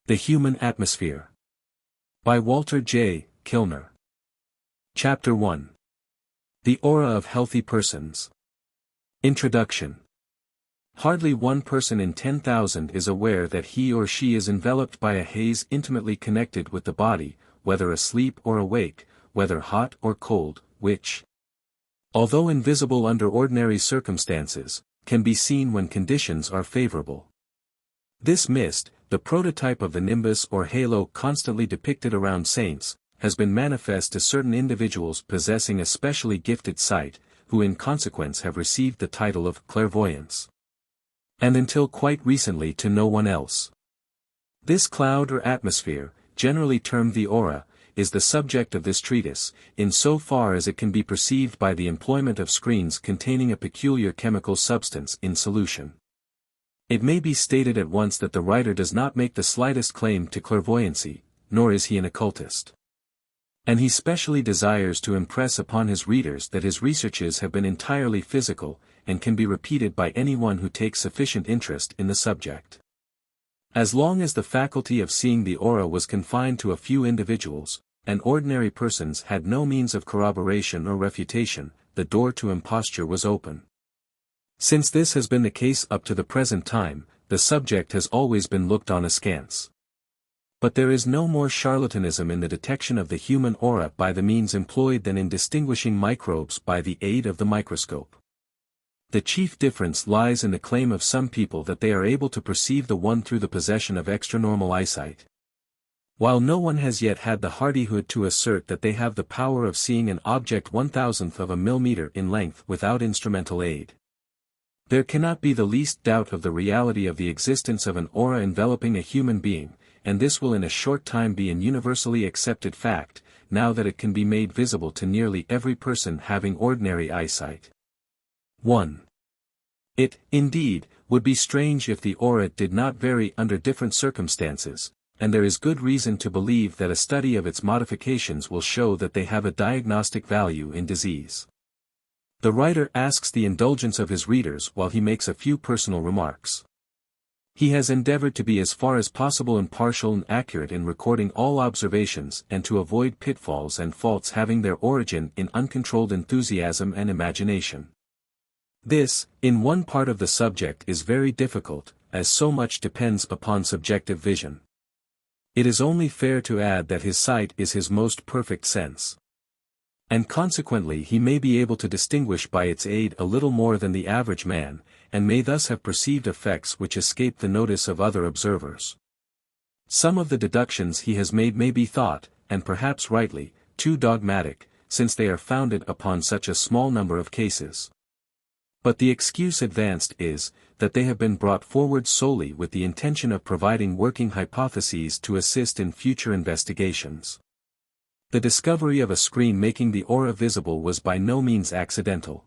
The Human Atmosphere. By Walter J. Kilner. Chapter 1. The Aura of Healthy Persons. Introduction. Hardly one person in 10,000 is aware that he or she is enveloped by a haze intimately connected with the body, whether asleep or awake, whether hot or cold, which, although invisible under ordinary circumstances, can be seen when conditions are favorable. This mist, the prototype of the nimbus or halo constantly depicted around saints, has been manifest to certain individuals possessing a specially gifted sight, who in consequence have received the title of clairvoyants. And until quite recently to no one else. This cloud or atmosphere, generally termed the aura, is the subject of this treatise, in so far as it can be perceived by the employment of screens containing a peculiar chemical substance in solution. It may be stated at once that the writer does not make the slightest claim to clairvoyancy, nor is he an occultist. And he specially desires to impress upon his readers that his researches have been entirely physical, and can be repeated by anyone who takes sufficient interest in the subject. As long as the faculty of seeing the aura was confined to a few individuals, and ordinary persons had no means of corroboration or refutation, the door to imposture was open. Since this has been the case up to the present time, the subject has always been looked on askance. But there is no more charlatanism in the detection of the human aura by the means employed than in distinguishing microbes by the aid of the microscope. The chief difference lies in the claim of some people that they are able to perceive the one through the possession of extranormal eyesight. While no one has yet had the hardihood to assert that they have the power of seeing an object 1/1000th of a millimeter in length without instrumental aid. There cannot be the least doubt of the reality of the existence of an aura enveloping a human being, and this will in a short time be an universally accepted fact, now that it can be made visible to nearly every person having ordinary eyesight. 1. It, indeed, would be strange if the aura did not vary under different circumstances, and there is good reason to believe that a study of its modifications will show that they have a diagnostic value in disease. The writer asks the indulgence of his readers while he makes a few personal remarks. He has endeavored to be as far as possible impartial and accurate in recording all observations and to avoid pitfalls and faults having their origin in uncontrolled enthusiasm and imagination. This, in one part of the subject is very difficult, as so much depends upon subjective vision. It is only fair to add that his sight is his most perfect sense. And consequently he may be able to distinguish by its aid a little more than the average man, and may thus have perceived effects which escape the notice of other observers. Some of the deductions he has made may be thought, and perhaps rightly, too dogmatic, since they are founded upon such a small number of cases. But the excuse advanced is, that they have been brought forward solely with the intention of providing working hypotheses to assist in future investigations. The discovery of a screen making the aura visible was by no means accidental.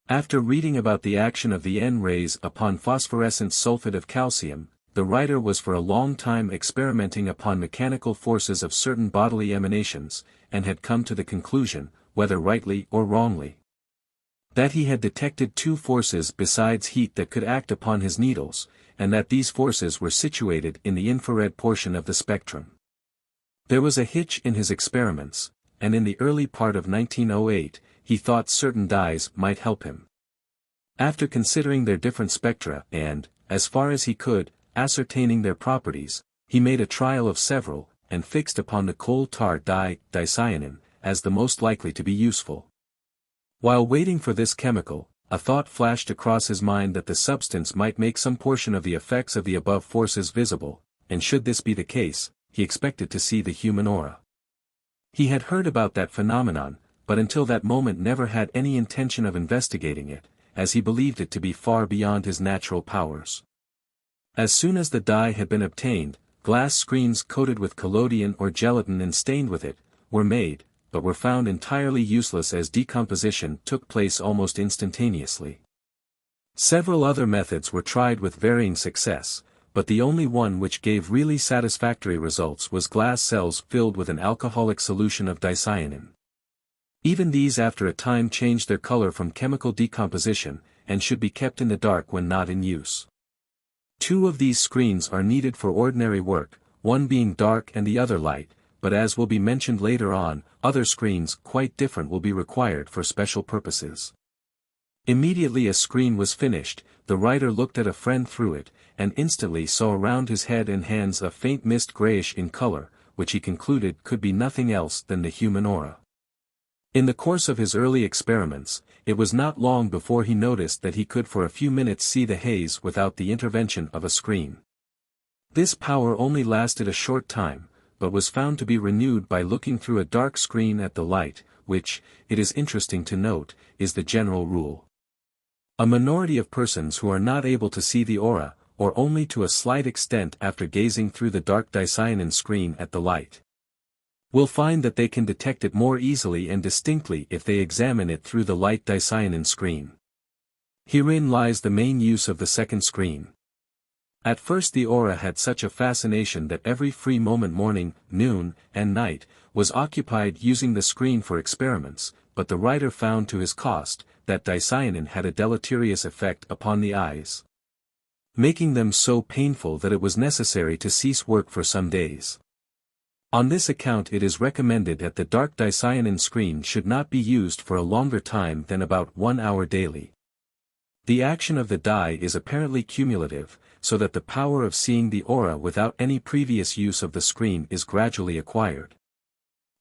After reading about the action of the N-rays upon phosphorescent sulfate of calcium, the writer was for a long time experimenting upon mechanical forces of certain bodily emanations, and had come to the conclusion, whether rightly or wrongly, that he had detected two forces besides heat that could act upon his needles, and that these forces were situated in the infrared portion of the spectrum. There was a hitch in his experiments, and in the early part of 1908, he thought certain dyes might help him. After considering their different spectra and, as far as he could, ascertaining their properties, he made a trial of several, and fixed upon the coal tar dye, dicyanin, as the most likely to be useful. While waiting for this chemical, a thought flashed across his mind that the substance might make some portion of the effects of the above forces visible, and should this be the case, he expected to see the human aura. He had heard about that phenomenon, but until that moment never had any intention of investigating it, as he believed it to be far beyond his natural powers. As soon as the dye had been obtained, glass screens coated with collodion or gelatin and stained with it, were made, but were found entirely useless as decomposition took place almost instantaneously. Several other methods were tried with varying success, but the only one which gave really satisfactory results was glass cells filled with an alcoholic solution of dicyanin. Even these after a time changed their color from chemical decomposition, and should be kept in the dark when not in use. 2 of these screens are needed for ordinary work, one being dark and the other light, but as will be mentioned later on, other screens quite different will be required for special purposes. Immediately a screen was finished, the writer looked at a friend through it, and instantly saw around his head and hands a faint mist grayish in color, which he concluded could be nothing else than the human aura. In the course of his early experiments, it was not long before he noticed that he could for a few minutes see the haze without the intervention of a screen. This power only lasted a short time, but was found to be renewed by looking through a dark screen at the light, which, it is interesting to note, is the general rule. A minority of persons who are not able to see the aura, or only to a slight extent after gazing through the dark dicyanin screen at the light, will find that they can detect it more easily and distinctly if they examine it through the light dicyanin screen. Herein lies the main use of the second screen. At first the aura had such a fascination that every free moment morning, noon, and night, was occupied using the screen for experiments, but the writer found to his cost, that dicyanin had a deleterious effect upon the eyes, making them so painful that it was necessary to cease work for some days. On this account it is recommended that the dark dicyanin screen should not be used for a longer time than about 1 hour daily. The action of the dye is apparently cumulative, so that the power of seeing the aura without any previous use of the screen is gradually acquired.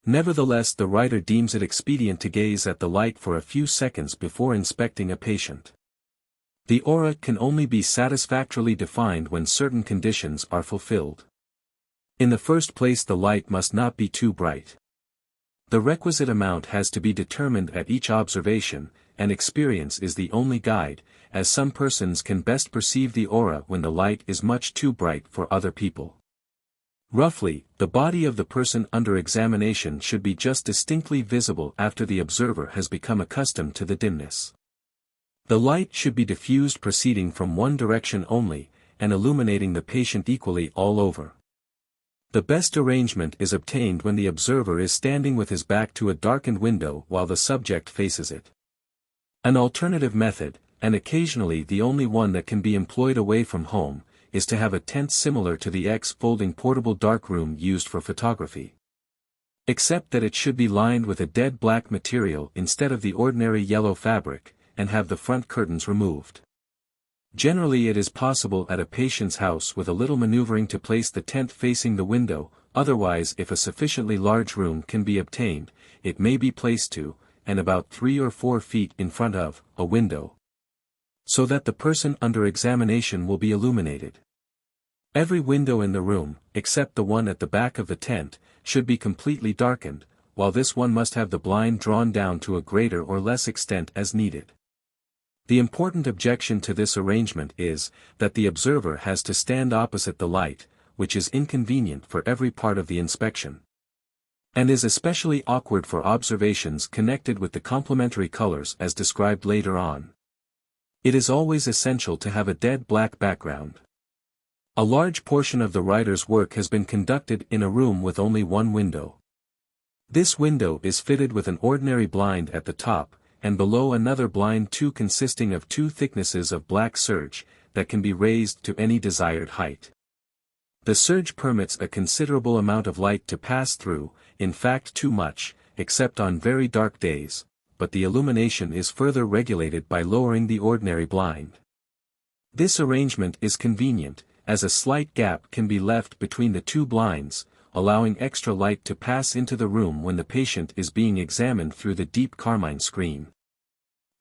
Nevertheless, the writer deems it expedient to gaze at the light for a few seconds before inspecting a patient. The aura can only be satisfactorily defined when certain conditions are fulfilled. In the first place, the light must not be too bright. The requisite amount has to be determined at each observation, and experience is the only guide, as some persons can best perceive the aura when the light is much too bright for other people. Roughly, the body of the person under examination should be just distinctly visible after the observer has become accustomed to the dimness. The light should be diffused proceeding from one direction only, and illuminating the patient equally all over. The best arrangement is obtained when the observer is standing with his back to a darkened window while the subject faces it. An alternative method, and occasionally the only one that can be employed away from home, is to have a tent similar to the X-folding portable darkroom used for photography. Except that it should be lined with a dead black material instead of the ordinary yellow fabric, and have the front curtains removed. Generally it is possible at a patient's house with a little maneuvering to place the tent facing the window, otherwise if a sufficiently large room can be obtained, it may be placed to, and about 3 or 4 feet in front of, a window, so that the person under examination will be illuminated. Every window in the room, except the one at the back of the tent, should be completely darkened, while this one must have the blind drawn down to a greater or less extent as needed. The important objection to this arrangement is, that the observer has to stand opposite the light, which is inconvenient for every part of the inspection, and is especially awkward for observations connected with the complementary colors as described later on. It is always essential to have a dead black background. A large portion of the writer's work has been conducted in a room with only one window. This window is fitted with an ordinary blind at the top, and below another blind too consisting of 2 thicknesses of black serge, that can be raised to any desired height. The serge permits a considerable amount of light to pass through, in fact too much, except on very dark days, but the illumination is further regulated by lowering the ordinary blind. This arrangement is convenient, as a slight gap can be left between the 2 blinds, allowing extra light to pass into the room when the patient is being examined through the deep carmine screen,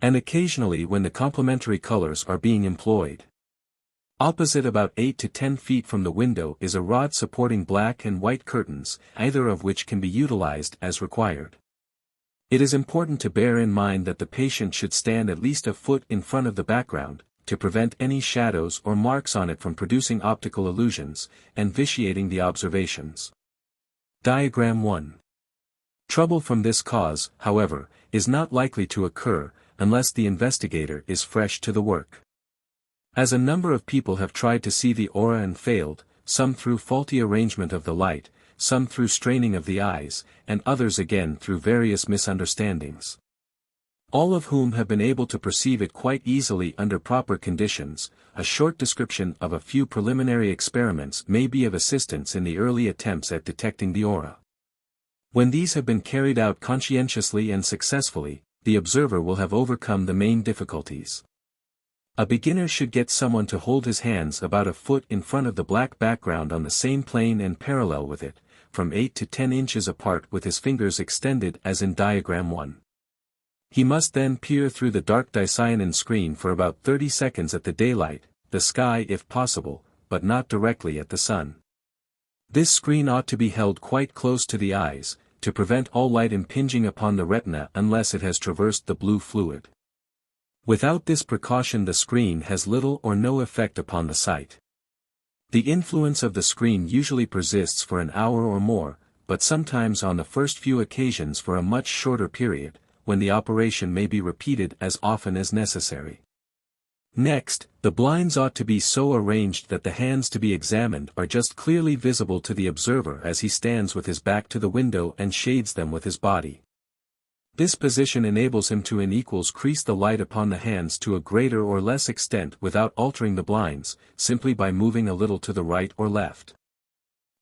and occasionally when the complementary colors are being employed. Opposite about 8 to 10 feet from the window is a rod supporting black and white curtains, either of which can be utilized as required. It is important to bear in mind that the patient should stand at least a foot in front of the background, to prevent any shadows or marks on it from producing optical illusions, and vitiating the observations. Diagram 1. Trouble from this cause, however, is not likely to occur, unless the investigator is fresh to the work. As a number of people have tried to see the aura and failed, some through faulty arrangement of the light, some through straining of the eyes, and others again through various misunderstandings. all of whom have been able to perceive it quite easily under proper conditions. A short description of a few preliminary experiments may be of assistance in the early attempts at detecting the aura. When these have been carried out conscientiously and successfully, the observer will have overcome the main difficulties. A beginner should get someone to hold his hands about a foot in front of the black background on the same plane and parallel with it, from 8 to 10 inches apart with his fingers extended as in diagram 1. He must then peer through the dark dicyanin screen for about 30 seconds at the daylight, the sky if possible, but not directly at the sun. This screen ought to be held quite close to the eyes, to prevent all light impinging upon the retina unless it has traversed the blue fluid. Without this precaution the screen has little or no effect upon the sight. The influence of the screen usually persists for an hour or more, but sometimes on the first few occasions for a much shorter period, when the operation may be repeated as often as necessary. Next, the blinds ought to be so arranged that the hands to be examined are just clearly visible to the observer as he stands with his back to the window and shades them with his body. This position enables him to crease the light upon the hands to a greater or less extent without altering the blinds, simply by moving a little to the right or left.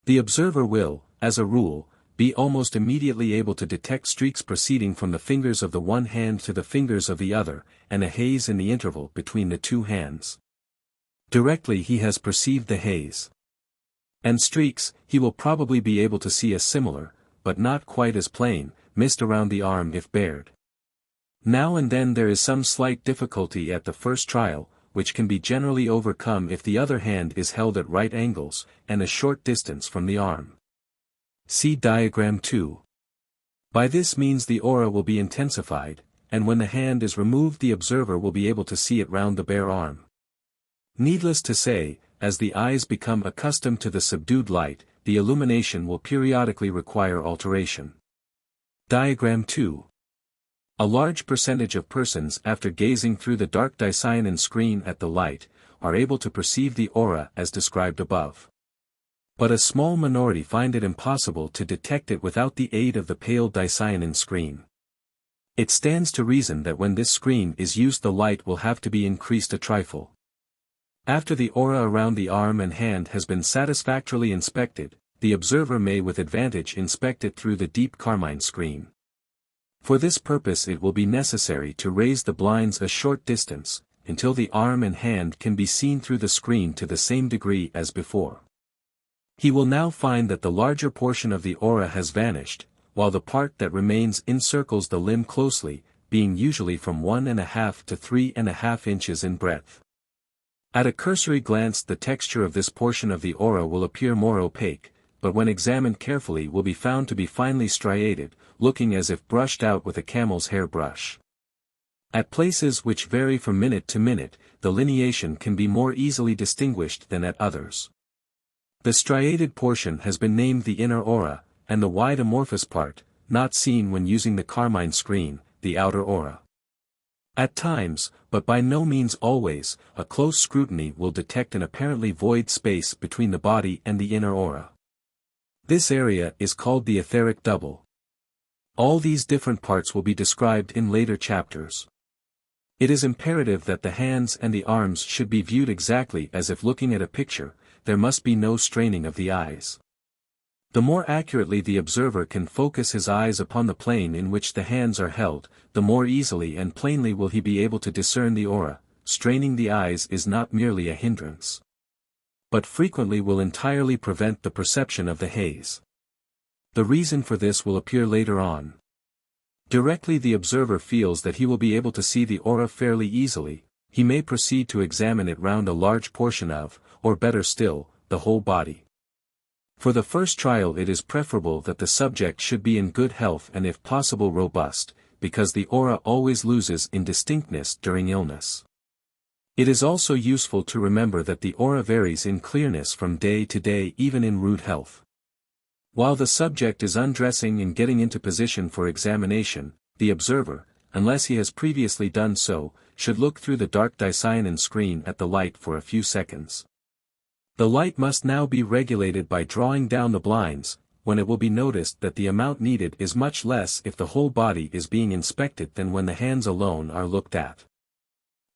The observer will, as a rule, be almost immediately able to detect streaks proceeding from the fingers of the one hand to the fingers of the other, and a haze in the interval between the two hands. Directly he has perceived the haze and streaks, he will probably be able to see a similar, but not quite as plain, mist around the arm if bared. Now and then there is some slight difficulty at the first trial, which can be generally overcome if the other hand is held at right angles, and a short distance from the arm. See diagram 2. By this means the aura will be intensified, and when the hand is removed the observer will be able to see it round the bare arm. Needless to say, as the eyes become accustomed to the subdued light, the illumination will periodically require alteration. Diagram 2. A large percentage of persons after gazing through the dark dicyanin screen at the light, are able to perceive the aura as described above. But a small minority find it impossible to detect it without the aid of the pale dicyanin screen. It stands to reason that when this screen is used the light will have to be increased a trifle. After the aura around the arm and hand has been satisfactorily inspected, the observer may with advantage inspect it through the deep carmine screen. For this purpose it will be necessary to raise the blinds a short distance, until the arm and hand can be seen through the screen to the same degree as before. He will now find that the larger portion of the aura has vanished, while the part that remains encircles the limb closely, being usually from 1½ to 3½ inches in breadth. At a cursory glance the texture of this portion of the aura will appear more opaque, but when examined carefully will be found to be finely striated, looking as if brushed out with a camel's hair brush. At places which vary from minute to minute, the lineation can be more easily distinguished than at others. The striated portion has been named the inner aura, and the wide amorphous part, not seen when using the carmine screen, the outer aura. At times, but by no means always, a close scrutiny will detect an apparently void space between the body and the inner aura. This area is called the etheric double. All these different parts will be described in later chapters. It is imperative that the hands and the arms should be viewed exactly as if looking at a picture. There must be no straining of the eyes. The more accurately the observer can focus his eyes upon the plane in which the hands are held, the more easily and plainly will he be able to discern the aura. Straining the eyes is not merely a hindrance, but frequently will entirely prevent the perception of the haze. The reason for this will appear later on. Directly the observer feels that he will be able to see the aura fairly easily, he may proceed to examine it round a large portion of, or better still, the whole body. For the first trial it is preferable that the subject should be in good health and if possible robust, because the aura always loses in distinctness during illness. It is also useful to remember that the aura varies in clearness from day to day even in rude health. While the subject is undressing and getting into position for examination, the observer, unless he has previously done so, should look through the dark dicyanin screen at the light for a few seconds. The light must now be regulated by drawing down the blinds, when it will be noticed that the amount needed is much less if the whole body is being inspected than when the hands alone are looked at.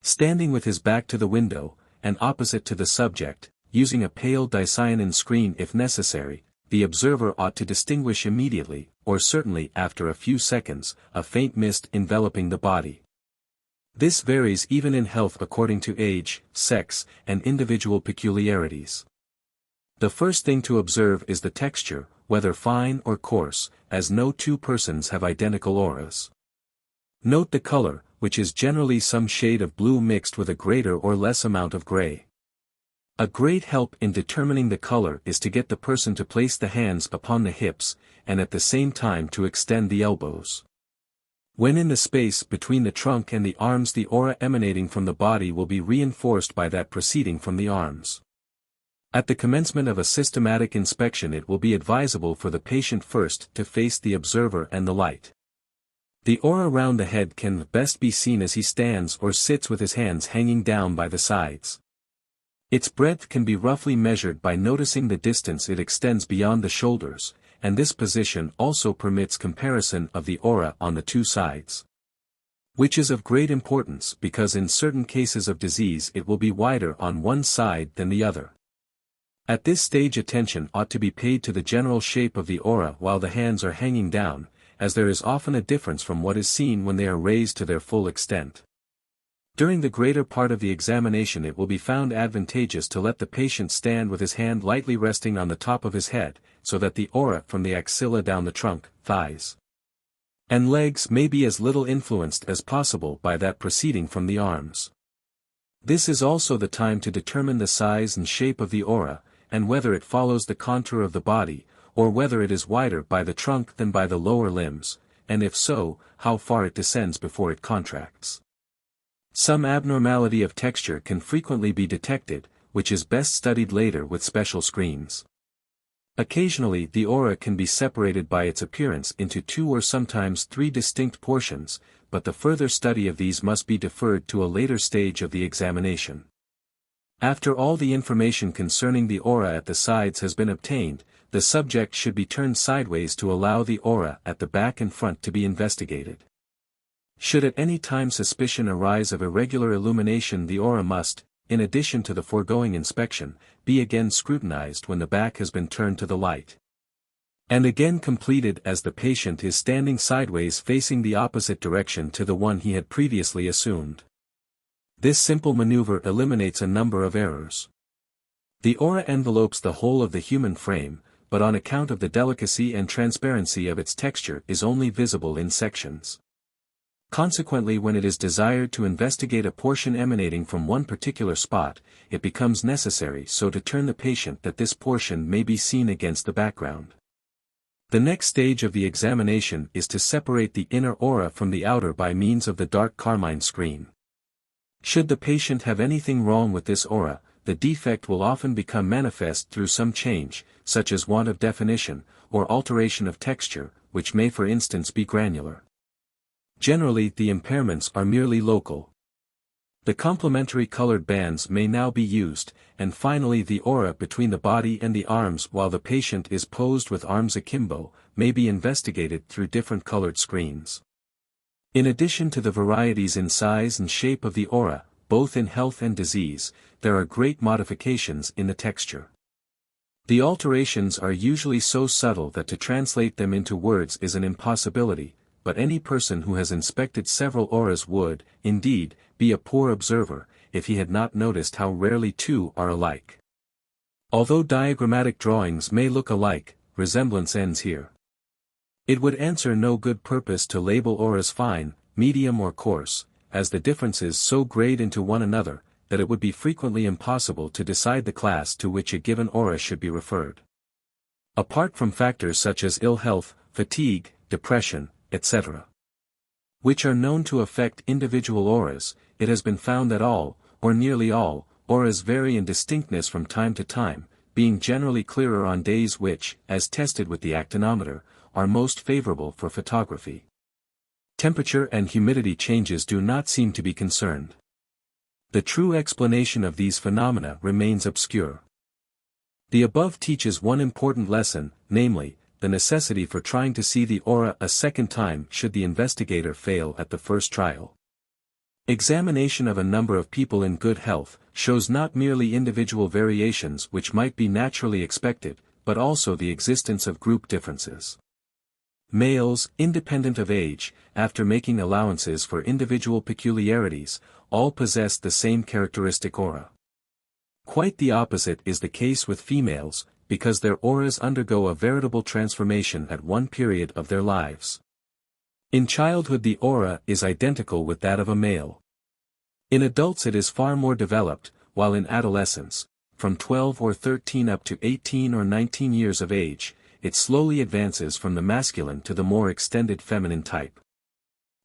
Standing with his back to the window, and opposite to the subject, using a pale dicyanin screen if necessary, the observer ought to distinguish immediately, or certainly after a few seconds, a faint mist enveloping the body. This varies even in health according to age, sex, and individual peculiarities. The first thing to observe is the texture, whether fine or coarse, as no two persons have identical auras. Note the color, which is generally some shade of blue mixed with a greater or less amount of gray. A great help in determining the color is to get the person to place the hands upon the hips, and at the same time to extend the elbows. When in the space between the trunk and the arms, the aura emanating from the body will be reinforced by that proceeding from the arms. At the commencement of a systematic inspection, it will be advisable for the patient first to face the observer and the light. The aura round the head can best be seen as he stands or sits with his hands hanging down by the sides. Its breadth can be roughly measured by noticing the distance it extends beyond the shoulders, and this position also permits comparison of the aura on the two sides. Which is of great importance because in certain cases of disease it will be wider on one side than the other. At this stage attention ought to be paid to the general shape of the aura while the hands are hanging down, as there is often a difference from what is seen when they are raised to their full extent. During the greater part of the examination it will be found advantageous to let the patient stand with his hand lightly resting on the top of his head, so that the aura from the axilla down the trunk, thighs, and legs may be as little influenced as possible by that proceeding from the arms. This is also the time to determine the size and shape of the aura, and whether it follows the contour of the body, or whether it is wider by the trunk than by the lower limbs, and if so, how far it descends before it contracts. Some abnormality of texture can frequently be detected, which is best studied later with special screens. Occasionally the aura can be separated by its appearance into 2 or sometimes 3 distinct portions, but the further study of these must be deferred to a later stage of the examination. After all the information concerning the aura at the sides has been obtained, the subject should be turned sideways to allow the aura at the back and front to be investigated. Should at any time suspicion arise of irregular illumination, the aura must, in addition to the foregoing inspection, be again scrutinized when the back has been turned to the light, and again completed as the patient is standing sideways facing the opposite direction to the one he had previously assumed. This simple maneuver eliminates a number of errors. The aura envelopes the whole of the human frame, but on account of the delicacy and transparency of its texture is only visible in sections. Consequently, when it is desired to investigate a portion emanating from one particular spot, it becomes necessary so to turn the patient that this portion may be seen against the background. The next stage of the examination is to separate the inner aura from the outer by means of the dark carmine screen. Should the patient have anything wrong with this aura, the defect will often become manifest through some change, such as want of definition, or alteration of texture, which may for instance be granular. Generally the impairments are merely local. The complementary colored bands may now be used, and finally the aura between the body and the arms while the patient is posed with arms akimbo, may be investigated through different colored screens. In addition to the varieties in size and shape of the aura, both in health and disease, there are great modifications in the texture. The alterations are usually so subtle that to translate them into words is an impossibility, but any person who has inspected several auras would, indeed, be a poor observer, if he had not noticed how rarely two are alike. Although diagrammatic drawings may look alike, resemblance ends here. It would answer no good purpose to label auras fine, medium or coarse, as the differences so grade into one another, that it would be frequently impossible to decide the class to which a given aura should be referred. Apart from factors such as ill health, fatigue, depression, etc., which are known to affect individual auras, it has been found that all, or nearly all, auras vary in distinctness from time to time, being generally clearer on days which, as tested with the actinometer, are most favorable for photography. Temperature and humidity changes do not seem to be concerned. The true explanation of these phenomena remains obscure. The above teaches one important lesson, namely, the necessity for trying to see the aura a second time should the investigator fail at the first trial. Examination of a number of people in good health shows not merely individual variations which might be naturally expected, but also the existence of group differences. Males, independent of age, after making allowances for individual peculiarities, all possess the same characteristic aura. Quite the opposite is the case with females, because their auras undergo a veritable transformation at one period of their lives. In childhood the aura is identical with that of a male. In adults it is far more developed, while in adolescence, from 12 or 13 up to 18 or 19 years of age, it slowly advances from the masculine to the more extended feminine type.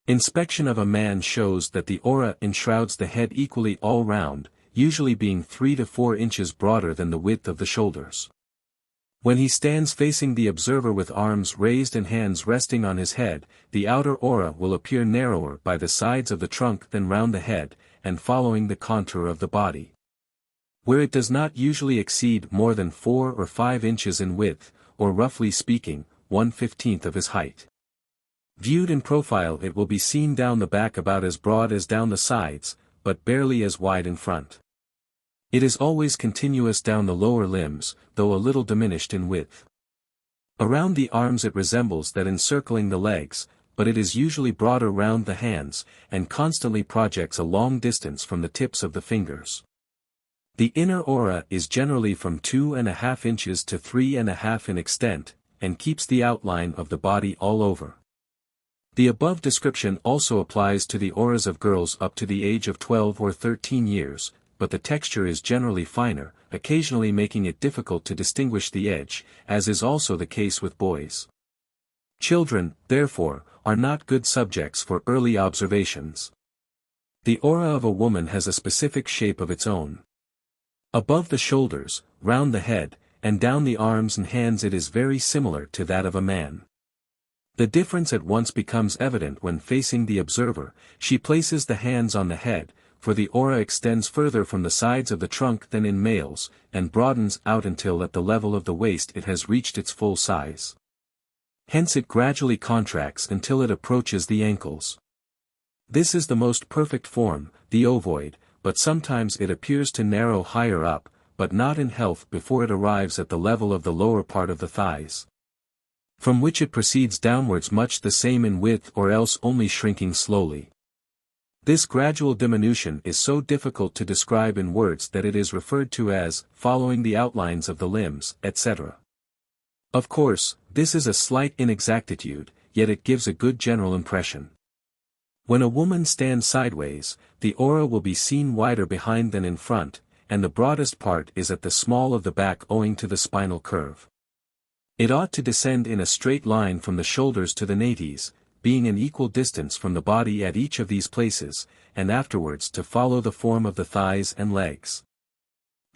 Inspection of a man shows that the aura enshrouds the head equally all round, usually being 3 to 4 inches broader than the width of the shoulders. When he stands facing the observer with arms raised and hands resting on his head, the outer aura will appear narrower by the sides of the trunk than round the head, and following the contour of the body. Where it does not usually exceed more than 4 or 5 inches in width, or roughly speaking, 1/15 of his height. Viewed in profile it will be seen down the back about as broad as down the sides, but barely as wide in front. It is always continuous down the lower limbs, though a little diminished in width. Around the arms it resembles that encircling the legs, but it is usually broader round the hands, and constantly projects a long distance from the tips of the fingers. The inner aura is generally from 2.5 inches to 3.5 in extent, and keeps the outline of the body all over. The above description also applies to the auras of girls up to the age of 12 or 13 years, but the texture is generally finer, occasionally making it difficult to distinguish the edge, as is also the case with boys. Children, therefore, are not good subjects for early observations. The aura of a woman has a specific shape of its own. Above the shoulders, round the head, and down the arms and hands it is very similar to that of a man. The difference at once becomes evident when facing the observer, she places the hands on the head, for the aura extends further from the sides of the trunk than in males, and broadens out until at the level of the waist it has reached its full size. Hence it gradually contracts until it approaches the ankles. This is the most perfect form, the ovoid, but sometimes it appears to narrow higher up, but not in health before it arrives at the level of the lower part of the thighs, from which it proceeds downwards much the same in width or else only shrinking slowly. This gradual diminution is so difficult to describe in words that it is referred to as following the outlines of the limbs, etc. Of course, this is a slight inexactitude, yet it gives a good general impression. When a woman stands sideways, the aura will be seen wider behind than in front, and the broadest part is at the small of the back owing to the spinal curve. It ought to descend in a straight line from the shoulders to the nates, being an equal distance from the body at each of these places, and afterwards to follow the form of the thighs and legs.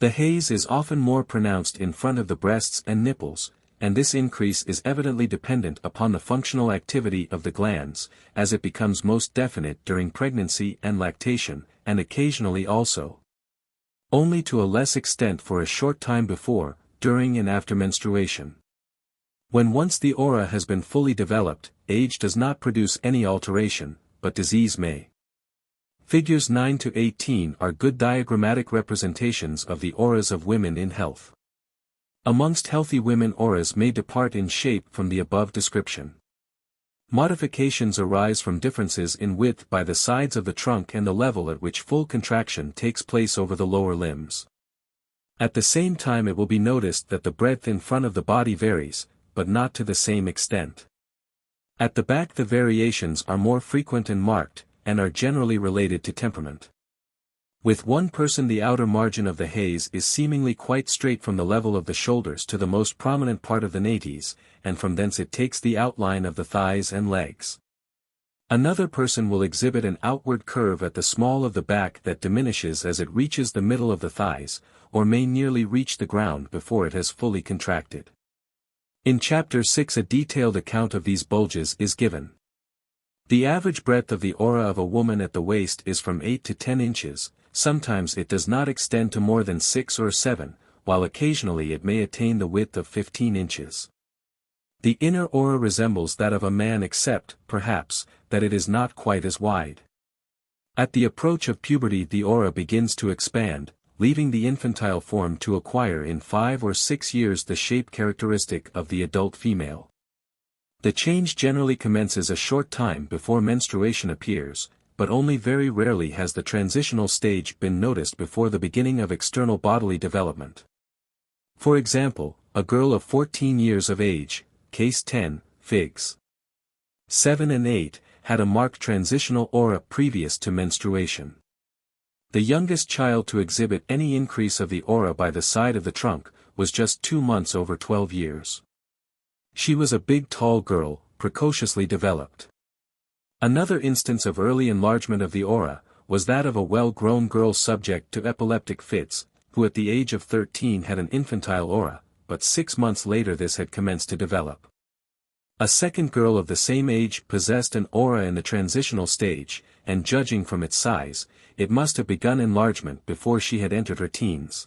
The haze is often more pronounced in front of the breasts and nipples, and this increase is evidently dependent upon the functional activity of the glands, as it becomes most definite during pregnancy and lactation, and occasionally also only to a less extent for a short time before, during and after menstruation. When once the aura has been fully developed, age does not produce any alteration, but disease may. Figures 9 to 18 are good diagrammatic representations of the auras of women in health. Amongst healthy women auras may depart in shape from the above description. Modifications arise from differences in width by the sides of the trunk and the level at which full contraction takes place over the lower limbs. At the same time it will be noticed that the breadth in front of the body varies, but not to the same extent. At the back the variations are more frequent and marked, and are generally related to temperament. With one person the outer margin of the haze is seemingly quite straight from the level of the shoulders to the most prominent part of the nates, and from thence it takes the outline of the thighs and legs. Another person will exhibit an outward curve at the small of the back that diminishes as it reaches the middle of the thighs, or may nearly reach the ground before it has fully contracted. In Chapter 6 a detailed account of these bulges is given. The average breadth of the aura of a woman at the waist is from 8 to 10 inches, sometimes it does not extend to more than 6 or 7, while occasionally it may attain the width of 15 inches. The inner aura resembles that of a man except, perhaps, that it is not quite as wide. At the approach of puberty the aura begins to expand, leaving the infantile form to acquire in 5 or 6 years the shape characteristic of the adult female. The change generally commences a short time before menstruation appears, but only very rarely has the transitional stage been noticed before the beginning of external bodily development. For example, a girl of 14 years of age, case 10, figs. 7 and 8, had a marked transitional aura previous to menstruation. The youngest child to exhibit any increase of the aura by the side of the trunk was just 2 months over 12 years. She was a big tall girl, precociously developed. Another instance of early enlargement of the aura was that of a well-grown girl subject to epileptic fits, who at the age of 13 had an infantile aura, but 6 months later this had commenced to develop. A second girl of the same age possessed an aura in the transitional stage, and judging from its size, it must have begun enlargement before she had entered her teens.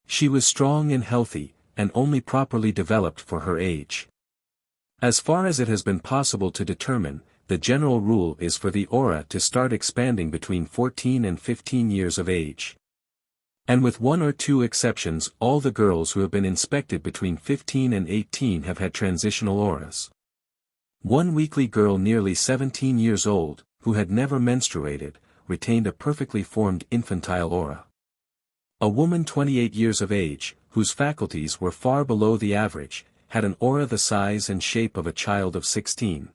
She was strong and healthy, and only properly developed for her age. As far as it has been possible to determine, the general rule is for the aura to start expanding between 14 and 15 years of age. And with 1 or 2 exceptions, all the girls who have been inspected between 15 and 18 have had transitional auras. One weakly girl nearly 17 years old, who had never menstruated, retained a perfectly formed infantile aura. A woman 28 years of age, whose faculties were far below the average, had an aura the size and shape of a child of 16.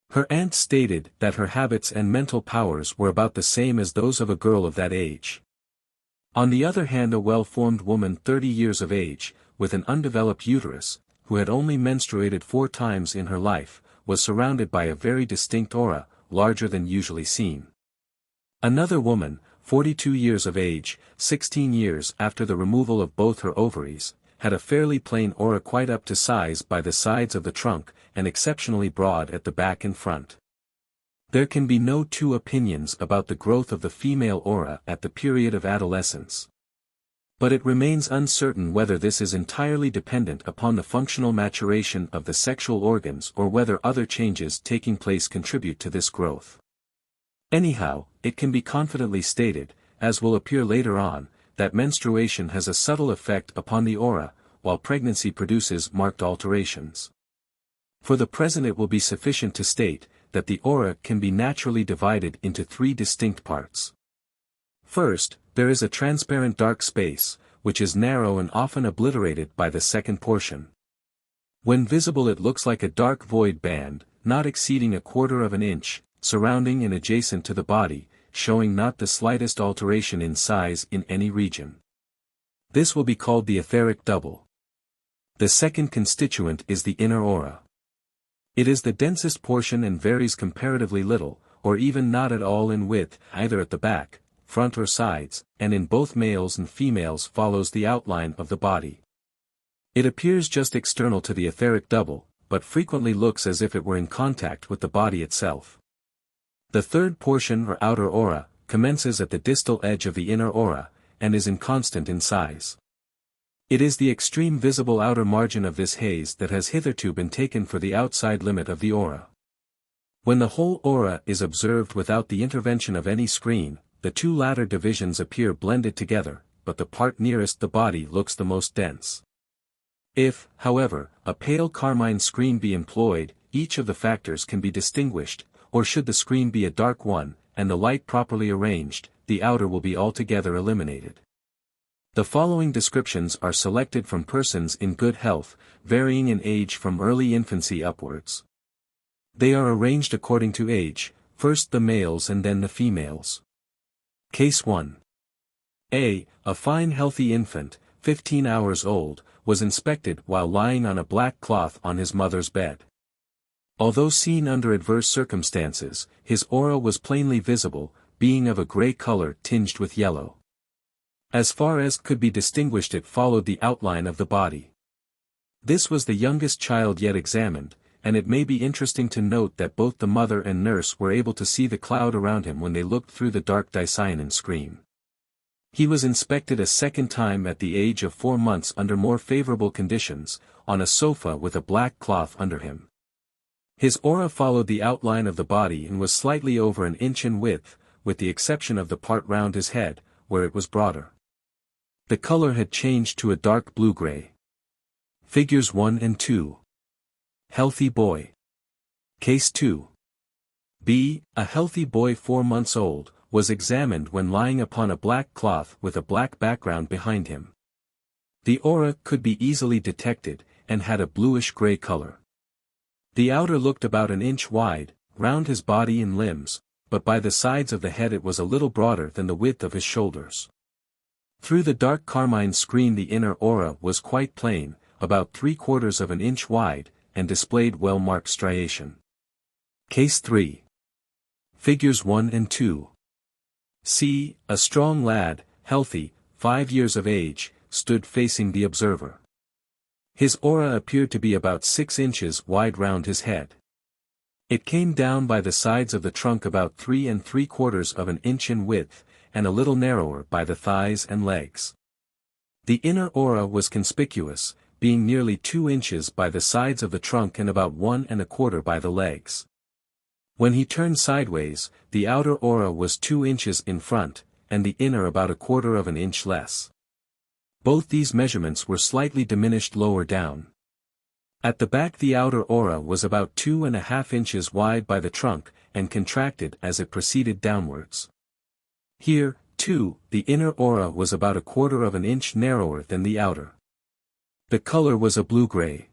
Her aunt stated that her habits and mental powers were about the same as those of a girl of that age. On the other hand, a well-formed woman 30 years of age, with an undeveloped uterus, who had only menstruated 4 times in her life, was surrounded by a very distinct aura, larger than usually seen. Another woman, 42 years of age, 16 years after the removal of both her ovaries, had a fairly plain aura quite up to size by the sides of the trunk, and exceptionally broad at the back and front. There can be no 2 opinions about the growth of the female aura at the period of adolescence. But it remains uncertain whether this is entirely dependent upon the functional maturation of the sexual organs or whether other changes taking place contribute to this growth. Anyhow, it can be confidently stated, as will appear later on, that menstruation has a subtle effect upon the aura, while pregnancy produces marked alterations. For the present it will be sufficient to state, that the aura can be naturally divided into 3 distinct parts. First, there is a transparent dark space, which is narrow and often obliterated by the second portion. When visible it looks like a dark void band, not exceeding 1/4 inch, surrounding and adjacent to the body, showing not the slightest alteration in size in any region. This will be called the etheric double. The second constituent is the inner aura. It is the densest portion and varies comparatively little, or even not at all in width, either at the back, front or sides, and in both males and females follows the outline of the body. It appears just external to the etheric double, but frequently looks as if it were in contact with the body itself. The third portion or outer aura, commences at the distal edge of the inner aura, and is inconstant in size. It is the extreme visible outer margin of this haze that has hitherto been taken for the outside limit of the aura. When the whole aura is observed without the intervention of any screen, the 2 latter divisions appear blended together, but the part nearest the body looks the most dense. If, however, a pale carmine screen be employed, each of the factors can be distinguished, or should the screen be a dark one, and the light properly arranged, the outer will be altogether eliminated. The following descriptions are selected from persons in good health, varying in age from early infancy upwards. They are arranged according to age, first the males and then the females. Case 1. A fine healthy infant, 15 hours old, was inspected while lying on a black cloth on his mother's bed. Although seen under adverse circumstances, his aura was plainly visible, being of a gray color tinged with yellow. As far as could be distinguished it followed the outline of the body. This was the youngest child yet examined, and it may be interesting to note that both the mother and nurse were able to see the cloud around him when they looked through the dark dicyanin screen. He was inspected a second time at the age of 4 months under more favorable conditions, on a sofa with a black cloth under him. His aura followed the outline of the body and was slightly over an inch in width, with the exception of the part round his head, where it was broader. The color had changed to a dark blue-gray. Figures 1 and 2. Healthy boy. Case 2. B. A healthy boy 4 months old, was examined when lying upon a black cloth with a black background behind him. The aura could be easily detected, and had a bluish-gray color. The outer looked about an inch wide, round his body and limbs, but by the sides of the head it was a little broader than the width of his shoulders. Through the dark carmine screen the inner aura was quite plain, about 3/4 of an inch wide, and displayed well-marked striation. Case 3. Figures 1 and 2. C. A strong lad, healthy, 5 years of age, stood facing the observer. His aura appeared to be about 6 inches wide round his head. It came down by the sides of the trunk about 3¾ of an inch in width, and a little narrower by the thighs and legs. The inner aura was conspicuous, being nearly 2 inches by the sides of the trunk and about 1¼ by the legs. When he turned sideways, the outer aura was 2 inches in front, and the inner about 1/4 of an inch less. Both these measurements were slightly diminished lower down. At the back the outer aura was about 2½ inches wide by the trunk, and contracted as it proceeded downwards. Here, too, the inner aura was about 1/4 of an inch narrower than the outer. The color was a blue-gray.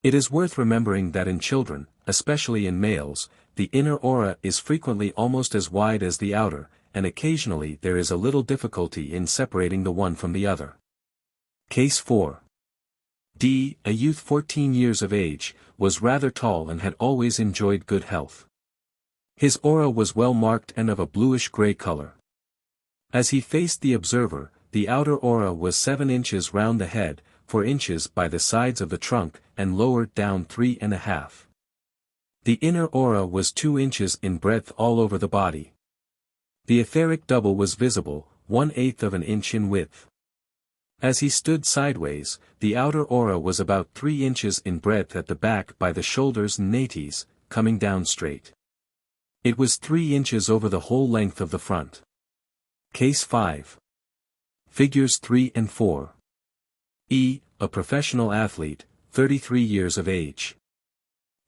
It is worth remembering that in children, especially in males, the inner aura is frequently almost as wide as the outer, and occasionally there is a little difficulty in separating the one from the other. Case 4. D. A youth 14 years of age, was rather tall and had always enjoyed good health. His aura was well marked and of a bluish-gray color. As he faced the observer, the outer aura was 7 inches round the head, 4 inches by the sides of the trunk, and lower down 3½ The inner aura was 2 inches in breadth all over the body. The etheric double was visible, 1/8 of an inch in width. As he stood sideways, the outer aura was about 3 inches in breadth at the back by the shoulders and nates, coming down straight. It was 3 inches over the whole length of the front. Case 5. Figures 3 and 4. E. A professional athlete, 33 years of age.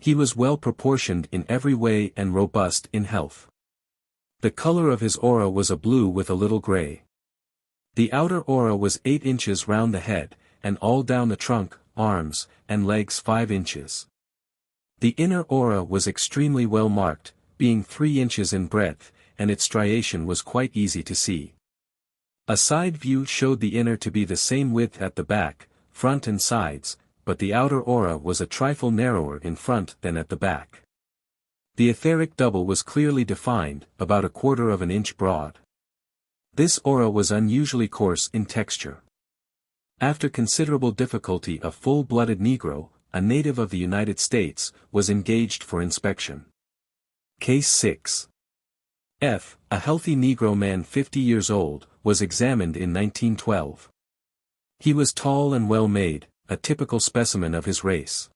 He was well proportioned in every way and robust in health. The color of his aura was a blue with a little gray. The outer aura was 8 inches round the head, and all down the trunk, arms, and legs 5 inches. The inner aura was extremely well marked, being 3 inches in breadth, and its striation was quite easy to see. A side view showed the inner to be the same width at the back, front and sides, but the outer aura was a trifle narrower in front than at the back. The etheric double was clearly defined, about 1/4 of an inch broad. This aura was unusually coarse in texture. After considerable difficulty a full-blooded Negro, a native of the United States, was engaged for inspection. Case 6. F. A healthy Negro man 50 years old, was examined in 1912. He was tall and well-made, a typical specimen of his race.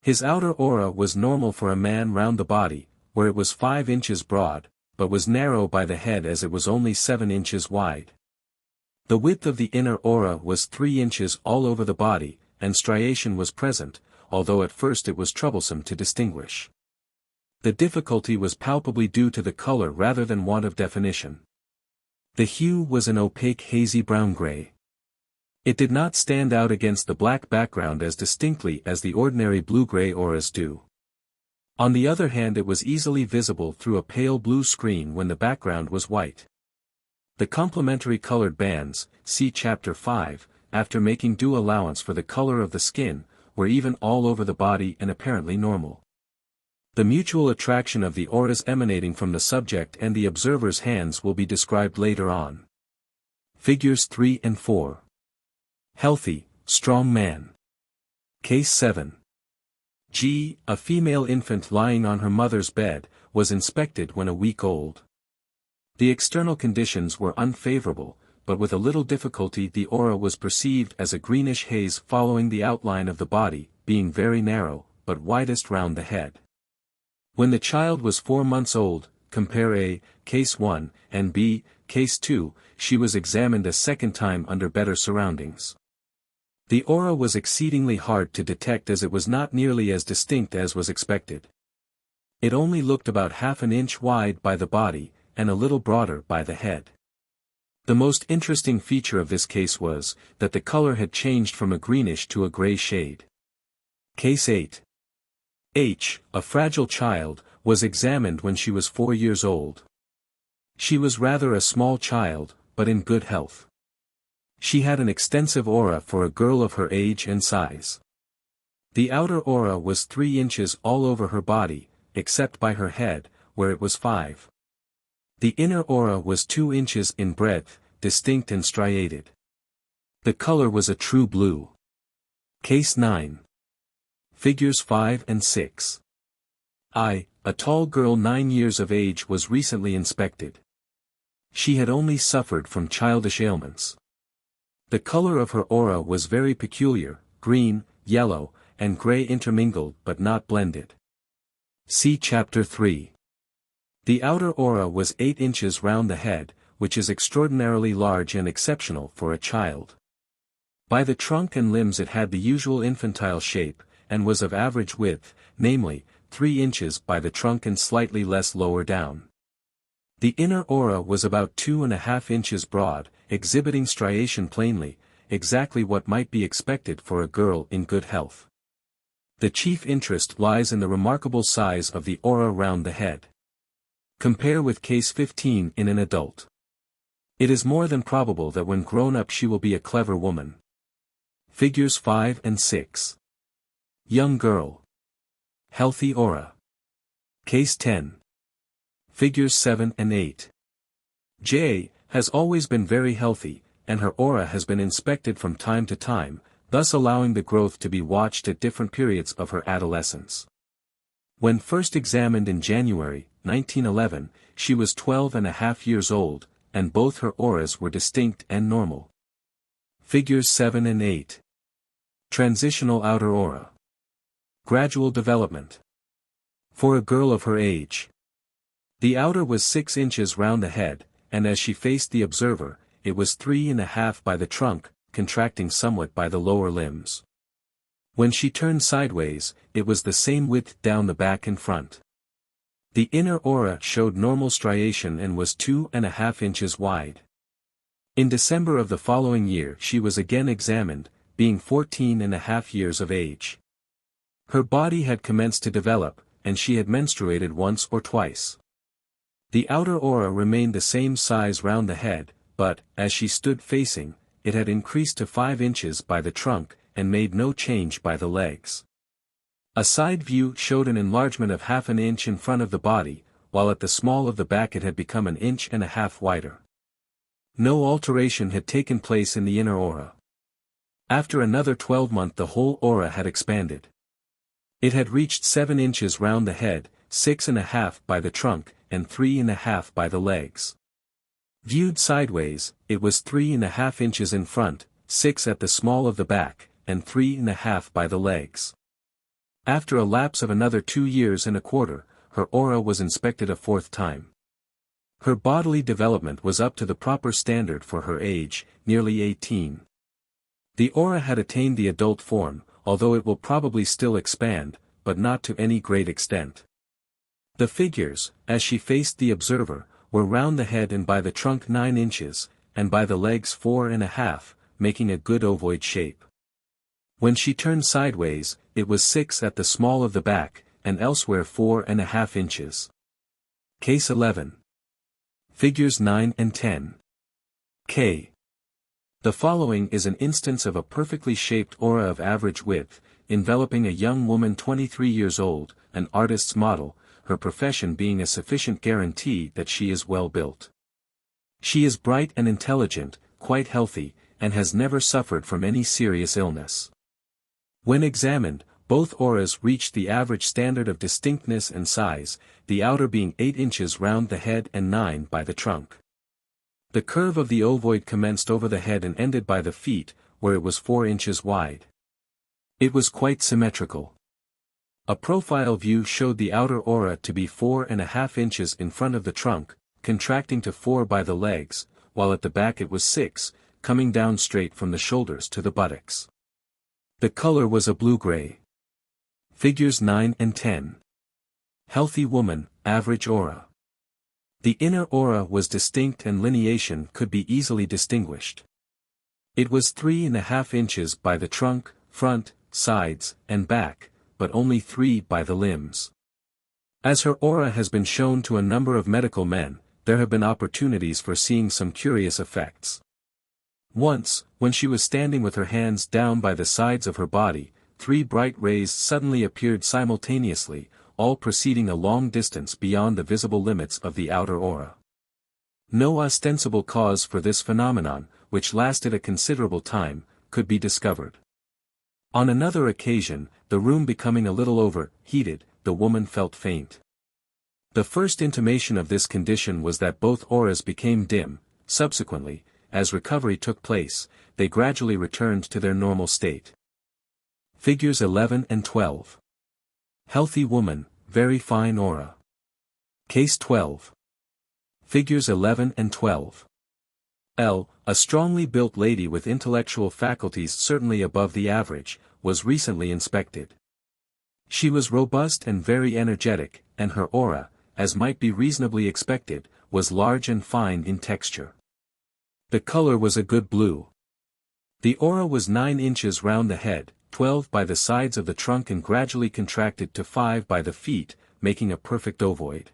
His outer aura was normal for a man round the body, where it was 5 inches broad, but was narrow by the head as it was only 7 inches wide. The width of the inner aura was 3 inches all over the body, and striation was present, although at first it was troublesome to distinguish. The difficulty was palpably due to the color rather than want of definition. The hue was an opaque hazy brown-gray. It did not stand out against the black background as distinctly as the ordinary blue-gray auras do. On the other hand, it was easily visible through a pale blue screen when the background was white. The complementary colored bands, see Chapter 5, after making due allowance for the color of the skin, were even all over the body and apparently normal. The mutual attraction of the auras emanating from the subject and the observer's hands will be described later on. Figures 3 and 4. Healthy, strong man. Case 7. G. A female infant lying on her mother's bed, was inspected when a week old. The external conditions were unfavorable, but with a little difficulty the aura was perceived as a greenish haze following the outline of the body, being very narrow, but widest round the head. When the child was 4 months old, compare A, Case 1, and B, Case 2, she was examined a second time under better surroundings. The aura was exceedingly hard to detect as it was not nearly as distinct as was expected. It only looked about half an inch wide by the body, and a little broader by the head. The most interesting feature of this case was, that the color had changed from a greenish to a gray shade. Case 8. H, a fragile child, was examined when she was 4 years old. She was rather a small child, but in good health. She had an extensive aura for a girl of her age and size. The outer aura was 3 inches all over her body, except by her head, where it was 5. The inner aura was 2 inches in breadth, distinct and striated. The color was a true blue. Case 9. Figures 5 and 6. I, a tall girl 9 years of age was recently inspected. She had only suffered from childish ailments. The color of her aura was very peculiar, green, yellow, and gray intermingled but not blended. See Chapter 3. The outer aura was 8 inches round the head, which is extraordinarily large and exceptional for a child. By the trunk and limbs it had the usual infantile shape, and was of average width, namely, 3 inches by the trunk and slightly less lower down. The inner aura was about 2.5 inches broad, exhibiting striation plainly, exactly what might be expected for a girl in good health. The chief interest lies in the remarkable size of the aura round the head. Compare with Case 15 in an adult. It is more than probable that when grown up she will be a clever woman. Figures 5 and 6. Young girl. Healthy aura. Case 10. Figures 7 and 8. J has always been very healthy, and her aura has been inspected from time to time, thus allowing the growth to be watched at different periods of her adolescence. When first examined in January 1911, she was 12.5 years old, and both her auras were distinct and normal. Figures 7 and 8. Transitional outer aura. Gradual development. For a girl of her age. The outer was 6 inches round the head, and as she faced the observer, it was 3.5 by the trunk, contracting somewhat by the lower limbs. When she turned sideways, it was the same width down the back and front. The inner aura showed normal striation and was 2.5 inches wide. In December of the following year she was again examined, being 14.5 years of age. Her body had commenced to develop, and she had menstruated once or twice. The outer aura remained the same size round the head, but, as she stood facing, it had increased to 5 inches by the trunk, and made no change by the legs. A side view showed an enlargement of half an inch in front of the body, while at the small of the back it had become 1.5 inches wider. No alteration had taken place in the inner aura. After another 12 months the whole aura had expanded. It had reached 7 inches round the head, 6.5 by the trunk, and 3.5 by the legs. Viewed sideways, it was 3.5 inches in front, 6 at the small of the back, and 3.5 by the legs. After a lapse of another 2 years and a quarter, her aura was inspected a 4th time. Her bodily development was up to the proper standard for her age, nearly 18. The aura had attained the adult form, although it will probably still expand, but not to any great extent. The figures, as she faced the observer, were round the head and by the trunk 9 inches, and by the legs 4.5, making a good ovoid shape. When she turned sideways, it was 6 at the small of the back, and elsewhere 4.5 inches. Case 11. Figures 9 and 10. K. The following is an instance of a perfectly shaped aura of average width, enveloping a young woman 23 years old, an artist's model, her profession being a sufficient guarantee that she is well built. She is bright and intelligent, quite healthy, and has never suffered from any serious illness. When examined, both auras reached the average standard of distinctness and size, the outer being 8 inches round the head and 9 by the trunk. The curve of the ovoid commenced over the head and ended by the feet, where it was 4 inches wide. It was quite symmetrical. A profile view showed the outer aura to be 4.5 inches in front of the trunk, contracting to 4 by the legs, while at the back it was 6, coming down straight from the shoulders to the buttocks. The color was a blue-gray. Figures 9 and 10. Healthy woman, average aura. The inner aura was distinct and lineation could be easily distinguished. It was 3.5 inches by the trunk, front, sides, and back, but only 3 by the limbs. As her aura has been shown to a number of medical men, there have been opportunities for seeing some curious effects. Once, when she was standing with her hands down by the sides of her body, 3 bright rays suddenly appeared simultaneously, all proceeding a long distance beyond the visible limits of the outer aura. No ostensible cause for this phenomenon, which lasted a considerable time, could be discovered. On another occasion, the room becoming a little overheated, the woman felt faint. The first intimation of this condition was that both auras became dim. Subsequently, as recovery took place, they gradually returned to their normal state. Figures 11 and 12. Healthy woman, very fine aura. Case 12. Figures 11 and 12. L. A strongly built lady with intellectual faculties certainly above the average, was recently inspected. She was robust and very energetic, and her aura, as might be reasonably expected, was large and fine in texture. The color was a good blue. The aura was 9 inches round the head, 12 by the sides of the trunk and gradually contracted to 5 by the feet, making a perfect ovoid.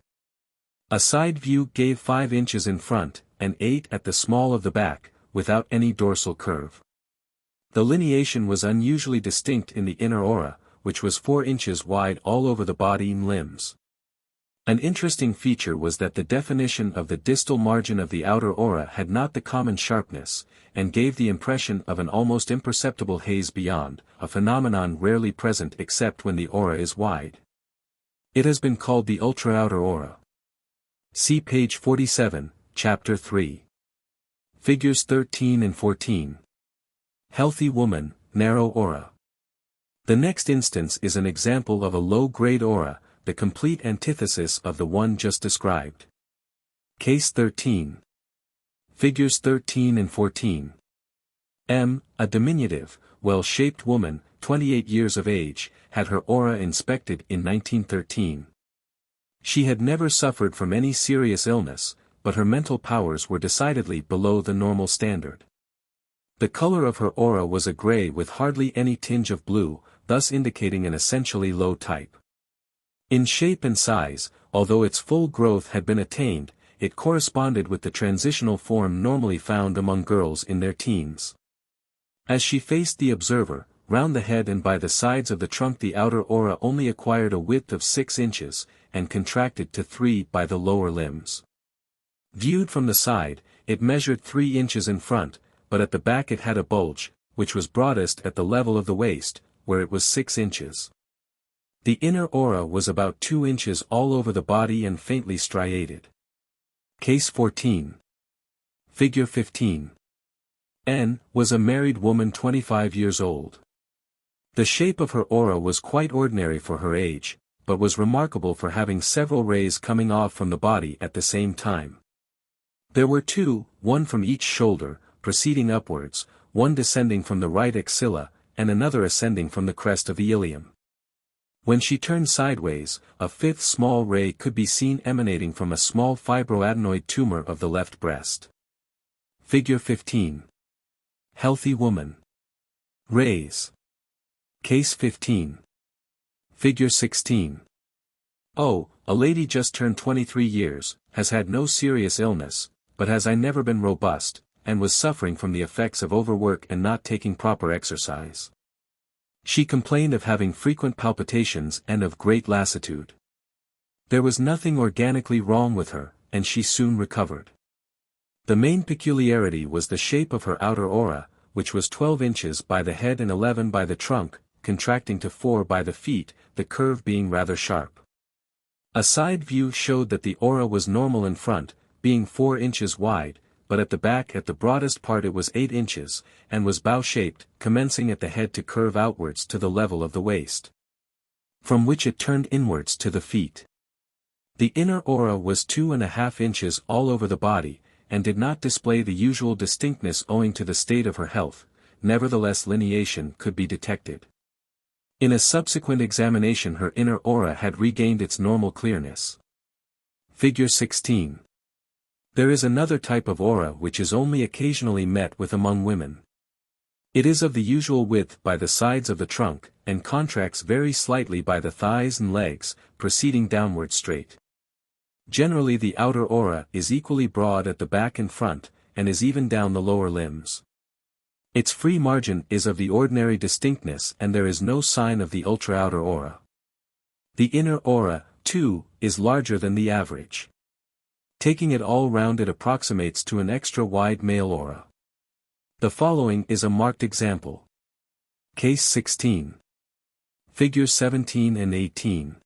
A side view gave 5 inches in front, and 8 at the small of the back, without any dorsal curve. The lineation was unusually distinct in the inner aura, which was 4 inches wide all over the body and limbs. An interesting feature was that the definition of the distal margin of the outer aura had not the common sharpness, and gave the impression of an almost imperceptible haze beyond, a phenomenon rarely present except when the aura is wide. It has been called the ultra-outer aura. See page 47, chapter 3. Figures 13 and 14. Healthy woman, narrow aura. The next instance is an example of a low-grade aura, the complete antithesis of the one just described. Case 13. Figures 13 and 14. M. A diminutive, well-shaped woman, 28 years of age, had her aura inspected in 1913. She had never suffered from any serious illness, but her mental powers were decidedly below the normal standard. The color of her aura was a gray with hardly any tinge of blue, thus indicating an essentially low type. In shape and size, although its full growth had been attained, it corresponded with the transitional form normally found among girls in their teens. As she faced the observer, round the head and by the sides of the trunk the outer aura only acquired a width of 6 inches, and contracted to 3 by the lower limbs. Viewed from the side, it measured 3 inches in front, but at the back it had a bulge, which was broadest at the level of the waist, where it was 6 inches. The inner aura was about 2 inches all over the body and faintly striated. Case 14. Figure 15. N. Was a married woman 25 years old. The shape of her aura was quite ordinary for her age, but was remarkable for having several rays coming off from the body at the same time. There were 2, one from each shoulder, proceeding upwards, one descending from the right axilla, and another ascending from the crest of the ilium. When she turned sideways, a 5th small ray could be seen emanating from a small fibroadenoid tumor of the left breast. Figure 15. Healthy woman. Rays. Case 15. Figure 16. Oh, a lady just turned 23 years, has had no serious illness, but has never been robust, and was suffering from the effects of overwork and not taking proper exercise. She complained of having frequent palpitations and of great lassitude. There was nothing organically wrong with her, and she soon recovered. The main peculiarity was the shape of her outer aura, which was 12 inches by the head and 11 by the trunk, contracting to 4 by the feet, the curve being rather sharp. A side view showed that the aura was normal in front, being 4 inches wide, but at the back at the broadest part it was 8 inches, and was bow-shaped, commencing at the head to curve outwards to the level of the waist, from which it turned inwards to the feet. The inner aura was 2.5 inches all over the body, and did not display the usual distinctness owing to the state of her health, nevertheless lineation could be detected. In a subsequent examination her inner aura had regained its normal clearness. Figure 16. There is another type of aura which is only occasionally met with among women. It is of the usual width by the sides of the trunk, and contracts very slightly by the thighs and legs, proceeding downward straight. Generally the outer aura is equally broad at the back and front, and is even down the lower limbs. Its free margin is of the ordinary distinctness and there is no sign of the ultra-outer aura. The inner aura, too, is larger than the average. Taking it all round it approximates to an extra-wide male aura. The following is a marked example. Case 16. Figures 17 and 18.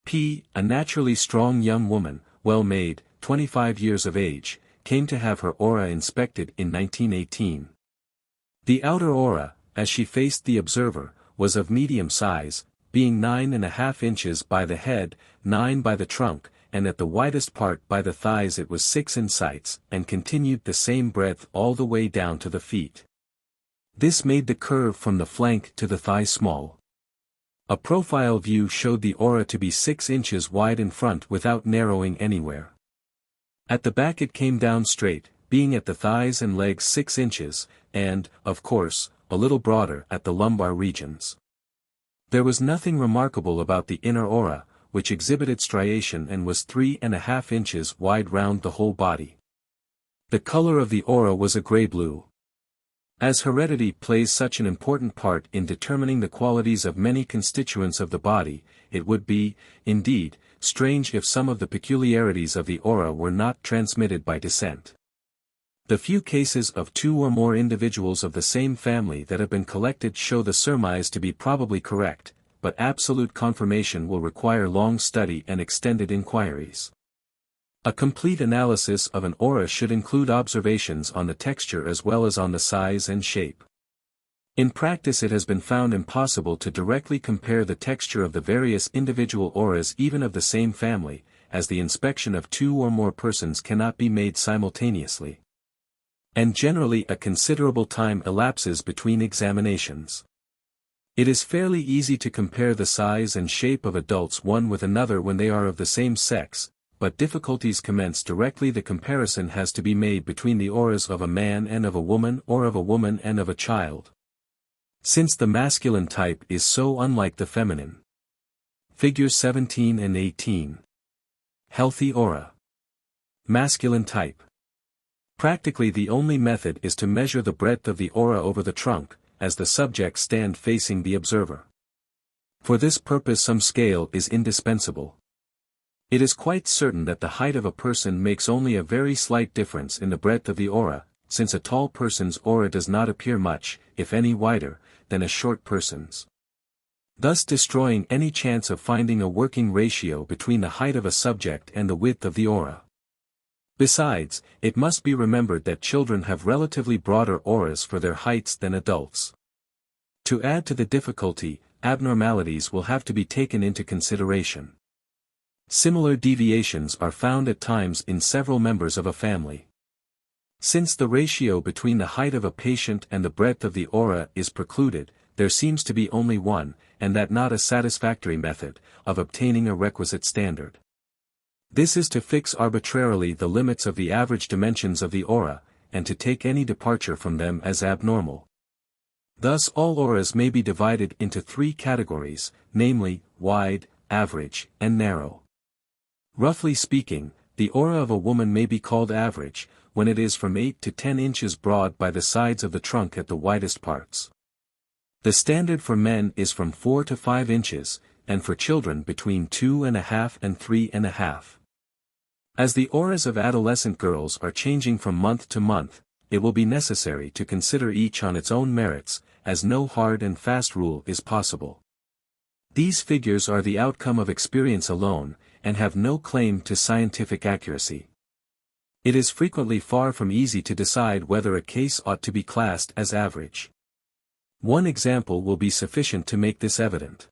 P. A naturally strong young woman, well-made, 25 years of age, came to have her aura inspected in 1918. The outer aura, as she faced the observer, was of medium size, being 9.5 inches by the head, 9 by the trunk, and at the widest part by the thighs it was 6 in sights, and continued the same breadth all the way down to the feet. This made the curve from the flank to the thigh small. A profile view showed the aura to be 6 inches wide in front without narrowing anywhere. At the back it came down straight, being at the thighs and legs 6 inches, and, of course, a little broader at the lumbar regions. There was nothing remarkable about the inner aura, which exhibited striation and was 3.5 inches wide round the whole body. The color of the aura was a gray-blue. As heredity plays such an important part in determining the qualities of many constituents of the body, it would be, indeed, strange if some of the peculiarities of the aura were not transmitted by descent. The few cases of 2 or more individuals of the same family that have been collected show the surmise to be probably correct, but absolute confirmation will require long study and extended inquiries. A complete analysis of an aura should include observations on the texture as well as on the size and shape. In practice it has been found impossible to directly compare the texture of the various individual auras even of the same family, as the inspection of 2 or more persons cannot be made simultaneously. And generally a considerable time elapses between examinations. It is fairly easy to compare the size and shape of adults one with another when they are of the same sex, but difficulties commence directly the comparison has to be made between the auras of a man and of a woman or of a woman and of a child. Since the masculine type is so unlike the feminine. Figures 17 and 18. Healthy aura. Masculine type. Practically the only method is to measure the breadth of the aura over the trunk, as the subject stand facing the observer. For this purpose some scale is indispensable. It is quite certain that the height of a person makes only a very slight difference in the breadth of the aura, since a tall person's aura does not appear much, if any wider, than a short person's, thus destroying any chance of finding a working ratio between the height of a subject and the width of the aura. Besides, it must be remembered that children have relatively broader auras for their heights than adults. To add to the difficulty, abnormalities will have to be taken into consideration. Similar deviations are found at times in several members of a family. Since the ratio between the height of a patient and the breadth of the aura is precluded, there seems to be only one, and that not a satisfactory method, of obtaining a requisite standard. This is to fix arbitrarily the limits of the average dimensions of the aura, and to take any departure from them as abnormal. Thus all auras may be divided into 3 categories, namely, wide, average, and narrow. Roughly speaking, the aura of a woman may be called average, when it is from 8 to 10 inches broad by the sides of the trunk at the widest parts. The standard for men is from 4 to 5 inches, and for children between 2.5 and 3.5. As the auras of adolescent girls are changing from month to month, it will be necessary to consider each on its own merits, as no hard and fast rule is possible. These figures are the outcome of experience alone, and have no claim to scientific accuracy. It is frequently far from easy to decide whether a case ought to be classed as average. One example will be sufficient to make this evident.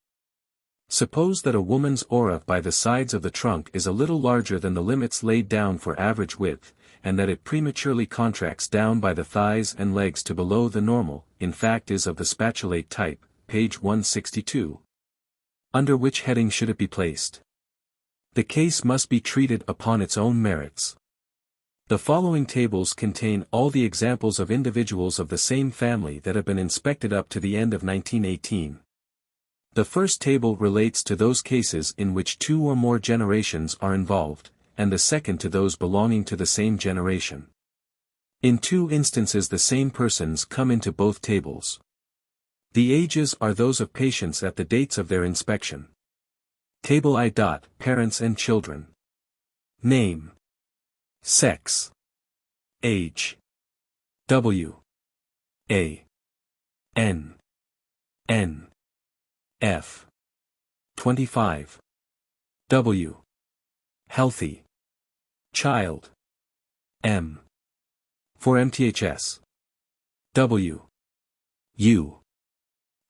Suppose that a woman's aura by the sides of the trunk is a little larger than the limits laid down for average width, and that it prematurely contracts down by the thighs and legs to below the normal, in fact is of the spatulate type, page 162. Under which heading should it be placed? The case must be treated upon its own merits. The following tables contain all the examples of individuals of the same family that have been inspected up to the end of 1918. The first table relates to those cases in which 2 or more generations are involved, and the second to those belonging to the same generation. In 2 instances the same persons come into both tables. The ages are those of patients at the dates of their inspection. Table I. Parents and children. Name. Sex. Age. W. A. N. N. F. 25. W. Healthy. Child. M. For MTHS. W. U.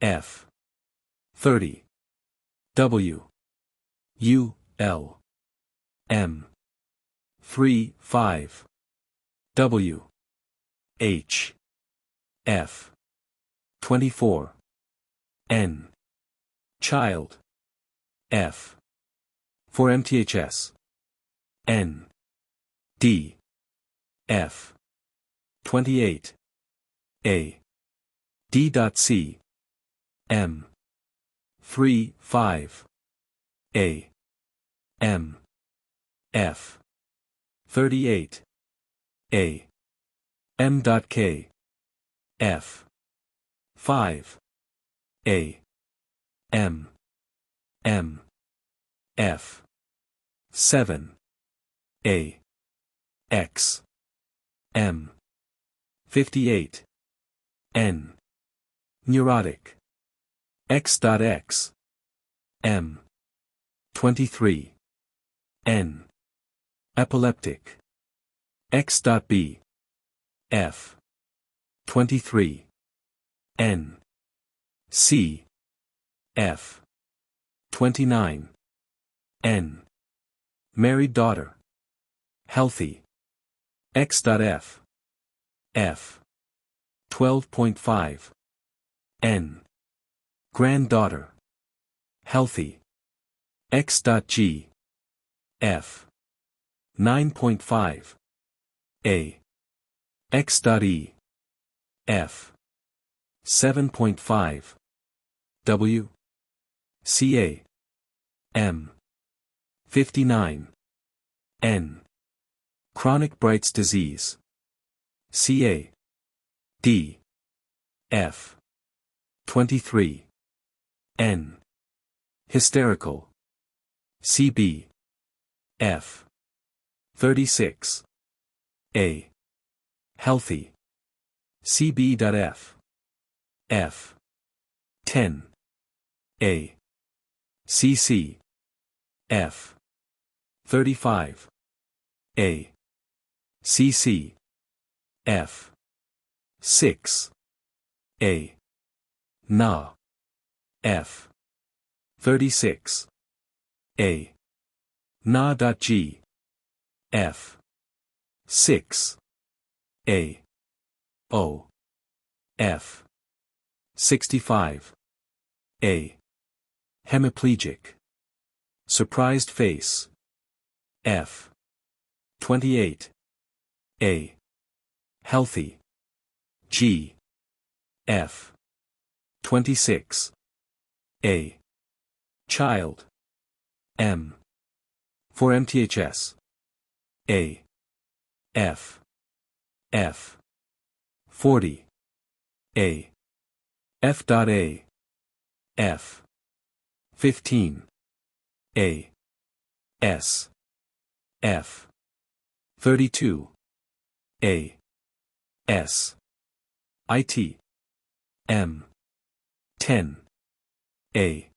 F. 30. W. U. L. M. 3, 5. W. H. F. 24. N. Child. F. For MTHS. N. D. F. 28. A. D.C. M. 3, 5. A. M. F. 38. A. M.K. F. 5. A. M. M. F. 7. A. X. M. 58. N. Neurotic. X.X. M. 23. N. Epileptic. X.B. F. 23. N. C. F. 29. N. Married daughter. Healthy. X.F. F. 12.5. N. Granddaughter. Healthy. X.G. F. 9.5. A. X.E. F. 7.5. W. Ca. M. 59. N. Chronic Bright's disease. Ca. D. F. 23. N. Hysterical. CB. F. 36. A. Healthy. CB.F. F. 10. A. CC. F. 35. A. CC. F. 6. A. Na. F. 36. A. Na.G. F. 6. A. O. F. 65. A. Hemiplegic. Surprised face. F. 28. A. Healthy. G. F. 26. A. Child. M. For MTHS. A. F. F. 40. A. F.A. F. 15. A. S. F. 32. A. S. IT. M. 10. A.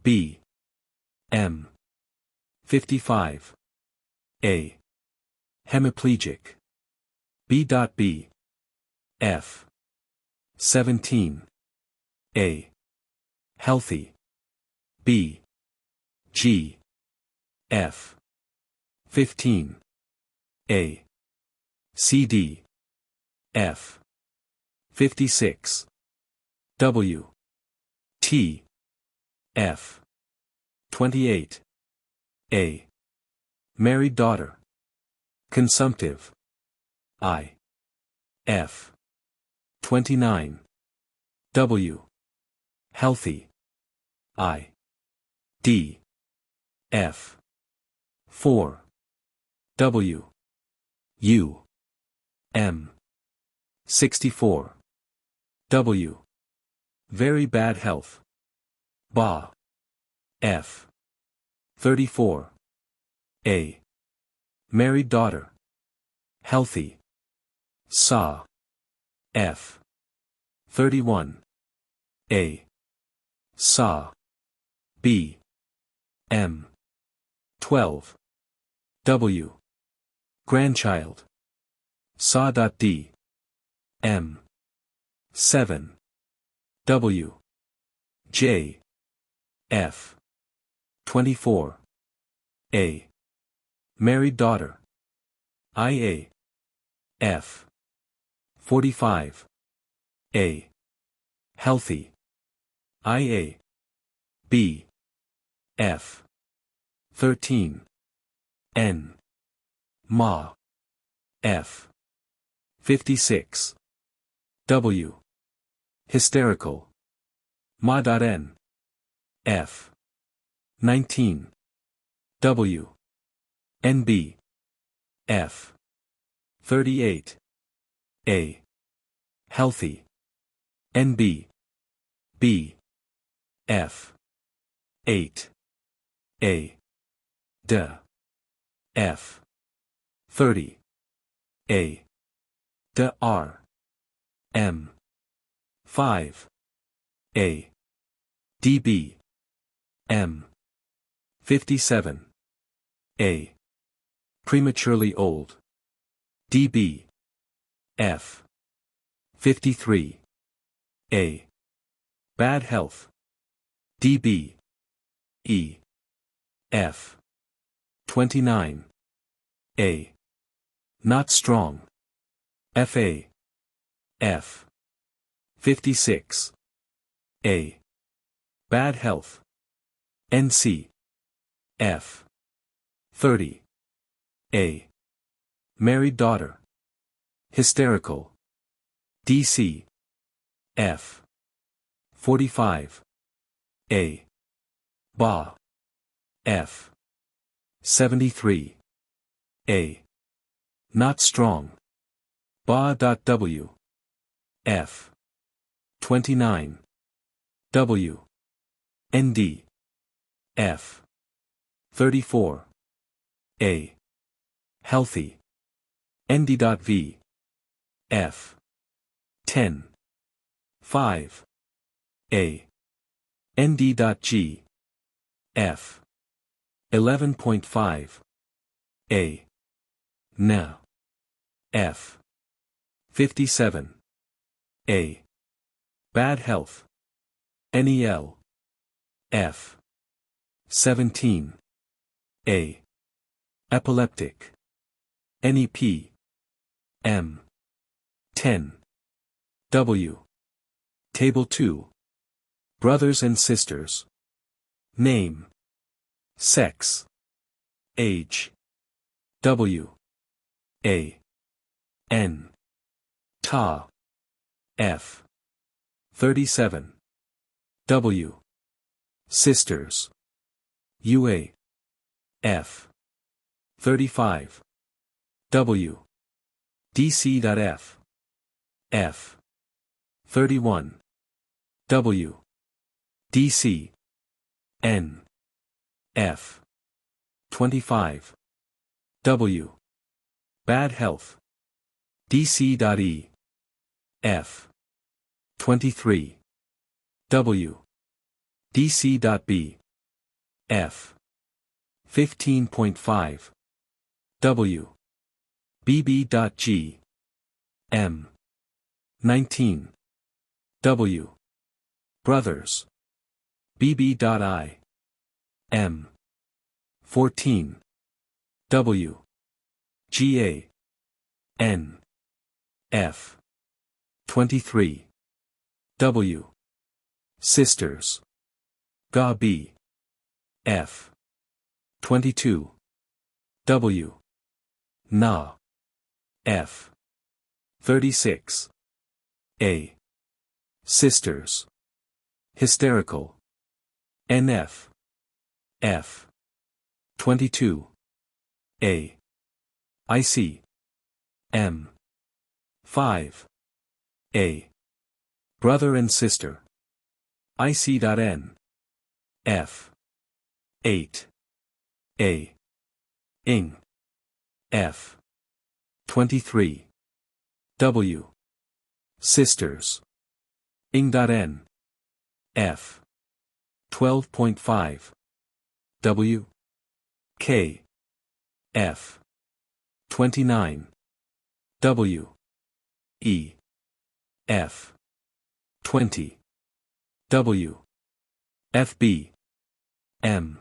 B. M. 55. A. Hemiplegic. B.B. F. 17. A. Healthy. B. G. F. 15. A. CD. F. 56. W. T. F. 28. A. Married daughter. Consumptive. I. F. 29. W. Healthy. I. D. F. 4. W. U. M. 64. W. Very bad health. Ba. F. 34. A. Married daughter. Healthy. Sa. F. 31. A. Sa. B. M. 12. W. Grandchild. Sa.D. M. 7. W. J. F. 24. A. Married daughter. IA. F. 45. A. Healthy. IA. B. F. 13. N. Ma. F. 56. W. Hysterical. Ma.N. F. 19. W. NB. F. 38. A. Healthy. NB. B. F. 8. A. D. F. 30. A. D. R. M. 5. A. DB. M. 57. A. Prematurely old. DB. F. 53. A. Bad health. DB. E. F. 29. A. Not strong. FA. F. 56. A. Bad health. NC. F. 30. A. Married daughter. Hysterical. DC. F. 45. A. Ba. F. 73. A. Not strong. Ba.W. F. 29. W. ND. F. 34. A. Healthy. ND.V. F. 10. 5. A. ND.G. F. 11.5. A. Na. F. 57. A. Bad health. NEL. F. 17. A. Epileptic. NEP. M. 10. W. Table 2. Brothers and sisters. Name. Sex. Age. W. A. N. Ta. F. 37. W. Sisters. UA. F. 35. W. DC.F. F. 31. W. DC. N. F. 25. W. Bad health. DC.E. F. 23. W. DC.B. F. 15.5. W. BB.G. M. 19. W. Brothers. BB.I. M. 14. W. GA. N. F. 23. W. Sisters. GA B. F. 22. W. Na. F. 36. A. Sisters. Hysterical. NF. F. 22. A. IC. M. 5. A. Brother and sister. IC.N. F. 8. A. Ing. F. 23. W. Sisters. Ing.N. F. 12.5. W. K. F. 29. W. E. F. 20. W. FB. M.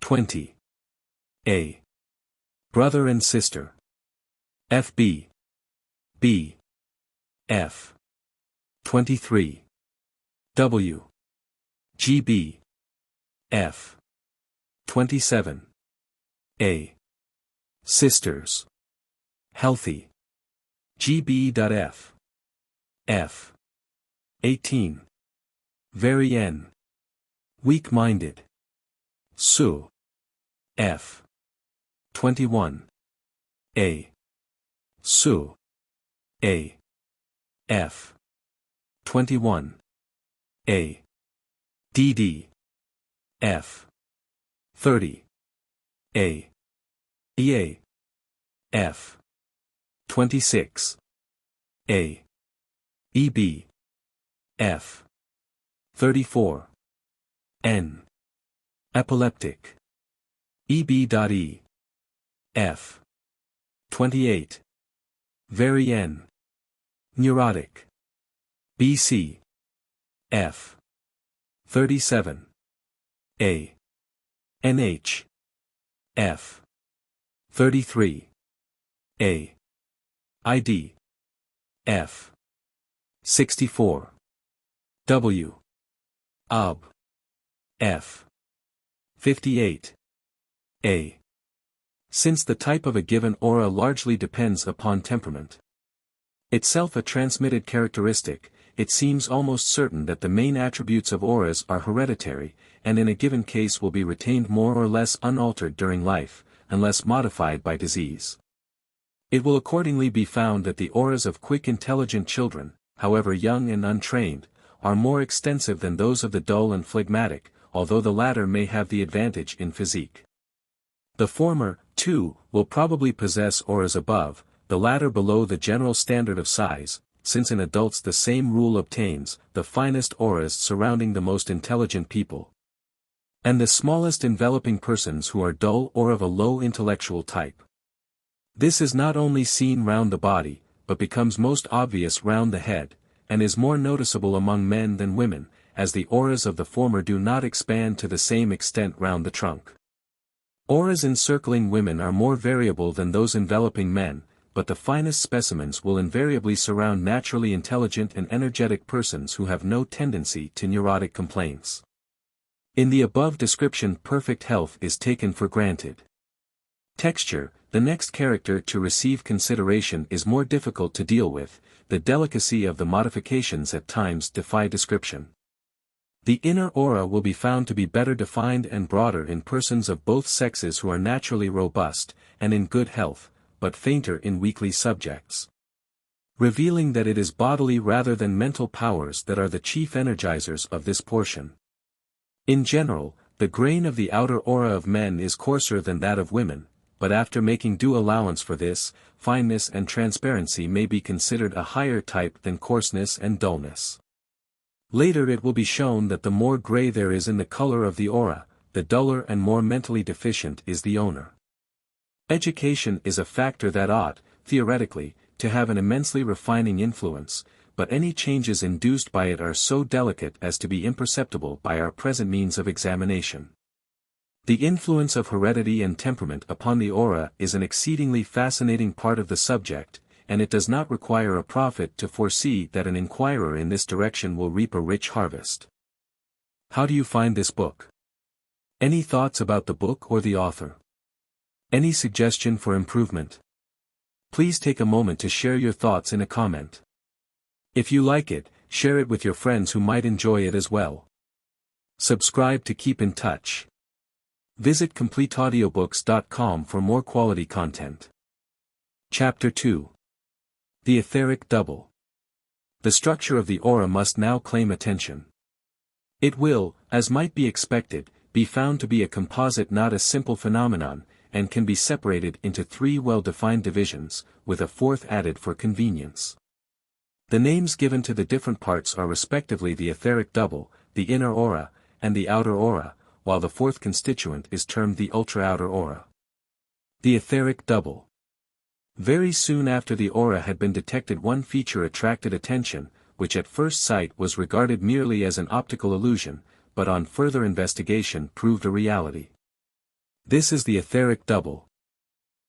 20. A. Brother and sister. FB. B. F. 23. W. GB. F. 27. A. Sisters. Healthy. GB.F. F. 18. Very N. Weak-minded. Su. F. 21. A. Su. A. F. 21. A. DD. F. 30. A. EA. F. 26. A. EB. F. 34. N. Epileptic. EB.E. F. 28. Very N. Neurotic. BC. F. 37. A. NH. F. 33. A. ID. F. 64. W. OB. F. 58. A. Since the type of a given aura largely depends upon temperament, itself a transmitted characteristic, it seems almost certain that the main attributes of auras are hereditary, and in a given case will be retained more or less unaltered during life, unless modified by disease. It will accordingly be found that the auras of quick intelligent children, however young and untrained, are more extensive than those of the dull and phlegmatic, although the latter may have the advantage in physique. The former, too, will probably possess auras above, the latter below the general standard of size, since in adults the same rule obtains, the finest auras surrounding the most intelligent people, and the smallest enveloping persons who are dull or of a low intellectual type. This is not only seen round the body, but becomes most obvious round the head, and is more noticeable among men than women, as the auras of the former do not expand to the same extent round the trunk. Auras encircling women are more variable than those enveloping men, but the finest specimens will invariably surround naturally intelligent and energetic persons who have no tendency to neurotic complaints. In the above description, perfect health is taken for granted. Texture, the next character to receive consideration, is more difficult to deal with. The delicacy of the modifications at times defy description. The inner aura will be found to be better defined and broader in persons of both sexes who are naturally robust, and in good health, but fainter in weakly subjects, revealing that it is bodily rather than mental powers that are the chief energizers of this portion. In general, the grain of the outer aura of men is coarser than that of women, but after making due allowance for this, fineness and transparency may be considered a higher type than coarseness and dullness. Later it will be shown that the more gray there is in the color of the aura, the duller and more mentally deficient is the owner. Education is a factor that ought, theoretically, to have an immensely refining influence, but any changes induced by it are so delicate as to be imperceptible by our present means of examination. The influence of heredity and temperament upon the aura is an exceedingly fascinating part of the subject, and it does not require a prophet to foresee that an inquirer in this direction will reap a rich harvest. How do you find this book? Any thoughts about the book or the author? Any suggestion for improvement? Please take a moment to share your thoughts in a comment. If you like it, share it with your friends who might enjoy it as well. Subscribe to keep in touch. Visit CompleteAudiobooks.com for more quality content. Chapter 2. The Etheric Double. The structure of the aura must now claim attention. It will, as might be expected, be found to be a composite, not a simple phenomenon, and can be separated into three well-defined divisions, with a fourth added for convenience. The names given to the different parts are respectively the etheric double, the inner aura, and the outer aura, while the fourth constituent is termed the ultra-outer aura. The etheric double. Very soon after the aura had been detected, one feature attracted attention, which at first sight was regarded merely as an optical illusion, but on further investigation proved a reality. This is the etheric double.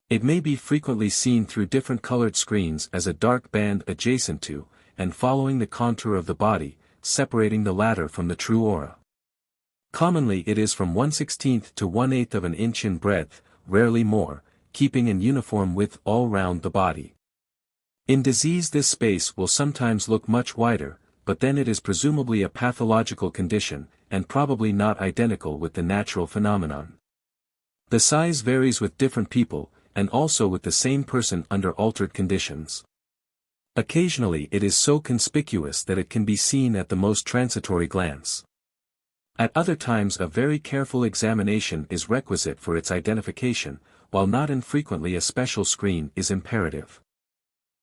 It may be frequently seen through different colored screens as a dark band adjacent to, and following the contour of the body, separating the latter from the true aura. Commonly it is from 1/16 to 1/8 of an inch in breadth, rarely more, keeping in uniform width all round the body. In disease this space will sometimes look much wider, but then it is presumably a pathological condition, and probably not identical with the natural phenomenon. The size varies with different people, and also with the same person under altered conditions. Occasionally it is so conspicuous that it can be seen at the most transitory glance. At other times a very careful examination is requisite for its identification, while not infrequently a special screen is imperative.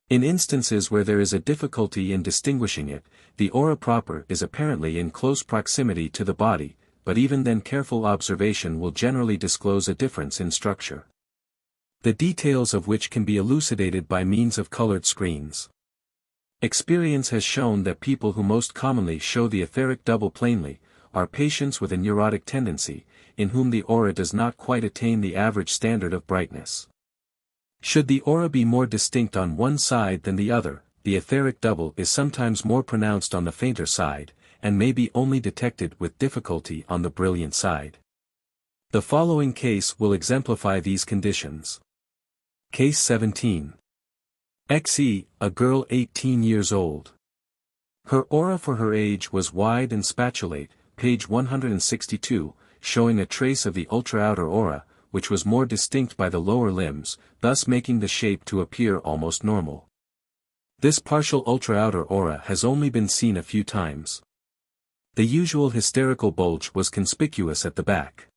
In instances where there is a difficulty in distinguishing it, the aura proper is apparently in close proximity to the body, but even then careful observation will generally disclose a difference in structure, the details of which can be elucidated by means of colored screens. Experience has shown that people who most commonly show the etheric double plainly, are patients with a neurotic tendency, in whom the aura does not quite attain the average standard of brightness. Should the aura be more distinct on one side than the other, the etheric double is sometimes more pronounced on the fainter side, and may be only detected with difficulty on the brilliant side. The following case will exemplify these conditions. Case 17. XE, a girl 18 years old. Her aura for her age was wide and spatulate, page 162, showing a trace of the ultra-outer aura, which was more distinct by the lower limbs, thus making the shape to appear almost normal. This partial ultra-outer aura has only been seen a few times. The usual hysterical bulge was conspicuous at the back.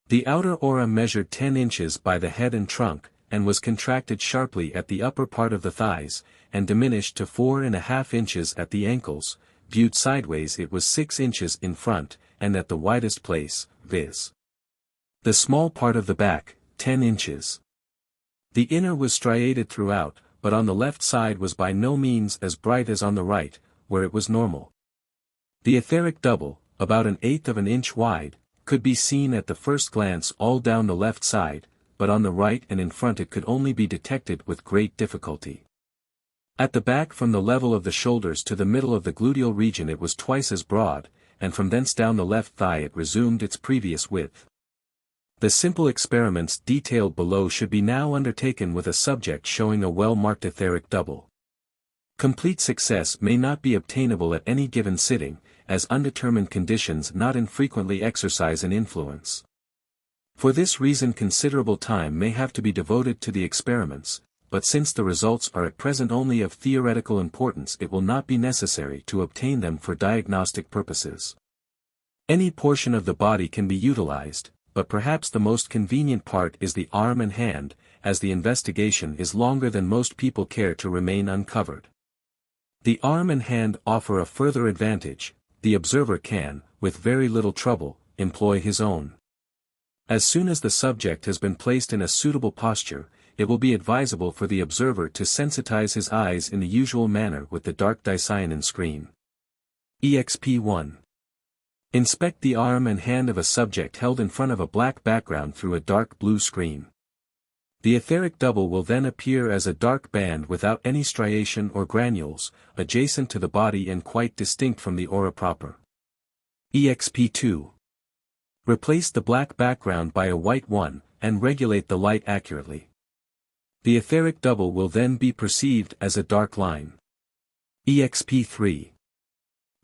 The outer aura measured 10 inches by the head and trunk, and was contracted sharply at the upper part of the thighs, and diminished to 4.5 inches at the ankles. Viewed sideways it was 6 inches in front, and at the widest place, viz. the small part of the back, 10 inches. The inner was striated throughout, but on the left side was by no means as bright as on the right, where it was normal. The etheric double, about 1/8 of an inch wide, could be seen at the first glance all down the left side, but on the right and in front it could only be detected with great difficulty. At the back from the level of the shoulders to the middle of the gluteal region it was twice as broad, and from thence down the left thigh it resumed its previous width. The simple experiments detailed below should be now undertaken with a subject showing a well-marked etheric double. Complete success may not be obtainable at any given sitting, as undetermined conditions not infrequently exercise an influence. For this reason considerable time may have to be devoted to the experiments, but since the results are at present only of theoretical importance it will not be necessary to obtain them for diagnostic purposes. Any portion of the body can be utilized, but perhaps the most convenient part is the arm and hand, as the investigation is longer than most people care to remain uncovered. The arm and hand offer a further advantage: the observer can, with very little trouble, employ his own As soon as the subject has been placed in a suitable posture, it will be advisable for the observer to sensitize his eyes in the usual manner with the dark dicyanin screen. EXP1. Inspect the arm and hand of a subject held in front of a black background through a dark blue screen. The etheric double will then appear as a dark band without any striation or granules, adjacent to the body and quite distinct from the aura proper. EXP2. Replace the black background by a white one, and regulate the light accurately. The etheric double will then be perceived as a dark line. EXP3.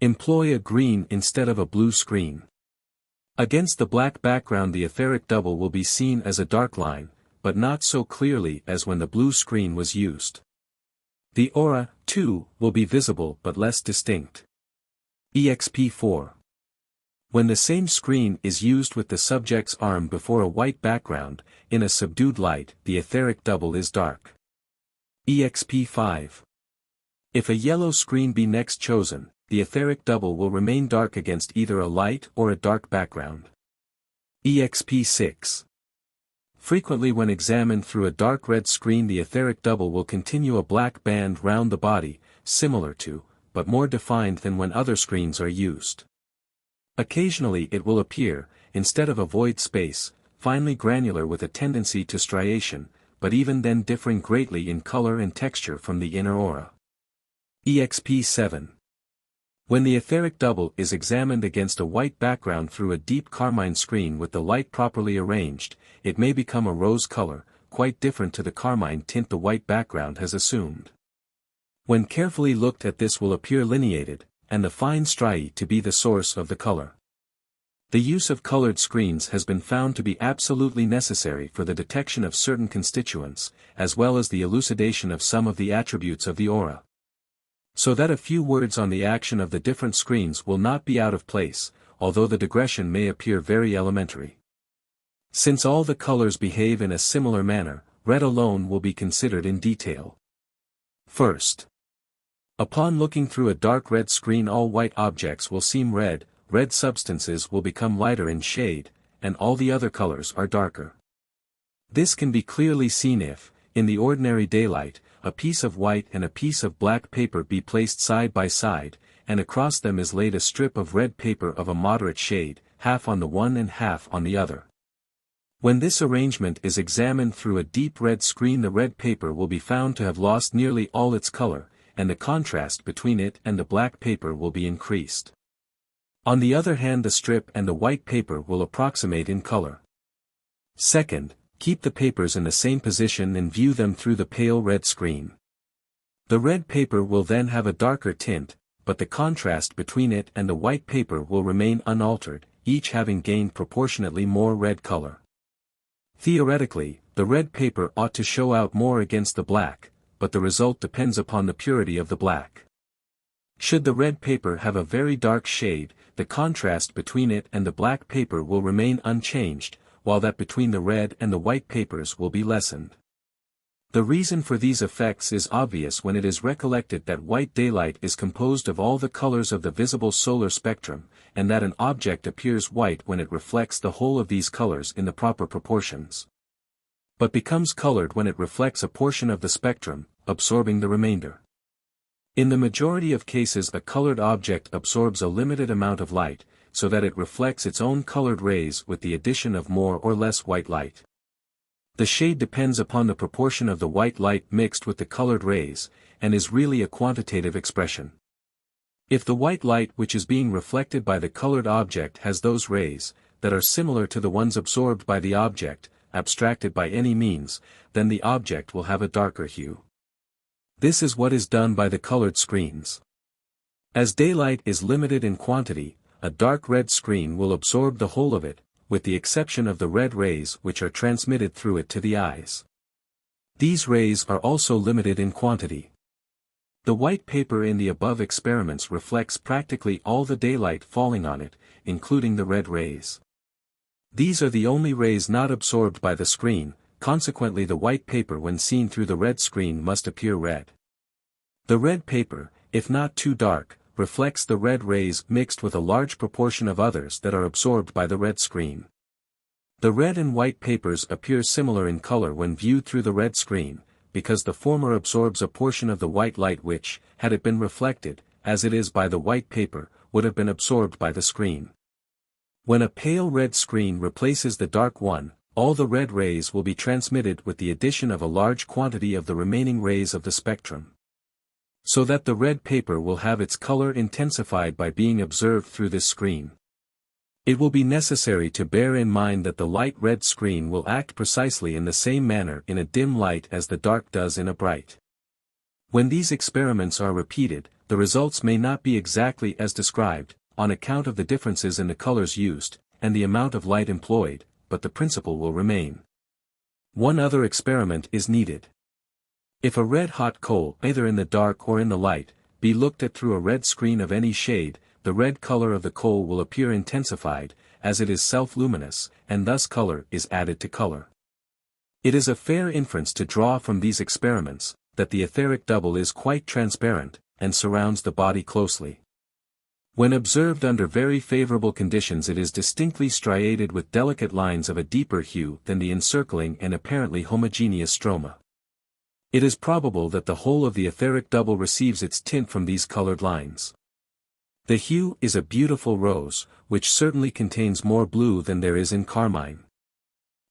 Employ a green instead of a blue screen. Against the black background the etheric double will be seen as a dark line, but not so clearly as when the blue screen was used. The aura, too, will be visible but less distinct. EXP4. When the same screen is used with the subject's arm before a white background, in a subdued light, the etheric double is dark. EXP5. If a yellow screen be next chosen, the etheric double will remain dark against either a light or a dark background. EXP6. Frequently when examined through a dark red screen the etheric double will continue a black band round the body, similar to, but more defined than when other screens are used. Occasionally it will appear, instead of a void space, finely granular with a tendency to striation, but even then differing greatly in color and texture from the inner aura. EXP7. When the etheric double is examined against a white background through a deep carmine screen with the light properly arranged, it may become a rose color, quite different to the carmine tint the white background has assumed. When carefully looked at this will appear lineated, and the fine striae to be the source of the color. The use of colored screens has been found to be absolutely necessary for the detection of certain constituents, as well as the elucidation of some of the attributes of the aura. So that a few words on the action of the different screens will not be out of place, although the digression may appear very elementary. Since all the colors behave in a similar manner, red alone will be considered in detail. First, upon looking through a dark red screen all white objects will seem red, red substances will become lighter in shade, and all the other colors are darker. This can be clearly seen if, in the ordinary daylight, a piece of white and a piece of black paper be placed side by side, and across them is laid a strip of red paper of a moderate shade, half on the one and half on the other. When this arrangement is examined through a deep red screen the red paper will be found to have lost nearly all its color, and the contrast between it and the black paper will be increased. On the other hand the strip and the white paper will approximate in color. Second, keep the papers in the same position and view them through the pale red screen. The red paper will then have a darker tint, but the contrast between it and the white paper will remain unaltered, each having gained proportionately more red color. Theoretically, the red paper ought to show out more against the black, but the result depends upon the purity of the black. Should the red paper have a very dark shade, the contrast between it and the black paper will remain unchanged, while that between the red and the white papers will be lessened. The reason for these effects is obvious when it is recollected that white daylight is composed of all the colors of the visible solar spectrum, and that an object appears white when it reflects the whole of these colors in the proper proportions, but becomes colored when it reflects a portion of the spectrum, absorbing the remainder. In the majority of cases a colored object absorbs a limited amount of light, so that it reflects its own colored rays with the addition of more or less white light. The shade depends upon the proportion of the white light mixed with the colored rays, and is really a quantitative expression. If the white light which is being reflected by the colored object has those rays, that are similar to the ones absorbed by the object, abstracted by any means, then the object will have a darker hue. This is what is done by the colored screens. As daylight is limited in quantity, a dark red screen will absorb the whole of it, with the exception of the red rays which are transmitted through it to the eyes. These rays are also limited in quantity. The white paper in the above experiments reflects practically all the daylight falling on it, including the red rays. These are the only rays not absorbed by the screen, consequently the white paper when seen through the red screen must appear red. The red paper, if not too dark, reflects the red rays mixed with a large proportion of others that are absorbed by the red screen. The red and white papers appear similar in color when viewed through the red screen, because the former absorbs a portion of the white light which, had it been reflected, as it is by the white paper, would have been absorbed by the screen. When a pale red screen replaces the dark one, all the red rays will be transmitted with the addition of a large quantity of the remaining rays of the spectrum. So that the red paper will have its color intensified by being observed through this screen. It will be necessary to bear in mind that the light red screen will act precisely in the same manner in a dim light as the dark does in a bright. When these experiments are repeated, the results may not be exactly as described, on account of the differences in the colors used, and the amount of light employed, but the principle will remain. One other experiment is needed. If a red-hot coal, either in the dark or in the light, be looked at through a red screen of any shade, the red color of the coal will appear intensified, as it is self-luminous, and thus color is added to color. It is a fair inference to draw from these experiments, that the etheric double is quite transparent, and surrounds the body closely. When observed under very favorable conditions it is distinctly striated with delicate lines of a deeper hue than the encircling and apparently homogeneous stroma. It is probable that the whole of the etheric double receives its tint from these colored lines. The hue is a beautiful rose, which certainly contains more blue than there is in carmine.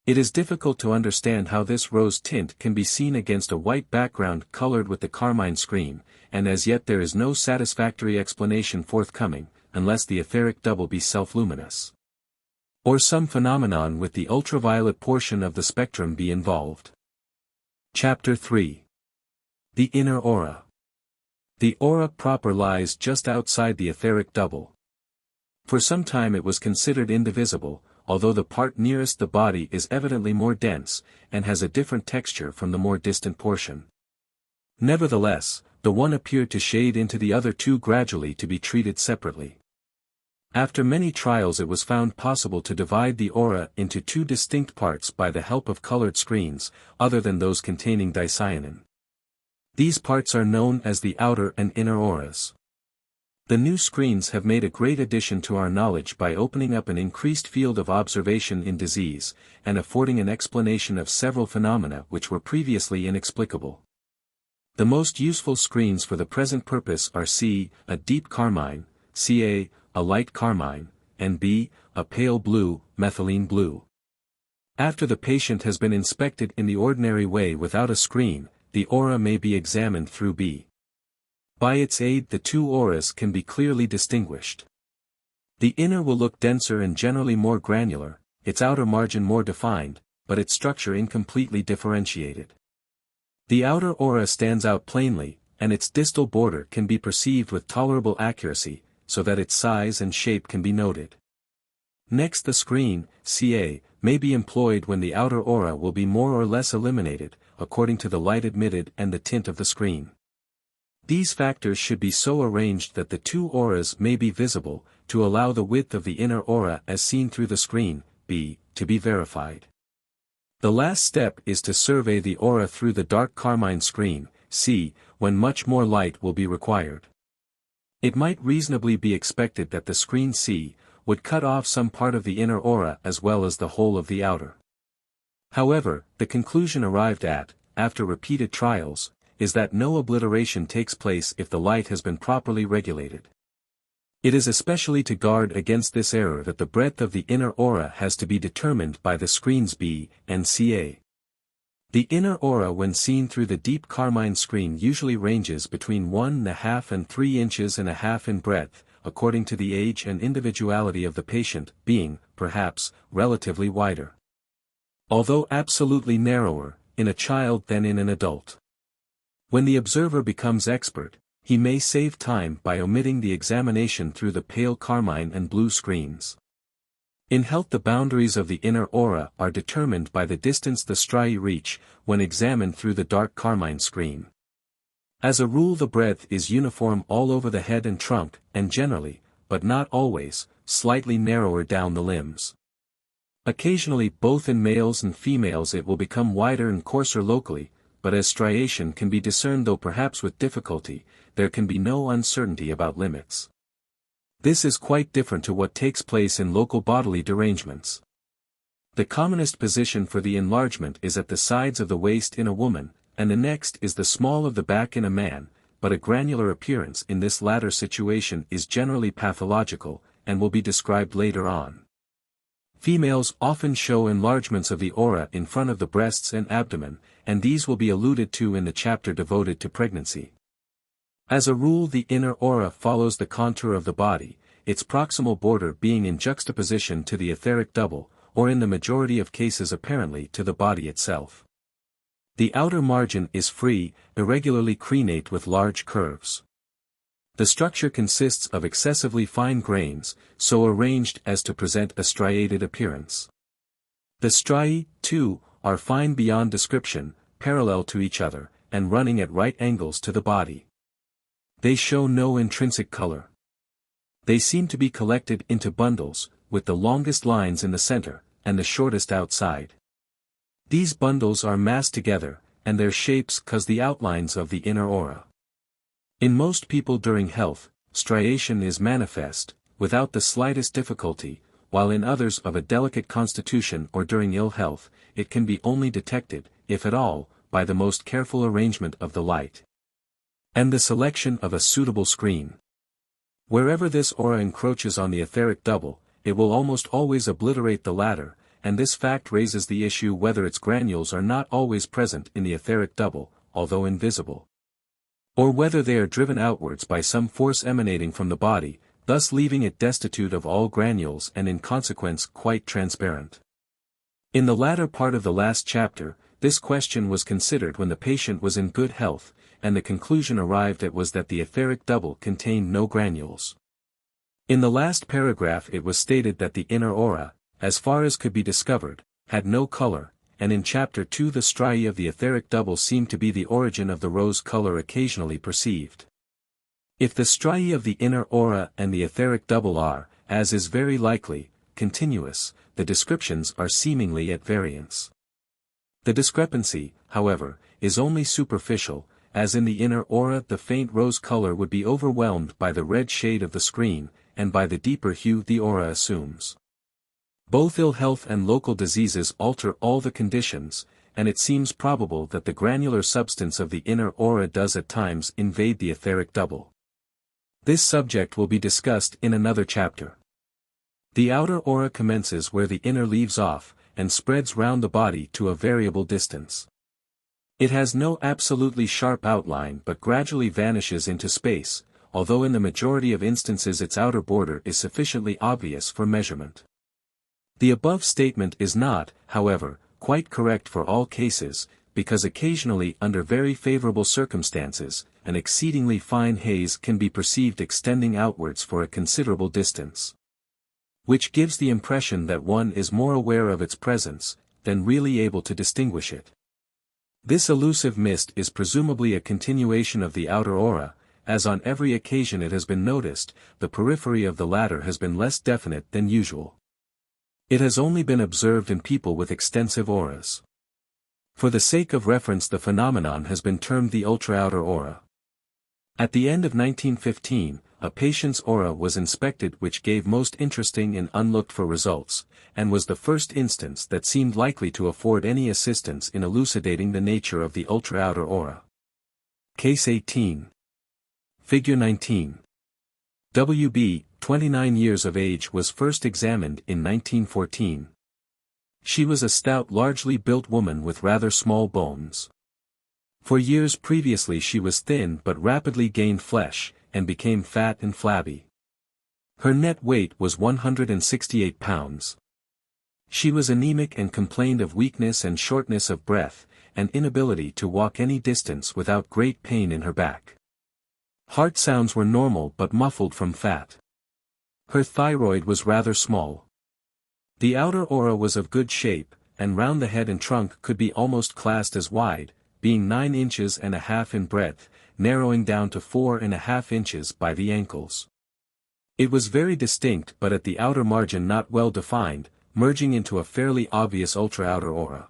It is difficult to understand how this rose tint can be seen against a white background colored with the carmine screen, and as yet there is no satisfactory explanation forthcoming, unless the etheric double be self-luminous. Or some phenomenon with the ultraviolet portion of the spectrum be involved. Chapter 3. The Inner Aura. The aura proper lies just outside the etheric double. For some time it was considered indivisible, although the part nearest the body is evidently more dense, and has a different texture from the more distant portion. Nevertheless, the one appeared to shade into the other two gradually to be treated separately. After many trials it was found possible to divide the aura into two distinct parts by the help of colored screens, other than those containing dicyanin. These parts are known as the outer and inner auras. The new screens have made a great addition to our knowledge by opening up an increased field of observation in disease, and affording an explanation of several phenomena which were previously inexplicable. The most useful screens for the present purpose are C, a deep carmine, Ca, a light carmine, and B, a pale blue, methylene blue. After the patient has been inspected in the ordinary way without a screen, the aura may be examined through B. By its aid the two auras can be clearly distinguished. The inner will look denser and generally more granular, its outer margin more defined, but its structure incompletely differentiated. The outer aura stands out plainly, and its distal border can be perceived with tolerable accuracy, so that its size and shape can be noted. Next the screen, Ca, may be employed when the outer aura will be more or less eliminated, according to the light admitted and the tint of the screen. These factors should be so arranged that the two auras may be visible, to allow the width of the inner aura as seen through the screen, B, to be verified. The last step is to survey the aura through the dark carmine screen, C, when much more light will be required. It might reasonably be expected that the screen C would cut off some part of the inner aura as well as the whole of the outer. However, the conclusion arrived at, after repeated trials, is that no obliteration takes place if the light has been properly regulated. It is especially to guard against this error that the breadth of the inner aura has to be determined by the screens B and Ca. The inner aura when seen through the deep carmine screen usually ranges between 1.5 and 3.5 inches in breadth, according to the age and individuality of the patient, being, perhaps, relatively wider, although absolutely narrower, in a child than in an adult. When the observer becomes expert, he may save time by omitting the examination through the pale carmine and blue screens. In health the boundaries of the inner aura are determined by the distance the striae reach, when examined through the dark carmine screen. As a rule the breadth is uniform all over the head and trunk, and generally, but not always, slightly narrower down the limbs. Occasionally both in males and females it will become wider and coarser locally, but as striation can be discerned though perhaps with difficulty, there can be no uncertainty about limits. This is quite different to what takes place in local bodily derangements. The commonest position for the enlargement is at the sides of the waist in a woman, and the next is the small of the back in a man, but a granular appearance in this latter situation is generally pathological, and will be described later on. Females often show enlargements of the aura in front of the breasts and abdomen, and these will be alluded to in the chapter devoted to pregnancy. As a rule, the inner aura follows the contour of the body, its proximal border being in juxtaposition to the etheric double, or in the majority of cases apparently to the body itself. The outer margin is free, irregularly crenate with large curves. The structure consists of excessively fine grains, so arranged as to present a striated appearance. The striae, too, are fine beyond description, parallel to each other, and running at right angles to the body. They show no intrinsic color. They seem to be collected into bundles, with the longest lines in the center, and the shortest outside. These bundles are massed together, and their shapes cause the outlines of the inner aura. In most people during health, striation is manifest, without the slightest difficulty, while in others of a delicate constitution or during ill health, it can be only detected, if at all, by the most careful arrangement of the light and the selection of a suitable screen. Wherever this aura encroaches on the etheric double, it will almost always obliterate the latter, and this fact raises the issue whether its granules are not always present in the etheric double, although invisible, or whether they are driven outwards by some force emanating from the body, thus leaving it destitute of all granules and in consequence quite transparent. In the latter part of the last chapter, this question was considered when the patient was in good health, and the conclusion arrived at was that the etheric double contained no granules. In the last paragraph it was stated that the inner aura, as far as could be discovered, had no color, and in chapter 2 the striae of the etheric double seemed to be the origin of the rose color occasionally perceived. If the striae of the inner aura and the etheric double are, as is very likely, continuous, the descriptions are seemingly at variance. The discrepancy, however, is only superficial, as in the inner aura the faint rose color would be overwhelmed by the red shade of the screen, and by the deeper hue the aura assumes. Both ill health and local diseases alter all the conditions, and it seems probable that the granular substance of the inner aura does at times invade the etheric double. This subject will be discussed in another chapter. The outer aura commences where the inner leaves off, and spreads round the body to a variable distance. It has no absolutely sharp outline but gradually vanishes into space, although in the majority of instances its outer border is sufficiently obvious for measurement. The above statement is not, however, quite correct for all cases, because occasionally under very favorable circumstances, an exceedingly fine haze can be perceived extending outwards for a considerable distance, which gives the impression that one is more aware of its presence, than really able to distinguish it. This elusive mist is presumably a continuation of the outer aura, as on every occasion it has been noticed, the periphery of the latter has been less definite than usual. It has only been observed in people with extensive auras. For the sake of reference the phenomenon has been termed the ultra-outer aura. At the end of 1915, a patient's aura was inspected which gave most interesting and unlooked-for results, and was the first instance that seemed likely to afford any assistance in elucidating the nature of the ultra-outer aura. Case 18. Figure 19. W.B., 29 years of age, was first examined in 1914. She was a stout, largely built woman with rather small bones. For years previously she was thin but rapidly gained flesh, and became fat and flabby. Her net weight was 168 pounds. She was anemic and complained of weakness and shortness of breath, and inability to walk any distance without great pain in her back. Heart sounds were normal but muffled from fat. Her thyroid was rather small. The outer aura was of good shape, and round the head and trunk could be almost classed as wide, being 9 inches and a half in breadth, narrowing down to 4.5 inches by the ankles. It was very distinct but at the outer margin not well defined, merging into a fairly obvious ultra-outer aura.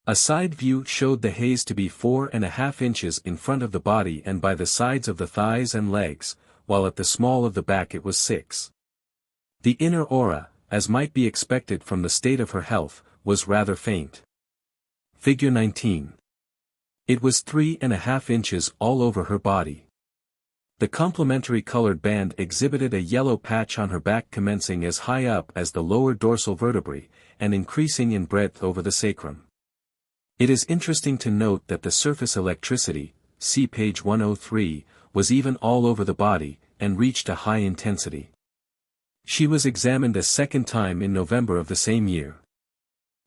A side view showed the haze to be 4.5 inches in front of the body and by the sides of the thighs and legs, while at the small of the back it was 6. The inner aura, as might be expected from the state of her health, was rather faint. Figure 19. It was 3.5 inches all over her body. The complementary colored band exhibited a yellow patch on her back commencing as high up as the lower dorsal vertebrae, and increasing in breadth over the sacrum. It is interesting to note that the surface electricity, see page 103, was even all over the body, and reached a high intensity. She was examined a second time in November of the same year.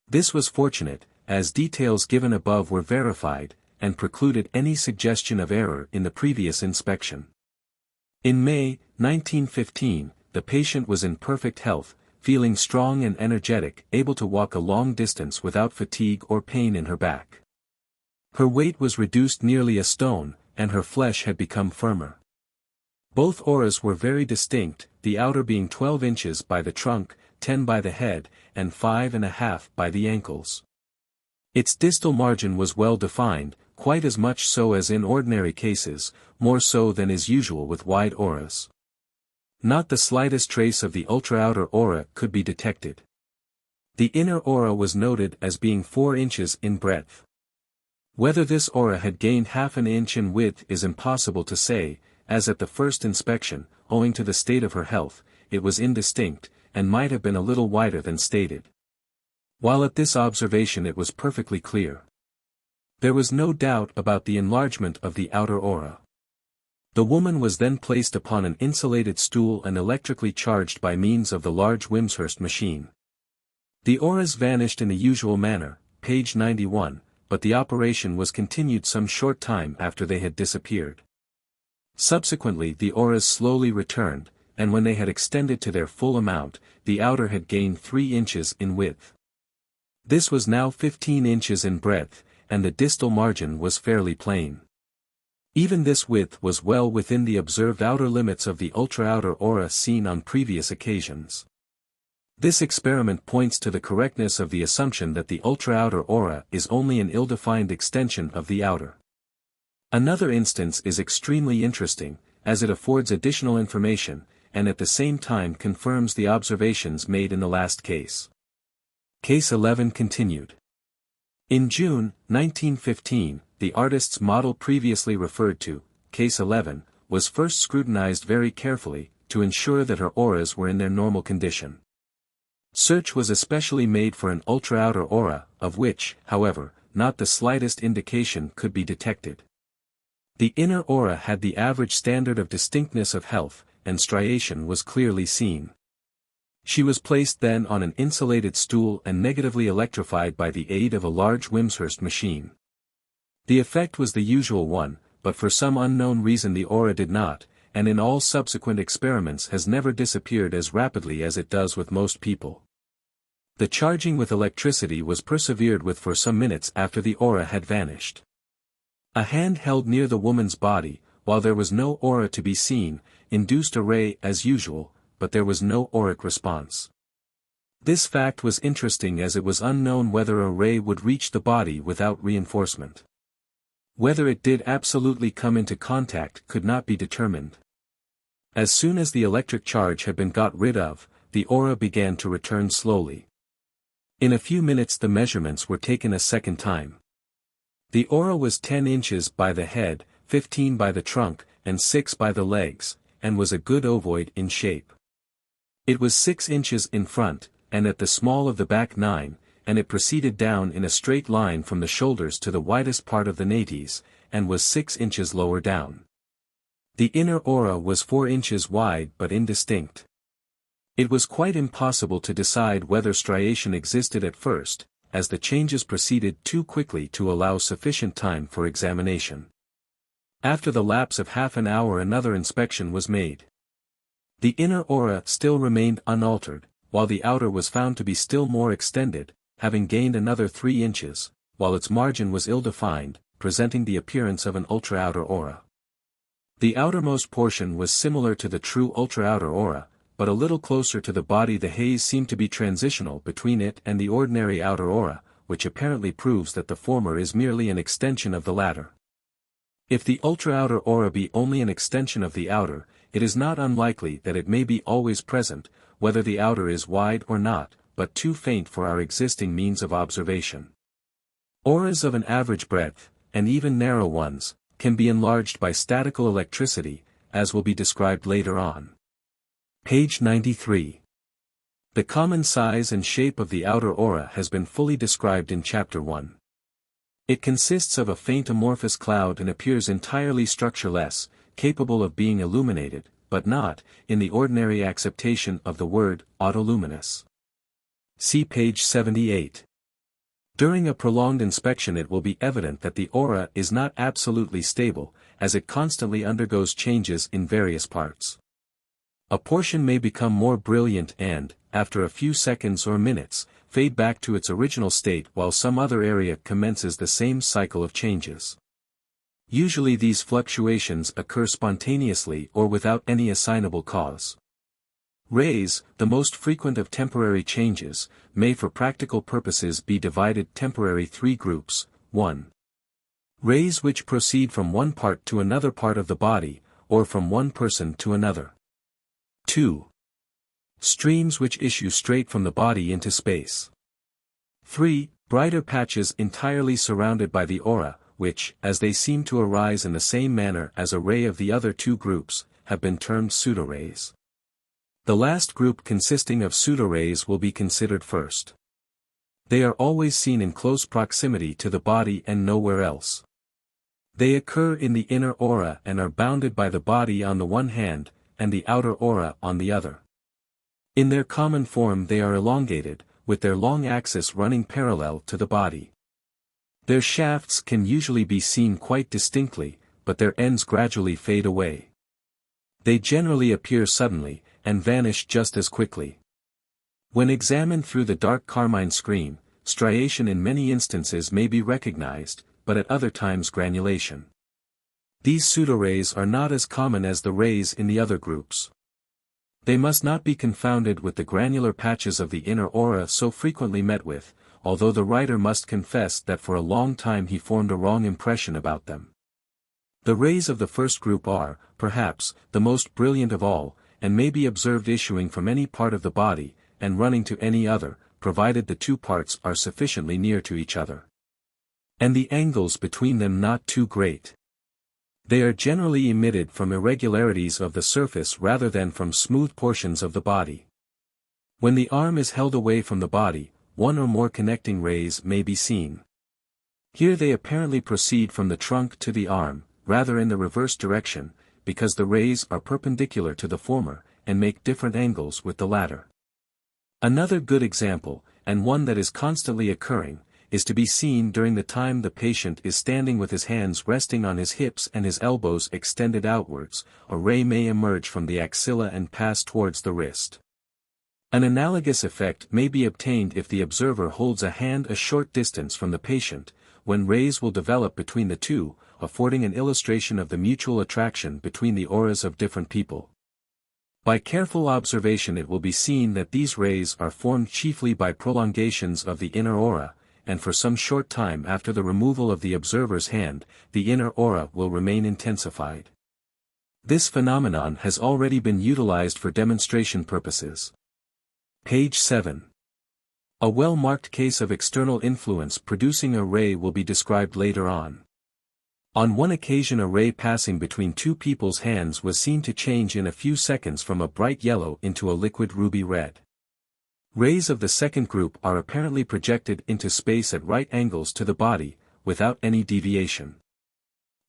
This was fortunate, as details given above were verified, and precluded any suggestion of error in the previous inspection. In May, 1915, the patient was in perfect health, feeling strong and energetic, able to walk a long distance without fatigue or pain in her back. Her weight was reduced nearly a stone, and her flesh had become firmer. Both auras were very distinct, the outer being 12 inches by the trunk, 10 by the head, and 5.5 by the ankles. Its distal margin was well defined, quite as much so as in ordinary cases, more so than is usual with wide auras. Not the slightest trace of the ultra-outer aura could be detected. The inner aura was noted as being 4 inches in breadth. Whether this aura had gained half an inch in width is impossible to say, as at the first inspection, owing to the state of her health, it was indistinct, and might have been a little wider than stated. While at this observation it was perfectly clear. There was no doubt about the enlargement of the outer aura. The woman was then placed upon an insulated stool and electrically charged by means of the large Wimshurst machine. The auras vanished in the usual manner, page 91, but the operation was continued some short time after they had disappeared. Subsequently the auras slowly returned, and when they had extended to their full amount, the outer had gained 3 inches in width. This was now 15 inches in breadth, and the distal margin was fairly plain. Even this width was well within the observed outer limits of the ultra-outer aura seen on previous occasions. This experiment points to the correctness of the assumption that the ultra-outer aura is only an ill-defined extension of the outer. Another instance is extremely interesting, as it affords additional information, and at the same time confirms the observations made in the last case. Case 11 continued. In June, 1915, the artist's model previously referred to, Case 11, was first scrutinized very carefully, to ensure that her auras were in their normal condition. Search was especially made for an ultra-outer aura, of which, however, not the slightest indication could be detected. The inner aura had the average standard of distinctness of health, and striation was clearly seen. She was placed then on an insulated stool and negatively electrified by the aid of a large Wimshurst machine. The effect was the usual one, but for some unknown reason the aura did not, and in all subsequent experiments has never disappeared as rapidly as it does with most people. The charging with electricity was persevered with for some minutes after the aura had vanished. A hand held near the woman's body, while there was no aura to be seen, induced a ray as usual, but there was no auric response. This fact was interesting as it was unknown whether a ray would reach the body without reinforcement. Whether it did absolutely come into contact could not be determined. As soon as the electric charge had been got rid of, the aura began to return slowly. In a few minutes the measurements were taken a second time. The aura was 10 inches by the head, 15 by the trunk, and 6 by the legs, and was a good ovoid in shape. It was 6 inches in front, and at the small of the back 9, and it proceeded down in a straight line from the shoulders to the widest part of the nates, and was 6 inches lower down. The inner aura was 4 inches wide but indistinct. It was quite impossible to decide whether striation existed at first, as the changes proceeded too quickly to allow sufficient time for examination. After the lapse of half an hour another inspection was made. The inner aura still remained unaltered, while the outer was found to be still more extended, having gained another 3 inches, while its margin was ill-defined, presenting the appearance of an ultra-outer aura. The outermost portion was similar to the true ultra-outer aura, but a little closer to the body. The haze seemed to be transitional between it and the ordinary outer aura, which apparently proves that the former is merely an extension of the latter. If the ultra-outer aura be only an extension of the outer, it is not unlikely that it may be always present, whether the outer is wide or not, but too faint for our existing means of observation. Auras of an average breadth, and even narrow ones, can be enlarged by statical electricity, as will be described later on. Page 93. The common size and shape of the outer aura has been fully described in Chapter 1. It consists of a faint amorphous cloud and appears entirely structureless, capable of being illuminated, but not, in the ordinary acceptation of the word, autoluminous. See page 78. During a prolonged inspection it will be evident that the aura is not absolutely stable, as it constantly undergoes changes in various parts. A portion may become more brilliant and, after a few seconds or minutes, fade back to its original state while some other area commences the same cycle of changes. Usually these fluctuations occur spontaneously or without any assignable cause. Rays, the most frequent of temporary changes, may for practical purposes be divided temporary three groups. 1. Rays which proceed from one part to another part of the body, or from one person to another. 2. Streams which issue straight from the body into space. 3. Brighter patches entirely surrounded by the aura, which, as they seem to arise in the same manner as a ray of the other two groups, have been termed pseudorays. The last group consisting of pseudorays will be considered first. They are always seen in close proximity to the body and nowhere else. They occur in the inner aura and are bounded by the body on the one hand, and the outer aura on the other. In their common form they are elongated, with their long axis running parallel to the body. Their shafts can usually be seen quite distinctly, but their ends gradually fade away. They generally appear suddenly, and vanish just as quickly. When examined through the dark carmine screen, striation in many instances may be recognized, but at other times granulation. These pseudorays are not as common as the rays in the other groups. They must not be confounded with the granular patches of the inner aura so frequently met with, although the writer must confess that for a long time he formed a wrong impression about them. The rays of the first group are, perhaps, the most brilliant of all, and may be observed issuing from any part of the body, and running to any other, provided the two parts are sufficiently near to each other. And the angles between them not too great. They are generally emitted from irregularities of the surface rather than from smooth portions of the body. When the arm is held away from the body, one or more connecting rays may be seen. Here they apparently proceed from the trunk to the arm, rather in the reverse direction, because the rays are perpendicular to the former, and make different angles with the latter. Another good example, and one that is constantly occurring, is to be seen during the time the patient is standing with his hands resting on his hips and his elbows extended outwards. A ray may emerge from the axilla and pass towards the wrist. An analogous effect may be obtained if the observer holds a hand a short distance from the patient, when rays will develop between the two, affording an illustration of the mutual attraction between the auras of different people. By careful observation it will be seen that these rays are formed chiefly by prolongations of the inner aura, and for some short time after the removal of the observer's hand, the inner aura will remain intensified. This phenomenon has already been utilized for demonstration purposes. Page 7. A well-marked case of external influence producing a ray will be described later on. On one occasion a ray passing between two people's hands was seen to change in a few seconds from a bright yellow into a liquid ruby red. Rays of the second group are apparently projected into space at right angles to the body, without any deviation.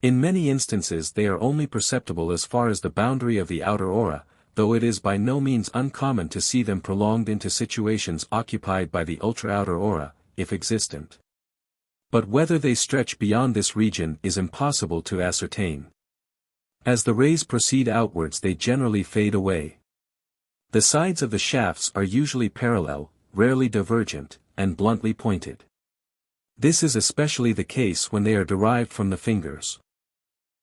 In many instances they are only perceptible as far as the boundary of the outer aura, though it is by no means uncommon to see them prolonged into situations occupied by the ultra-outer aura, if existent. But whether they stretch beyond this region is impossible to ascertain. As the rays proceed outwards they generally fade away. The sides of the shafts are usually parallel, rarely divergent, and bluntly pointed. This is especially the case when they are derived from the fingers.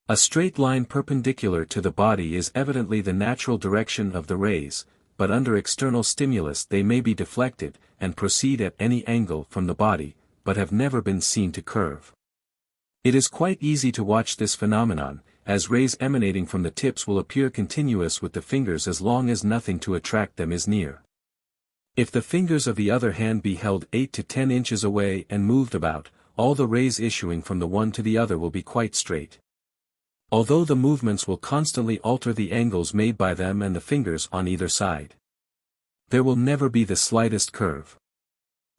A straight line perpendicular to the body is evidently the natural direction of the rays, but under external stimulus they may be deflected, and proceed at any angle from the body, but have never been seen to curve. It is quite easy to watch this phenomenon, as rays emanating from the tips will appear continuous with the fingers as long as nothing to attract them is near. If the fingers of the other hand be held 8 to 10 inches away and moved about, all the rays issuing from the one to the other will be quite straight. Although the movements will constantly alter the angles made by them and the fingers on either side. There will never be the slightest curve.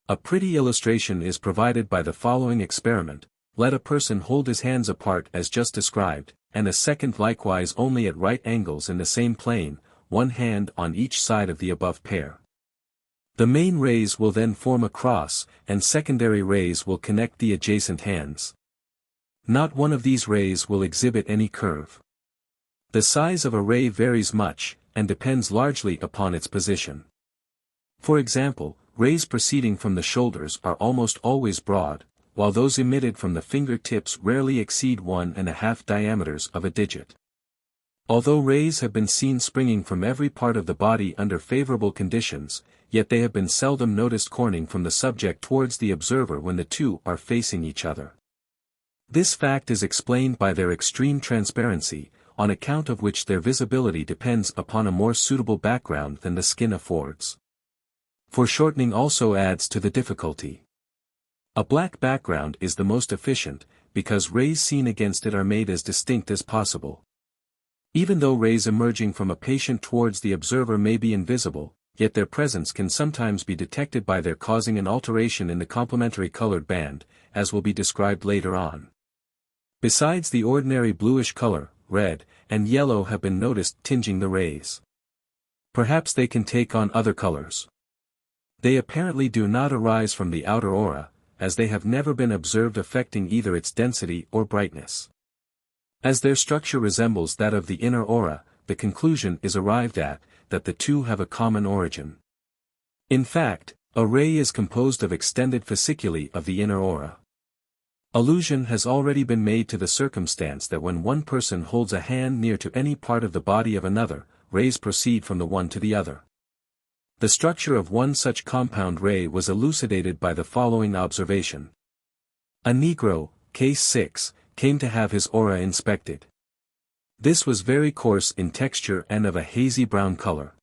A pretty illustration is provided by the following experiment: let a person hold his hands apart as just described, and a second likewise only at right angles in the same plane, one hand on each side of the above pair. The main rays will then form a cross, and secondary rays will connect the adjacent hands. Not one of these rays will exhibit any curve. The size of a ray varies much, and depends largely upon its position. For example, rays proceeding from the shoulders are almost always broad, while those emitted from the fingertips rarely exceed 1.5 diameters of a digit. Although rays have been seen springing from every part of the body under favorable conditions, yet they have been seldom noticed corning from the subject towards the observer when the two are facing each other. This fact is explained by their extreme transparency, on account of which their visibility depends upon a more suitable background than the skin affords. Foreshortening also adds to the difficulty. A black background is the most efficient, because rays seen against it are made as distinct as possible. Even though rays emerging from a patient towards the observer may be invisible, yet their presence can sometimes be detected by their causing an alteration in the complementary colored band, as will be described later on. Besides the ordinary bluish color, red and yellow have been noticed tinging the rays. Perhaps they can take on other colors. They apparently do not arise from the outer aura, as they have never been observed affecting either its density or brightness. As their structure resembles that of the inner aura, the conclusion is arrived at, that the two have a common origin. In fact, a ray is composed of extended fasciculi of the inner aura. Allusion has already been made to the circumstance that when one person holds a hand near to any part of the body of another, rays proceed from the one to the other. The structure of one such compound ray was elucidated by the following observation. A Negro, case 6, came to have his aura inspected. This was very coarse in texture and of a hazy brown color.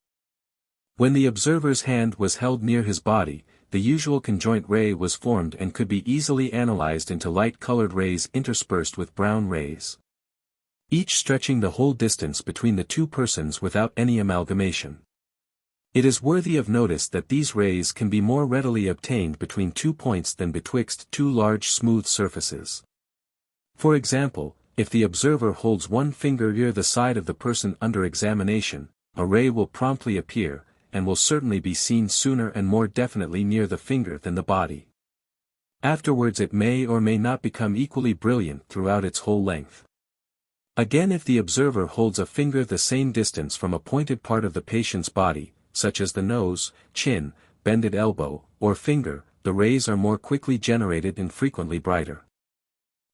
When the observer's hand was held near his body, the usual conjoint ray was formed and could be easily analyzed into light-colored rays interspersed with brown rays, each stretching the whole distance between the two persons without any amalgamation. It is worthy of notice that these rays can be more readily obtained between 2 points than betwixt two large smooth surfaces. For example, if the observer holds one finger near the side of the person under examination, a ray will promptly appear, and will certainly be seen sooner and more definitely near the finger than the body. Afterwards it may or may not become equally brilliant throughout its whole length. Again, if the observer holds a finger the same distance from a pointed part of the patient's body, such as the nose, chin, bended elbow, or finger, the rays are more quickly generated and frequently brighter.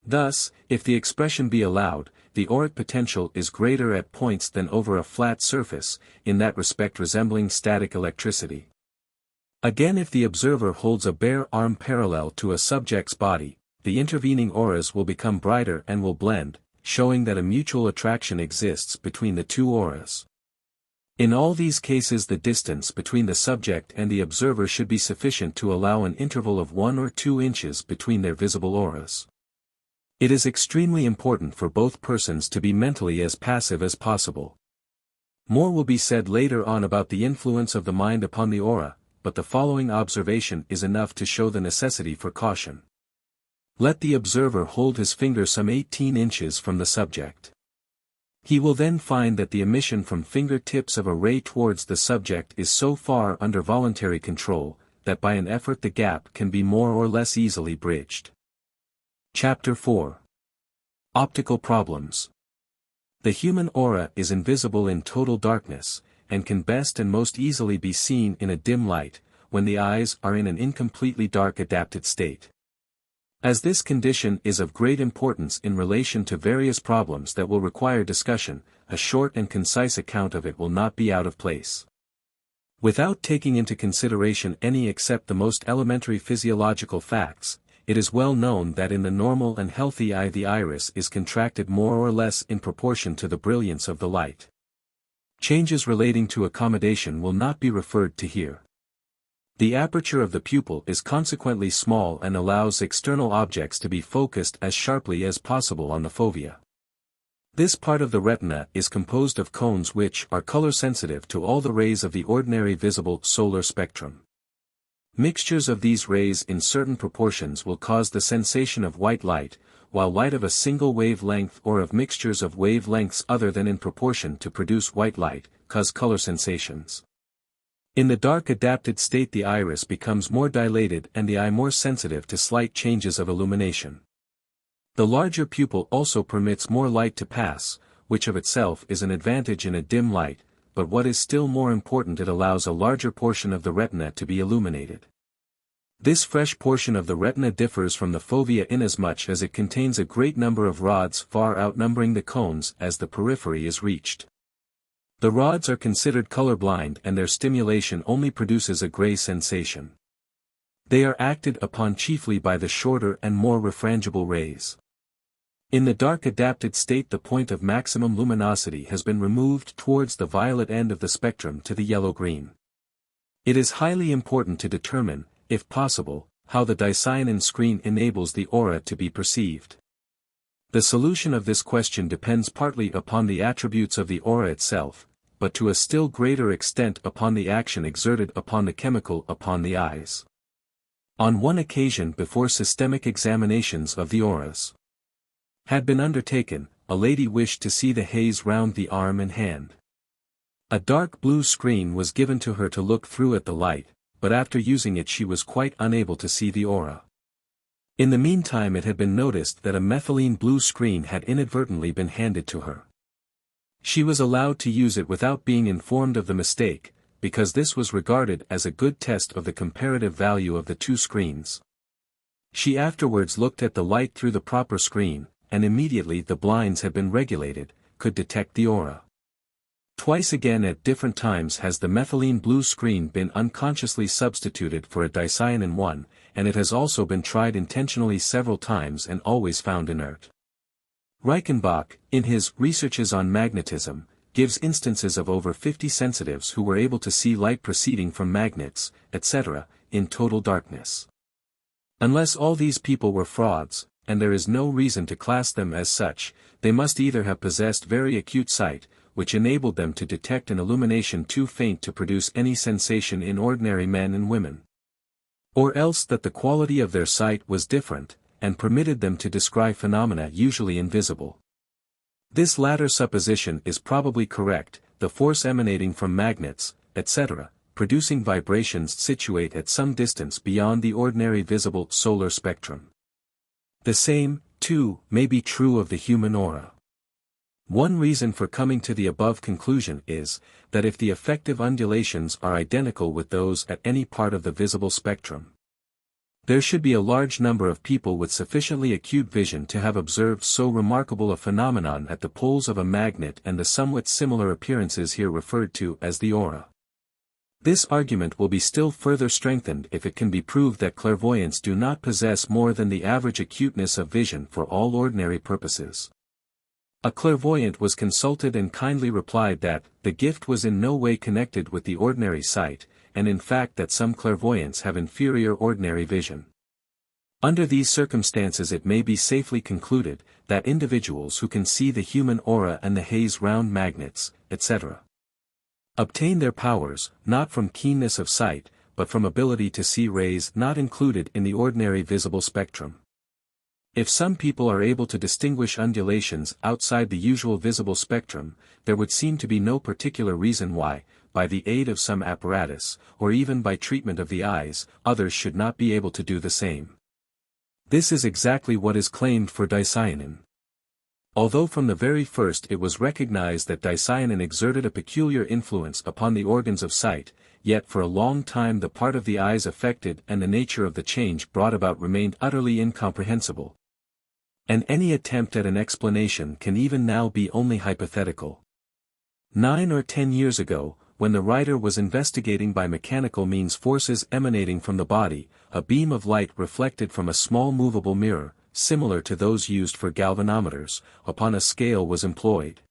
Thus, if the expression be allowed, the auric potential is greater at points than over a flat surface, in that respect resembling static electricity. Again, if the observer holds a bare arm parallel to a subject's body, the intervening auras will become brighter and will blend, showing that a mutual attraction exists between the two auras. In all these cases the distance between the subject and the observer should be sufficient to allow an interval of 1 or 2 inches between their visible auras. It is extremely important for both persons to be mentally as passive as possible. More will be said later on about the influence of the mind upon the aura, but the following observation is enough to show the necessity for caution. Let the observer hold his finger some 18 inches from the subject. He will then find that the emission from fingertips of a ray towards the subject is so far under voluntary control, that by an effort the gap can be more or less easily bridged. Chapter 4. Optical Problems. The human aura is invisible in total darkness, and can best and most easily be seen in a dim light, when the eyes are in an incompletely dark adapted state. As this condition is of great importance in relation to various problems that will require discussion, a short and concise account of it will not be out of place. Without taking into consideration any except the most elementary physiological facts, it is well known that in the normal and healthy eye the iris is contracted more or less in proportion to the brilliance of the light. Changes relating to accommodation will not be referred to here. The aperture of the pupil is consequently small and allows external objects to be focused as sharply as possible on the fovea. This part of the retina is composed of cones which are color-sensitive to all the rays of the ordinary visible solar spectrum. Mixtures of these rays in certain proportions will cause the sensation of white light, while light of a single wavelength or of mixtures of wavelengths other than in proportion to produce white light, cause color sensations. In the dark adapted state the iris becomes more dilated and the eye more sensitive to slight changes of illumination. The larger pupil also permits more light to pass, which of itself is an advantage in a dim light, but what is still more important, it allows a larger portion of the retina to be illuminated. This fresh portion of the retina differs from the fovea inasmuch as it contains a great number of rods far outnumbering the cones as the periphery is reached. The rods are considered colorblind and their stimulation only produces a gray sensation. They are acted upon chiefly by the shorter and more refrangible rays. In the dark adapted state the point of maximum luminosity has been removed towards the violet end of the spectrum to the yellow-green. It is highly important to determine, if possible, how the dicyanin screen enables the aura to be perceived. The solution of this question depends partly upon the attributes of the aura itself, but to a still greater extent upon the action exerted upon the chemical upon the eyes. On one occasion before systemic examinations of the auras had been undertaken, a lady wished to see the haze round the arm and hand. A dark blue screen was given to her to look through at the light, but after using it she was quite unable to see the aura. In the meantime it had been noticed that a methylene blue screen had inadvertently been handed to her. She was allowed to use it without being informed of the mistake, because this was regarded as a good test of the comparative value of the two screens. She afterwards looked at the light through the proper screen, and immediately the blinds had been regulated, could detect the aura. Twice again at different times has the methylene blue screen been unconsciously substituted for a dicyanin one, and it has also been tried intentionally several times and always found inert. Reichenbach, in his Researches on Magnetism, gives instances of over 50 sensitives who were able to see light proceeding from magnets, etc., in total darkness. Unless all these people were frauds, and there is no reason to class them as such, they must either have possessed very acute sight, which enabled them to detect an illumination too faint to produce any sensation in ordinary men and women, or else that the quality of their sight was different, and permitted them to descry phenomena usually invisible. This latter supposition is probably correct, the force emanating from magnets, etc., producing vibrations situate at some distance beyond the ordinary visible solar spectrum. The same, too, may be true of the human aura. One reason for coming to the above conclusion is, that if the effective undulations are identical with those at any part of the visible spectrum, there should be a large number of people with sufficiently acute vision to have observed so remarkable a phenomenon at the poles of a magnet and the somewhat similar appearances here referred to as the aura. This argument will be still further strengthened if it can be proved that clairvoyants do not possess more than the average acuteness of vision for all ordinary purposes. A clairvoyant was consulted and kindly replied that the gift was in no way connected with the ordinary sight, and in fact that some clairvoyants have inferior ordinary vision. Under these circumstances it may be safely concluded that individuals who can see the human aura and the haze round magnets, etc., obtain their powers, not from keenness of sight, but from ability to see rays not included in the ordinary visible spectrum. If some people are able to distinguish undulations outside the usual visible spectrum, there would seem to be no particular reason why, by the aid of some apparatus, or even by treatment of the eyes, others should not be able to do the same. This is exactly what is claimed for dicyanin. Although from the very first it was recognized that dicyanin exerted a peculiar influence upon the organs of sight, yet for a long time the part of the eyes affected and the nature of the change brought about remained utterly incomprehensible. And any attempt at an explanation can even now be only hypothetical. 9 or 10 years ago, when the writer was investigating by mechanical means forces emanating from the body, a beam of light reflected from a small movable mirror, similar to those used for galvanometers, upon a scale was employed.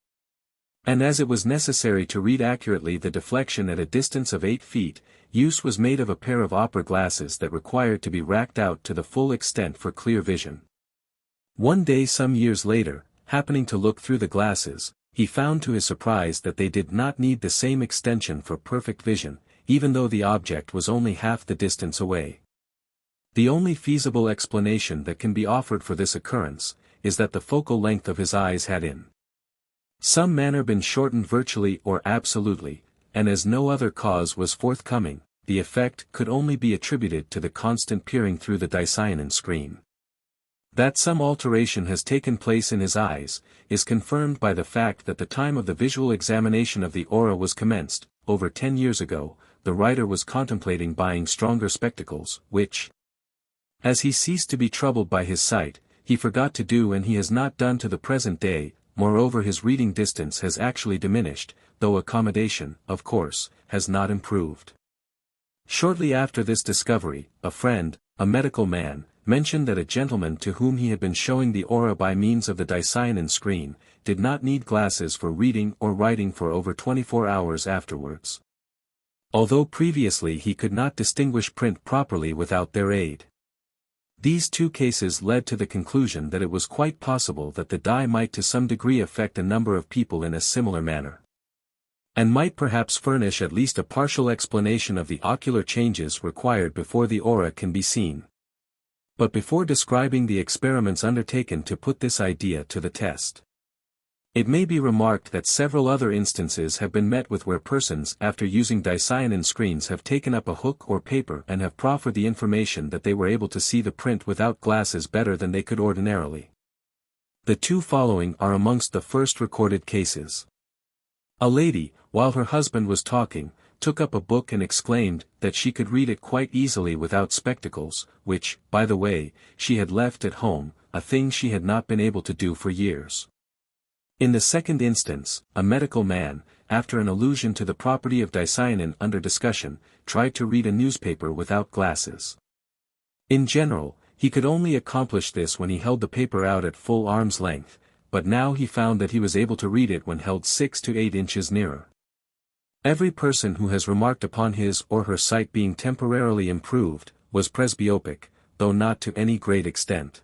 And as it was necessary to read accurately the deflection at a distance of 8 feet, use was made of a pair of opera glasses that required to be racked out to the full extent for clear vision. One day some years later, happening to look through the glasses, he found to his surprise that they did not need the same extension for perfect vision, even though the object was only half the distance away. The only feasible explanation that can be offered for this occurrence, is that the focal length of his eyes had in some manner been shortened virtually or absolutely, and as no other cause was forthcoming, the effect could only be attributed to the constant peering through the dicyanin screen. That some alteration has taken place in his eyes, is confirmed by the fact that the time of the visual examination of the aura was commenced, over 10 years ago. The writer was contemplating buying stronger spectacles, which, as he ceased to be troubled by his sight, he forgot to do, and he has not done to the present day. Moreover, his reading distance has actually diminished, though accommodation, of course, has not improved. Shortly after this discovery, a friend, a medical man, mentioned that a gentleman to whom he had been showing the aura by means of the dicyanin screen, did not need glasses for reading or writing for over 24 hours afterwards, although previously he could not distinguish print properly without their aid. These two cases led to the conclusion that it was quite possible that the dye might to some degree affect a number of people in a similar manner, and might perhaps furnish at least a partial explanation of the ocular changes required before the aura can be seen. But before describing the experiments undertaken to put this idea to the test, it may be remarked that several other instances have been met with where persons after using dicyanin screens have taken up a hook or paper and have proffered the information that they were able to see the print without glasses better than they could ordinarily. The two following are amongst the first recorded cases. A lady, while her husband was talking, took up a book and exclaimed that she could read it quite easily without spectacles, which, by the way, she had left at home, a thing she had not been able to do for years. In the second instance, a medical man, after an allusion to the property of dicyanin under discussion, tried to read a newspaper without glasses. In general, he could only accomplish this when he held the paper out at full arm's length, but now he found that he was able to read it when held 6 to 8 inches nearer. Every person who has remarked upon his or her sight being temporarily improved, was presbyopic, though not to any great extent.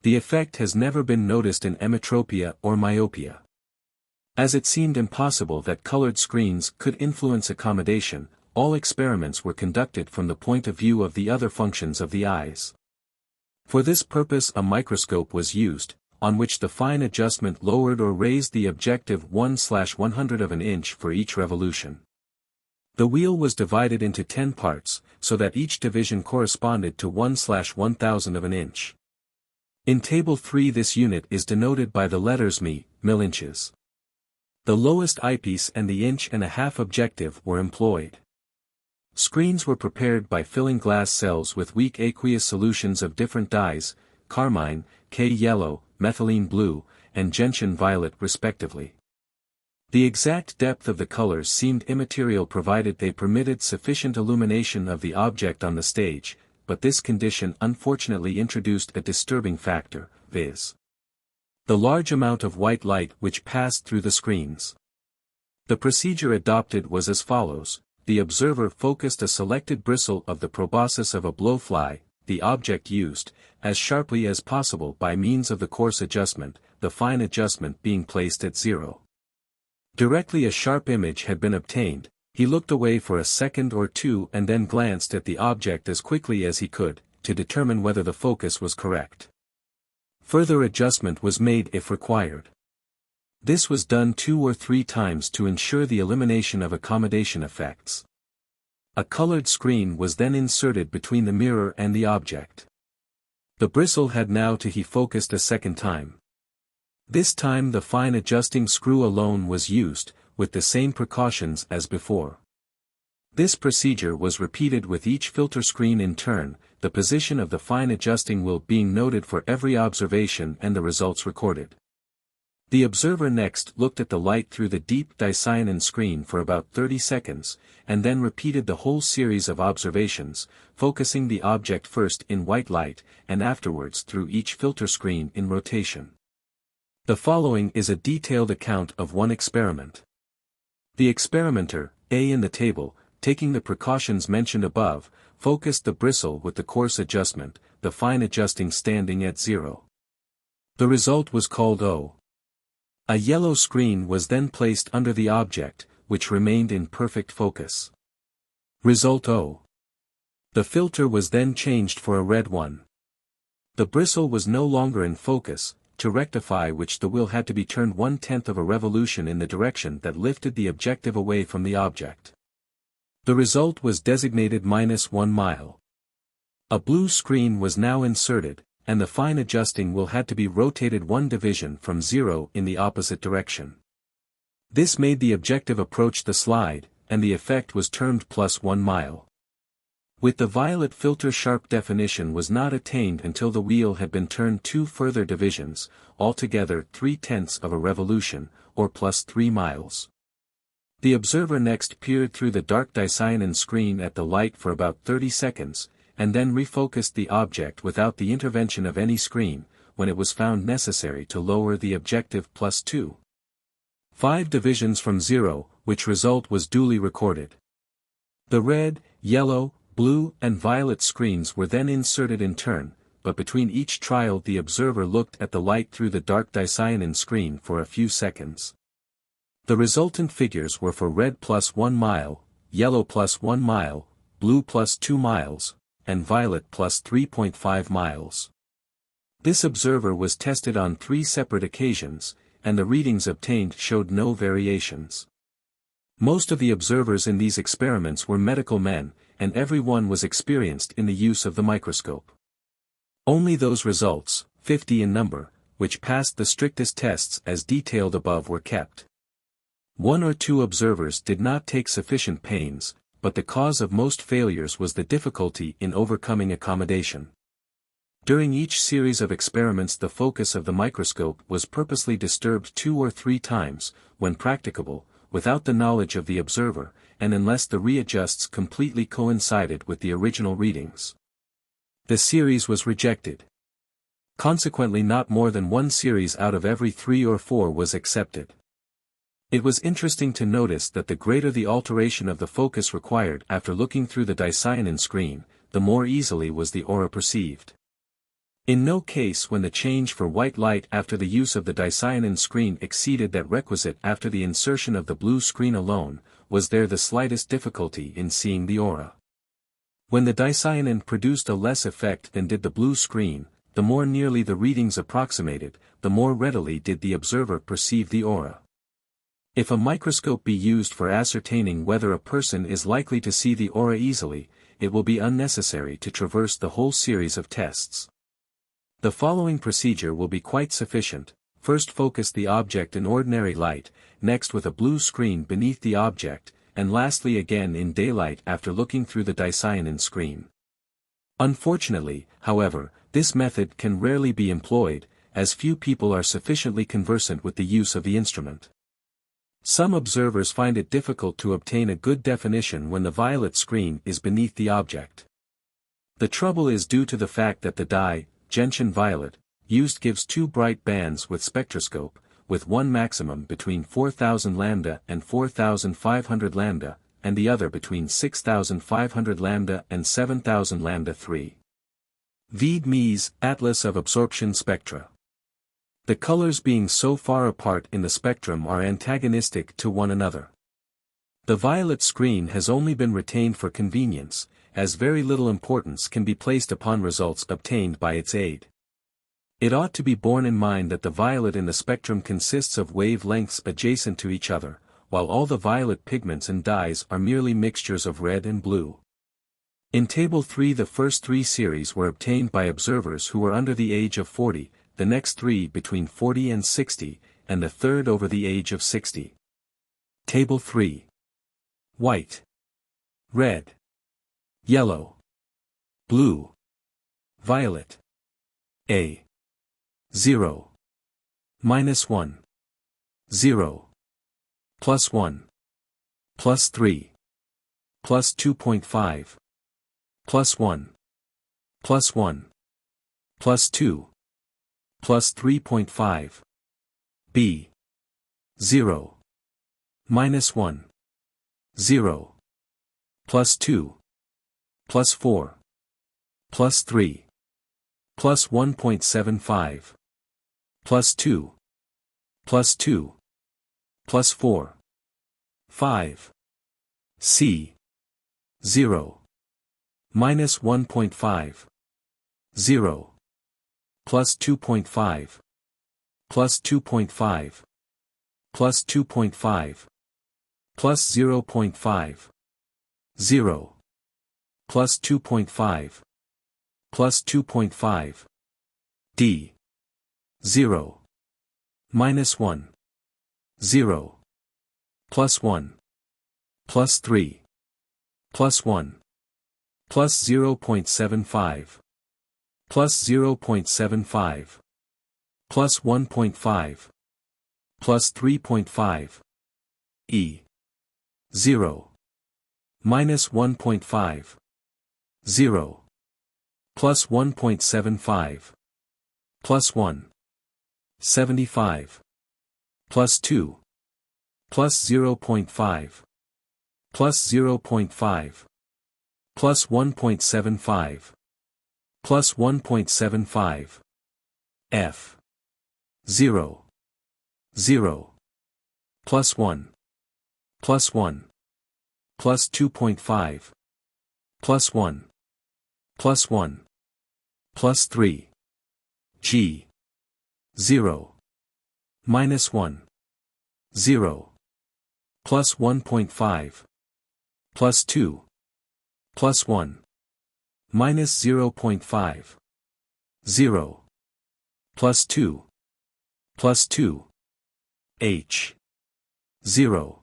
The effect has never been noticed in emetropia or myopia. As it seemed impossible that colored screens could influence accommodation, all experiments were conducted from the point of view of the other functions of the eyes. For this purpose a microscope was used, on which the fine adjustment lowered or raised the objective 1/100 of an inch for each revolution. The wheel was divided into 10 parts, so that each division corresponded to 1/1000 of an inch. In Table 3 this unit is denoted by the letters millinches. The lowest eyepiece and the 1.5-inch objective were employed. Screens were prepared by filling glass cells with weak aqueous solutions of different dyes, carmine, K-yellow, methylene blue, and gentian violet respectively. The exact depth of the colors seemed immaterial provided they permitted sufficient illumination of the object on the stage, but this condition unfortunately introduced a disturbing factor, viz. the large amount of white light which passed through the screens. The procedure adopted was as follows: the observer focused a selected bristle of the proboscis of a blowfly, the object used, as sharply as possible by means of the coarse adjustment, the fine adjustment being placed at 0. Directly a sharp image had been obtained, he looked away for a second or two and then glanced at the object as quickly as he could, to determine whether the focus was correct. Further adjustment was made if required. This was done 2 or 3 times to ensure the elimination of accommodation effects. A colored screen was then inserted between the mirror and the object. The bristle had now to be focused a second time. This time the fine adjusting screw alone was used, with the same precautions as before. This procedure was repeated with each filter screen in turn, the position of the fine adjusting wheel being noted for every observation and the results recorded. The observer next looked at the light through the deep dicyanin screen for about 30 seconds, and then repeated the whole series of observations, focusing the object first in white light, and afterwards through each filter screen in rotation. The following is a detailed account of one experiment. The experimenter, A in the table, taking the precautions mentioned above, focused the bristle with the coarse adjustment, the fine adjusting standing at 0. The result was called O. A yellow screen was then placed under the object, which remained in perfect focus. Result O. The filter was then changed for a red one. The bristle was no longer in focus, to rectify which the wheel had to be turned 1/10 of a revolution in the direction that lifted the objective away from the object. The result was designated -1 mile. A blue screen was now inserted, and the fine adjusting wheel had to be rotated 1 division from 0 in the opposite direction. This made the objective approach the slide, and the effect was termed +1 mile. With the violet filter sharp definition was not attained until the wheel had been turned 2 further divisions, altogether 3/10 of a revolution, or +3 miles. The observer next peered through the dark dicyanin screen at the light for about 30 seconds, and then refocused the object without the intervention of any screen, when it was found necessary to lower the objective +2.5 divisions from 0, which result was duly recorded. The red, yellow, blue and violet screens were then inserted in turn, but between each trial the observer looked at the light through the dark dicyanin screen for a few seconds. The resultant figures were for red +1 mile, yellow +1 mile, blue +2 miles, and violet +3.5 miles. This observer was tested on 3 separate occasions, and the readings obtained showed no variations. Most of the observers in these experiments were medical men, and every one was experienced in the use of the microscope. Only those results, 50 in number, which passed the strictest tests as detailed above were kept. 1 or 2 observers did not take sufficient pains, but the cause of most failures was the difficulty in overcoming accommodation. During each series of experiments the focus of the microscope was purposely disturbed 2 or 3 times, when practicable, without the knowledge of the observer, and unless the readjusts completely coincided with the original readings. The series was rejected. Consequently not more than 1 series out of every 3 or 4 was accepted. It was interesting to notice that the greater the alteration of the focus required after looking through the dicyanin screen, the more easily was the aura perceived. In no case when the change for white light after the use of the dicyanin screen exceeded that requisite after the insertion of the blue screen alone, was there the slightest difficulty in seeing the aura. When the dicyanin produced a less effect than did the blue screen, the more nearly the readings approximated, the more readily did the observer perceive the aura. If a microscope be used for ascertaining whether a person is likely to see the aura easily, it will be unnecessary to traverse the whole series of tests. The following procedure will be quite sufficient: first focus the object in ordinary light, next with a blue screen beneath the object, and lastly again in daylight after looking through the dicyanin screen. Unfortunately, however, this method can rarely be employed, as few people are sufficiently conversant with the use of the instrument. Some observers find it difficult to obtain a good definition when the violet screen is beneath the object. The trouble is due to the fact that the gentian violet used gives 2 bright bands with spectroscope, with one maximum between 4000 lambda and 4500 lambda, and the other between 6500 lambda and 7000 lambda 3. Vide Mies, Atlas of Absorption Spectra. The colors being so far apart in the spectrum are antagonistic to one another. The violet screen has only been retained for convenience, as very little importance can be placed upon results obtained by its aid. It ought to be borne in mind that the violet in the spectrum consists of wave-lengths adjacent to each other, while all the violet pigments and dyes are merely mixtures of red and blue. In Table 3 the first 3 series were obtained by observers who were under the age of 40, the next 3 between 40 and 60, and the third over the age of 60. Table 3. White, red, yellow, blue, violet. A. 0. -1. 0. Plus 1. Plus 3. Plus 2.5. Plus 1. Plus 1. Plus 2. Plus 3.5. B. 0. Minus 1. 0. Plus 2. Plus 4. Plus 3. Plus 1.75. Plus 2. Plus 2. Plus 4. 5. C. 0. Minus 1.5. 0. Plus 2.5. Plus 2.5. Plus 2.5. Plus 0.5. 0. Plus 2.5. Plus 2.5. D. 0. Minus 1. 0. Plus 1. Plus 3. Plus 1. Plus 0.75. Plus 0.75. Plus 1.5. Plus 3.5. E. 0. Minus 1.5. 0. Plus 1.75. Plus 1. 75. Plus 2. Plus 0.5. Plus 0.5. Plus 1.75. Plus 1.75. F. 0. 0. Plus 1. Plus 1. Plus 2.5. Plus 1. Plus 1. Plus 3. G. 0. Minus 1. 0. Plus 1.5. Plus 2. Plus 1. Minus 0.5. 0. Plus 2. Plus 2. H. 0.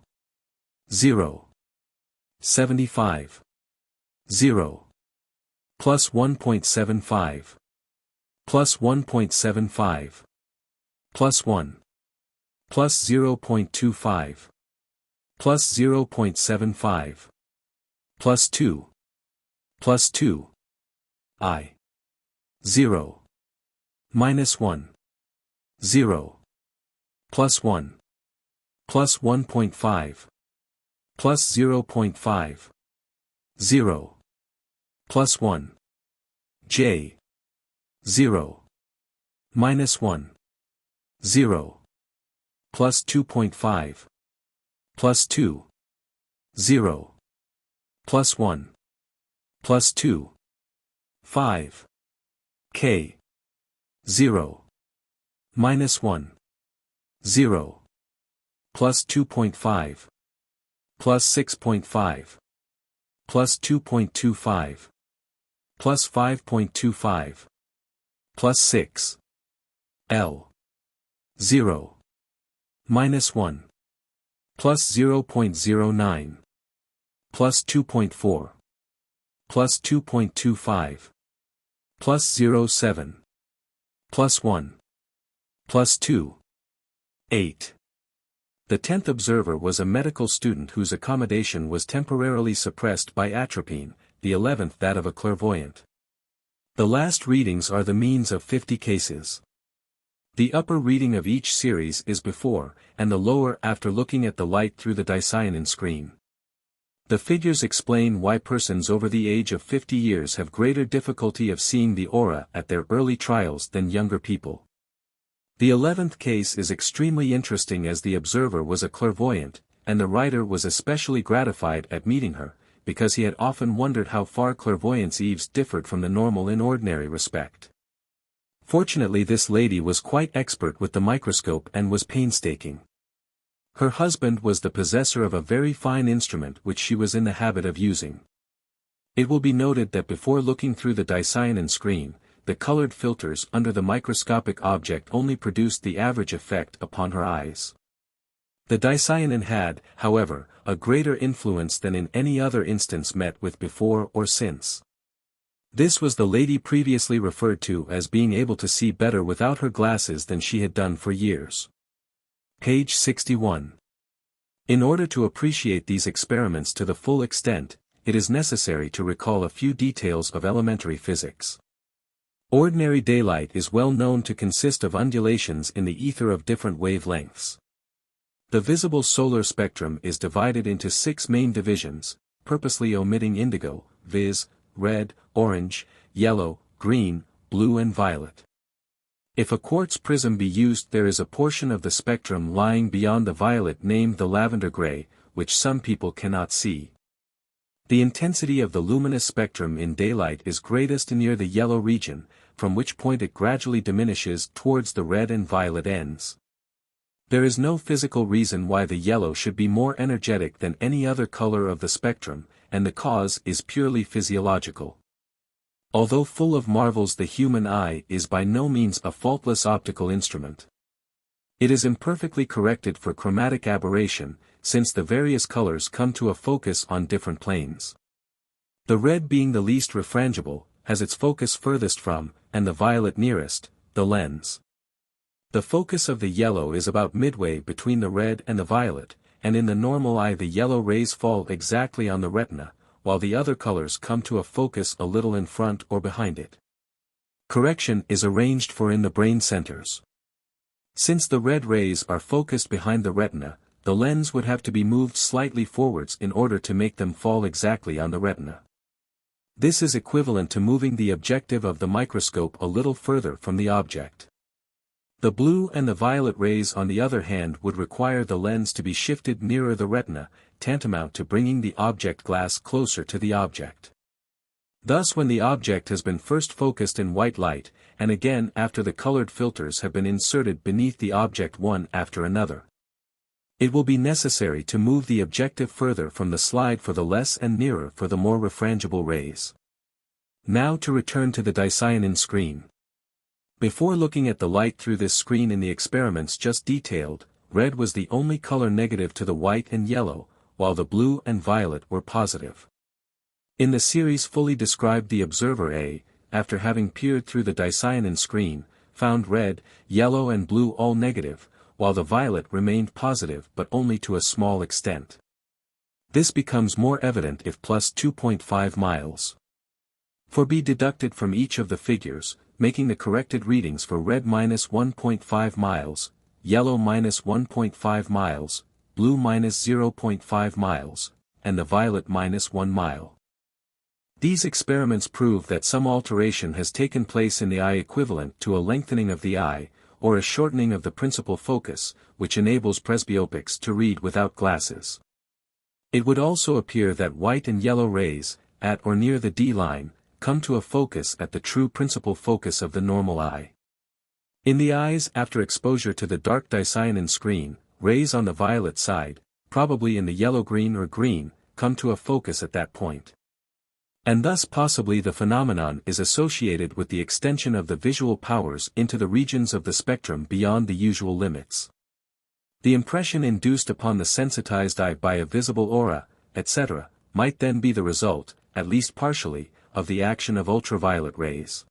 0. 75. 0. Plus 1.75. Plus 1.75. Plus 1. Plus 0.25. Plus 0.75. Plus 2. Plus 2. I. 0. Minus 1. 0. Plus 1. Plus 1.5. Plus 0.5. 0. Plus 1. J. 0. Minus 1. 0. Plus 2.5. Plus 2. 0. Plus 1. Plus 2. 5. K. 0. Minus 1. 0. Plus 2.5. Plus 6.5. Plus 2.25. Plus 5.25. Plus 6. L. 0. Minus 1. Plus 0.09. Plus 2.4. Plus 2.25. Plus 0.7. Plus 1. Plus 2. 8. The 10th observer was a medical student whose accommodation was temporarily suppressed by atropine, the 11th that of a clairvoyant. The last readings are the means of 50 cases. The upper reading of each series is before, and the lower after looking at the light through the dicyanin screen. The figures explain why persons over the age of 50 years have greater difficulty of seeing the aura at their early trials than younger people. The 11th case is extremely interesting as the observer was a clairvoyant, and the writer was especially gratified at meeting her, because he had often wondered how far clairvoyance Eves differed from the normal in ordinary respect. Fortunately, this lady was quite expert with the microscope and was painstaking. Her husband was the possessor of a very fine instrument which she was in the habit of using. It will be noted that before looking through the dicyanin screen, the colored filters under the microscopic object only produced the average effect upon her eyes. The dicyanin had, however, a greater influence than in any other instance met with before or since. This was the lady previously referred to as being able to see better without her glasses than she had done for years. Page 61. In order to appreciate these experiments to the full extent, it is necessary to recall a few details of elementary physics. Ordinary daylight is well known to consist of undulations in the ether of different wavelengths. The visible solar spectrum is divided into 6 main divisions, purposely omitting indigo, viz., red, orange, yellow, green, blue and violet. If a quartz prism be used, there is a portion of the spectrum lying beyond the violet named the lavender gray, which some people cannot see. The intensity of the luminous spectrum in daylight is greatest near the yellow region, from which point it gradually diminishes towards the red and violet ends. There is no physical reason why the yellow should be more energetic than any other color of the spectrum, and the cause is purely physiological. Although full of marvels, the human eye is by no means a faultless optical instrument. It is imperfectly corrected for chromatic aberration, since the various colors come to a focus on different planes. The red, being the least refrangible, has its focus furthest from, and the violet nearest, the lens. The focus of the yellow is about midway between the red and the violet, and in the normal eye the yellow rays fall exactly on the retina, while the other colors come to a focus a little in front or behind it. Correction is arranged for in the brain centers. Since the red rays are focused behind the retina, the lens would have to be moved slightly forwards in order to make them fall exactly on the retina. This is equivalent to moving the objective of the microscope a little further from the object. The blue and the violet rays, on the other hand, would require the lens to be shifted nearer the retina, tantamount to bringing the object glass closer to the object. Thus, when the object has been first focused in white light, and again after the colored filters have been inserted beneath the object one after another, it will be necessary to move the objective further from the slide for the less and nearer for the more refrangible rays. Now to return to the dicyanin screen. Before looking at the light through this screen in the experiments just detailed, red was the only color negative to the white and yellow, while the blue and violet were positive. In the series fully described, the observer A, after having peered through the dicyanin screen, found red, yellow and blue all negative, while the violet remained positive but only to a small extent. This becomes more evident if plus 2.5 miles. For be deducted from each of the figures, making the corrected readings for red minus 1.5 miles, yellow minus 1.5 miles, blue minus 0.5 miles, and the violet minus 1 mile. These experiments prove that some alteration has taken place in the eye equivalent to a lengthening of the eye, or a shortening of the principal focus, which enables presbyopics to read without glasses. It would also appear that white and yellow rays, at or near the D line, come to a focus at the true principal focus of the normal eye. In the eyes after exposure to the dark dicyanin screen, rays on the violet side, probably in the yellow-green or green, come to a focus at that point. And thus possibly the phenomenon is associated with the extension of the visual powers into the regions of the spectrum beyond the usual limits. The impression induced upon the sensitized eye by a visible aura, etc., might then be the result, at least partially, of the action of ultraviolet rays.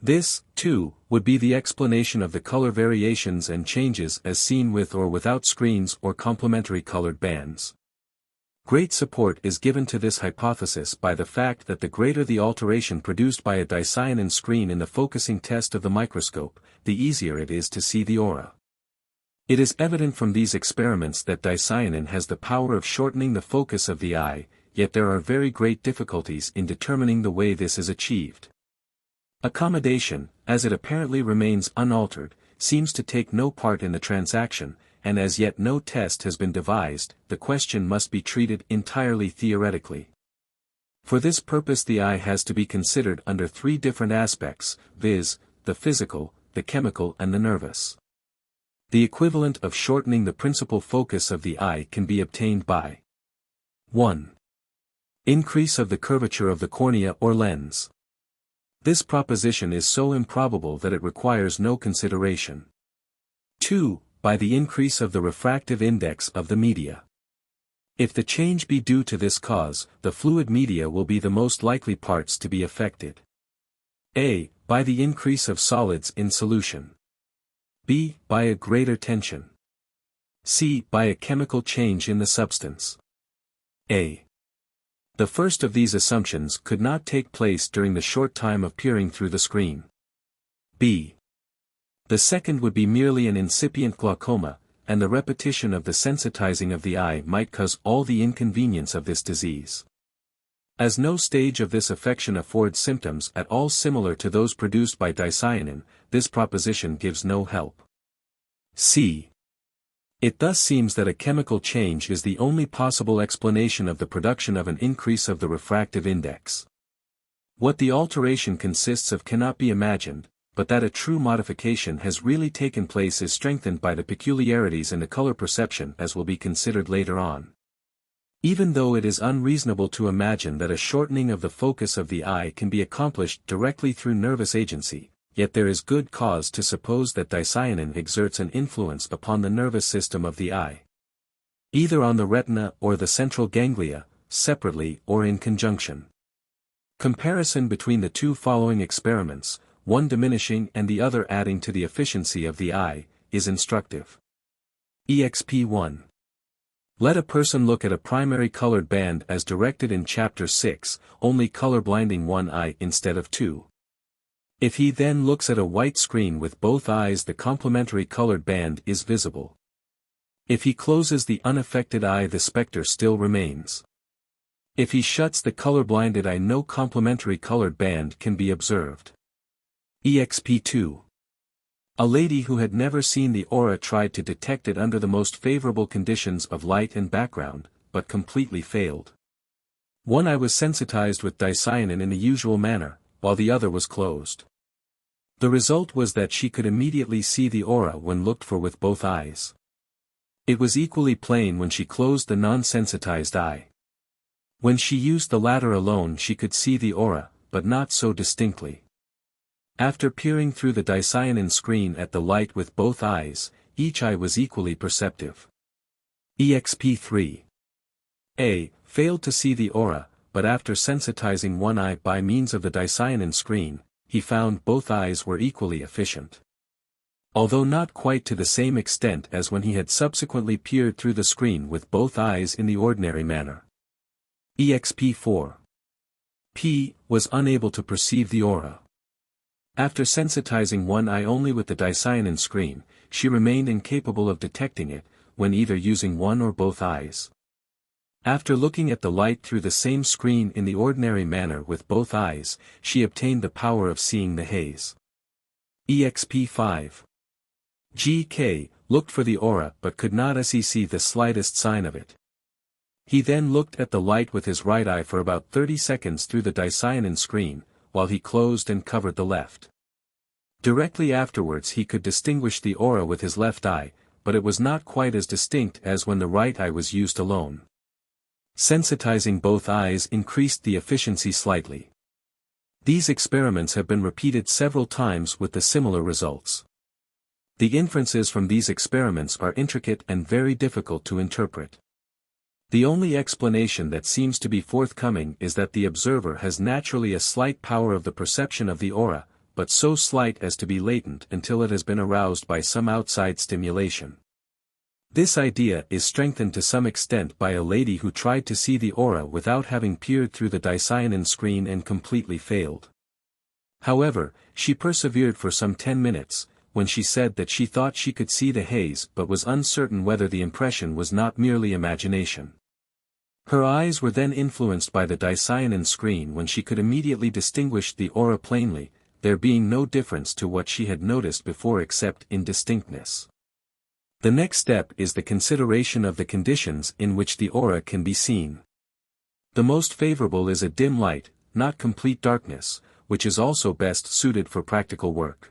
This, too, would be the explanation of the color variations and changes as seen with or without screens or complementary colored bands. Great support is given to this hypothesis by the fact that the greater the alteration produced by a dicyanin screen in the focusing test of the microscope, the easier it is to see the aura. It is evident from these experiments that dicyanin has the power of shortening the focus of the eye, yet there are very great difficulties in determining the way this is achieved. Accommodation, as it apparently remains unaltered, seems to take no part in the transaction, and as yet no test has been devised, the question must be treated entirely theoretically. For this purpose the eye has to be considered under 3 different aspects, viz., the physical, the chemical and the nervous. The equivalent of shortening the principal focus of the eye can be obtained by 1. Increase of the curvature of the cornea or lens. This proposition is so improbable that it requires no consideration. 2. By the increase of the refractive index of the media. If the change be due to this cause, the fluid media will be the most likely parts to be affected. A. By the increase of solids in solution. B. By a greater tension. C. By a chemical change in the substance. A. The first of these assumptions could not take place during the short time of peering through the screen. B. The second would be merely an incipient glaucoma, and the repetition of the sensitizing of the eye might cause all the inconvenience of this disease. As no stage of this affection affords symptoms at all similar to those produced by dicyanin, this proposition gives no help. C. It thus seems that a chemical change is the only possible explanation of the production of an increase of the refractive index. What the alteration consists of cannot be imagined, but that a true modification has really taken place is strengthened by the peculiarities in the color perception as will be considered later on. Even though it is unreasonable to imagine that a shortening of the focus of the eye can be accomplished directly through nervous agency, yet there is good cause to suppose that dicyanin exerts an influence upon the nervous system of the eye. Either on the retina or the central ganglia, separately or in conjunction. Comparison between the two following experiments, one diminishing and the other adding to the efficiency of the eye, is instructive. exp1. Let a person look at a primary colored band as directed in Chapter 6, only color blinding one eye instead of two. If he then looks at a white screen with both eyes, the complementary colored band is visible. If he closes the unaffected eye, the specter still remains. If he shuts the color-blinded eye, no complementary colored band can be observed. exp2. A lady who had never seen the aura tried to detect it under the most favorable conditions of light and background, but completely failed. One eye was sensitized with dicyanin in the usual manner, while the other was closed. The result was that she could immediately see the aura when looked for with both eyes. It was equally plain when she closed the non-sensitized eye. When she used the latter alone, she could see the aura, but not so distinctly. After peering through the dicyanin screen at the light with both eyes, each eye was equally perceptive. exp3. A. Failed to see the aura, but after sensitizing one eye by means of the dicyanin screen, he found both eyes were equally efficient. Although not quite to the same extent as when he had subsequently peered through the screen with both eyes in the ordinary manner. exp4. P. Was unable to perceive the aura. After sensitizing one eye only with the dicyanin screen, she remained incapable of detecting it, when either using one or both eyes. After looking at the light through the same screen in the ordinary manner with both eyes, she obtained the power of seeing the haze. exp5. G.K. looked for the aura but could not see the slightest sign of it. He then looked at the light with his right eye for about 30 seconds through the dicyanin screen, while he closed and covered the left. Directly afterwards he could distinguish the aura with his left eye, but it was not quite as distinct as when the right eye was used alone. Sensitizing both eyes increased the efficiency slightly. These experiments have been repeated several times with the similar results. The inferences from these experiments are intricate and very difficult to interpret. The only explanation that seems to be forthcoming is that the observer has naturally a slight power of the perception of the aura, but so slight as to be latent until it has been aroused by some outside stimulation. This idea is strengthened to some extent by a lady who tried to see the aura without having peered through the dicyanin screen and completely failed. However, she persevered for some 10 minutes, when she said that she thought she could see the haze but was uncertain whether the impression was not merely imagination. Her eyes were then influenced by the dicyanin screen when she could immediately distinguish the aura plainly, there being no difference to what she had noticed before except in distinctness. The next step is the consideration of the conditions in which the aura can be seen. The most favorable is a dim light, not complete darkness, which is also best suited for practical work.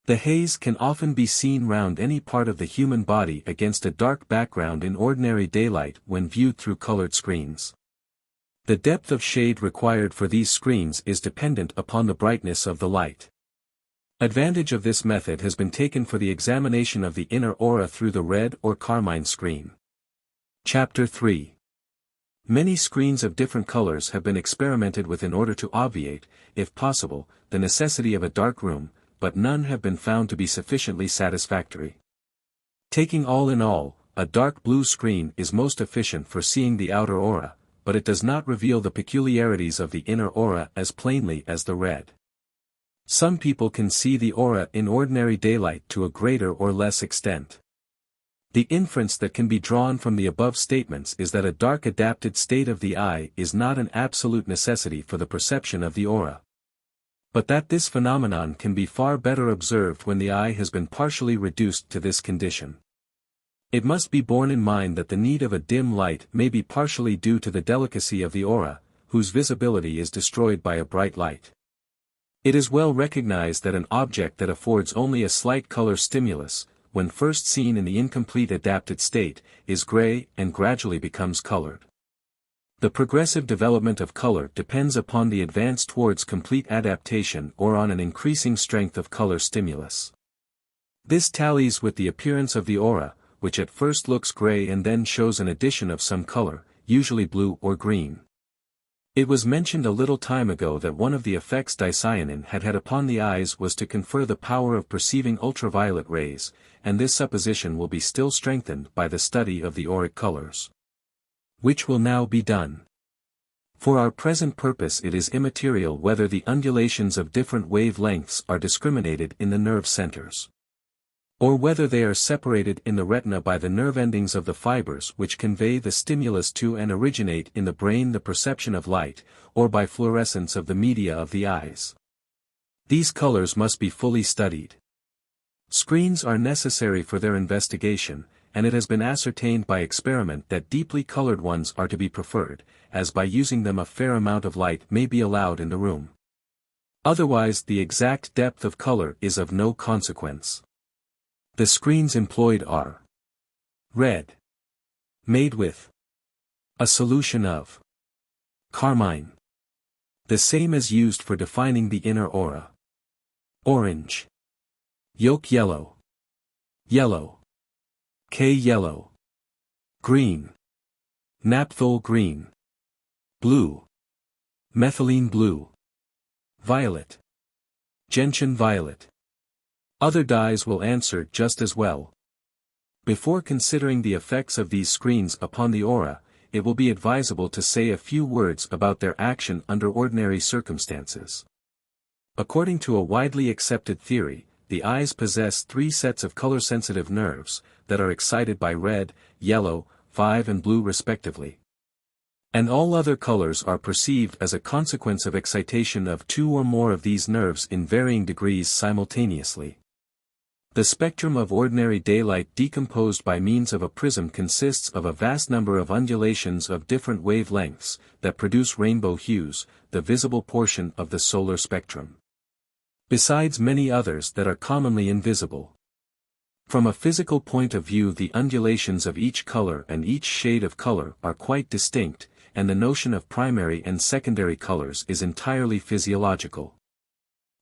The haze can often be seen round any part of the human body against a dark background in ordinary daylight when viewed through colored screens. The depth of shade required for these screens is dependent upon the brightness of the light. Advantage of this method has been taken for the examination of the inner aura through the red or carmine screen. Chapter 3. Many screens of different colors have been experimented with in order to obviate, if possible, the necessity of a dark room, but none have been found to be sufficiently satisfactory. Taking all in all, a dark blue screen is most efficient for seeing the outer aura, but it does not reveal the peculiarities of the inner aura as plainly as the red. Some people can see the aura in ordinary daylight to a greater or less extent. The inference that can be drawn from the above statements is that a dark adapted state of the eye is not an absolute necessity for the perception of the aura, but that this phenomenon can be far better observed when the eye has been partially reduced to this condition. It must be borne in mind that the need of a dim light may be partially due to the delicacy of the aura, whose visibility is destroyed by a bright light. It is well recognized that an object that affords only a slight color stimulus, when first seen in the incomplete adapted state, is gray and gradually becomes colored. The progressive development of color depends upon the advance towards complete adaptation or on an increasing strength of color stimulus. This tallies with the appearance of the aura, which at first looks gray and then shows an addition of some color, usually blue or green. It was mentioned a little time ago that one of the effects dicyanin had upon the eyes was to confer the power of perceiving ultraviolet rays, and this supposition will be still strengthened by the study of the auric colors, which will now be done. For our present purpose it is immaterial whether the undulations of different wavelengths are discriminated in the nerve centers, or whether they are separated in the retina by the nerve endings of the fibers which convey the stimulus to and originate in the brain the perception of light, or by fluorescence of the media of the eyes. These colors must be fully studied. Screens are necessary for their investigation, and it has been ascertained by experiment that deeply colored ones are to be preferred, as by using them a fair amount of light may be allowed in the room. Otherwise the exact depth of color is of no consequence. The screens employed are red, made with a solution of carmine, the same as used for defining the inner aura; orange, yolk yellow, yellow, K yellow, green, naphthol green, blue, methylene blue, violet, gentian violet. Other dyes will answer just as well. Before considering the effects of these screens upon the aura, it will be advisable to say a few words about their action under ordinary circumstances. According to a widely accepted theory, the eyes possess three sets of color-sensitive nerves, that are excited by red, yellow, 5 and blue respectively. And all other colors are perceived as a consequence of excitation of two or more of these nerves in varying degrees simultaneously. The spectrum of ordinary daylight decomposed by means of a prism consists of a vast number of undulations of different wavelengths, that produce rainbow hues, the visible portion of the solar spectrum, besides many others that are commonly invisible. From a physical point of view the undulations of each color and each shade of color are quite distinct, and the notion of primary and secondary colors is entirely physiological.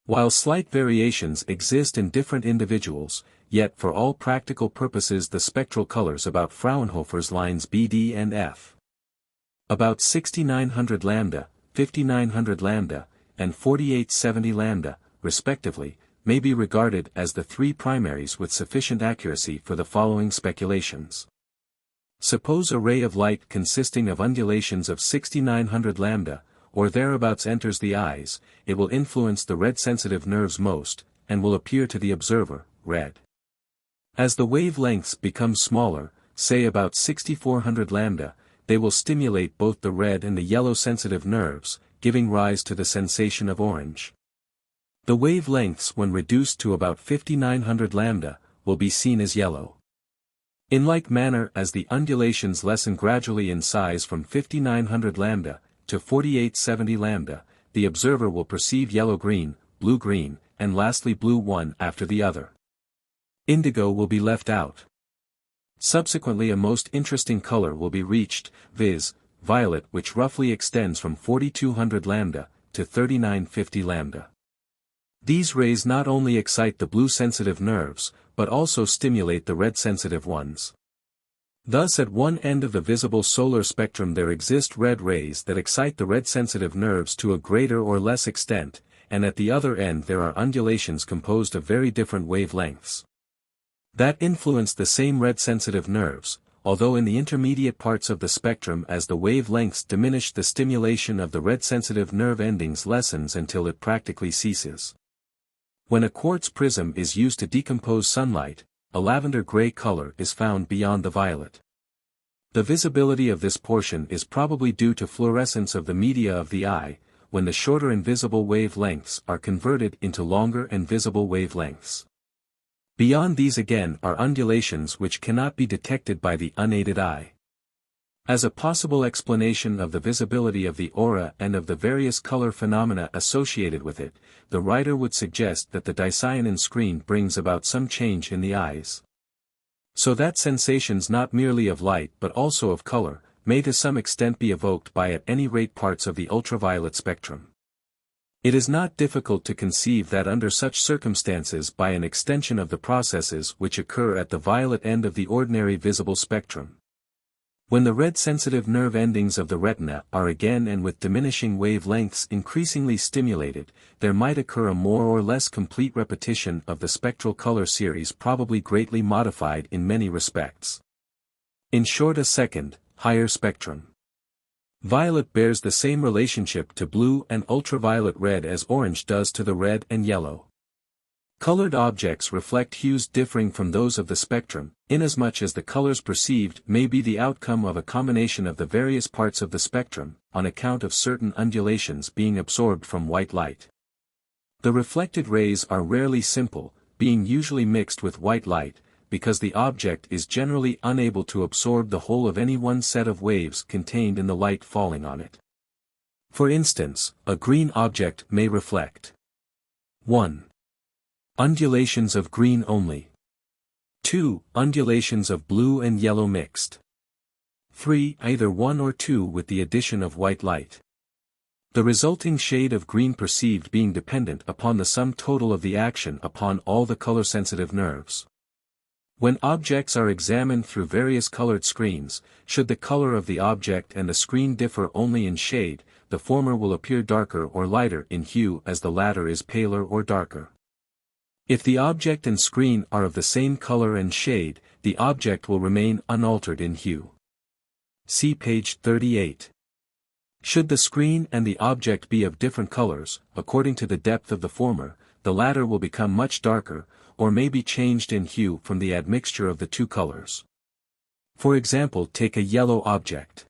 While slight variations exist in different individuals, yet for all practical purposes the spectral colors about Fraunhofer's lines BD and F, about 6900 lambda, 5900 lambda, and 4870 lambda, respectively, may be regarded as the three primaries with sufficient accuracy for the following speculations. Suppose a ray of light consisting of undulations of 6900 lambda, or thereabouts enters the eyes, it will influence the red-sensitive nerves most, and will appear to the observer, red. As the wavelengths become smaller, say about 6400 lambda, they will stimulate both the red and the yellow-sensitive nerves, giving rise to the sensation of orange. The wavelengths when reduced to about 5900 lambda, will be seen as yellow. In like manner as the undulations lessen gradually in size from 5900 lambda, to 4870 lambda, the observer will perceive yellow-green, blue-green, and lastly blue one after the other. Indigo will be left out. Subsequently a most interesting color will be reached, viz., violet, which roughly extends from 4200 lambda, to 3950 lambda. These rays not only excite the blue-sensitive nerves, but also stimulate the red-sensitive ones. Thus at one end of the visible solar spectrum there exist red rays that excite the red-sensitive nerves to a greater or less extent, and at the other end there are undulations composed of very different wavelengths. that influence the same red-sensitive nerves, although in the intermediate parts of the spectrum as the wavelengths diminish the stimulation of the red-sensitive nerve endings lessens until it practically ceases. When a quartz prism is used to decompose sunlight, a lavender-gray color is found beyond the violet. The visibility of this portion is probably due to fluorescence of the media of the eye, when the shorter invisible wavelengths are converted into longer and visible wavelengths. Beyond these again are undulations which cannot be detected by the unaided eye. As a possible explanation of the visibility of the aura and of the various color phenomena associated with it, the writer would suggest that the dicyanin screen brings about some change in the eyes. So that sensations not merely of light but also of color, may to some extent be evoked by at any rate parts of the ultraviolet spectrum. It is not difficult to conceive that under such circumstances by an extension of the processes which occur at the violet end of the ordinary visible spectrum. When the red-sensitive nerve endings of the retina are again and with diminishing wavelengths increasingly stimulated, there might occur a more or less complete repetition of the spectral color series, probably greatly modified in many respects. In short, a second, higher spectrum. Violet bears the same relationship to blue and ultraviolet red as orange does to the red and yellow. Colored objects reflect hues differing from those of the spectrum, inasmuch as the colors perceived may be the outcome of a combination of the various parts of the spectrum, on account of certain undulations being absorbed from white light. The reflected rays are rarely simple, being usually mixed with white light, because the object is generally unable to absorb the whole of any one set of waves contained in the light falling on it. For instance, a green object may reflect 1. Undulations of green only. 2. Undulations of blue and yellow mixed. 3. Either 1 or 2 with the addition of white light. The resulting shade of green perceived being dependent upon the sum total of the action upon all the color-sensitive nerves. When objects are examined through various colored screens, should the color of the object and the screen differ only in shade, the former will appear darker or lighter in hue as the latter is paler or darker. If the object and screen are of the same color and shade, the object will remain unaltered in hue. See page 38. Should the screen and the object be of different colors, according to the depth of the former, the latter will become much darker, or may be changed in hue from the admixture of the two colors. For example, take a yellow object.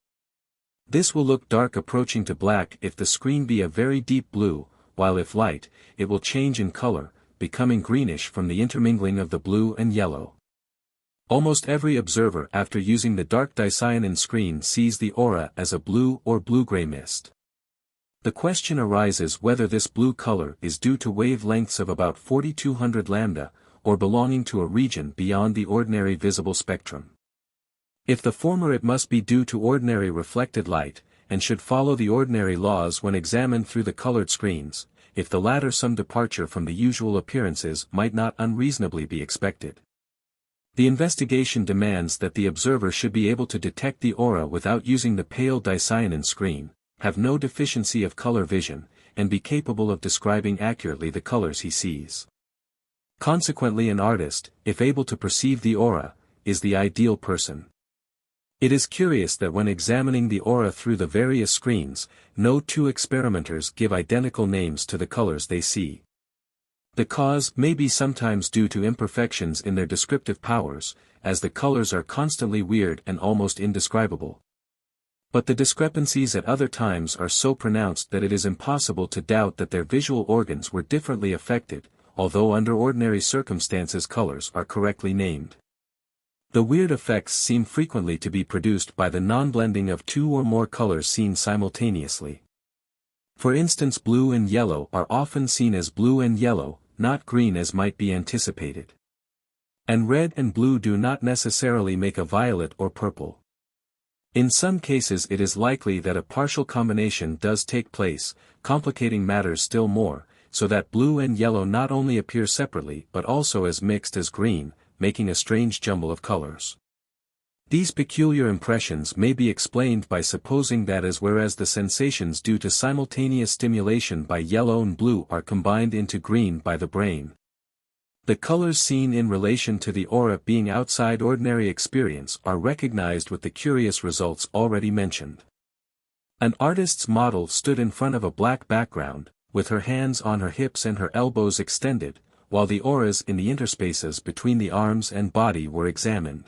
This will look dark approaching to black if the screen be a very deep blue, while if light, it will change in color, becoming greenish from the intermingling of the blue and yellow. Almost every observer after using the dark dicyanin screen sees the aura as a blue or blue-gray mist. The question arises whether this blue color is due to wavelengths of about 4200 lambda, or belonging to a region beyond the ordinary visible spectrum. If the former, it must be due to ordinary reflected light, and should follow the ordinary laws when examined through the colored screens. If the latter, some departure from the usual appearances might not unreasonably be expected. The investigation demands that the observer should be able to detect the aura without using the pale dicyanin screen, have no deficiency of color vision, and be capable of describing accurately the colors he sees. Consequently, an artist, if able to perceive the aura, is the ideal person. It is curious that when examining the aura through the various screens, no two experimenters give identical names to the colors they see. The cause may be sometimes due to imperfections in their descriptive powers, as the colors are constantly weird and almost indescribable. But the discrepancies at other times are so pronounced that it is impossible to doubt that their visual organs were differently affected, although under ordinary circumstances colors are correctly named. The weird effects seem frequently to be produced by the non-blending of two or more colors seen simultaneously. For instance, blue and yellow are often seen as blue and yellow, not green as might be anticipated. And red and blue do not necessarily make a violet or purple. In some cases it is likely that a partial combination does take place, complicating matters still more, so that blue and yellow not only appear separately but also as mixed as green, making a strange jumble of colors. These peculiar impressions may be explained by supposing that whereas the sensations due to simultaneous stimulation by yellow and blue are combined into green by the brain, The colors seen in relation to the aura being outside ordinary experience are recognized with the curious results already mentioned. An artist's model stood in front of a black background, with her hands on her hips and her elbows extended, while the auras in the interspaces between the arms and body were examined.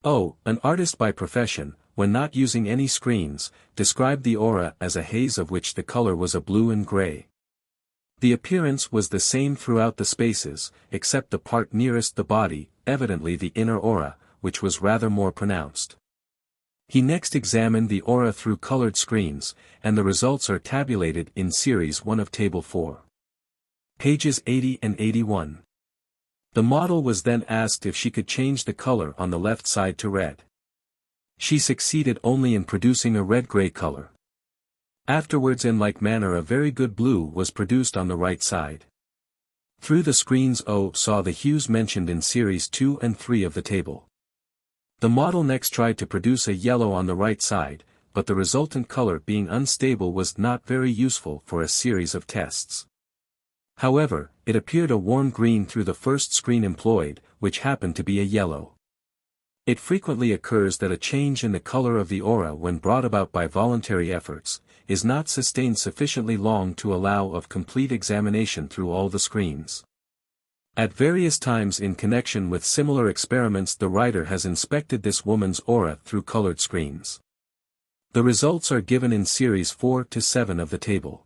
An artist by profession, when not using any screens, described the aura as a haze of which the color was a blue and gray. The appearance was the same throughout the spaces, except the part nearest the body, evidently the inner aura, which was rather more pronounced. He next examined the aura through colored screens, and the results are tabulated in Series 1 of Table 4. Pages 80 and 81. The model was then asked if she could change the color on the left side to red. She succeeded only in producing a red-gray color. Afterwards, in like manner, a very good blue was produced on the right side. Through the screens O saw the hues mentioned in Series 2 and 3 of the table. The model next tried to produce a yellow on the right side, but the resultant color being unstable was not very useful for a series of tests. However, it appeared a warm green through the first screen employed, which happened to be a yellow. It frequently occurs that a change in the color of the aura when brought about by voluntary efforts, is not sustained sufficiently long to allow of complete examination through all the screens. At various times in connection with similar experiments, the writer has inspected this woman's aura through colored screens. The results are given in Series 4 to 7 of the table.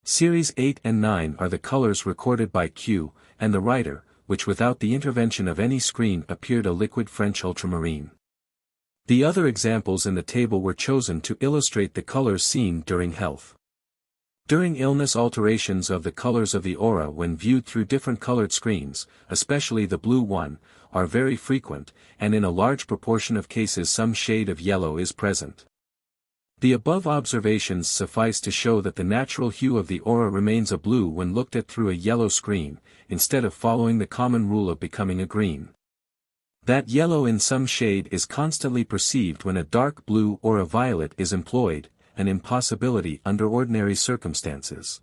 Series 8 and 9 are the colors recorded by Q, and the writer, which without the intervention of any screen appeared a liquid French ultramarine. The other examples in the table were chosen to illustrate the colors seen during health. During illness, alterations of the colors of the aura when viewed through different colored screens, especially the blue one, are very frequent, and in a large proportion of cases some shade of yellow is present. The above observations suffice to show that the natural hue of the aura remains a blue when looked at through a yellow screen, instead of following the common rule of becoming a green. That yellow in some shade is constantly perceived when a dark blue or a violet is employed, an impossibility under ordinary circumstances.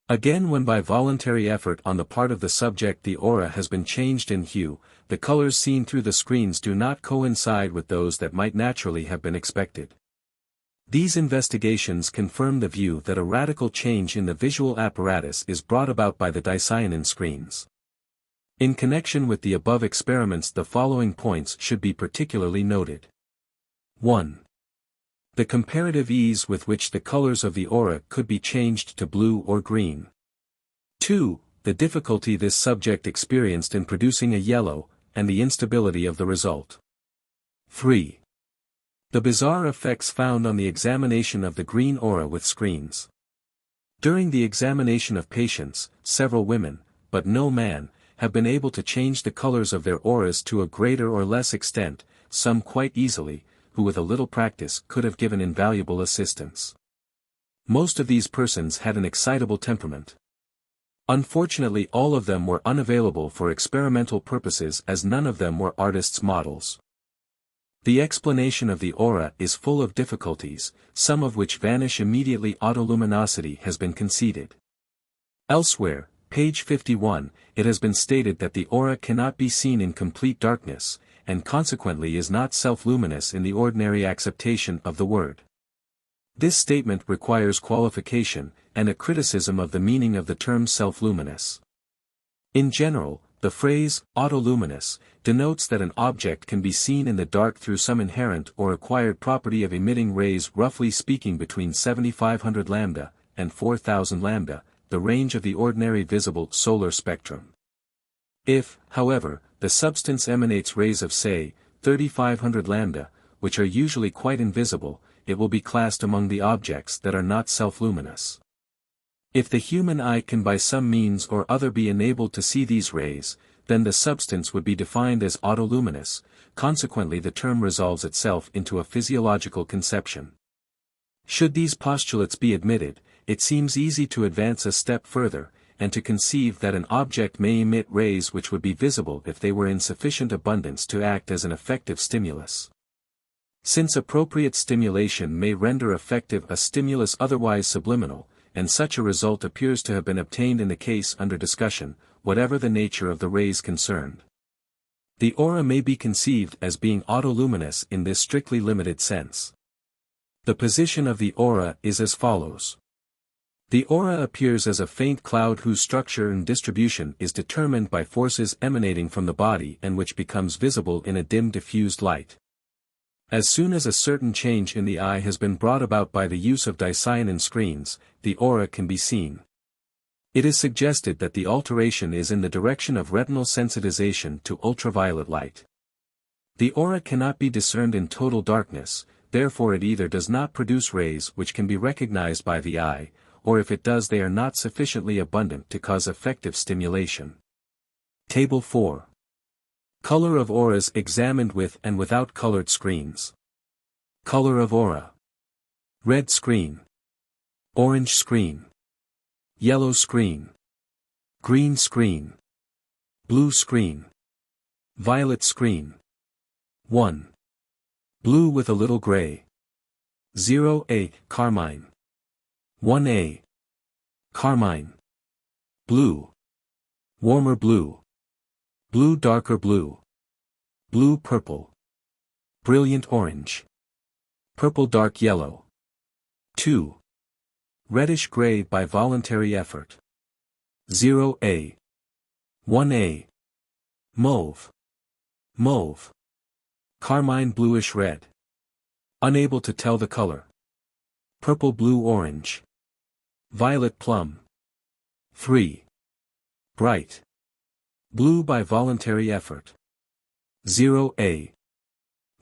Again, when by voluntary effort on the part of the subject the aura has been changed in hue, the colors seen through the screens do not coincide with those that might naturally have been expected. These investigations confirm the view that a radical change in the visual apparatus is brought about by the dicyanin screens. In connection with the above experiments, the following points should be particularly noted. 1. The comparative ease with which the colors of the aura could be changed to blue or green. 2. The difficulty this subject experienced in producing a yellow, and the instability of the result. 3. The bizarre effects found on the examination of the green aura with screens. During the examination of patients, several women, but no man, have been able to change the colors of their auras to a greater or less extent, some quite easily, who with a little practice could have given invaluable assistance. Most of these persons had an excitable temperament. Unfortunately, all of them were unavailable for experimental purposes, as none of them were artists' models. The explanation of the aura is full of difficulties, some of which vanish immediately autoluminosity has been conceded. Elsewhere, page 51, it has been stated that the aura cannot be seen in complete darkness, and consequently is not self-luminous in the ordinary acceptation of the word. This statement requires qualification, and a criticism of the meaning of the term self-luminous. In general, the phrase, autoluminous, denotes that an object can be seen in the dark through some inherent or acquired property of emitting rays, roughly speaking between 7500 lambda, and 4000 lambda, the range of the ordinary visible solar spectrum. If, however, the substance emanates rays of say, 3500 lambda, which are usually quite invisible, it will be classed among the objects that are not self-luminous. If the human eye can by some means or other be enabled to see these rays, then the substance would be defined as autoluminous, consequently the term resolves itself into a physiological conception. Should these postulates be admitted, it seems easy to advance a step further, and to conceive that an object may emit rays which would be visible if they were in sufficient abundance to act as an effective stimulus. Since appropriate stimulation may render effective a stimulus otherwise subliminal, and such a result appears to have been obtained in the case under discussion, whatever the nature of the rays concerned. The aura may be conceived as being autoluminous in this strictly limited sense. The position of the aura is as follows. The aura appears as a faint cloud whose structure and distribution is determined by forces emanating from the body and which becomes visible in a dim diffused light. As soon as a certain change in the eye has been brought about by the use of dicyanin screens, the aura can be seen. It is suggested that the alteration is in the direction of retinal sensitization to ultraviolet light. The aura cannot be discerned in total darkness, therefore it either does not produce rays which can be recognized by the eye, or if it does they are not sufficiently abundant to cause effective stimulation. Table 4. Color of auras examined with and without colored screens. Color of aura. Red screen. Orange screen. Yellow screen. Green screen. Blue screen. Violet screen. 1. Blue with a little gray. 0A, carmine. 1A. Carmine. Blue. Warmer blue. Blue darker blue. Blue purple. Brilliant orange. Purple dark yellow. 2. Reddish gray by voluntary effort. 0A. 1A. Mauve. Mauve. Carmine bluish red. Unable to tell the color. Purple blue orange. Violet plum. 3. Bright. Blue by voluntary effort. 0A.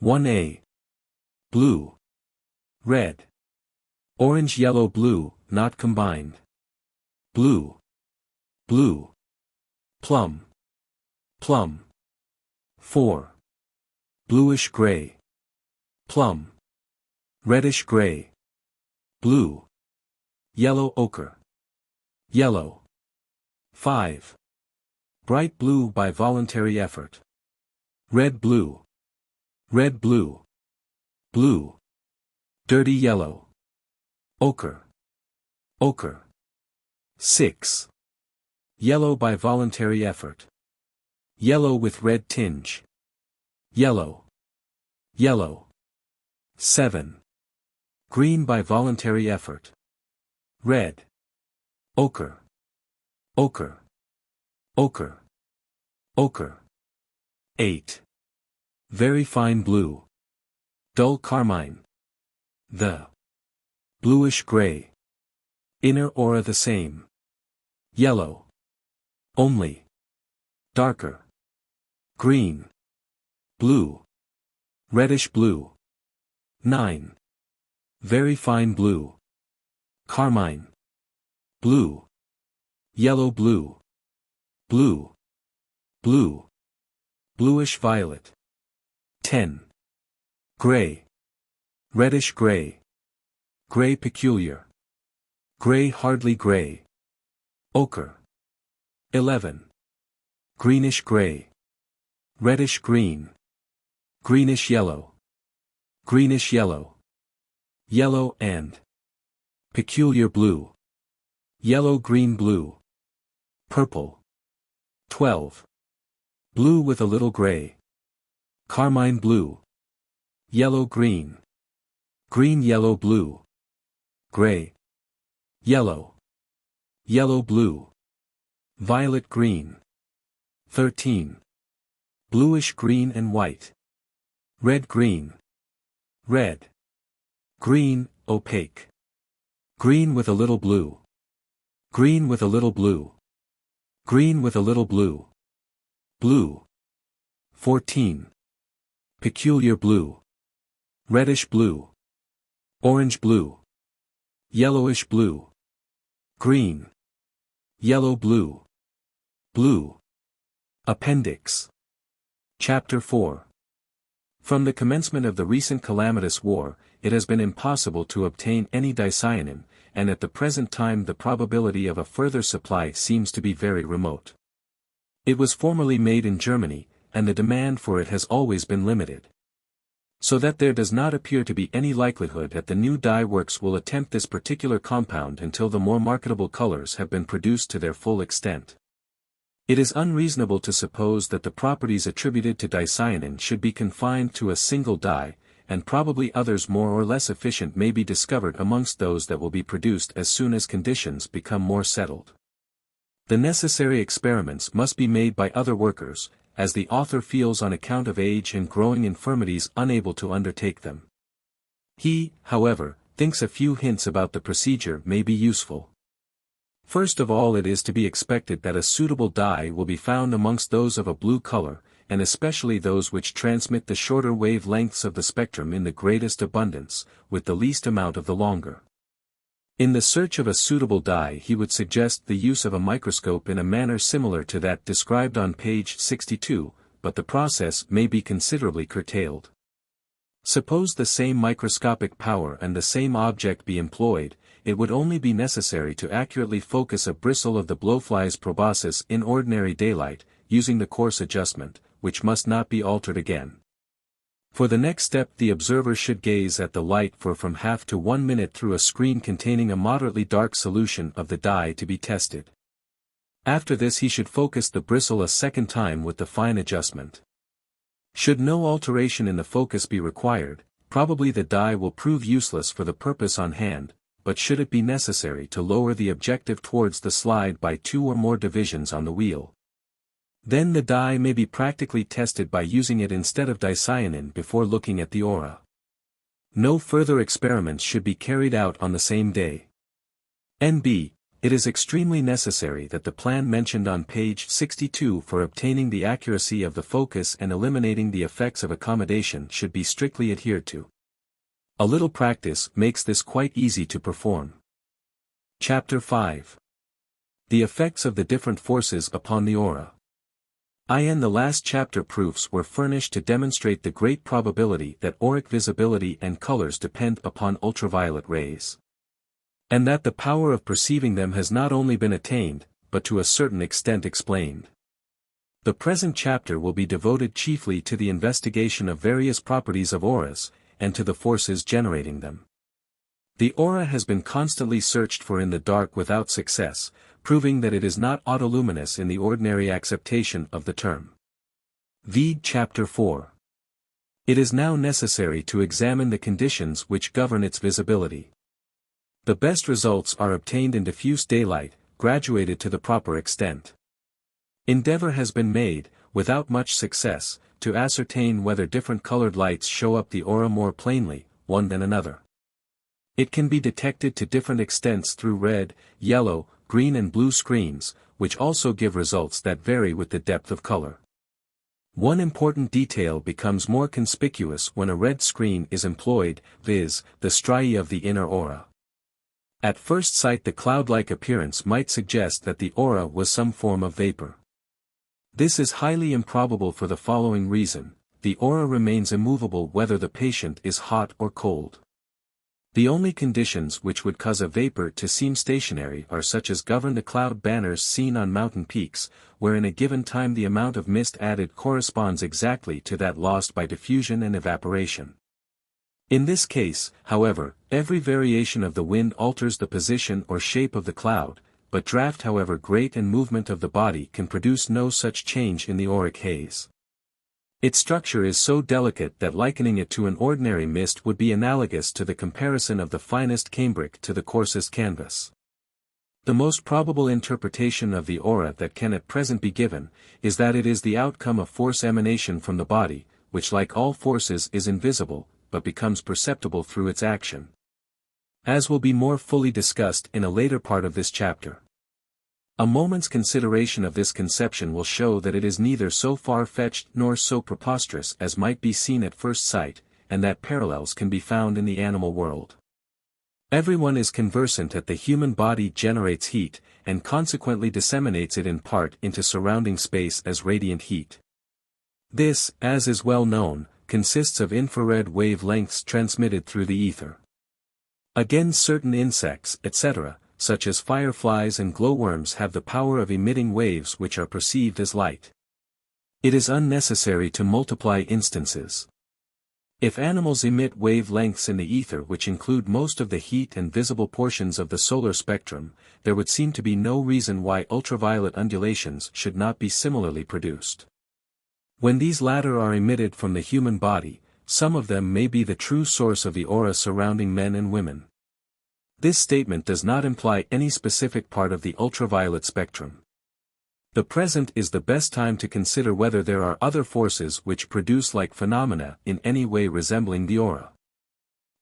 1A. Blue. Red. Orange yellow blue, not combined. Blue. Blue. Plum. Plum. 4. Bluish gray. Plum. Reddish gray. Blue. Yellow ochre. Yellow. 5. Bright blue by voluntary effort. Red blue. Red blue. Blue. Dirty yellow. Ochre. Ochre. 6. Yellow by voluntary effort. Yellow with red tinge. Yellow. Yellow. 7. Green by voluntary effort. Red. Ochre. Ochre. Ochre. Ochre. 8. Very fine blue. Dull carmine. The. Bluish gray. Inner aura the same. Yellow. Only. Darker. Green. Blue. Reddish blue. 9. Very fine blue. Carmine. Blue. Yellow blue. Blue. Blue. Bluish violet. 10. Gray. Reddish gray. Gray peculiar. Gray hardly gray. Ochre. 11. Greenish gray. Reddish green. Greenish yellow. Greenish yellow. Yellow and peculiar blue. Yellow green blue. Purple. 12. Blue with a little gray. Carmine blue. Yellow green. Green yellow blue. Gray. Yellow. Yellow blue. Violet green. 13. Bluish green and white. Red green. Red. Green, opaque. Green with a little blue. Green with a little blue. Green with a little blue. Blue. 14. Peculiar blue. Reddish blue. Orange blue. Yellowish blue. Green. Yellow blue. Blue. Appendix. Chapter 4. From the commencement of the recent calamitous war, it has been impossible to obtain any dicyanin, and at the present time the probability of a further supply seems to be very remote. It was formerly made in Germany, and the demand for it has always been limited. So that there does not appear to be any likelihood that the new dye works will attempt this particular compound until the more marketable colors have been produced to their full extent. It is unreasonable to suppose that the properties attributed to dicyanin should be confined to a single dye, and probably others more or less efficient may be discovered amongst those that will be produced as soon as conditions become more settled. The necessary experiments must be made by other workers, as the author feels on account of age and growing infirmities unable to undertake them. He, however, thinks a few hints about the procedure may be useful. First of all, it is to be expected that a suitable dye will be found amongst those of a blue color, and especially those which transmit the shorter wave lengths of the spectrum in the greatest abundance, with the least amount of the longer. In the search of a suitable dye, he would suggest the use of a microscope in a manner similar to that described on page 62, but the process may be considerably curtailed. Suppose the same microscopic power and the same object be employed, it would only be necessary to accurately focus a bristle of the blowfly's proboscis in ordinary daylight, using the coarse adjustment, which must not be altered again. For the next step, the observer should gaze at the light for from half to 1 minute through a screen containing a moderately dark solution of the dye to be tested. After this he should focus the bristle a second time with the fine adjustment. Should no alteration in the focus be required, probably the dye will prove useless for the purpose on hand, but should it be necessary to lower the objective towards the slide by 2 or more divisions on the wheel, then the dye may be practically tested by using it instead of dicyanin before looking at the aura. No further experiments should be carried out on the same day. N.B. It is extremely necessary that the plan mentioned on page 62 for obtaining the accuracy of the focus and eliminating the effects of accommodation should be strictly adhered to. A little practice makes this quite easy to perform. Chapter 5. The effects of the different forces upon the aura. In the last chapter proofs were furnished to demonstrate the great probability that auric visibility and colors depend upon ultraviolet rays, and that the power of perceiving them has not only been attained, but to a certain extent explained. The present chapter will be devoted chiefly to the investigation of various properties of auras, and to the forces generating them. The aura has been constantly searched for in the dark without success, proving that it is not autoluminous in the ordinary acceptation of the term. Vide Chapter 4. It is now necessary to examine the conditions which govern its visibility. The best results are obtained in diffuse daylight, graduated to the proper extent. Endeavor has been made, without much success, to ascertain whether different colored lights show up the aura more plainly, one than another. It can be detected to different extents through red, yellow, green and blue screens, which also give results that vary with the depth of color. One important detail becomes more conspicuous when a red screen is employed, viz., the striae of the inner aura. At first sight the cloud-like appearance might suggest that the aura was some form of vapor. This is highly improbable for the following reason: the aura remains immovable whether the patient is hot or cold. The only conditions which would cause a vapor to seem stationary are such as govern the cloud banners seen on mountain peaks, where in a given time the amount of mist added corresponds exactly to that lost by diffusion and evaporation. In this case, however, every variation of the wind alters the position or shape of the cloud, but draft however great and movement of the body can produce no such change in the auric haze. Its structure is so delicate that likening it to an ordinary mist would be analogous to the comparison of the finest cambric to the coarsest canvas. The most probable interpretation of the aura that can at present be given, is that it is the outcome of force emanation from the body, which like all forces is invisible, but becomes perceptible through its action. As will be more fully discussed in a later part of this chapter. A moment's consideration of this conception will show that it is neither so far-fetched nor so preposterous as might be seen at first sight, and that parallels can be found in the animal world. Everyone is conversant that the human body generates heat, and consequently disseminates it in part into surrounding space as radiant heat. This, as is well known, consists of infrared wave lengths transmitted through the ether. Again, certain insects, etc., such as fireflies and glowworms, have the power of emitting waves which are perceived as light. It is unnecessary to multiply instances. If animals emit wavelengths in the ether which include most of the heat and visible portions of the solar spectrum, there would seem to be no reason why ultraviolet undulations should not be similarly produced. When these latter are emitted from the human body, some of them may be the true source of the aura surrounding men and women. This statement does not imply any specific part of the ultraviolet spectrum. The present is the best time to consider whether there are other forces which produce like phenomena in any way resembling the aura.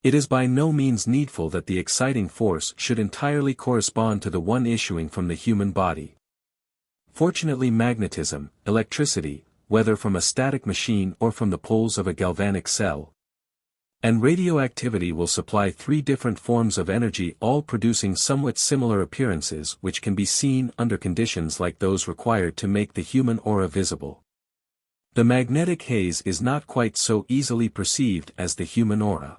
It is by no means needful that the exciting force should entirely correspond to the one issuing from the human body. Fortunately, magnetism, electricity, whether from a static machine or from the poles of a galvanic cell, and radioactivity will supply three different forms of energy, all producing somewhat similar appearances which can be seen under conditions like those required to make the human aura visible. The magnetic haze is not quite so easily perceived as the human aura.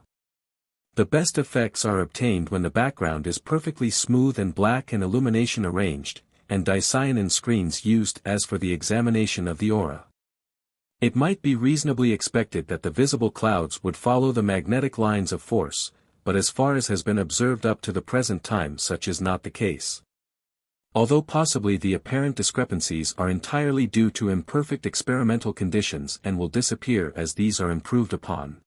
The best effects are obtained when the background is perfectly smooth and black and illumination arranged, and dicyanin screens used as for the examination of the aura. It might be reasonably expected that the visible clouds would follow the magnetic lines of force, but as far as has been observed up to the present time such is not the case. Although possibly the apparent discrepancies are entirely due to imperfect experimental conditions and will disappear as these are improved upon.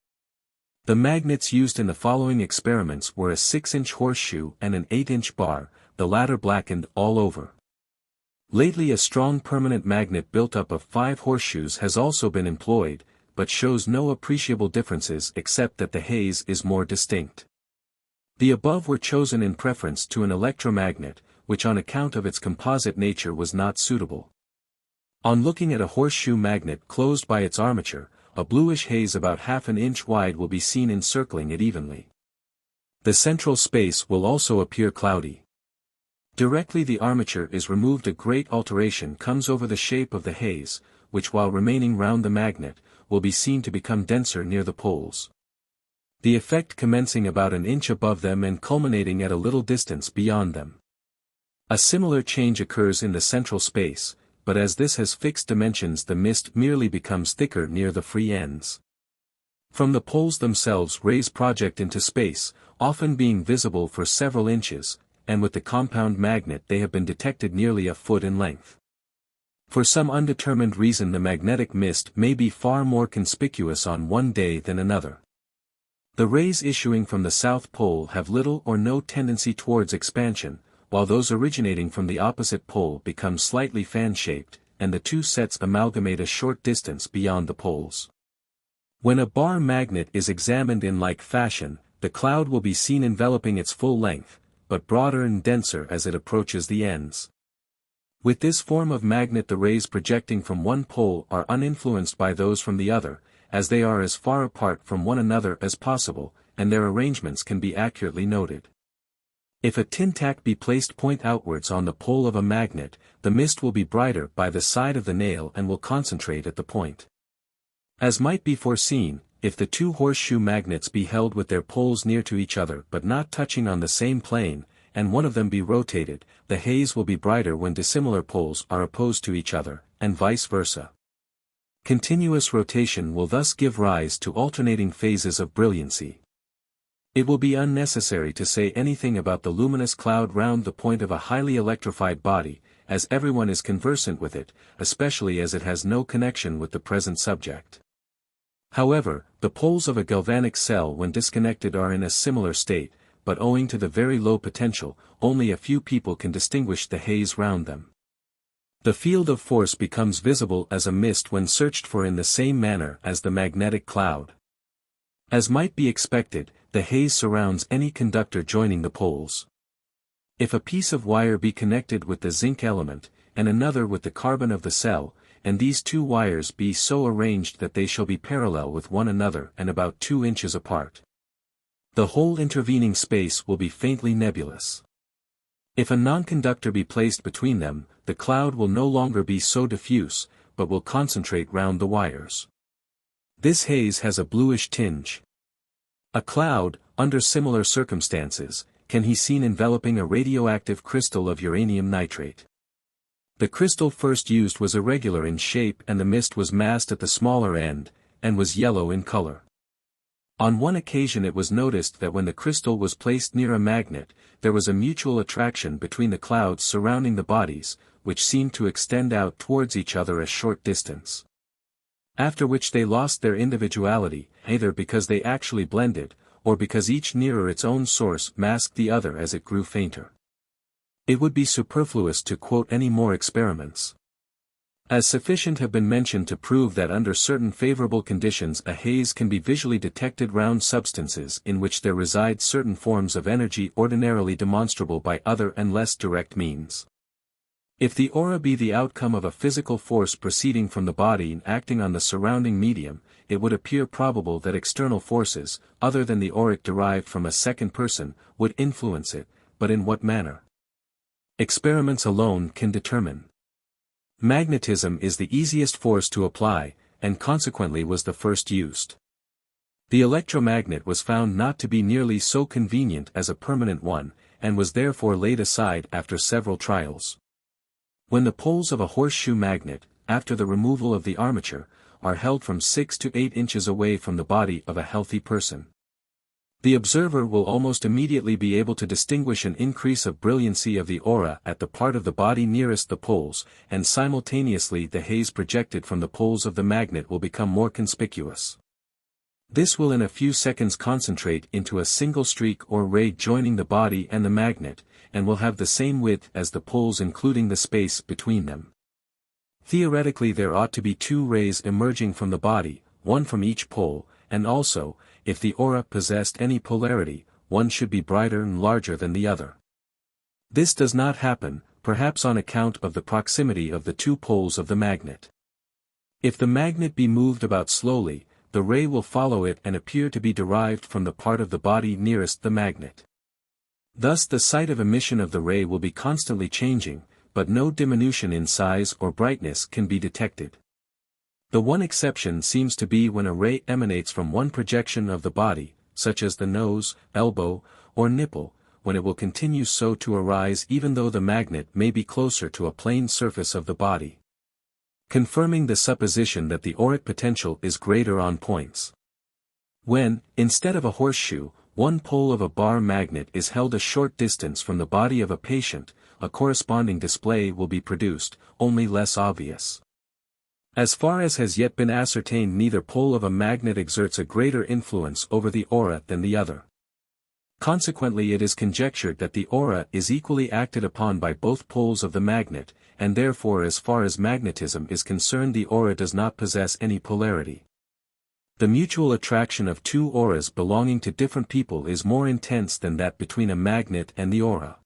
The magnets used in the following experiments were a 6-inch horseshoe and an 8-inch bar, the latter blackened all over. Lately a strong permanent magnet built up of 5 horseshoes has also been employed, but shows no appreciable differences except that the haze is more distinct. The above were chosen in preference to an electromagnet, which on account of its composite nature was not suitable. On looking at a horseshoe magnet closed by its armature, a bluish haze about half an inch wide will be seen encircling it evenly. The central space will also appear cloudy. Directly the armature is removed, a great alteration comes over the shape of the haze, which while remaining round the magnet, will be seen to become denser near the poles. The effect commencing about an inch above them and culminating at a little distance beyond them. A similar change occurs in the central space, but as this has fixed dimensions the mist merely becomes thicker near the free ends. From the poles themselves rays project into space, often being visible for several inches, and with the compound magnet they have been detected nearly a foot in length. For some undetermined reason the magnetic mist may be far more conspicuous on one day than another. The rays issuing from the South Pole have little or no tendency towards expansion, while those originating from the opposite pole become slightly fan-shaped, and the two sets amalgamate a short distance beyond the poles. When a bar magnet is examined in like fashion, the cloud will be seen enveloping its full length, but broader and denser as it approaches the ends. With this form of magnet the rays projecting from one pole are uninfluenced by those from the other, as they are as far apart from one another as possible, and their arrangements can be accurately noted. If a tin tack be placed point outwards on the pole of a magnet, the mist will be brighter by the side of the nail and will concentrate at the point. As might be foreseen, if the two horseshoe magnets be held with their poles near to each other but not touching on the same plane, and one of them be rotated, the haze will be brighter when dissimilar poles are opposed to each other, and vice versa. Continuous rotation will thus give rise to alternating phases of brilliancy. It will be unnecessary to say anything about the luminous cloud round the point of a highly electrified body, as everyone is conversant with it, especially as it has no connection with the present subject. However, the poles of a galvanic cell when disconnected are in a similar state, but owing to the very low potential, only a few people can distinguish the haze round them. The field of force becomes visible as a mist when searched for in the same manner as the magnetic cloud. As might be expected, the haze surrounds any conductor joining the poles. If a piece of wire be connected with the zinc element, and another with the carbon of the cell, and these two wires be so arranged that they shall be parallel with one another and about 2 inches apart, the whole intervening space will be faintly nebulous. If a non-conductor be placed between them, the cloud will no longer be so diffuse, but will concentrate round the wires. This haze has a bluish tinge. A cloud, under similar circumstances, can be seen enveloping a radioactive crystal of uranium nitrate. The crystal first used was irregular in shape and the mist was massed at the smaller end, and was yellow in color. On one occasion it was noticed that when the crystal was placed near a magnet, there was a mutual attraction between the clouds surrounding the bodies, which seemed to extend out towards each other a short distance. After which they lost their individuality, either because they actually blended, or because each nearer its own source masked the other as it grew fainter. It would be superfluous to quote any more experiments, as sufficient have been mentioned to prove that under certain favorable conditions a haze can be visually detected round substances in which there reside certain forms of energy ordinarily demonstrable by other and less direct means. If the aura be the outcome of a physical force proceeding from the body and acting on the surrounding medium, it would appear probable that external forces, other than the auric derived from a second person, would influence it, but in what manner? Experiments alone can determine. Magnetism is the easiest force to apply, and consequently was the first used. The electromagnet was found not to be nearly so convenient as a permanent one, and was therefore laid aside after several trials. When the poles of a horseshoe magnet, after the removal of the armature, are held from 6 to 8 inches away from the body of a healthy person, the observer will almost immediately be able to distinguish an increase of brilliancy of the aura at the part of the body nearest the poles, and simultaneously the haze projected from the poles of the magnet will become more conspicuous. This will in a few seconds concentrate into a single streak or ray joining the body and the magnet, and will have the same width as the poles including the space between them. Theoretically there ought to be 2 rays emerging from the body, one from each pole, and also, if the aura possessed any polarity, one should be brighter and larger than the other. This does not happen, perhaps on account of the proximity of the 2 poles of the magnet. If the magnet be moved about slowly, the ray will follow it and appear to be derived from the part of the body nearest the magnet. Thus the site of emission of the ray will be constantly changing, but no diminution in size or brightness can be detected. The one exception seems to be when a ray emanates from one projection of the body, such as the nose, elbow, or nipple, when it will continue so to arise even though the magnet may be closer to a plane surface of the body, confirming the supposition that the auric potential is greater on points. When, instead of a horseshoe, one pole of a bar magnet is held a short distance from the body of a patient, a corresponding display will be produced, only less obvious. As far as has yet been ascertained, neither pole of a magnet exerts a greater influence over the aura than the other. Consequently it is conjectured that the aura is equally acted upon by both poles of the magnet, and therefore as far as magnetism is concerned the aura does not possess any polarity. The mutual attraction of 2 auras belonging to different people is more intense than that between a magnet and the aura.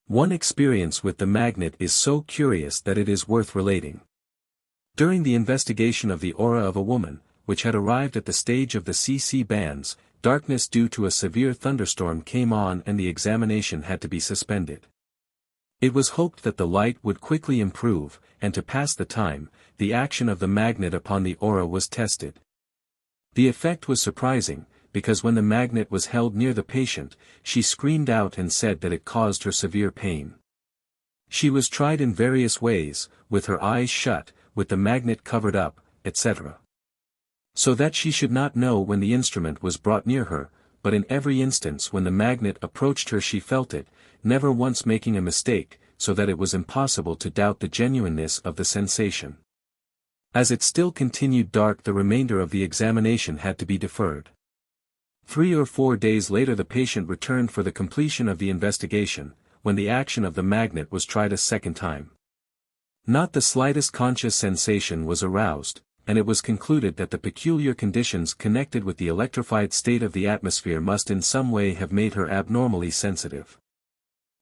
One experience with the magnet is so curious that it is worth relating. During the investigation of the aura of a woman, which had arrived at the stage of the CC bands, darkness due to a severe thunderstorm came on and the examination had to be suspended. It was hoped that the light would quickly improve, and to pass the time, the action of the magnet upon the aura was tested. The effect was surprising, because when the magnet was held near the patient, she screamed out and said that it caused her severe pain. She was tried in various ways, with her eyes shut, with the magnet covered up, etc. So that she should not know when the instrument was brought near her, but in every instance when the magnet approached her she felt it, never once making a mistake, so that it was impossible to doubt the genuineness of the sensation. As it still continued dark, the remainder of the examination had to be deferred. 3 or 4 days later the patient returned for the completion of the investigation, when the action of the magnet was tried a second time. Not the slightest conscious sensation was aroused, and it was concluded that the peculiar conditions connected with the electrified state of the atmosphere must in some way have made her abnormally sensitive.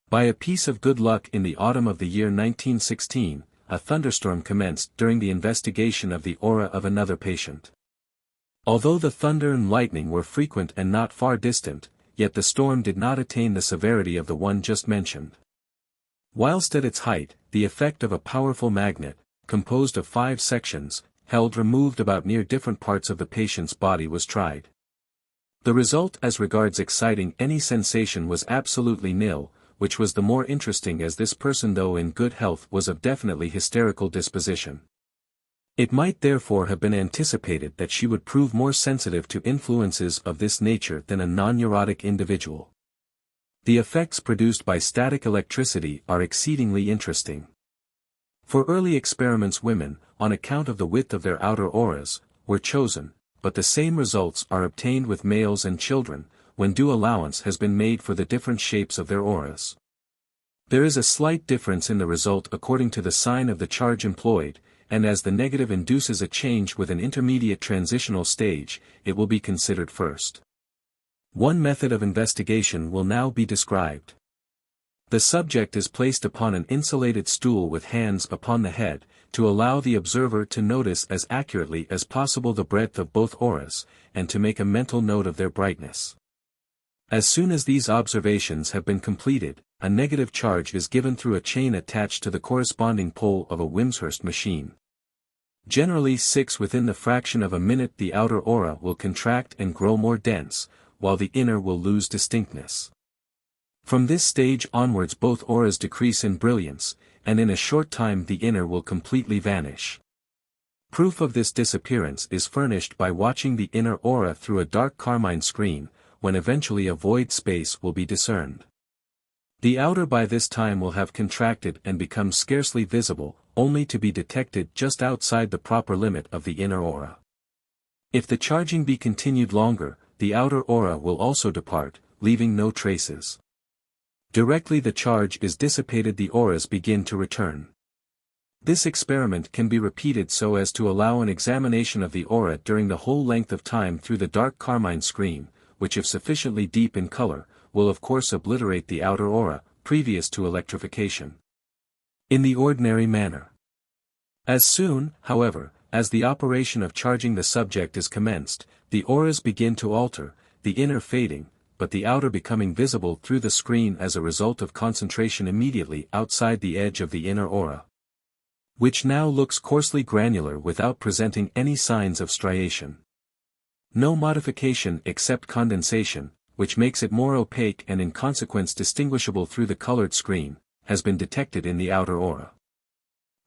By a piece of good luck in the autumn of the year 1916, a thunderstorm commenced during the investigation of the aura of another patient. Although the thunder and lightning were frequent and not far distant, yet the storm did not attain the severity of the one just mentioned. Whilst at its height, the effect of a powerful magnet, composed of 5 sections, held removed about near different parts of the patient's body was tried. The result as regards exciting any sensation was absolutely nil, which was the more interesting as this person though in good health was of definitely hysterical disposition. It might therefore have been anticipated that she would prove more sensitive to influences of this nature than a non-neurotic individual. The effects produced by static electricity are exceedingly interesting. For early experiments, women, on account of the width of their outer auras, were chosen, but the same results are obtained with males and children, when due allowance has been made for the different shapes of their auras. There is a slight difference in the result according to the sign of the charge employed, and as the negative induces a change with an intermediate transitional stage, it will be considered first. One method of investigation will now be described. The subject is placed upon an insulated stool with hands upon the head, to allow the observer to notice as accurately as possible the breadth of both auras, and to make a mental note of their brightness. As soon as these observations have been completed, a negative charge is given through a chain attached to the corresponding pole of a Wimshurst machine. Generally within the fraction of a minute the outer aura will contract and grow more dense, while the inner will lose distinctness. From this stage onwards both auras decrease in brilliance, and in a short time the inner will completely vanish. Proof of this disappearance is furnished by watching the inner aura through a dark carmine screen, when eventually a void space will be discerned. The outer by this time will have contracted and become scarcely visible, only to be detected just outside the proper limit of the inner aura. If the charging be continued longer, the outer aura will also depart, leaving no traces. Directly the charge is dissipated the auras begin to return. This experiment can be repeated so as to allow an examination of the aura during the whole length of time through the dark carmine screen, which if sufficiently deep in color, will of course obliterate the outer aura, previous to electrification. In the ordinary manner. As soon, however, as the operation of charging the subject is commenced, the auras begin to alter, the inner fading, but the outer becoming visible through the screen as a result of concentration immediately outside the edge of the inner aura, which now looks coarsely granular without presenting any signs of striation. No modification except condensation, which makes it more opaque and in consequence distinguishable through the colored screen, has been detected in the outer aura.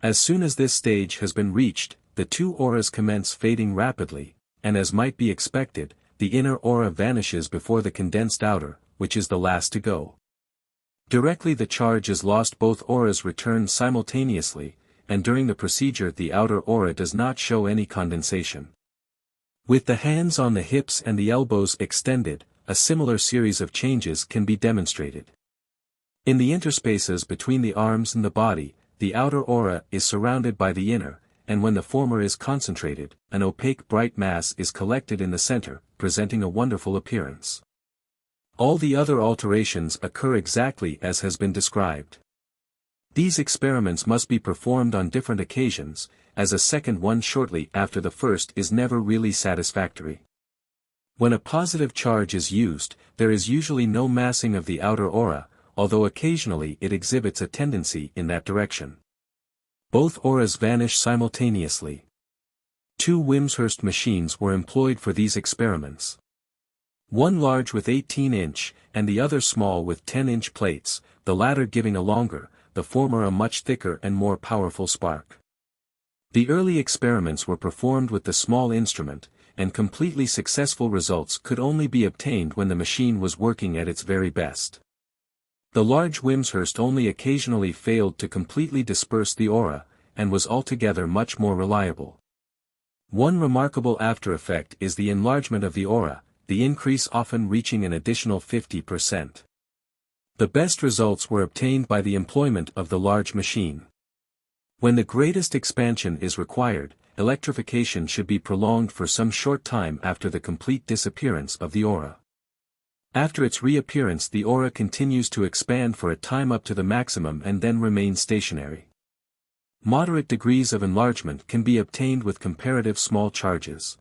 As soon as this stage has been reached, the two auras commence fading rapidly, and as might be expected, the inner aura vanishes before the condensed outer, which is the last to go. Directly the charge is lost both auras return simultaneously, and during the procedure the outer aura does not show any condensation. With the hands on the hips and the elbows extended, a similar series of changes can be demonstrated. In the interspaces between the arms and the body, the outer aura is surrounded by the inner, and when the former is concentrated, an opaque bright mass is collected in the center, presenting a wonderful appearance. All the other alterations occur exactly as has been described. These experiments must be performed on different occasions, as a second one shortly after the first is never really satisfactory. When a positive charge is used, there is usually no massing of the outer aura, although occasionally it exhibits a tendency in that direction. Both auras vanish simultaneously. 2 Wimshurst machines were employed for these experiments. One large with 18-inch, and the other small with 10-inch plates, the latter giving a longer, the former a much thicker and more powerful spark. The early experiments were performed with the small instrument, and completely successful results could only be obtained when the machine was working at its very best. The large Wimshurst only occasionally failed to completely disperse the aura, and was altogether much more reliable. One remarkable after-effect is the enlargement of the aura, the increase often reaching an additional 50%. The best results were obtained by the employment of the large machine. When the greatest expansion is required, electrification should be prolonged for some short time after the complete disappearance of the aura. After its reappearance the aura continues to expand for a time up to the maximum and then remains stationary. Moderate degrees of enlargement can be obtained with comparative small charges.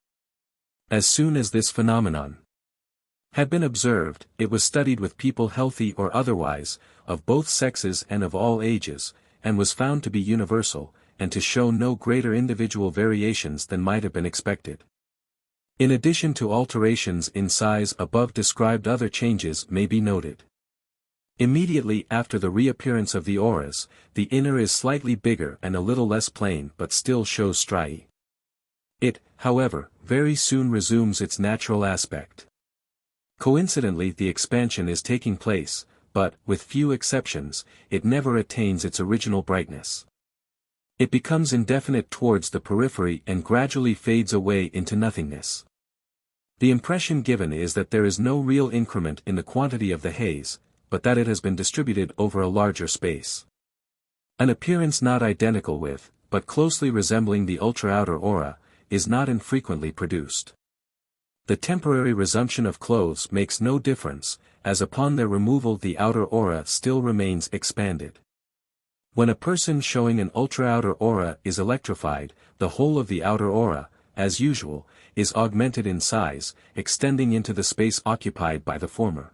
As soon as this phenomenon had been observed, it was studied with people healthy or otherwise, of both sexes and of all ages, and was found to be universal, and to show no greater individual variations than might have been expected. In addition to alterations in size above described, other changes may be noted. Immediately after the reappearance of the auras, the inner is slightly bigger and a little less plain but still shows striae. It, however, very soon resumes its natural aspect. Coincidentally, the expansion is taking place, but, with few exceptions, it never attains its original brightness. It becomes indefinite towards the periphery and gradually fades away into nothingness. The impression given is that there is no real increment in the quantity of the haze, but that it has been distributed over a larger space. An appearance not identical with, but closely resembling the ultra-outer aura, is not infrequently produced. The temporary resumption of clothes makes no difference, as upon their removal the outer aura still remains expanded. When a person showing an ultra-outer aura is electrified, the whole of the outer aura, as usual, is augmented in size, extending into the space occupied by the former.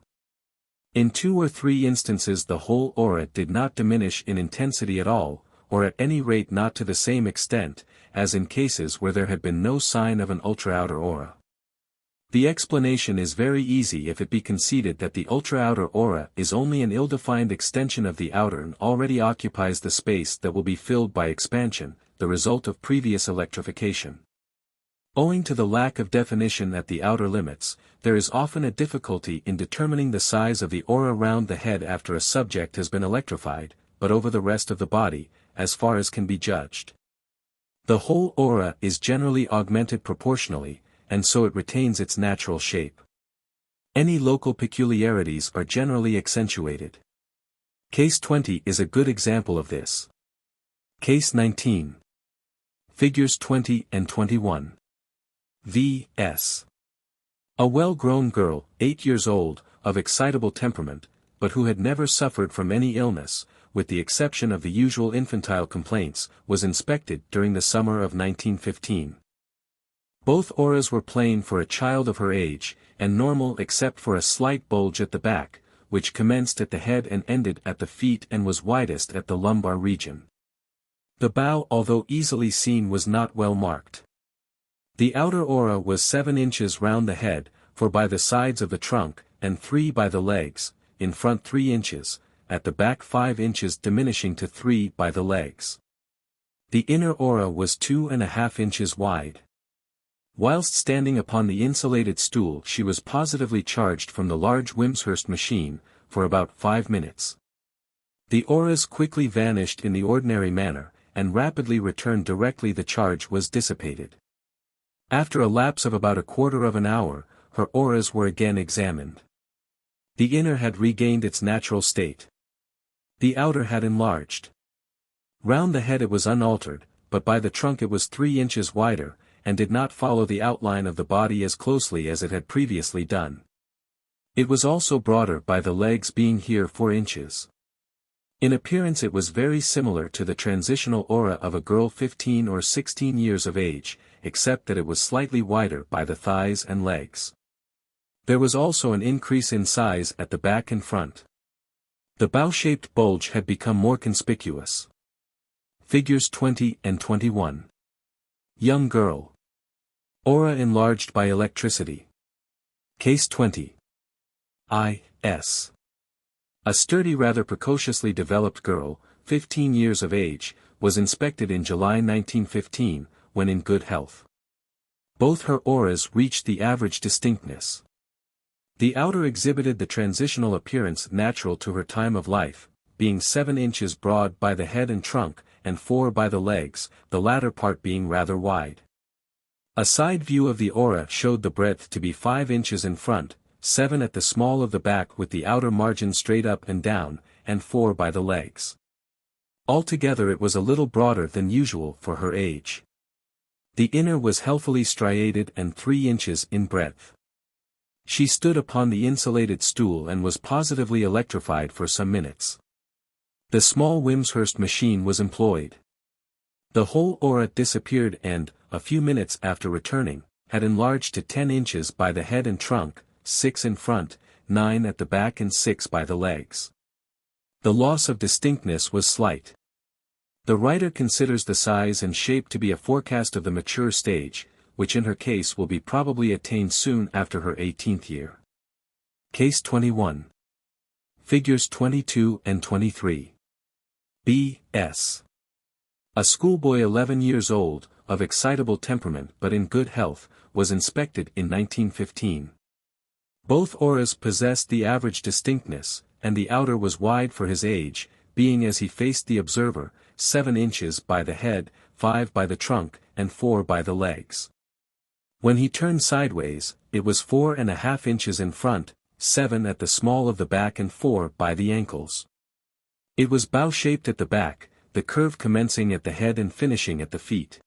In 2 or 3 instances the whole aura did not diminish in intensity at all, or at any rate not to the same extent, as in cases where there had been no sign of an ultra-outer aura. The explanation is very easy if it be conceded that the ultra-outer aura is only an ill-defined extension of the outer and already occupies the space that will be filled by expansion, the result of previous electrification. Owing to the lack of definition at the outer limits, there is often a difficulty in determining the size of the aura round the head after a subject has been electrified, but over the rest of the body, as far as can be judged. The whole aura is generally augmented proportionally, and so it retains its natural shape. Any local peculiarities are generally accentuated. Case 20 is a good example of this. Case 19. Figures 20 and 21. V.S. A well-grown girl, 8 years old, of excitable temperament, but who had never suffered from any illness, with the exception of the usual infantile complaints, was inspected during the summer of 1915. Both auras were plain for a child of her age, and normal except for a slight bulge at the back, which commenced at the head and ended at the feet and was widest at the lumbar region. The bow, although easily seen, was not well marked. The outer aura was 7 inches round the head, 4 by the sides of the trunk, and 3 by the legs, in front 3 inches, at the back 5 inches diminishing to 3 by the legs. The inner aura was 2.5 inches wide. Whilst standing upon the insulated stool she was positively charged from the large Wimshurst machine, for about 5 minutes. The auras quickly vanished in the ordinary manner, and rapidly returned directly the charge was dissipated. After a lapse of about a quarter of an hour, her auras were again examined. The inner had regained its natural state. The outer had enlarged. Round the head it was unaltered, but by the trunk it was 3 inches wider, and did not follow the outline of the body as closely as it had previously done. It was also broader by the legs being here 4 inches. In appearance it was very similar to the transitional aura of a girl 15 or 16 years of age, except that it was slightly wider by the thighs and legs. There was also an increase in size at the back and front. The bow-shaped bulge had become more conspicuous. Figures 20 and 21. Young girl. Aura enlarged by electricity. Case 20. I.S. A sturdy, rather precociously developed girl, 15 years of age, was inspected in July 1915, when in good health. Both her auras reached the average distinctness. The outer exhibited the transitional appearance natural to her time of life, being 7 inches broad by the head and trunk, and 4 by the legs, the latter part being rather wide. A side view of the aura showed the breadth to be 5 inches in front, 7 at the small of the back with the outer margin straight up and down, and 4 by the legs. Altogether it was a little broader than usual for her age. The inner was healthily striated and 3 inches in breadth. She stood upon the insulated stool and was positively electrified for some minutes. The small Wimshurst machine was employed. The whole aura disappeared and, a few minutes after returning, had enlarged to 10 inches by the head and trunk, 6 in front, 9 at the back and 6 by the legs. The loss of distinctness was slight. The writer considers the size and shape to be a forecast of the mature stage, which in her case will be probably attained soon after her 18th year. Case 21. Figures 22 and 23. B.S. A schoolboy 11 years old, of excitable temperament but in good health, was inspected in 1915. Both auras possessed the average distinctness, and the outer was wide for his age, being as he faced the observer, 7 inches by the head, 5 by the trunk, and 4 by the legs. When he turned sideways, it was 4.5 inches in front, 7 at the small of the back and 4 by the ankles. It was bow-shaped at the back, the curve commencing at the head and finishing at the feet.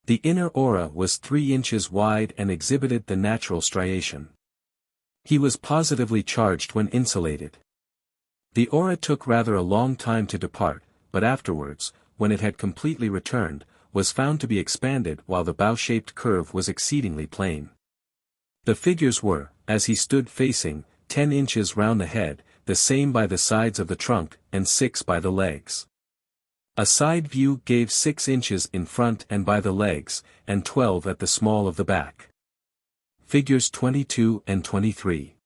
The inner aura was 3 inches wide and exhibited the natural striation. He was positively charged when insulated. The aura took rather a long time to depart, but afterwards, when it had completely returned, was found to be expanded while the bow-shaped curve was exceedingly plain. The figures were, as he stood facing, 10 inches round the head, the same by the sides of the trunk, and 6 by the legs. A side view gave 6 inches in front and by the legs, and 12 at the small of the back. Figures 22 and 23.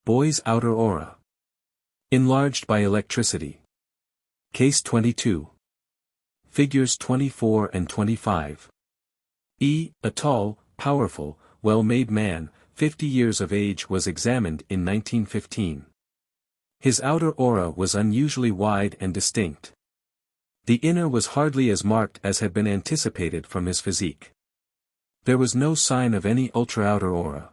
Boy's outer aura. Enlarged by electricity. Case 22. Figures 24 and 25. A tall, powerful, well-made man, 50 years of age was examined in 1915. His outer aura was unusually wide and distinct. The inner was hardly as marked as had been anticipated from his physique. There was no sign of any ultra-outer aura.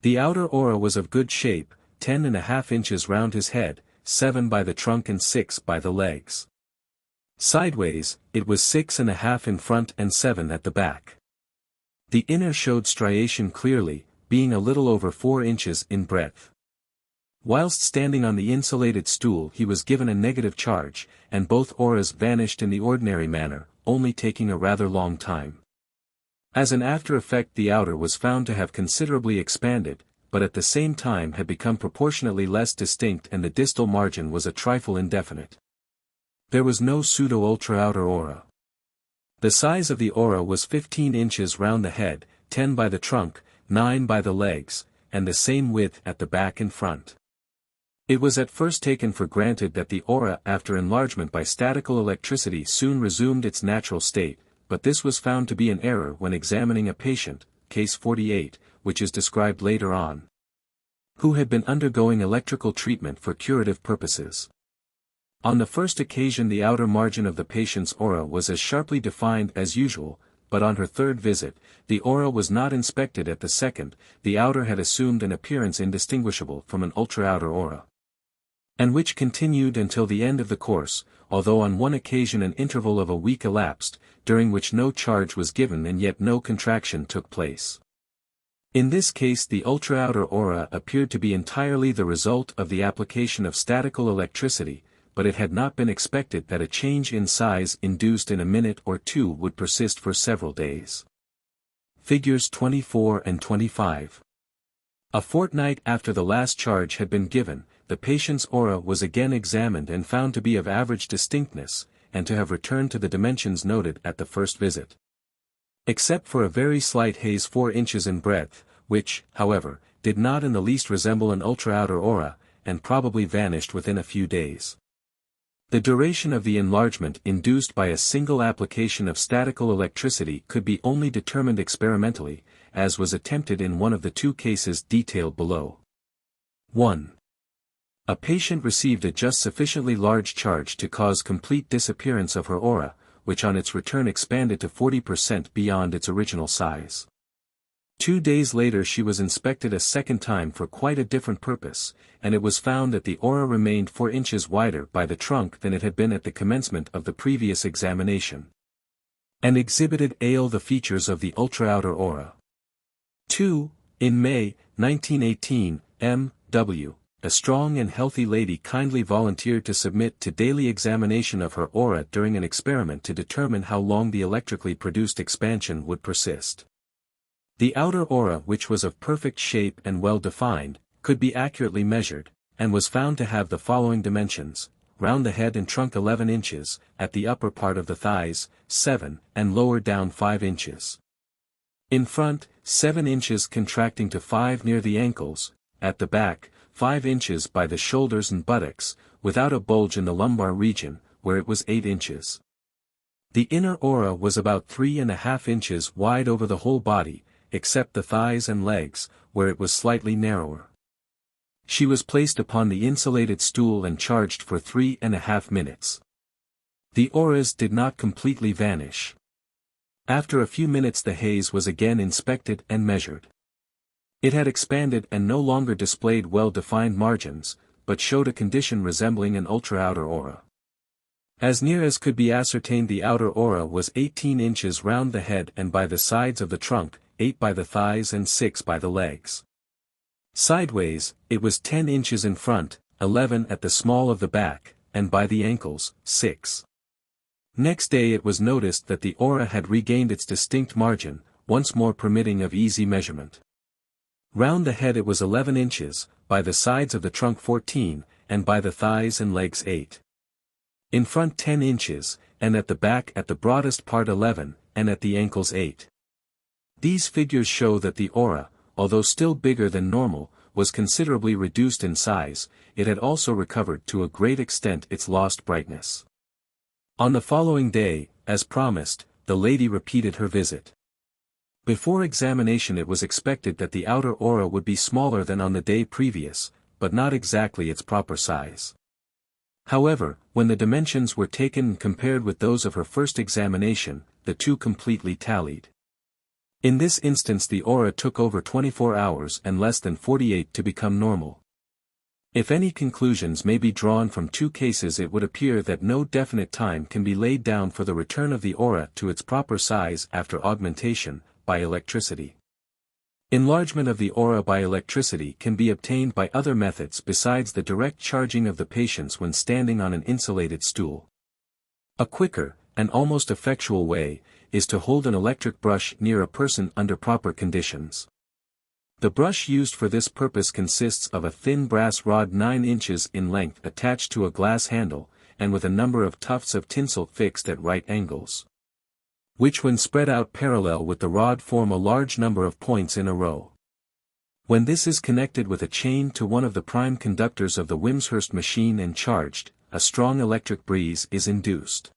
The outer aura was of good shape, 10.5 inches round his head, 7 by the trunk and 6 by the legs. Sideways, it was 6.5 in front and 7 at the back. The inner showed striation clearly, being a little over 4 inches in breadth. Whilst standing on the insulated stool he was given a negative charge, and both auras vanished in the ordinary manner, only taking a rather long time. As an after effect the outer was found to have considerably expanded, but at the same time had become proportionately less distinct and the distal margin was a trifle indefinite. There was no pseudo-ultra-outer aura. The size of the aura was 15 inches round the head, 10 by the trunk, 9 by the legs, and the same width at the back and front. It was at first taken for granted that the aura after enlargement by statical electricity soon resumed its natural state, but this was found to be an error when examining a patient, case 48, which is described later on, who had been undergoing electrical treatment for curative purposes. On the first occasion the outer margin of the patient's aura was as sharply defined as usual, but on her third visit, the aura was not inspected at the second, the outer had assumed an appearance indistinguishable from an ultra-outer aura, and which continued until the end of the course, although on one occasion an interval of a week elapsed, during which no charge was given and yet no contraction took place. In this case the ultra-outer aura appeared to be entirely the result of the application of statical electricity, but it had not been expected that a change in size induced in a minute or two would persist for several days. Figures 24 and 25. A fortnight after the last charge had been given, the patient's aura was again examined and found to be of average distinctness, and to have returned to the dimensions noted at the first visit. Except for a very slight haze 4 inches in breadth, which, however, did not in the least resemble an ultra-outer aura, and probably vanished within a few days. The duration of the enlargement induced by a single application of statical electricity could be only determined experimentally, as was attempted in one of the 2 cases detailed below. 1. A patient received a just sufficiently large charge to cause complete disappearance of her aura, which on its return expanded to 40% beyond its original size. 2 days later she was inspected a second time for quite a different purpose, and it was found that the aura remained 4 inches wider by the trunk than it had been at the commencement of the previous examination, and exhibited the features of the ultra-outer aura. 2. In May, 1918, M.W., a strong and healthy lady kindly volunteered to submit to daily examination of her aura during an experiment to determine how long the electrically produced expansion would persist. The outer aura, which was of perfect shape and well defined, could be accurately measured, and was found to have the following dimensions: round the head and trunk 11 inches, at the upper part of the thighs, 7, and lower down 5 inches. In front, 7 inches contracting to 5 near the ankles, at the back, 5 inches by the shoulders and buttocks, without a bulge in the lumbar region, where it was 8 inches. The inner aura was about 3.5 inches wide over the whole body, except the thighs and legs, where it was slightly narrower. She was placed upon the insulated stool and charged for 3.5 minutes. The auras did not completely vanish. After a few minutes the haze was again inspected and measured. It had expanded and no longer displayed well-defined margins, but showed a condition resembling an ultra-outer aura. As near as could be ascertained, the outer aura was 18 inches round the head and by the sides of the trunk, 8 by the thighs and 6 by the legs. Sideways, it was 10 inches in front, 11 at the small of the back, and by the ankles, 6. Next day it was noticed that the aura had regained its distinct margin, once more permitting of easy measurement. Round the head it was 11 inches, by the sides of the trunk 14, and by the thighs and legs 8. In front 10 inches, and at the back at the broadest part 11, and at the ankles 8. These figures show that the aura, although still bigger than normal, was considerably reduced in size. It had also recovered to a great extent its lost brightness. On the following day, as promised, the lady repeated her visit. Before examination it was expected that the outer aura would be smaller than on the day previous, but not exactly its proper size. However, when the dimensions were taken and compared with those of her first examination, the two completely tallied. In this instance the aura took over 24 hours and less than 48 to become normal. If any conclusions may be drawn from two cases, it would appear that no definite time can be laid down for the return of the aura to its proper size after augmentation, by electricity. Enlargement of the aura by electricity can be obtained by other methods besides the direct charging of the patients when standing on an insulated stool. A quicker, and almost effectual way, is to hold an electric brush near a person under proper conditions. The brush used for this purpose consists of a thin brass rod 9 inches in length attached to a glass handle, and with a number of tufts of tinsel fixed at right angles, which when spread out parallel with the rod form a large number of points in a row. When this is connected with a chain to one of the prime conductors of the Wimshurst machine and charged, a strong electric breeze is induced.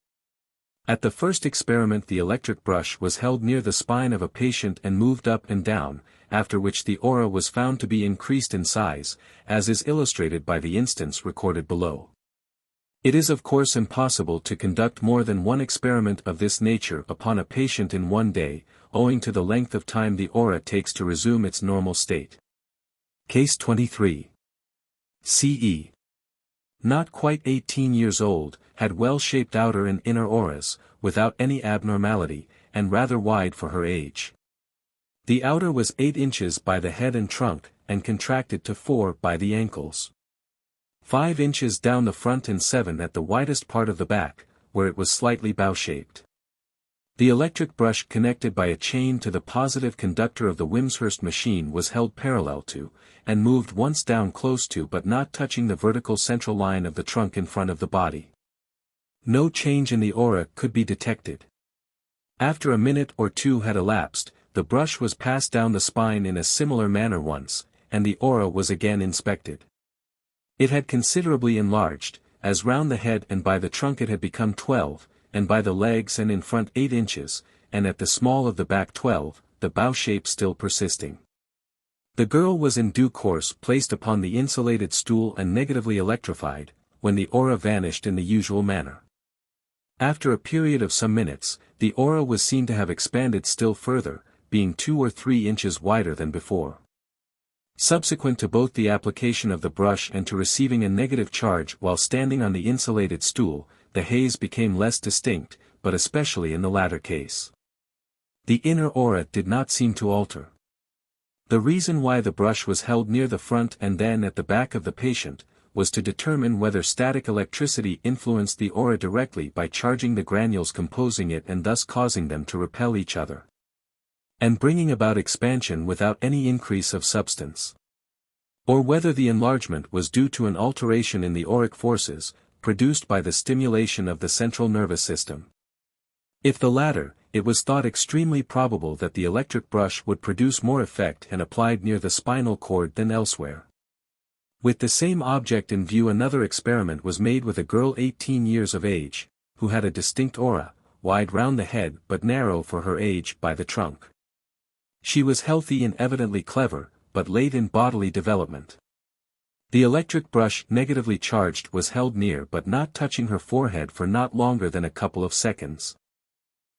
At the first experiment the electric brush was held near the spine of a patient and moved up and down, after which the aura was found to be increased in size, as is illustrated by the instance recorded below. It is of course impossible to conduct more than one experiment of this nature upon a patient in one day, owing to the length of time the aura takes to resume its normal state. Case 23. C.E. Not quite 18 years old, had well-shaped outer and inner auras, without any abnormality, and rather wide for her age. The outer was 8 inches by the head and trunk, and contracted to 4 by the ankles. 5 inches down the front and 7 at the widest part of the back, where it was slightly bow-shaped. The electric brush connected by a chain to the positive conductor of the Wimshurst machine was held parallel to, and moved once down close to but not touching the vertical central line of the trunk in front of the body. No change in the aura could be detected. After a minute or two had elapsed, the brush was passed down the spine in a similar manner once, and the aura was again inspected. It had considerably enlarged, as round the head and by the trunk it had become 12, and by the legs and in front 8 inches, and at the small of the back 12, the bow shape still persisting. The girl was in due course placed upon the insulated stool and negatively electrified, when the aura vanished in the usual manner. After a period of some minutes, the aura was seen to have expanded still further, being 2 or 3 inches wider than before. Subsequent to both the application of the brush and to receiving a negative charge while standing on the insulated stool, the haze became less distinct, but especially in the latter case. The inner aura did not seem to alter. The reason why the brush was held near the front and then at the back of the patient, was to determine whether static electricity influenced the aura directly by charging the granules composing it and thus causing them to repel each other, and bringing about expansion without any increase of substance. Or whether the enlargement was due to an alteration in the auric forces, produced by the stimulation of the central nervous system. If the latter, it was thought extremely probable that the electric brush would produce more effect and applied near the spinal cord than elsewhere. With the same object in view another experiment was made with a girl 18 years of age, who had a distinct aura, wide round the head but narrow for her age by the trunk. She was healthy and evidently clever, but late in bodily development. The electric brush negatively charged was held near but not touching her forehead for not longer than a couple of seconds.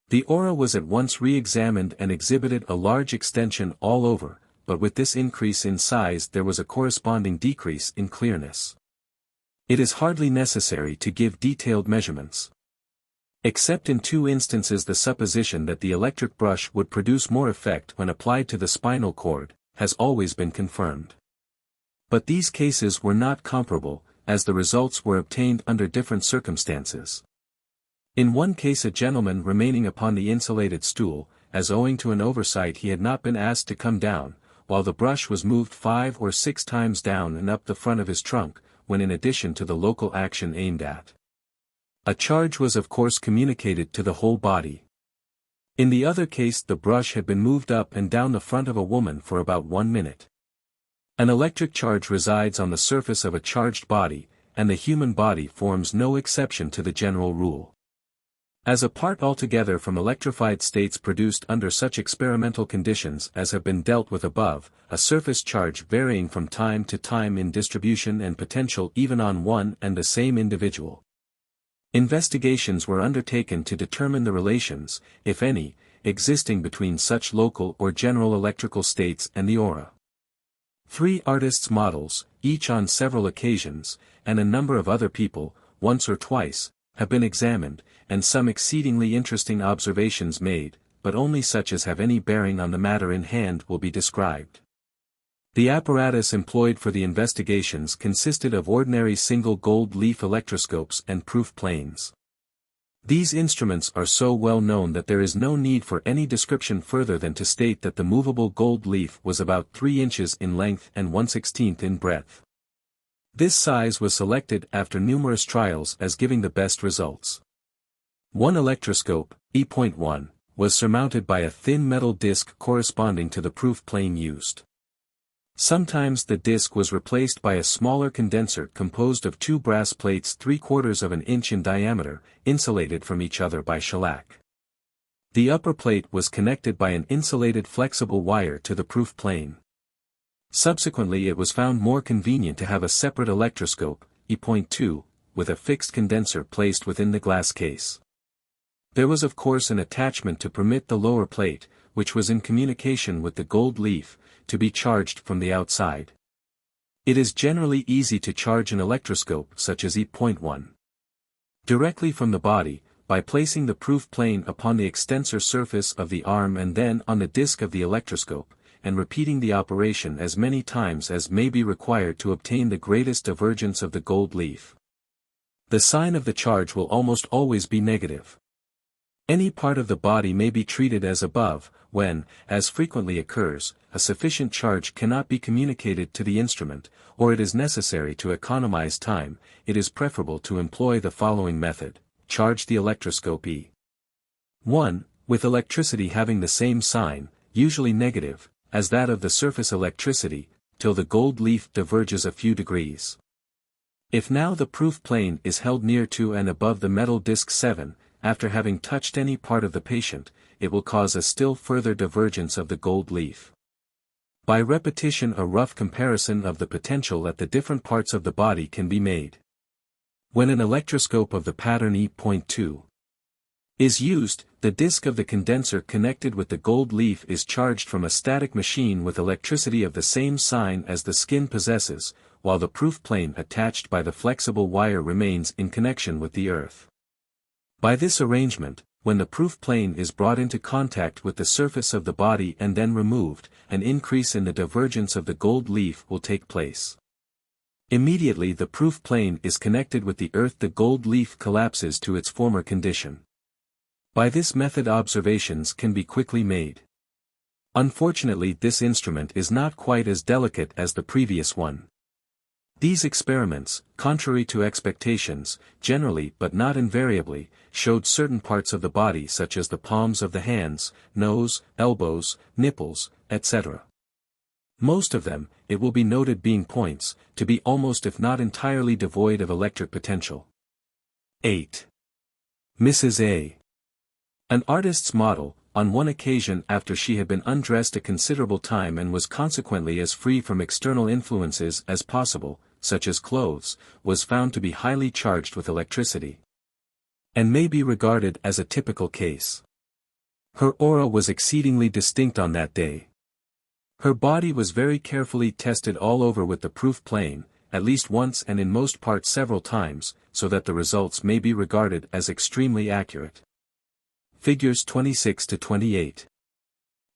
The aura was at once re-examined and exhibited a large extension all over, but with this increase in size there was a corresponding decrease in clearness. It is hardly necessary to give detailed measurements. Except in 2 instances, the supposition that the electric brush would produce more effect when applied to the spinal cord has always been confirmed. But these cases were not comparable, as the results were obtained under different circumstances. In one case, a gentleman remaining upon the insulated stool, as owing to an oversight he had not been asked to come down, while the brush was moved 5 or 6 times down and up the front of his trunk, when in addition to the local action aimed at. A charge was of course communicated to the whole body. In the other case, the brush had been moved up and down the front of a woman for about 1 minute. An electric charge resides on the surface of a charged body, and the human body forms no exception to the general rule. As apart altogether from electrified states produced under such experimental conditions as have been dealt with above, a surface charge varying from time to time in distribution and potential even on one and the same individual. Investigations were undertaken to determine the relations, if any, existing between such local or general electrical states and the aura. 3 artists' models, each on several occasions, and a number of other people, once or twice, have been examined, and some exceedingly interesting observations made, but only such as have any bearing on the matter in hand will be described. The apparatus employed for the investigations consisted of ordinary single gold leaf electroscopes and proof planes. These instruments are so well known that there is no need for any description further than to state that the movable gold leaf was about 3 inches in length and 1/16 in breadth. This size was selected after numerous trials as giving the best results. One electroscope, E.1, was surmounted by a thin metal disc corresponding to the proof plane used. Sometimes the disc was replaced by a smaller condenser composed of 2 brass plates 3/4 of an inch in diameter, insulated from each other by shellac. The upper plate was connected by an insulated flexible wire to the proof plane. Subsequently it was found more convenient to have a separate electroscope, E.2, with a fixed condenser placed within the glass case. There was of course an attachment to permit the lower plate, which was in communication with the gold leaf, to be charged from the outside. It is generally easy to charge an electroscope such as E.1 directly from the body, by placing the proof plane upon the extensor surface of the arm and then on the disc of the electroscope, and repeating the operation as many times as may be required to obtain the greatest divergence of the gold leaf. The sign of the charge will almost always be negative. Any part of the body may be treated as above, when, as frequently occurs, a sufficient charge cannot be communicated to the instrument, or it is necessary to economize time, it is preferable to employ the following method: charge the electroscope E1, with electricity having the same sign, usually negative, as that of the surface electricity, till the gold leaf diverges a few degrees. If now the proof plane is held near to and above the metal disc 7, after having touched any part of the patient, it will cause a still further divergence of the gold leaf. By repetition a rough comparison of the potential at the different parts of the body can be made. When an electroscope of the pattern E.2 is used, the disc of the condenser connected with the gold leaf is charged from a static machine with electricity of the same sign as the skin possesses, while the proof plane attached by the flexible wire remains in connection with the earth. By this arrangement, when the proof plane is brought into contact with the surface of the body and then removed, an increase in the divergence of the gold leaf will take place. Immediately the proof plane is connected with the earth, the gold leaf collapses to its former condition. By this method observations can be quickly made. Unfortunately this instrument is not quite as delicate as the previous one. These experiments, contrary to expectations, generally but not invariably, showed certain parts of the body such as the palms of the hands, nose, elbows, nipples, etc. Most of them, it will be noted being points, to be almost if not entirely devoid of electric potential. 8. Mrs. A. An artist's model, on one occasion after she had been undressed a considerable time and was consequently as free from external influences as possible, such as clothes, was found to be highly charged with electricity, and may be regarded as a typical case. Her aura was exceedingly distinct on that day. Her body was very carefully tested all over with the proof plane, at least once and in most parts several times, so that the results may be regarded as extremely accurate. Figures 26 to 28.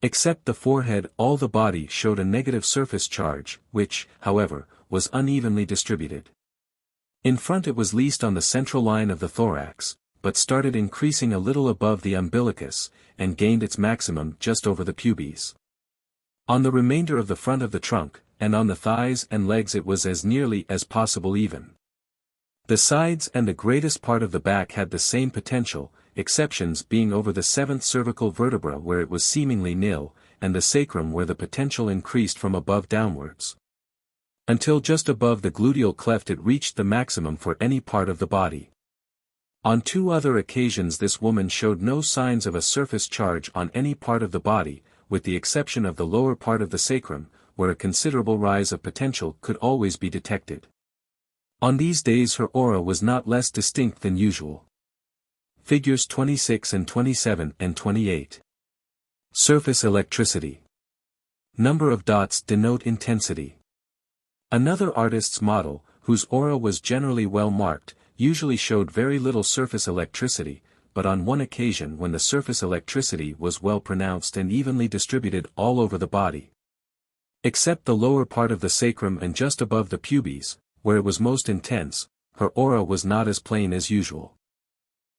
Except the forehead, all the body showed a negative surface charge, which, however, was unevenly distributed. In front it was least on the central line of the thorax, but started increasing a little above the umbilicus, and gained its maximum just over the pubes. On the remainder of the front of the trunk, and on the thighs and legs it was as nearly as possible even. The sides and the greatest part of the back had the same potential, exceptions being over the seventh cervical vertebra where it was seemingly nil, and the sacrum where the potential increased from above downwards. Until just above the gluteal cleft it reached the maximum for any part of the body. On 2 other occasions this woman showed no signs of a surface charge on any part of the body, with the exception of the lower part of the sacrum, where a considerable rise of potential could always be detected. On these days her aura was not less distinct than usual. Figures 26 and 27 and 28. Surface electricity. Number of dots denote intensity. Another artist's model, whose aura was generally well marked, usually showed very little surface electricity, but on one occasion when the surface electricity was well pronounced and evenly distributed all over the body, except the lower part of the sacrum and just above the pubes, where it was most intense, her aura was not as plain as usual.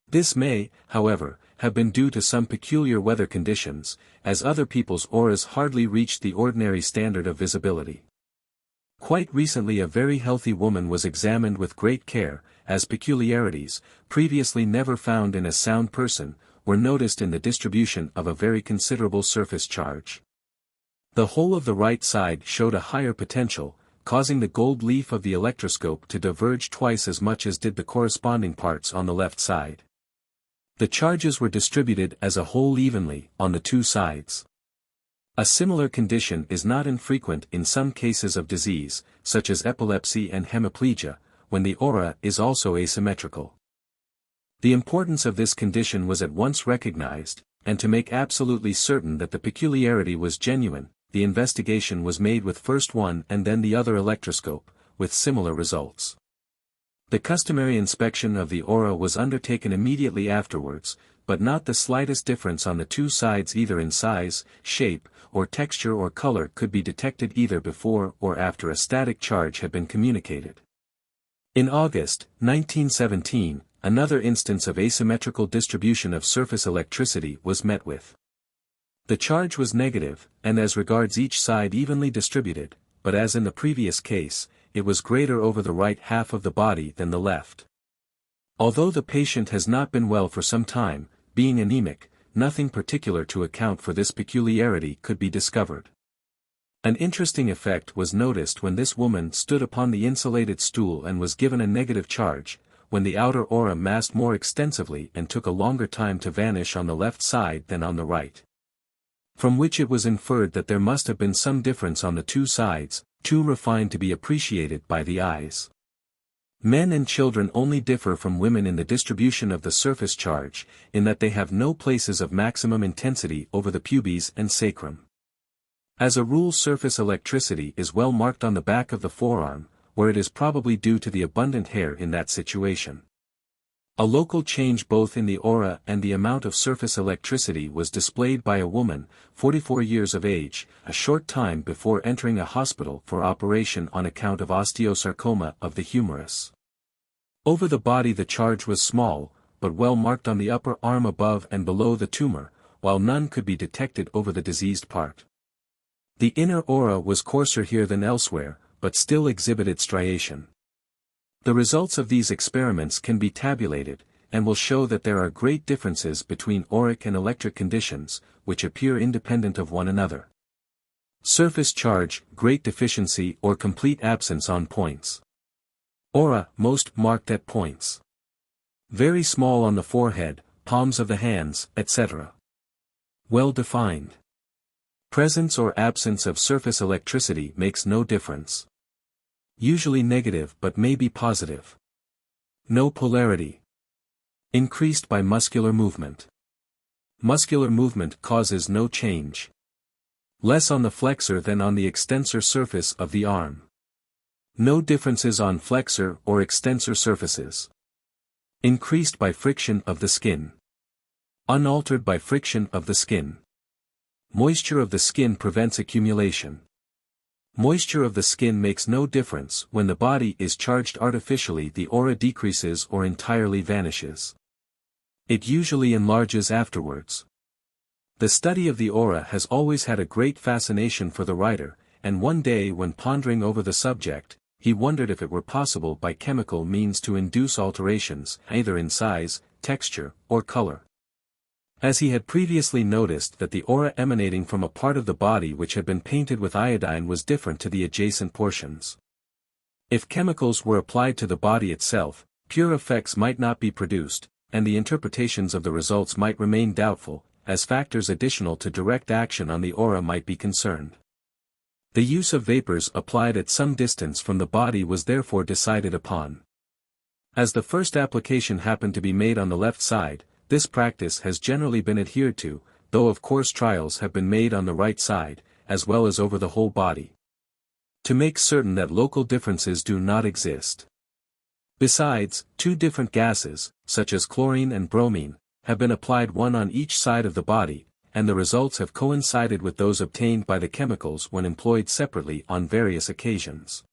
This may, however, have been due to some peculiar weather conditions, as other people's auras hardly reached the ordinary standard of visibility. Quite recently a very healthy woman was examined with great care, as peculiarities, previously never found in a sound person, were noticed in the distribution of a very considerable surface charge. The whole of the right side showed a higher potential, causing the gold leaf of the electroscope to diverge twice as much as did the corresponding parts on the left side. The charges were distributed as a whole evenly, on the 2 sides. A similar condition is not infrequent in some cases of disease, such as epilepsy and hemiplegia, when the aura is also asymmetrical. The importance of this condition was at once recognized, and to make absolutely certain that the peculiarity was genuine, the investigation was made with first one and then the other electroscope, with similar results. The customary inspection of the aura was undertaken immediately afterwards, but not the slightest difference on the 2 sides either in size, shape, or texture or color could be detected either before or after a static charge had been communicated. In August, 1917, another instance of asymmetrical distribution of surface electricity was met with. The charge was negative, and as regards each side evenly distributed, but as in the previous case, it was greater over the right half of the body than the left. Although the patient has not been well for some time, being anemic, nothing particular to account for this peculiarity could be discovered. An interesting effect was noticed when this woman stood upon the insulated stool and was given a negative charge, when the outer aura massed more extensively and took a longer time to vanish on the left side than on the right. From which it was inferred that there must have been some difference on the 2 sides, too refined to be appreciated by the eyes. Men and children only differ from women in the distribution of the surface charge, in that they have no places of maximum intensity over the pubes and sacrum. As a rule surface electricity is well marked on the back of the forearm, where it is probably due to the abundant hair in that situation. A local change both in the aura and the amount of surface electricity was displayed by a woman, 44 years of age, a short time before entering a hospital for operation on account of osteosarcoma of the humerus. Over the body the charge was small, but well marked on the upper arm above and below the tumor, while none could be detected over the diseased part. The inner aura was coarser here than elsewhere, but still exhibited striation. The results of these experiments can be tabulated, and will show that there are great differences between auric and electric conditions, which appear independent of one another. Surface charge, great deficiency or complete absence on points. Aura, most marked at points. Very small on the forehead, palms of the hands, etc. Well defined. Presence or absence of surface electricity makes no difference. Usually negative but may be positive. No polarity. Increased by muscular movement. Muscular movement causes no change. Less on the flexor than on the extensor surface of the arm. No differences on flexor or extensor surfaces. Increased by friction of the skin. Unaltered by friction of the skin. Moisture of the skin prevents accumulation. Moisture of the skin makes no difference. When the body is charged artificially, the aura decreases or entirely vanishes. It usually enlarges afterwards. The study of the aura has always had a great fascination for the writer, and one day when pondering over the subject, he wondered if it were possible by chemical means to induce alterations, either in size, texture, or color. As he had previously noticed that the aura emanating from a part of the body which had been painted with iodine was different to the adjacent portions. If chemicals were applied to the body itself, pure effects might not be produced, and the interpretations of the results might remain doubtful, as factors additional to direct action on the aura might be concerned. The use of vapors applied at some distance from the body was therefore decided upon. As the first application happened to be made on the left side, this practice has generally been adhered to, though of course trials have been made on the right side, as well as over the whole body, to make certain that local differences do not exist. Besides, two different gases, such as chlorine and bromine, have been applied one on each side of the body, and the results have coincided with those obtained by the chemicals when employed separately on various occasions.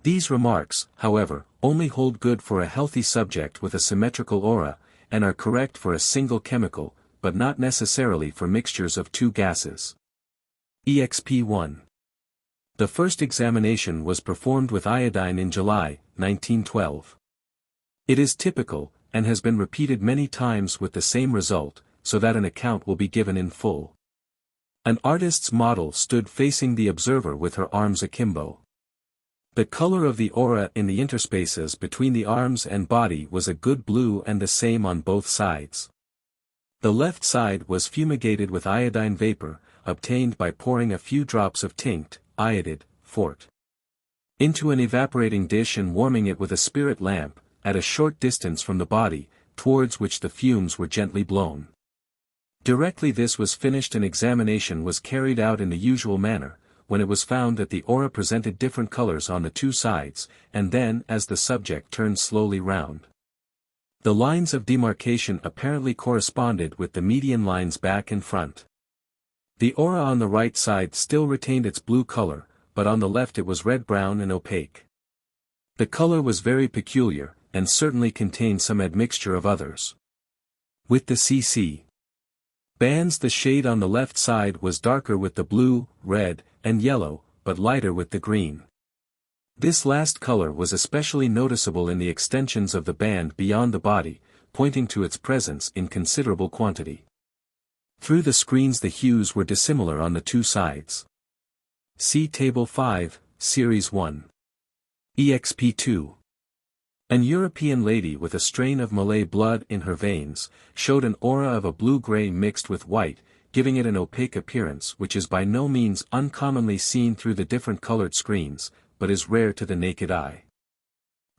These remarks, however, only hold good for a healthy subject with a symmetrical aura, and are correct for a single chemical, but not necessarily for mixtures of two gases. Exp 1. The first examination was performed with iodine in July, 1912. It is typical, and has been repeated many times with the same result, so that an account will be given in full. An artist's model stood facing the observer with her arms akimbo. The color of the aura in the interspaces between the arms and body was a good blue and the same on both sides. The left side was fumigated with iodine vapor, obtained by pouring a few drops of tinct, iodide, fort, into an evaporating dish and warming it with a spirit lamp, at a short distance from the body, towards which the fumes were gently blown. Directly this was finished, an examination was carried out in the usual manner, when it was found that the aura presented different colors on the two sides, and then as the subject turned slowly round, the lines of demarcation apparently corresponded with the median lines back and front. The aura on the right side still retained its blue color, but on the left it was red-brown and opaque. The color was very peculiar, and certainly contained some admixture of others. With the CC bands, the shade on the left side was darker with the blue, red, and yellow, but lighter with the green. This last color was especially noticeable in the extensions of the band beyond the body, pointing to its presence in considerable quantity. Through the screens the hues were dissimilar on the two sides. See Table 5, Series 1. Exp 2. An European lady with a strain of Malay blood in her veins, showed an aura of a blue-gray mixed with white, giving it an opaque appearance which is by no means uncommonly seen through the different colored screens, but is rare to the naked eye.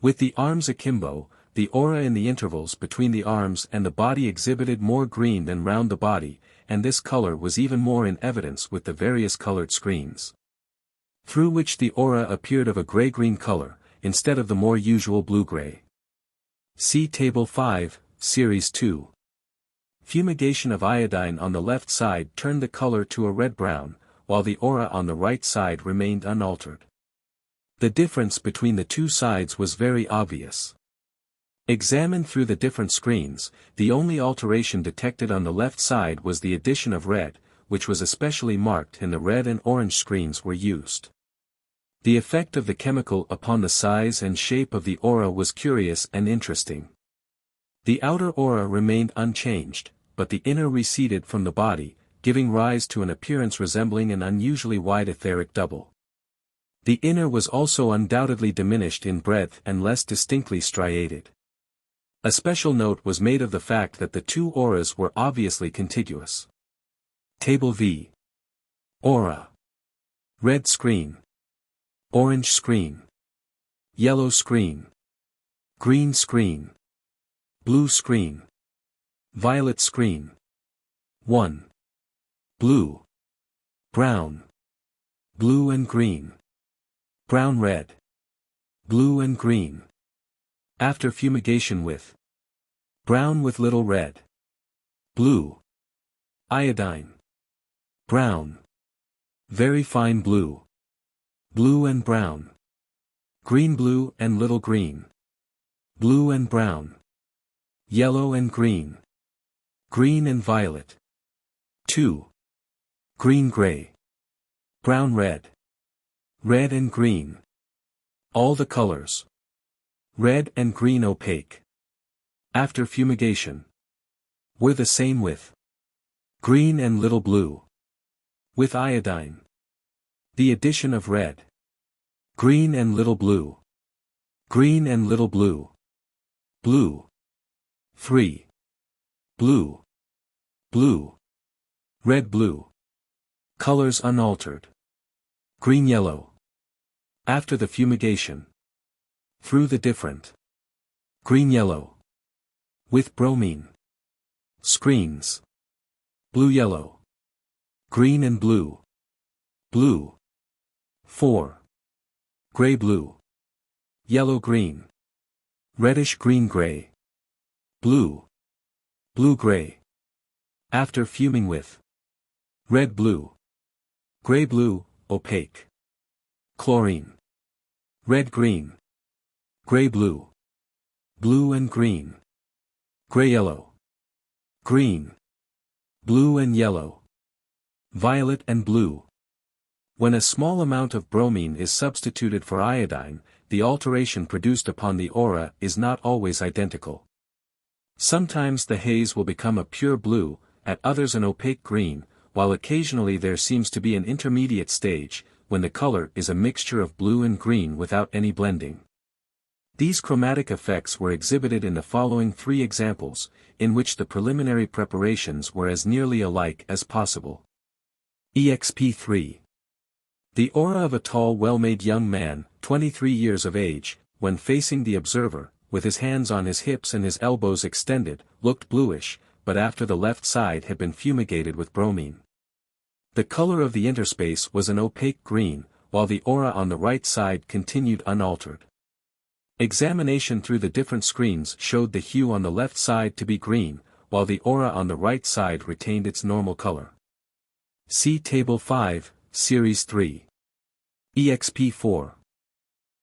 With the arms akimbo, the aura in the intervals between the arms and the body exhibited more green than round the body, and this color was even more in evidence with the various colored screens, through which the aura appeared of a gray-green color, instead of the more usual blue-gray. See Table 5, Series 2. Fumigation of iodine on the left side turned the color to a red-brown, while the aura on the right side remained unaltered. The difference between the two sides was very obvious. Examined through the different screens, the only alteration detected on the left side was the addition of red, which was especially marked in the red and orange screens were used. The effect of the chemical upon the size and shape of the aura was curious and interesting. The outer aura remained unchanged, but the inner receded from the body, giving rise to an appearance resembling an unusually wide etheric double. The inner was also undoubtedly diminished in breadth and less distinctly striated. A special note was made of the fact that the two auras were obviously contiguous. Table V. Aura. Red screen. Orange screen. Yellow screen. Green screen. Blue screen. Violet screen. 1. Blue. Brown. Blue and green. Brown red. Blue and green. After fumigation with brown with little red. Blue. Iodine. Brown. Very fine blue. Blue and brown. Green blue and little green. Blue and brown. Yellow and green. Green and violet. 2. Green gray. Brown red. Red and green. All the colors. Red and green opaque. After fumigation. Were the same with green and little blue. With iodine. The addition of red. Green and little blue. Green and little blue. Blue. 3. Blue. Blue. Red blue. Colors unaltered. Green yellow. After the fumigation. Through the different. Green yellow. With bromine. Screens. Blue yellow. Green and blue. Blue. 4. Gray blue. Yellow green. Reddish green gray. Blue. Blue gray. After fuming with red blue. Gray blue, opaque. Chlorine. Red green. Gray blue. Blue and green. Gray yellow. Green. Blue and yellow. Violet and blue. When a small amount of bromine is substituted for iodine, the alteration produced upon the aura is not always identical. Sometimes the haze will become a pure blue, at others an opaque green, while occasionally there seems to be an intermediate stage, when the color is a mixture of blue and green without any blending. These chromatic effects were exhibited in the following 3 examples, in which the preliminary preparations were as nearly alike as possible. Exp 3. The aura of a tall well-made young man, 23 years of age, when facing the observer, with his hands on his hips and his elbows extended, looked bluish, but after the left side had been fumigated with bromine. The color of the interspace was an opaque green, while the aura on the right side continued unaltered. Examination through the different screens showed the hue on the left side to be green, while the aura on the right side retained its normal color. See Table 5, Series 3. Exp 4.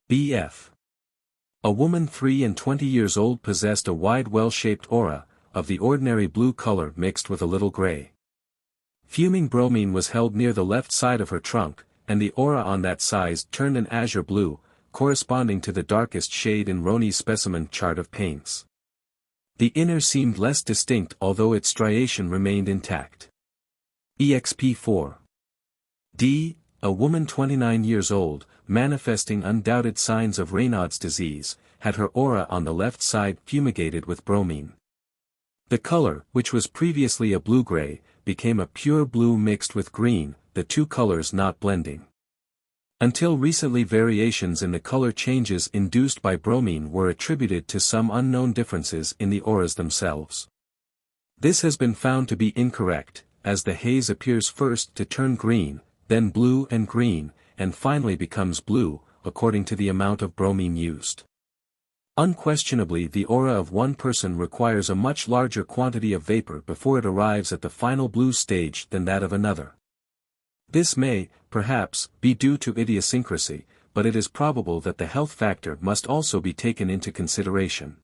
Bf. A woman 23 years old possessed a wide well-shaped aura, of the ordinary blue color mixed with a little gray. Fuming bromine was held near the left side of her trunk, and the aura on that side turned an azure blue, corresponding to the darkest shade in Roney's specimen chart of paints. The inner seemed less distinct although its striation remained intact. Exp 4. D. A woman 29 years old, manifesting undoubted signs of Raynaud's disease, had her aura on the left side fumigated with bromine. The color, which was previously a blue-gray, became a pure blue mixed with green, the two colors not blending. Until recently variations in the color changes induced by bromine were attributed to some unknown differences in the auras themselves. This has been found to be incorrect, as the haze appears first to turn green, then blue and green, and finally becomes blue, according to the amount of bromine used. Unquestionably the aura of one person requires a much larger quantity of vapor before it arrives at the final blue stage than that of another. This may, perhaps, be due to idiosyncrasy, but it is probable that the health factor must also be taken into consideration.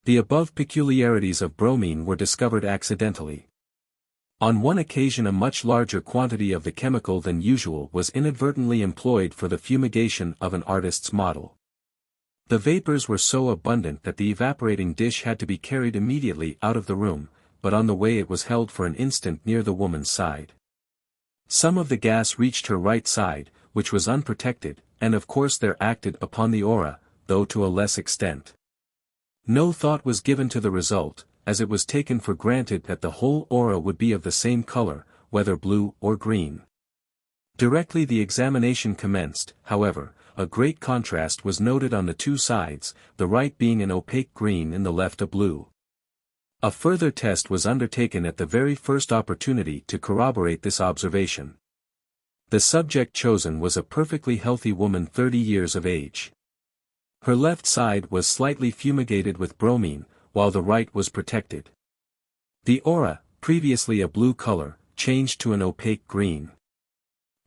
The above peculiarities of bromine were discovered accidentally. On one occasion a much larger quantity of the chemical than usual was inadvertently employed for the fumigation of an artist's model. The vapors were so abundant that the evaporating dish had to be carried immediately out of the room, but on the way it was held for an instant near the woman's side. Some of the gas reached her right side, which was unprotected, and of course there acted upon the aura, though to a less extent. No thought was given to the result, as it was taken for granted that the whole aura would be of the same color, whether blue or green. Directly the examination commenced, however, a great contrast was noted on the two sides, the right being an opaque green and the left a blue. A further test was undertaken at the very first opportunity to corroborate this observation. The subject chosen was a perfectly healthy woman 30 years of age. Her left side was slightly fumigated with bromine, while the right was protected. The aura, previously a blue color, changed to an opaque green.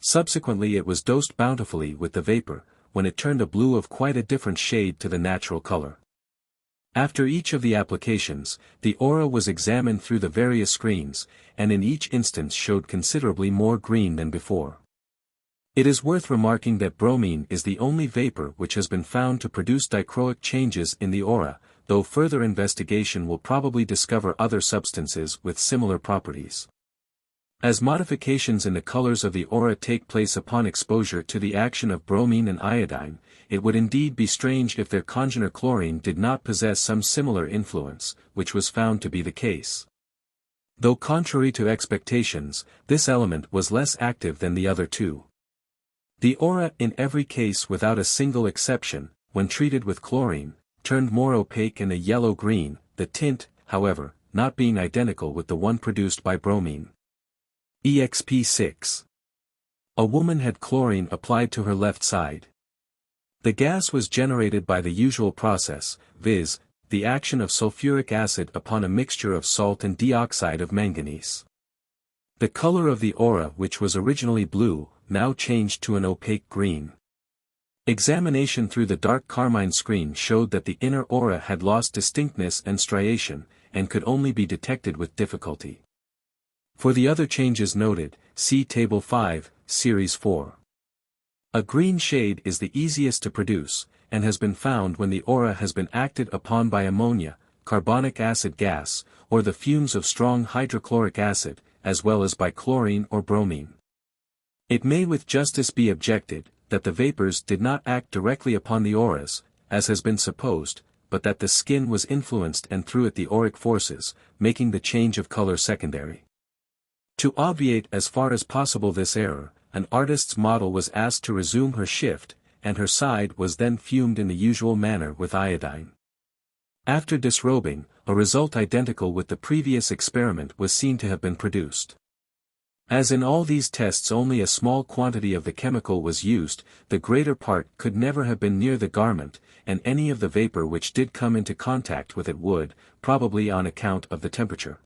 Subsequently it was dosed bountifully with the vapor, when it turned a blue of quite a different shade to the natural color. After each of the applications, the aura was examined through the various screens, and in each instance showed considerably more green than before. It is worth remarking that bromine is the only vapor which has been found to produce dichroic changes in the aura, though further investigation will probably discover other substances with similar properties. As modifications in the colors of the aura take place upon exposure to the action of bromine and iodine, it would indeed be strange if their congener chlorine did not possess some similar influence, which was found to be the case. Though contrary to expectations, this element was less active than the other two. The aura in every case without a single exception, when treated with chlorine, turned more opaque and a yellow-green, the tint, however, not being identical with the one produced by bromine. Exp 6. A woman had chlorine applied to her left side. The gas was generated by the usual process, viz., the action of sulfuric acid upon a mixture of salt and dioxide of manganese. The color of the aura, which was originally blue, now changed to an opaque green. Examination through the dark carmine screen showed that the inner aura had lost distinctness and striation, and could only be detected with difficulty. For the other changes noted, see Table 5, Series 4. A green shade is the easiest to produce, and has been found when the aura has been acted upon by ammonia, carbonic acid gas, or the fumes of strong hydrochloric acid, as well as by chlorine or bromine. It may with justice be objected, that the vapors did not act directly upon the auras, as has been supposed, but that the skin was influenced and through it the auric forces, making the change of color secondary. To obviate as far as possible this error, an artist's model was asked to resume her shift, and her side was then fumed in the usual manner with iodine. After disrobing, a result identical with the previous experiment was seen to have been produced. As in all these tests only a small quantity of the chemical was used, the greater part could never have been near the garment, and any of the vapor which did come into contact with it would, probably on account of the temperature,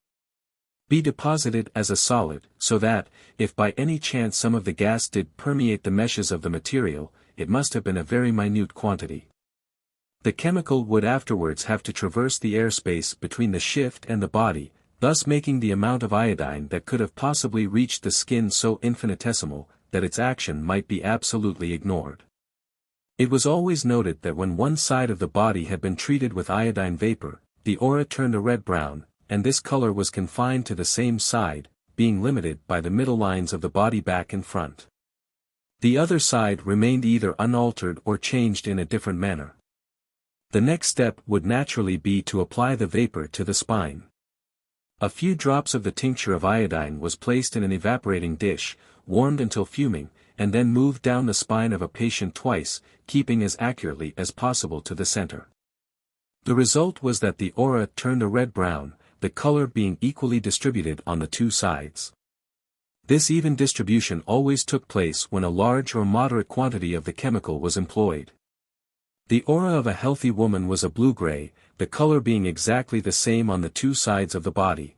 be deposited as a solid, so that, if by any chance some of the gas did permeate the meshes of the material, it must have been a very minute quantity. The chemical would afterwards have to traverse the airspace between the shift and the body, thus making the amount of iodine that could have possibly reached the skin so infinitesimal, that its action might be absolutely ignored. It was always noted that when one side of the body had been treated with iodine vapor, the aura turned a red-brown, and this color was confined to the same side, being limited by the middle lines of the body back and front. The other side remained either unaltered or changed in a different manner. The next step would naturally be to apply the vapor to the spine. A few drops of the tincture of iodine was placed in an evaporating dish, warmed until fuming, and then moved down the spine of a patient twice, keeping as accurately as possible to the center. The result was that the aura turned a red-brown, the color being equally distributed on the two sides. This even distribution always took place when a large or moderate quantity of the chemical was employed. The aura of a healthy woman was a blue-gray, the color being exactly the same on the two sides of the body.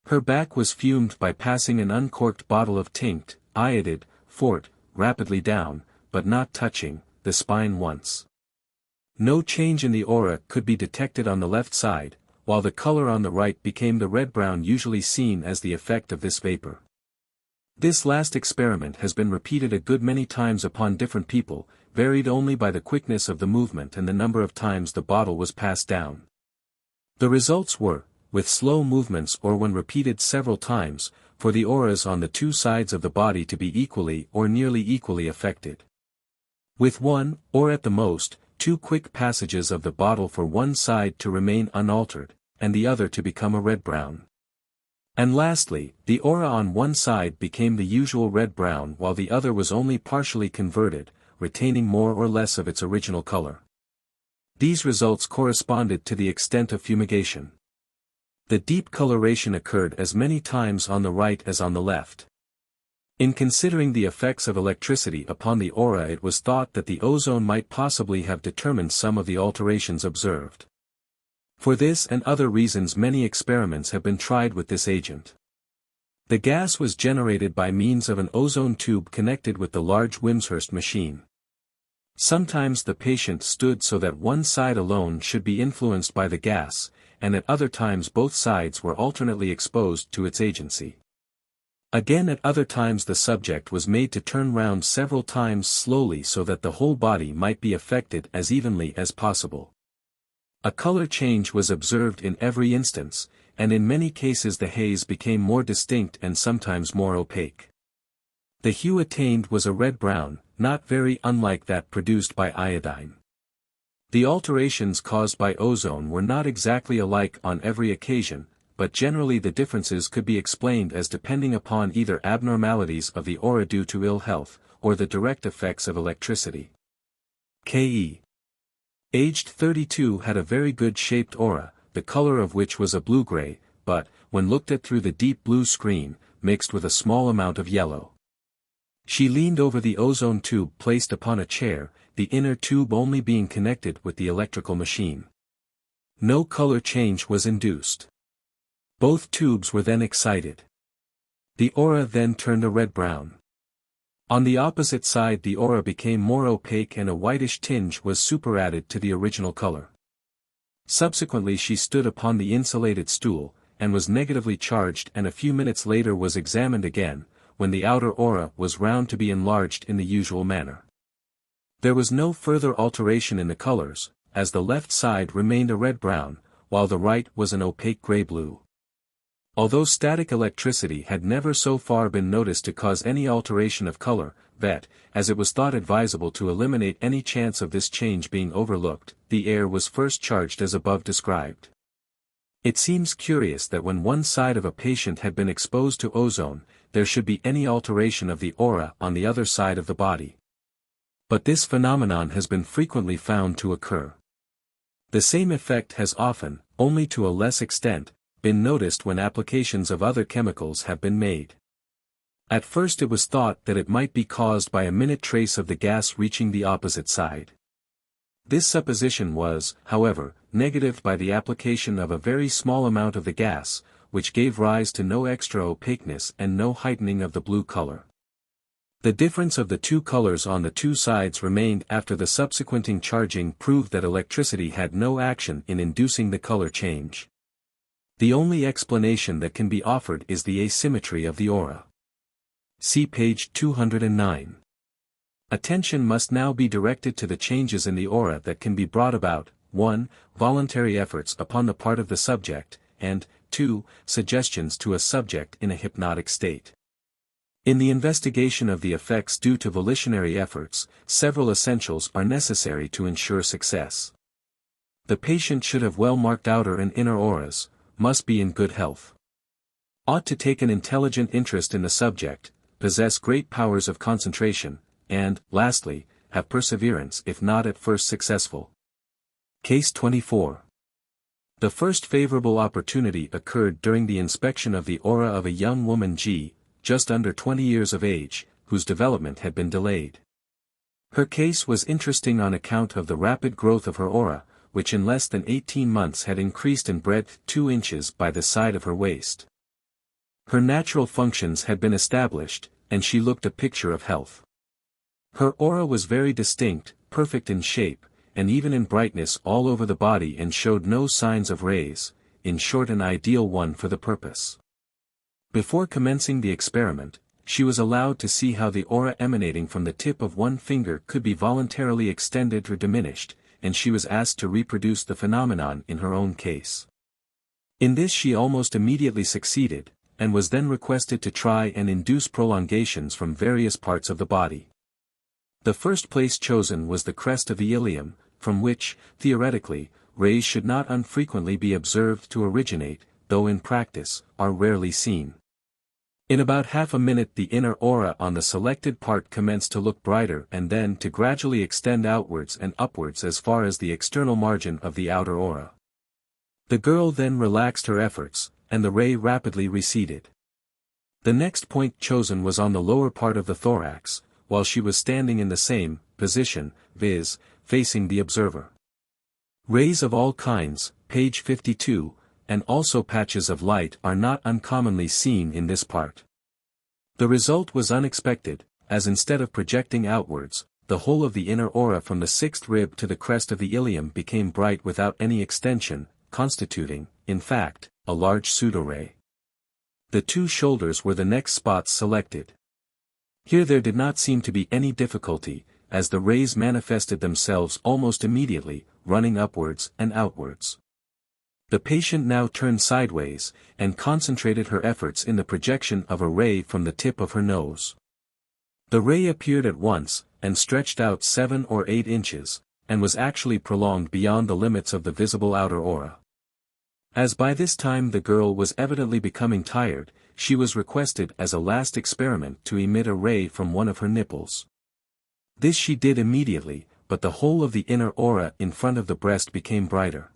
Her back was fumed by passing an uncorked bottle of tinct, iodide, fort, rapidly down, but not touching, the spine once. No change in the aura could be detected on the left side, while the color on the right became the red-brown usually seen as the effect of this vapor. This last experiment has been repeated a good many times upon different people, varied only by the quickness of the movement and the number of times the bottle was passed down. The results were, with slow movements or when repeated several times, for the auras on the two sides of the body to be equally or nearly equally affected. With one, or at the most, 2 quick passages of the bottle for one side to remain unaltered, and the other to become a red-brown. And lastly, the aura on one side became the usual red-brown while the other was only partially converted, retaining more or less of its original color. These results corresponded to the extent of fumigation. The deep coloration occurred as many times on the right as on the left. In considering the effects of electricity upon the aura, it was thought that the ozone might possibly have determined some of the alterations observed. For this and other reasons many experiments have been tried with this agent. The gas was generated by means of an ozone tube connected with the large Wimshurst machine. Sometimes the patient stood so that one side alone should be influenced by the gas, and at other times both sides were alternately exposed to its agency. Again, at other times the subject was made to turn round several times slowly so that the whole body might be affected as evenly as possible. A color change was observed in every instance, and in many cases the haze became more distinct and sometimes more opaque. The hue attained was a red-brown, not very unlike that produced by iodine. The alterations caused by ozone were not exactly alike on every occasion, but generally the differences could be explained as depending upon either abnormalities of the aura due to ill health, or the direct effects of electricity. K.E. aged 32 had a very good-shaped aura, the color of which was a blue-gray, but, when looked at through the deep blue screen, mixed with a small amount of yellow. She leaned over the ozone tube placed upon a chair, the inner tube only being connected with the electrical machine. No color change was induced. Both tubes were then excited. The aura then turned a red-brown. On the opposite side the aura became more opaque and a whitish tinge was superadded to the original color. Subsequently she stood upon the insulated stool, and was negatively charged, and a few minutes later was examined again, when the outer aura was round to be enlarged in the usual manner. There was no further alteration in the colors, as the left side remained a red-brown, while the right was an opaque gray-blue. Although static electricity had never so far been noticed to cause any alteration of color, that, as it was thought advisable to eliminate any chance of this change being overlooked, the air was first charged as above described. It seems curious that when one side of a patient had been exposed to ozone, there should be any alteration of the aura on the other side of the body. But this phenomenon has been frequently found to occur. The same effect has often, only to a less extent, been noticed when applications of other chemicals have been made. At first it was thought that it might be caused by a minute trace of the gas reaching the opposite side. This supposition was, however, negatived by the application of a very small amount of the gas, which gave rise to no extra opaqueness and no heightening of the blue color. The difference of the two colors on the two sides remained after the subsequenting charging proved that electricity had no action in inducing the color change. The only explanation that can be offered is the asymmetry of the aura. See page 209. Attention must now be directed to the changes in the aura that can be brought about, 1. Voluntary efforts upon the part of the subject, and 2. Suggestions to a subject in a hypnotic state. In the investigation of the effects due to volitionary efforts, several essentials are necessary to ensure success. The patient should have well-marked outer and inner auras, must be in good health. Ought to take an intelligent interest in the subject, possess great powers of concentration, and, lastly, have perseverance if not at first successful. Case 24. The first favorable opportunity occurred during the inspection of the aura of a young woman just under 20 years of age, whose development had been delayed. Her case was interesting on account of the rapid growth of her aura, which in less than 18 months had increased in breadth 2 inches by the side of her waist. Her natural functions had been established, and she looked a picture of health. Her aura was very distinct, perfect in shape, and even in brightness all over the body, and showed no signs of rays, in short an ideal one for the purpose. Before commencing the experiment, she was allowed to see how the aura emanating from the tip of one finger could be voluntarily extended or diminished, and she was asked to reproduce the phenomenon in her own case. In this she almost immediately succeeded, and was then requested to try and induce prolongations from various parts of the body. The first place chosen was the crest of the ilium, from which, theoretically, rays should not unfrequently be observed to originate, though in practice, are rarely seen. In about half a minute the inner aura on the selected part commenced to look brighter and then to gradually extend outwards and upwards as far as the external margin of the outer aura. The girl then relaxed her efforts, and the ray rapidly receded. The next point chosen was on the lower part of the thorax, while she was standing in the same position, viz., facing the observer. Rays of all kinds, page 52, and also patches of light are not uncommonly seen in this part. The result was unexpected, as instead of projecting outwards, the whole of the inner aura from the sixth rib to the crest of the ilium became bright without any extension, constituting, in fact, a large pseudo-ray. The two shoulders were the next spots selected. Here there did not seem to be any difficulty, as the rays manifested themselves almost immediately, running upwards and outwards. The patient now turned sideways, and concentrated her efforts in the projection of a ray from the tip of her nose. The ray appeared at once, and stretched out 7 or 8 inches, and was actually prolonged beyond the limits of the visible outer aura. As by this time the girl was evidently becoming tired, she was requested as a last experiment to emit a ray from one of her nipples. This she did immediately, but the whole of the inner aura in front of the breast became brighter.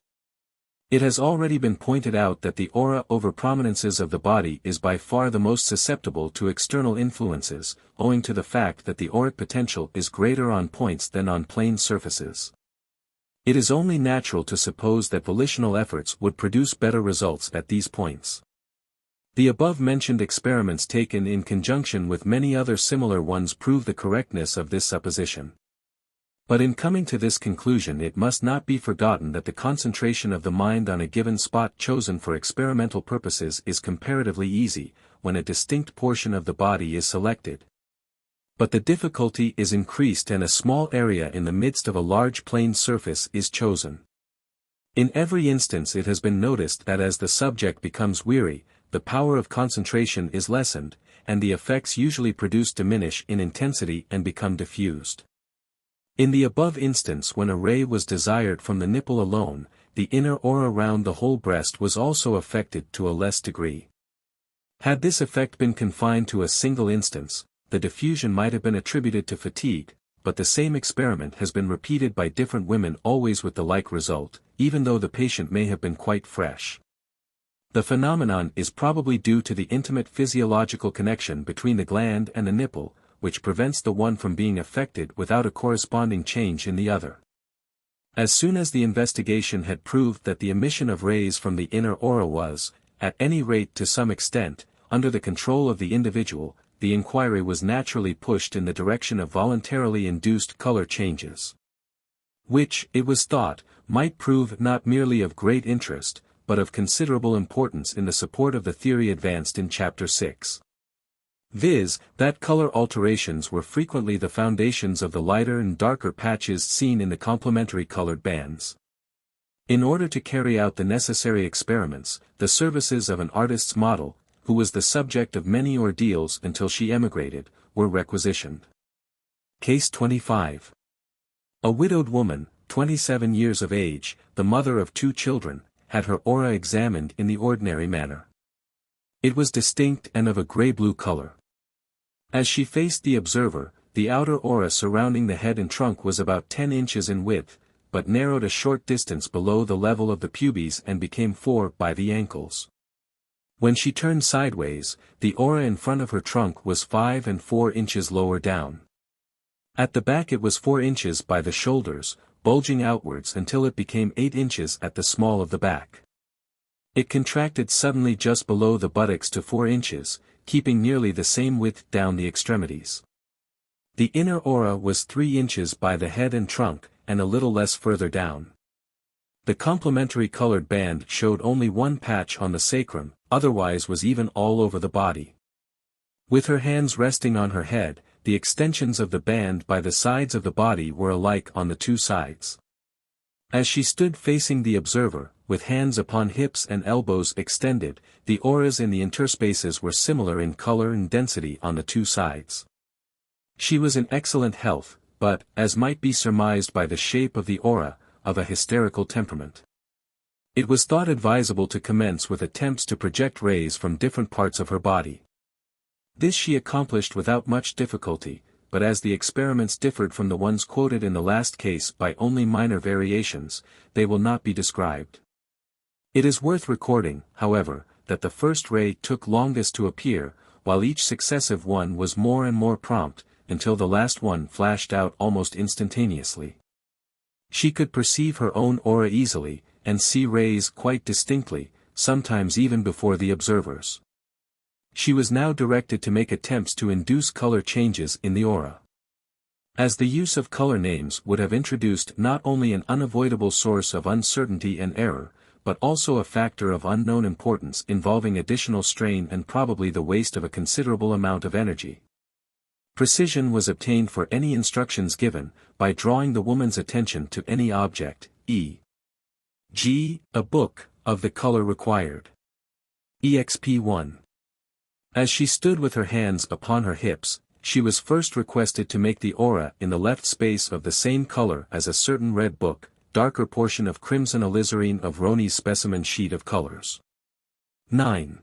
It has already been pointed out that the aura over prominences of the body is by far the most susceptible to external influences, owing to the fact that the auric potential is greater on points than on plane surfaces. It is only natural to suppose that volitional efforts would produce better results at these points. The above-mentioned experiments taken in conjunction with many other similar ones prove the correctness of this supposition. But in coming to this conclusion it must not be forgotten that the concentration of the mind on a given spot chosen for experimental purposes is comparatively easy, when a distinct portion of the body is selected. But the difficulty is increased and a small area in the midst of a large plane surface is chosen. In every instance it has been noticed that as the subject becomes weary, the power of concentration is lessened, and the effects usually produced diminish in intensity and become diffused. In the above instance when a ray was desired from the nipple alone, the inner aura round the whole breast was also affected to a less degree. Had this effect been confined to a single instance, the diffusion might have been attributed to fatigue, but the same experiment has been repeated by different women always with the like result, even though the patient may have been quite fresh. The phenomenon is probably due to the intimate physiological connection between the gland and the nipple, which prevents the one from being affected without a corresponding change in the other. As soon as the investigation had proved that the emission of rays from the inner aura was, at any rate to some extent, under the control of the individual, the inquiry was naturally pushed in the direction of voluntarily induced color changes. Which, it was thought, might prove not merely of great interest, but of considerable importance in the support of the theory advanced in Chapter 6. Viz., that color alterations were frequently the foundations of the lighter and darker patches seen in the complementary colored bands. In order to carry out the necessary experiments, the services of an artist's model, who was the subject of many ordeals until she emigrated, were requisitioned. Case 25. A widowed woman, 27 years of age, the mother of 2 children, had her aura examined in the ordinary manner. It was distinct and of a gray-blue color. As she faced the observer, the outer aura surrounding the head and trunk was about 10 inches in width, but narrowed a short distance below the level of the pubes and became 4 by the ankles. When she turned sideways, the aura in front of her trunk was 5 and 4 inches lower down. At the back it was 4 inches by the shoulders, bulging outwards until it became 8 inches at the small of the back. It contracted suddenly just below the buttocks to 4 inches, keeping nearly the same width down the extremities. The inner aura was 3 inches by the head and trunk, and a little less further down. The complementary colored band showed only one patch on the sacrum, otherwise was even all over the body. With her hands resting on her head, the extensions of the band by the sides of the body were alike on the 2 sides. As she stood facing the observer, with hands upon hips and elbows extended, the auras in the interspaces were similar in color and density on the 2 sides. She was in excellent health, but, as might be surmised by the shape of the aura, of a hysterical temperament. It was thought advisable to commence with attempts to project rays from different parts of her body. This she accomplished without much difficulty, but as the experiments differed from the ones quoted in the last case by only minor variations, they will not be described. It is worth recording, however, that the first ray took longest to appear, while each successive one was more and more prompt, until the last one flashed out almost instantaneously. She could perceive her own aura easily, and see rays quite distinctly, sometimes even before the observers. She was now directed to make attempts to induce color changes in the aura. As the use of color names would have introduced not only an unavoidable source of uncertainty and error, but also a factor of unknown importance involving additional strain and probably the waste of a considerable amount of energy. Precision was obtained for any instructions given, by drawing the woman's attention to any object, e.g., a book, of the color required. exp1. As she stood with her hands upon her hips, she was first requested to make the aura in the left space of the same color as a certain red book, darker portion of crimson alizarin of Roni's specimen sheet of colors. 9.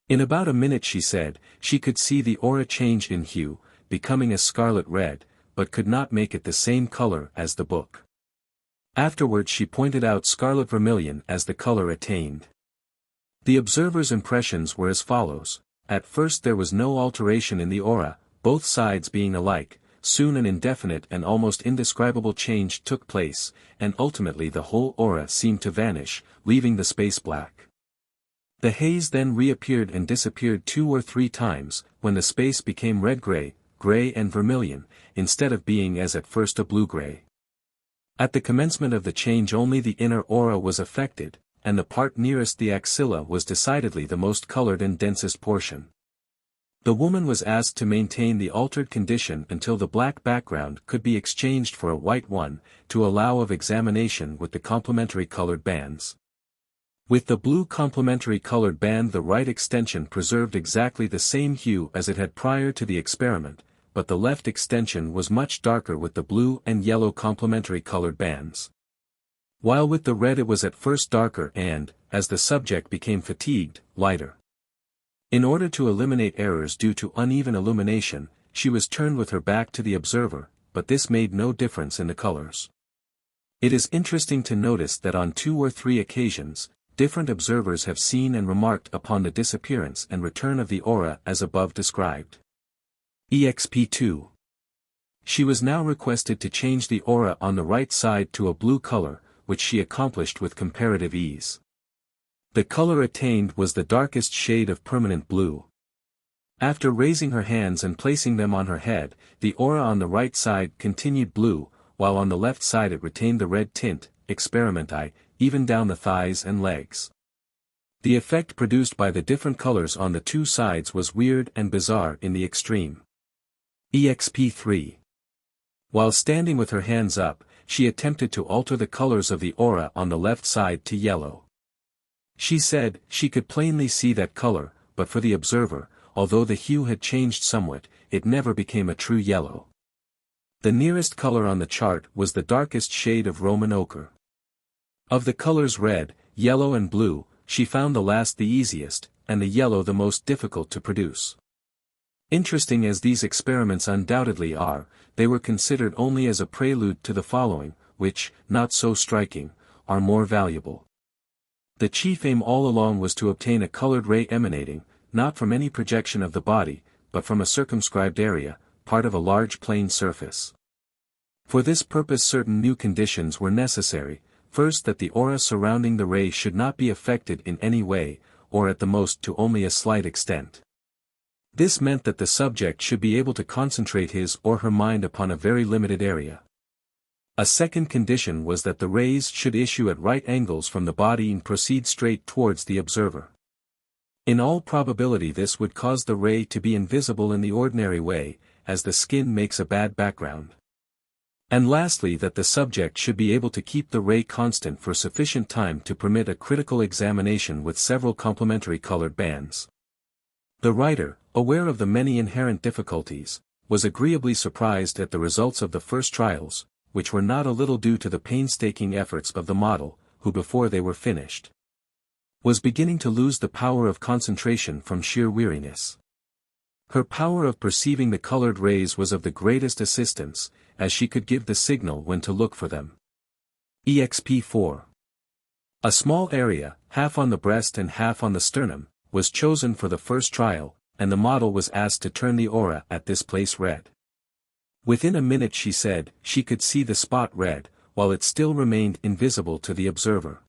In about a minute she said, she could see the aura change in hue, becoming a scarlet red, but could not make it the same color as the book. Afterwards she pointed out scarlet vermilion as the color attained. The observer's impressions were as follows. At first there was no alteration in the aura, both sides being alike. Soon an indefinite and almost indescribable change took place, and ultimately the whole aura seemed to vanish, leaving the space black. The haze then reappeared and disappeared 2 or 3 times, when the space became red-gray, gray and vermilion, instead of being as at first a blue-gray. At the commencement of the change only the inner aura was affected, and the part nearest the axilla was decidedly the most colored and densest portion. The woman was asked to maintain the altered condition until the black background could be exchanged for a white one, to allow of examination with the complementary colored bands. With the blue complementary colored band the right extension preserved exactly the same hue as it had prior to the experiment, but the left extension was much darker with the blue and yellow complementary colored bands. While with the red it was at first darker and, as the subject became fatigued, lighter. In order to eliminate errors due to uneven illumination, she was turned with her back to the observer, but this made no difference in the colors. It is interesting to notice that on 2 or 3 occasions, different observers have seen and remarked upon the disappearance and return of the aura as above described. exp2. She was now requested to change the aura on the right side to a blue color, which she accomplished with comparative ease. The color attained was the darkest shade of permanent blue. After raising her hands and placing them on her head, the aura on the right side continued blue, while on the left side it retained the red tint, experimenti, even down the thighs and legs. The effect produced by the different colors on the 2 sides was weird and bizarre in the extreme. exp3. While standing with her hands up, she attempted to alter the colors of the aura on the left side to yellow. She said, she could plainly see that color, but for the observer, although the hue had changed somewhat, it never became a true yellow. The nearest color on the chart was the darkest shade of Roman ochre. Of the colors red, yellow and blue, she found the last the easiest, and the yellow the most difficult to produce. Interesting as these experiments undoubtedly are, they were considered only as a prelude to the following, which, not so striking, are more valuable. The chief aim all along was to obtain a colored ray emanating, not from any projection of the body, but from a circumscribed area, part of a large plane surface. For this purpose certain new conditions were necessary. First, that the aura surrounding the ray should not be affected in any way, or at the most to only a slight extent. This meant that the subject should be able to concentrate his or her mind upon a very limited area. A second condition was that the rays should issue at right angles from the body and proceed straight towards the observer. In all probability this would cause the ray to be invisible in the ordinary way, as the skin makes a bad background. And lastly that the subject should be able to keep the ray constant for sufficient time to permit a critical examination with several complementary colored bands. The writer, aware of the many inherent difficulties, was agreeably surprised at the results of the first trials, which were not a little due to the painstaking efforts of the model, who before they were finished, was beginning to lose the power of concentration from sheer weariness. Her power of perceiving the colored rays was of the greatest assistance, as she could give the signal when to look for them. EXP4. A small area, half on the breast and half on the sternum, was chosen for the first trial, and the model was asked to turn the aura at this place red. Within a minute she said she could see the spot red, while it still remained invisible to the observer.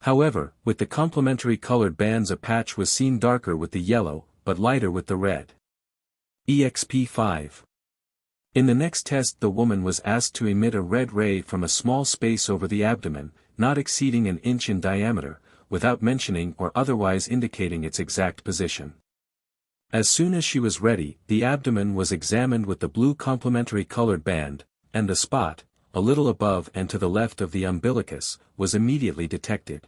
However, with the complementary colored bands a patch was seen darker with the yellow, but lighter with the red. EXP5. In the next test the woman was asked to emit a red ray from a small space over the abdomen, not exceeding an inch in diameter, without mentioning or otherwise indicating its exact position. As soon as she was ready, the abdomen was examined with the blue complementary colored band, and the spot, a little above and to the left of the umbilicus, was immediately detected.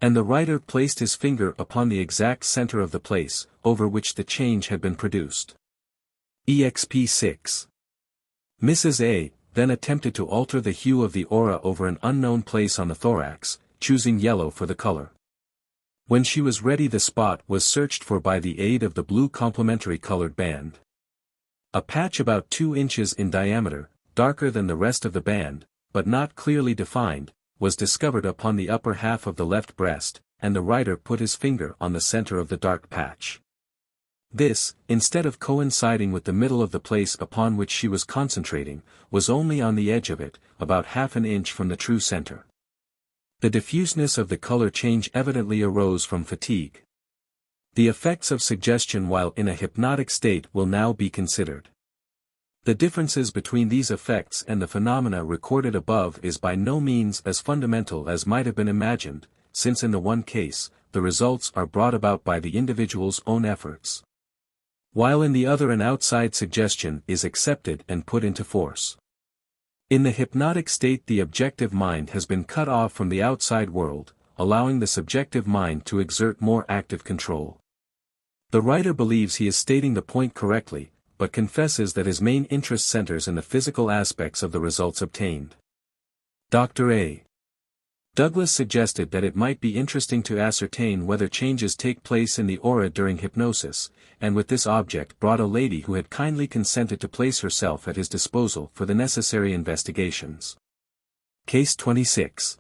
And the writer placed his finger upon the exact center of the place, over which the change had been produced. EXP6. Mrs. A. then attempted to alter the hue of the aura over an unknown place on the thorax, choosing yellow for the color. When she was ready the spot was searched for by the aid of the blue complementary colored band. A patch about 2 inches in diameter, darker than the rest of the band, but not clearly defined, was discovered upon the upper half of the left breast, and the writer put his finger on the center of the dark patch. This, instead of coinciding with the middle of the place upon which she was concentrating, was only on the edge of it, about half an inch from the true center. The diffuseness of the color change evidently arose from fatigue. The effects of suggestion while in a hypnotic state will now be considered. The differences between these effects and the phenomena recorded above is by no means as fundamental as might have been imagined, since in the one case, the results are brought about by the individual's own efforts, while in the other an outside suggestion is accepted and put into force. In the hypnotic state the objective mind has been cut off from the outside world, allowing the subjective mind to exert more active control. The writer believes he is stating the point correctly, but confesses that his main interest centers in the physical aspects of the results obtained. Dr. A. Douglas suggested that it might be interesting to ascertain whether changes take place in the aura during hypnosis, and with this object brought a lady who had kindly consented to place herself at his disposal for the necessary investigations. Case 26.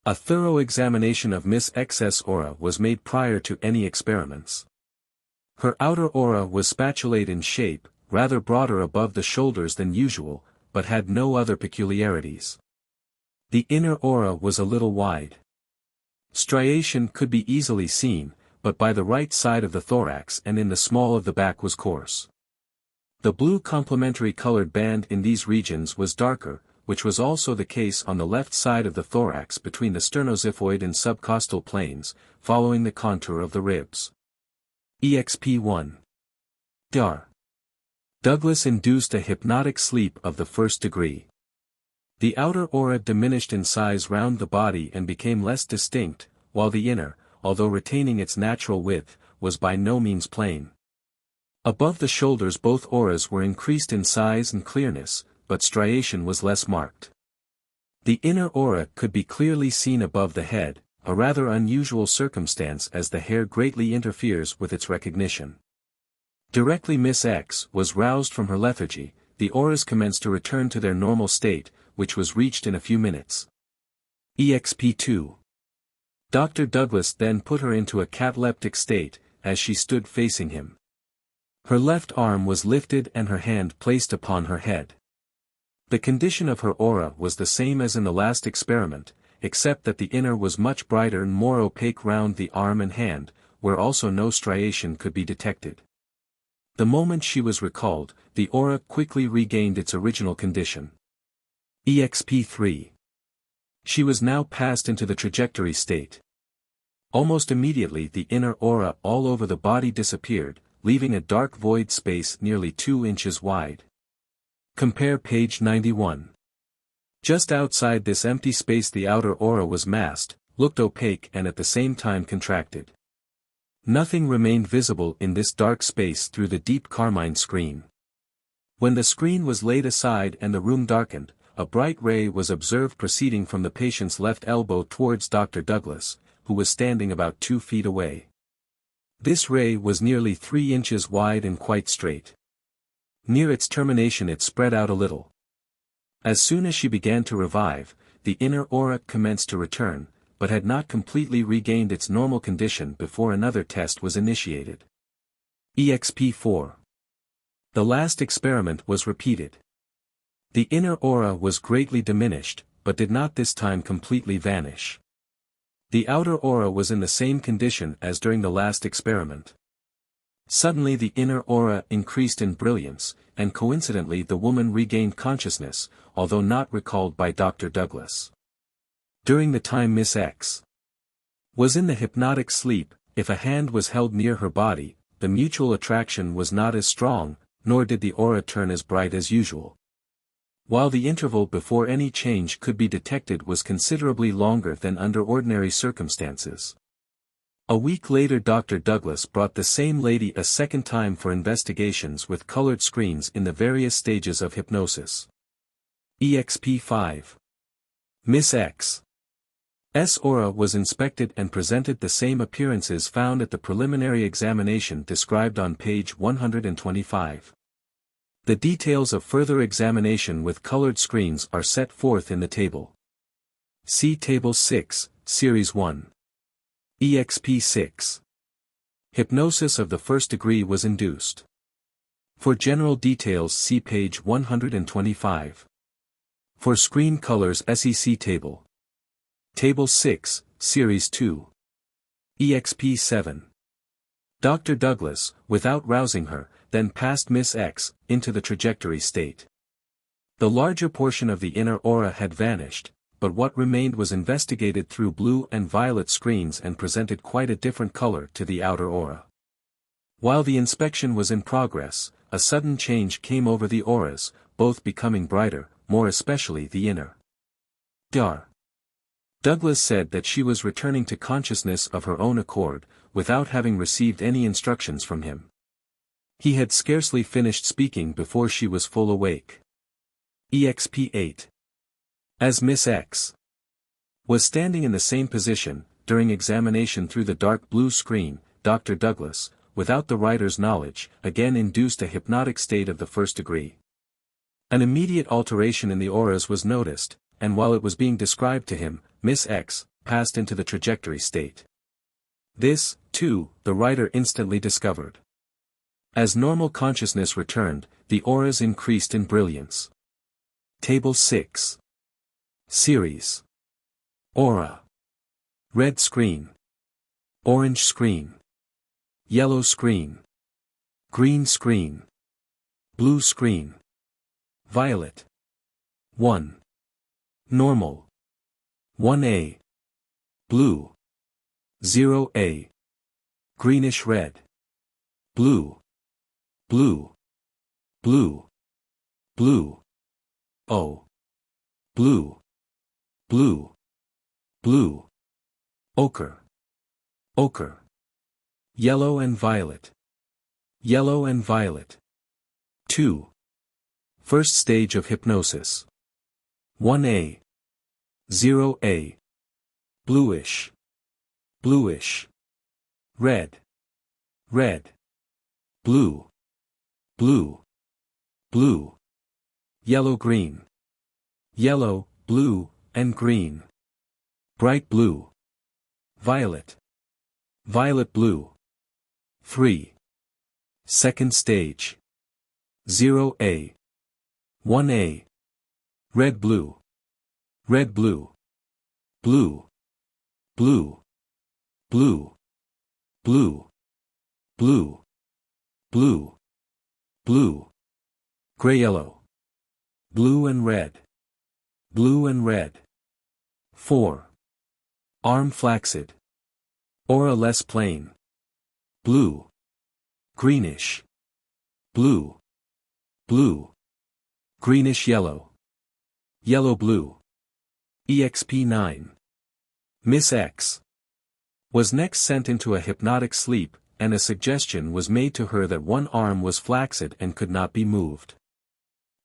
A thorough examination of Miss X's aura was made prior to any experiments. Her outer aura was spatulate in shape, rather broader above the shoulders than usual, but had no other peculiarities. The inner aura was a little wide. Striation could be easily seen, but by the right side of the thorax and in the small of the back was coarse. The blue complementary colored band in these regions was darker, which was also the case on the left side of the thorax between the sternoxiphoid and subcostal planes, following the contour of the ribs. EXP1. Dr. Douglas induced a hypnotic sleep of the first degree. The outer aura diminished in size round the body and became less distinct, while the inner, although retaining its natural width, was by no means plain. Above the shoulders both auras were increased in size and clearness, but striation was less marked. The inner aura could be clearly seen above the head, a rather unusual circumstance as the hair greatly interferes with its recognition. Directly Miss X was roused from her lethargy, the auras commenced to return to their normal state, which was reached in a few minutes. EXP2. Dr. Douglas then put her into a cataleptic state, as she stood facing him. Her left arm was lifted and her hand placed upon her head. The condition of her aura was the same as in the last experiment, except that the inner was much brighter and more opaque round the arm and hand, where also no striation could be detected. The moment she was recalled, the aura quickly regained its original condition. EXP3. She was now passed into the trajectory state. Almost immediately the inner aura all over the body disappeared, leaving a dark void space nearly 2 inches wide. Compare page 91. Just outside this empty space the outer aura was masked, looked opaque and at the same time contracted. Nothing remained visible in this dark space through the deep carmine screen. When the screen was laid aside and the room darkened, a bright ray was observed proceeding from the patient's left elbow towards Dr. Douglas, who was standing about 2 feet away. This ray was nearly 3 inches wide and quite straight. Near its termination it spread out a little. As soon as she began to revive, the inner aura commenced to return, but had not completely regained its normal condition before another test was initiated. EXP4. The last experiment was repeated. The inner aura was greatly diminished, but did not this time completely vanish. The outer aura was in the same condition as during the last experiment. Suddenly the inner aura increased in brilliance, and coincidentally the woman regained consciousness, although not recalled by Dr. Douglas. During the time Miss X was in the hypnotic sleep, if a hand was held near her body, the mutual attraction was not as strong, nor did the aura turn as bright as usual. While the interval before any change could be detected was considerably longer than under ordinary circumstances. A week later Dr. Douglas brought the same lady a second time for investigations with colored screens in the various stages of hypnosis. EXP5. Miss X's aura was inspected and presented the same appearances found at the preliminary examination described on page 125. The details of further examination with colored screens are set forth in the table. See Table 6, Series 1. EXP6. Hypnosis of the first degree was induced. For general details see page 125. For screen colors SEC Table. Table 6, Series 2. EXP7. Dr. Douglas, without rousing her, then passed Miss X into the trajectory state. The larger portion of the inner aura had vanished, but what remained was investigated through blue and violet screens and presented quite a different color to the outer aura. While the inspection was in progress, a sudden change came over the auras, both becoming brighter, more especially the inner. Dr. Douglas said that she was returning to consciousness of her own accord, without having received any instructions from him. He had scarcely finished speaking before she was full awake. EXP8. As Miss X was standing in the same position, during examination through the dark blue screen, Dr. Douglas, without the writer's knowledge, again induced a hypnotic state of the first degree. An immediate alteration in the auras was noticed, and while it was being described to him, Miss X passed into the trajectory state. This, too, the writer instantly discovered. As normal consciousness returned, the auras increased in brilliance. Table 6. Series. Aura. Red screen. Orange screen. Yellow screen. Green screen. Blue screen. Violet. 1. Normal. 1A. Blue. 0A. Greenish red. Blue. Blue. Blue. Blue. O. Blue. Blue. Blue. Ochre. Ochre. Yellow and violet. Yellow and violet. 2. First stage of hypnosis. 1A. 0A. Bluish. Bluish. Red. Red. Blue. Blue. Blue. Yellow-green. Yellow, blue, and green. Bright blue. Violet. Violet-blue. 3. Second stage. 0A. 1A. Red-blue. Red-blue. Blue. Blue. Blue. Blue. Blue. Blue. Blue. Gray-yellow. Blue and red. Blue and red. 4. Arm flaccid. Aura less plain. Blue. Greenish. Blue. Blue. Greenish yellow. Yellow-blue. EXP9. Miss X was next sent into a hypnotic sleep, and a suggestion was made to her that one arm was flaccid and could not be moved.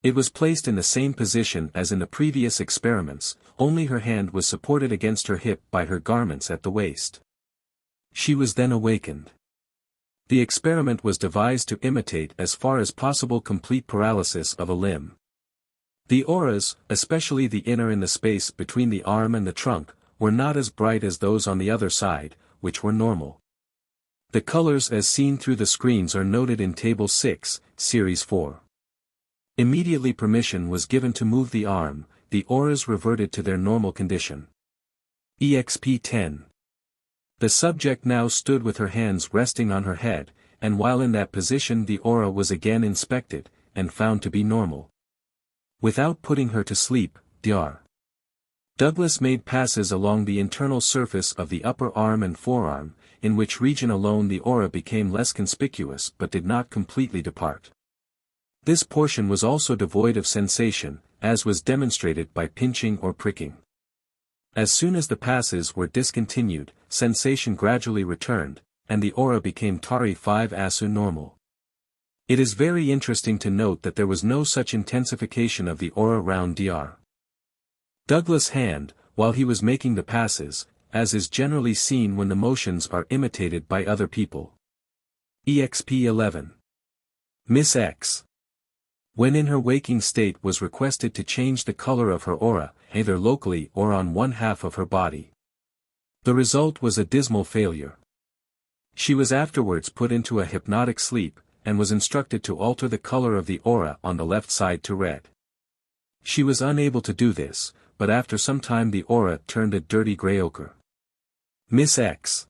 It was placed in the same position as in the previous experiments, only her hand was supported against her hip by her garments at the waist. She was then awakened. The experiment was devised to imitate as far as possible complete paralysis of a limb. The auras, especially the inner in the space between the arm and the trunk, were not as bright as those on the other side, which were normal. The colors as seen through the screens are noted in Table 6, Series 4. Immediately permission was given to move the arm, the auras reverted to their normal condition. EXP 10. The subject now stood with her hands resting on her head, and while in that position the aura was again inspected, and found to be normal. Without putting her to sleep, Dr. Douglas made passes along the internal surface of the upper arm and forearm, in which region alone the aura became less conspicuous but did not completely depart. This portion was also devoid of sensation, as was demonstrated by pinching or pricking. As soon as the passes were discontinued, sensation gradually returned, and the aura became Tari 5 ASU normal. It is very interesting to note that there was no such intensification of the aura round Dr. Douglas' hand, while he was making the passes, as is generally seen when the motions are imitated by other people. EXP 11. Miss X. When in her waking state was requested to change the color of her aura, either locally or on one half of her body. The result was a dismal failure. She was afterwards put into a hypnotic sleep, and was instructed to alter the color of the aura on the left side to red. She was unable to do this, but after some time the aura turned a dirty gray ochre. Miss X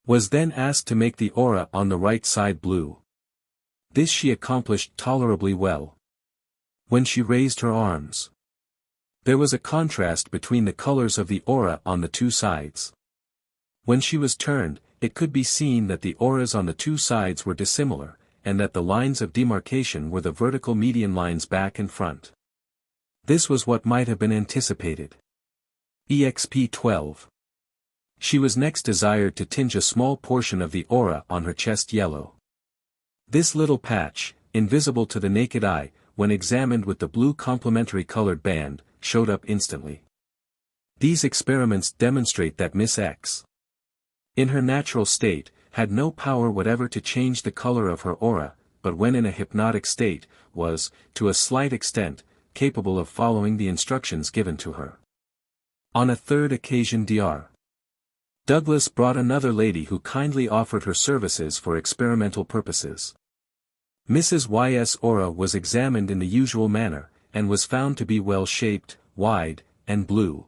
was then asked to make the aura on the right side blue. This she accomplished tolerably well. When she raised her arms, there was a contrast between the colors of the aura on the two sides. When she was turned, it could be seen that the auras on the two sides were dissimilar, and that the lines of demarcation were the vertical median lines back and front. This was what might have been anticipated. EXP 12. She was next desired to tinge a small portion of the aura on her chest yellow. This little patch, invisible to the naked eye, when examined with the blue complementary colored band, showed up instantly. These experiments demonstrate that Miss X, in her natural state, had no power whatever to change the color of her aura, but when in a hypnotic state, was, to a slight extent, capable of following the instructions given to her. On a third occasion Dr. Douglas brought another lady who kindly offered her services for experimental purposes. Mrs. Y.'s aura was examined in the usual manner, and was found to be well-shaped, wide, and blue.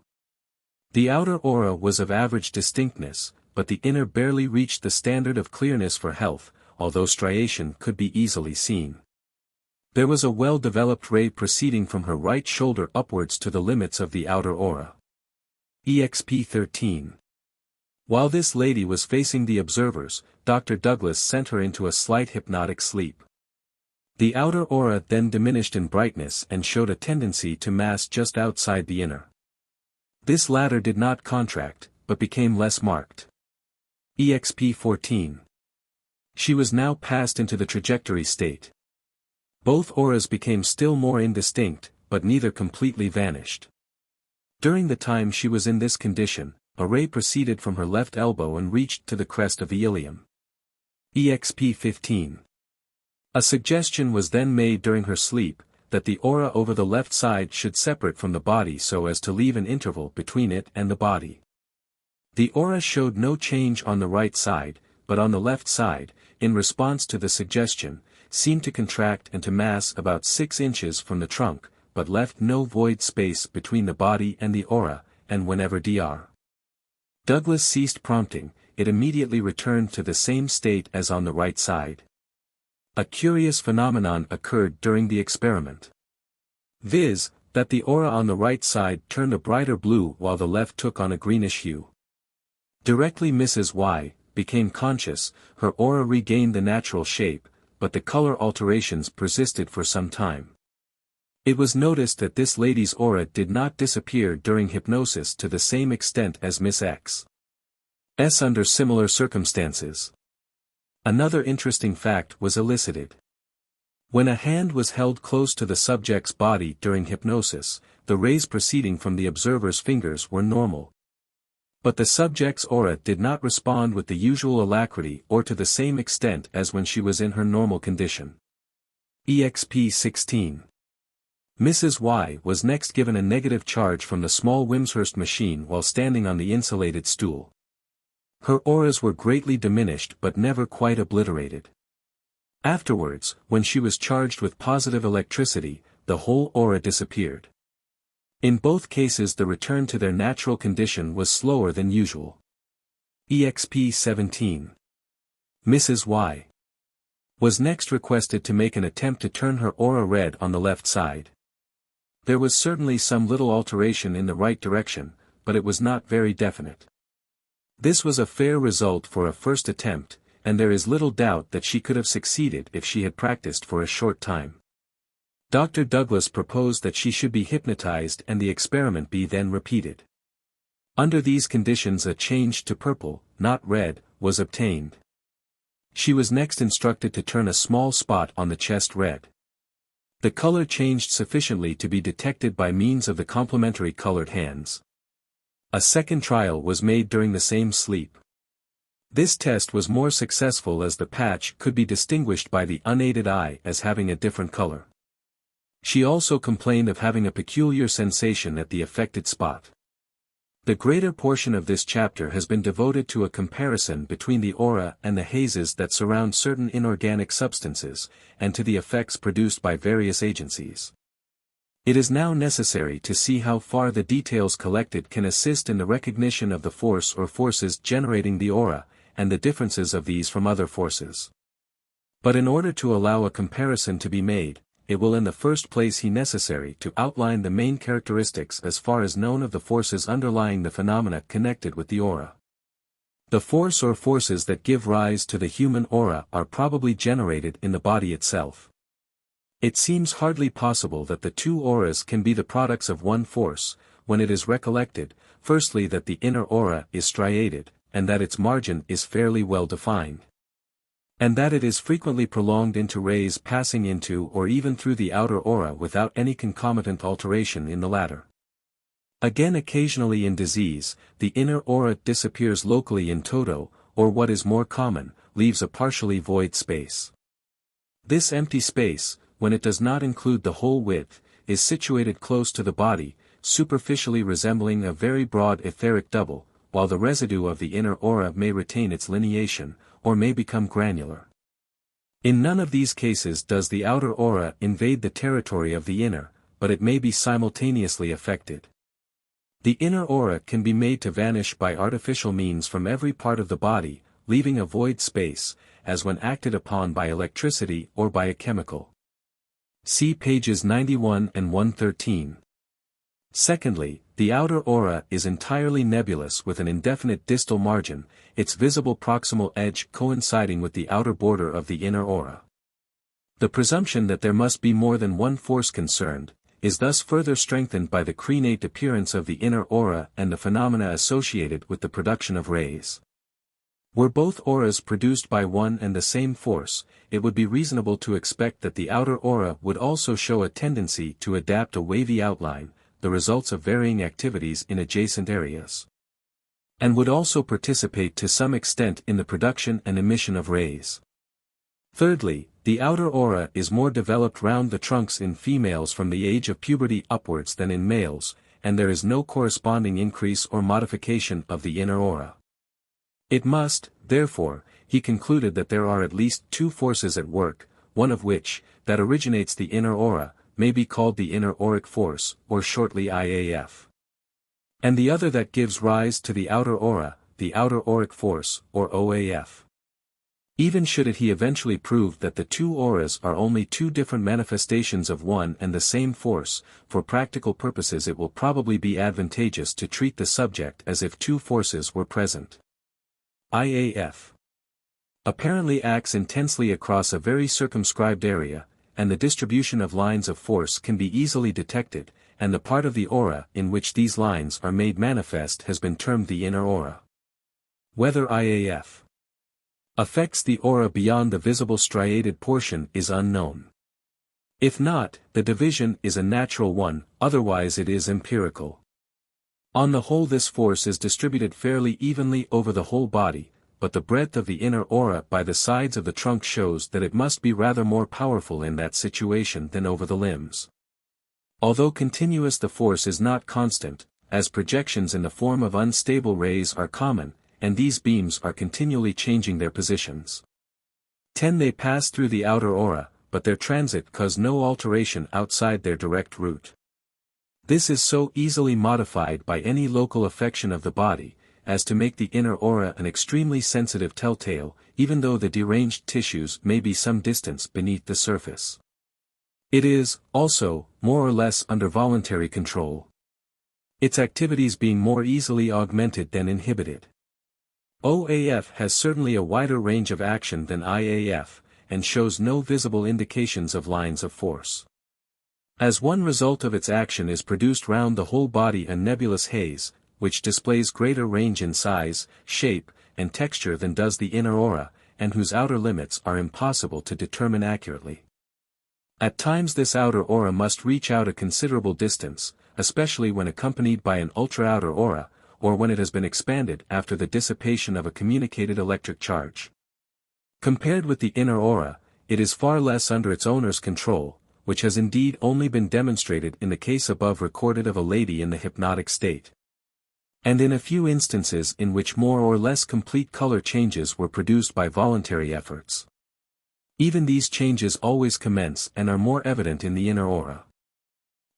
The outer aura was of average distinctness, but the inner barely reached the standard of clearness for health, although striation could be easily seen. There was a well-developed ray proceeding from her right shoulder upwards to the limits of the outer aura. EXP 13. While this lady was facing the observers, Dr. Douglas sent her into a slight hypnotic sleep. The outer aura then diminished in brightness and showed a tendency to mass just outside the inner. This latter did not contract, but became less marked. EXP 14. She was now passed into the trajectory state. Both auras became still more indistinct, but neither completely vanished. During the time she was in this condition, a ray proceeded from her left elbow and reached to the crest of the ilium. EXP 15. A suggestion was then made during her sleep, that the aura over the left side should separate from the body so as to leave an interval between it and the body. The aura showed no change on the right side, but on the left side, in response to the suggestion, seemed to contract and to mass about 6 inches from the trunk, but left no void space between the body and the aura, and whenever Dr. Douglas ceased prompting, it immediately returned to the same state as on the right side. A curious phenomenon occurred during the experiment. Viz., that the aura on the right side turned a brighter blue while the left took on a greenish hue. Directly Mrs. Y became conscious, her aura regained the natural shape, but the color alterations persisted for some time. It was noticed that this lady's aura did not disappear during hypnosis to the same extent as Miss X's under similar circumstances. Another interesting fact was elicited. When a hand was held close to the subject's body during hypnosis, the rays proceeding from the observer's fingers were normal. But the subject's aura did not respond with the usual alacrity or to the same extent as when she was in her normal condition. EXP 16. Mrs. Y was next given a negative charge from the small Wimshurst machine while standing on the insulated stool. Her auras were greatly diminished but never quite obliterated. Afterwards, when she was charged with positive electricity, the whole aura disappeared. In both cases the return to their natural condition was slower than usual. EXP 17. Mrs. Y was next requested to make an attempt to turn her aura red on the left side. There was certainly some little alteration in the right direction, but it was not very definite. This was a fair result for a first attempt, and there is little doubt that she could have succeeded if she had practiced for a short time. Dr. Douglas proposed that she should be hypnotized and the experiment be then repeated. Under these conditions a change to purple, not red, was obtained. She was next instructed to turn a small spot on the chest red. The color changed sufficiently to be detected by means of the complementary colored hands. A second trial was made during the same sleep. This test was more successful as the patch could be distinguished by the unaided eye as having a different color. She also complained of having a peculiar sensation at the affected spot. The greater portion of this chapter has been devoted to a comparison between the aura and the hazes that surround certain inorganic substances, and to the effects produced by various agencies. It is now necessary to see how far the details collected can assist in the recognition of the force or forces generating the aura, and the differences of these from other forces. But in order to allow a comparison to be made, it will in the first place be necessary to outline the main characteristics as far as known of the forces underlying the phenomena connected with the aura. The force or forces that give rise to the human aura are probably generated in the body itself. It seems hardly possible that the two auras can be the products of one force, when it is recollected, firstly that the inner aura is striated, and that its margin is fairly well defined. And that it is frequently prolonged into rays passing into or even through the outer aura without any concomitant alteration in the latter. Again, occasionally in disease, the inner aura disappears locally in toto, or what is more common, leaves a partially void space. This empty space, when it does not include the whole width, is situated close to the body, superficially resembling a very broad etheric double, while the residue of the inner aura may retain its lineation, or may become granular. In none of these cases does the outer aura invade the territory of the inner, but it may be simultaneously affected. The inner aura can be made to vanish by artificial means from every part of the body, leaving a void space, as when acted upon by electricity or by a chemical. See pages 91 and 113. Secondly, the outer aura is entirely nebulous with an indefinite distal margin, its visible proximal edge coinciding with the outer border of the inner aura. The presumption that there must be more than one force concerned, is thus further strengthened by the crenate appearance of the inner aura and the phenomena associated with the production of rays. Were both auras produced by one and the same force, it would be reasonable to expect that the outer aura would also show a tendency to adapt a wavy outline, the results of varying activities in adjacent areas, and would also participate to some extent in the production and emission of rays. Thirdly, the outer aura is more developed round the trunks in females from the age of puberty upwards than in males, and there is no corresponding increase or modification of the inner aura. It must, therefore, he concluded that there are at least two forces at work, one of which, that originates the inner aura, may be called the inner auric force, or shortly IAF. And the other that gives rise to the outer aura, the outer auric force, or OAF. Even should it he eventually prove that the two auras are only two different manifestations of one and the same force, for practical purposes it will probably be advantageous to treat the subject as if two forces were present. IAF apparently acts intensely across a very circumscribed area, and the distribution of lines of force can be easily detected, and the part of the aura in which these lines are made manifest has been termed the inner aura. Whether IAF affects the aura beyond the visible striated portion is unknown. If not, the division is a natural one, otherwise it is empirical. On the whole, this force is distributed fairly evenly over the whole body, but the breadth of the inner aura by the sides of the trunk shows that it must be rather more powerful in that situation than over the limbs. Although continuous, the force is not constant, as projections in the form of unstable rays are common, and these beams are continually changing their positions. 10. They pass through the outer aura, but their transit cause no alteration outside their direct route. This is so easily modified by any local affection of the body, as to make the inner aura an extremely sensitive telltale, even though the deranged tissues may be some distance beneath the surface. It is, also, more or less under voluntary control, its activities being more easily augmented than inhibited. OAF has certainly a wider range of action than IAF, and shows no visible indications of lines of force. As one result of its action is produced round the whole body a nebulous haze, which displays greater range in size, shape, and texture than does the inner aura, and whose outer limits are impossible to determine accurately. At times this outer aura must reach out a considerable distance, especially when accompanied by an ultra-outer aura, or when it has been expanded after the dissipation of a communicated electric charge. Compared with the inner aura, it is far less under its owner's control, which has indeed only been demonstrated in the case above recorded of a lady in the hypnotic state, and in a few instances in which more or less complete color changes were produced by voluntary efforts. Even these changes always commence and are more evident in the inner aura.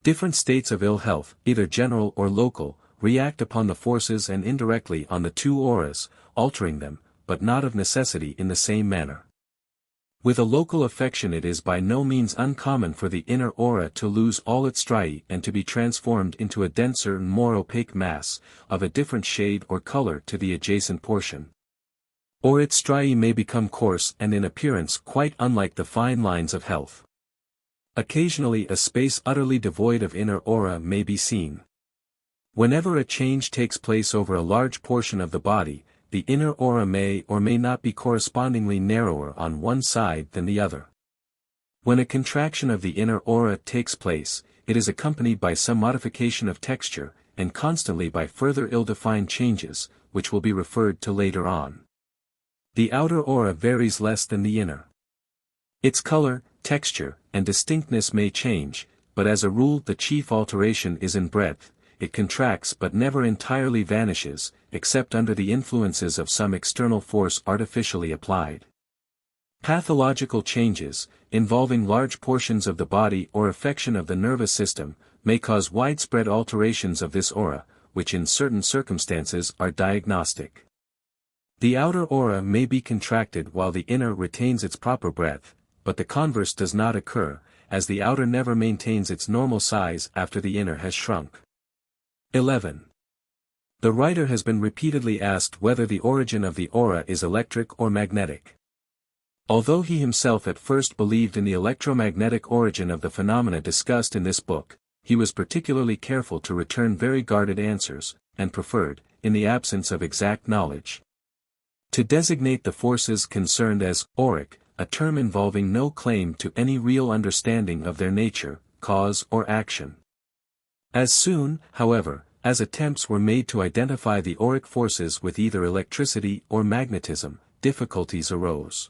Different states of ill health, either general or local, react upon the forces and indirectly on the two auras, altering them, but not of necessity in the same manner. With a local affection it is by no means uncommon for the inner aura to lose all its striae and to be transformed into a denser and more opaque mass, of a different shade or color to the adjacent portion. Or its striae may become coarse and in appearance quite unlike the fine lines of health. Occasionally a space utterly devoid of inner aura may be seen. Whenever a change takes place over a large portion of the body, the inner aura may or may not be correspondingly narrower on one side than the other. When a contraction of the inner aura takes place, it is accompanied by some modification of texture, and constantly by further ill-defined changes, which will be referred to later on. The outer aura varies less than the inner. Its color, texture, and distinctness may change, but as a rule the chief alteration is in breadth. It contracts but never entirely vanishes, except under the influences of some external force artificially applied. Pathological changes, involving large portions of the body or affection of the nervous system, may cause widespread alterations of this aura, which in certain circumstances are diagnostic. The outer aura may be contracted while the inner retains its proper breadth, but the converse does not occur, as the outer never maintains its normal size after the inner has shrunk. 11. The writer has been repeatedly asked whether the origin of the aura is electric or magnetic. Although he himself at first believed in the electromagnetic origin of the phenomena discussed in this book, he was particularly careful to return very guarded answers, and preferred, in the absence of exact knowledge, to designate the forces concerned as auric, a term involving no claim to any real understanding of their nature, cause or action. As soon, however, as attempts were made to identify the auric forces with either electricity or magnetism, difficulties arose.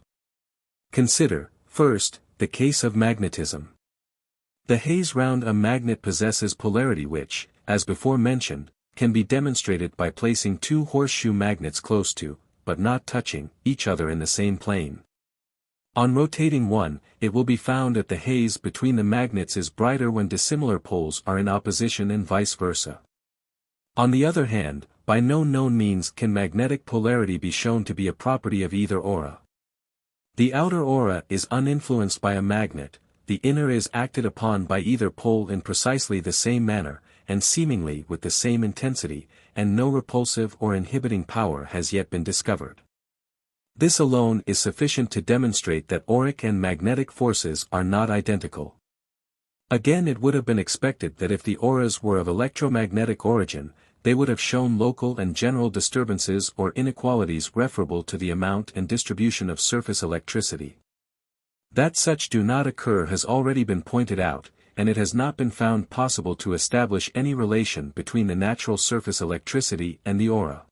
Consider, first, the case of magnetism. The haze round a magnet possesses polarity which, as before mentioned, can be demonstrated by placing two horseshoe magnets close to, but not touching, each other in the same plane. On rotating one, it will be found that the haze between the magnets is brighter when dissimilar poles are in opposition and vice versa. On the other hand, by no known means can magnetic polarity be shown to be a property of either aura. The outer aura is uninfluenced by a magnet, the inner is acted upon by either pole in precisely the same manner, and seemingly with the same intensity, and no repulsive or inhibiting power has yet been discovered. This alone is sufficient to demonstrate that auric and magnetic forces are not identical. Again, it would have been expected that if the auras were of electromagnetic origin, they would have shown local and general disturbances or inequalities referable to the amount and distribution of surface electricity. That such do not occur has already been pointed out, and it has not been found possible to establish any relation between the natural surface electricity and the aura.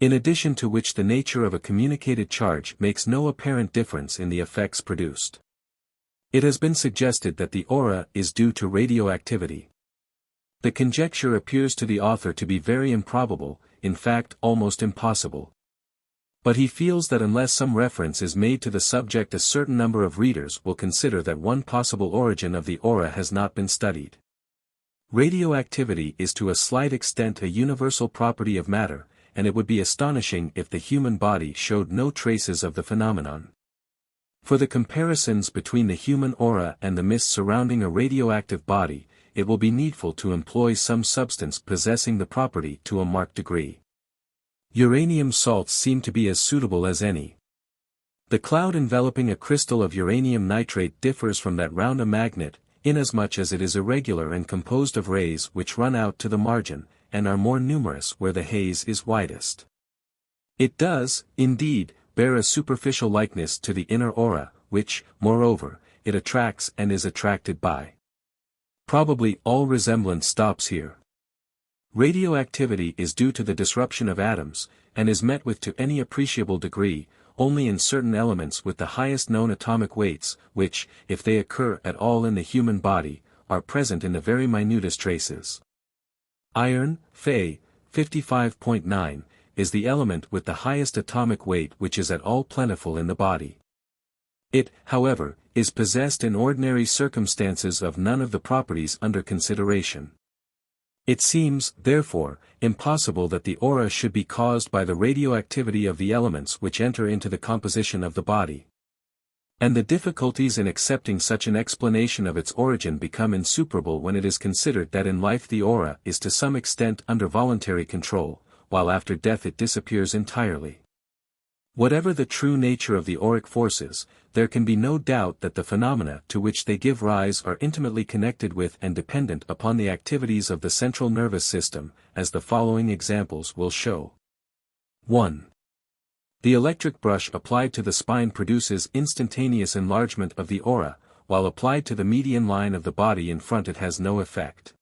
In addition to which the nature of a communicated charge makes no apparent difference in the effects produced. It has been suggested that the aura is due to radioactivity. The conjecture appears to the author to be very improbable, in fact almost impossible. But he feels that unless some reference is made to the subject a certain number of readers will consider that one possible origin of the aura has not been studied. Radioactivity is to a slight extent a universal property of matter, and it would be astonishing if the human body showed no traces of the phenomenon. For the comparisons between the human aura and the mist surrounding a radioactive body, it will be needful to employ some substance possessing the property to a marked degree. Uranium salts seem to be as suitable as any. The cloud enveloping a crystal of uranium nitrate differs from that round a magnet, inasmuch as it is irregular and composed of rays which run out to the margin, and are more numerous where the haze is widest. It does, indeed, bear a superficial likeness to the inner aura, which, moreover, it attracts and is attracted by. Probably all resemblance stops here. Radioactivity is due to the disruption of atoms, and is met with to any appreciable degree, only in certain elements with the highest known atomic weights, which, if they occur at all in the human body, are present in the very minutest traces. Iron, Fe, 55.9, is the element with the highest atomic weight which is at all plentiful in the body. It, however, is possessed in ordinary circumstances of none of the properties under consideration. It seems, therefore, impossible that the aura should be caused by the radioactivity of the elements which enter into the composition of the body. And the difficulties in accepting such an explanation of its origin become insuperable when it is considered that in life the aura is to some extent under voluntary control, while after death it disappears entirely. Whatever the true nature of the auric forces, there can be no doubt that the phenomena to which they give rise are intimately connected with and dependent upon the activities of the central nervous system, as the following examples will show. 1. The electric brush applied to the spine produces instantaneous enlargement of the aura, while applied to the median line of the body in front it has no effect.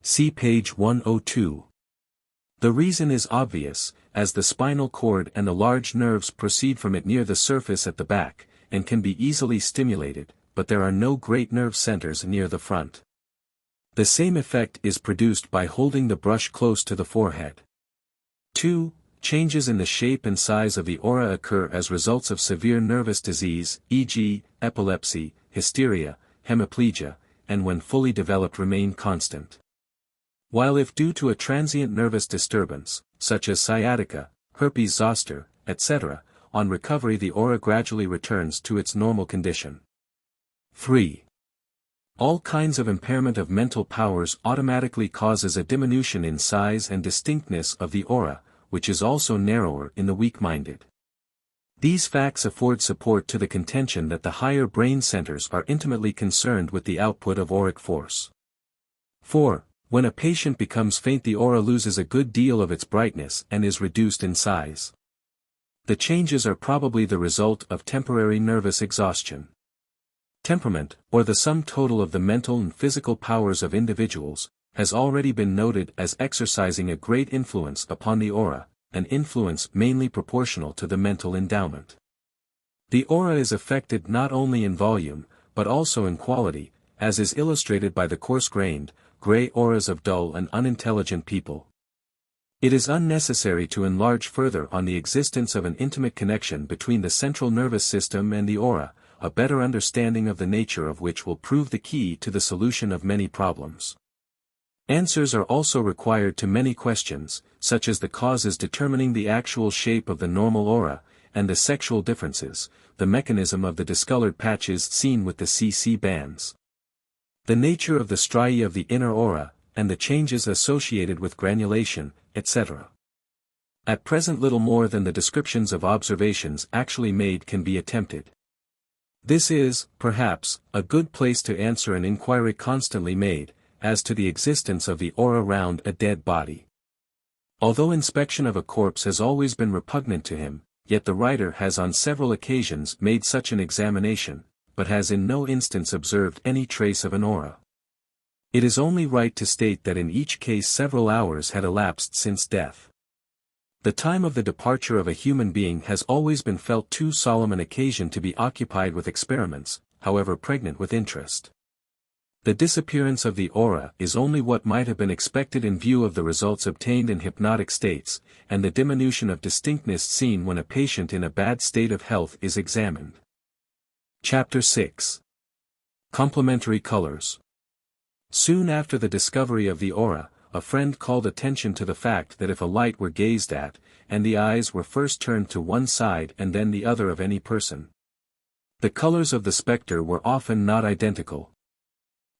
See page 102. The reason is obvious, as the spinal cord and the large nerves proceed from it near the surface at the back, and can be easily stimulated, but there are no great nerve centers near the front. The same effect is produced by holding the brush close to the forehead. 2. Changes in the shape and size of the aura occur as results of severe nervous disease, e.g., epilepsy, hysteria, hemiplegia, and when fully developed remain constant. While if due to a transient nervous disturbance, such as sciatica, herpes zoster, etc., on recovery the aura gradually returns to its normal condition. 3. All kinds of impairment of mental powers automatically causes a diminution in size and distinctness of the aura, which is also narrower in the weak-minded. These facts afford support to the contention that the higher brain centers are intimately concerned with the output of auric force. 4. When a patient becomes faint the aura loses a good deal of its brightness and is reduced in size. The changes are probably the result of temporary nervous exhaustion. Temperament, or the sum total of the mental and physical powers of individuals, has already been noted as exercising a great influence upon the aura, an influence mainly proportional to the mental endowment. The aura is affected not only in volume, but also in quality, as is illustrated by the coarse-grained, gray auras of dull and unintelligent people. It is unnecessary to enlarge further on the existence of an intimate connection between the central nervous system and the aura, a better understanding of the nature of which will prove the key to the solution of many problems. Answers are also required to many questions, such as the causes determining the actual shape of the normal aura, and the sexual differences, the mechanism of the discolored patches seen with the CC bands, the nature of the striae of the inner aura, and the changes associated with granulation, etc. At present little more than the descriptions of observations actually made can be attempted. This is, perhaps, a good place to answer an inquiry constantly made, as to the existence of the aura round a dead body. Although inspection of a corpse has always been repugnant to him, yet the writer has on several occasions made such an examination, but has in no instance observed any trace of an aura. It is only right to state that in each case several hours had elapsed since death. The time of the departure of a human being has always been felt too solemn an occasion to be occupied with experiments, however pregnant with interest. The disappearance of the aura is only what might have been expected in view of the results obtained in hypnotic states, and the diminution of distinctness seen when a patient in a bad state of health is examined. Chapter 6. Complementary Colors. Soon after the discovery of the aura, a friend called attention to the fact that if a light were gazed at, and the eyes were first turned to one side and then the other of any person, the colors of the spectre were often not identical.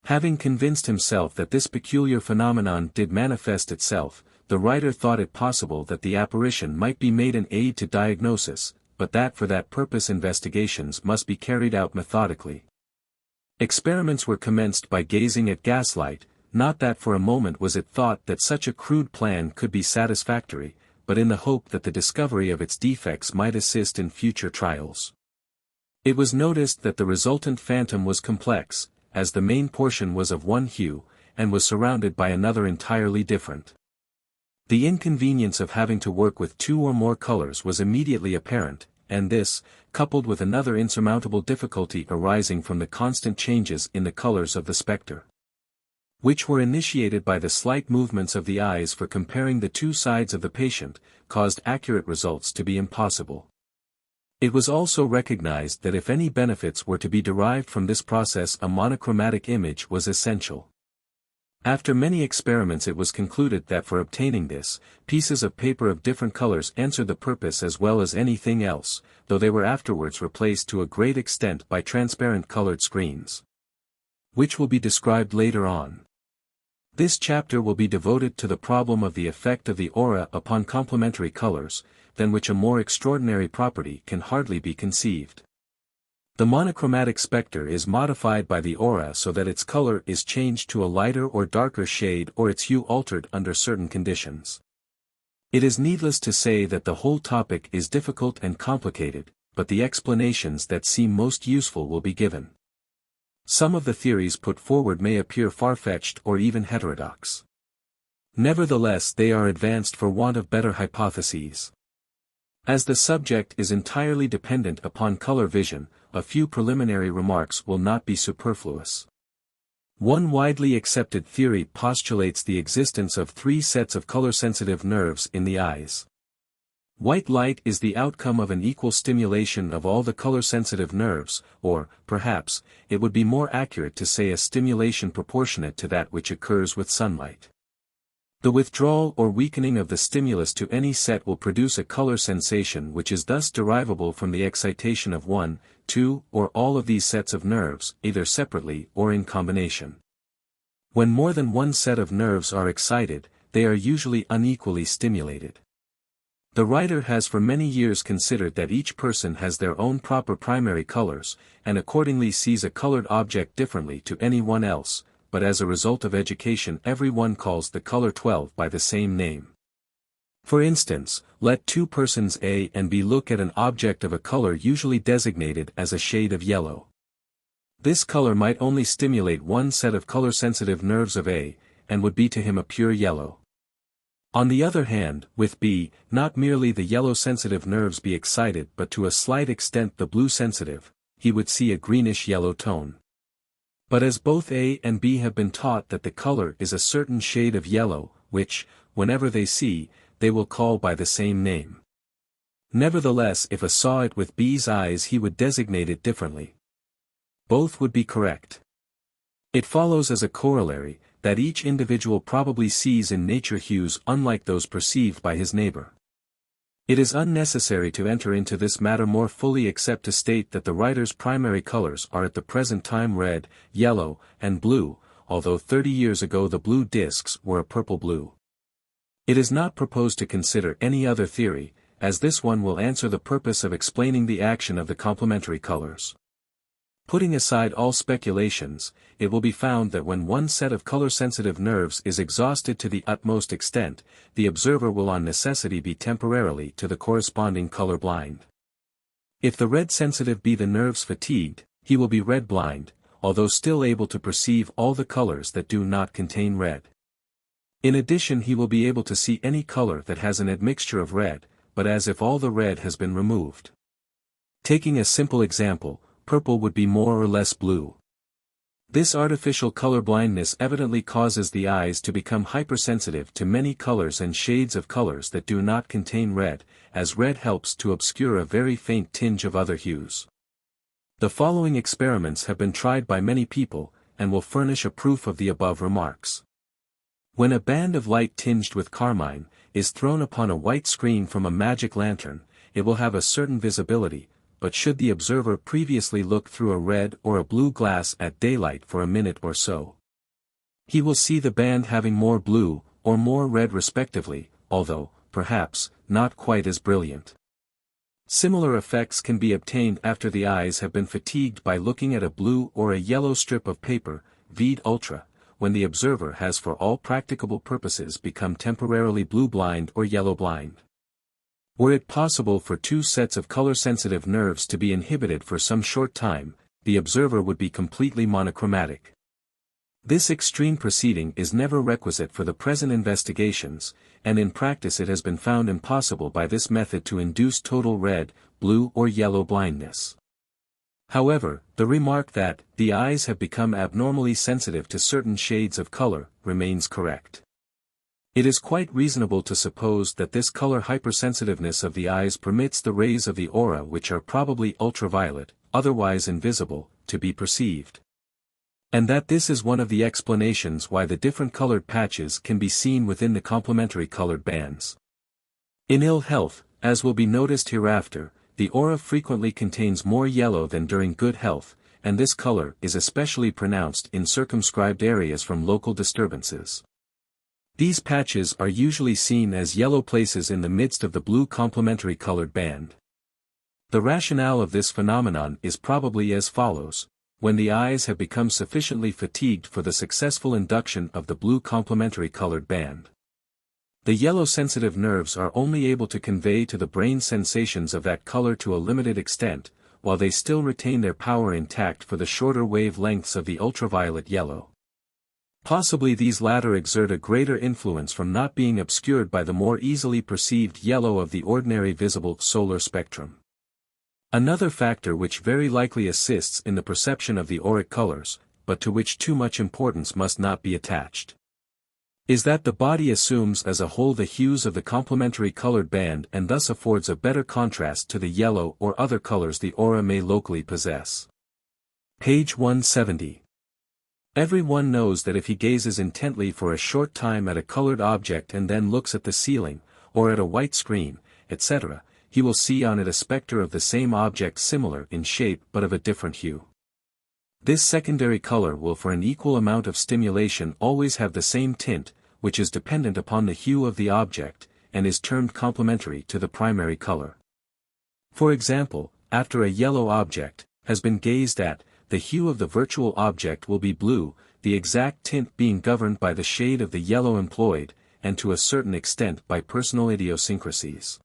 Having convinced himself that this peculiar phenomenon did manifest itself, the writer thought it possible that the apparition might be made an aid to diagnosis, but that for that purpose investigations must be carried out methodically. Experiments were commenced by gazing at gaslight, not that for a moment was it thought that such a crude plan could be satisfactory, but in the hope that the discovery of its defects might assist in future trials. It was noticed that the resultant phantom was complex, as the main portion was of one hue, and was surrounded by another entirely different. The inconvenience of having to work with two or more colors was immediately apparent, and this, coupled with another insurmountable difficulty arising from the constant changes in the colors of the spectre, which were initiated by the slight movements of the eyes for comparing the two sides of the patient, caused accurate results to be impossible. It was also recognized that if any benefits were to be derived from this process, a monochromatic image was essential. After many experiments it was concluded that for obtaining this, pieces of paper of different colors answered the purpose as well as anything else, though they were afterwards replaced to a great extent by transparent colored screens, which will be described later on. This chapter will be devoted to the problem of the effect of the aura upon complementary colors, than which a more extraordinary property can hardly be conceived. The monochromatic spectre is modified by the aura so that its color is changed to a lighter or darker shade or its hue altered under certain conditions. It is needless to say that the whole topic is difficult and complicated, but the explanations that seem most useful will be given. Some of the theories put forward may appear far-fetched or even heterodox. Nevertheless, they are advanced for want of better hypotheses. As the subject is entirely dependent upon color vision, a few preliminary remarks will not be superfluous. One widely accepted theory postulates the existence of three sets of color-sensitive nerves in the eyes. White light is the outcome of an equal stimulation of all the color-sensitive nerves, or, perhaps, it would be more accurate to say a stimulation proportionate to that which occurs with sunlight. The withdrawal or weakening of the stimulus to any set will produce a color sensation which is thus derivable from the excitation of one, two, or all of these sets of nerves, either separately or in combination. When more than one set of nerves are excited, they are usually unequally stimulated. The writer has for many years considered that each person has their own proper primary colors, and accordingly sees a colored object differently to anyone else, but as a result of education everyone calls the color 12 by the same name. For instance, let two persons A and B look at an object of a color usually designated as a shade of yellow. This color might only stimulate one set of color-sensitive nerves of A, and would be to him a pure yellow. On the other hand, with B, not merely the yellow-sensitive nerves be excited but to a slight extent the blue-sensitive, he would see a greenish-yellow tone. But as both A and B have been taught that the color is a certain shade of yellow, which, whenever they see, they will call by the same name. Nevertheless, if A saw it with B's eyes he would designate it differently. Both would be correct. It follows as a corollary, that each individual probably sees in nature hues unlike those perceived by his neighbor. It is unnecessary to enter into this matter more fully except to state that the writer's primary colors are at the present time red, yellow, and blue, although 30 years ago the blue discs were a purple blue. It is not proposed to consider any other theory, as this one will answer the purpose of explaining the action of the complementary colors. Putting aside all speculations, it will be found that when one set of color-sensitive nerves is exhausted to the utmost extent, the observer will on necessity be temporarily to the corresponding color blind. If the red-sensitive be the nerves fatigued, he will be red-blind, although still able to perceive all the colors that do not contain red. In addition, he will be able to see any color that has an admixture of red, but as if all the red has been removed. Taking a simple example, purple would be more or less blue. This artificial color blindness evidently causes the eyes to become hypersensitive to many colors and shades of colors that do not contain red, as red helps to obscure a very faint tinge of other hues. The following experiments have been tried by many people, and will furnish a proof of the above remarks. When a band of light tinged with carmine is thrown upon a white screen from a magic lantern, it will have a certain visibility, but should the observer previously look through a red or a blue glass at daylight for a minute or so, he will see the band having more blue, or more red respectively, although, perhaps, not quite as brilliant. Similar effects can be obtained after the eyes have been fatigued by looking at a blue or a yellow strip of paper, vide ultra, when the observer has for all practicable purposes become temporarily blue-blind or yellow-blind. Were it possible for two sets of color-sensitive nerves to be inhibited for some short time, the observer would be completely monochromatic. This extreme proceeding is never requisite for the present investigations, and in practice it has been found impossible by this method to induce total red, blue or yellow blindness. However, the remark that the eyes have become abnormally sensitive to certain shades of color remains correct. It is quite reasonable to suppose that this color hypersensitiveness of the eyes permits the rays of the aura, which are probably ultraviolet, otherwise invisible, to be perceived. And that this is one of the explanations why the different colored patches can be seen within the complementary colored bands. In ill health, as will be noticed hereafter, the aura frequently contains more yellow than during good health, and this color is especially pronounced in circumscribed areas from local disturbances. These patches are usually seen as yellow places in the midst of the blue complementary colored band. The rationale of this phenomenon is probably as follows: when the eyes have become sufficiently fatigued for the successful induction of the blue complementary colored band, the yellow-sensitive nerves are only able to convey to the brain sensations of that color to a limited extent, while they still retain their power intact for the shorter wavelengths of the ultraviolet yellow. Possibly these latter exert a greater influence from not being obscured by the more easily perceived yellow of the ordinary visible solar spectrum. Another factor which very likely assists in the perception of the auric colors, but to which too much importance must not be attached, is that the body assumes as a whole the hues of the complementary colored band and thus affords a better contrast to the yellow or other colors the aura may locally possess. Page 170. Everyone knows that if he gazes intently for a short time at a colored object and then looks at the ceiling, or at a white screen, etc., he will see on it a specter of the same object similar in shape but of a different hue. This secondary color will for an equal amount of stimulation always have the same tint, which is dependent upon the hue of the object, and is termed complementary to the primary color. For example, after a yellow object has been gazed at, the hue of the virtual object will be blue, the exact tint being governed by the shade of the yellow employed, and to a certain extent by personal idiosyncrasies.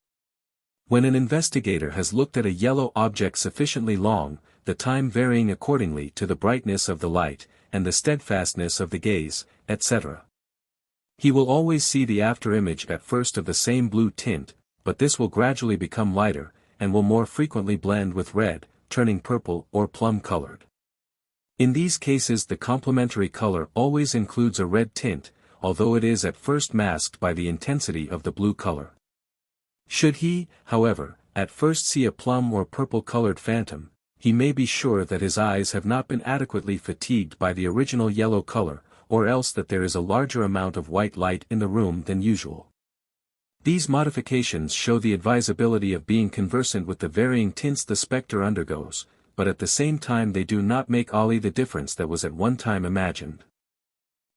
When an investigator has looked at a yellow object sufficiently long, the time varying accordingly to the brightness of the light, and the steadfastness of the gaze, etc., he will always see the after-image at first of the same blue tint, but this will gradually become lighter, and will more frequently blend with red, turning purple or plum-colored. In these cases the complementary color always includes a red tint, although it is at first masked by the intensity of the blue color. Should he, however, at first see a plum or purple-colored phantom, he may be sure that his eyes have not been adequately fatigued by the original yellow color, or else that there is a larger amount of white light in the room than usual. These modifications show the advisability of being conversant with the varying tints the spectre undergoes, but at the same time they do not make wholly the difference that was at one time imagined.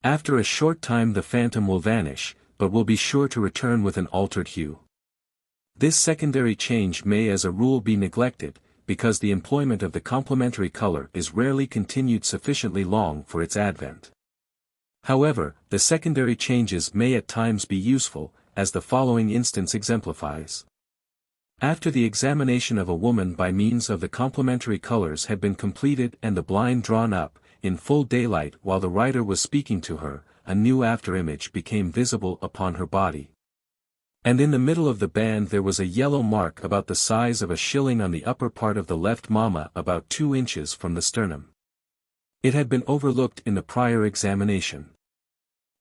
After a short time the phantom will vanish, but will be sure to return with an altered hue. This secondary change may as a rule be neglected, because the employment of the complementary color is rarely continued sufficiently long for its advent. However, the secondary changes may at times be useful, as the following instance exemplifies. After the examination of a woman by means of the complementary colors had been completed and the blind drawn up, in full daylight while the writer was speaking to her, a new afterimage became visible upon her body. And in the middle of the band there was a yellow mark about the size of a shilling on the upper part of the left mamma about 2 inches from the sternum. It had been overlooked in the prior examination.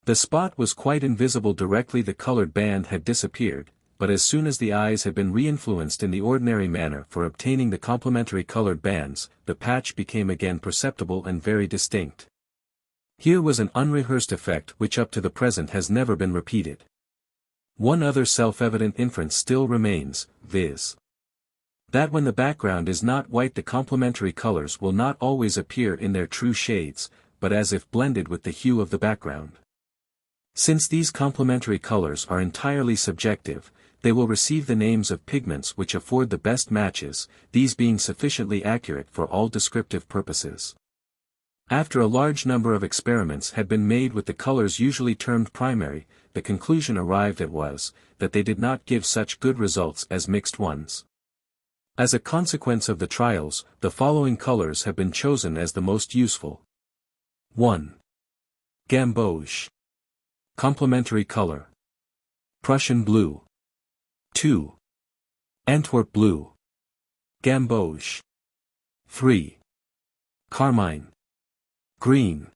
The spot was quite invisible directly the colored band had disappeared, but as soon as the eyes had been re-influenced in the ordinary manner for obtaining the complementary colored bands, the patch became again perceptible and very distinct. Here was an unrehearsed effect which up to the present has never been repeated. One other self-evident inference still remains, viz. that when the background is not white the complementary colors will not always appear in their true shades, but as if blended with the hue of the background. Since these complementary colors are entirely subjective, they will receive the names of pigments which afford the best matches, these being sufficiently accurate for all descriptive purposes. After a large number of experiments had been made with the colors usually termed primary, the conclusion arrived at was, that they did not give such good results as mixed ones. As a consequence of the trials, the following colors have been chosen as the most useful. 1. Gamboge. Complementary color. Prussian blue. 2. Antwerp blue. Gamboge. 3. Carmine. Green.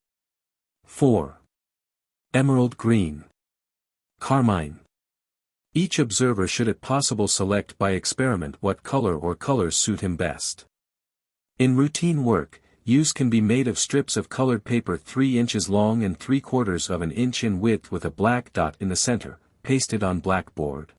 4. Emerald green. Carmine. Each observer should at possible select by experiment what color or colors suit him best. In routine work, use can be made of strips of colored paper 3 inches long and 3/4 of an inch in width with a black dot in the center, pasted on black board.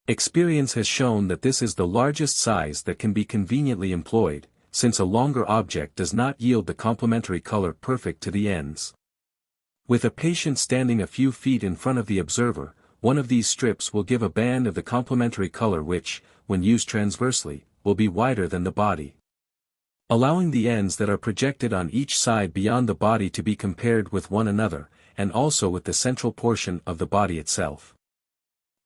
Experience has shown that this is the largest size that can be conveniently employed, since a longer object does not yield the complementary color perfect to the ends. With a patient standing a few feet in front of the observer, one of these strips will give a band of the complementary color which, when used transversely, will be wider than the body. Allowing the ends that are projected on each side beyond the body to be compared with one another, and also with the central portion of the body itself.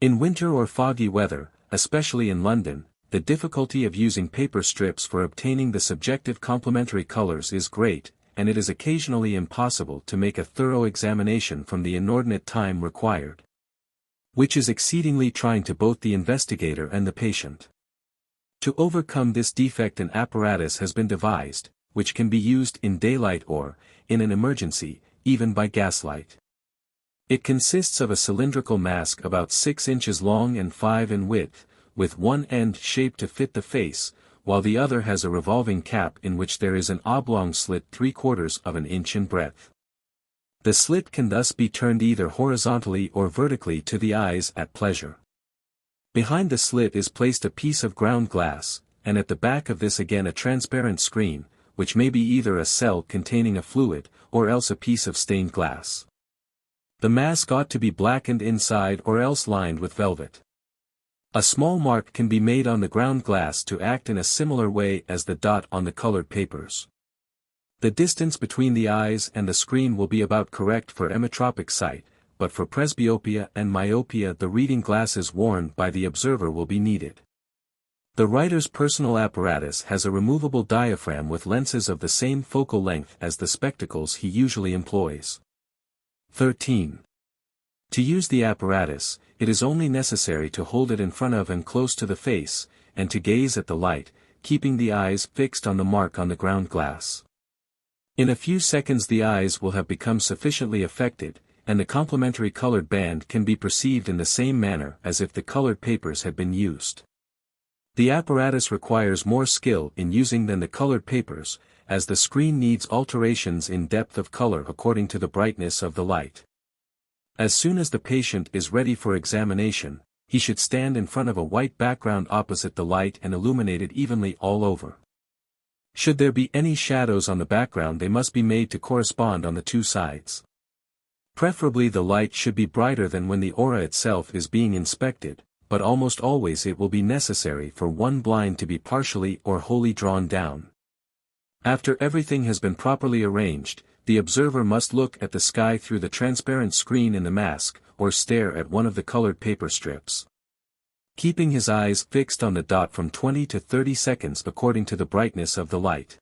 In winter or foggy weather, especially in London, the difficulty of using paper strips for obtaining the subjective complementary colors is great, and it is occasionally impossible to make a thorough examination from the inordinate time required, which is exceedingly trying to both the investigator and the patient. To overcome this defect an apparatus has been devised, which can be used in daylight or, in an emergency, even by gaslight. It consists of a cylindrical mask about 6 inches long and 5 in width, with one end shaped to fit the face, while the other has a revolving cap in which there is an oblong slit 3/4 of an inch in breadth. The slit can thus be turned either horizontally or vertically to the eyes at pleasure. Behind the slit is placed a piece of ground glass, and at the back of this again a transparent screen, which may be either a cell containing a fluid, or else a piece of stained glass. The mask ought to be blackened inside or else lined with velvet. A small mark can be made on the ground glass to act in a similar way as the dot on the colored papers. The distance between the eyes and the screen will be about correct for emmetropic sight, but for presbyopia and myopia the reading glasses worn by the observer will be needed. The writer's personal apparatus has a removable diaphragm with lenses of the same focal length as the spectacles he usually employs. 13. To use the apparatus, it is only necessary to hold it in front of and close to the face, and to gaze at the light, keeping the eyes fixed on the mark on the ground glass. In a few seconds the eyes will have become sufficiently affected, and the complementary colored band can be perceived in the same manner as if the colored papers had been used. The apparatus requires more skill in using than the colored papers, as the screen needs alterations in depth of color according to the brightness of the light. As soon as the patient is ready for examination, he should stand in front of a white background opposite the light and illuminate it evenly all over. Should there be any shadows on the background they must be made to correspond on the two sides. Preferably the light should be brighter than when the aura itself is being inspected, but almost always it will be necessary for one blind to be partially or wholly drawn down. After everything has been properly arranged, the observer must look at the sky through the transparent screen in the mask, or stare at one of the colored paper strips, keeping his eyes fixed on the dot from 20 to 30 seconds according to the brightness of the light.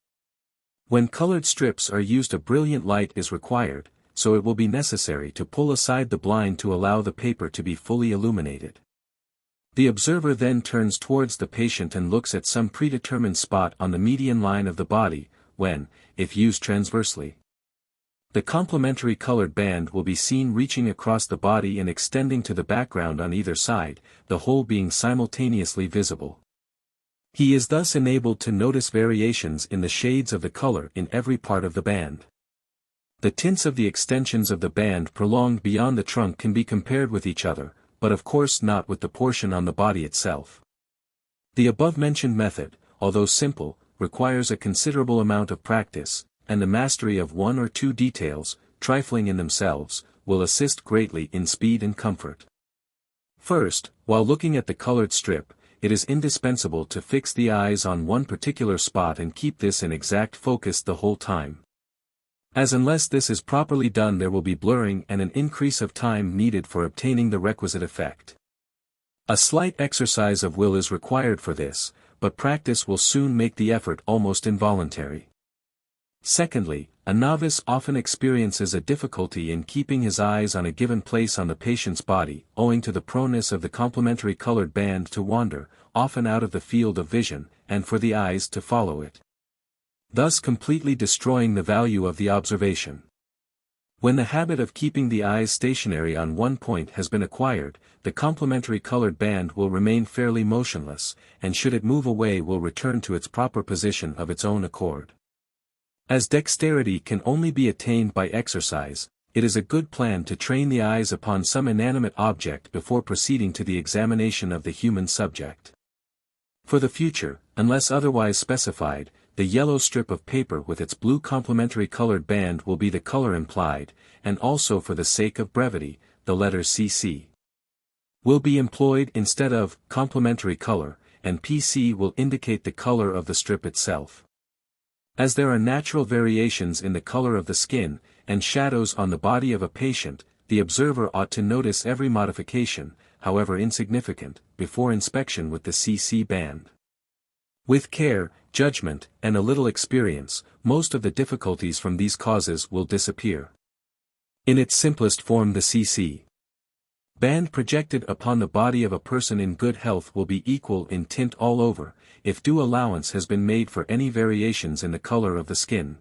When colored strips are used, a brilliant light is required, so it will be necessary to pull aside the blind to allow the paper to be fully illuminated. The observer then turns towards the patient and looks at some predetermined spot on the median line of the body, when, if used transversely, the complementary colored band will be seen reaching across the body and extending to the background on either side, the whole being simultaneously visible. He is thus enabled to notice variations in the shades of the color in every part of the band. The tints of the extensions of the band prolonged beyond the trunk can be compared with each other, but of course not with the portion on the body itself. The above-mentioned method, although simple, requires a considerable amount of practice, and the mastery of one or two details, trifling in themselves, will assist greatly in speed and comfort. First, while looking at the colored strip, it is indispensable to fix the eyes on one particular spot and keep this in exact focus the whole time, as unless this is properly done there will be blurring and an increase of time needed for obtaining the requisite effect. A slight exercise of will is required for this, but practice will soon make the effort almost involuntary. Secondly, a novice often experiences a difficulty in keeping his eyes on a given place on the patient's body, owing to the proneness of the complementary colored band to wander, often out of the field of vision, and for the eyes to follow it, thus completely destroying the value of the observation. When the habit of keeping the eyes stationary on one point has been acquired, the complementary colored band will remain fairly motionless, and should it move away will return to its proper position of its own accord. As dexterity can only be attained by exercise, it is a good plan to train the eyes upon some inanimate object before proceeding to the examination of the human subject. For the future, unless otherwise specified, the yellow strip of paper with its blue complementary colored band will be the color implied, and also for the sake of brevity, the letters CC will be employed instead of complementary color, and PC will indicate the color of the strip itself. As there are natural variations in the color of the skin, and shadows on the body of a patient, the observer ought to notice every modification, however insignificant, before inspection with the CC band. With care, judgment, and a little experience, most of the difficulties from these causes will disappear. In its simplest form, the CC band projected upon the body of a person in good health will be equal in tint all over, if due allowance has been made for any variations in the color of the skin.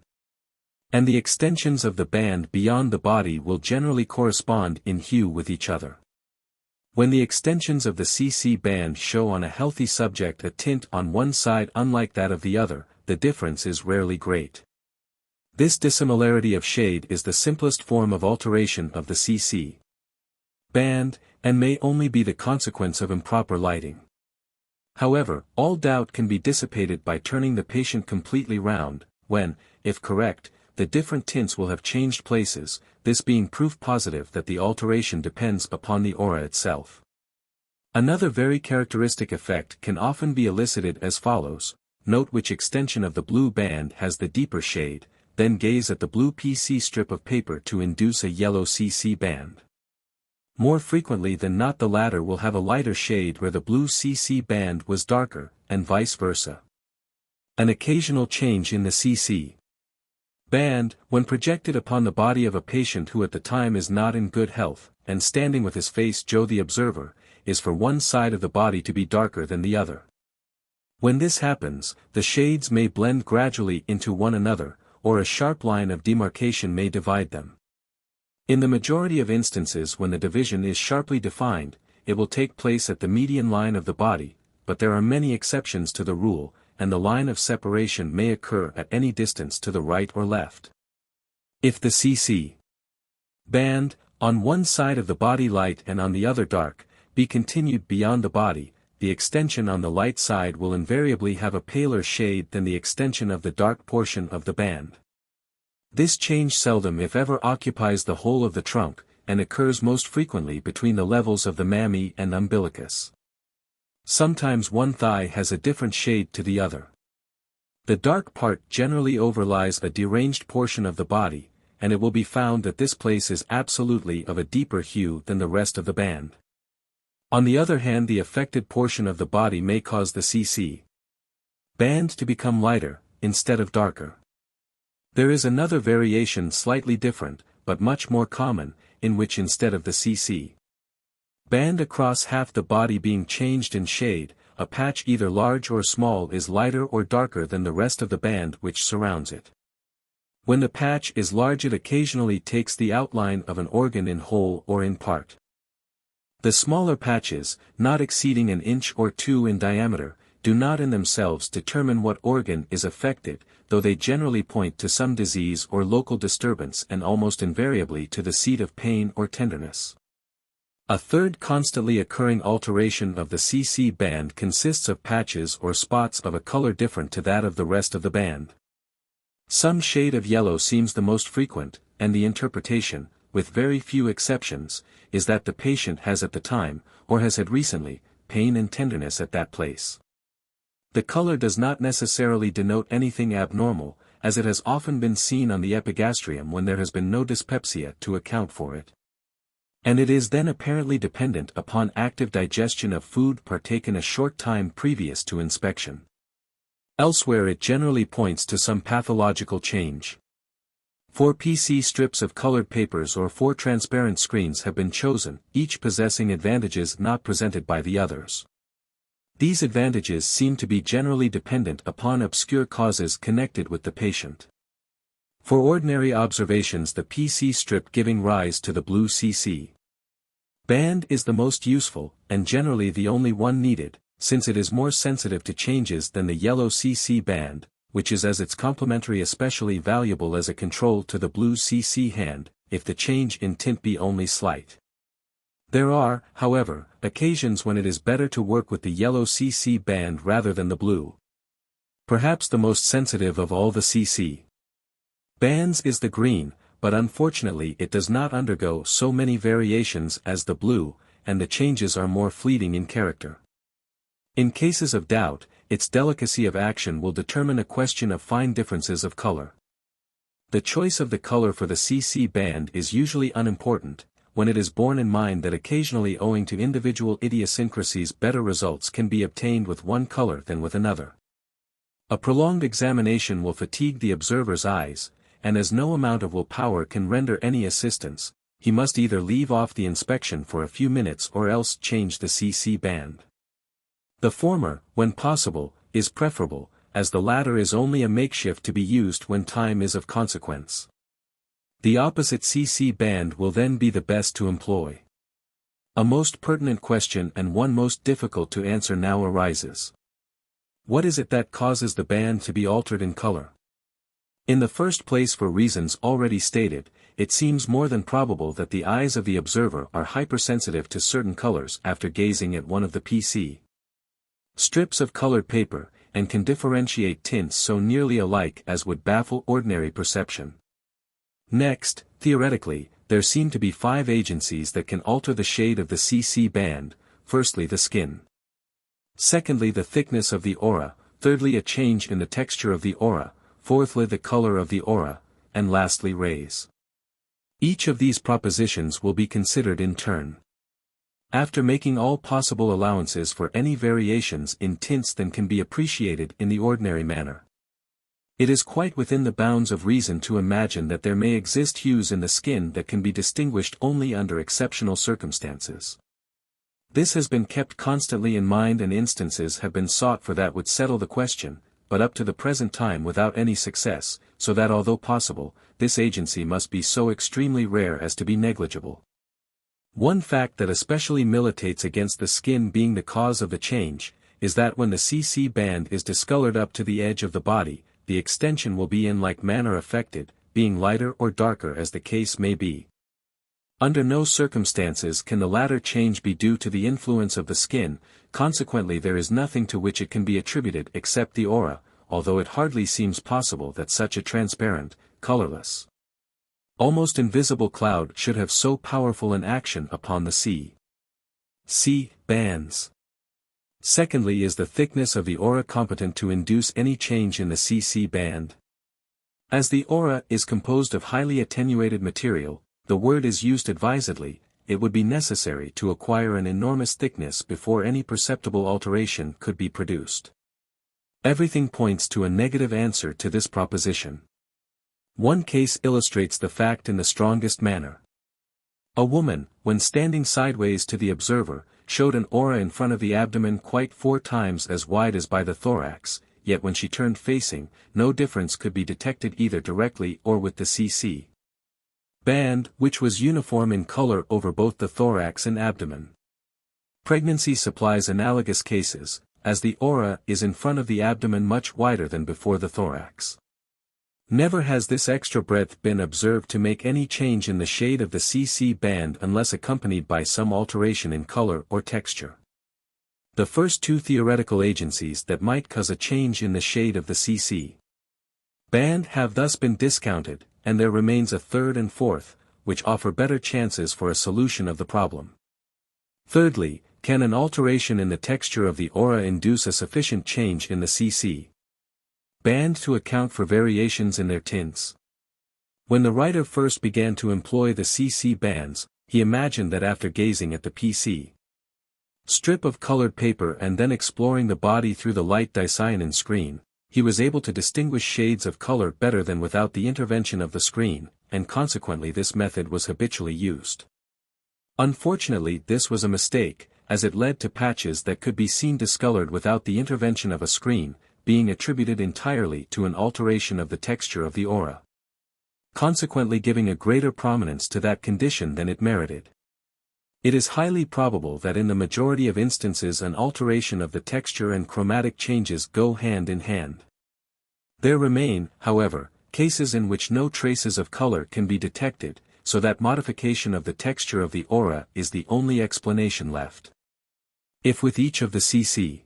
And the extensions of the band beyond the body will generally correspond in hue with each other. When the extensions of the CC band show on a healthy subject a tint on one side unlike that of the other, the difference is rarely great. This dissimilarity of shade is the simplest form of alteration of the CC band, and may only be the consequence of improper lighting. However, all doubt can be dissipated by turning the patient completely round, when, if correct, the different tints will have changed places, this being proof positive that the alteration depends upon the aura itself. Another very characteristic effect can often be elicited as follows: note which extension of the blue band has the deeper shade, then gaze at the blue PC strip of paper to induce a yellow CC band. More frequently than not the latter will have a lighter shade where the blue CC band was darker, and vice versa. An occasional change in the CC band, when projected upon the body of a patient who at the time is not in good health, and standing with his face Joe the observer, is for one side of the body to be darker than the other. When this happens, the shades may blend gradually into one another, or a sharp line of demarcation may divide them. In the majority of instances when the division is sharply defined, it will take place at the median line of the body, but there are many exceptions to the rule, and the line of separation may occur at any distance to the right or left. If the CC band, on one side of the body light and on the other dark, be continued beyond the body, the extension on the light side will invariably have a paler shade than the extension of the dark portion of the band. This change seldom if ever occupies the whole of the trunk, and occurs most frequently between the levels of the mammæ and umbilicus. Sometimes one thigh has a different shade to the other. The dark part generally overlies a deranged portion of the body, and it will be found that this place is absolutely of a deeper hue than the rest of the band. On the other hand, the affected portion of the body may cause the CC band to become lighter, instead of darker. There is another variation slightly different, but much more common, in which instead of the CC band across half the body being changed in shade, a patch either large or small is lighter or darker than the rest of the band which surrounds it. When the patch is large, it occasionally takes the outline of an organ in whole or in part. The smaller patches, not exceeding an inch or two in diameter, do not in themselves determine what organ is affected, though they generally point to some disease or local disturbance and almost invariably to the seat of pain or tenderness. A third constantly occurring alteration of the CC band consists of patches or spots of a color different to that of the rest of the band. Some shade of yellow seems the most frequent, and the interpretation, with very few exceptions, is that the patient has at the time, or has had recently, pain and tenderness at that place. The color does not necessarily denote anything abnormal, as it has often been seen on the epigastrium when there has been no dyspepsia to account for it. And it is then apparently dependent upon active digestion of food partaken a short time previous to inspection. Elsewhere it generally points to some pathological change. 4 PC strips of colored papers or 4 transparent screens have been chosen, each possessing advantages not presented by the others. These advantages seem to be generally dependent upon obscure causes connected with the patient. For ordinary observations, the PC strip giving rise to the blue CC band is the most useful, and generally the only one needed, since it is more sensitive to changes than the yellow CC band, which is as its complementary especially valuable as a control to the blue CC hand, if the change in tint be only slight. There are, however, occasions when it is better to work with the yellow CC band rather than the blue. Perhaps the most sensitive of all the CC bands is the green, but unfortunately it does not undergo so many variations as the blue, and the changes are more fleeting in character. In cases of doubt, its delicacy of action will determine a question of fine differences of color. The choice of the color for the CC band is usually unimportant, when it is borne in mind that occasionally owing to individual idiosyncrasies better results can be obtained with one color than with another. A prolonged examination will fatigue the observer's eyes, and as no amount of willpower can render any assistance, he must either leave off the inspection for a few minutes or else change the CC band. The former, when possible, is preferable, as the latter is only a makeshift to be used when time is of consequence. The opposite CC band will then be the best to employ. A most pertinent question and one most difficult to answer now arises. What is it that causes the band to be altered in color? In the first place, for reasons already stated, it seems more than probable that the eyes of the observer are hypersensitive to certain colors after gazing at one of the PC strips of colored paper, and can differentiate tints so nearly alike as would baffle ordinary perception. Next, theoretically, there seem to be 5 agencies that can alter the shade of the CC band: firstly the skin, secondly the thickness of the aura, thirdly a change in the texture of the aura, fourthly the color of the aura, and lastly rays. Each of these propositions will be considered in turn. After making all possible allowances for any variations in tints than can be appreciated in the ordinary manner, it is quite within the bounds of reason to imagine that there may exist hues in the skin that can be distinguished only under exceptional circumstances. This has been kept constantly in mind, and instances have been sought for that would settle the question, but up to the present time without any success, so that although possible, this agency must be so extremely rare as to be negligible. One fact that especially militates against the skin being the cause of the change, is that when the CC band is discolored up to the edge of the body, the extension will be in like manner affected, being lighter or darker as the case may be. Under no circumstances can the latter change be due to the influence of the skin, consequently there is nothing to which it can be attributed except the aura, although it hardly seems possible that such a transparent, colorless, almost invisible cloud should have so powerful an action upon the CC bands. Secondly, is the thickness of the aura competent to induce any change in the CC band? As the aura is composed of highly attenuated material, the word is used advisedly, it would be necessary to acquire an enormous thickness before any perceptible alteration could be produced. Everything points to a negative answer to this proposition. One case illustrates the fact in the strongest manner. A woman, when standing sideways to the observer, showed an aura in front of the abdomen quite 4 times as wide as by the thorax, yet when she turned facing, no difference could be detected either directly or with the CC band, which was uniform in color over both the thorax and abdomen. Pregnancy supplies analogous cases, as the aura is in front of the abdomen much wider than before the thorax. Never has this extra breadth been observed to make any change in the shade of the CC band unless accompanied by some alteration in color or texture. The first 2 theoretical agencies that might cause a change in the shade of the CC band have thus been discounted, and there remains a third and fourth, which offer better chances for a solution of the problem. Thirdly, can an alteration in the texture of the aura induce a sufficient change in the CC band to account for variations in their tints? When the writer first began to employ the CC bands, he imagined that after gazing at the PC strip of colored paper and then exploring the body through the light dicyanin screen, he was able to distinguish shades of color better than without the intervention of the screen, and consequently this method was habitually used. Unfortunately, this was a mistake, as it led to patches that could be seen discolored without the intervention of a screen, being attributed entirely to an alteration of the texture of the aura, consequently giving a greater prominence to that condition than it merited. It is highly probable that in the majority of instances an alteration of the texture and chromatic changes go hand in hand. There remain, however, cases in which no traces of color can be detected, so that modification of the texture of the aura is the only explanation left. If with each of the CC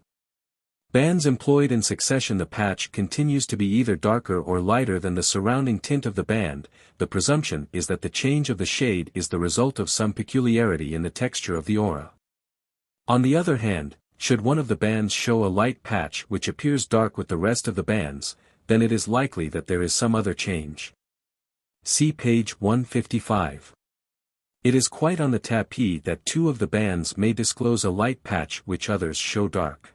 bands employed in succession the patch continues to be either darker or lighter than the surrounding tint of the band, the presumption is that the change of the shade is the result of some peculiarity in the texture of the aura. On the other hand, should one of the bands show a light patch which appears dark with the rest of the bands, then it is likely that there is some other change. See page 155. It is quite on the tapis that 2 of the bands may disclose a light patch which others show dark.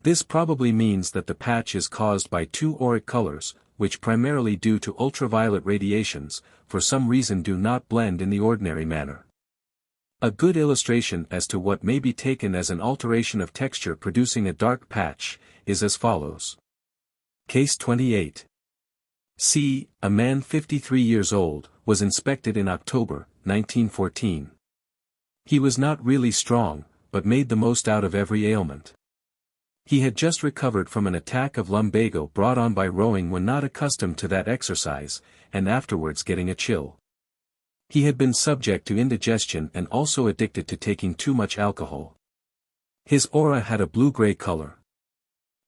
This probably means that the patch is caused by 2 auric colors, which primarily due to ultraviolet radiations, for some reason do not blend in the ordinary manner. A good illustration as to what may be taken as an alteration of texture producing a dark patch, is as follows. Case 28. C. A man 53 years old, was inspected in October, 1914. He was not really strong, but made the most out of every ailment. He had just recovered from an attack of lumbago brought on by rowing when not accustomed to that exercise, and afterwards getting a chill. He had been subject to indigestion and also addicted to taking too much alcohol. His aura had a blue-gray color.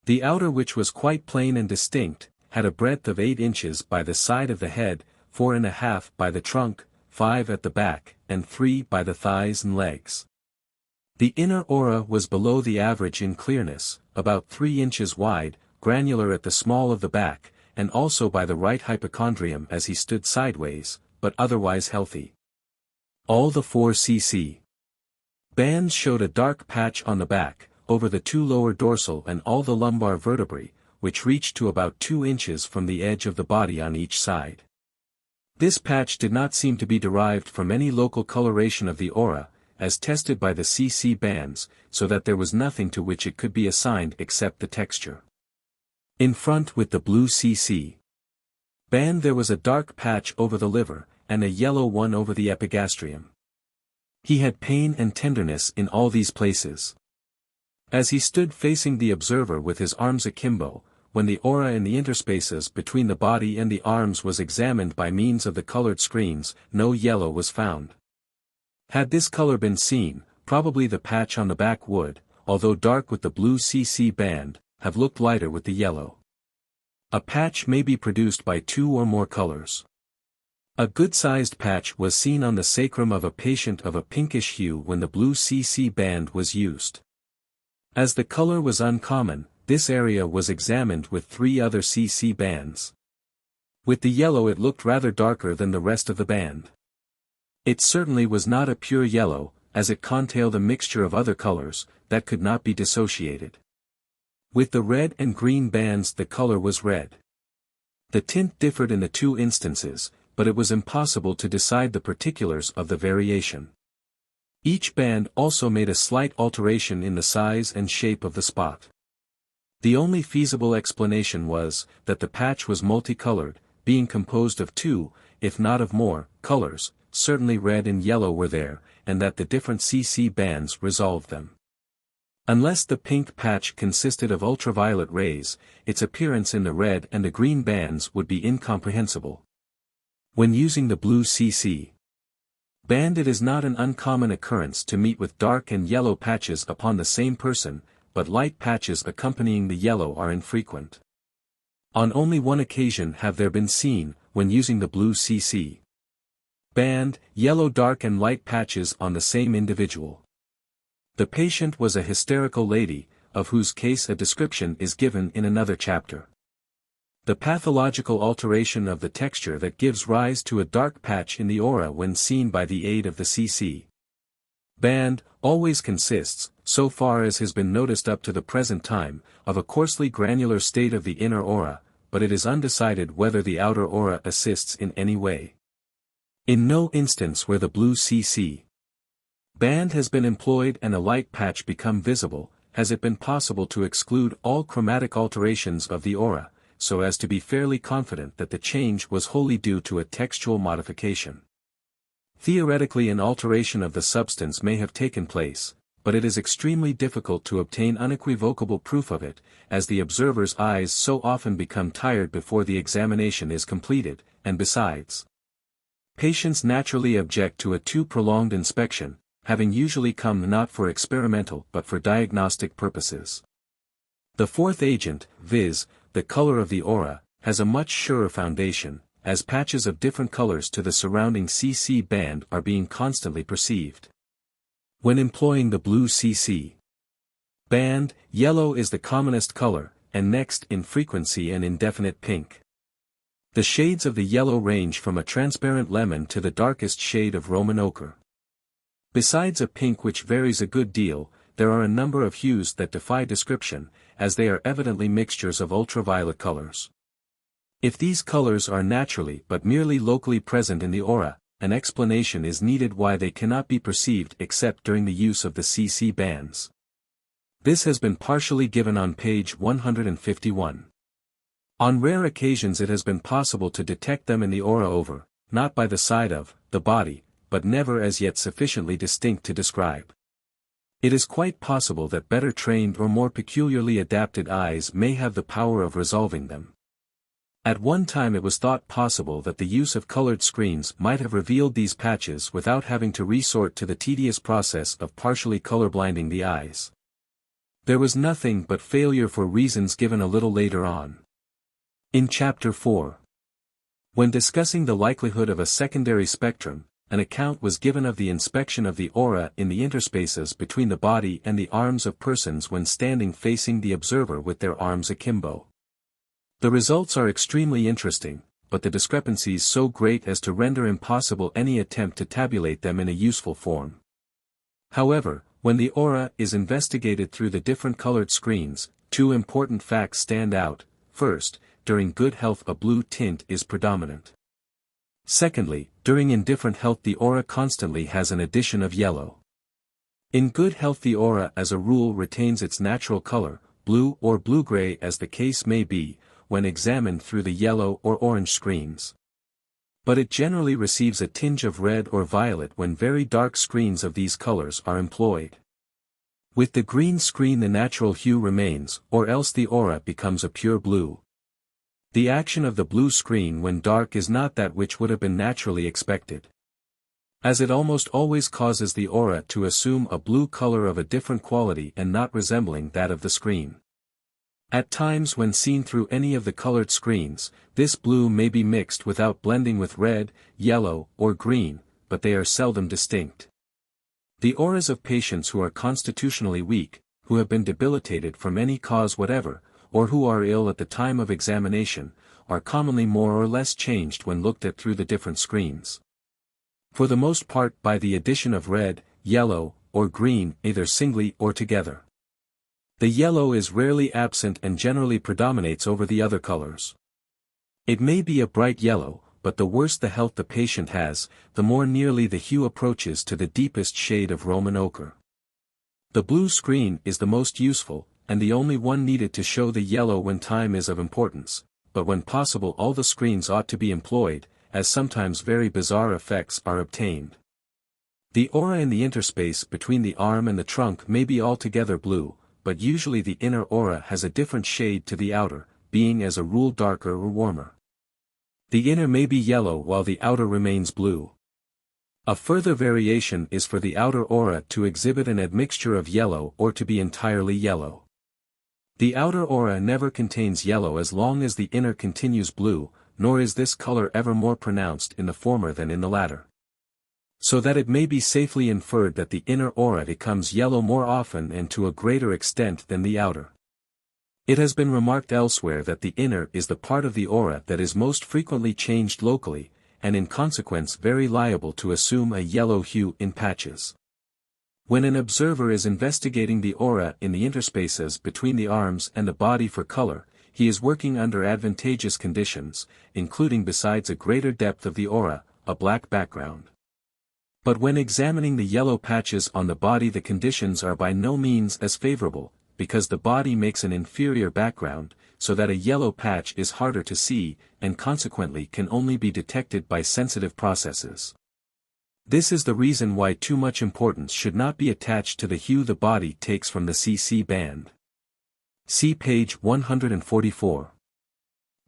The outer, which was quite plain and distinct, had a breadth of 8 inches by the side of the head, 4.5 by the trunk, 5 at the back, and 3 by the thighs and legs. The inner aura was below the average in clearness, about 3 inches wide, granular at the small of the back, and also by the right hypochondrium as he stood sideways, but otherwise healthy. All the 4 cc bands showed a dark patch on the back, over the 2 lower dorsal and all the lumbar vertebrae, which reached to about 2 inches from the edge of the body on each side. This patch did not seem to be derived from any local coloration of the aura, as tested by the CC bands, so that there was nothing to which it could be assigned except the texture. In front with the blue CC band there was a dark patch over the liver, and a yellow one over the epigastrium. He had pain and tenderness in all these places. As he stood facing the observer with his arms akimbo, when the aura in the interspaces between the body and the arms was examined by means of the colored screens, no yellow was found. Had this color been seen, probably the patch on the back would, although dark with the blue CC band, have looked lighter with the yellow. A patch may be produced by 2 or more colors. A good-sized patch was seen on the sacrum of a patient of a pinkish hue when the blue CC band was used. As the color was uncommon, this area was examined with 3 other CC bands. With the yellow it looked rather darker than the rest of the band. It certainly was not a pure yellow, as it contained a mixture of other colors, that could not be dissociated. With the red and green bands the color was red. The tint differed in the 2 instances, but it was impossible to decide the particulars of the variation. Each band also made a slight alteration in the size and shape of the spot. The only feasible explanation was, that the patch was multicolored, being composed of 2, if not of more, colors, certainly red and yellow were there, and that the different CC bands resolved them. Unless the pink patch consisted of ultraviolet rays, its appearance in the red and the green bands would be incomprehensible. When using the blue CC band, it is not an uncommon occurrence to meet with dark and yellow patches upon the same person, but light patches accompanying the yellow are infrequent. On only one occasion have there been seen, when using the blue CC band, yellow dark and light patches on the same individual. The patient was a hysterical lady, of whose case a description is given in another chapter. The pathological alteration of the texture that gives rise to a dark patch in the aura when seen by the aid of the CC band, always consists, so far as has been noticed up to the present time, of a coarsely granular state of the inner aura, but it is undecided whether the outer aura assists in any way. In no instance where the blue CC band has been employed and a light patch become visible, has it been possible to exclude all chromatic alterations of the aura, so as to be fairly confident that the change was wholly due to a textual modification. Theoretically an alteration of the substance may have taken place, but it is extremely difficult to obtain unequivocal proof of it, as the observer's eyes so often become tired before the examination is completed, and besides, patients naturally object to a too prolonged inspection, having usually come not for experimental but for diagnostic purposes. The fourth agent, viz., the color of the aura, has a much surer foundation, as patches of different colors to the surrounding CC band are being constantly perceived. When employing the blue CC band, yellow is the commonest color, and next in frequency an indefinite pink. The shades of the yellow range from a transparent lemon to the darkest shade of Roman ochre. Besides a pink which varies a good deal, there are a number of hues that defy description, as they are evidently mixtures of ultraviolet colors. If these colors are naturally but merely locally present in the aura, an explanation is needed why they cannot be perceived except during the use of the CC bands. This has been partially given on page 151. On rare occasions it has been possible to detect them in the aura over, not by the side of, the body, but never as yet sufficiently distinct to describe. It is quite possible that better trained or more peculiarly adapted eyes may have the power of resolving them. At one time it was thought possible that the use of colored screens might have revealed these patches without having to resort to the tedious process of partially colorblinding the eyes. There was nothing but failure for reasons given a little later on. In Chapter 4. When discussing the likelihood of a secondary spectrum, an account was given of the inspection of the aura in the interspaces between the body and the arms of persons when standing facing the observer with their arms akimbo. The results are extremely interesting, but the discrepancies so great as to render impossible any attempt to tabulate them in a useful form. However, when the aura is investigated through the different colored screens, 2 important facts stand out. First, during good health a blue tint is predominant. Secondly, during indifferent health the aura constantly has an addition of yellow. In good health the aura as a rule retains its natural color, blue or blue-gray as the case may be, when examined through the yellow or orange screens. But it generally receives a tinge of red or violet when very dark screens of these colors are employed. With the green screen the natural hue remains, or else the aura becomes a pure blue. The action of the blue screen when dark is not that which would have been naturally expected, as it almost always causes the aura to assume a blue color of a different quality and not resembling that of the screen. At times when seen through any of the colored screens, this blue may be mixed without blending with red, yellow, or green, but they are seldom distinct. The auras of patients who are constitutionally weak, who have been debilitated from any cause whatever, or who are ill at the time of examination, are commonly more or less changed when looked at through the different screens. For the most part by the addition of red, yellow, or green, either singly or together. The yellow is rarely absent and generally predominates over the other colors. It may be a bright yellow, but the worse the health the patient has, the more nearly the hue approaches to the deepest shade of Roman ochre. The blue screen is the most useful, and the only one needed to show the yellow when time is of importance, but when possible all the screens ought to be employed, as sometimes very bizarre effects are obtained. The aura in the interspace between the arm and the trunk may be altogether blue, but usually the inner aura has a different shade to the outer, being as a rule darker or warmer. The inner may be yellow while the outer remains blue. A further variation is for the outer aura to exhibit an admixture of yellow or to be entirely yellow. The outer aura never contains yellow as long as the inner continues blue, nor is this color ever more pronounced in the former than in the latter. So that it may be safely inferred that the inner aura becomes yellow more often and to a greater extent than the outer. It has been remarked elsewhere that the inner is the part of the aura that is most frequently changed locally, and in consequence very liable to assume a yellow hue in patches. When an observer is investigating the aura in the interspaces between the arms and the body for color, he is working under advantageous conditions, including besides a greater depth of the aura, a black background. But when examining the yellow patches on the body the conditions are by no means as favorable, because the body makes an inferior background, so that a yellow patch is harder to see, and consequently can only be detected by sensitive processes. This is the reason why too much importance should not be attached to the hue the body takes from the CC band. See page 144.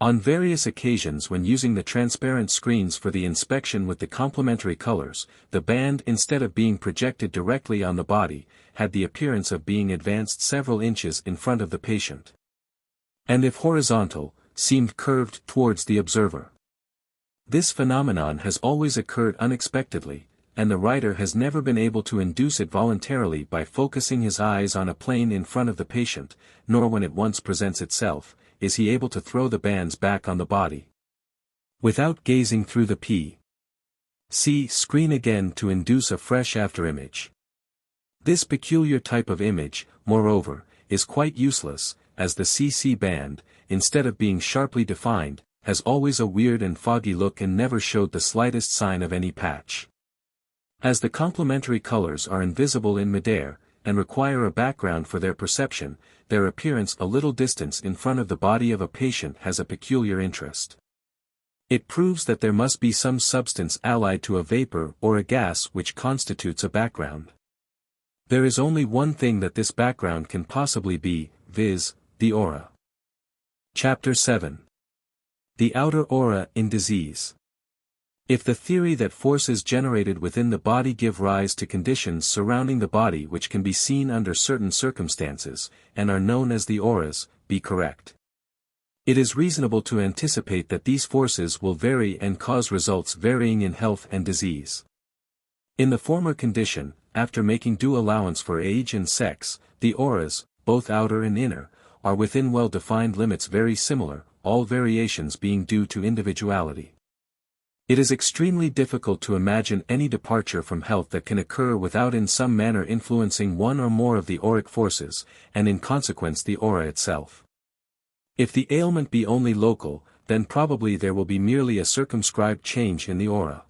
On various occasions when using the transparent screens for the inspection with the complementary colors, the band instead of being projected directly on the body, had the appearance of being advanced several inches in front of the patient. And if horizontal, seemed curved towards the observer. This phenomenon has always occurred unexpectedly, and the writer has never been able to induce it voluntarily by focusing his eyes on a plane in front of the patient, nor when it once presents itself, is he able to throw the bands back on the body. Without gazing through the P.C. screen again to induce a fresh afterimage. This peculiar type of image, moreover, is quite useless, as the CC band, instead of being sharply defined, has always a weird and foggy look and never showed the slightest sign of any patch. As the complementary colors are invisible in midair, and require a background for their perception, their appearance a little distance in front of the body of a patient has a peculiar interest. It proves that there must be some substance allied to a vapor or a gas which constitutes a background. There is only one thing that this background can possibly be, viz., the aura. Chapter 7. The outer aura in disease. If the theory that forces generated within the body give rise to conditions surrounding the body which can be seen under certain circumstances, and are known as the auras, be correct, it is reasonable to anticipate that these forces will vary and cause results varying in health and disease. In the former condition, after making due allowance for age and sex, the auras, both outer and inner, are within well-defined limits very similar, all variations being due to individuality. It is extremely difficult to imagine any departure from health that can occur without in some manner influencing one or more of the auric forces, and in consequence the aura itself. If the ailment be only local, then probably there will be merely a circumscribed change in the aura.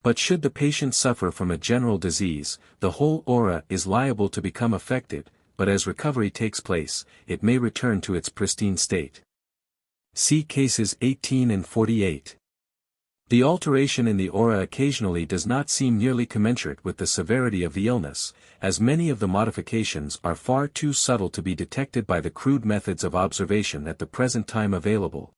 But should the patient suffer from a general disease, the whole aura is liable to become affected, but as recovery takes place, it may return to its pristine state. See cases 18 and 48. The alteration in the aura occasionally does not seem nearly commensurate with the severity of the illness, as many of the modifications are far too subtle to be detected by the crude methods of observation at the present time available.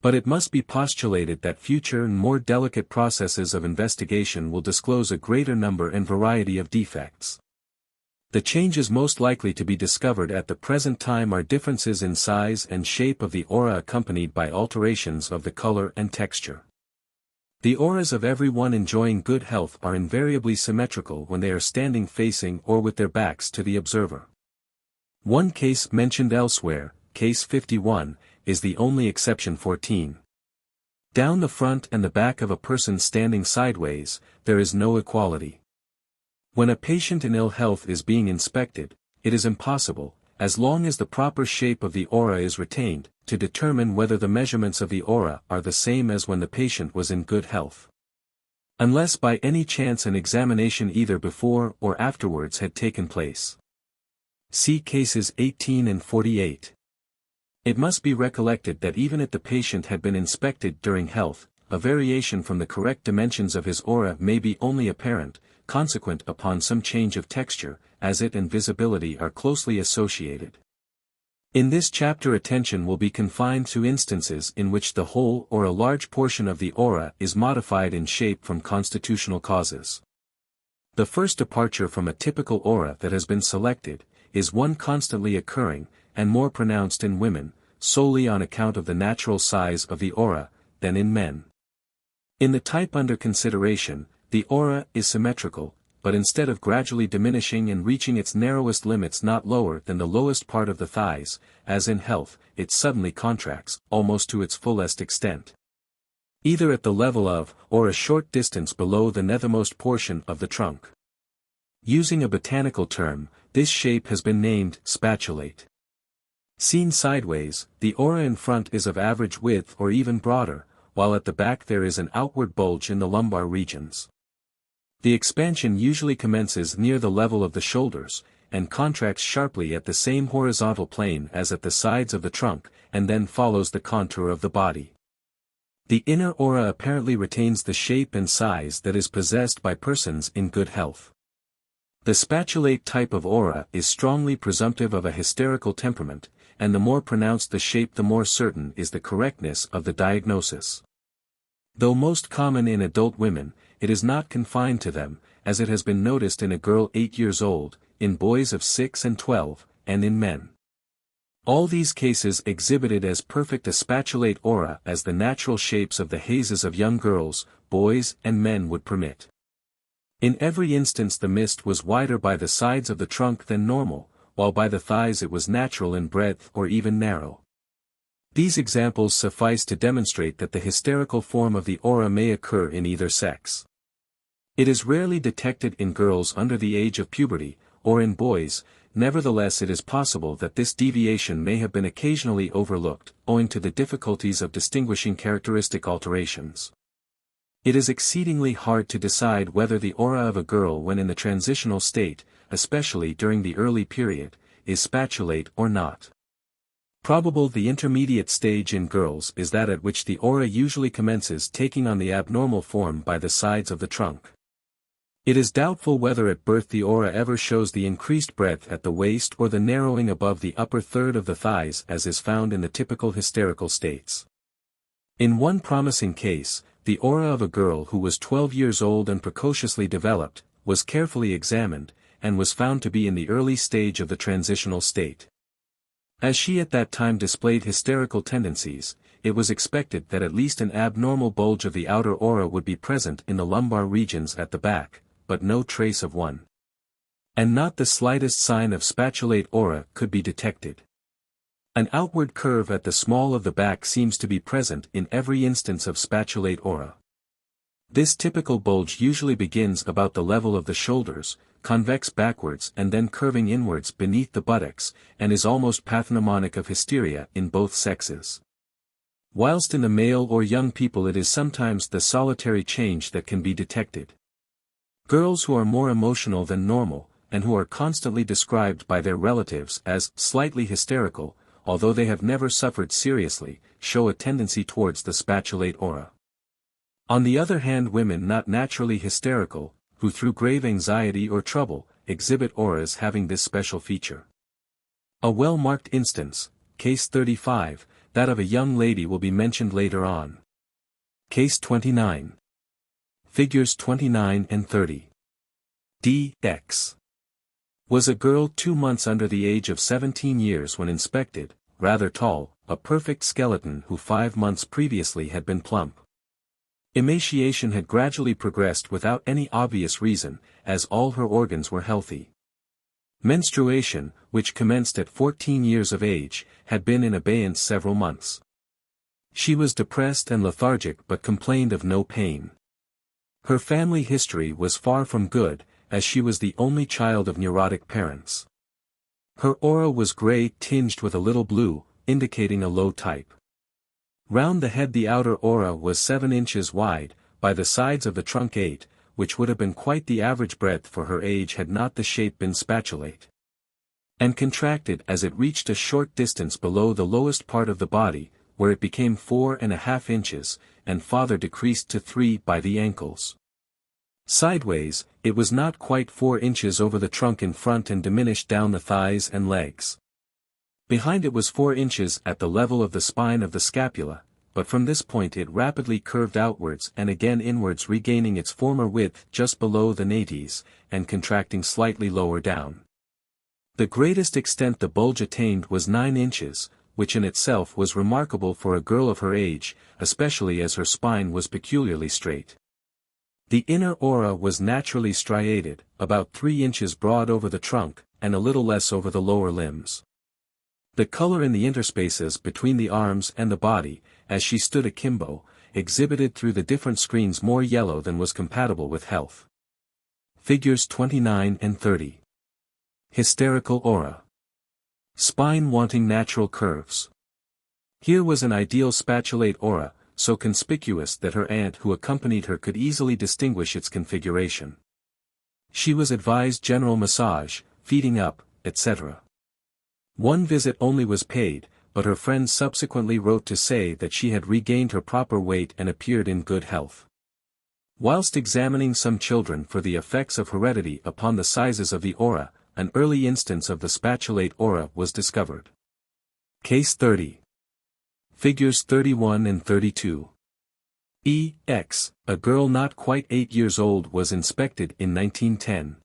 But it must be postulated that future and more delicate processes of investigation will disclose a greater number and variety of defects. The changes most likely to be discovered at the present time are differences in size and shape of the aura accompanied by alterations of the color and texture. The auras of everyone enjoying good health are invariably symmetrical when they are standing facing or with their backs to the observer. One case mentioned elsewhere, case 51, is the only exception. 14. Down the front and the back of a person standing sideways, there is no equality. When a patient in ill health is being inspected, it is impossible, as long as the proper shape of the aura is retained, to determine whether the measurements of the aura are the same as when the patient was in good health. Unless by any chance an examination either before or afterwards had taken place. See cases 18 and 48. It must be recollected that even if the patient had been inspected during health, a variation from the correct dimensions of his aura may be only apparent, consequent upon some change of texture, as it and visibility are closely associated. In this chapter attention will be confined to instances in which the whole or a large portion of the aura is modified in shape from constitutional causes. The first departure from a typical aura that has been selected, is one constantly occurring, and more pronounced in women, solely on account of the natural size of the aura, than in men. In the type under consideration, the aura is symmetrical, but instead of gradually diminishing and reaching its narrowest limits not lower than the lowest part of the thighs, as in health, it suddenly contracts, almost to its fullest extent. Either at the level of, or a short distance below the nethermost portion of the trunk. Using a botanical term, this shape has been named spatulate. Seen sideways, the aura in front is of average width or even broader, while at the back there is an outward bulge in the lumbar regions. The expansion usually commences near the level of the shoulders, and contracts sharply at the same horizontal plane as at the sides of the trunk, and then follows the contour of the body. The inner aura apparently retains the shape and size that is possessed by persons in good health. The spatulate type of aura is strongly presumptive of a hysterical temperament, and the more pronounced the shape the more certain is the correctness of the diagnosis. Though most common in adult women, it is not confined to them, as it has been noticed in a girl 8 years old, in boys of 6 and 12, and in men. All these cases exhibited as perfect a spatulate aura as the natural shapes of the hazes of young girls, boys and men would permit. In every instance the mist was wider by the sides of the trunk than normal, while by the thighs it was natural in breadth or even narrow. These examples suffice to demonstrate that the hysterical form of the aura may occur in either sex. It is rarely detected in girls under the age of puberty, or in boys, nevertheless it is possible that this deviation may have been occasionally overlooked, owing to the difficulties of distinguishing characteristic alterations. It is exceedingly hard to decide whether the aura of a girl when in the transitional state, especially during the early period, is spatulate or not. Probable the intermediate stage in girls is that at which the aura usually commences taking on the abnormal form by the sides of the trunk. It is doubtful whether at birth the aura ever shows the increased breadth at the waist or the narrowing above the upper third of the thighs as is found in the typical hysterical states. In one promising case, the aura of a girl who was 12 years old and precociously developed, was carefully examined, and was found to be in the early stage of the transitional state. As she at that time displayed hysterical tendencies, it was expected that at least an abnormal bulge of the outer aura would be present in the lumbar regions at the back, but no trace of one. And not the slightest sign of spatulate aura could be detected. An outward curve at the small of the back seems to be present in every instance of spatulate aura. This typical bulge usually begins about the level of the shoulders, convex backwards and then curving inwards beneath the buttocks, and is almost pathognomonic of hysteria in both sexes. Whilst in the male or young people it is sometimes the solitary change that can be detected. Girls who are more emotional than normal, and who are constantly described by their relatives as slightly hysterical, although they have never suffered seriously, show a tendency towards the spatulate aura. On the other hand, women not naturally hysterical, who through grave anxiety or trouble, exhibit auras having this special feature. A well-marked instance, case 35, that of a young lady will be mentioned later on. Case 29. Figures 29 and 30. D.X. Was a girl 2 months under the age of 17 years when inspected, rather tall, a perfect skeleton who 5 months previously had been plump. Emaciation had gradually progressed without any obvious reason, as all her organs were healthy. Menstruation, which commenced at 14 years of age, had been in abeyance several months. She was depressed and lethargic but complained of no pain. Her family history was far from good, as she was the only child of neurotic parents. Her aura was gray tinged with a little blue, indicating a low type. Round the head the outer aura was 7 inches wide, by the sides of the trunk 8, which would have been quite the average breadth for her age had not the shape been spatulate. And contracted as it reached a short distance below the lowest part of the body, where it became 4.5 inches, and farther decreased to 3 by the ankles. Sideways, it was not quite 4 inches over the trunk in front and diminished down the thighs and legs. Behind it was 4 inches at the level of the spine of the scapula, but from this point it rapidly curved outwards and again inwards, regaining its former width just below the nates, and contracting slightly lower down. The greatest extent the bulge attained was 9 inches, which in itself was remarkable for a girl of her age, especially as her spine was peculiarly straight. The inner aura was naturally striated, about 3 inches broad over the trunk, and a little less over the lower limbs. The color in the interspaces between the arms and the body, as she stood akimbo, exhibited through the different screens more yellow than was compatible with health. Figures 29 and 30. Hysterical aura. Spine wanting natural curves. Here was an ideal spatulate aura, so conspicuous that her aunt who accompanied her could easily distinguish its configuration. She was advised general massage, feeding up, etc. One visit only was paid, but her friends subsequently wrote to say that she had regained her proper weight and appeared in good health. Whilst examining some children for the effects of heredity upon the sizes of the aura, an early instance of the spatulate aura was discovered. Case 30. Figures 31 and 32. E.X., a girl not quite 8 years old, was inspected in 1910.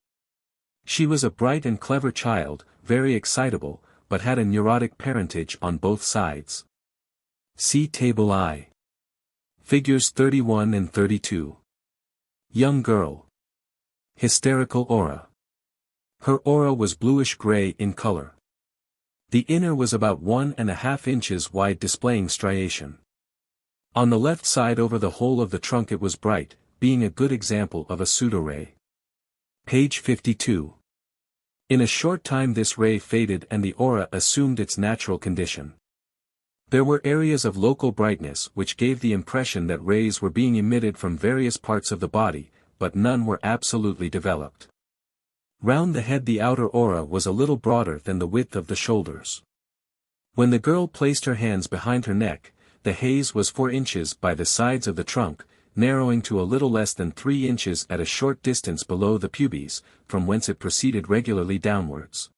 She was a bright and clever child, very excitable, but had a neurotic parentage on both sides. See Table I. Figures 31 and 32. Young girl. Hysterical aura. Her aura was bluish-gray in color. The inner was about 1.5 inches wide, displaying striation. On the left side over the whole of the trunk it was bright, being a good example of a pseudo-ray. Page 52. In a short time this ray faded and the aura assumed its natural condition. There were areas of local brightness which gave the impression that rays were being emitted from various parts of the body, but none were absolutely developed. Round the head the outer aura was a little broader than the width of the shoulders. When the girl placed her hands behind her neck, the haze was 4 inches by the sides of the trunk, narrowing to a little less than 3 inches at a short distance below the pubes, from whence it proceeded regularly downwards.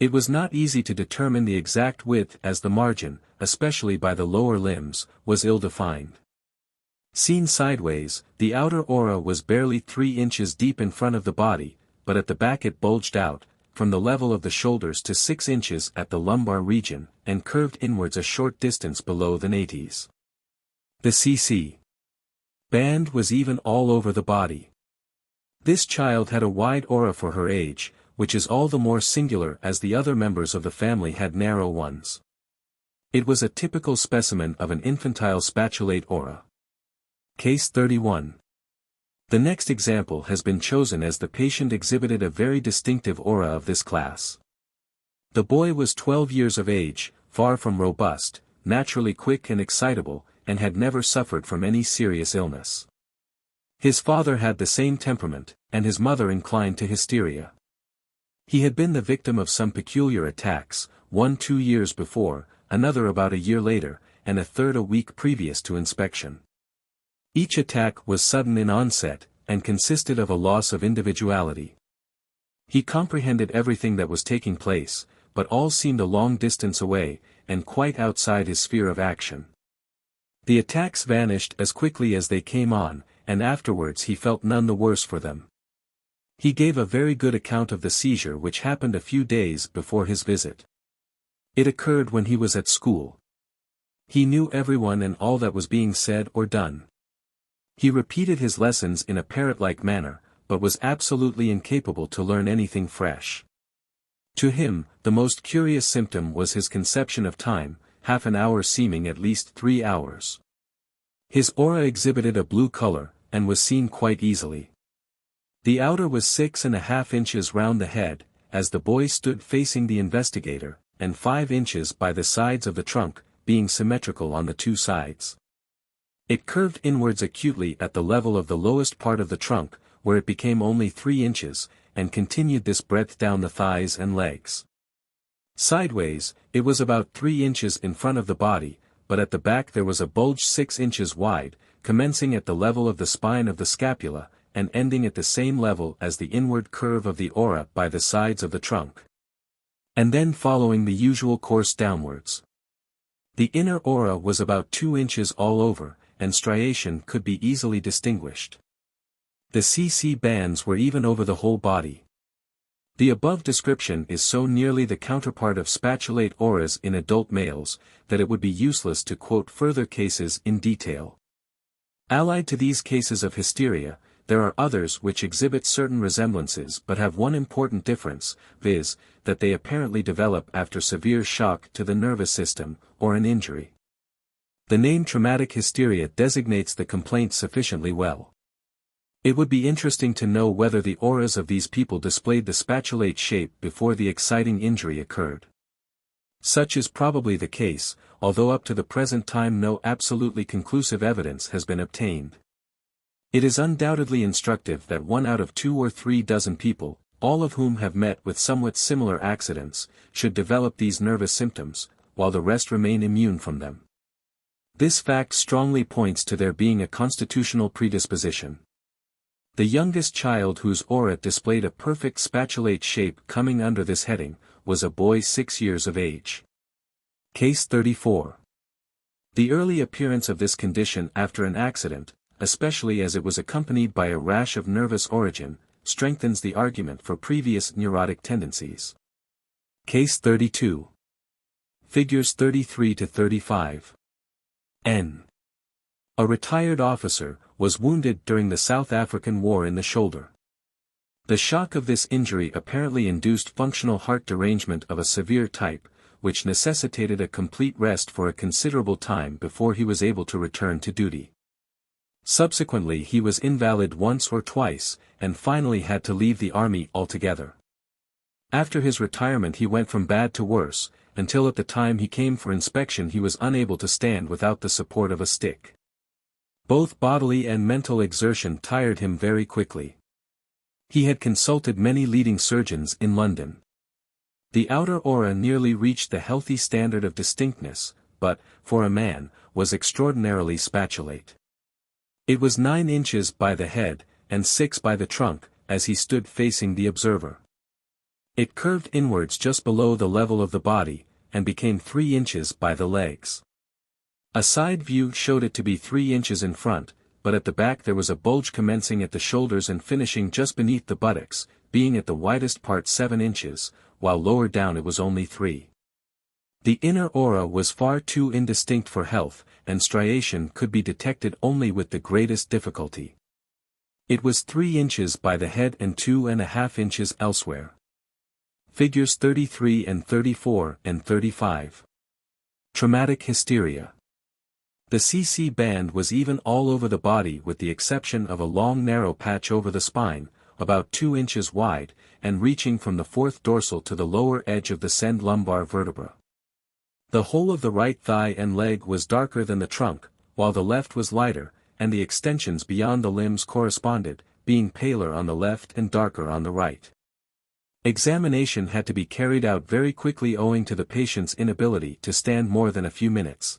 It was not easy to determine the exact width as the margin, especially by the lower limbs, was ill-defined. Seen sideways, the outer aura was barely 3 inches deep in front of the body, but at the back it bulged out, from the level of the shoulders to 6 inches at the lumbar region, and curved inwards a short distance below the nates. The CC band was even all over the body. This child had a wide aura for her age, which is all the more singular as the other members of the family had narrow ones. It was a typical specimen of an infantile spatulate aura. Case 31. The next example has been chosen as the patient exhibited a very distinctive aura of this class. The boy was 12 years of age, far from robust, naturally quick and excitable, and had never suffered from any serious illness. His father had the same temperament, and his mother inclined to hysteria. He had been the victim of some peculiar attacks, one 2 years before, another about a year later, and a third a week previous to inspection. Each attack was sudden in onset, and consisted of a loss of individuality. He comprehended everything that was taking place, but all seemed a long distance away, and quite outside his sphere of action. The attacks vanished as quickly as they came on, and afterwards he felt none the worse for them. He gave a very good account of the seizure which happened a few days before his visit. It occurred when he was at school. He knew everyone and all that was being said or done. He repeated his lessons in a parrot-like manner, but was absolutely incapable to learn anything fresh. To him, the most curious symptom was his conception of time, half an hour seeming at least 3 hours. His aura exhibited a blue color, and was seen quite easily. The outer was 6.5 inches round the head, as the boy stood facing the investigator, and 5 inches by the sides of the trunk, being symmetrical on the two sides. It curved inwards acutely at the level of the lowest part of the trunk, where it became only 3 inches, and continued this breadth down the thighs and legs. Sideways, it was about 3 inches in front of the body, but at the back there was a bulge 6 inches wide, commencing at the level of the spine of the scapula, and ending at the same level as the inward curve of the aura by the sides of the trunk. And then following the usual course downwards. The inner aura was about 2 inches all over, and striation could be easily distinguished. The CC bands were even over the whole body. The above description is so nearly the counterpart of spatulate auras in adult males, that it would be useless to quote further cases in detail. Allied to these cases of hysteria, there are others which exhibit certain resemblances but have one important difference, viz., that they apparently develop after severe shock to the nervous system, or an injury. The name traumatic hysteria designates the complaint sufficiently well. It would be interesting to know whether the auras of these people displayed the spatulate shape before the exciting injury occurred. Such is probably the case, although up to the present time no absolutely conclusive evidence has been obtained. It is undoubtedly instructive that 1 out of 2 or 3 dozen people, all of whom have met with somewhat similar accidents, should develop these nervous symptoms, while the rest remain immune from them. This fact strongly points to there being a constitutional predisposition. The youngest child whose aura displayed a perfect spatulate shape coming under this heading, was a boy 6 years of age. Case 34. The early appearance of this condition after an accident, especially as it was accompanied by a rash of nervous origin, strengthens the argument for previous neurotic tendencies. Case 32. Figures 33 to 35. N. A retired officer, was wounded during the South African War in the shoulder. The shock of this injury apparently induced functional heart derangement of a severe type, which necessitated a complete rest for a considerable time before he was able to return to duty. Subsequently he was invalid once or twice, and finally had to leave the army altogether. After his retirement he went from bad to worse, until at the time he came for inspection he was unable to stand without the support of a stick. Both bodily and mental exertion tired him very quickly. He had consulted many leading surgeons in London. The outer aura nearly reached the healthy standard of distinctness, but, for a man, was extraordinarily spatulate. It was 9 inches by the head, and 6 by the trunk, as he stood facing the observer. It curved inwards just below the level of the body, and became 3 inches by the legs. A side view showed it to be 3 inches in front, but at the back there was a bulge commencing at the shoulders and finishing just beneath the buttocks, being at the widest part 7 inches, while lower down it was only 3. The inner aura was far too indistinct for health, and striation could be detected only with the greatest difficulty. It was 3 inches by the head and 2.5 inches elsewhere. Figures 33 and 34 and 35. Traumatic hysteria. The CC band was even all over the body with the exception of a long narrow patch over the spine, about 2 inches wide, and reaching from the fourth dorsal to the lower edge of the send lumbar vertebra. The whole of the right thigh and leg was darker than the trunk, while the left was lighter, and the extensions beyond the limbs corresponded, being paler on the left and darker on the right. Examination had to be carried out very quickly owing to the patient's inability to stand more than a few minutes.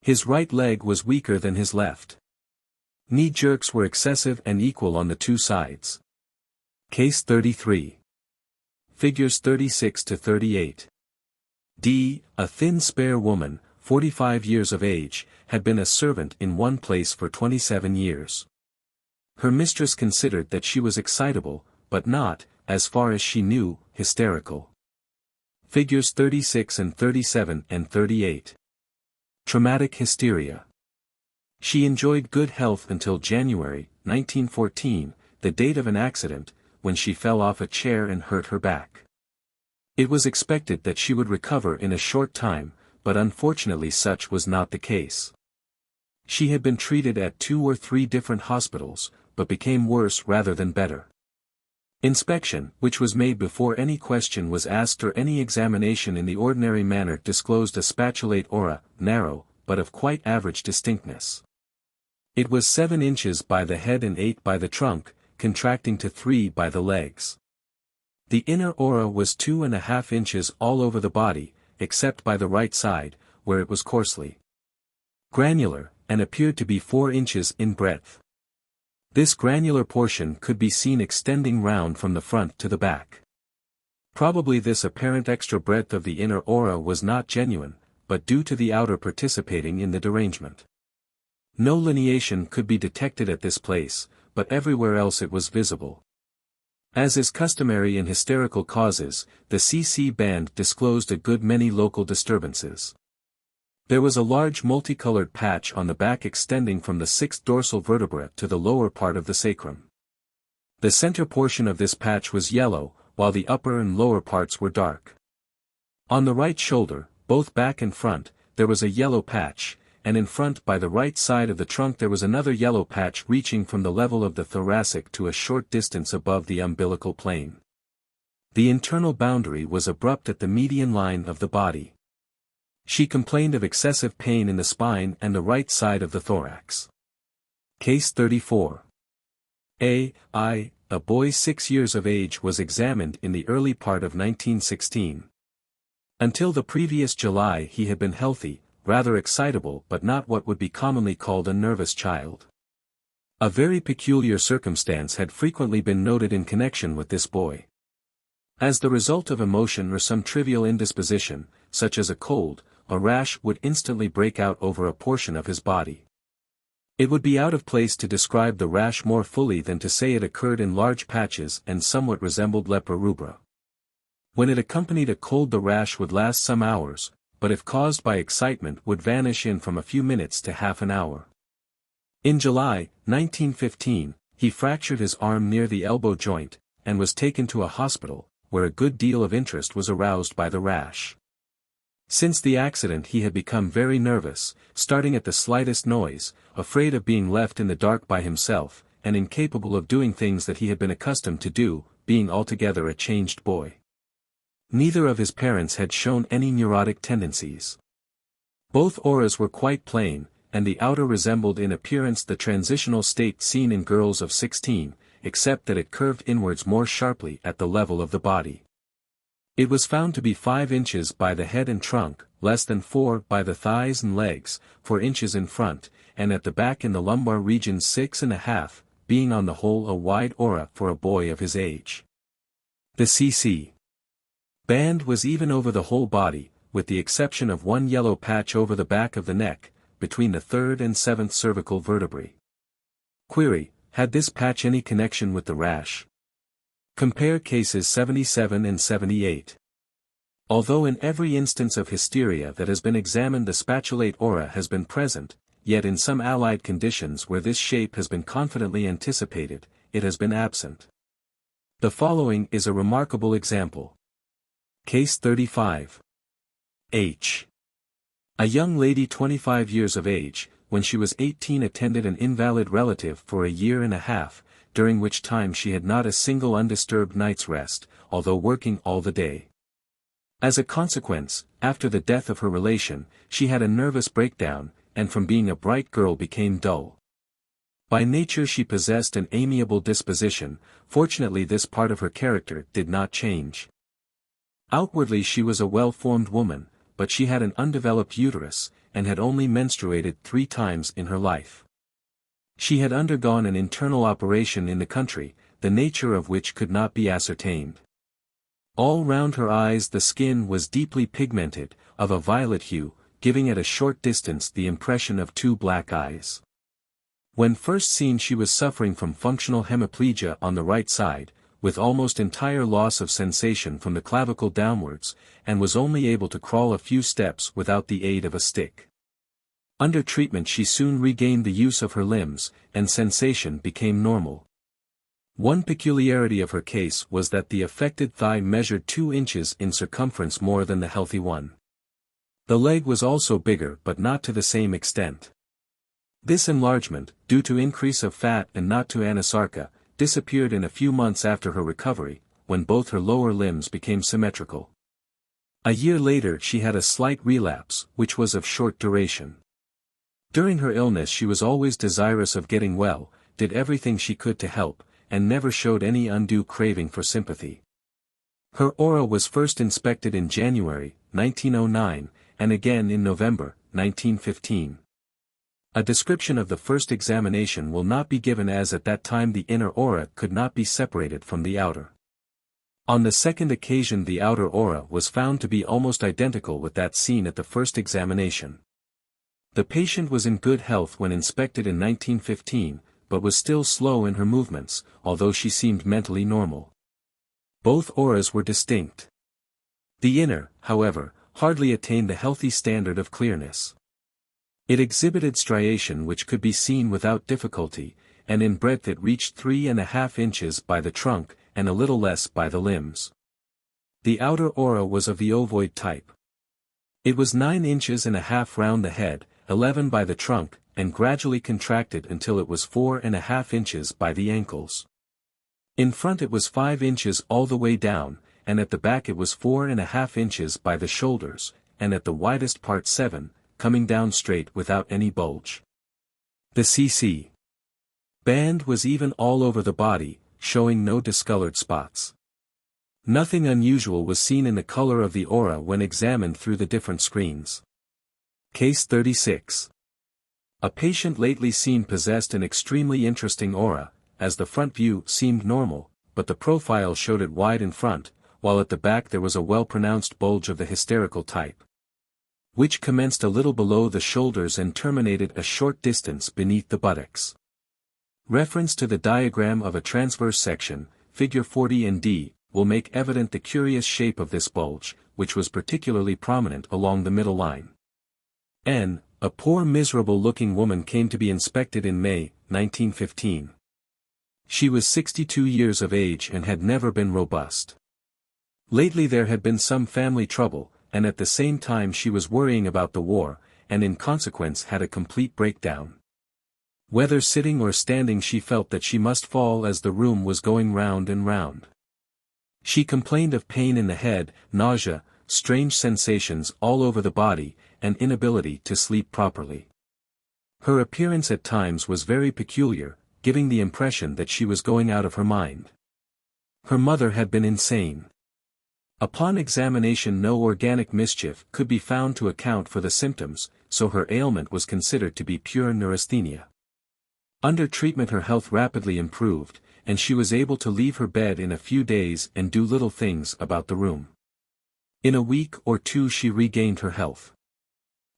His right leg was weaker than his left. Knee jerks were excessive and equal on the two sides. Case 33. Figures 36 to 38. D. A thin spare woman, 45 years of age, had been a servant in one place for 27 years. Her mistress considered that she was excitable, but not, as far as she knew, hysterical. Figures 36 and 37 and 38. Traumatic hysteria. She enjoyed good health until January, 1914, the date of an accident, when she fell off a chair and hurt her back. It was expected that she would recover in a short time, but unfortunately such was not the case. She had been treated at 2 or 3 different hospitals, but became worse rather than better. Inspection, which was made before any question was asked or any examination in the ordinary manner, disclosed a spatulate aura, narrow, but of quite average distinctness. It was 7 inches by the head and 8 by the trunk, contracting to 3 by the legs. The inner aura was 2.5 inches all over the body, except by the right side, where it was coarsely granular, and appeared to be 4 inches in breadth. This granular portion could be seen extending round from the front to the back. Probably this apparent extra breadth of the inner aura was not genuine, but due to the outer participating in the derangement. No lineation could be detected at this place, but everywhere else it was visible. As is customary in hysterical causes, the CC band disclosed a good many local disturbances. There was a large multicolored patch on the back extending from the 6th dorsal vertebra to the lower part of the sacrum. The center portion of this patch was yellow, while the upper and lower parts were dark. On the right shoulder, both back and front, there was a yellow patch, and in front by the right side of the trunk there was another yellow patch reaching from the level of the thoracic to a short distance above the umbilical plane. The internal boundary was abrupt at the median line of the body. She complained of excessive pain in the spine and the right side of the thorax. Case 34. A boy 6 years of age was examined in the early part of 1916. Until the previous July he had been healthy, rather excitable but not what would be commonly called a nervous child. A very peculiar circumstance had frequently been noted in connection with this boy. As the result of emotion or some trivial indisposition, such as a cold, a rash would instantly break out over a portion of his body. It would be out of place to describe the rash more fully than to say it occurred in large patches and somewhat resembled lepra rubra. When it accompanied a cold the rash would last some hours, but if caused by excitement would vanish in from a few minutes to half an hour. In July, 1915, he fractured his arm near the elbow joint, and was taken to a hospital, where a good deal of interest was aroused by the rash. Since the accident he had become very nervous, starting at the slightest noise, afraid of being left in the dark by himself, and incapable of doing things that he had been accustomed to do, being altogether a changed boy. Neither of his parents had shown any neurotic tendencies. Both auras were quite plain, and the outer resembled in appearance the transitional state seen in girls of 16, except that it curved inwards more sharply at the level of the body. It was found to be 5 inches by the head and trunk, less than 4 by the thighs and legs, 4 inches in front, and at the back in the lumbar region 6.5, being on the whole a wide aura for a boy of his age. The CC band was even over the whole body, with the exception of one yellow patch over the back of the neck, between the 3rd and 7th cervical vertebrae. Query: had this patch any connection with the rash? Compare cases 77 and 78. Although in every instance of hysteria that has been examined the spatulate aura has been present, yet in some allied conditions where this shape has been confidently anticipated, it has been absent. The following is a remarkable example. Case 35. H. A young lady 25 years of age, when she was 18 attended an invalid relative for a year and a half, during which time she had not a single undisturbed night's rest, although working all the day. As a consequence, after the death of her relation, she had a nervous breakdown, and from being a bright girl became dull. By nature she possessed an amiable disposition, fortunately this part of her character did not change. Outwardly she was a well-formed woman, but she had an undeveloped uterus, and had only menstruated 3 times in her life. She had undergone an internal operation in the country, the nature of which could not be ascertained. All round her eyes the skin was deeply pigmented, of a violet hue, giving at a short distance the impression of 2 black eyes. When first seen she was suffering from functional hemiplegia on the right side, with almost entire loss of sensation from the clavicle downwards, and was only able to crawl a few steps without the aid of a stick. Under treatment she soon regained the use of her limbs, and sensation became normal. One peculiarity of her case was that the affected thigh measured 2 inches in circumference more than the healthy one. The leg was also bigger but not to the same extent. This enlargement, due to increase of fat and not to anasarca, disappeared in a few months after her recovery, when both her lower limbs became symmetrical. A year later she had a slight relapse, which was of short duration. During her illness she was always desirous of getting well, did everything she could to help, and never showed any undue craving for sympathy. Her aura was first inspected in January, 1909, and again in November, 1915. A description of the first examination will not be given as at that time the inner aura could not be separated from the outer. On the second occasion the outer aura was found to be almost identical with that seen at the first examination. The patient was in good health when inspected in 1915, but was still slow in her movements, although she seemed mentally normal. Both auras were distinct. The inner, however, hardly attained the healthy standard of clearness. It exhibited striation which could be seen without difficulty, and in breadth it reached 3.5 inches by the trunk, and a little less by the limbs. The outer aura was of the ovoid type. It was 9.5 inches round the head, 11 by the trunk, and gradually contracted until it was 4.5 inches by the ankles. In front it was 5 inches all the way down, and at the back it was 4.5 inches by the shoulders, and at the widest part 7, coming down straight without any bulge. The cc. band was even all over the body, showing no discolored spots. Nothing unusual was seen in the color of the aura when examined through the different screens. Case 36. A patient lately seen possessed an extremely interesting aura, as the front view seemed normal, but the profile showed it wide in front, while at the back there was a well-pronounced bulge of the hysterical type, which commenced a little below the shoulders and terminated a short distance beneath the buttocks. Reference to the diagram of a transverse section, figure 40 and D, will make evident the curious shape of this bulge, which was particularly prominent along the middle line. N. A poor miserable-looking woman came to be inspected in May, 1915. She was 62 years of age and had never been robust. Lately there had been some family trouble, and at the same time she was worrying about the war, and in consequence had a complete breakdown. Whether sitting or standing she felt that she must fall as the room was going round and round. She complained of pain in the head, nausea, strange sensations all over the body, and inability to sleep properly. Her appearance at times was very peculiar, giving the impression that she was going out of her mind. Her mother had been insane. Upon examination no organic mischief could be found to account for the symptoms, so her ailment was considered to be pure neurasthenia. Under treatment her health rapidly improved, and she was able to leave her bed in a few days and do little things about the room. In a week or two she regained her health.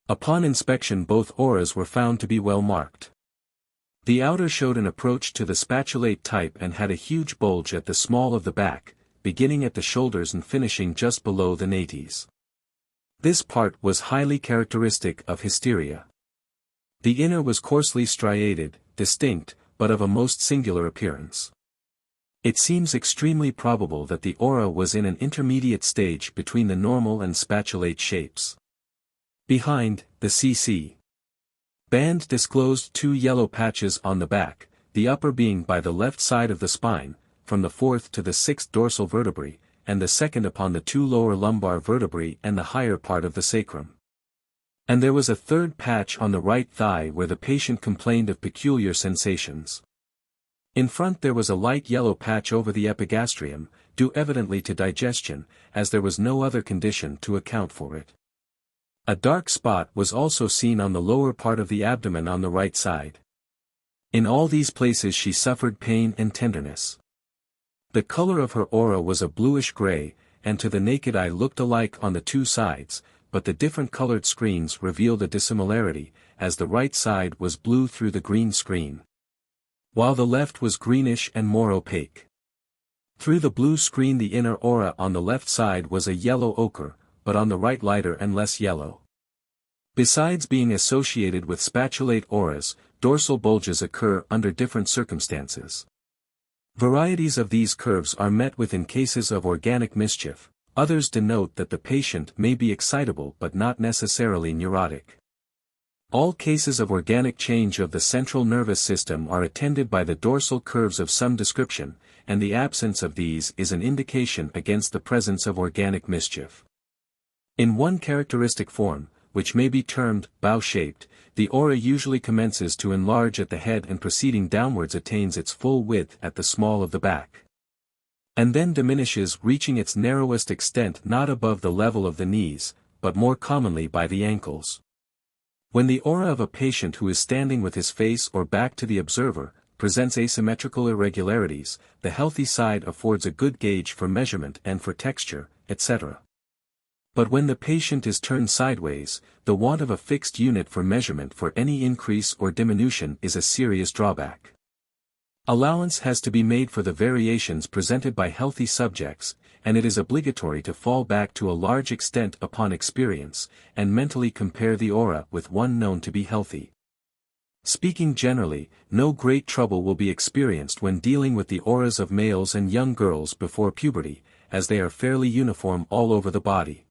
Upon inspection both auras were found to be well marked. The outer showed an approach to the spatulate type and had a huge bulge at the small of the back, beginning at the shoulders and finishing just below the nates. This part was highly characteristic of hysteria. The inner was coarsely striated, distinct, but of a most singular appearance. It seems extremely probable that the aura was in an intermediate stage between the normal and spatulate shapes. Behind, the cc. band disclosed 2 yellow patches on the back, the upper being by the left side of the spine, from the 4th to the 6th dorsal vertebrae, and the second upon the 2 lower lumbar vertebrae and the higher part of the sacrum. And there was a 3rd patch on the right thigh where the patient complained of peculiar sensations. In front there was a light yellow patch over the epigastrium, due evidently to digestion, as there was no other condition to account for it. A dark spot was also seen on the lower part of the abdomen on the right side. In all these places she suffered pain and tenderness. The color of her aura was a bluish-gray, and to the naked eye looked alike on the 2 sides, but the different colored screens revealed a dissimilarity, as the right side was blue through the green screen, while the left was greenish and more opaque. Through the blue screen the inner aura on the left side was a yellow ochre, but on the right lighter and less yellow. Besides being associated with spatulate auras, dorsal bulges occur under different circumstances. Varieties of these curves are met with in cases of organic mischief, others denote that the patient may be excitable but not necessarily neurotic. All cases of organic change of the central nervous system are attended by the dorsal curves of some description, and the absence of these is an indication against the presence of organic mischief. In one characteristic form, which may be termed bow-shaped, the aura usually commences to enlarge at the head and proceeding downwards attains its full width at the small of the back, and then diminishes, reaching its narrowest extent not above the level of the knees, but more commonly by the ankles. When the aura of a patient who is standing with his face or back to the observer presents asymmetrical irregularities, the healthy side affords a good gauge for measurement and for texture, etc. But when the patient is turned sideways, the want of a fixed unit for measurement for any increase or diminution is a serious drawback. Allowance has to be made for the variations presented by healthy subjects, and it is obligatory to fall back to a large extent upon experience, and mentally compare the aura with one known to be healthy. Speaking generally, no great trouble will be experienced when dealing with the auras of males and young girls before puberty, as they are fairly uniform all over the body.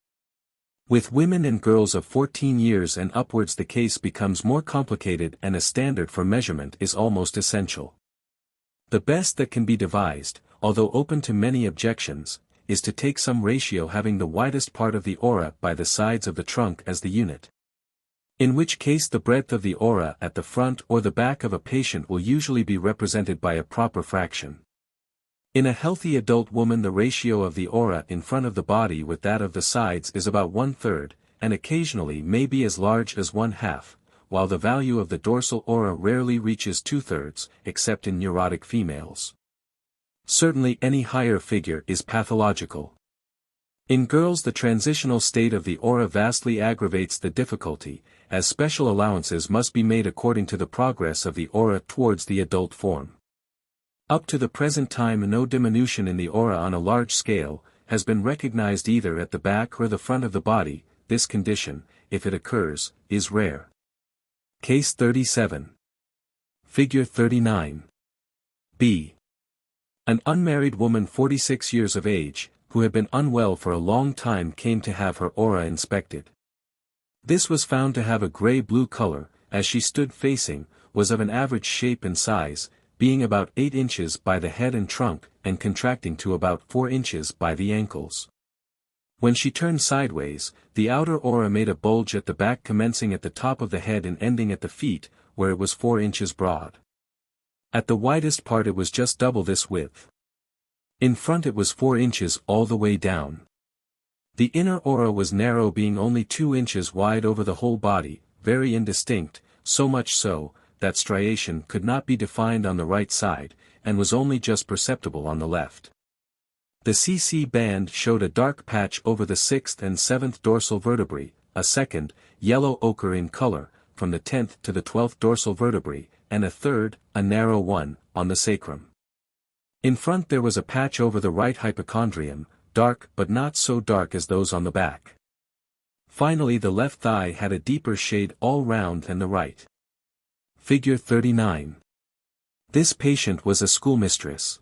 With women and girls of 14 years and upwards the case becomes more complicated and a standard for measurement is almost essential. The best that can be devised, although open to many objections, is to take some ratio having the widest part of the aura by the sides of the trunk as the unit. In which case the breadth of the aura at the front or the back of a patient will usually be represented by a proper fraction. In a healthy adult woman the ratio of the aura in front of the body with that of the sides is about 1/3, and occasionally may be as large as 1/2, while the value of the dorsal aura rarely reaches 2/3, except in neurotic females. Certainly any higher figure is pathological. In girls the transitional state of the aura vastly aggravates the difficulty, as special allowances must be made according to the progress of the aura towards the adult form. Up to the present time no diminution in the aura on a large scale has been recognized either at the back or the front of the body. This condition, if it occurs, is rare. Case 37. Figure 39. B. An unmarried woman 46 years of age, who had been unwell for a long time came to have her aura inspected. This was found to have a gray-blue color, as she stood facing, was of an average shape and size, being about 8 inches by the head and trunk, and contracting to about 4 inches by the ankles. When she turned sideways, the outer aura made a bulge at the back commencing at the top of the head and ending at the feet, where it was 4 inches broad. At the widest part it was just double this width. In front it was 4 inches all the way down. The inner aura was narrow, being only 2 inches wide over the whole body, very indistinct, so much so, that striation could not be defined on the right side, and was only just perceptible on the left. The CC band showed a dark patch over the 6th and 7th dorsal vertebrae, a second, yellow ochre in color, from the 10th to the 12th dorsal vertebrae, and a third, a narrow one, on the sacrum. In front there was a patch over the right hypochondrium, dark but not so dark as those on the back. Finally the left thigh had a deeper shade all round than the right. Figure 39. This patient was a schoolmistress.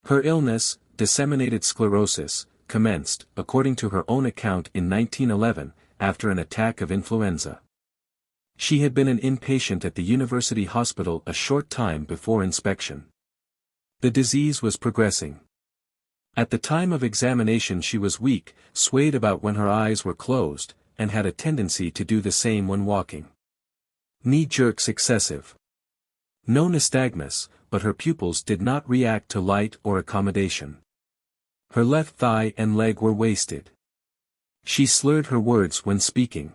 Her illness, disseminated sclerosis, commenced, according to her own account in 1911, after an attack of influenza. She had been an inpatient at the university hospital a short time before inspection. The disease was progressing. At the time of examination she was weak, swayed about when her eyes were closed, and had a tendency to do the same when walking. Knee jerks excessive. No nystagmus, but her pupils did not react to light or accommodation. Her left thigh and leg were wasted. She slurred her words when speaking.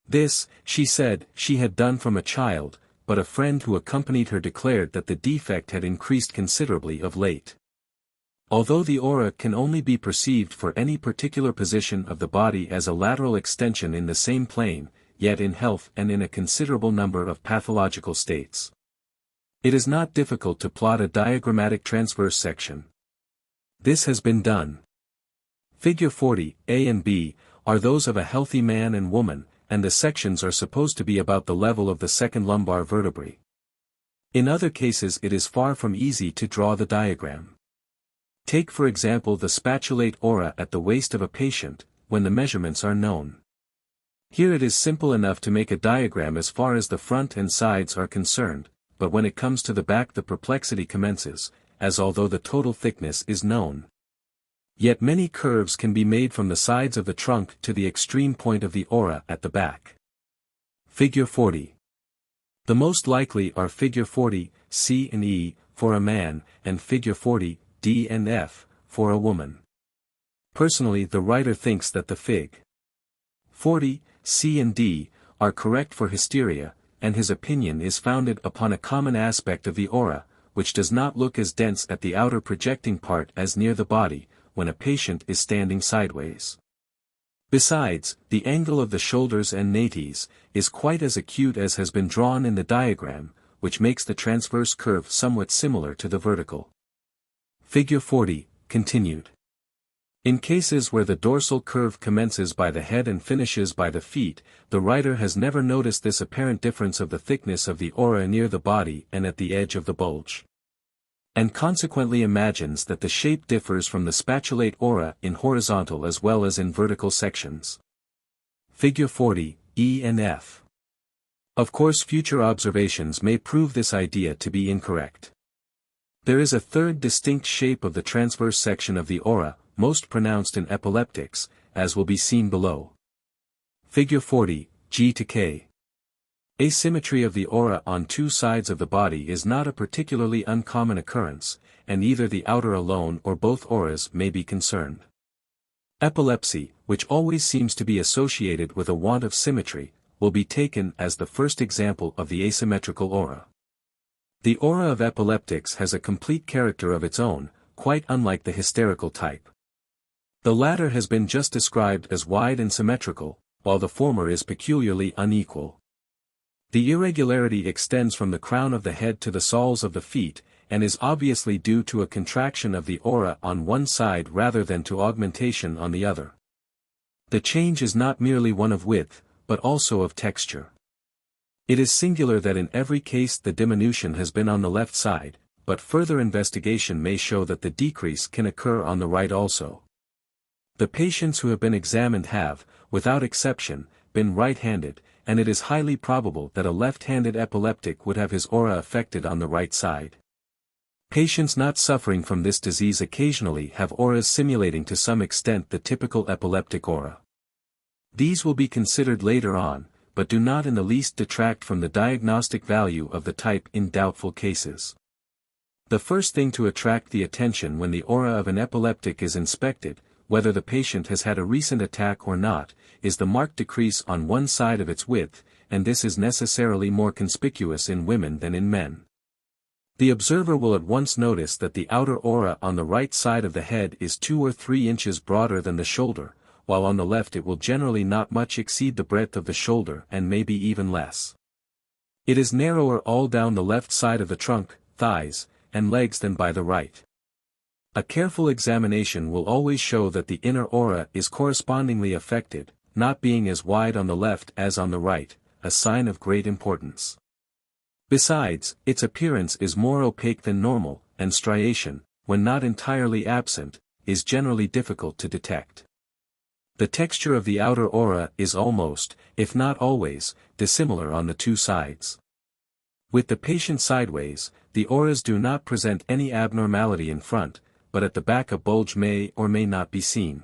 This, she said, she had done from a child, but a friend who accompanied her declared that the defect had increased considerably of late. Although the aura can only be perceived for any particular position of the body as a lateral extension in the same plane, yet in health and in a considerable number of pathological states, it is not difficult to plot a diagrammatic transverse section. This has been done. Figure 40, A and B, are those of a healthy man and woman, and the sections are supposed to be about the level of the second lumbar vertebrae. In other cases it is far from easy to draw the diagram. Take for example the spatulate aura at the waist of a patient, when the measurements are known. Here it is simple enough to make a diagram as far as the front and sides are concerned, but when it comes to the back the perplexity commences, as although the total thickness is known. Yet many curves can be made from the sides of the trunk to the extreme point of the aura at the back. Figure 40. The most likely are Figure 40, C and E, for a man, and Figure 40, D and F, for a woman. Personally the writer thinks that the Fig. 40, C and D, are correct for hysteria, and his opinion is founded upon a common aspect of the aura, which does not look as dense at the outer projecting part as near the body, when a patient is standing sideways. Besides, the angle of the shoulders and nates is quite as acute as has been drawn in the diagram, which makes the transverse curve somewhat similar to the vertical. Figure 40, continued. In cases where the dorsal curve commences by the head and finishes by the feet, the writer has never noticed this apparent difference of the thickness of the aura near the body and at the edge of the bulge, and consequently imagines that the shape differs from the spatulate aura in horizontal as well as in vertical sections. Figure 40, E and F. Of course future observations may prove this idea to be incorrect. There is a third distinct shape of the transverse section of the aura, most pronounced in epileptics, as will be seen below. Figure 40, G to K. Asymmetry of the aura on two sides of the body is not a particularly uncommon occurrence, and either the outer alone or both auras may be concerned. Epilepsy, which always seems to be associated with a want of symmetry, will be taken as the first example of the asymmetrical aura. The aura of epileptics has a complete character of its own, quite unlike the hysterical type. The latter has been just described as wide and symmetrical, while the former is peculiarly unequal. The irregularity extends from the crown of the head to the soles of the feet, and is obviously due to a contraction of the aura on one side rather than to augmentation on the other. The change is not merely one of width, but also of texture. It is singular that in every case the diminution has been on the left side, but further investigation may show that the decrease can occur on the right also. The patients who have been examined have, without exception, been right-handed, and it is highly probable that a left-handed epileptic would have his aura affected on the right side. Patients not suffering from this disease occasionally have auras simulating to some extent the typical epileptic aura. These will be considered later on, but do not in the least detract from the diagnostic value of the type in doubtful cases. The first thing to attract the attention when the aura of an epileptic is inspected, whether the patient has had a recent attack or not, is the marked decrease on one side of its width, and this is necessarily more conspicuous in women than in men. The observer will at once notice that the outer aura on the right side of the head is 2 or 3 inches broader than the shoulder, while on the left it will generally not much exceed the breadth of the shoulder and maybe even less. It is narrower all down the left side of the trunk, thighs, and legs than by the right. A careful examination will always show that the inner aura is correspondingly affected, not being as wide on the left as on the right, a sign of great importance. Besides, its appearance is more opaque than normal, and striation, when not entirely absent, is generally difficult to detect. The texture of the outer aura is almost, if not always, dissimilar on the two sides. With the patient sideways, the auras do not present any abnormality in front, but at the back a bulge may or may not be seen.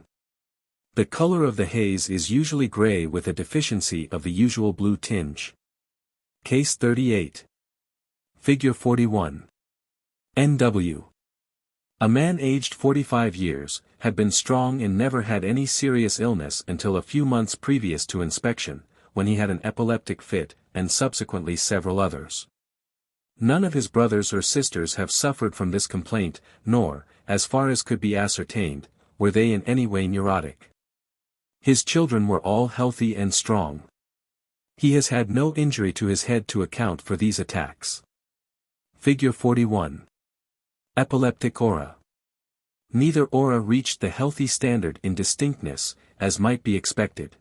The color of the haze is usually gray with a deficiency of the usual blue tinge. Case 38. Figure 41. N.W. A man aged 45 years, had been strong and never had any serious illness until a few months previous to inspection, when he had an epileptic fit, and subsequently several others. None of his brothers or sisters have suffered from this complaint, nor, as far as could be ascertained, were they in any way neurotic. His children were all healthy and strong. He has had no injury to his head to account for these attacks. Figure 41. Epileptic aura. Neither aura reached the healthy standard in distinctness, as might be expected.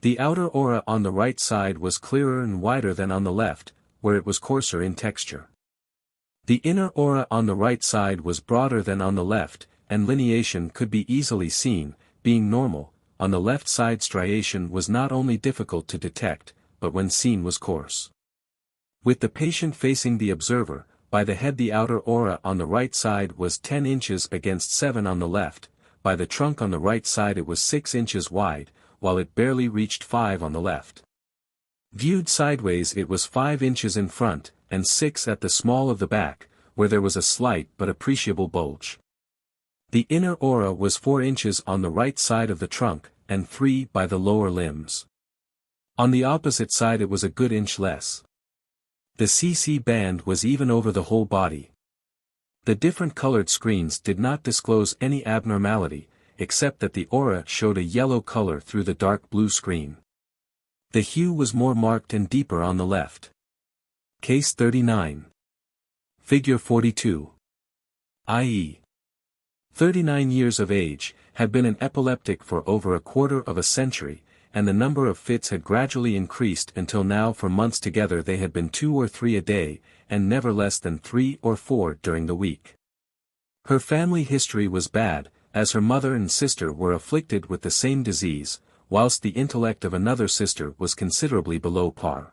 The outer aura on the right side was clearer and wider than on the left, where it was coarser in texture. The inner aura on the right side was broader than on the left, and lineation could be easily seen, being normal. On the left side striation was not only difficult to detect, but when seen was coarse. With the patient facing the observer, by the head the outer aura on the right side was 10 inches against 7 on the left, by the trunk on the right side it was 6 inches wide, while it barely reached 5 on the left. Viewed sideways it was 5 inches in front, and 6 at the small of the back, where there was a slight but appreciable bulge. The inner aura was 4 inches on the right side of the trunk, and 3 by the lower limbs. On the opposite side it was a good inch less. The CC band was even over the whole body. The different colored screens did not disclose any abnormality, except that the aura showed a yellow color through the dark blue screen. The hue was more marked and deeper on the left. Case 39. Figure 42. I.e. 39 years of age, had been an epileptic for over a quarter of a century, and the number of fits had gradually increased until now for months together they had been 2 or 3 a day, and never less than 3 or 4 during the week. Her family history was bad, as her mother and sister were afflicted with the same disease, whilst the intellect of another sister was considerably below par.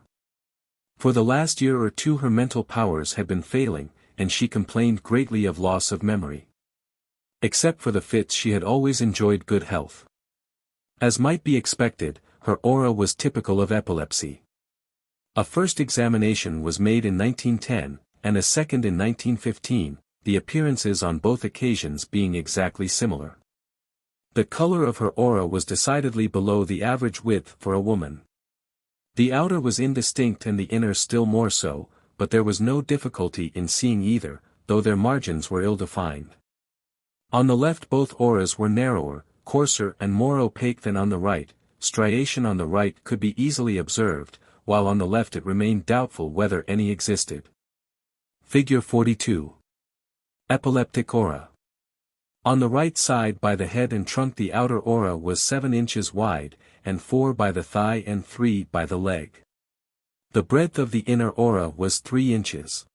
For the last year or two her mental powers had been failing, and she complained greatly of loss of memory. Except for the fits she had always enjoyed good health. As might be expected, her aura was typical of epilepsy. A first examination was made in 1910, and a second in 1915, the appearances on both occasions being exactly similar. The color of her aura was decidedly below the average width for a woman. The outer was indistinct and the inner still more so, but there was no difficulty in seeing either, though their margins were ill-defined. On the left both auras were narrower, coarser and more opaque than on the right. Striation on the right could be easily observed, while on the left it remained doubtful whether any existed. Figure 42. Epileptic aura. On the right side by the head and trunk the outer aura was 7 inches wide, and 4 by the thigh and 3 by the leg. The breadth of the inner aura was 3 inches.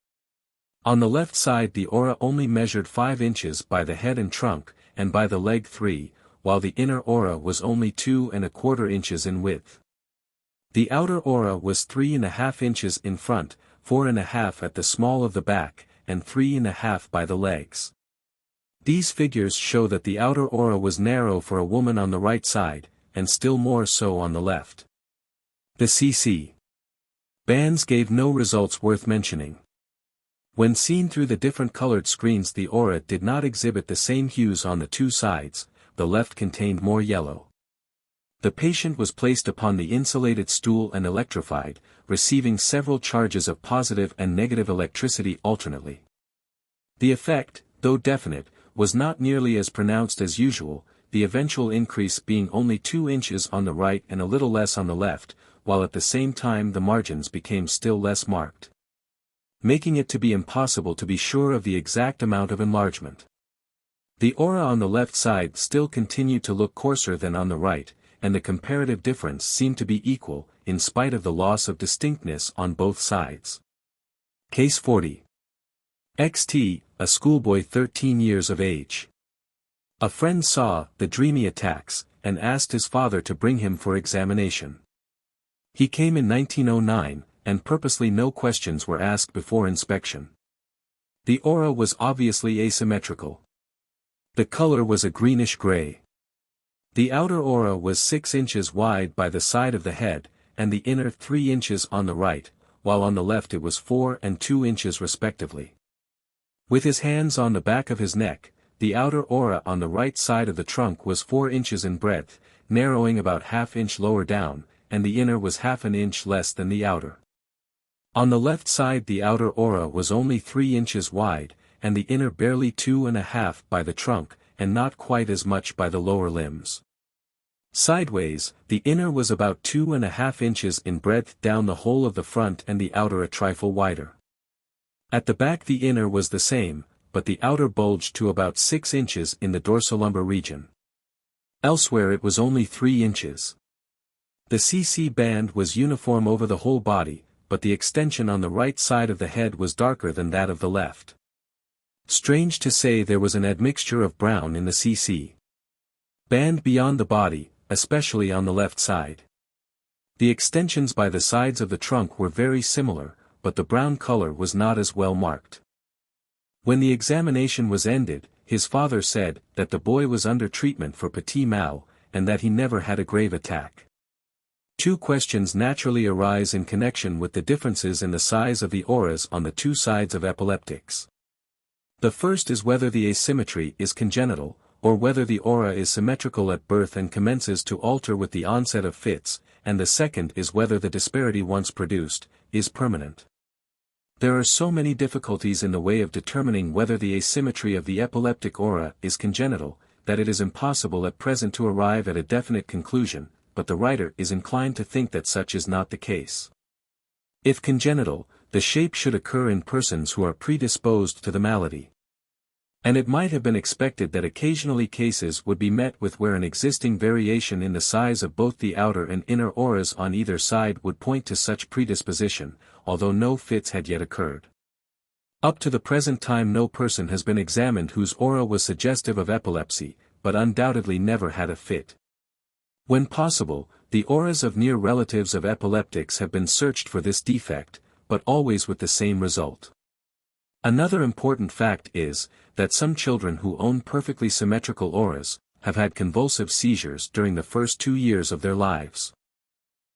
On the left side the aura only measured 5 inches by the head and trunk, and by the leg 3, while the inner aura was only 2¼ inches in width. The outer aura was 3½ inches in front, 4½ at the small of the back, and 3½ by the legs. These figures show that the outer aura was narrow for a woman on the right side, and still more so on the left. The CC bands gave no results worth mentioning. When seen through the different colored screens the aura did not exhibit the same hues on the two sides, the left contained more yellow. The patient was placed upon the insulated stool and electrified, receiving several charges of positive and negative electricity alternately. The effect, though definite, was not nearly as pronounced as usual, the eventual increase being only 2 inches on the right and a little less on the left, while at the same time the margins became still less marked, making it to be impossible to be sure of the exact amount of enlargement. The aura on the left side still continued to look coarser than on the right, and the comparative difference seemed to be equal, in spite of the loss of distinctness on both sides. Case 40. XT, a schoolboy 13 years of age. A friend saw the dreamy attacks, and asked his father to bring him for examination. He came in 1909, and purposely no questions were asked before inspection. The aura was obviously asymmetrical. The color was a greenish-gray. The outer aura was 6 inches wide by the side of the head, and the inner 3 inches on the right, while on the left it was 4 and 2 inches respectively. With his hands on the back of his neck, the outer aura on the right side of the trunk was 4 inches in breadth, narrowing about ½ inch lower down, and the inner was ½ an inch less than the outer. On the left side the outer aura was only 3 inches wide, and the inner barely 2½ by the trunk, and not quite as much by the lower limbs. Sideways, the inner was about 2½ inches in breadth down the whole of the front and the outer a trifle wider. At the back the inner was the same, but the outer bulged to about 6 inches in the dorsolumbar region. Elsewhere it was only 3 inches. The CC band was uniform over the whole body, but the extension on the right side of the head was darker than that of the left. Strange to say, there was an admixture of brown in the CC band beyond the body, especially on the left side. The extensions by the sides of the trunk were very similar, but the brown color was not as well marked. When the examination was ended, his father said that the boy was under treatment for petit mal, and that he never had a grave attack. Two questions naturally arise in connection with the differences in the size of the auras on the two sides of epileptics. The first is whether the asymmetry is congenital, or whether the aura is symmetrical at birth and commences to alter with the onset of fits, and the second is whether the disparity once produced is permanent. There are so many difficulties in the way of determining whether the asymmetry of the epileptic aura is congenital, that it is impossible at present to arrive at a definite conclusion, but the writer is inclined to think that such is not the case. If congenital, the shape should occur in persons who are predisposed to the malady. And it might have been expected that occasionally cases would be met with where an existing variation in the size of both the outer and inner auras on either side would point to such predisposition, although no fits had yet occurred. Up to the present time no person has been examined whose aura was suggestive of epilepsy, but undoubtedly never had a fit. When possible, the auras of near relatives of epileptics have been searched for this defect, but always with the same result. Another important fact is, that some children who own perfectly symmetrical auras, have had convulsive seizures during the first 2 years of their lives.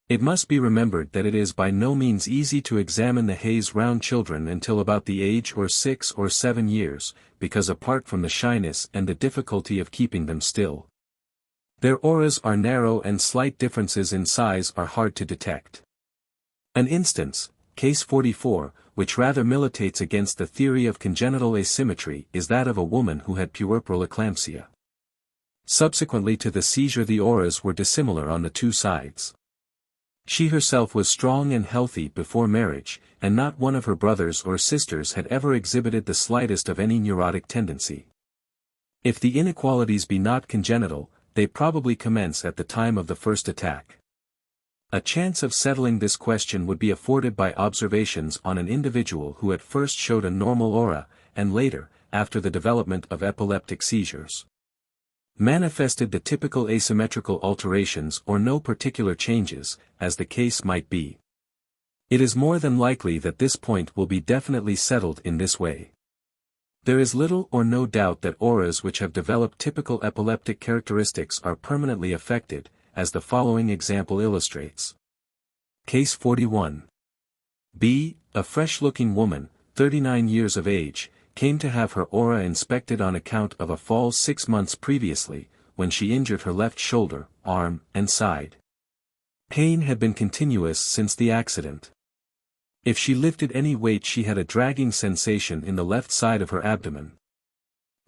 It must be remembered that it is by no means easy to examine the haze round children until about the age of 6 or 7 years, because apart from the shyness and the difficulty of keeping them still, their auras are narrow and slight differences in size are hard to detect. An instance, case 44, which rather militates against the theory of congenital asymmetry, is that of a woman who had puerperal eclampsia. Subsequently to the seizure the auras were dissimilar on the two sides. She herself was strong and healthy before marriage, and not one of her brothers or sisters had ever exhibited the slightest of any neurotic tendency. If the inequalities be not congenital, they probably commence at the time of the first attack. A chance of settling this question would be afforded by observations on an individual who at first showed a normal aura, and later, after the development of epileptic seizures, manifested the typical asymmetrical alterations or no particular changes, as the case might be. It is more than likely that this point will be definitely settled in this way. There is little or no doubt that auras which have developed typical epileptic characteristics are permanently affected, as the following example illustrates. Case 41. B. A fresh-looking woman, 39 years of age, came to have her aura inspected on account of a fall 6 months previously, when she injured her left shoulder, arm, and side. Pain had been continuous since the accident. If she lifted any weight she had a dragging sensation in the left side of her abdomen.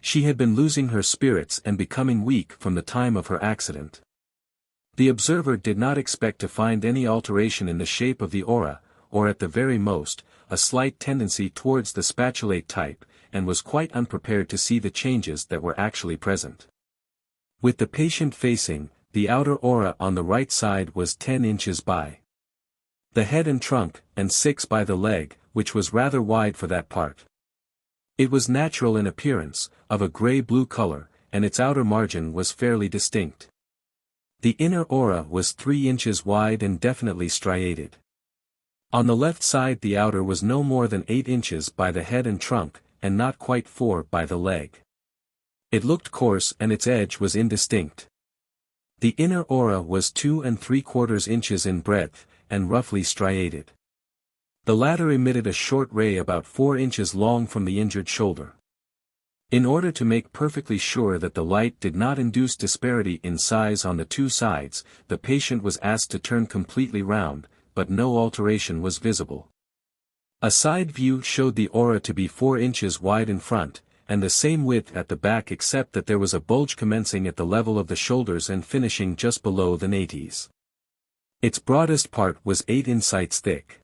She had been losing her spirits and becoming weak from the time of her accident. The observer did not expect to find any alteration in the shape of the aura, or at the very most, a slight tendency towards the spatulate type, and was quite unprepared to see the changes that were actually present. With the patient facing, the outer aura on the right side was 10 inches by the head and trunk, and 6 by the leg, which was rather wide for that part. It was natural in appearance, of a gray-blue color, and its outer margin was fairly distinct. The inner aura was 3 inches wide and definitely striated. On the left side the outer was no more than 8 inches by the head and trunk, and not quite 4 by the leg. It looked coarse and its edge was indistinct. The inner aura was 2 3/4 inches in breadth, and roughly striated. The latter emitted a short ray about 4 inches long from the injured shoulder. In order to make perfectly sure that the light did not induce disparity in size on the two sides, the patient was asked to turn completely round, but no alteration was visible. A side view showed the aura to be 4 inches wide in front, and the same width at the back, except that there was a bulge commencing at the level of the shoulders and finishing just below the nates. Its broadest part was 8 insights thick.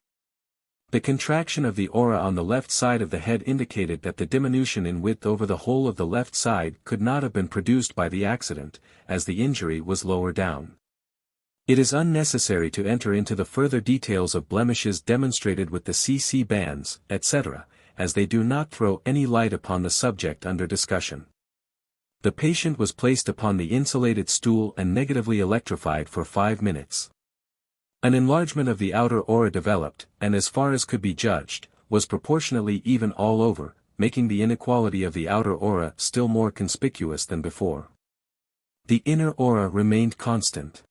The contraction of the aura on the left side of the head indicated that the diminution in width over the whole of the left side could not have been produced by the accident, as the injury was lower down. It is unnecessary to enter into the further details of blemishes demonstrated with the CC bands, etc., as they do not throw any light upon the subject under discussion. The patient was placed upon the insulated stool and negatively electrified for 5 minutes. An enlargement of the outer aura developed, and as far as could be judged, was proportionately even all over, making the inequality of the outer aura still more conspicuous than before. The inner aura remained constant.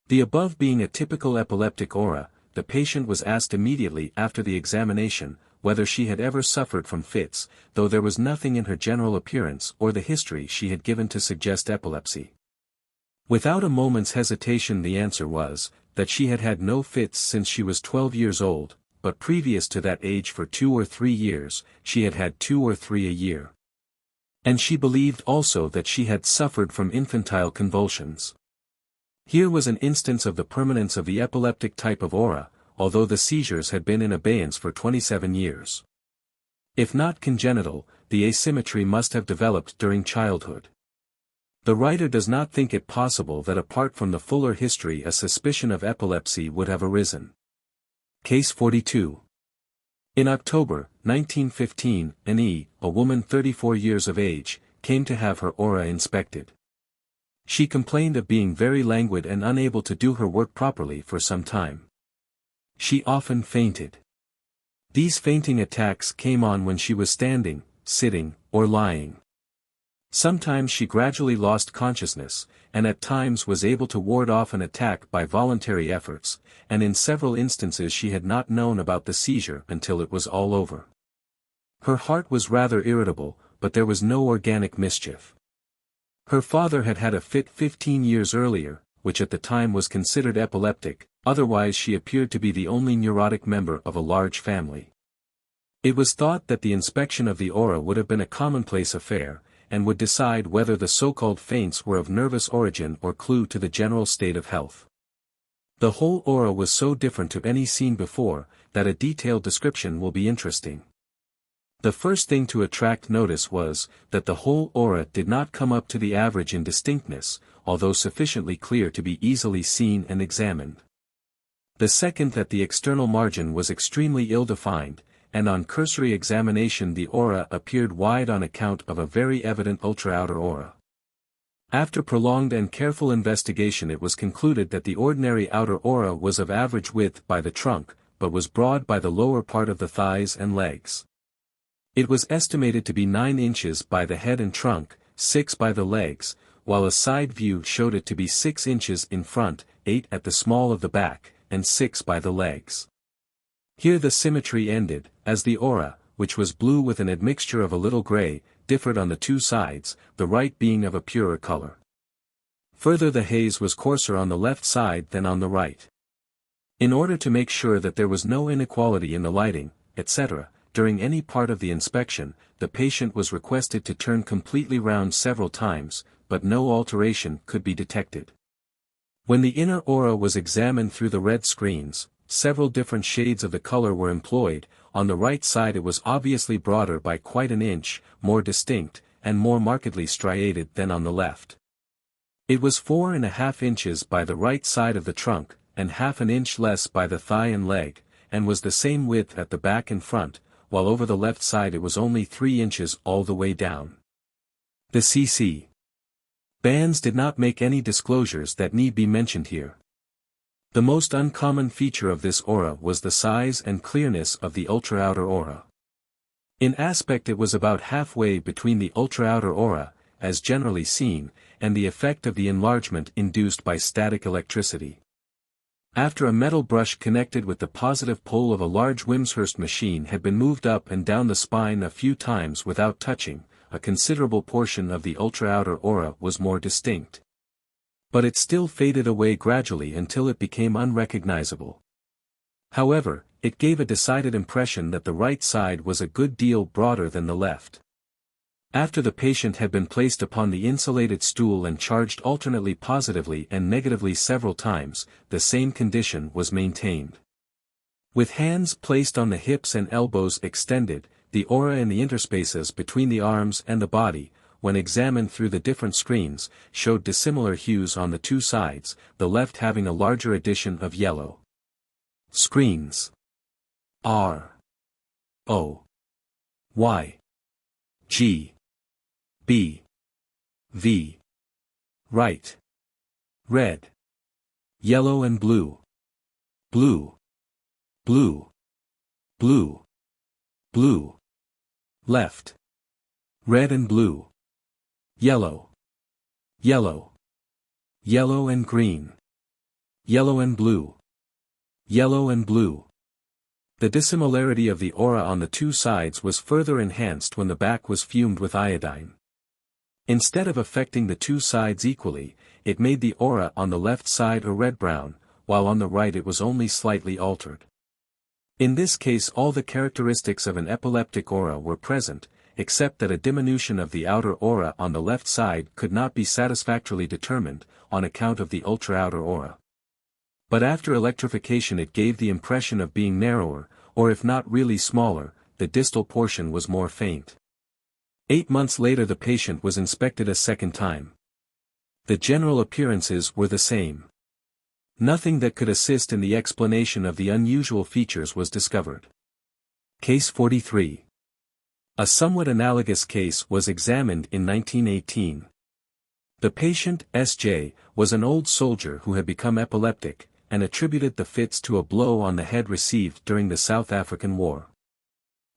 The above being a typical epileptic aura, the patient was asked immediately after the examination, whether she had ever suffered from fits, though there was nothing in her general appearance or the history she had given to suggest epilepsy. Without a moment's hesitation the answer was, that she had had no fits since she was 12 years old, but previous to that age for 2 or 3 years, she had had 2 or 3 a year. And she believed also that she had suffered from infantile convulsions. Here was an instance of the permanence of the epileptic type of aura, although the seizures had been in abeyance for 27 years. If not congenital, the asymmetry must have developed during childhood. The writer does not think it possible that apart from the fuller history a suspicion of epilepsy would have arisen. Case 42. In October, 1915, a woman 34 years of age, came to have her aura inspected. She complained of being very languid and unable to do her work properly for some time. She often fainted. These fainting attacks came on when she was standing, sitting, or lying. Sometimes she gradually lost consciousness, and at times was able to ward off an attack by voluntary efforts, and in several instances she had not known about the seizure until it was all over. Her heart was rather irritable, but there was no organic mischief. Her father had had a fit 15 years earlier, which at the time was considered epileptic, otherwise she appeared to be the only neurotic member of a large family. It was thought that the inspection of the aura would have been a commonplace affair, and would decide whether the so-called faints were of nervous origin or clue to the general state of health. The whole aura was so different to any seen before, that a detailed description will be interesting. The first thing to attract notice was, that the whole aura did not come up to the average in distinctness, although sufficiently clear to be easily seen and examined. The second that the external margin was extremely ill-defined, and on cursory examination the aura appeared wide on account of a very evident ultra-outer aura. After prolonged and careful investigation it was concluded that the ordinary outer aura was of average width by the trunk, but was broad by the lower part of the thighs and legs. It was estimated to be 9 inches by the head and trunk, 6 by the legs, while a side view showed it to be 6 inches in front, 8 at the small of the back, and 6 by the legs. Here the symmetry ended, as the aura, which was blue with an admixture of a little gray, differed on the 2 sides, the right being of a purer color. Further the haze was coarser on the left side than on the right. In order to make sure that there was no inequality in the lighting, etc., during any part of the inspection, the patient was requested to turn completely round several times, but no alteration could be detected. When the inner aura was examined through the red screens, several different shades of the color were employed. On the right side it was obviously broader by quite an inch, more distinct, and more markedly striated than on the left. It was 4.5 inches by the right side of the trunk, and half an inch less by the thigh and leg, and was the same width at the back and front, while over the left side it was only 3 inches all the way down. The CC bands did not make any disclosures that need be mentioned here. The most uncommon feature of this aura was the size and clearness of the ultra-outer aura. In aspect it was about halfway between the ultra-outer aura, as generally seen, and the effect of the enlargement induced by static electricity. After a metal brush connected with the positive pole of a large Wimshurst machine had been moved up and down the spine a few times without touching, a considerable portion of the ultra-outer aura was more distinct. But it still faded away gradually until it became unrecognizable. However, it gave a decided impression that the right side was a good deal broader than the left. After the patient had been placed upon the insulated stool and charged alternately positively and negatively several times, the same condition was maintained. With hands placed on the hips and elbows extended, the aura in the interspaces between the arms and the body, when examined through the different screens, showed dissimilar hues on the two sides, the left having a larger addition of yellow. Screens R O Y G B V right, red, yellow and blue, blue, blue, blue, blue, left, red and blue, yellow, yellow, yellow and green, yellow and blue, yellow and blue. The dissimilarity of the aura on the two sides was further enhanced when the back was fumed with iodine. Instead of affecting the two sides equally, it made the aura on the left side a red-brown, while on the right it was only slightly altered. In this case all the characteristics of an epileptic aura were present, except that a diminution of the outer aura on the left side could not be satisfactorily determined, on account of the ultra-outer aura. But after electrification it gave the impression of being narrower, or if not really smaller, the distal portion was more faint. 8 months later the patient was inspected a second time. The general appearances were the same. Nothing that could assist in the explanation of the unusual features was discovered. Case 43. A somewhat analogous case was examined in 1918. The patient, S.J., was an old soldier who had become epileptic, and attributed the fits to a blow on the head received during the South African War.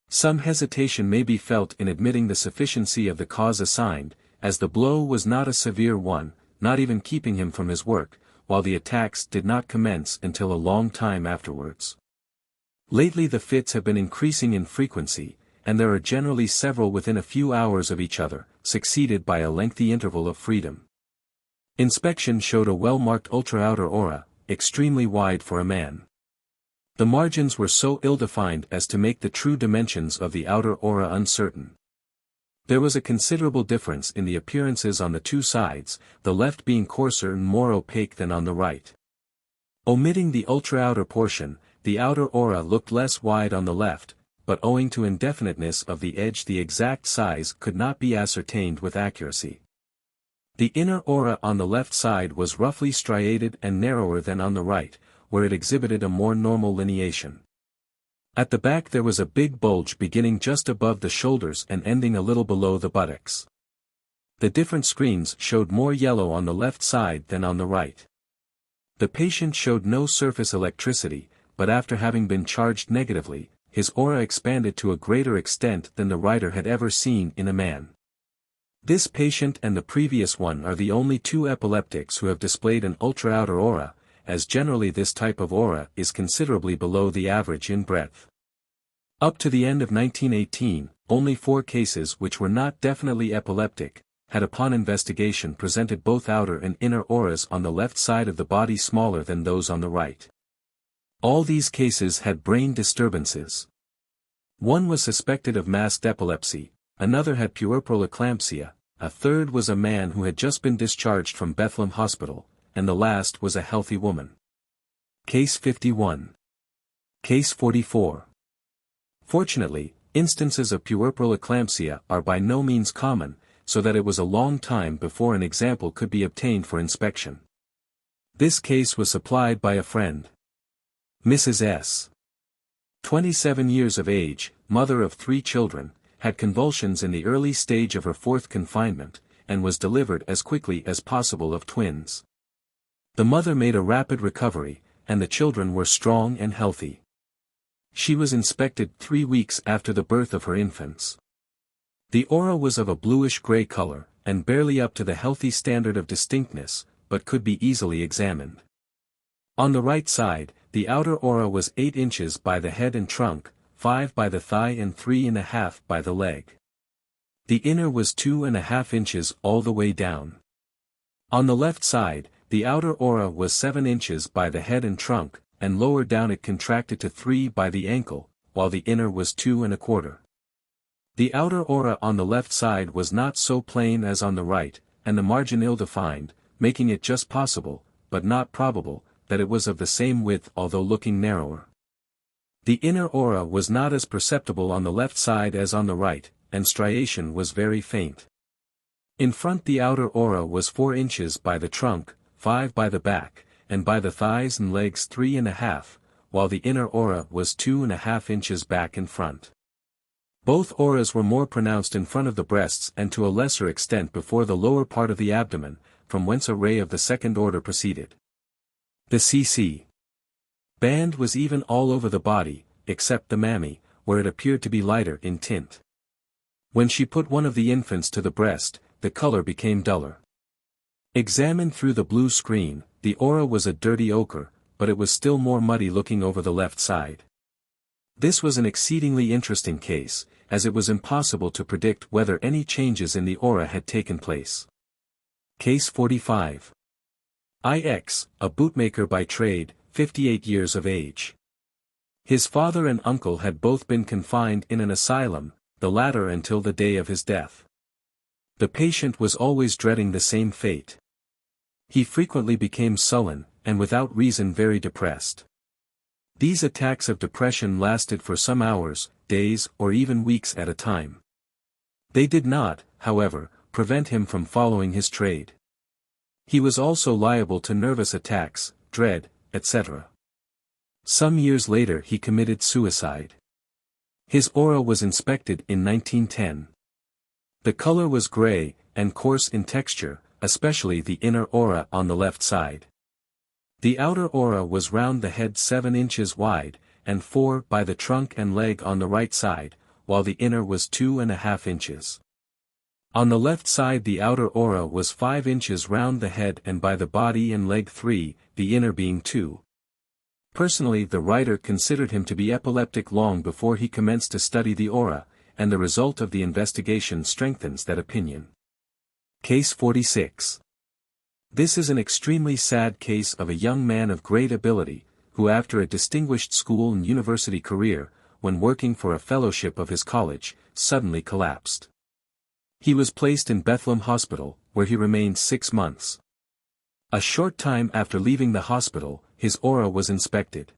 Some hesitation may be felt in admitting the sufficiency of the cause assigned, as the blow was not a severe one, not even keeping him from his work, while the attacks did not commence until a long time afterwards. Lately the fits have been increasing in frequency, and there are generally several within a few hours of each other, succeeded by a lengthy interval of freedom. Inspection showed a well-marked ultra-outer aura, extremely wide for a man. The margins were so ill-defined as to make the true dimensions of the outer aura uncertain. There was a considerable difference in the appearances on the two sides, the left being coarser and more opaque than on the right. Omitting the ultra-outer portion, the outer aura looked less wide on the left, but owing to indefiniteness of the edge the exact size could not be ascertained with accuracy. The inner aura on the left side was roughly striated and narrower than on the right, where it exhibited a more normal lineation. At the back there was a big bulge beginning just above the shoulders and ending a little below the buttocks. The different screens showed more yellow on the left side than on the right. The patient showed no surface electricity, but after having been charged negatively, his aura expanded to a greater extent than the writer had ever seen in a man. This patient and the previous one are the only two epileptics who have displayed an ultra-outer aura, as generally this type of aura is considerably below the average in breadth. Up to the end of 1918, only 4 cases which were not definitely epileptic, had upon investigation presented both outer and inner auras on the left side of the body smaller than those on the right. All these cases had brain disturbances. One was suspected of masked epilepsy, another had puerperal eclampsia, a third was a man who had just been discharged from Bethlehem Hospital, and the last was a healthy woman. Case 51. Case 44. Fortunately, instances of puerperal eclampsia are by no means common, so that it was a long time before an example could be obtained for inspection. This case was supplied by a friend. Mrs. S. 27 years of age, mother of 3 children, had convulsions in the early stage of her 4th confinement, and was delivered as quickly as possible of twins. The mother made a rapid recovery, and the children were strong and healthy. She was inspected 3 weeks after the birth of her infants. The aura was of a bluish-gray color, and barely up to the healthy standard of distinctness, but could be easily examined. On the right side, the outer aura was 8 inches by the head and trunk, 5 by the thigh and 3.5 by the leg. The inner was 2.5 inches all the way down. On the left side, the outer aura was 7 inches by the head and trunk, and lower down it contracted to 3 by the ankle, while the inner was 2.25. The outer aura on the left side was not so plain as on the right, and the margin ill-defined, making it just possible, but not probable, that it was of the same width although looking narrower. The inner aura was not as perceptible on the left side as on the right, and striation was very faint. In front the outer aura was 4 inches by the trunk, 5 by the back, and by the thighs and legs 3.5, while the inner aura was 2.5 inches back and front. Both auras were more pronounced in front of the breasts and to a lesser extent before the lower part of the abdomen, from whence a ray of the second order proceeded. The CC band was even all over the body, except the mammy, where it appeared to be lighter in tint. When she put one of the infants to the breast, the color became duller. Examined through the blue screen, the aura was a dirty ochre, but it was still more muddy looking over the left side. This was an exceedingly interesting case, as it was impossible to predict whether any changes in the aura had taken place. Case 45. IX, a bootmaker by trade, 58 years of age. His father and uncle had both been confined in an asylum, the latter until the day of his death. The patient was always dreading the same fate. He frequently became sullen, and without reason very depressed. These attacks of depression lasted for some hours, days, or even weeks at a time. They did not, however, prevent him from following his trade. He was also liable to nervous attacks, dread, etc. Some years later he committed suicide. His aura was inspected in 1910. The color was gray, and coarse in texture, especially the inner aura on the left side. The outer aura was round the head 7 inches wide, and 4 by the trunk and leg on the right side, while the inner was 2.5 inches. On the left side the outer aura was 5 inches round the head and by the body and leg 3, the inner being 2. Personally the writer considered him to be epileptic long before he commenced to study the aura, and the result of the investigation strengthens that opinion. Case 46. This is an extremely sad case of a young man of great ability, who after a distinguished school and university career, when working for a fellowship of his college, suddenly collapsed. He was placed in Bethlehem Hospital, where he remained 6 months. A short time after leaving the hospital, his aura was inspected.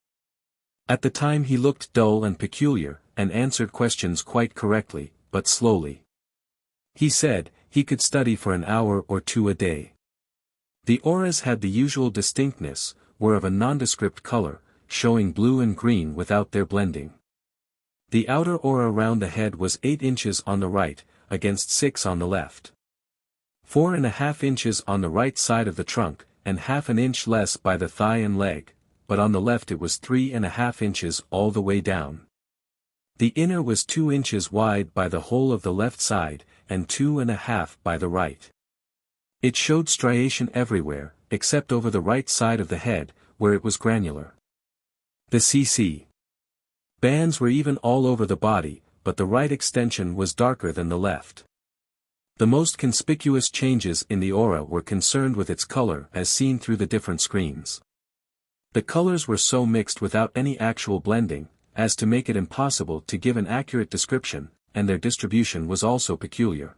At the time he looked dull and peculiar, and answered questions quite correctly, but slowly. He said, he could study for an hour or 2 a day. The auras had the usual distinctness, were of a nondescript color, showing blue and green without their blending. The outer aura round the head was 8 inches on the right, against 6 on the left. 4.5 inches on the right side of the trunk, and half an inch less by the thigh and leg, but on the left it was 3.5 inches all the way down. The inner was 2 inches wide by the whole of the left side, and 2.5 by the right. It showed striation everywhere, except over the right side of the head, where it was granular. The CC bands were even all over the body, but the right extension was darker than the left. The most conspicuous changes in the aura were concerned with its color as seen through the different screens. The colors were so mixed without any actual blending, as to make it impossible to give an accurate description, and their distribution was also peculiar.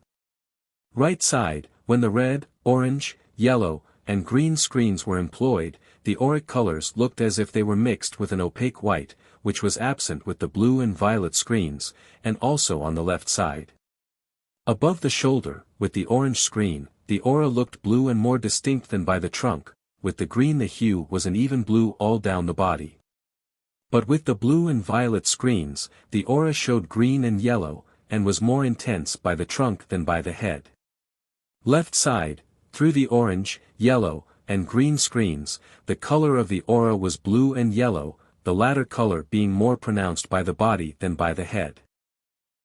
Right side, when the red, orange, yellow, and green screens were employed, the auric colors looked as if they were mixed with an opaque white, which was absent with the blue and violet screens, and also on the left side. Above the shoulder, with the orange screen, the aura looked blue and more distinct than by the trunk, with the green the hue was an even blue all down the body. But with the blue and violet screens, the aura showed green and yellow, and was more intense by the trunk than by the head. Left side, through the orange, yellow, and green screens, the color of the aura was blue and yellow, the latter color being more pronounced by the body than by the head.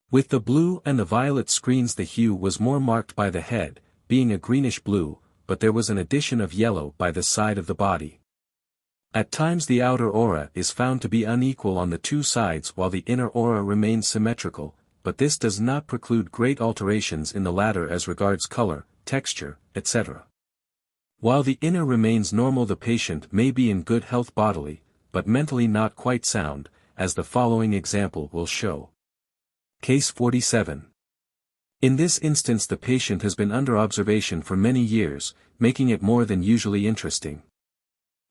With the blue and the violet screens the hue was more marked by the head, being a greenish blue, but there was an addition of yellow by the side of the body. At times the outer aura is found to be unequal on the 2 sides while the inner aura remains symmetrical, but this does not preclude great alterations in the latter as regards color, texture, etc. While the inner remains normal the patient may be in good health bodily, but mentally not quite sound, as the following example will show. Case 47. In this instance the patient has been under observation for many years, making it more than usually interesting.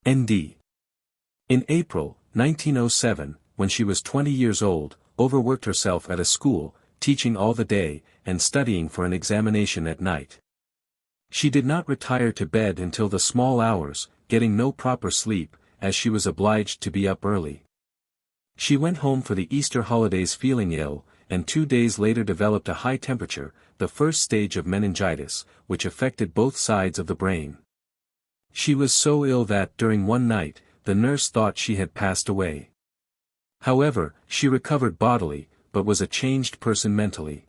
N.D. In April, 1907, when she was 20 years old, overworked herself at a school, teaching all the day, and studying for an examination at night. She did not retire to bed until the small hours, getting no proper sleep, as she was obliged to be up early. She went home for the Easter holidays feeling ill, and 2 days later developed a high temperature, the first stage of meningitis, which affected both sides of the brain. She was so ill that during one night, the nurse thought she had passed away. However, she recovered bodily, but was a changed person mentally.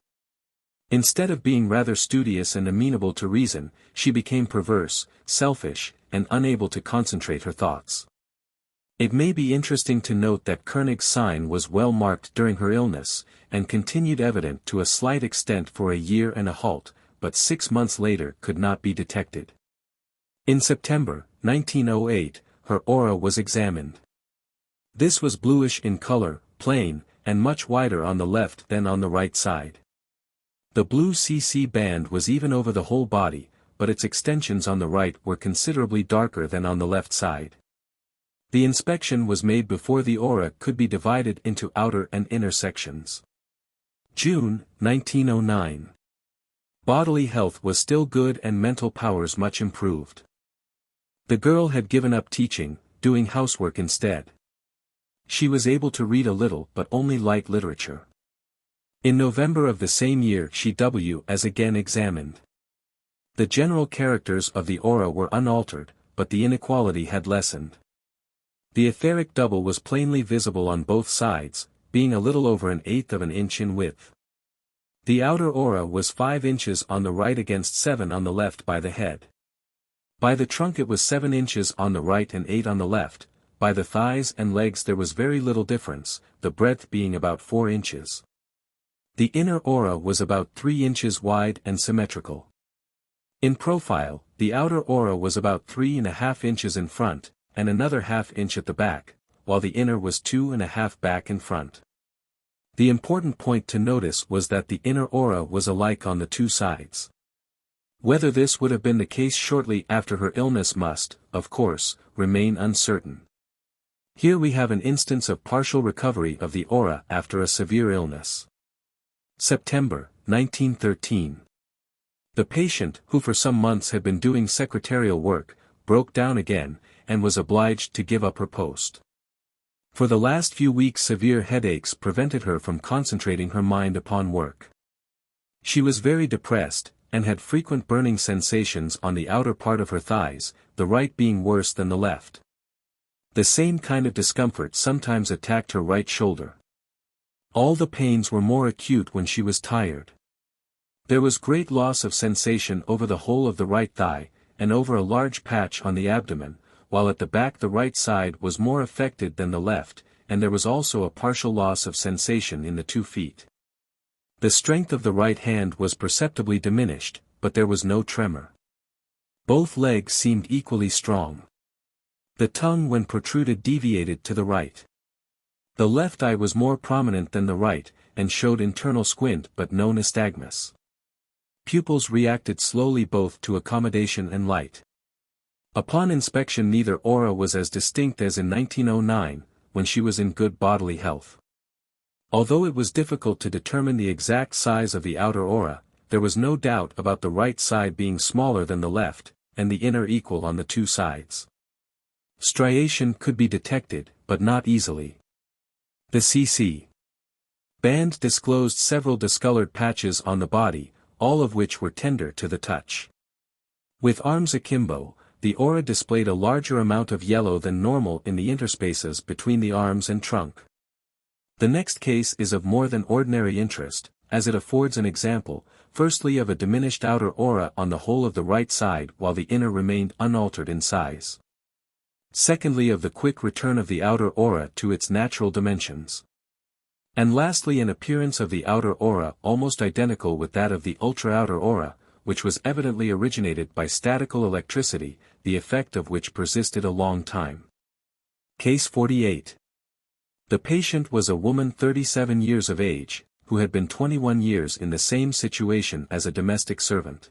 Instead of being rather studious and amenable to reason, she became perverse, selfish, and unable to concentrate her thoughts. It may be interesting to note that Koenig's sign was well marked during her illness, and continued evident to a slight extent for a year and a halt, but 6 months later could not be detected. In September, 1908, her aura was examined. This was bluish in color, plain, and much wider on the left than on the right side. The blue CC band was even over the whole body, but its extensions on the right were considerably darker than on the left side. The inspection was made before the aura could be divided into outer and inner sections. June, 1909. Bodily health was still good and mental powers much improved. The girl had given up teaching, doing housework instead. She was able to read a little but only light literature. In November of the same year she was again examined. The general characters of the aura were unaltered, but the inequality had lessened. The etheric double was plainly visible on both sides, being a little over 1/8 inch in width. The outer aura was 5 inches on the right against 7 on the left by the head. By the trunk it was 7 inches on the right and 8 on the left. By the thighs and legs there was very little difference, the breadth being about 4 inches. The inner aura was about 3 inches wide and symmetrical. In profile, the outer aura was about 3.5 inches in front, and another ½ inch at the back, while the inner was 2.5 back and front. The important point to notice was that the inner aura was alike on the two sides. Whether this would have been the case shortly after her illness must, of course, remain uncertain. Here we have an instance of partial recovery of the aura after a severe illness. September, 1913. The patient, who for some months had been doing secretarial work, broke down again, and was obliged to give up her post. For the last few weeks severe headaches prevented her from concentrating her mind upon work. She was very depressed, and had frequent burning sensations on the outer part of her thighs, the right being worse than the left. The same kind of discomfort sometimes attacked her right shoulder. All the pains were more acute when she was tired. There was great loss of sensation over the whole of the right thigh, and over a large patch on the abdomen, while at the back the right side was more affected than the left, and there was also a partial loss of sensation in the 2 feet. The strength of the right hand was perceptibly diminished, but there was no tremor. Both legs seemed equally strong. The tongue when protruded deviated to the right. The left eye was more prominent than the right, and showed internal squint but no nystagmus. Pupils reacted slowly both to accommodation and light. Upon inspection neither aura was as distinct as in 1909, when she was in good bodily health. Although it was difficult to determine the exact size of the outer aura, there was no doubt about the right side being smaller than the left, and the inner equal on the two sides. Striation could be detected, but not easily. The CC band disclosed several discolored patches on the body, all of which were tender to the touch. With arms akimbo, the aura displayed a larger amount of yellow than normal in the interspaces between the arms and trunk. The next case is of more than ordinary interest, as it affords an example, firstly of a diminished outer aura on the whole of the right side while the inner remained unaltered in size. Secondly of the quick return of the outer aura to its natural dimensions. And lastly an appearance of the outer aura almost identical with that of the ultra-outer aura, which was evidently originated by statical electricity, the effect of which persisted a long time. Case 48. The patient was a woman 37 years of age, who had been 21 years in the same situation as a domestic servant.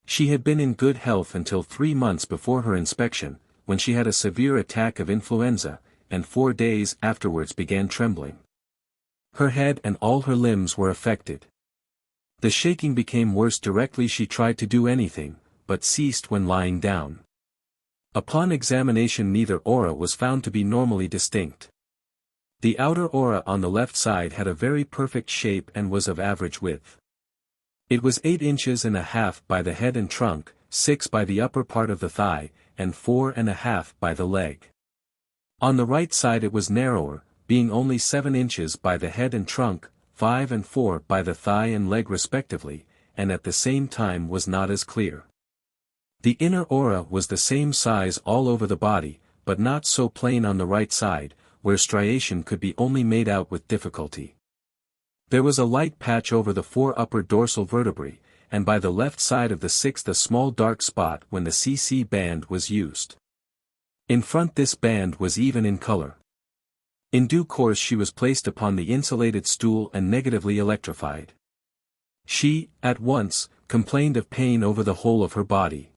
She had been in good health until 3 months before her inspection, when she had a severe attack of influenza, and 4 days afterwards began trembling. Her head and all her limbs were affected. The shaking became worse directly she tried to do anything, but ceased when lying down. Upon examination neither aura was found to be normally distinct. The outer aura on the left side had a very perfect shape and was of average width. It was 8 inches and a half by the head and trunk, 6 by the upper part of the thigh, and 4.5 by the leg. On the right side it was narrower, being only 7 inches by the head and trunk, 5 and 4 by the thigh and leg respectively, and at the same time was not as clear. The inner aura was the same size all over the body, but not so plain on the right side, where striation could be only made out with difficulty. There was a light patch over the 4 upper dorsal vertebrae, and by the left side of the 6th a small dark spot when the CC band was used. In front this band was even in color. In due course she was placed upon the insulated stool and negatively electrified. She, at once, complained of pain over the whole of her body.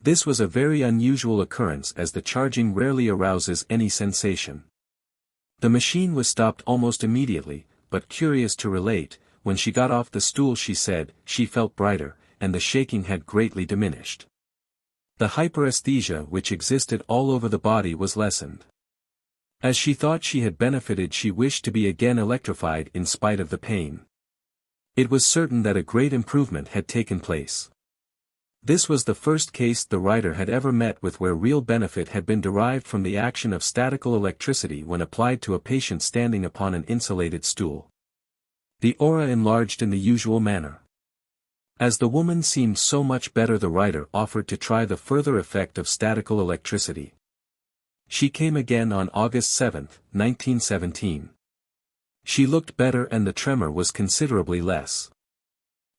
This was a very unusual occurrence as the charging rarely arouses any sensation. The machine was stopped almost immediately, but curious to relate, when she got off the stool she said, she felt brighter, and the shaking had greatly diminished. The hyperesthesia which existed all over the body was lessened. As she thought she had benefited she wished to be again electrified in spite of the pain. It was certain that a great improvement had taken place. This was the first case the writer had ever met with where real benefit had been derived from the action of statical electricity when applied to a patient standing upon an insulated stool. The aura enlarged in the usual manner. As the woman seemed so much better the writer offered to try the further effect of statical electricity. She came again on August 7, 1917. She looked better and the tremor was considerably less.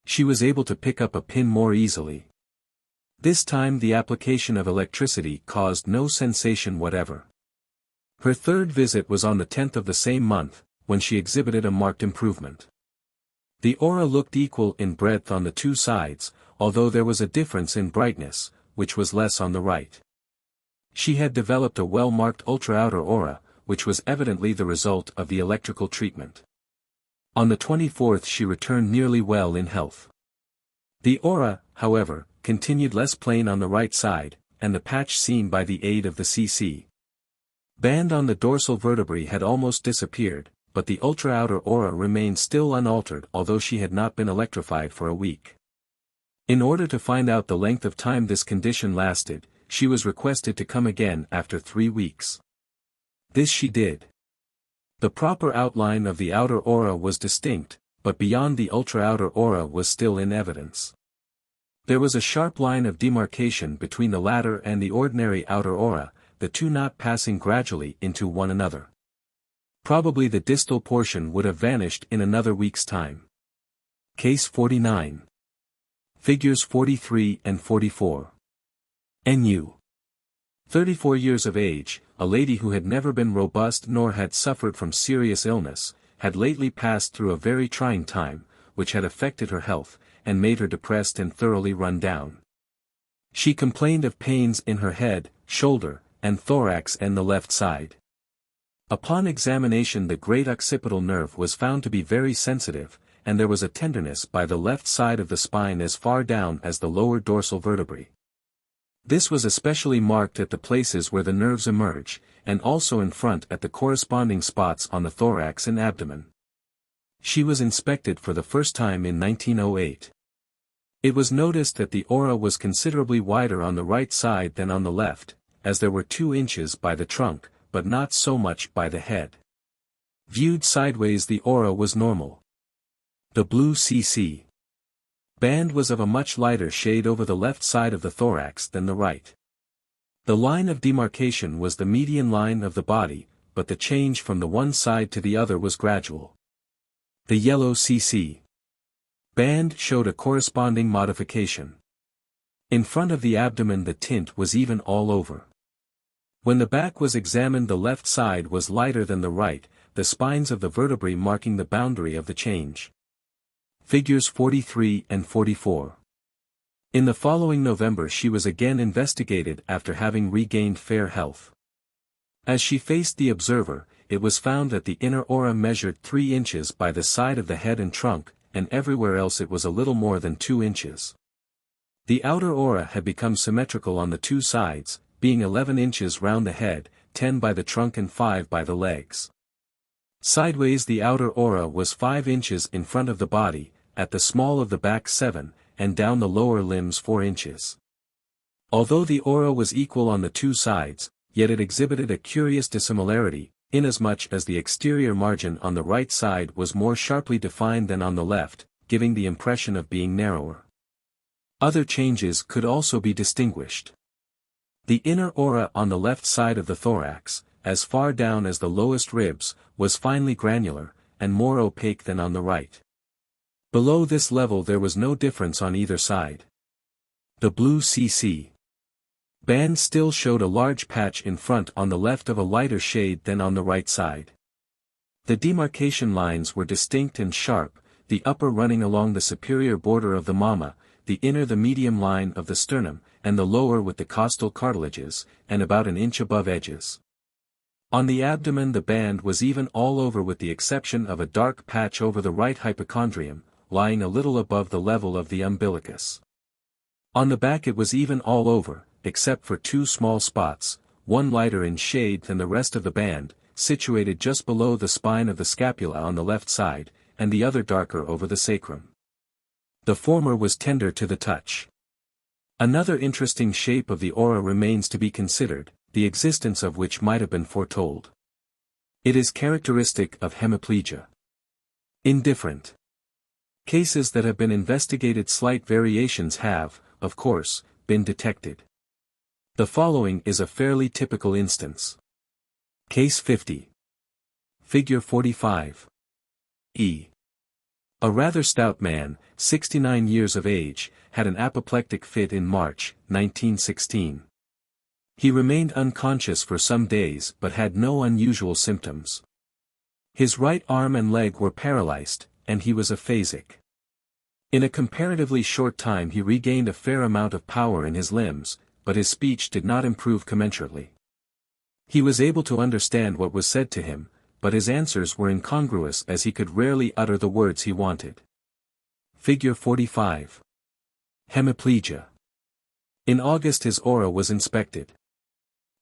She was able to pick up a pin more easily. This time the application of electricity caused no sensation whatever. Her third visit was on the 10th of the same month, when she exhibited a marked improvement. The aura looked equal in breadth on the 2 sides, although there was a difference in brightness, which was less on the right. She had developed a well-marked ultra-outer aura, which was evidently the result of the electrical treatment. On the 24th she returned nearly well in health. The aura, however, continued less plain on the right side, and the patch seen by the aid of the CC band on the dorsal vertebrae had almost disappeared, but the ultra-outer aura remained still unaltered although she had not been electrified for a week. In order to find out the length of time this condition lasted, she was requested to come again after 3 weeks. This she did. The proper outline of the outer aura was distinct, but beyond the ultra-outer aura was still in evidence. There was a sharp line of demarcation between the latter and the ordinary outer aura, the two not passing gradually into one another. Probably the distal portion would have vanished in another week's time. Case 49. Figures 43 and 44. N.U. 34 years of age, a lady who had never been robust nor had suffered from serious illness, had lately passed through a very trying time, which had affected her health, and made her depressed and thoroughly run down. She complained of pains in her head, shoulder, and thorax and the left side. Upon examination the great occipital nerve was found to be very sensitive, and there was a tenderness by the left side of the spine as far down as the lower dorsal vertebrae. This was especially marked at the places where the nerves emerge, and also in front at the corresponding spots on the thorax and abdomen. She was inspected for the first time in 1908. It was noticed that the aura was considerably wider on the right side than on the left, as there were 2 inches by the trunk, but not so much by the head. Viewed sideways the aura was normal. The blue CC band was of a much lighter shade over the left side of the thorax than the right. The line of demarcation was the median line of the body, but the change from the one side to the other was gradual. The yellow CC band showed a corresponding modification. In front of the abdomen the tint was even all over. When the back was examined the left side was lighter than the right, the spines of the vertebrae marking the boundary of the change. Figures 43 and 44. In the following November she was again investigated after having regained fair health. As she faced the observer, it was found that the inner aura measured 3 inches by the side of the head and trunk, and everywhere else it was a little more than 2 inches. The outer aura had become symmetrical on the two sides, being 11 inches round the head, 10 by the trunk and 5 by the legs. Sideways the outer aura was 5 inches in front of the body, at the small of the back 7, and down the lower limbs 4 inches. Although the aura was equal on the two sides, yet it exhibited a curious dissimilarity, inasmuch as the exterior margin on the right side was more sharply defined than on the left, giving the impression of being narrower. Other changes could also be distinguished. The inner aura on the left side of the thorax, as far down as the lowest ribs, was finely granular, and more opaque than on the right. Below this level there was no difference on either side. The blue CC band still showed a large patch in front on the left of a lighter shade than on the right side. The demarcation lines were distinct and sharp, the upper running along the superior border of the mamma, the inner the medium line of the sternum, and the lower with the costal cartilages, and about an inch above edges. On the abdomen the band was even all over with the exception of a dark patch over the right hypochondrium, lying a little above the level of the umbilicus. On the back it was even all over, except for two small spots, one lighter in shade than the rest of the band, situated just below the spine of the scapula on the left side, and the other darker over the sacrum. The former was tender to the touch. Another interesting shape of the aura remains to be considered, the existence of which might have been foretold. It is characteristic of hemiplegia. In different cases that have been investigated, slight variations have, of course, been detected. The following is a fairly typical instance. Case 50. Figure 45. E. A rather stout man, 69 years of age, had an apoplectic fit in March, 1916. He remained unconscious for some days but had no unusual symptoms. His right arm and leg were paralyzed, and he was aphasic. In a comparatively short time he regained a fair amount of power in his limbs, but his speech did not improve commensurately. He was able to understand what was said to him, but his answers were incongruous as he could rarely utter the words he wanted. Figure 45. Hemiplegia. In August his aura was inspected.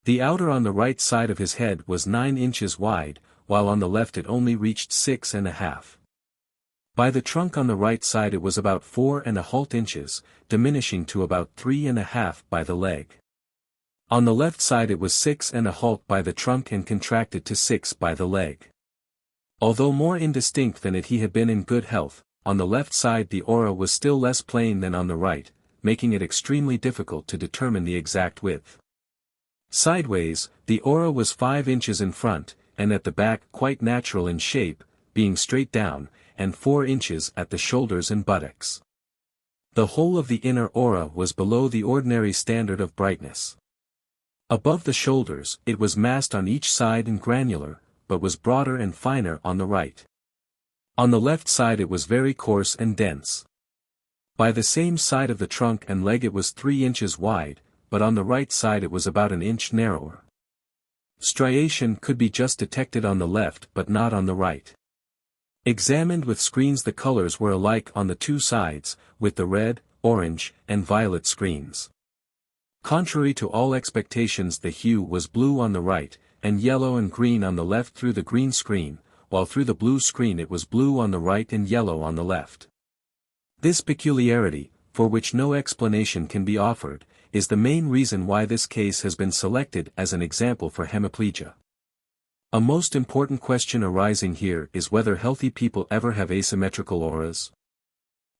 The outer on the right side of his head was 9 inches wide, while on the left it only reached 6.5. By the trunk on the right side it was about 4.5 inches, diminishing to about 3.5 by the leg. On the left side it was 6.5 by the trunk and contracted to 6 by the leg. Although more indistinct than he had been in good health, on the left side the aura was still less plain than on the right, making it extremely difficult to determine the exact width. Sideways, the aura was 5 inches in front, and at the back quite natural in shape, being straight down, and 4 inches at the shoulders and buttocks. The whole of the inner aura was below the ordinary standard of brightness. Above the shoulders, it was massed on each side and granular, but was broader and finer on the right. On the left side it was very coarse and dense. By the same side of the trunk and leg it was 3 inches wide, but on the right side it was about an inch narrower. Striation could be just detected on the left but not on the right. Examined with screens the colors were alike on the two sides, with the red, orange, and violet screens. Contrary to all expectations the hue was blue on the right, and yellow and green on the left through the green screen, while through the blue screen it was blue on the right and yellow on the left. This peculiarity, for which no explanation can be offered, is the main reason why this case has been selected as an example for hemiplegia. A most important question arising here is whether healthy people ever have asymmetrical auras.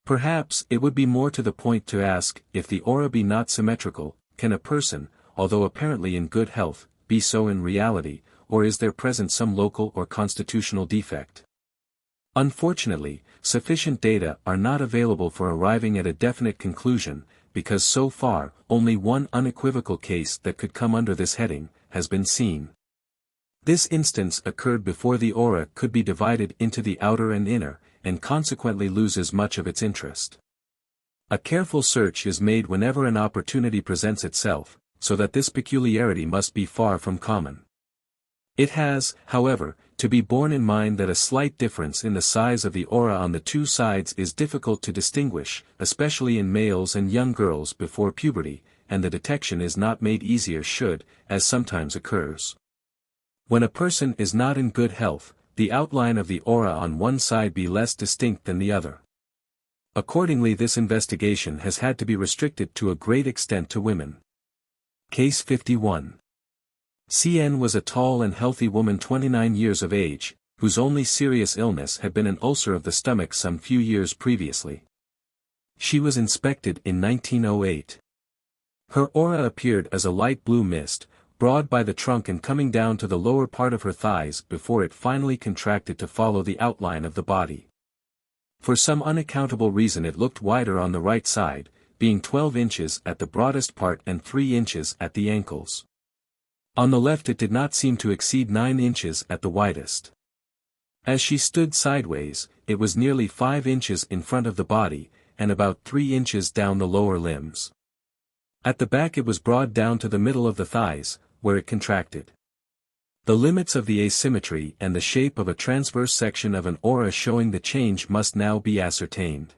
Perhaps it would be more to the point to ask, if the aura be not symmetrical, can a person, although apparently in good health, be so in reality, or is there present some local or constitutional defect? Unfortunately, sufficient data are not available for arriving at a definite conclusion, because so far, only one unequivocal case that could come under this heading, has been seen. This instance occurred before the aura could be divided into the outer and inner, and consequently loses much of its interest. A careful search is made whenever an opportunity presents itself, so that this peculiarity must be far from common. It has, however, To be borne in mind that a slight difference in the size of the aura on the two sides is difficult to distinguish, especially in males and young girls before puberty, and the detection is not made easier should, as sometimes occurs. When a person is not in good health, the outline of the aura on one side be less distinct than the other. Accordingly, this investigation has had to be restricted to a great extent to women. Case 51. CN was a tall and healthy woman 29 years of age, whose only serious illness had been an ulcer of the stomach some few years previously. She was inspected in 1908. Her aura appeared as a light blue mist, broad by the trunk and coming down to the lower part of her thighs before it finally contracted to follow the outline of the body. For some unaccountable reason it looked wider on the right side, being 12 inches at the broadest part and 3 inches at the ankles. On the left it did not seem to exceed 9 inches at the widest. As she stood sideways, it was nearly 5 inches in front of the body, and about 3 inches down the lower limbs. At the back it was broad down to the middle of the thighs, where it contracted. The limits of the asymmetry and the shape of a transverse section of an aura showing the change must now be ascertained.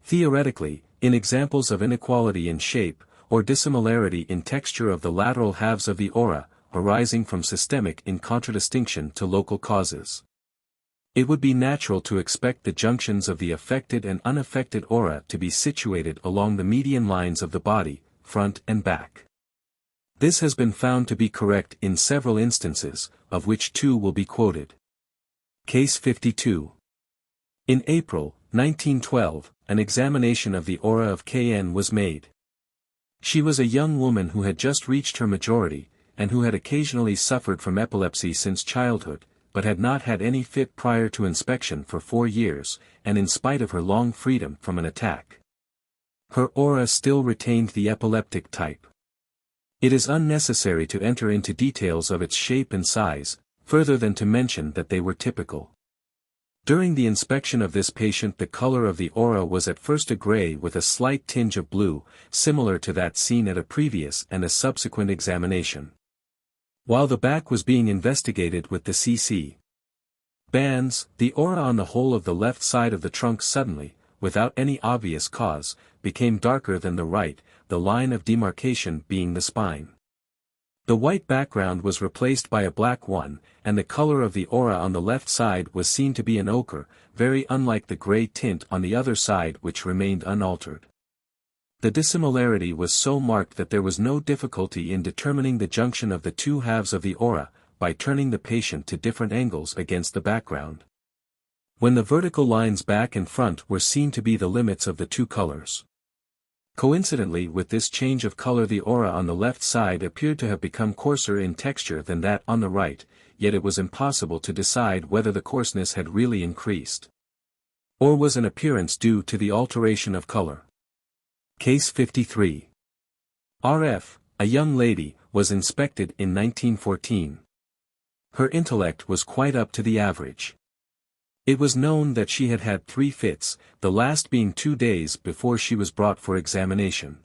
Theoretically, in examples of inequality in shape, or dissimilarity in texture of the lateral halves of the aura, arising from systemic in contradistinction to local causes, it would be natural to expect the junctions of the affected and unaffected aura to be situated along the median lines of the body, front and back. This has been found to be correct in several instances, of which 2 will be quoted. Case 52. In April, 1912, an examination of the aura of KN was made. She was a young woman who had just reached her majority, and who had occasionally suffered from epilepsy since childhood, but had not had any fit prior to inspection for 4 years, and in spite of her long freedom from an attack, her aura still retained the epileptic type. It is unnecessary to enter into details of its shape and size, further than to mention that they were typical. During the inspection of this patient the color of the aura was at first a gray with a slight tinge of blue, similar to that seen at a previous and a subsequent examination. While the back was being investigated with the CC bands, the aura on the whole of the left side of the trunk suddenly, without any obvious cause, became darker than the right, the line of demarcation being the spine. The white background was replaced by a black one, and the color of the aura on the left side was seen to be an ochre, very unlike the gray tint on the other side which remained unaltered. The dissimilarity was so marked that there was no difficulty in determining the junction of the two halves of the aura, by turning the patient to different angles against the background, when the vertical lines back and front were seen to be the limits of the two colors. Coincidentally with this change of color the aura on the left side appeared to have become coarser in texture than that on the right, yet it was impossible to decide whether the coarseness had really increased, or was an appearance due to the alteration of color. Case 53. RF, a young lady, was inspected in 1914. Her intellect was quite up to the average. It was known that she had had 3 fits, the last being 2 days before she was brought for examination.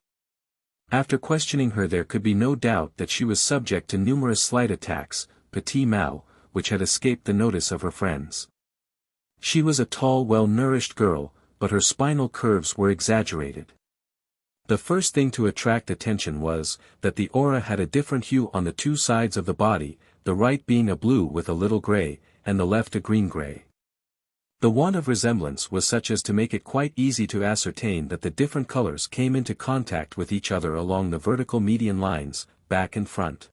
After questioning her there could be no doubt that she was subject to numerous slight attacks, petit mal, which had escaped the notice of her friends. She was a tall well-nourished girl, but her spinal curves were exaggerated. The first thing to attract attention was, that the aura had a different hue on the 2 sides of the body, the right being a blue with a little gray, and the left a green-gray. The want of resemblance was such as to make it quite easy to ascertain that the different colors came into contact with each other along the vertical median lines, back and front.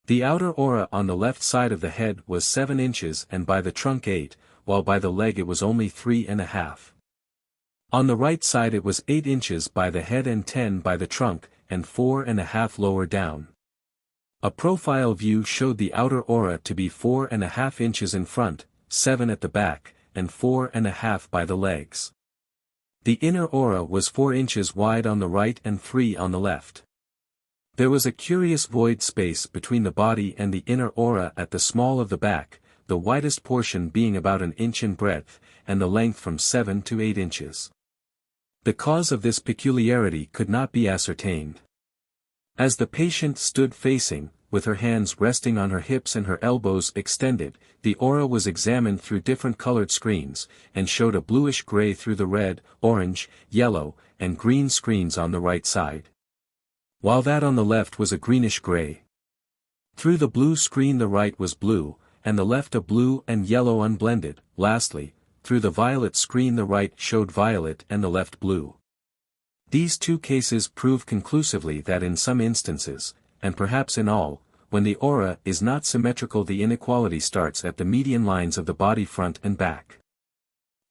The outer aura on the left side of the head was 7 inches and by the trunk 8, while by the leg it was only 3.5. On the right side it was 8 inches by the head and 10 by the trunk, and 4.5 lower down. A profile view showed the outer aura to be 4.5 inches in front, 7 at the back, and 4.5 by the legs. The inner aura was 4 inches wide on the right and 3 on the left. There was a curious void space between the body and the inner aura at the small of the back, the widest portion being about 1 inch in breadth, and the length from 7 to 8 inches. The cause of this peculiarity could not be ascertained. As the patient stood facing, with her hands resting on her hips and her elbows extended, the aura was examined through different colored screens, and showed a bluish-gray through the red, orange, yellow, and green screens on the right side, while that on the left was a greenish-gray. Through the blue screen the right was blue, and the left a blue and yellow unblended. Lastly, through the violet screen the right showed violet and the left blue. These two cases prove conclusively that in some instances, and perhaps in all, when the aura is not symmetrical the inequality starts at the median lines of the body front and back.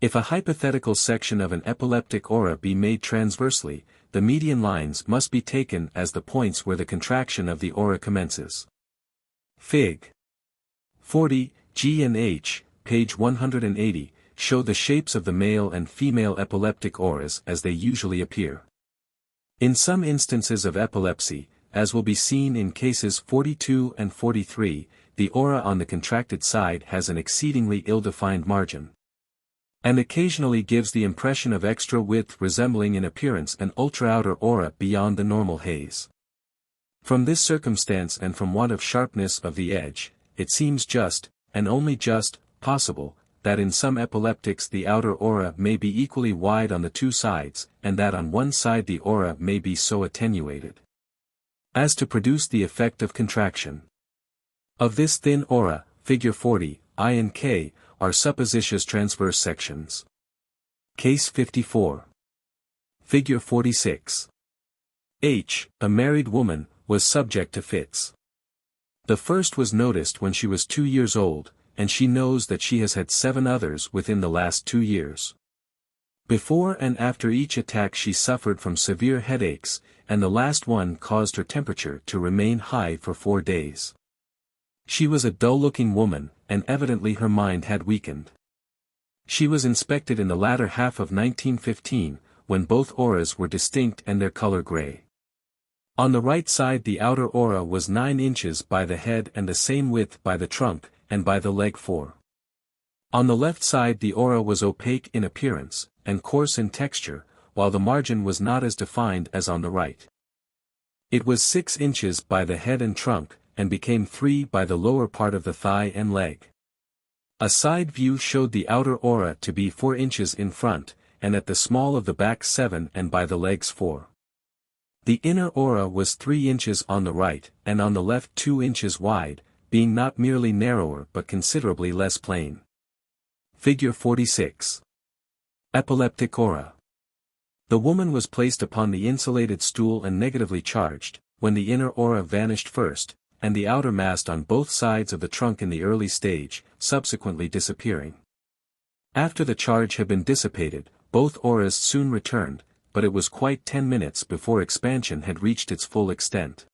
If a hypothetical section of an epileptic aura be made transversely, the median lines must be taken as the points where the contraction of the aura commences. Fig. 40, G and H, page 180, show the shapes of the male and female epileptic auras as they usually appear. In some instances of epilepsy, as will be seen in cases 42 and 43, the aura on the contracted side has an exceedingly ill-defined margin, and occasionally gives the impression of extra width resembling in appearance an ultra-outer aura beyond the normal haze. From this circumstance and from want of sharpness of the edge, it seems just, and only just, possible, that in some epileptics the outer aura may be equally wide on the two sides, and that on one side the aura may be so attenuated as to produce the effect of contraction. Of this thin aura, figure 40, I and K, are supposititious transverse sections. Case 54. Figure 46. H, a married woman, was subject to fits. The first was noticed when she was 2 years old, and she knows that she has had 7 others within the last 2 years. Before and after each attack she suffered from severe headaches, and the last one caused her temperature to remain high for 4 days. She was a dull-looking woman, and evidently her mind had weakened. She was inspected in the latter half of 1915, when both auras were distinct and their color gray. On the right side the outer aura was 9 inches by the head and the same width by the trunk, and by the leg 4. On the left side the aura was opaque in appearance, and coarse in texture, while the margin was not as defined as on the right. It was 6 inches by the head and trunk, and became 3 by the lower part of the thigh and leg. A side view showed the outer aura to be 4 inches in front, and at the small of the back 7 and by the legs 4. The inner aura was 3 inches on the right, and on the left 2 inches wide, being not merely narrower but considerably less plain. Figure 46. Epileptic aura. The woman was placed upon the insulated stool and negatively charged, when the inner aura vanished first, and the outer massed on both sides of the trunk in the early stage, subsequently disappearing. After the charge had been dissipated, both auras soon returned, but it was quite 10 minutes before expansion had reached its full extent.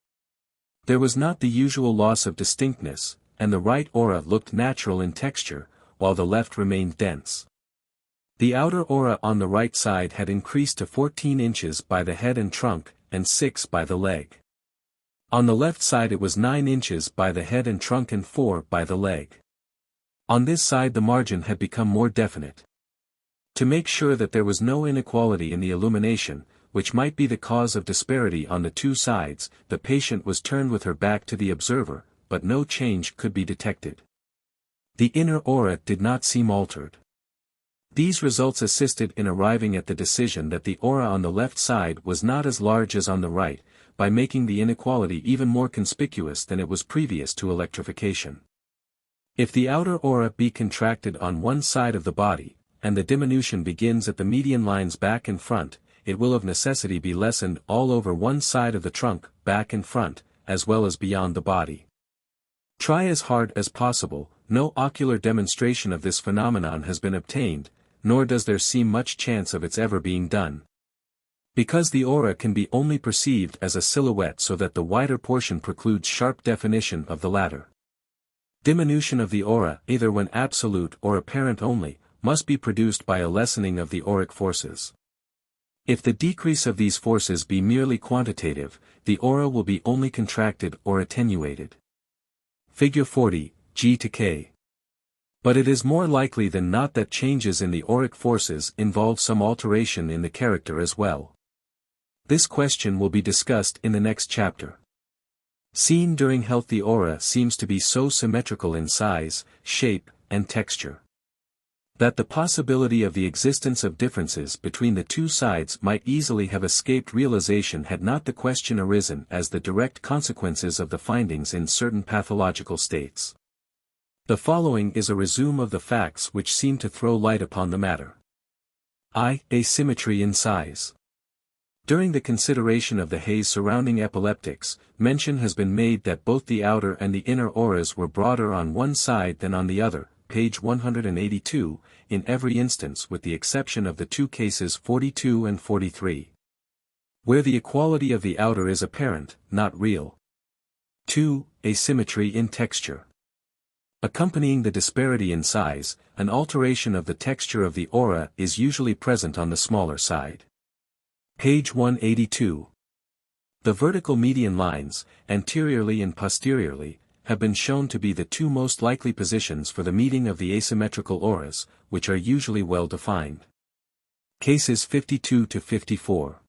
There was not the usual loss of distinctness, and the right aura looked natural in texture, while the left remained dense. The outer aura on the right side had increased to 14 inches by the head and trunk, and 6 by the leg. On the left side it was 9 inches by the head and trunk and 4 by the leg. On this side the margin had become more definite. To make sure that there was no inequality in the illumination, which might be the cause of disparity on the two sides, the patient was turned with her back to the observer, but no change could be detected. The inner aura did not seem altered. These results assisted in arriving at the decision that the aura on the left side was not as large as on the right, by making the inequality even more conspicuous than it was previous to electrification. If the outer aura be contracted on one side of the body, and the diminution begins at the median lines back and front, it will of necessity be lessened all over one side of the trunk, back and front, as well as beyond the body. Try as hard as possible, no ocular demonstration of this phenomenon has been obtained, nor does there seem much chance of its ever being done. Because the aura can be only perceived as a silhouette so that the wider portion precludes sharp definition of the latter. Diminution of the aura, either when absolute or apparent only, must be produced by a lessening of the auric forces. If the decrease of these forces be merely quantitative, the aura will be only contracted or attenuated. Figure 40, G to K. But it is more likely than not that changes in the auric forces involve some alteration in the character as well. This question will be discussed in the next chapter. Seen during health, the aura seems to be so symmetrical in size, shape, and texture that the possibility of the existence of differences between the two sides might easily have escaped realization had not the question arisen as the direct consequences of the findings in certain pathological states. The following is a resume of the facts which seem to throw light upon the matter. Asymmetry in size. During the consideration of the haze surrounding epileptics, mention has been made that both the outer and the inner auras were broader on one side than on the other, page 182, in every instance with the exception of the two cases 42 and 43. Where the equality of the outer is apparent, not real. 2. Asymmetry in texture. Accompanying the disparity in size, an alteration of the texture of the aura is usually present on the smaller side. Page 182. The vertical median lines, anteriorly and posteriorly, have been shown to be the two most likely positions for the meeting of the asymmetrical auras, which are usually well defined. Cases 52 to 54.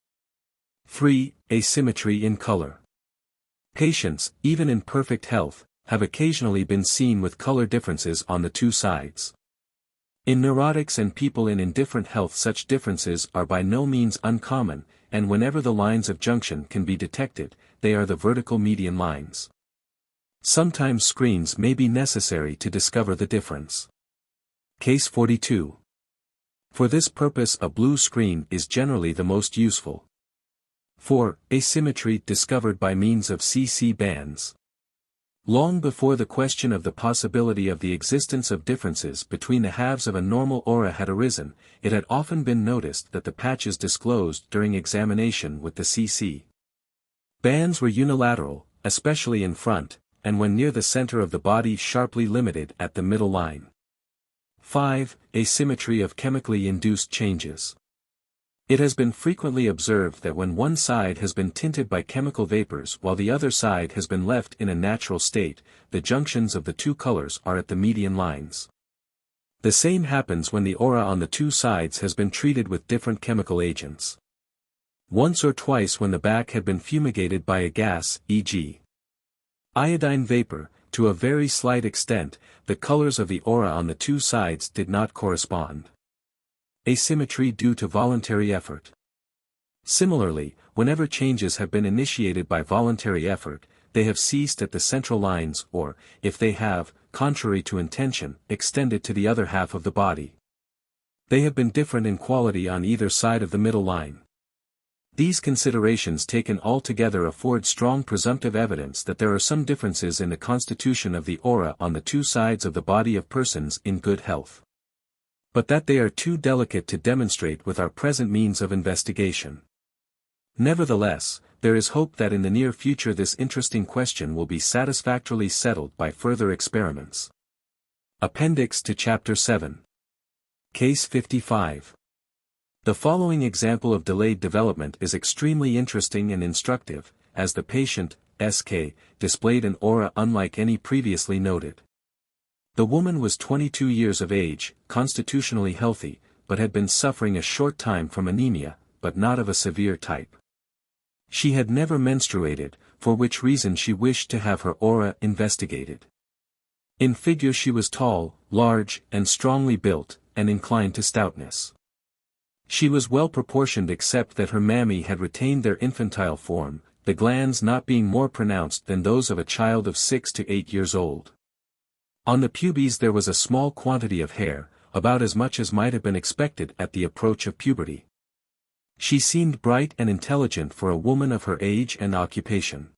3. Asymmetry in color. Patients, even in perfect health, have occasionally been seen with color differences on the two sides. In neurotics and people in indifferent health, such differences are by no means uncommon, and whenever the lines of junction can be detected, they are the vertical median lines. Sometimes screens may be necessary to discover the difference. Case 42. For this purpose a blue screen is generally the most useful. 4. Asymmetry discovered by means of CC bands. Long before the question of the possibility of the existence of differences between the halves of a normal aura had arisen, it had often been noticed that the patches disclosed during examination with the CC bands were unilateral, especially in front, and when near the center of the body sharply limited at the middle line. 5. Asymmetry of chemically induced changes. It has been frequently observed that when one side has been tinted by chemical vapors while the other side has been left in a natural state, the junctions of the two colors are at the median lines. The same happens when the aura on the two sides has been treated with different chemical agents. Once or twice when the back had been fumigated by a gas, e.g. iodine vapor, to a very slight extent, the colors of the aura on the two sides did not correspond. Asymmetry due to voluntary effort. Similarly, whenever changes have been initiated by voluntary effort, they have ceased at the central lines or, if they have, contrary to intention, extended to the other half of the body. They have been different in quality on either side of the middle line. These considerations taken all together afford strong presumptive evidence that there are some differences in the constitution of the aura on the two sides of the body of persons in good health, but that they are too delicate to demonstrate with our present means of investigation. Nevertheless, there is hope that in the near future this interesting question will be satisfactorily settled by further experiments. Appendix to Chapter 7. Case 55. The following example of delayed development is extremely interesting and instructive, as the patient, SK, displayed an aura unlike any previously noted. The woman was 22 years of age, constitutionally healthy, but had been suffering a short time from anemia, but not of a severe type. She had never menstruated, for which reason she wished to have her aura investigated. In figure she was tall, large, and strongly built, and inclined to stoutness. She was well proportioned except that her mammae had retained their infantile form, the glands not being more pronounced than those of a child of 6 to 8 years old. On the pubes there was a small quantity of hair, about as much as might have been expected at the approach of puberty. She seemed bright and intelligent for a woman of her age and occupation.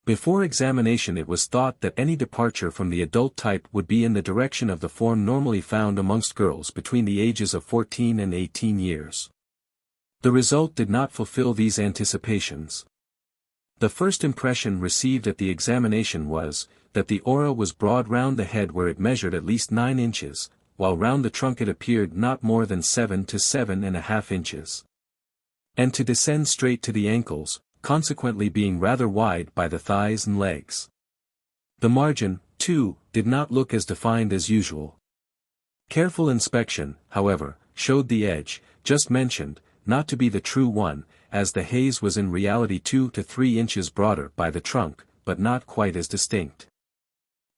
Before examination it was thought that any departure from the adult type would be in the direction of the form normally found amongst girls between the ages of 14 and 18 years. The result did not fulfill these anticipations. The first impression received at the examination was, that the aura was broad round the head where it measured at least 9 inches, while round the trunk it appeared not more than 7 to 7.5 inches. And to descend straight to the ankles, consequently being rather wide by the thighs and legs. The margin, too, did not look as defined as usual. Careful inspection, however, showed the edge, just mentioned, not to be the true one, as the haze was in reality 2 to 3 inches broader by the trunk, but not quite as distinct.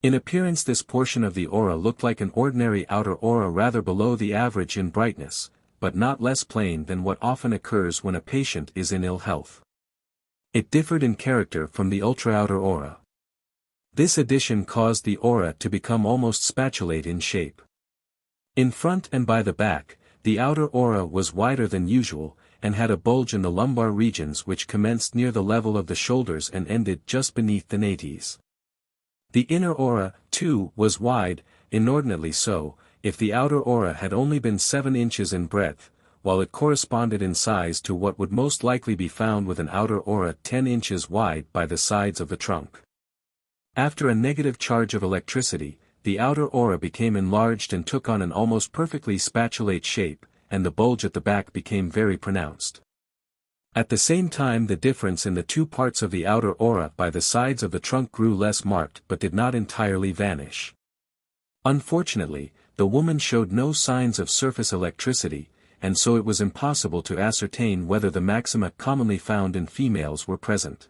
In appearance, this portion of the aura looked like an ordinary outer aura, rather below the average in brightness, but not less plain than what often occurs when a patient is in ill health. It differed in character from the ultra-outer aura. This addition caused the aura to become almost spatulate in shape. In front and by the back, the outer aura was wider than usual, and had a bulge in the lumbar regions which commenced near the level of the shoulders and ended just beneath the nates. The inner aura, too, was wide, inordinately so, if the outer aura had only been 7 inches in breadth, while it corresponded in size to what would most likely be found with an outer aura 10 inches wide by the sides of the trunk. After a negative charge of electricity, the outer aura became enlarged and took on an almost perfectly spatulate shape, and the bulge at the back became very pronounced. At the same time, the difference in the two parts of the outer aura by the sides of the trunk grew less marked but did not entirely vanish. Unfortunately, the woman showed no signs of surface electricity, and so it was impossible to ascertain whether the maxima commonly found in females were present.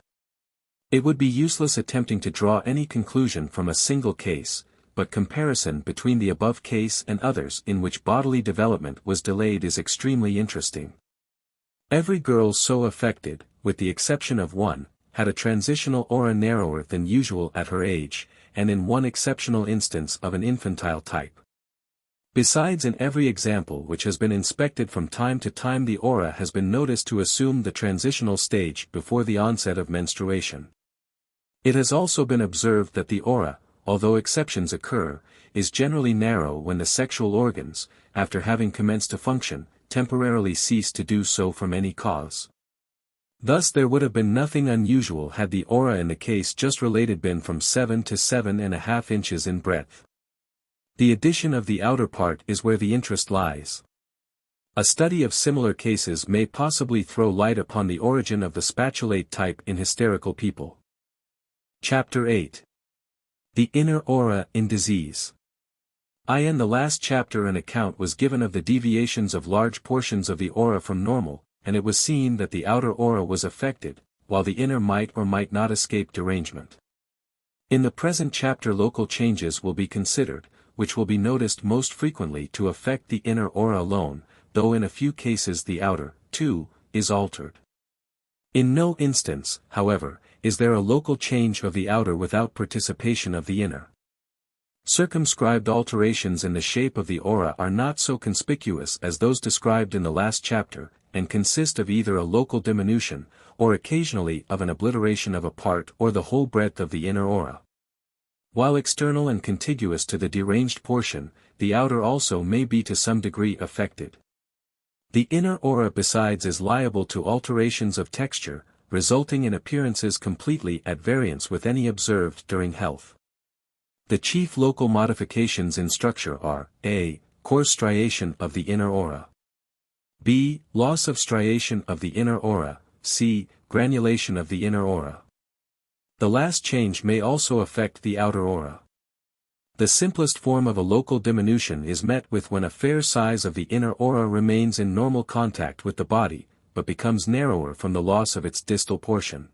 It would be useless attempting to draw any conclusion from a single case, but comparison between the above case and others in which bodily development was delayed is extremely interesting. Every girl so affected, with the exception of one, had a transitional aura narrower than usual at her age, and in one exceptional instance of an infantile type. Besides, in every example which has been inspected from time to time, the aura has been noticed to assume the transitional stage before the onset of menstruation. It has also been observed that the aura, although exceptions occur, is generally narrow when the sexual organs, after having commenced to function, temporarily cease to do so from any cause. Thus there would have been nothing unusual had the aura in the case just related been from 7 to 7.5 inches in breadth. The addition of the outer part is where the interest lies. A study of similar cases may possibly throw light upon the origin of the spatulate type in hysterical people. Chapter 8. The inner aura in disease. In the last chapter an account was given of the deviations of large portions of the aura from normal, and it was seen that the outer aura was affected, while the inner might or might not escape derangement. In the present chapter local changes will be considered, which will be noticed most frequently to affect the inner aura alone, though in a few cases the outer, too, is altered. In no instance, however, is there a local change of the outer without participation of the inner. Circumscribed alterations in the shape of the aura are not so conspicuous as those described in the last chapter, and consist of either a local diminution, or occasionally of an obliteration of a part or the whole breadth of the inner aura. While external and contiguous to the deranged portion, the outer also may be to some degree affected. The inner aura besides is liable to alterations of texture, resulting in appearances completely at variance with any observed during health. The chief local modifications in structure are, a. Coarse striation of the inner aura. b. Loss of striation of the inner aura, c. Granulation of the inner aura. The last change may also affect the outer aura. The simplest form of a local diminution is met with when a fair size of the inner aura remains in normal contact with the body, but becomes narrower from the loss of its distal portion.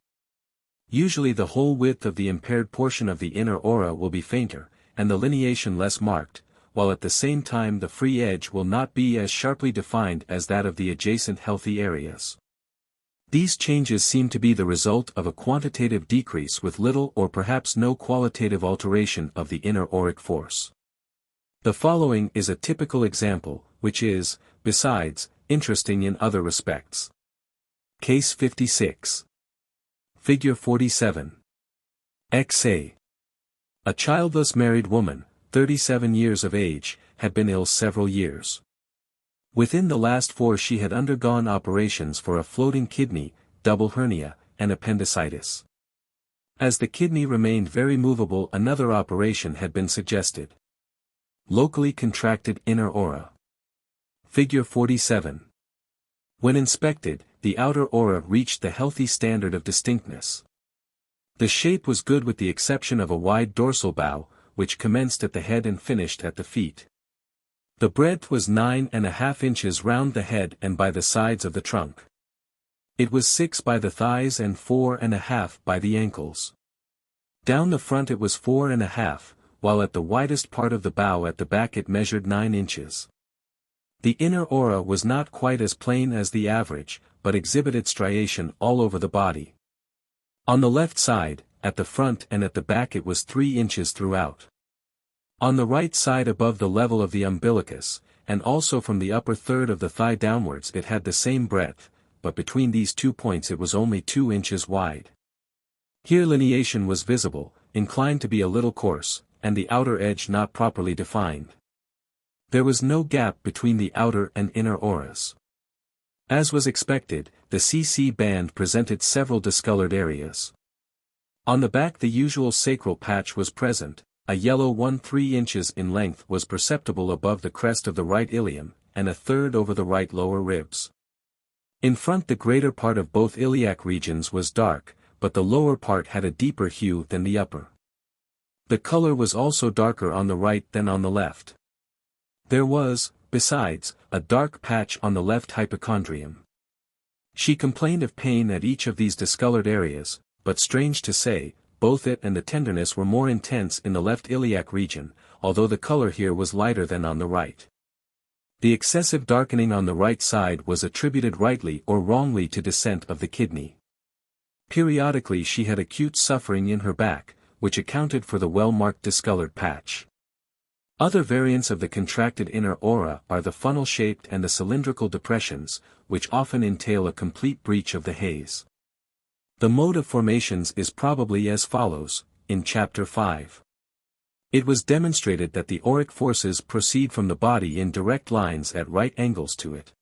Usually the whole width of the impaired portion of the inner aura will be fainter, and the lineation less marked, while at the same time the free edge will not be as sharply defined as that of the adjacent healthy areas. These changes seem to be the result of a quantitative decrease with little or perhaps no qualitative alteration of the inner auric force. The following is a typical example, which is, besides, interesting in other respects. Case 56. Figure 47. XA. A childless married woman, 37 years of age, had been ill several years. Within the last 4 she had undergone operations for a floating kidney, double hernia, and appendicitis. As the kidney remained very movable, another operation had been suggested. Locally contracted inner aura. Figure 47. When inspected, the outer aura reached the healthy standard of distinctness. The shape was good with the exception of a wide dorsal bow, which commenced at the head and finished at the feet. The breadth was 9.5 inches round the head and by the sides of the trunk. It was 6 by the thighs and 4.5 by the ankles. Down the front it was 4.5, while at the widest part of the bow at the back it measured 9 inches. The inner aura was not quite as plain as the average, but exhibited striation all over the body. On the left side, at the front and at the back it was 3 inches throughout. On the right side above the level of the umbilicus, and also from the upper third of the thigh downwards it had the same breadth, but between these 2 points it was only 2 inches wide. Here lineation was visible, inclined to be a little coarse, and the outer edge not properly defined. There was no gap between the outer and inner auras. As was expected, the CC band presented several discolored areas. On the back the usual sacral patch was present, a yellow one 3 inches in length was perceptible above the crest of the right ilium, and a third over the right lower ribs. In front the greater part of both iliac regions was dark, but the lower part had a deeper hue than the upper. The color was also darker on the right than on the left. There was, besides, a dark patch on the left hypochondrium. She complained of pain at each of these discolored areas, but strange to say, both it and the tenderness were more intense in the left iliac region, although the color here was lighter than on the right. The excessive darkening on the right side was attributed rightly or wrongly to descent of the kidney. Periodically she had acute suffering in her back, which accounted for the well-marked discolored patch. Other variants of the contracted inner aura are the funnel-shaped and the cylindrical depressions, which often entail a complete breach of the haze. The mode of formations is probably as follows, in Chapter 5. It was demonstrated that the auric forces proceed from the body in direct lines at right angles to it.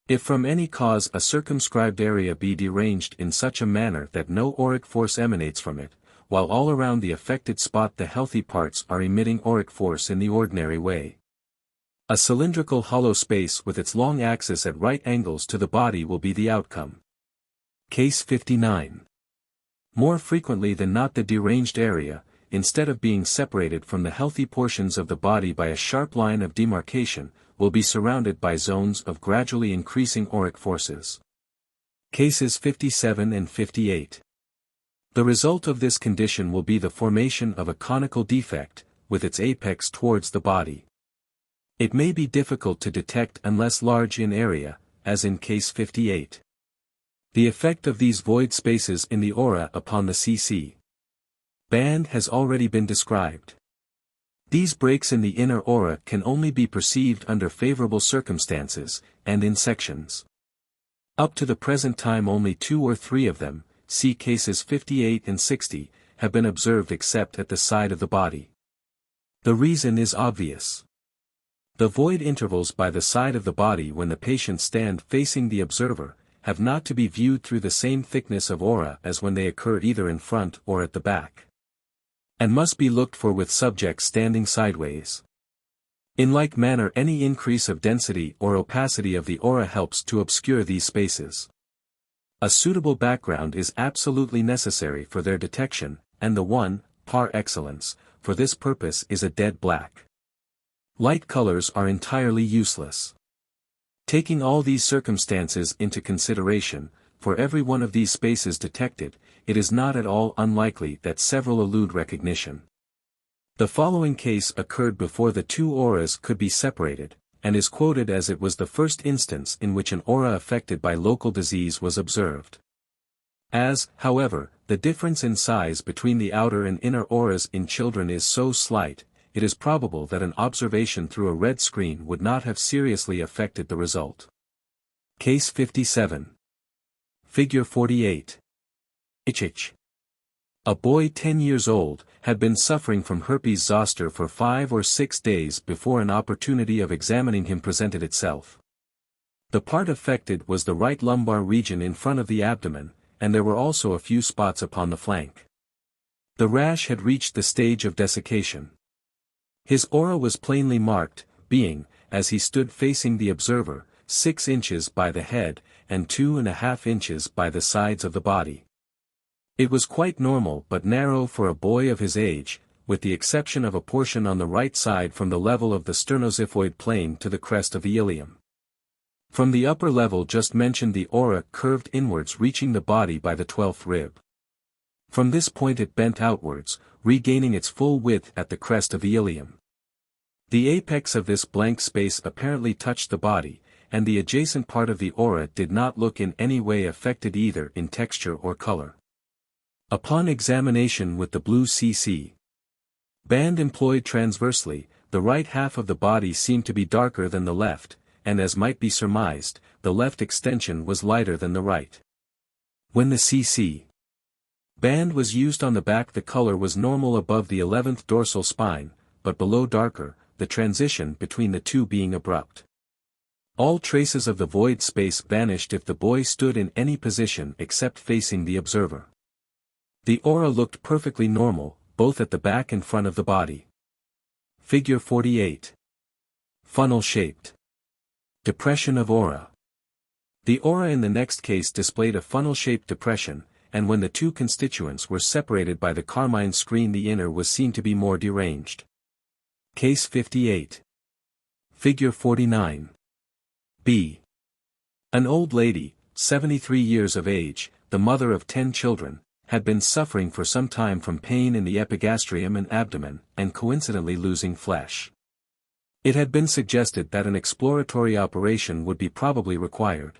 If from any cause a circumscribed area be deranged in such a manner that no auric force emanates from it, while all around the affected spot the healthy parts are emitting auric force in the ordinary way, a cylindrical hollow space with its long axis at right angles to the body will be the outcome. Case 59. More frequently than not the deranged area, instead of being separated from the healthy portions of the body by a sharp line of demarcation, will be surrounded by zones of gradually increasing auric forces. Cases 57 and 58. The result of this condition will be the formation of a conical defect, with its apex towards the body. It may be difficult to detect unless large in area, as in case 58. The effect of these void spaces in the aura upon the CC band has already been described. These breaks in the inner aura can only be perceived under favorable circumstances, and in sections. Up to the present time only 2 or 3 of them, see cases 58 and 60, have been observed except at the side of the body. The reason is obvious. The void intervals by the side of the body when the patient stand facing the observer, have not to be viewed through the same thickness of aura as when they occur either in front or at the back, and must be looked for with subject standing sideways. In like manner any increase of density or opacity of the aura helps to obscure these spaces. A suitable background is absolutely necessary for their detection, and the one, par excellence, for this purpose is a dead black. Light colors are entirely useless. Taking all these circumstances into consideration, for every one of these spaces detected, it is not at all unlikely that several elude recognition. The following case occurred before the 2 auras could be separated, and is quoted as it was the first instance in which an aura affected by local disease was observed. As, however, the difference in size between the outer and inner auras in children is so slight, it is probable that an observation through a red screen would not have seriously affected the result. Case 57. Figure 48. Ich. A boy 10 years old, had been suffering from herpes zoster for 5 or 6 days before an opportunity of examining him presented itself. The part affected was the right lumbar region in front of the abdomen, and there were also a few spots upon the flank. The rash had reached the stage of desiccation. His aura was plainly marked, being, as he stood facing the observer, 6 inches by the head, and 2.5 inches by the sides of the body. It was quite normal but narrow for a boy of his age, with the exception of a portion on the right side from the level of the sternoxiphoid plane to the crest of the ilium. From the upper level just mentioned the aura curved inwards reaching the body by the 12th rib. From this point it bent outwards, regaining its full width at the crest of the ilium. The apex of this blank space apparently touched the body, and the adjacent part of the aura did not look in any way affected either in texture or color. Upon examination with the blue CC band employed transversely, the right half of the body seemed to be darker than the left, and as might be surmised, the left extension was lighter than the right. When the CC band was used on the back, the color was normal above the 11th dorsal spine, but below darker, the transition between the two being abrupt. All traces of the void space vanished if the boy stood in any position except facing the observer. The aura looked perfectly normal, both at the back and front of the body. Figure 48. Funnel-shaped. Depression of aura. The aura in the next case displayed a funnel-shaped depression, and when the two constituents were separated by the carmine screen, the inner was seen to be more deranged. Case 58. Figure 49. B. An old lady, 73 years of age, the mother of 10 children, had been suffering for some time from pain in the epigastrium and abdomen, and coincidentally losing flesh. It had been suggested that an exploratory operation would be probably required.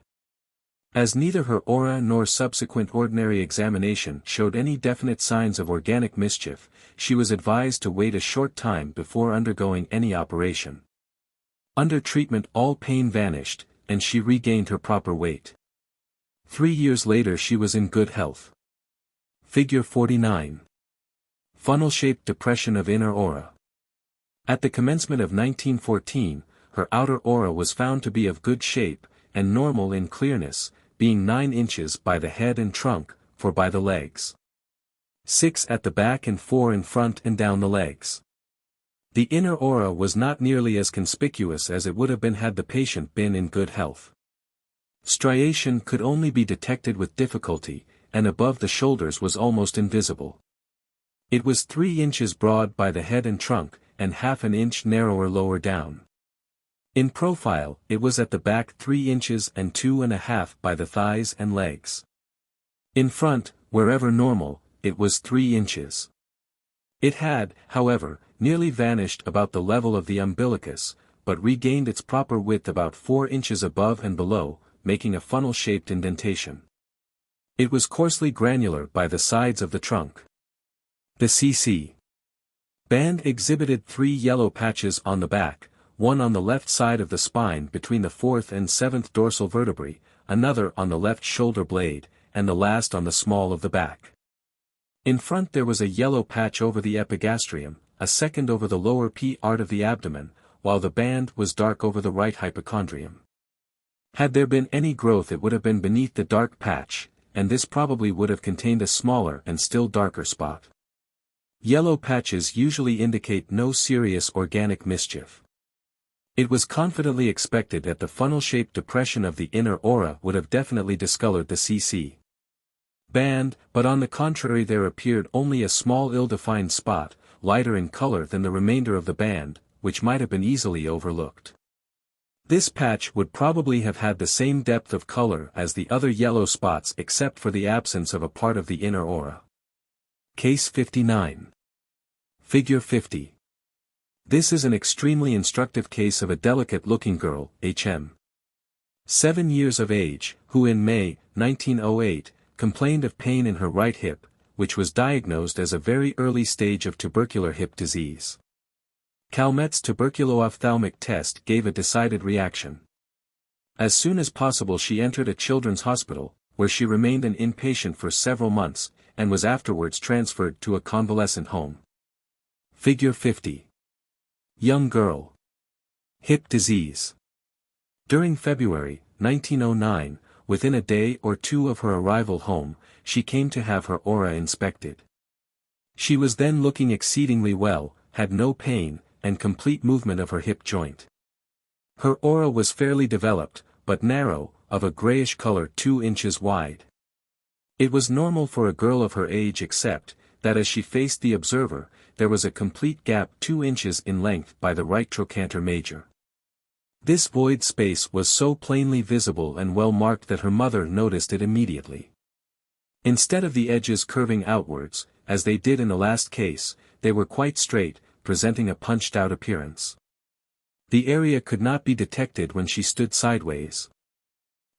As neither her aura nor subsequent ordinary examination showed any definite signs of organic mischief, she was advised to wait a short time before undergoing any operation. Under treatment all pain vanished, and she regained her proper weight. 3 years later she was in good health. Figure 49. Funnel-shaped depression of inner aura. At the commencement of 1914, her outer aura was found to be of good shape, and normal in clearness, being 9 inches by the head and trunk, 4 by the legs. 6 at the back and 4 in front and down the legs. The inner aura was not nearly as conspicuous as it would have been had the patient been in good health. Striation could only be detected with difficulty, and above the shoulders was almost invisible. It was 3 inches broad by the head and trunk, and half an inch narrower lower down. In profile, it was at the back 3 inches and 2.5 by the thighs and legs. In front, wherever normal, it was 3 inches. It had, however, nearly vanished about the level of the umbilicus, but regained its proper width about 4 inches above and below, making a funnel-shaped indentation. It was coarsely granular by the sides of the trunk. The CC band exhibited 3 yellow patches on the back, one on the left side of the spine between the 4th and 7th dorsal vertebrae, another on the left shoulder blade, and the last on the small of the back. In front there was a yellow patch over the epigastrium, a second over the lower part of the abdomen, while the band was dark over the right hypochondrium. Had there been any growth it would have been beneath the dark patch, and this probably would have contained a smaller and still darker spot. Yellow patches usually indicate no serious organic mischief. It was confidently expected that the funnel-shaped depression of the inner aura would have definitely discolored the CC band, but on the contrary there appeared only a small ill-defined spot, lighter in color than the remainder of the band, which might have been easily overlooked. This patch would probably have had the same depth of color as the other yellow spots except for the absence of a part of the inner aura. Case 59. Figure 50. This is an extremely instructive case of a delicate-looking girl, H.M. 7 years of age, who in May, 1908, complained of pain in her right hip, which was diagnosed as a very early stage of tubercular hip disease. Calmette's tuberculo-ophthalmic test gave a decided reaction. As soon as possible she entered a children's hospital, where she remained an inpatient for several months, and was afterwards transferred to a convalescent home. Figure 50. Young girl. Hip disease. During February, 1909, within a day or two of her arrival home, she came to have her aura inspected. She was then looking exceedingly well, had no pain, and complete movement of her hip joint. Her aura was fairly developed, but narrow, of a grayish color 2 inches wide. It was normal for a girl of her age except, that as she faced the observer, there was a complete gap 2 inches in length by the right trochanter major. This void space was so plainly visible and well marked that her mother noticed it immediately. Instead of the edges curving outwards, as they did in the last case, they were quite straight, presenting a punched-out appearance. The area could not be detected when she stood sideways.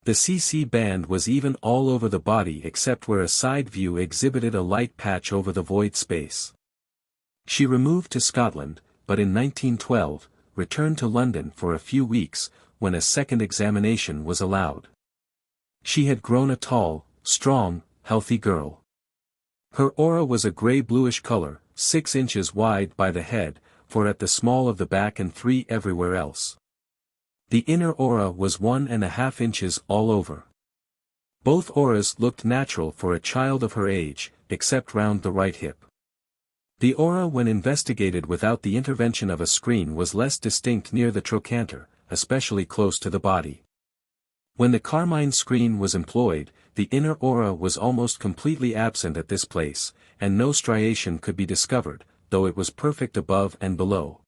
The CC band was even all over the body except where a side view exhibited a light patch over the void space. She removed to Scotland, but in 1912, returned to London for a few weeks, when a second examination was allowed. She had grown a tall, strong, healthy girl. Her aura was a grey-bluish color, 6 inches wide by the head, 4 at the small of the back and 3 everywhere else. The inner aura was 1.5 inches all over. Both auras looked natural for a child of her age, except round the right hip. The aura when investigated without the intervention of a screen was less distinct near the trochanter, especially close to the body. When the carmine screen was employed, the inner aura was almost completely absent at this place, and no striation could be discovered, though it was perfect above and below.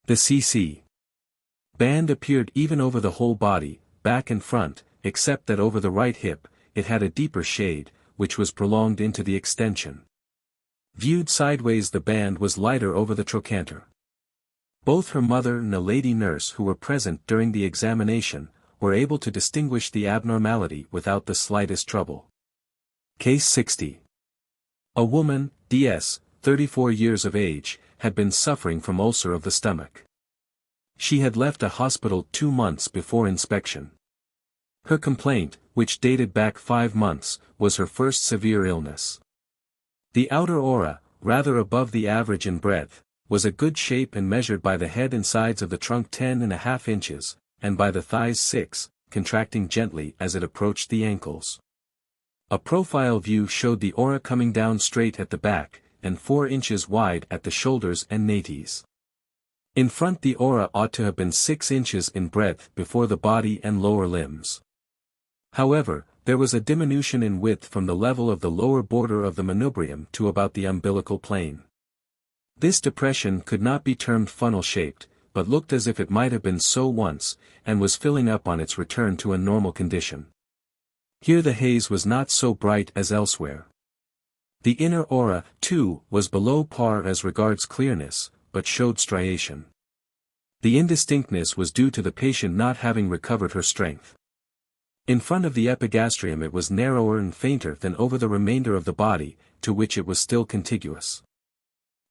The CC band appeared even over the whole body, back and front, except that over the right hip, it had a deeper shade, which was prolonged into the extension. Viewed sideways the band was lighter over the trochanter. Both her mother and a lady nurse who were present during the examination, were able to distinguish the abnormality without the slightest trouble. Case 60. A woman, DS, 34 years of age, had been suffering from ulcer of the stomach. She had left a hospital 2 months before inspection. Her complaint, which dated back 5 months, was her first severe illness. The outer aura, rather above the average in breadth, was a good shape and measured by the head and sides of the trunk 10.5 inches, and by the thighs 6, contracting gently as it approached the ankles. A profile view showed the aura coming down straight at the back, and 4 inches wide at the shoulders and nates. In front the aura ought to have been 6 inches in breadth before the body and lower limbs. However, there was a diminution in width from the level of the lower border of the manubrium to about the umbilical plane. This depression could not be termed funnel-shaped, but looked as if it might have been so once, and was filling up on its return to a normal condition. Here the haze was not so bright as elsewhere. The inner aura, too, was below par as regards clearness, but showed striation. The indistinctness was due to the patient not having recovered her strength. In front of the epigastrium it was narrower and fainter than over the remainder of the body, to which it was still contiguous.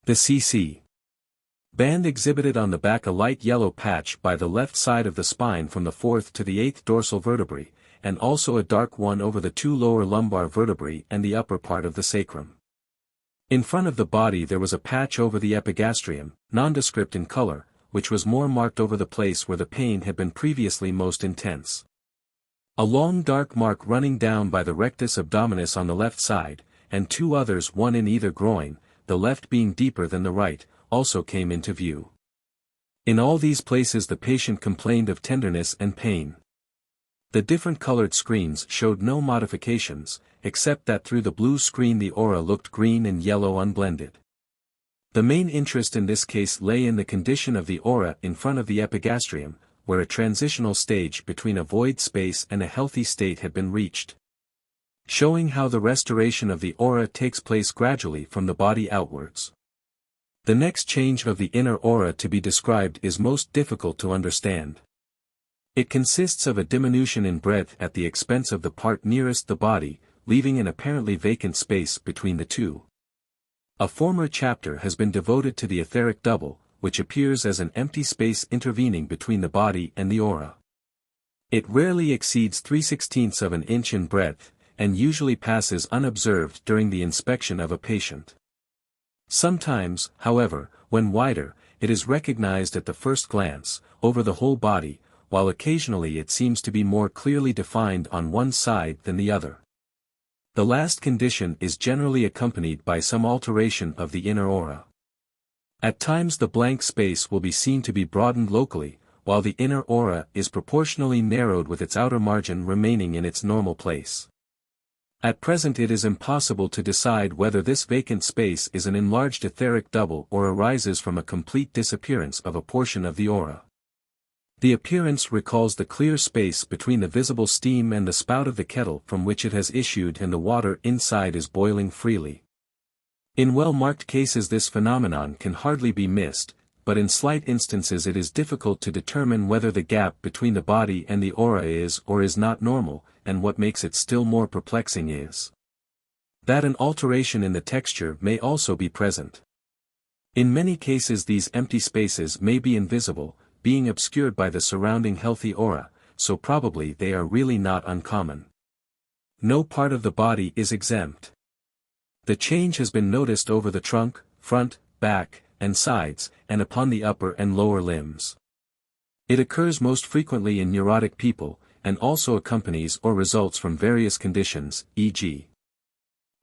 The CC band exhibited on the back a light yellow patch by the left side of the spine from the 4th to the 8th dorsal vertebrae, and also a dark one over the 2 lower lumbar vertebrae and the upper part of the sacrum. In front of the body there was a patch over the epigastrium, nondescript in color, which was more marked over the place where the pain had been previously most intense. A long dark mark running down by the rectus abdominis on the left side, and 2 others, one in either groin, the left being deeper than the right, also came into view. In all these places the patient complained of tenderness and pain. The different colored screens showed no modifications, except that through the blue screen the aura looked green and yellow unblended. The main interest in this case lay in the condition of the aura in front of the epigastrium, where a transitional stage between a void space and a healthy state had been reached. Showing how the restoration of the aura takes place gradually from the body outwards. The next change of the inner aura to be described is most difficult to understand. It consists of a diminution in breadth at the expense of the part nearest the body, leaving an apparently vacant space between the two. A former chapter has been devoted to the etheric double, which appears as an empty space intervening between the body and the aura. It rarely exceeds 3/16 of an inch in breadth, and usually passes unobserved during the inspection of a patient. Sometimes, however, when wider, it is recognized at the first glance, over the whole body, while occasionally it seems to be more clearly defined on one side than the other. The last condition is generally accompanied by some alteration of the inner aura. At times the blank space will be seen to be broadened locally, while the inner aura is proportionally narrowed with its outer margin remaining in its normal place. At present it is impossible to decide whether this vacant space is an enlarged etheric double or arises from a complete disappearance of a portion of the aura. The appearance recalls the clear space between the visible steam and the spout of the kettle from which it has issued, and the water inside is boiling freely. In well-marked cases this phenomenon can hardly be missed, but in slight instances it is difficult to determine whether the gap between the body and the aura is or is not normal, and what makes it still more perplexing is that an alteration in the texture may also be present. In many cases these empty spaces may be invisible, being obscured by the surrounding healthy aura, so probably they are really not uncommon. No part of the body is exempt. The change has been noticed over the trunk, front, back, and sides, and upon the upper and lower limbs. It occurs most frequently in neurotic people, and also accompanies or results from various conditions, e.g.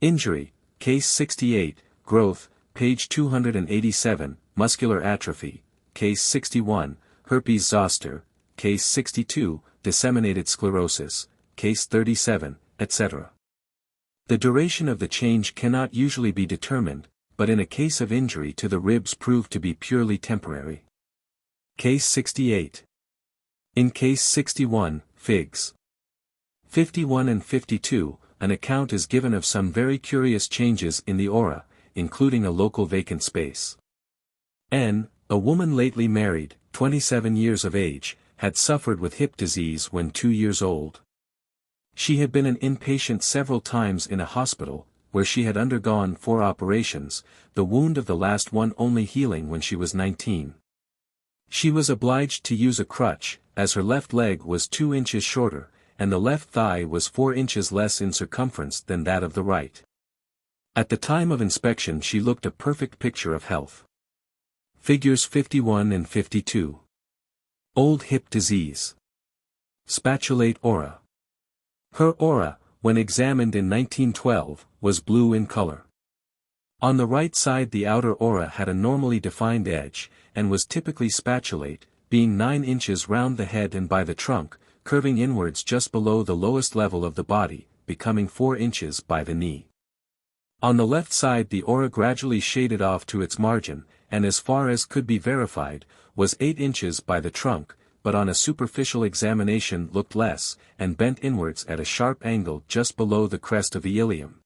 injury, case 68, growth, page 287, muscular atrophy, case 61, herpes zoster, case 62, disseminated sclerosis, case 37, etc. The duration of the change cannot usually be determined, but in a case of injury to the ribs proved to be purely temporary. Case 68. In case 61, figs. 51 and 52, an account is given of some very curious changes in the aura, including a local vacant space. N. A woman lately married, 27 years of age, had suffered with hip disease when 2 years old. She had been an inpatient several times in a hospital, where she had undergone 4 operations, the wound of the last one only healing when she was 19. She was obliged to use a crutch, as her left leg was 2 inches shorter, and the left thigh was 4 inches less in circumference than that of the right. At the time of inspection she looked a perfect picture of health. Figures 51 and 52. Old hip disease. Spatulate aura. Her aura, when examined in 1912, was blue in color. On the right side the outer aura had a normally defined edge, and was typically spatulate, being 9 inches round the head and by the trunk, curving inwards just below the lowest level of the body, becoming 4 inches by the knee. On the left side the aura gradually shaded off to its margin, and as far as could be verified, was 8 inches by the trunk, but on a superficial examination looked less, and bent inwards at a sharp angle just below the crest of the ilium,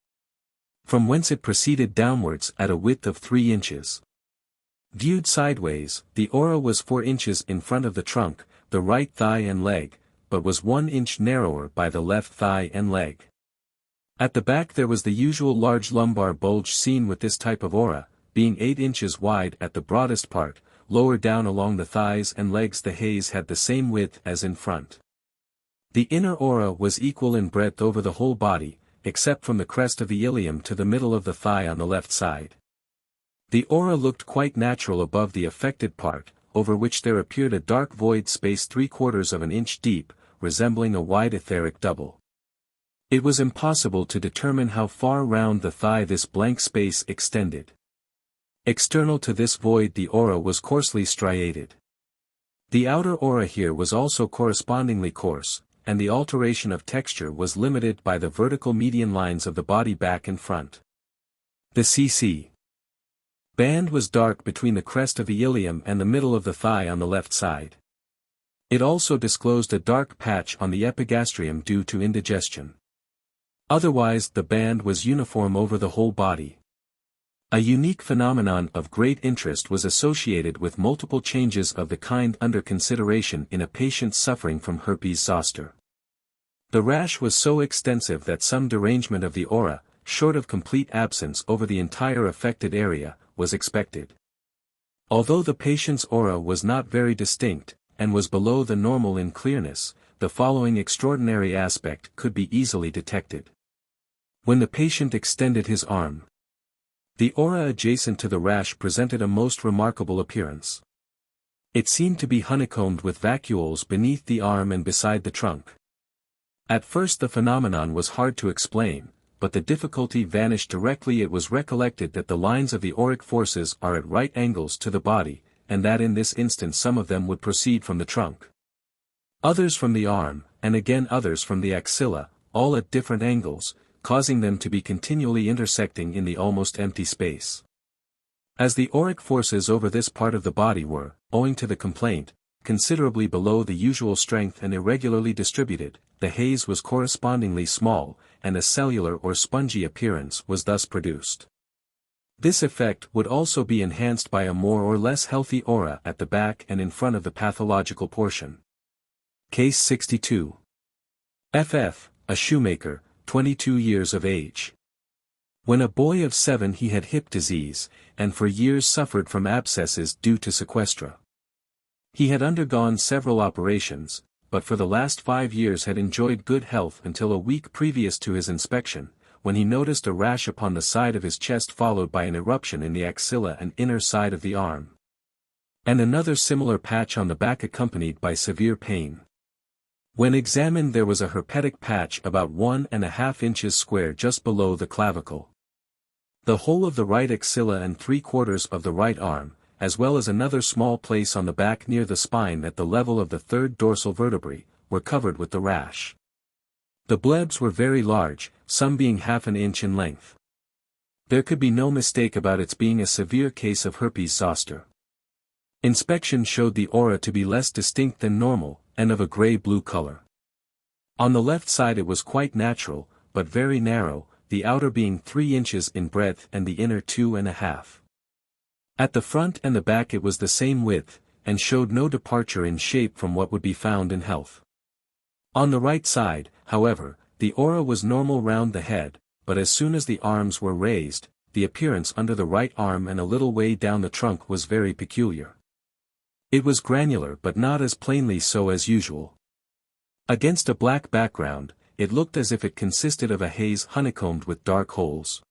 from whence it proceeded downwards at a width of 3 inches. Viewed sideways, the aura was 4 inches in front of the trunk, the right thigh and leg, but was 1 inch narrower by the left thigh and leg. At the back there was the usual large lumbar bulge seen with this type of aura, being 8 inches wide at the broadest part. Lower down along the thighs and legs the haze had the same width as in front. The inner aura was equal in breadth over the whole body, except from the crest of the ilium to the middle of the thigh on the left side. The aura looked quite natural above the affected part, over which there appeared a dark void space 3/4 of an inch deep, resembling a wide etheric double. It was impossible to determine how far round the thigh this blank space extended. External to this void the aura was coarsely striated. The outer aura here was also correspondingly coarse, and the alteration of texture was limited by the vertical median lines of the body back and front. The CC band was dark between the crest of the ilium and the middle of the thigh on the left side. It also disclosed a dark patch on the epigastrium due to indigestion. Otherwise the band was uniform over the whole body. A unique phenomenon of great interest was associated with multiple changes of the kind under consideration in a patient suffering from herpes zoster. The rash was so extensive that some derangement of the aura, short of complete absence over the entire affected area, was expected. Although the patient's aura was not very distinct, and was below the normal in clearness, the following extraordinary aspect could be easily detected. When the patient extended his arm, the aura adjacent to the rash presented a most remarkable appearance. It seemed to be honeycombed with vacuoles beneath the arm and beside the trunk. At first the phenomenon was hard to explain, but the difficulty vanished directly it was recollected that the lines of the auric forces are at right angles to the body, and that in this instance some of them would proceed from the trunk, others from the arm, and again others from the axilla, all at different angles, causing them to be continually intersecting in the almost empty space. As the auric forces over this part of the body were, owing to the complaint, considerably below the usual strength and irregularly distributed, the haze was correspondingly small, and a cellular or spongy appearance was thus produced. This effect would also be enhanced by a more or less healthy aura at the back and in front of the pathological portion. Case 62. FF, a shoemaker, 22 years of age. When a boy of 7 he had hip disease, and for years suffered from abscesses due to sequestra. He had undergone several operations, but for the last 5 years had enjoyed good health until a week previous to his inspection, when he noticed a rash upon the side of his chest followed by an eruption in the axilla and inner side of the arm. And another similar patch on the back accompanied by severe pain. When examined there was a herpetic patch about 1.5 inches square just below the clavicle. The whole of the right axilla and 3/4 of the right arm, as well as another small place on the back near the spine at the level of the third dorsal vertebrae, were covered with the rash. The blebs were very large, some being 1/2 inch in length. There could be no mistake about its being a severe case of herpes zoster. Inspection showed the aura to be less distinct than normal, and of a gray-blue color. On the left side it was quite natural, but very narrow, the outer being 3 inches in breadth and the inner 2.5. At the front and the back it was the same width, and showed no departure in shape from what would be found in health. On the right side, however, the aura was normal round the head, but as soon as the arms were raised, the appearance under the right arm and a little way down the trunk was very peculiar. It was granular but not as plainly so as usual. Against a black background, it looked as if it consisted of a haze honeycombed with dark holes.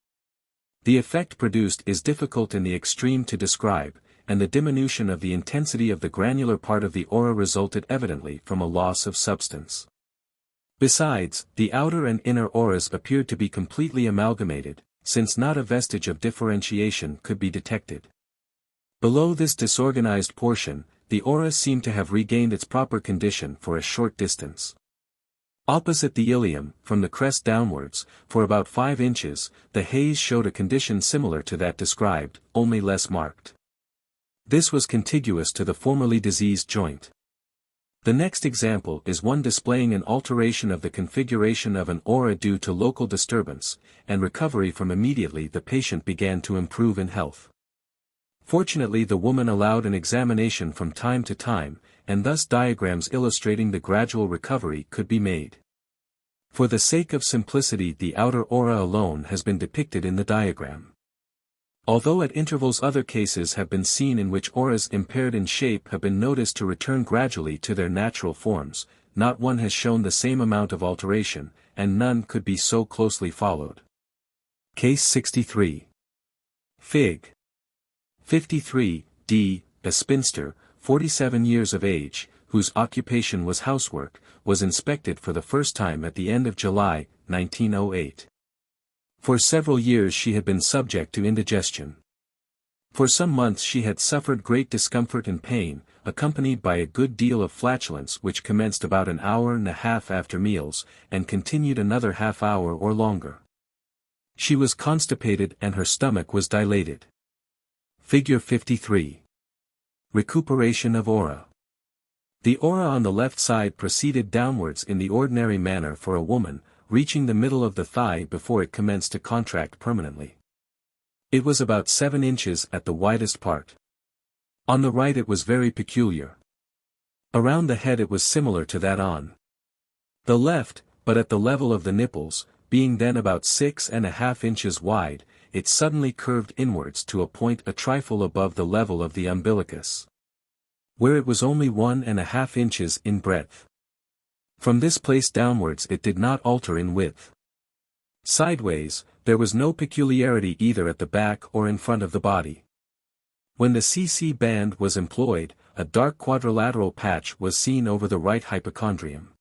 The effect produced is difficult in the extreme to describe, and the diminution of the intensity of the granular part of the aura resulted evidently from a loss of substance. Besides, the outer and inner auras appeared to be completely amalgamated, since not a vestige of differentiation could be detected. Below this disorganized portion, the aura seemed to have regained its proper condition for a short distance. Opposite the ilium, from the crest downwards, for about 5 inches, the haze showed a condition similar to that described, only less marked. This was contiguous to the formerly diseased joint. The next example is one displaying an alteration of the configuration of an aura due to local disturbance, and recovery from immediately the patient began to improve in health. Fortunately the woman allowed an examination from time to time, and thus diagrams illustrating the gradual recovery could be made. For the sake of simplicity the outer aura alone has been depicted in the diagram. Although at intervals other cases have been seen in which auras impaired in shape have been noticed to return gradually to their natural forms, not one has shown the same amount of alteration, and none could be so closely followed. Case 63. Fig. 53, D, a spinster, 47 years of age, whose occupation was housework, was inspected for the first time at the end of July, 1908. For several years she had been subject to indigestion. For some months she had suffered great discomfort and pain, accompanied by a good deal of flatulence which commenced about an hour and a half after meals, and continued another half hour or longer. She was constipated and her stomach was dilated. Figure 53. Recuperation of aura. The aura on the left side proceeded downwards in the ordinary manner for a woman, reaching the middle of the thigh before it commenced to contract permanently. It was about 7 inches at the widest part. On the right it was very peculiar. Around the head it was similar to that on the left, but at the level of the nipples, being then about 6.5 inches wide, it suddenly curved inwards to a point a trifle above the level of the umbilicus, where it was only 1.5 inches in breadth. From this place downwards it did not alter in width. Sideways, there was no peculiarity either at the back or in front of the body. When the CC band was employed, a dark quadrilateral patch was seen over the right hypochondrium.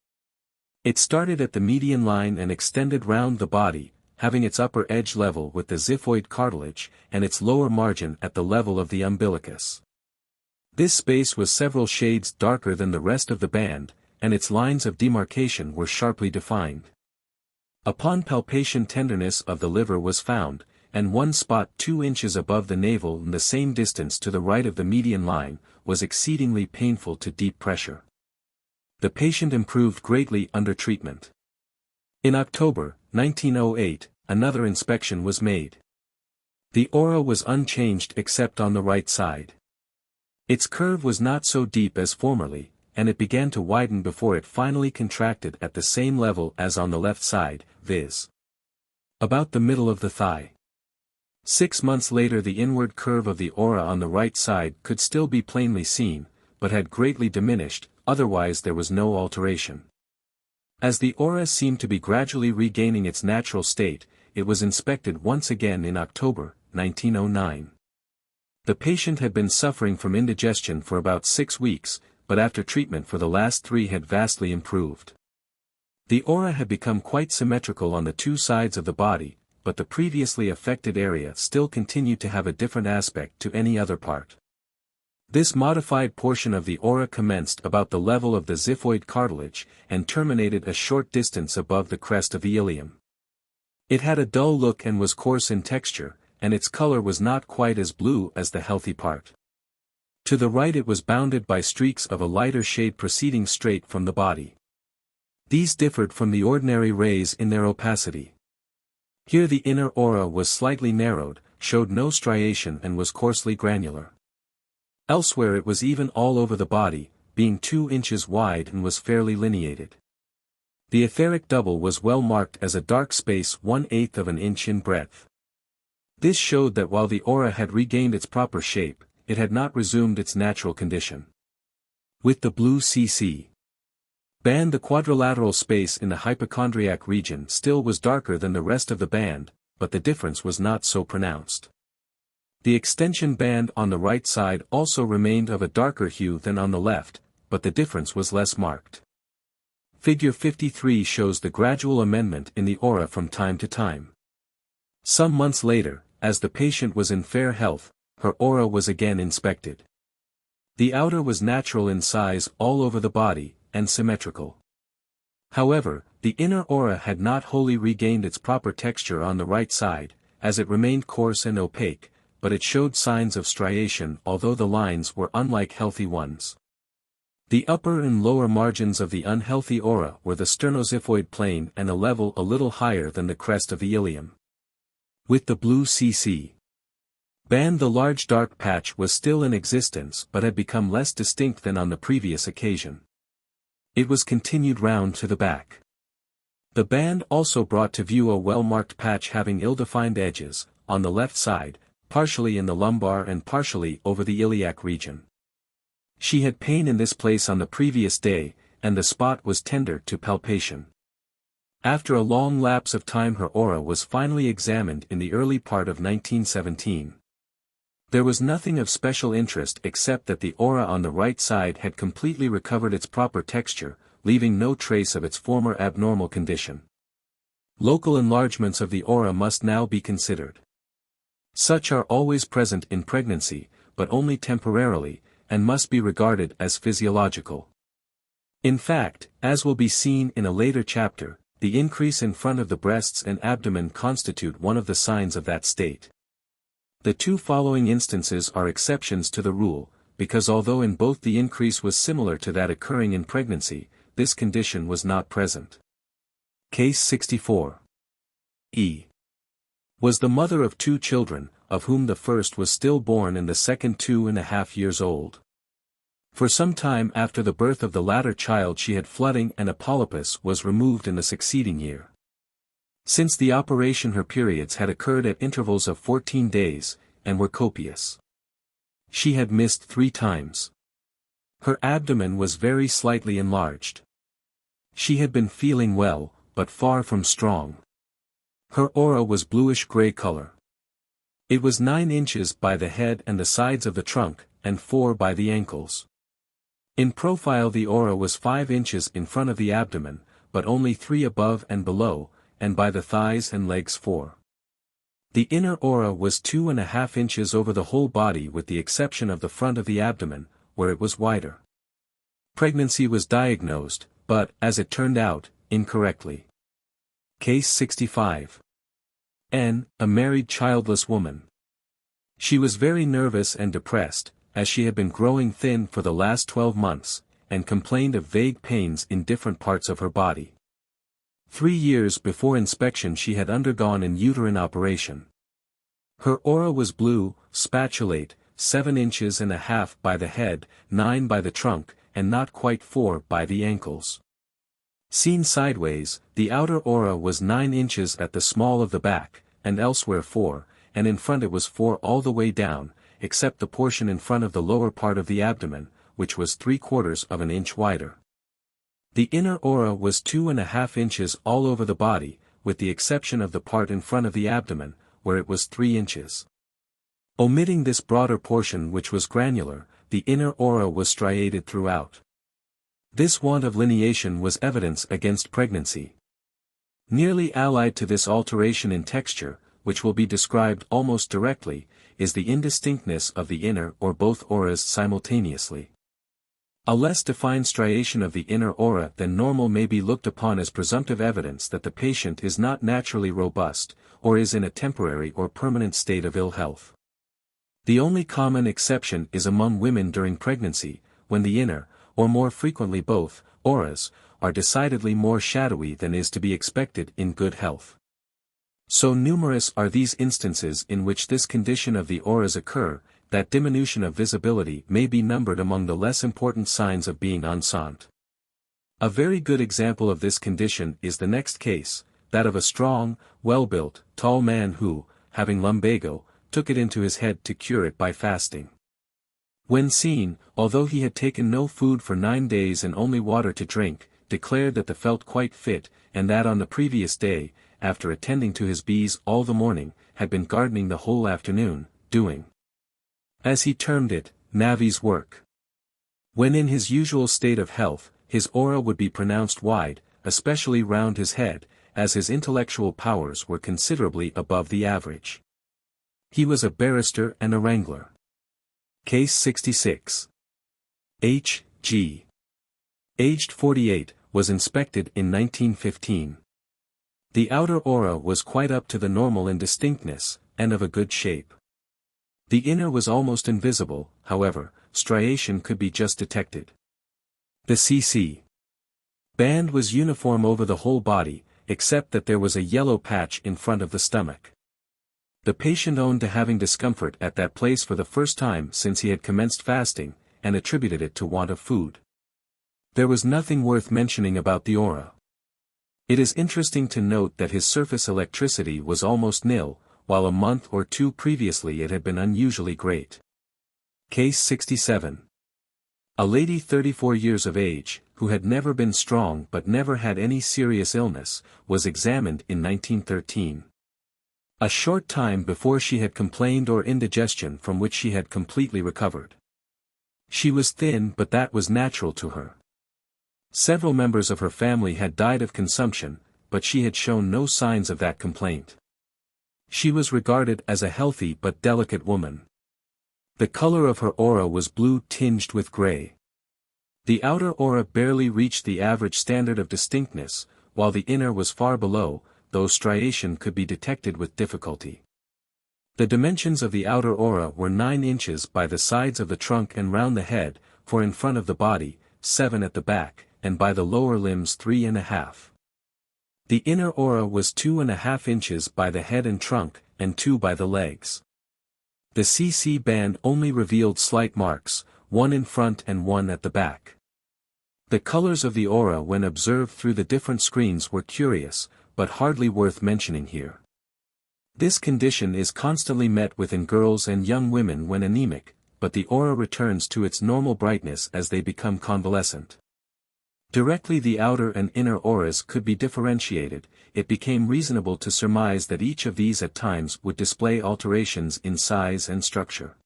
It started at the median line and extended round the body, having its upper edge level with the xiphoid cartilage, and its lower margin at the level of the umbilicus. This space was several shades darker than the rest of the band, and its lines of demarcation were sharply defined. Upon palpation tenderness of the liver was found, and one spot 2 inches above the navel and the same distance to the right of the median line, was exceedingly painful to deep pressure. The patient improved greatly under treatment. In October 1908, another inspection was made. The aura was unchanged except on the right side. Its curve was not so deep as formerly, and it began to widen before it finally contracted at the same level as on the left side, viz. about the middle of the thigh. 6 months later the inward curve of the aura on the right side could still be plainly seen, but had greatly diminished, otherwise there was no alteration. As the aura seemed to be gradually regaining its natural state, it was inspected once again in October 1909. The patient had been suffering from indigestion for about 6 weeks, but after treatment for the last 3 had vastly improved. The aura had become quite symmetrical on the 2 sides of the body, but the previously affected area still continued to have a different aspect to any other part. This modified portion of the aura commenced about the level of the xiphoid cartilage, and terminated a short distance above the crest of the ilium. It had a dull look and was coarse in texture, and its color was not quite as blue as the healthy part. To the right it was bounded by streaks of a lighter shade proceeding straight from the body. These differed from the ordinary rays in their opacity. Here the inner aura was slightly narrowed, showed no striation and was coarsely granular. Elsewhere it was even all over the body, being 2 inches wide and was fairly lineated. The etheric double was well marked as a dark space 1/8 of an inch in breadth. This showed that while the aura had regained its proper shape, it had not resumed its natural condition. With the blue CC band, the quadrilateral space in the hypochondriac region still was darker than the rest of the band, but the difference was not so pronounced. The extension band on the right side also remained of a darker hue than on the left, but the difference was less marked. Figure 53 shows the gradual amendment in the aura from time to time. Some months later, as the patient was in fair health, her aura was again inspected. The outer was natural in size all over the body, and symmetrical. However, the inner aura had not wholly regained its proper texture on the right side, as it remained coarse and opaque, but it showed signs of striation although the lines were unlike healthy ones. The upper and lower margins of the unhealthy aura were the sternoxiphoid plane and a level a little higher than the crest of the ilium. With the blue CC band, the large dark patch was still in existence but had become less distinct than on the previous occasion. It was continued round to the back. The band also brought to view a well-marked patch having ill-defined edges, on the left side, partially in the lumbar and partially over the iliac region. She had pain in this place on the previous day, and the spot was tender to palpation. After a long lapse of time her aura was finally examined in the early part of 1917. There was nothing of special interest except that the aura on the right side had completely recovered its proper texture, leaving no trace of its former abnormal condition. Local enlargements of the aura must now be considered. Such are always present in pregnancy, but only temporarily, and must be regarded as physiological. In fact, as will be seen in a later chapter, the increase in front of the breasts and abdomen constitute one of the signs of that state. The 2 following instances are exceptions to the rule, because although in both the increase was similar to that occurring in pregnancy, this condition was not present. Case 64. E. was the mother of 2 children, of whom the first was stillborn and the second 2.5 years old. For some time after the birth of the latter child she had flooding and a polypus was removed in the succeeding year. Since the operation her periods had occurred at intervals of 14 days, and were copious. She had missed 3 times. Her abdomen was very slightly enlarged. She had been feeling well, but far from strong. Her aura was bluish-gray color. It was 9 inches by the head and the sides of the trunk, and 4 by the ankles. In profile the aura was 5 inches in front of the abdomen, but only 3 above and below, and by the thighs and legs 4. The inner aura was 2.5 inches over the whole body with the exception of the front of the abdomen, where it was wider. Pregnancy was diagnosed, but, as it turned out, incorrectly. Case 65. N, a married childless woman. She was very nervous and depressed, as she had been growing thin for the last 12 months, and complained of vague pains in different parts of her body. 3 years before inspection she had undergone an uterine operation. Her aura was blue, spatulate, 7.5 inches by the head, 9 by the trunk, and not quite 4 by the ankles. Seen sideways, the outer aura was 9 inches at the small of the back, and elsewhere 4, and in front it was 4 all the way down, except the portion in front of the lower part of the abdomen, which was 3/4 of an inch wider. The inner aura was 2.5 inches all over the body, with the exception of the part in front of the abdomen, where it was 3 inches. Omitting this broader portion which was granular, the inner aura was striated throughout. This want of lineation was evidence against pregnancy. Nearly allied to this alteration in texture, which will be described almost directly, is the indistinctness of the inner or both auras simultaneously. A less defined striation of the inner aura than normal may be looked upon as presumptive evidence that the patient is not naturally robust, or is in a temporary or permanent state of ill health. The only common exception is among women during pregnancy, when the inner, or more frequently both, auras, are decidedly more shadowy than is to be expected in good health. So numerous are these instances in which this condition of the auras occur, that diminution of visibility may be numbered among the less important signs of being enceinte. A very good example of this condition is the next case, that of a strong, well-built, tall man who, having lumbago, took it into his head to cure it by fasting. When seen, although he had taken no food for 9 days and only water to drink, declared that he felt quite fit, and that on the previous day, after attending to his bees all the morning, had been gardening the whole afternoon, doing, as he termed it, navvy's work. When in his usual state of health, his aura would be pronounced wide, especially round his head, as his intellectual powers were considerably above the average. He was a barrister and a wrangler. Case 66. H. G. Aged 48, was inspected in 1915. The outer aura was quite up to the normal in distinctness, and of a good shape. The inner was almost invisible, however, striation could be just detected. The CC band was uniform over the whole body, except that there was a yellow patch in front of the stomach. The patient owned to having discomfort at that place for the first time since he had commenced fasting, and attributed it to want of food. There was nothing worth mentioning about the aura. It is interesting to note that his surface electricity was almost nil, while a month or 2 previously it had been unusually great. Case 67. A lady 34 years of age, who had never been strong but never had any serious illness, was examined in 1913. A short time before she had complained of indigestion from which she had completely recovered. She was thin but that was natural to her. Several members of her family had died of consumption, but she had shown no signs of that complaint. She was regarded as a healthy but delicate woman. The color of her aura was blue tinged with gray. The outer aura barely reached the average standard of distinctness, while the inner was far below, though striation could be detected with difficulty. The dimensions of the outer aura were 9 inches by the sides of the trunk and round the head, for in front of the body, 7 at the back, and by the lower limbs 3.5. The inner aura was 2.5 inches by the head and trunk, and 2 by the legs. The CC band only revealed slight marks, 1 in front and 1 at the back. The colors of the aura when observed through the different screens were curious, but hardly worth mentioning here. This condition is constantly met with in girls and young women when anemic, but the aura returns to its normal brightness as they become convalescent. Directly the outer and inner auras could be differentiated, it became reasonable to surmise that each of these at times would display alterations in size and structure.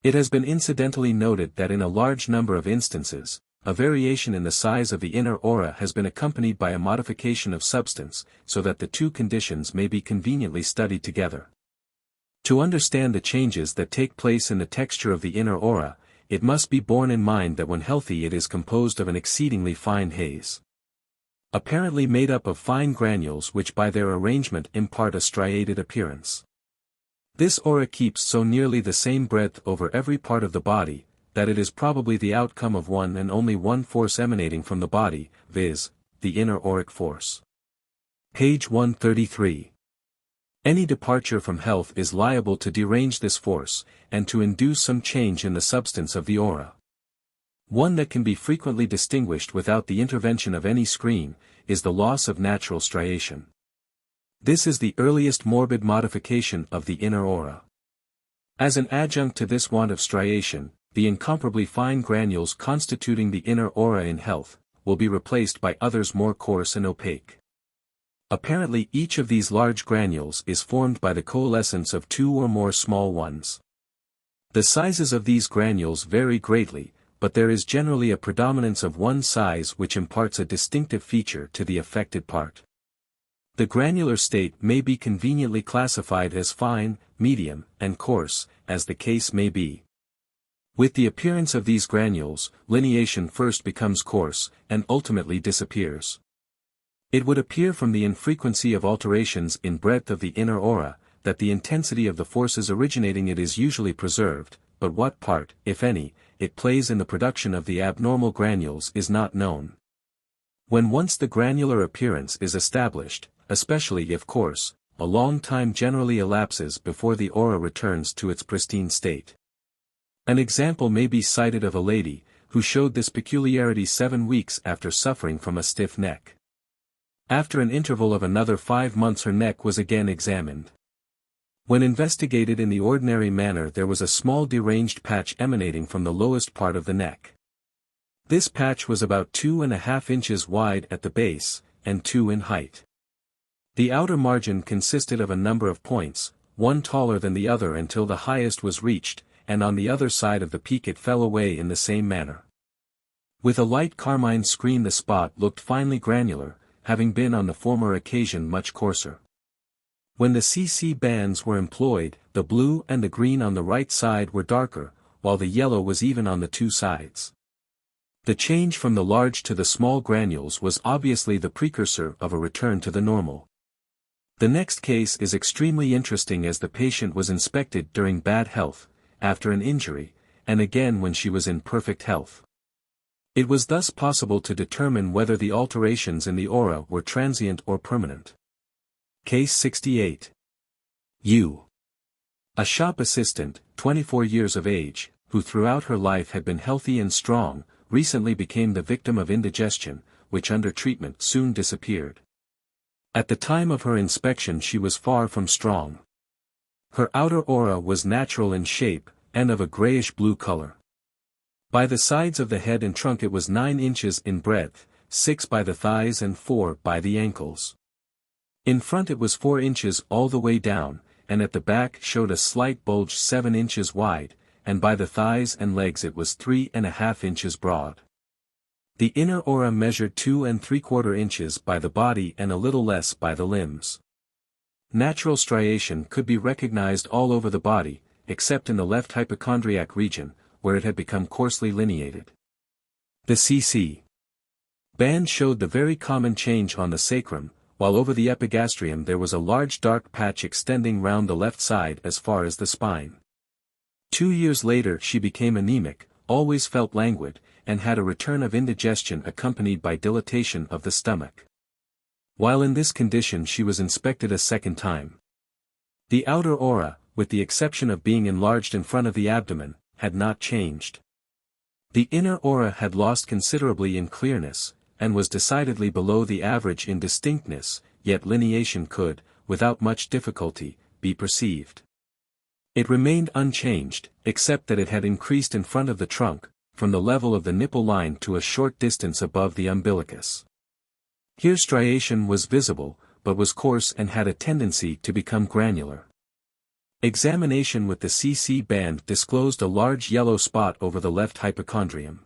It has been incidentally noted that in a large number of instances, a variation in the size of the inner aura has been accompanied by a modification of substance, so that the two conditions may be conveniently studied together. To understand the changes that take place in the texture of the inner aura, it must be borne in mind that when healthy it is composed of an exceedingly fine haze. apparently made up of fine granules which by their arrangement impart a striated appearance. This aura keeps so nearly the same breadth over every part of the body, that it is probably the outcome of one and only one force emanating from the body, viz., the inner auric force. Page 133. Any departure from health is liable to derange this force, and to induce some change in the substance of the aura. One that can be frequently distinguished without the intervention of any screen, is the loss of natural striation. This is the earliest morbid modification of the inner aura. As an adjunct to this want of striation, the incomparably fine granules constituting the inner aura in health, will be replaced by others more coarse and opaque. Apparently each of these large granules is formed by the coalescence of two or more small ones. The sizes of these granules vary greatly, but there is generally a predominance of one size which imparts a distinctive feature to the affected part. The granular state may be conveniently classified as fine, medium, and coarse, as the case may be. With the appearance of these granules, lineation first becomes coarse, and ultimately disappears. It would appear from the infrequency of alterations in breadth of the inner aura, that the intensity of the forces originating it is usually preserved, but what part, if any, it plays in the production of the abnormal granules is not known. When once the granular appearance is established, especially if coarse, a long time generally elapses before the aura returns to its pristine state. An example may be cited of a lady, who showed this peculiarity 7 weeks after suffering from a stiff neck. After an interval of another 5 months her neck was again examined. When investigated in the ordinary manner there was a small deranged patch emanating from the lowest part of the neck. This patch was about 2.5 inches wide at the base, and 2 in height. The outer margin consisted of a number of points, one taller than the other until the highest was reached, and on the other side of the peak it fell away in the same manner. With a light carmine screen the spot looked finely granular, having been on the former occasion much coarser. When the CC bands were employed, the blue and the green on the right side were darker, while the yellow was even on the two sides. The change from the large to the small granules was obviously the precursor of a return to the normal. The next case is extremely interesting as the patient was inspected during bad health, after an injury, and again when she was in perfect health. It was thus possible to determine whether the alterations in the aura were transient or permanent. Case 68. U. A shop assistant, 24 years of age, who throughout her life had been healthy and strong, recently became the victim of indigestion, which under treatment soon disappeared. At the time of her inspection she was far from strong. Her outer aura was natural in shape, and of a grayish-blue color. By the sides of the head and trunk it was 9 inches in breadth, 6 by the thighs and 4 by the ankles. In front it was 4 inches all the way down, and at the back showed a slight bulge 7 inches wide, and by the thighs and legs it was 3.5 inches broad. The inner aura measured 2.75 inches by the body and a little less by the limbs. Natural striation could be recognized all over the body, except in the left hypochondriac region, where it had become coarsely lineated. The CC band showed the very common change on the sacrum, while over the epigastrium there was a large dark patch extending round the left side as far as the spine. 2 years later she became anemic, always felt languid, and had a return of indigestion accompanied by dilatation of the stomach. While in this condition she was inspected a second time. The outer aura, with the exception of being enlarged in front of the abdomen, had not changed. The inner aura had lost considerably in clearness, and was decidedly below the average in distinctness, yet lineation could, without much difficulty, be perceived. It remained unchanged, except that it had increased in front of the trunk, from the level of the nipple line to a short distance above the umbilicus. Here striation was visible, but was coarse and had a tendency to become granular. Examination with the CC band disclosed a large yellow spot over the left hypochondrium.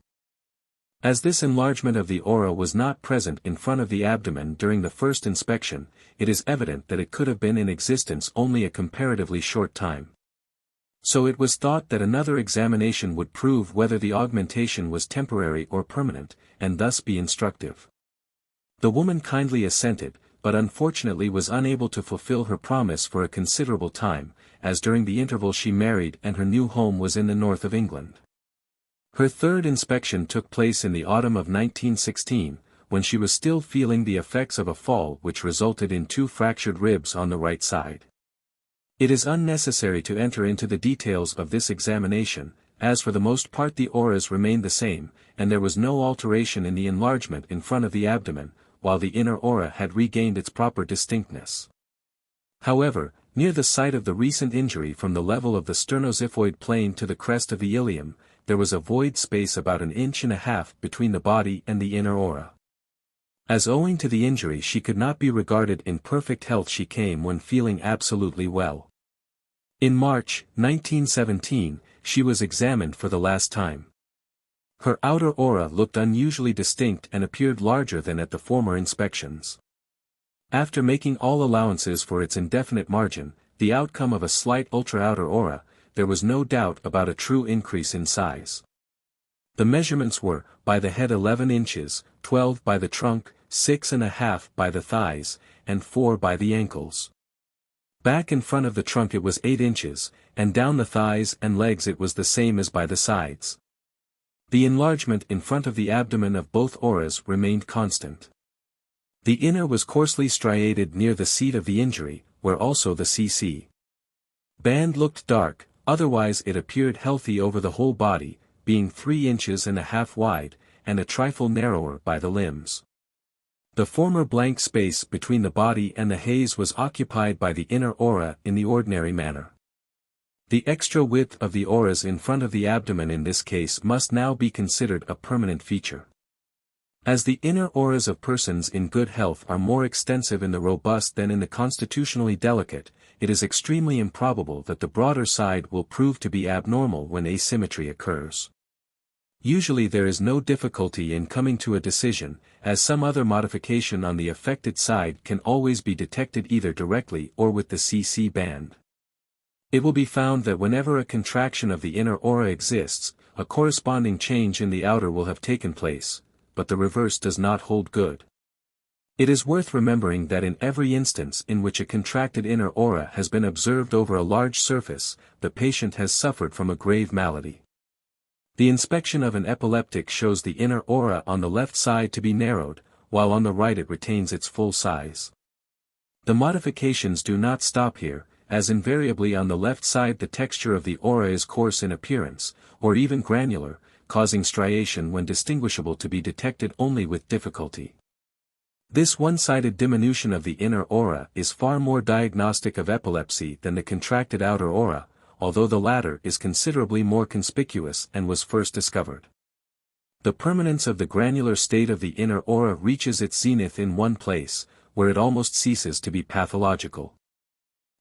As this enlargement of the aura was not present in front of the abdomen during the first inspection, it is evident that it could have been in existence only a comparatively short time. So it was thought that another examination would prove whether the augmentation was temporary or permanent, and thus be instructive. The woman kindly assented, but unfortunately was unable to fulfill her promise for a considerable time, as during the interval she married and her new home was in the north of England. Her third inspection took place in the autumn of 1916, when she was still feeling the effects of a fall which resulted in 2 fractured ribs on the right side. It is unnecessary to enter into the details of this examination, as for the most part the auras remained the same, and there was no alteration in the enlargement in front of the abdomen, while the inner aura had regained its proper distinctness. However, near the site of the recent injury from the level of the sternoxiphoid plane to the crest of the ilium, there was a void space about 1.5 inches between the body and the inner aura. As owing to the injury she could not be regarded in perfect health, she came when feeling absolutely well. In March, 1917, she was examined for the last time. Her outer aura looked unusually distinct and appeared larger than at the former inspections. After making all allowances for its indefinite margin, the outcome of a slight ultra-outer aura, there was no doubt about a true increase in size. The measurements were, by the head 11 inches, 12 by the trunk, 6.5 by the thighs, and 4 by the ankles. Back in front of the trunk it was 8 inches, and down the thighs and legs it was the same as by the sides. The enlargement in front of the abdomen of both auras remained constant. The inner was coarsely striated near the seat of the injury, where also the CC band looked dark, otherwise it appeared healthy over the whole body, being 3.5 inches wide, and a trifle narrower by the limbs. The former blank space between the body and the haze was occupied by the inner aura in the ordinary manner. The extra width of the auras in front of the abdomen in this case must now be considered a permanent feature. As the inner auras of persons in good health are more extensive in the robust than in the constitutionally delicate, it is extremely improbable that the broader side will prove to be abnormal when asymmetry occurs. Usually there is no difficulty in coming to a decision, as some other modification on the affected side can always be detected either directly or with the CC band. It will be found that whenever a contraction of the inner aura exists, a corresponding change in the outer will have taken place, but the reverse does not hold good. It is worth remembering that in every instance in which a contracted inner aura has been observed over a large surface, the patient has suffered from a grave malady. The inspection of an epileptic shows the inner aura on the left side to be narrowed, while on the right it retains its full size. The modifications do not stop here, as invariably on the left side the texture of the aura is coarse in appearance, or even granular, causing striation when distinguishable to be detected only with difficulty. This one-sided diminution of the inner aura is far more diagnostic of epilepsy than the contracted outer aura, although the latter is considerably more conspicuous and was first discovered. The permanence of the granular state of the inner aura reaches its zenith in one place, where it almost ceases to be pathological.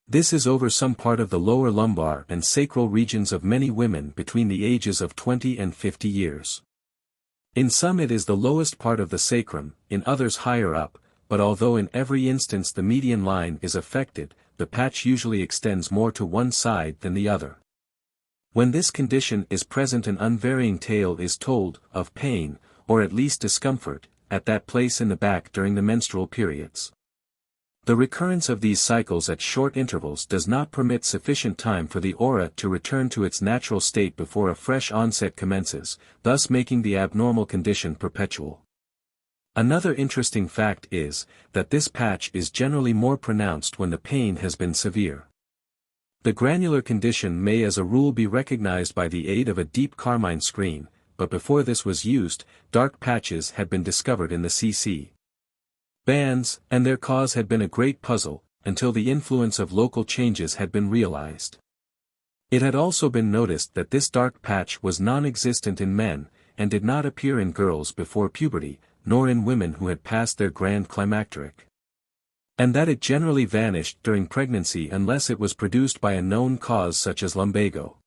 This is over some part of the lower lumbar and sacral regions of many women between the ages of 20 and 50 years. In some it is the lowest part of the sacrum, in others higher up, but although in every instance the median line is affected, the patch usually extends more to one side than the other. When this condition is present an unvarying tale is told, of pain, or at least discomfort, at that place in the back during the menstrual periods. The recurrence of these cycles at short intervals does not permit sufficient time for the aura to return to its natural state before a fresh onset commences, thus making the abnormal condition perpetual. Another interesting fact is, that this patch is generally more pronounced when the pain has been severe. The granular condition may as a rule be recognized by the aid of a deep carmine screen, but before this was used, dark patches had been discovered in the CC bands, and their cause had been a great puzzle, until the influence of local changes had been realized. It had also been noticed that this dark patch was non-existent in men, and did not appear in girls before puberty, nor in women who had passed their grand climacteric. And that it generally vanished during pregnancy unless it was produced by a known cause such as lumbago.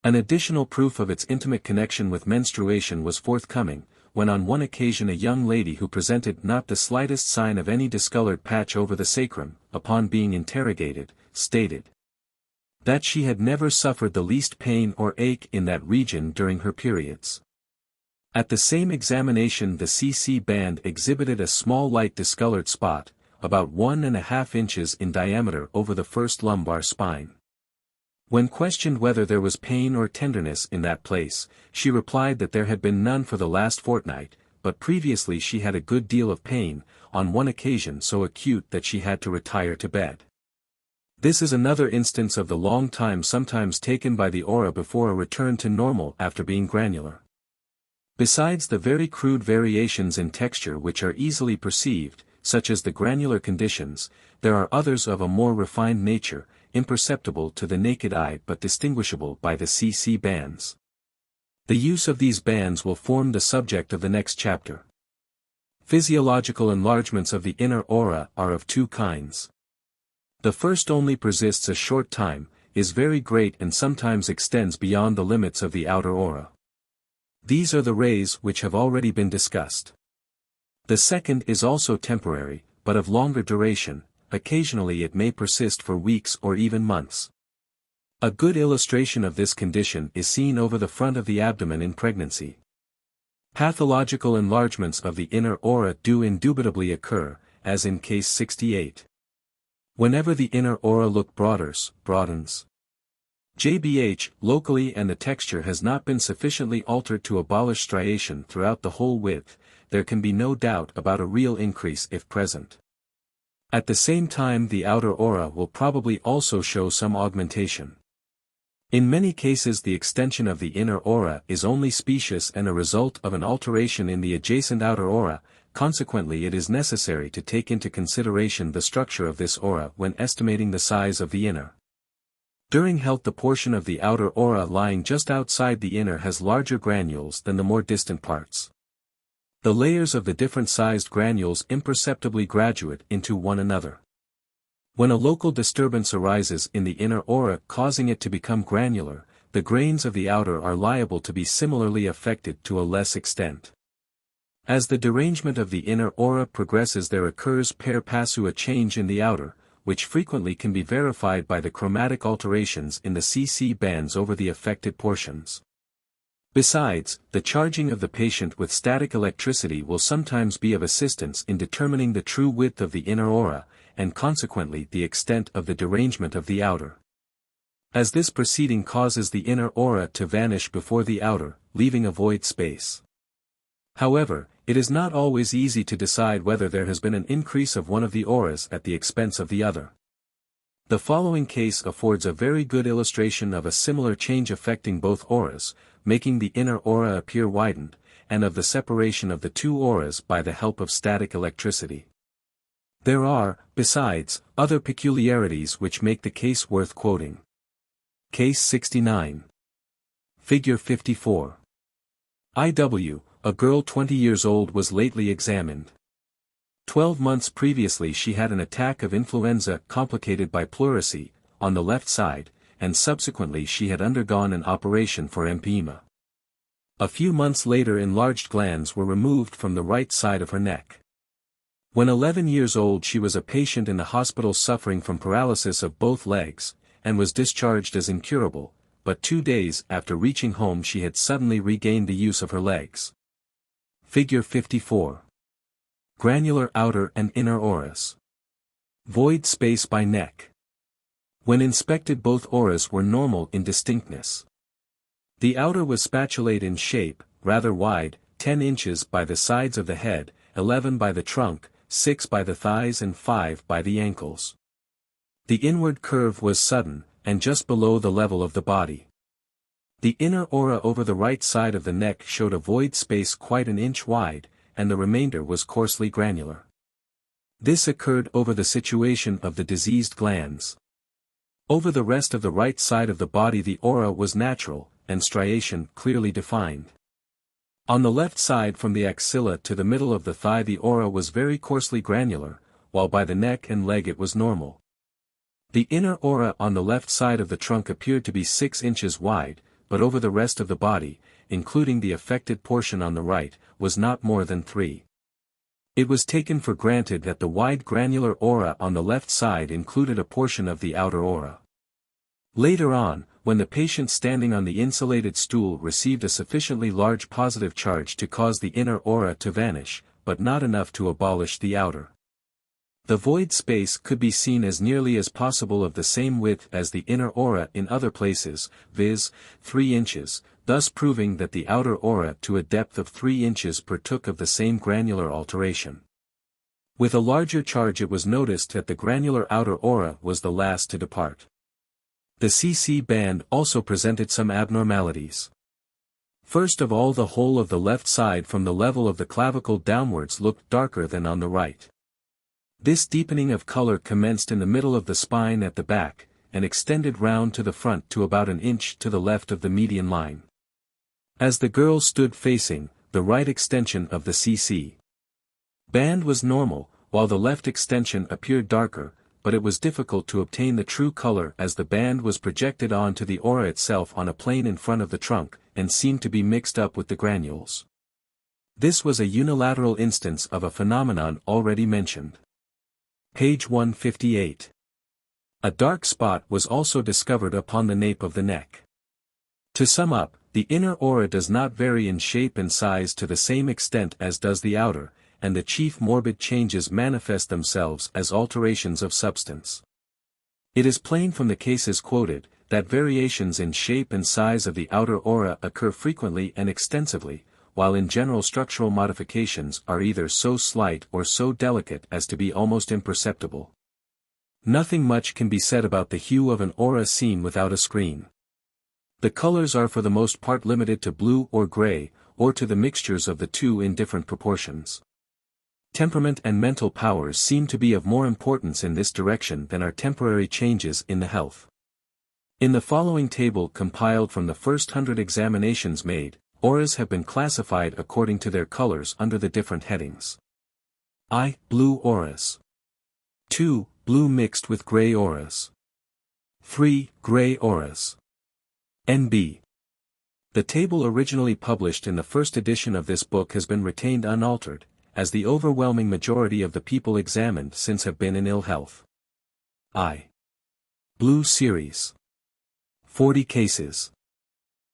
An additional proof of its intimate connection with menstruation was forthcoming, when on one occasion a young lady who presented not the slightest sign of any discolored patch over the sacrum, upon being interrogated, stated that she had never suffered the least pain or ache in that region during her periods. At the same examination the CC band exhibited a small light discolored spot, about 1.5 inches in diameter over the first lumbar spine. When questioned whether there was pain or tenderness in that place, she replied that there had been none for the last fortnight, but previously she had a good deal of pain, on one occasion so acute that she had to retire to bed. This is another instance of the long time sometimes taken by the aura before a return to normal after being granular. Besides the very crude variations in texture which are easily perceived, such as the granular conditions, there are others of a more refined nature, imperceptible to the naked eye but distinguishable by the CC bands. The use of these bands will form the subject of the next chapter. Physiological enlargements of the inner aura are of two kinds. The first only persists a short time, is very great and sometimes extends beyond the limits of the outer aura. These are the rays which have already been discussed. The second is also temporary, but of longer duration, occasionally it may persist for weeks or even months. A good illustration of this condition is seen over the front of the abdomen in pregnancy. Pathological enlargements of the inner aura do indubitably occur, as in case 68. Whenever the inner aura broadens. JBH, locally and the texture has not been sufficiently altered to abolish striation throughout the whole width, there can be no doubt about a real increase if present. At the same time the outer aura will probably also show some augmentation. In many cases the extension of the inner aura is only specious and a result of an alteration in the adjacent outer aura, consequently it is necessary to take into consideration the structure of this aura when estimating the size of the inner. During health the portion of the outer aura lying just outside the inner has larger granules than the more distant parts. The layers of the different sized granules imperceptibly graduate into one another. When a local disturbance arises in the inner aura causing it to become granular, the grains of the outer are liable to be similarly affected to a less extent. As the derangement of the inner aura progresses there occurs per passu a change in the outer, which frequently can be verified by the chromatic alterations in the CC bands over the affected portions. Besides, the charging of the patient with static electricity will sometimes be of assistance in determining the true width of the inner aura, and consequently the extent of the derangement of the outer. As this proceeding causes the inner aura to vanish before the outer, leaving a void space. However, it is not always easy to decide whether there has been an increase of one of the auras at the expense of the other. The following case affords a very good illustration of a similar change affecting both auras, making the inner aura appear widened, and of the separation of the two auras by the help of static electricity. There are, besides, other peculiarities which make the case worth quoting. Case 69. Figure 54. IW, a girl 20 years old was lately examined. 12 months previously she had an attack of influenza complicated by pleurisy, on the left side, and subsequently she had undergone an operation for empyema. A few months later enlarged glands were removed from the right side of her neck. When 11 years old she was a patient in the hospital suffering from paralysis of both legs, and was discharged as incurable, but 2 days after reaching home she had suddenly regained the use of her legs. Figure 54. Granular outer and inner auras. Void space by neck. When inspected both auras were normal in distinctness. The outer was spatulate in shape, rather wide, 10 inches by the sides of the head, 11 by the trunk, 6 by the thighs and 5 by the ankles. The inward curve was sudden, and just below the level of the body. The inner aura over the right side of the neck showed a void space quite an inch wide, and the remainder was coarsely granular. This occurred over the situation of the diseased glands. Over the rest of the right side of the body the aura was natural, and striation clearly defined. On the left side from the axilla to the middle of the thigh the aura was very coarsely granular, while by the neck and leg it was normal. The inner aura on the left side of the trunk appeared to be 6 inches wide, but over the rest of the body, including the affected portion on the right, was not more than 3. It was taken for granted that the wide granular aura on the left side included a portion of the outer aura. Later on, when the patient standing on the insulated stool received a sufficiently large positive charge to cause the inner aura to vanish, but not enough to abolish the outer. The void space could be seen as nearly as possible of the same width as the inner aura in other places, viz., 3 inches, thus proving that the outer aura to a depth of 3 inches partook of the same granular alteration. With a larger charge it was noticed that the granular outer aura was the last to depart. The CC band also presented some abnormalities. First of all, the whole of the left side from the level of the clavicle downwards looked darker than on the right. This deepening of color commenced in the middle of the spine at the back, and extended round to the front to about an inch to the left of the median line. As the girl stood facing the right extension of the CC band was normal, while the left extension appeared darker, but it was difficult to obtain the true color as the band was projected onto the aura itself on a plane in front of the trunk, and seemed to be mixed up with the granules. This was a unilateral instance of a phenomenon already mentioned. Page 158. A dark spot was also discovered upon the nape of the neck. To sum up, the inner aura does not vary in shape and size to the same extent as does the outer, and the chief morbid changes manifest themselves as alterations of substance. It is plain from the cases quoted, that variations in shape and size of the outer aura occur frequently and extensively, while in general structural modifications are either so slight or so delicate as to be almost imperceptible. Nothing much can be said about the hue of an aura seen without a screen. The colors are for the most part limited to blue or gray, or to the mixtures of the two in different proportions. Temperament and mental powers seem to be of more importance in this direction than are temporary changes in the health. In the following table compiled from the first 100 examinations made, auras have been classified according to their colors under the different headings. I. Blue auras. 2. Blue mixed with gray auras. 3. Gray auras. NB. The table originally published in the first edition of this book has been retained unaltered, as the overwhelming majority of the people examined since have been in ill health. I. Blue series. 40 cases.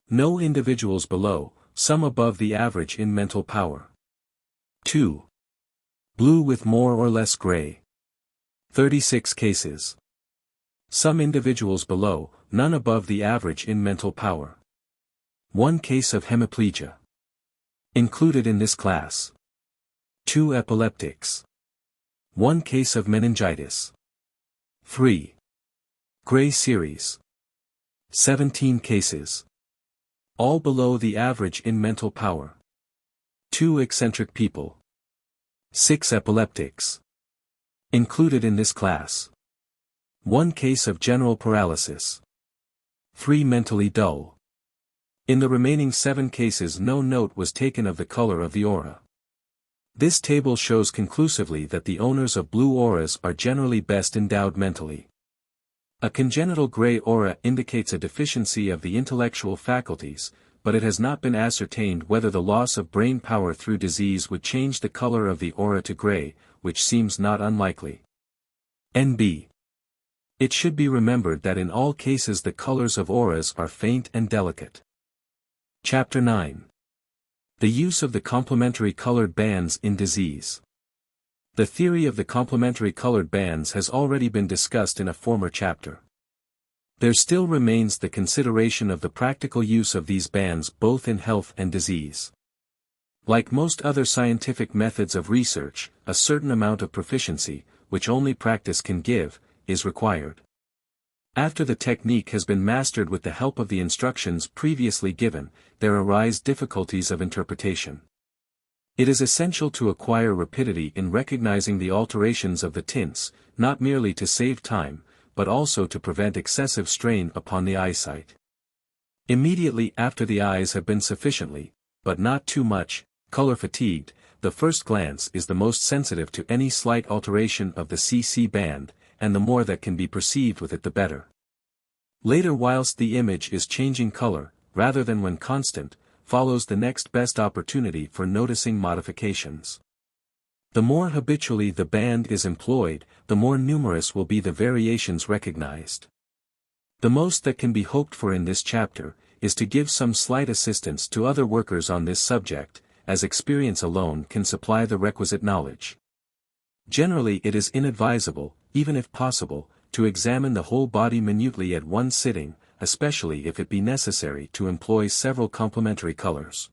No individuals below, some above the average in mental power. 2. Blue with more or less gray. 36 cases. Some individuals below, none above the average in mental power. 1 case of hemiplegia. Included in this class. 2 epileptics. 1 case of meningitis. 3. Gray series. 17 cases. All below the average in mental power. 2 eccentric people. 6 epileptics. Included in this class. 1 case of general paralysis. 3 mentally dull. In the remaining 7 cases no note was taken of the color of the aura. This table shows conclusively that the owners of blue auras are generally best endowed mentally. A congenital gray aura indicates a deficiency of the intellectual faculties, but it has not been ascertained whether the loss of brain power through disease would change the color of the aura to gray, which seems not unlikely. NB. It should be remembered that in all cases the colors of auras are faint and delicate. Chapter 9. The use of the complementary colored bands in disease. The theory of the complementary colored bands has already been discussed in a former chapter. There still remains the consideration of the practical use of these bands both in health and disease. Like most other scientific methods of research, a certain amount of proficiency, which only practice can give, is required. After the technique has been mastered with the help of the instructions previously given, there arise difficulties of interpretation. It is essential to acquire rapidity in recognizing the alterations of the tints, not merely to save time, but also to prevent excessive strain upon the eyesight. Immediately after the eyes have been sufficiently, but not too much, color fatigued, the first glance is the most sensitive to any slight alteration of the CC band, and the more that can be perceived with it the better. Later, whilst the image is changing color, rather than when constant, follows the next best opportunity for noticing modifications. The more habitually the band is employed, the more numerous will be the variations recognized. The most that can be hoped for in this chapter, is to give some slight assistance to other workers on this subject, as experience alone can supply the requisite knowledge. Generally it is inadvisable, even if possible, to examine the whole body minutely at one sitting, especially if it be necessary to employ several complementary colors.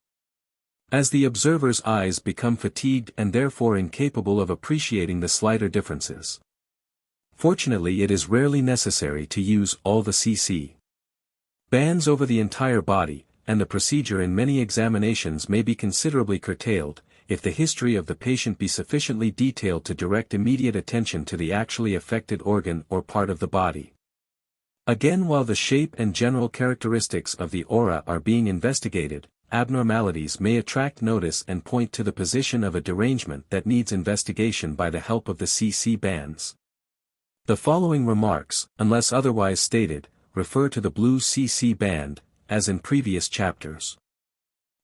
As the observer's eyes become fatigued and therefore incapable of appreciating the slighter differences. Fortunately, it is rarely necessary to use all the CC bands over the entire body, and the procedure in many examinations may be considerably curtailed, if the history of the patient be sufficiently detailed to direct immediate attention to the actually affected organ or part of the body. Again, while the shape and general characteristics of the aura are being investigated, abnormalities may attract notice and point to the position of a derangement that needs investigation by the help of the CC bands. The following remarks, unless otherwise stated, refer to the blue CC band, as in previous chapters.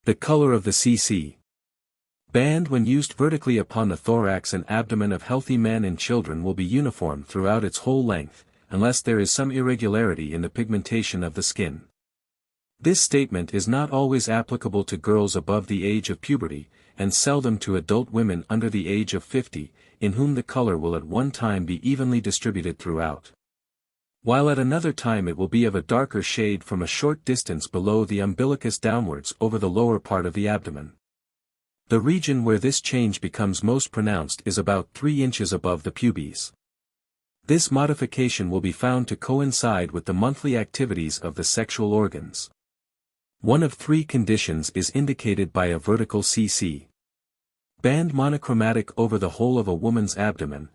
The color of the CC band when used vertically upon the thorax and abdomen of healthy men and children will be uniform throughout its whole length, unless there is some irregularity in the pigmentation of the skin. This statement is not always applicable to girls above the age of puberty, and seldom to adult women under the age of 50, in whom the color will at one time be evenly distributed throughout, while at another time it will be of a darker shade from a short distance below the umbilicus downwards over the lower part of the abdomen. The region where this change becomes most pronounced is about 3 inches above the pubes. This modification will be found to coincide with the monthly activities of the sexual organs. One of 3 conditions is indicated by a vertical CC band monochromatic over the whole of a woman's abdomen,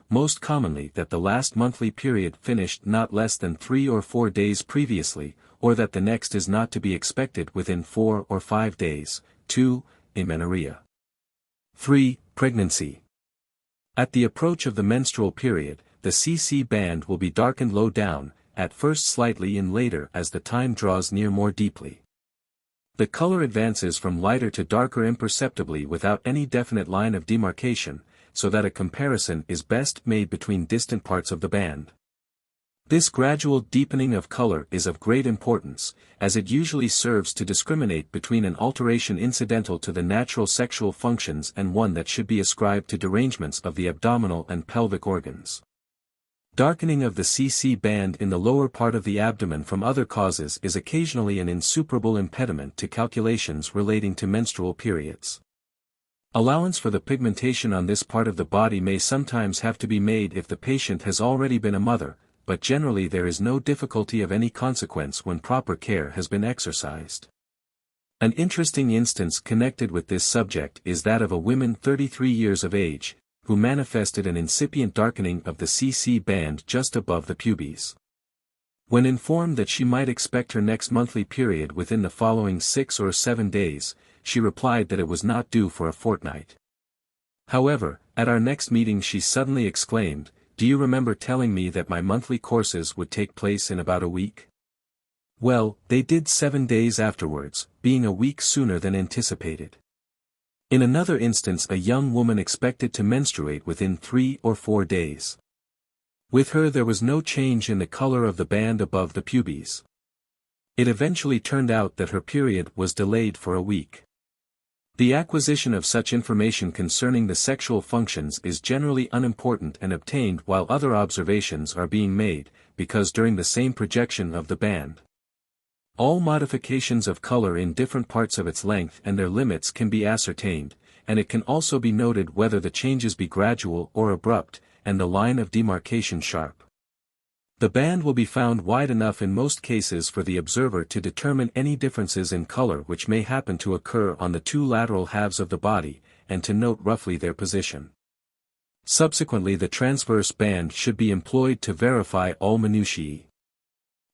most commonly that the last monthly period finished not less than 3 or 4 days previously, or that the next is not to be expected within 4 or 5 days. 2. Amenorrhea. 3. Pregnancy. At the approach of the menstrual period, the CC band will be darkened low down, at first slightly and later as the time draws near more deeply. The color advances from lighter to darker imperceptibly without any definite line of demarcation, so that a comparison is best made between distant parts of the band. This gradual deepening of color is of great importance, as it usually serves to discriminate between an alteration incidental to the natural sexual functions and one that should be ascribed to derangements of the abdominal and pelvic organs. Darkening of the CC band in the lower part of the abdomen from other causes is occasionally an insuperable impediment to calculations relating to menstrual periods. Allowance for the pigmentation on this part of the body may sometimes have to be made if the patient has already been a mother, but generally there is no difficulty of any consequence when proper care has been exercised. An interesting instance connected with this subject is that of a woman 33 years of age, who manifested an incipient darkening of the CC band just above the pubes. When informed that she might expect her next monthly period within the following 6 or 7 days, she replied that it was not due for a fortnight. However, at our next meeting she suddenly exclaimed, "Do you remember telling me that my monthly courses would take place in about a week?" Well, they did 7 days afterwards, being a week sooner than anticipated. In another instance a young woman expected to menstruate within 3 or 4 days. With her there was no change in the color of the band above the pubes. It eventually turned out that her period was delayed for a week. The acquisition of such information concerning the sexual functions is generally unimportant and obtained while other observations are being made, because during the same projection of the band, all modifications of color in different parts of its length and their limits can be ascertained, and it can also be noted whether the changes be gradual or abrupt, and the line of demarcation sharp. The band will be found wide enough in most cases for the observer to determine any differences in color which may happen to occur on the 2 lateral halves of the body, and to note roughly their position. Subsequently the transverse band should be employed to verify all minutiae.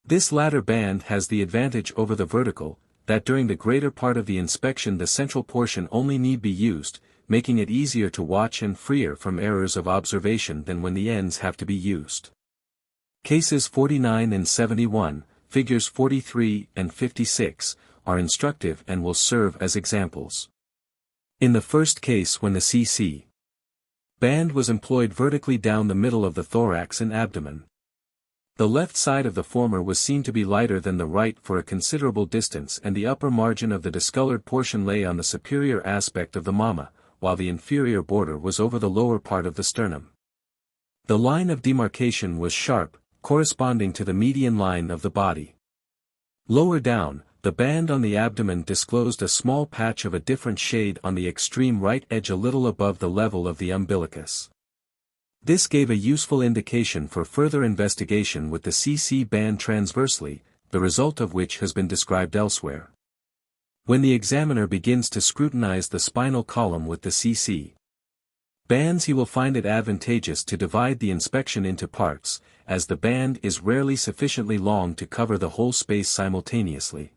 This latter band has the advantage over the vertical, that during the greater part of the inspection the central portion only need be used, making it easier to watch and freer from errors of observation than when the ends have to be used. Cases 49 and 71, figures 43 and 56, are instructive and will serve as examples. In the first case when the CC band was employed vertically down the middle of the thorax and abdomen, The left side of the former was seen to be lighter than the right for a considerable distance, and the upper margin of the discolored portion lay on the superior aspect of the mama, while the inferior border was over the lower part of the sternum. The line of demarcation was sharp, corresponding to the median line of the body. Lower down, the band on the abdomen disclosed a small patch of a different shade on the extreme right edge a little above the level of the umbilicus. This gave a useful indication for further investigation with the CC band transversely, the result of which has been described elsewhere. When the examiner begins to scrutinize the spinal column with the CC bands, he will find it advantageous to divide the inspection into parts, as the band is rarely sufficiently long to cover the whole space simultaneously.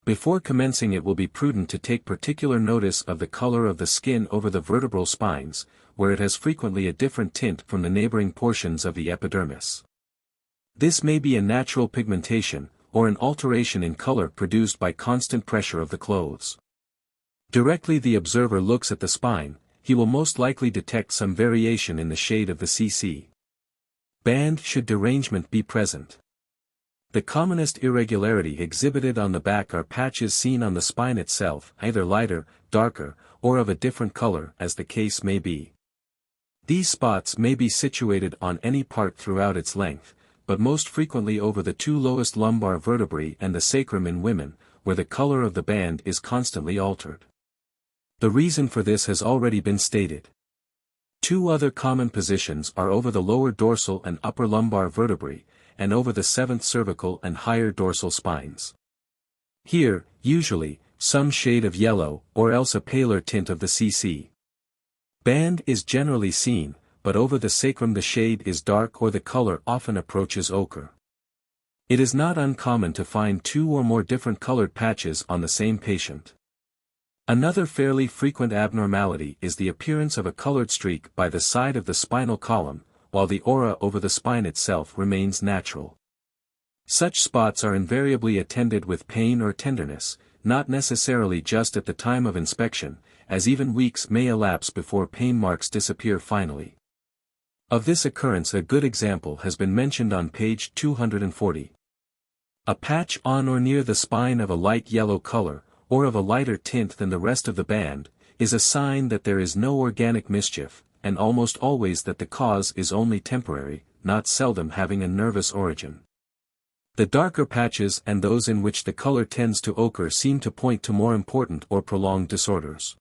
Before commencing, it will be prudent to take particular notice of the color of the skin over the vertebral spines, where it has frequently a different tint from the neighboring portions of the epidermis. This may be a natural pigmentation, or an alteration in color produced by constant pressure of the clothes. Directly the observer looks at the spine, he will most likely detect some variation in the shade of the CC band should derangement be present. The commonest irregularity exhibited on the back are patches seen on the spine itself, either lighter, darker, or of a different color as the case may be. These spots may be situated on any part throughout its length, but most frequently over the two lowest lumbar vertebrae and the sacrum in women, where the color of the band is constantly altered. The reason for this has already been stated. Two other common positions are over the lower dorsal and upper lumbar vertebrae, and over the 7th cervical and higher dorsal spines. Here, usually, some shade of yellow, or else a paler tint of the CC band is generally seen, but over the sacrum the shade is dark or the color often approaches ochre. It is not uncommon to find two or more different colored patches on the same patient. Another fairly frequent abnormality is the appearance of a colored streak by the side of the spinal column, while the aura over the spine itself remains natural. Such spots are invariably attended with pain or tenderness, not necessarily just at the time of inspection, as even weeks may elapse before pain marks disappear finally. Of this occurrence a good example has been mentioned on page 240. A patch on or near the spine of a light yellow color, or of a lighter tint than the rest of the band, is a sign that there is no organic mischief, and almost always that the cause is only temporary, not seldom having a nervous origin. The darker patches and those in which the color tends to ochre seem to point to more important or prolonged disorders.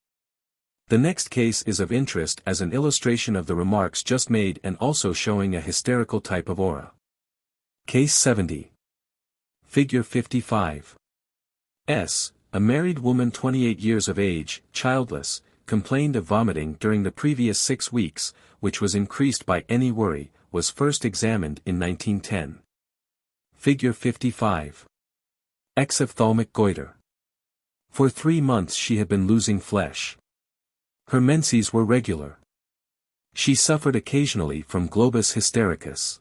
The next case is of interest as an illustration of the remarks just made and also showing a hysterical type of aura. Case 70. Figure 55. S. A married woman 28 years of age, childless, complained of vomiting during the previous 6 weeks, which was increased by any worry, was first examined in 1910. Figure 55. Exophthalmic goiter. For 3 months she had been losing flesh. Her menses were regular. She suffered occasionally from globus hystericus.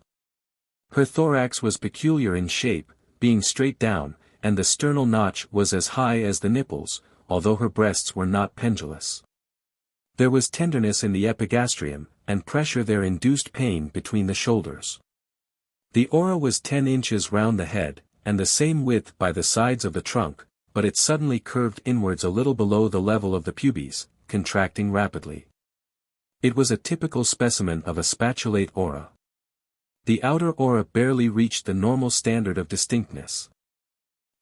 Her thorax was peculiar in shape, being straight down, and the sternal notch was as high as the nipples, although her breasts were not pendulous. There was tenderness in the epigastrium, and pressure there induced pain between the shoulders. The aura was 10 inches round the head, and the same width by the sides of the trunk, but it suddenly curved inwards a little below the level of the pubes, contracting rapidly. It was a typical specimen of a spatulate aura. The outer aura barely reached the normal standard of distinctness.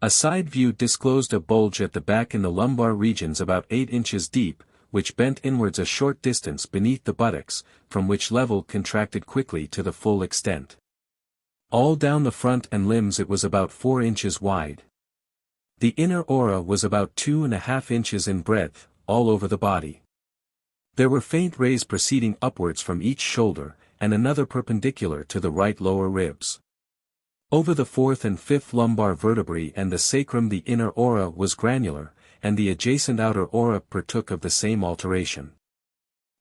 A side view disclosed a bulge at the back in the lumbar regions about 8 inches deep, which bent inwards a short distance beneath the buttocks, from which level contracted quickly to the full extent. All down the front and limbs it was about 4 inches wide. The inner aura was about 2.5 inches in breadth, all over the body. There were faint rays proceeding upwards from each shoulder, and another perpendicular to the right lower ribs. Over the 4th and 5th lumbar vertebrae and the sacrum the inner aura was granular, and the adjacent outer aura partook of the same alteration.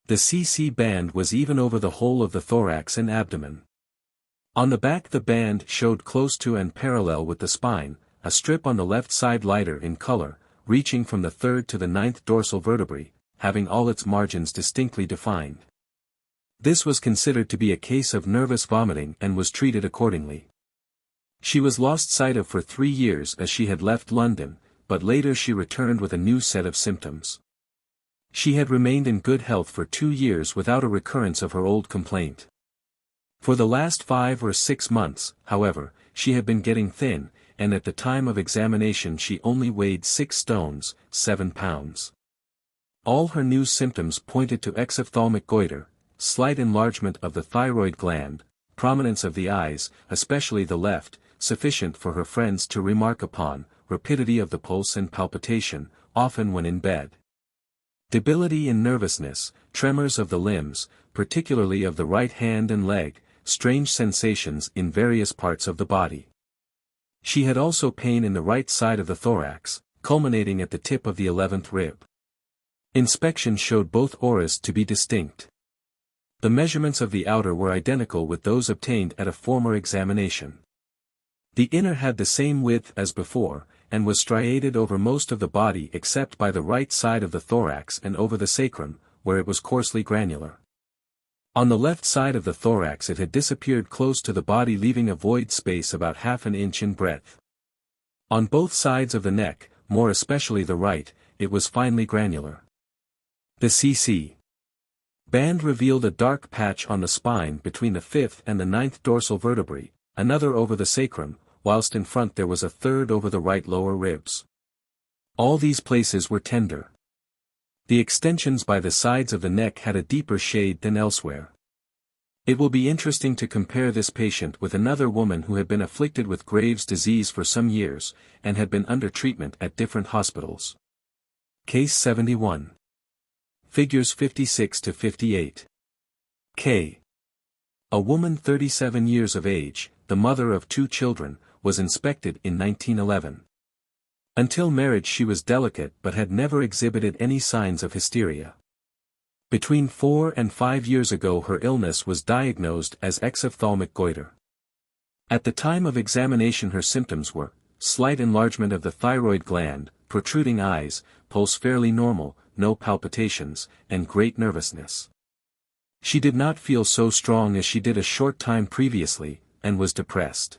The CC band was even over the whole of the thorax and abdomen. On the back the band showed close to and parallel with the spine, a strip on the left side lighter in color, reaching from the 3rd to the 9th dorsal vertebrae, having all its margins distinctly defined. This was considered to be a case of nervous vomiting and was treated accordingly. She was lost sight of for 3 years as she had left London, but later she returned with a new set of symptoms. She had remained in good health for 2 years without a recurrence of her old complaint. For the last 5 or 6 months, however, she had been getting thin, and at the time of examination she only weighed 6 stones, 7 pounds. All her new symptoms pointed to exophthalmic goiter, slight enlargement of the thyroid gland, prominence of the eyes, especially the left, sufficient for her friends to remark upon, rapidity of the pulse and palpitation, often when in bed. Debility in nervousness, tremors of the limbs, particularly of the right hand and leg, strange sensations in various parts of the body. She had also pain in the right side of the thorax, culminating at the tip of the 11th rib. Inspection showed both auras to be distinct. The measurements of the outer were identical with those obtained at a former examination. The inner had the same width as before, and was striated over most of the body except by the right side of the thorax and over the sacrum, where it was coarsely granular. On the left side of the thorax it had disappeared close to the body, leaving a void space about ½ an inch in breadth. On both sides of the neck, more especially the right, it was finely granular. The CC band revealed a dark patch on the spine between the 5th and the 9th dorsal vertebrae, another over the sacrum, whilst in front there was a third over the right lower ribs. All these places were tender. The extensions by the sides of the neck had a deeper shade than elsewhere. It will be interesting to compare this patient with another woman who had been afflicted with Graves' disease for some years, and had been under treatment at different hospitals. Case 71. Figures 56 to 58. K. A woman 37 years of age, the mother of 2 children, was inspected in 1911. Until marriage she was delicate but had never exhibited any signs of hysteria. Between 4 and 5 years ago her illness was diagnosed as exophthalmic goiter. At the time of examination her symptoms were slight enlargement of the thyroid gland, protruding eyes, pulse fairly normal, no palpitations, and great nervousness. She did not feel so strong as she did a short time previously, and was depressed.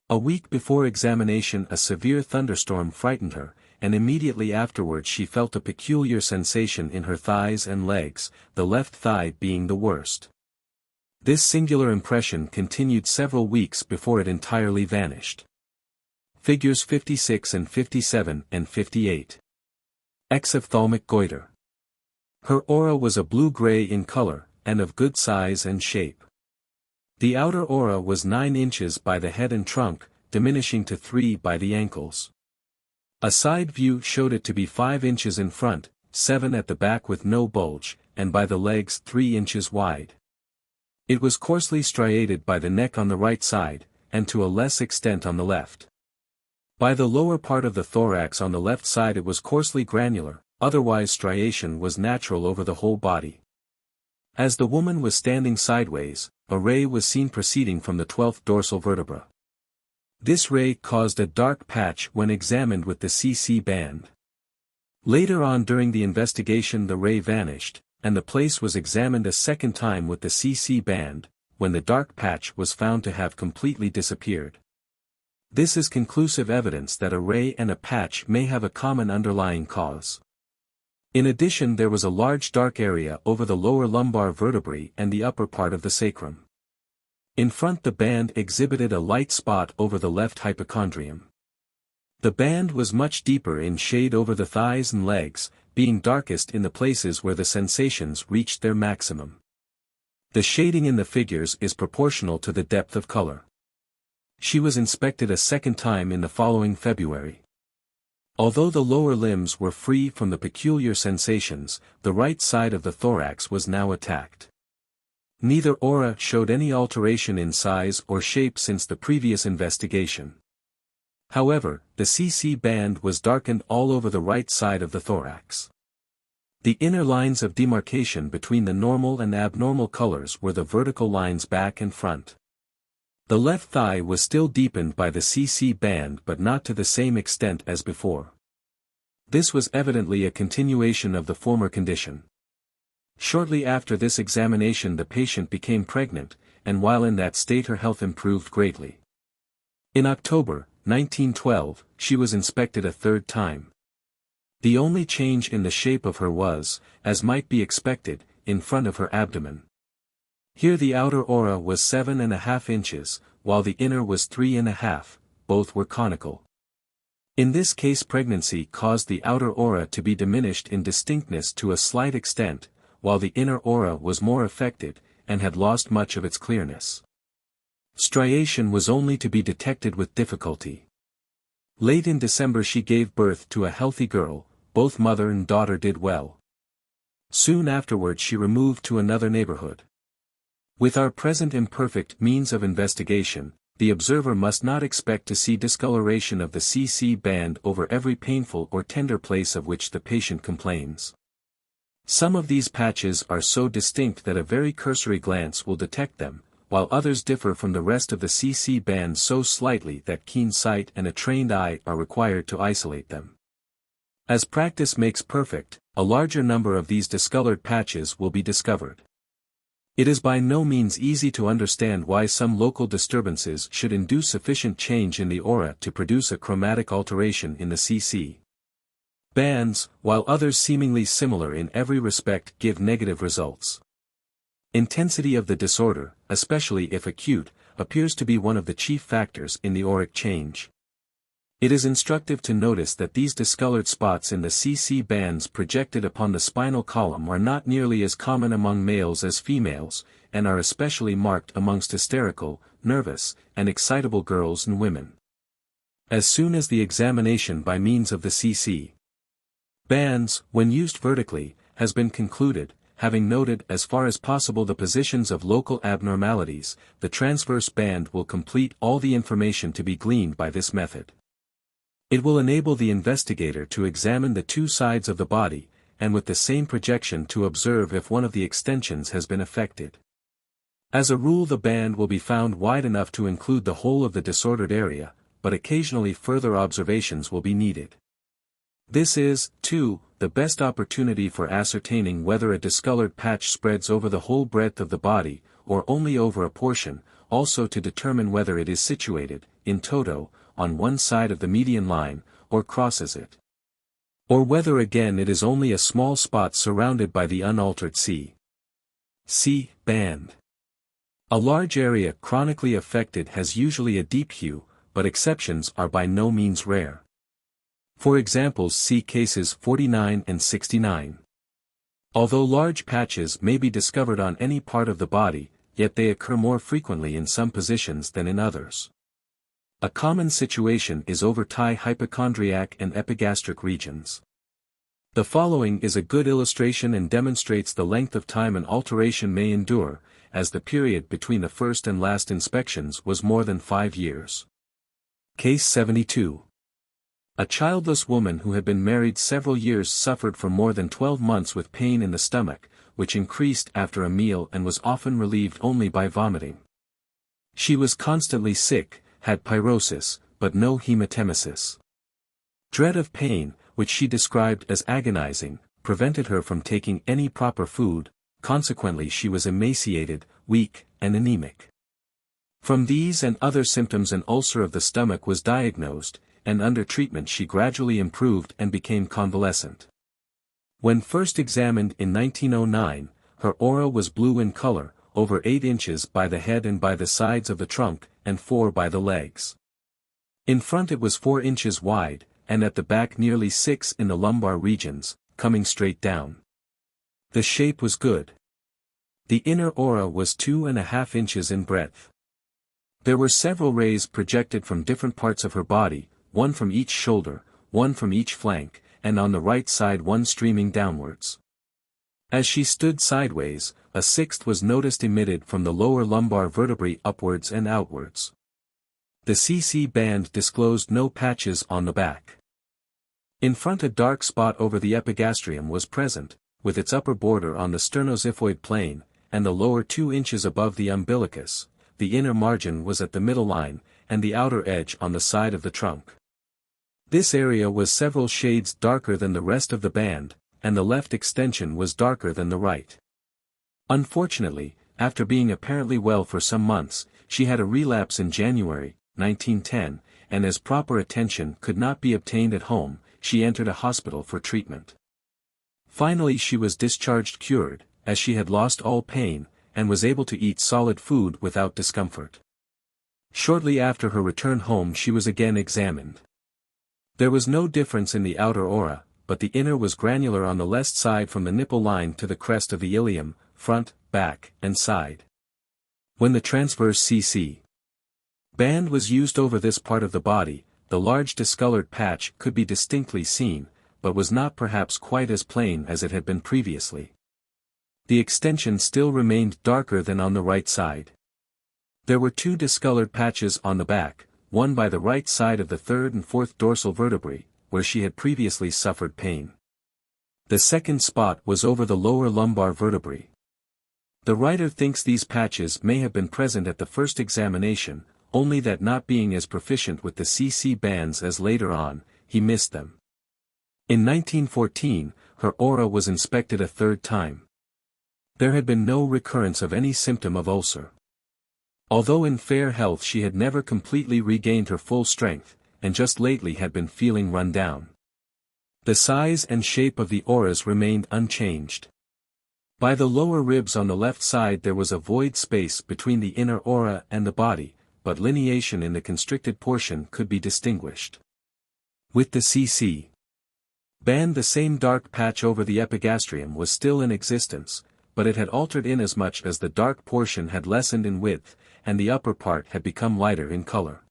A week before examination a severe thunderstorm frightened her, and immediately afterwards she felt a peculiar sensation in her thighs and legs, the left thigh being the worst. This singular impression continued several weeks before it entirely vanished. Figures 56 and 57 and 58. Exophthalmic goiter. Her aura was a blue-gray in color, and of good size and shape. The outer aura was 9 inches by the head and trunk, diminishing to 3 by the ankles. A side view showed it to be 5 inches in front, 7 at the back with no bulge, and by the legs 3 inches wide. It was coarsely striated by the neck on the right side, and to a less extent on the left. By the lower part of the thorax on the left side it was coarsely granular, otherwise striation was natural over the whole body. As the woman was standing sideways, a ray was seen proceeding from the 12th dorsal vertebra. This ray caused a dark patch when examined with the CC band. Later on during the investigation the ray vanished, and the place was examined a second time with the CC band, when the dark patch was found to have completely disappeared. This is conclusive evidence that a ray and a patch may have a common underlying cause. In addition there was a large dark area over the lower lumbar vertebrae and the upper part of the sacrum. In front the band exhibited a light spot over the left hypochondrium. The band was much deeper in shade over the thighs and legs, being darkest in the places where the sensations reached their maximum. The shading in the figures is proportional to the depth of color. She was inspected a second time in the following February. Although the lower limbs were free from the peculiar sensations, the right side of the thorax was now attacked. Neither aura showed any alteration in size or shape since the previous investigation. However, the CC band was darkened all over the right side of the thorax. The inner lines of demarcation between the normal and abnormal colors were the vertical lines back and front. The left thigh was still deepened by the CC band but not to the same extent as before. This was evidently a continuation of the former condition. Shortly after this examination the patient became pregnant, and while in that state her health improved greatly. In October 1912, she was inspected a third time. The only change in the shape of her was, as might be expected, in front of her abdomen. Here the outer aura was 7.5 inches, while the inner was 3.5, both were conical. In this case pregnancy caused the outer aura to be diminished in distinctness to a slight extent, while the inner aura was more affected, and had lost much of its clearness. Striation was only to be detected with difficulty. Late in December she gave birth to a healthy girl, both mother and daughter did well. Soon afterward she removed to another neighborhood. With our present imperfect means of investigation, the observer must not expect to see discoloration of the CC band over every painful or tender place of which the patient complains. Some of these patches are so distinct that a very cursory glance will detect them, while others differ from the rest of the CC band so slightly that keen sight and a trained eye are required to isolate them. As practice makes perfect, a larger number of these discolored patches will be discovered. It is by no means easy to understand why some local disturbances should induce sufficient change in the aura to produce a chromatic alteration in the CC bands, while others seemingly similar in every respect give negative results. Intensity of the disorder, especially if acute, appears to be one of the chief factors in the auric change. It is instructive to notice that these discolored spots in the CC bands projected upon the spinal column are not nearly as common among males as females, and are especially marked amongst hysterical, nervous, and excitable girls and women. As soon as the examination by means of the CC bands, when used vertically, has been concluded, having noted as far as possible the positions of local abnormalities, the transverse band will complete all the information to be gleaned by this method. It will enable the investigator to examine the two sides of the body, and with the same projection to observe if one of the extensions has been affected. As a rule the band will be found wide enough to include the whole of the disordered area, but occasionally further observations will be needed. This is, too, the best opportunity for ascertaining whether a discolored patch spreads over the whole breadth of the body, or only over a portion, also to determine whether it is situated, in toto, on one side of the median line, or crosses it. Or whether again it is only a small spot surrounded by the unaltered C band. A large area chronically affected has usually a deep hue, but exceptions are by no means rare. For examples see cases 49 and 69. Although large patches may be discovered on any part of the body, yet they occur more frequently in some positions than in others. A common situation is over thigh hypochondriac and epigastric regions. The following is a good illustration and demonstrates the length of time an alteration may endure, as the period between the first and last inspections was more than 5 years. Case 72. A childless woman who had been married several years suffered for more than 12 months with pain in the stomach, which increased after a meal and was often relieved only by vomiting. She was constantly sick, had pyrosis, but no hematemesis. Dread of pain, which she described as agonizing, prevented her from taking any proper food, consequently she was emaciated, weak, and anemic. From these and other symptoms an ulcer of the stomach was diagnosed, and under treatment she gradually improved and became convalescent. When first examined in 1909, her aura was blue in color, over 8 inches by the head and by the sides of the trunk, and 4 by the legs. In front it was 4 inches wide, and at the back nearly 6 in the lumbar regions, coming straight down. The shape was good. The inner aura was 2.5 inches in breadth. There were several rays projected from different parts of her body, one from each shoulder, one from each flank, and on the right side one streaming downwards. As she stood sideways, a 6th was noticed emitted from the lower lumbar vertebrae upwards and outwards. The CC band disclosed no patches on the back. In front a dark spot over the epigastrium was present, with its upper border on the sternoxiphoid plane, and the lower 2 inches above the umbilicus. The inner margin was at the middle line, and the outer edge on the side of the trunk. This area was several shades darker than the rest of the band, and the left extension was darker than the right. Unfortunately, after being apparently well for some months, she had a relapse in January, 1910, and as proper attention could not be obtained at home, she entered a hospital for treatment. Finally she was discharged cured, as she had lost all pain, and was able to eat solid food without discomfort. Shortly after her return home she was again examined. There was no difference in the outer aura, but the inner was granular on the left side from the nipple line to the crest of the ilium, front, back, and side. When the transverse CC band was used over this part of the body, the large discolored patch could be distinctly seen, but was not perhaps quite as plain as it had been previously. The extension still remained darker than on the right side. There were two discolored patches on the back, one by the right side of the third and fourth dorsal vertebrae, where she had previously suffered pain. The second spot was over the lower lumbar vertebrae. The writer thinks these patches may have been present at the first examination, only that not being as proficient with the CC bands as later on, he missed them. In 1914, her aura was inspected a third time. There had been no recurrence of any symptom of ulcer. Although in fair health she had never completely regained her full strength, and just lately had been feeling run down. The size and shape of the auras remained unchanged. By the lower ribs on the left side there was a void space between the inner aura and the body, but lineation in the constricted portion could be distinguished. With the CC band the same dark patch over the epigastrium was still in existence, but it had altered inasmuch as the dark portion had lessened in width, and the upper part had become lighter in color.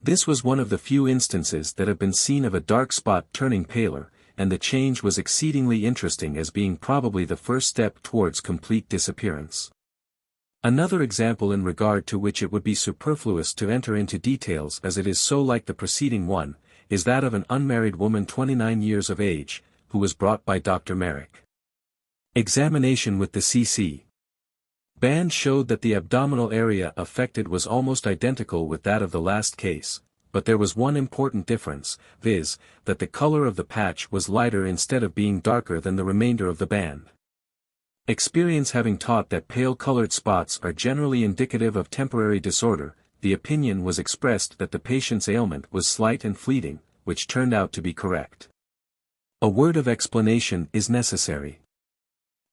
This was one of the few instances that have been seen of a dark spot turning paler, and the change was exceedingly interesting as being probably the first step towards complete disappearance. Another example in regard to which it would be superfluous to enter into details as it is so like the preceding one, is that of an unmarried woman 29 years of age, who was brought by Dr. Merrick. Examination with the CC band showed that the abdominal area affected was almost identical with that of the last case, but there was one important difference, viz., that the color of the patch was lighter instead of being darker than the remainder of the band. Experience having taught that pale-colored spots are generally indicative of temporary disorder, the opinion was expressed that the patient's ailment was slight and fleeting, which turned out to be correct. A word of explanation is necessary.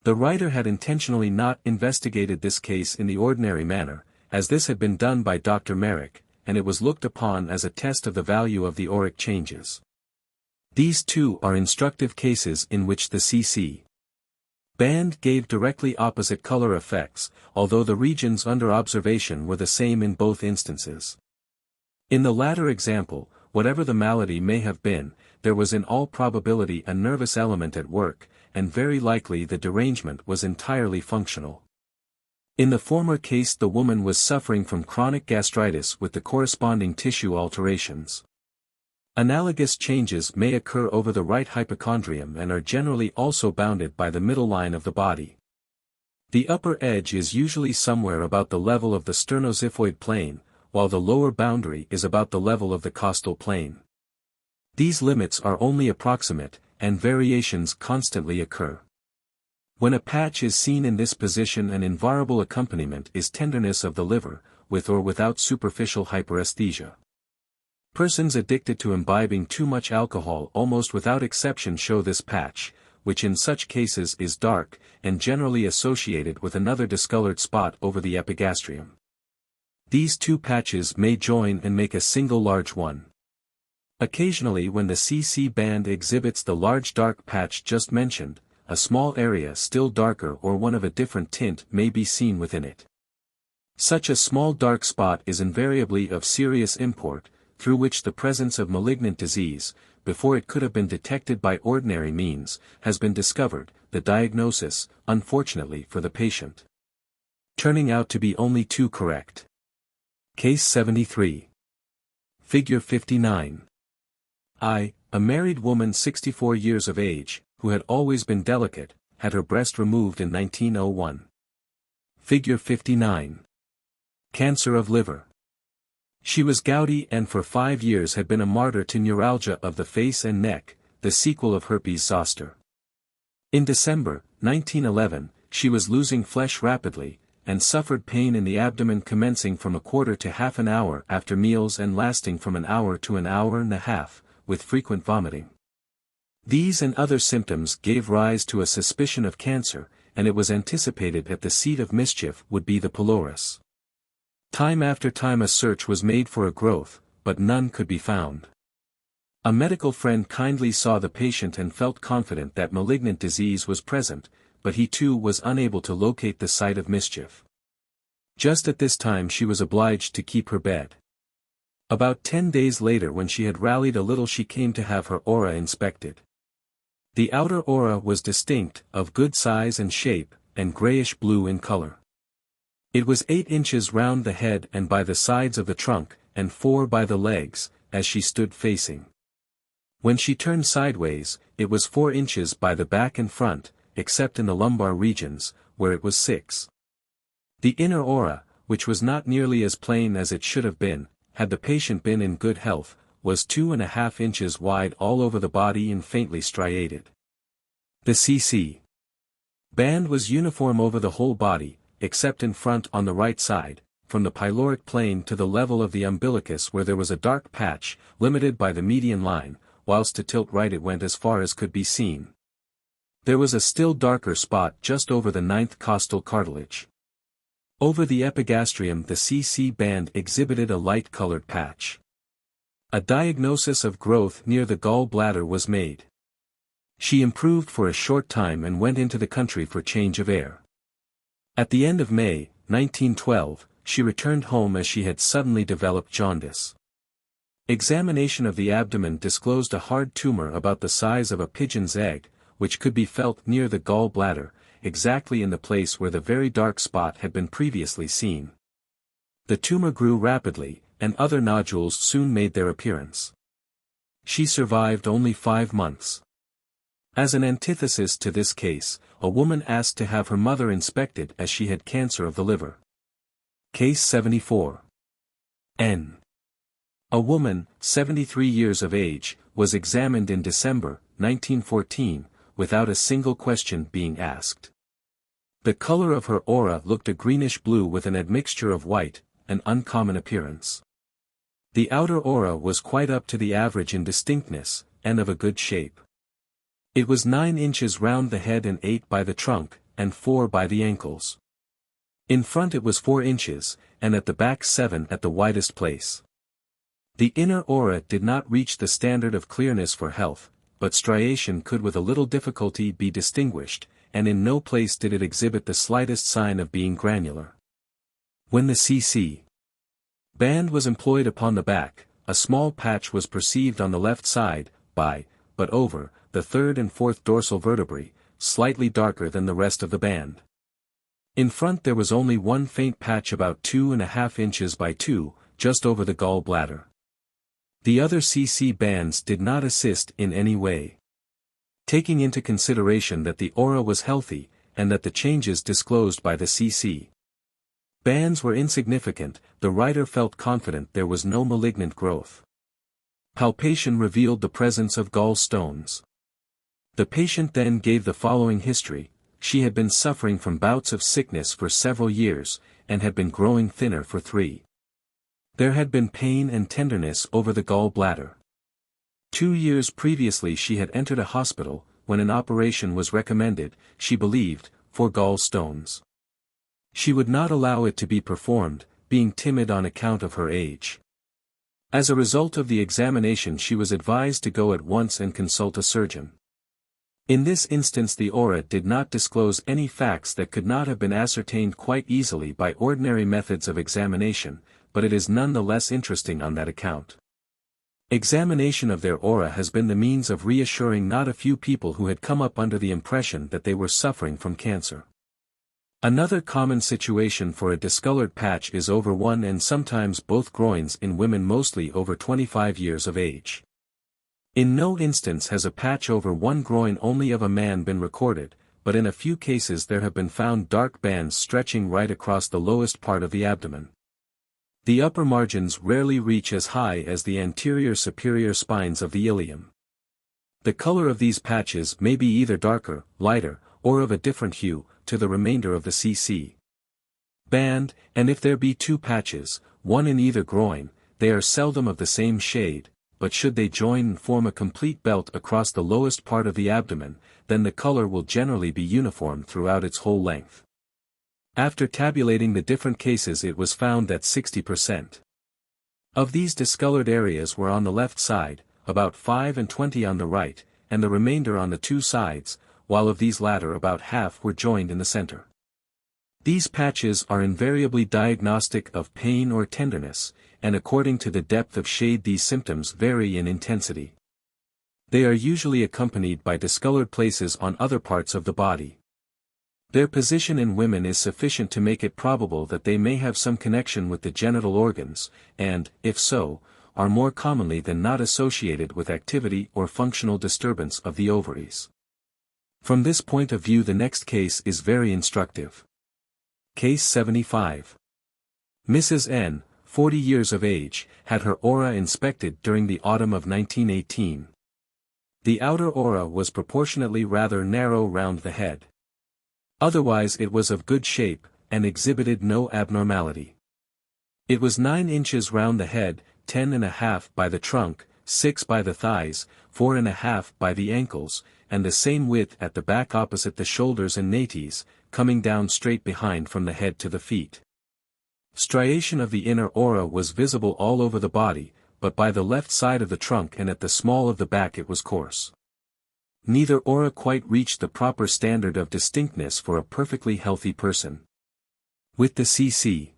The writer had intentionally not investigated this case in the ordinary manner, as this had been done by Dr. Merrick, and it was looked upon as a test of the value of the auric changes. These two are instructive cases in which the CC band gave directly opposite color effects, although the regions under observation were the same in both instances. In the latter example, whatever the malady may have been, there was in all probability a nervous element at work, and very likely the derangement was entirely functional. In the former case the woman was suffering from chronic gastritis with the corresponding tissue alterations. Analogous changes may occur over the right hypochondrium and are generally also bounded by the middle line of the body. The upper edge is usually somewhere about the level of the sternoxiphoid plane, while the lower boundary is about the level of the costal plane. These limits are only approximate, and variations constantly occur. When a patch is seen in this position an invariable accompaniment is tenderness of the liver, with or without superficial hyperesthesia. Persons addicted to imbibing too much alcohol almost without exception show this patch, which in such cases is dark, and generally associated with another discolored spot over the epigastrium. These two patches may join and make a single large one. Occasionally when the CC band exhibits the large dark patch just mentioned, a small area still darker or one of a different tint may be seen within it. Such a small dark spot is invariably of serious import, through which the presence of malignant disease, before it could have been detected by ordinary means, has been discovered, the diagnosis, unfortunately for the patient, turning out to be only too correct. Case 73. Figure 59. A married woman 64 years of age, who had always been delicate, had her breast removed in 1901. Figure 59. Cancer of liver. She was gouty and for 5 years had been a martyr to neuralgia of the face and neck, the sequel of herpes zoster. In December 1911, she was losing flesh rapidly, and suffered pain in the abdomen commencing from a quarter to half an hour after meals and lasting from an hour to an hour and a half, with frequent vomiting. These and other symptoms gave rise to a suspicion of cancer, and it was anticipated that the seat of mischief would be the pylorus. Time after time a search was made for a growth, but none could be found. A medical friend kindly saw the patient and felt confident that malignant disease was present, but he too was unable to locate the site of mischief. Just at this time she was obliged to keep her bed. About 10 days later, when she had rallied a little, she came to have her aura inspected. The outer aura was distinct, of good size and shape, and grayish-blue in color. It was 8 inches round the head and by the sides of the trunk, and 4 by the legs, as she stood facing. When she turned sideways, it was 4 inches by the back and front, except in the lumbar regions, where it was 6. The inner aura, which was not nearly as plain as it should have been, had the patient been in good health, was 2.5 inches wide all over the body and faintly striated. The CC band was uniform over the whole body, except in front on the right side, from the pyloric plane to the level of the umbilicus, where there was a dark patch, limited by the median line, whilst to tilt right it went as far as could be seen. There was a still darker spot just over the 9th costal cartilage. Over the epigastrium the CC band exhibited a light-colored patch. A diagnosis of growth near the gall bladder was made. She improved for a short time and went into the country for change of air. At the end of May, 1912, she returned home as she had suddenly developed jaundice. Examination of the abdomen disclosed a hard tumor about the size of a pigeon's egg, which could be felt near the gall bladder, exactly in the place where the very dark spot had been previously seen. The tumor grew rapidly, and other nodules soon made their appearance. She survived only 5 months. As an antithesis to this case, a woman asked to have her mother inspected as she had cancer of the liver. Case 74. N. A woman, 73 years of age, was examined in December, 1914, without a single question being asked. The color of her aura looked a greenish-blue with an admixture of white, an uncommon appearance. The outer aura was quite up to the average in distinctness, and of a good shape. It was 9 inches round the head and 8 by the trunk, and 4 by the ankles. In front it was 4 inches, and at the back 7 at the widest place. The inner aura did not reach the standard of clearness for health, but striation could with a little difficulty be distinguished, and in no place did it exhibit the slightest sign of being granular. When the CC band was employed upon the back, a small patch was perceived on the left side, but over, the 3rd and 4th dorsal vertebrae, slightly darker than the rest of the band. In front there was only one faint patch about 2.5 inches by 2, just over the gall bladder. The other CC bands did not assist in any way. Taking into consideration that the aura was healthy, and that the changes disclosed by the CC bands were insignificant, the writer felt confident there was no malignant growth. Palpation revealed the presence of gall stones. The patient then gave the following history: she had been suffering from bouts of sickness for several years, and had been growing thinner for 3. There had been pain and tenderness over the gall bladder. 2 years previously she had entered a hospital, when an operation was recommended, she believed, for gall stones. She would not allow it to be performed, being timid on account of her age. As a result of the examination she was advised to go at once and consult a surgeon. In this instance the aura did not disclose any facts that could not have been ascertained quite easily by ordinary methods of examination, but it is none the less interesting on that account. Examination of their aura has been the means of reassuring not a few people who had come up under the impression that they were suffering from cancer. Another common situation for a discolored patch is over one and sometimes both groins in women mostly over 25 years of age. In no instance has a patch over one groin only of a man been recorded, but in a few cases there have been found dark bands stretching right across the lowest part of the abdomen. The upper margins rarely reach as high as the anterior superior spines of the ilium. The color of these patches may be either darker, lighter, or of a different hue, to the remainder of the CC band, and if there be two patches, one in either groin, they are seldom of the same shade, but should they join and form a complete belt across the lowest part of the abdomen, then the color will generally be uniform throughout its whole length. After tabulating the different cases, it was found that 60% of these discolored areas were on the left side, about 5 and 20 on the right, and the remainder on the two sides, while of these latter about half were joined in the center. These patches are invariably diagnostic of pain or tenderness, and according to the depth of shade these symptoms vary in intensity. They are usually accompanied by discolored places on other parts of the body. Their position in women is sufficient to make it probable that they may have some connection with the genital organs, and, if so, are more commonly than not associated with activity or functional disturbance of the ovaries. From this point of view, the next case is very instructive. Case 75. Mrs. N, 40 years of age, had her aura inspected during the autumn of 1918. The outer aura was proportionately rather narrow round the head. Otherwise it was of good shape, and exhibited no abnormality. It was 9 inches round the head, 10.5 by the trunk, 6 by the thighs, 4.5 by the ankles, and the same width at the back opposite the shoulders and nates, coming down straight behind from the head to the feet. Striation of the inner aura was visible all over the body, but by the left side of the trunk and at the small of the back it was coarse. Neither aura quite reached the proper standard of distinctness for a perfectly healthy person. With the CC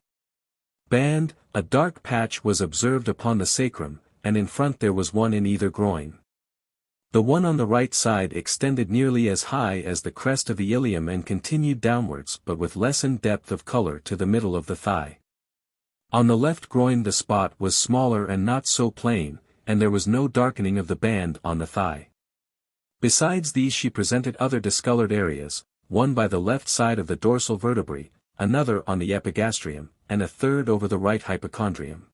band, a dark patch was observed upon the sacrum, and in front there was one in either groin. The one on the right side extended nearly as high as the crest of the ilium and continued downwards but with lessened depth of color to the middle of the thigh. On the left groin the spot was smaller and not so plain, and there was no darkening of the band on the thigh. Besides these she presented other discolored areas, one by the left side of the dorsal vertebrae, another on the epigastrium, and a third over the right hypochondrium.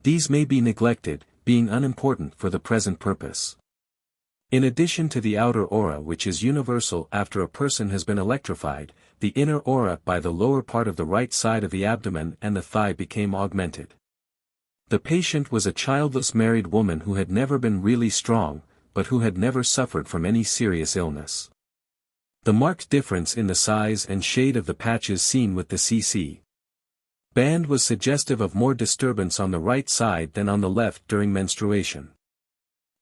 These may be neglected, being unimportant for the present purpose. In addition to the outer aura, which is universal after a person has been electrified, the inner aura by the lower part of the right side of the abdomen and the thigh became augmented. The patient was a childless married woman who had never been really strong, but who had never suffered from any serious illness. The marked difference in the size and shade of the patches seen with the CC band was suggestive of more disturbance on the right side than on the left during menstruation.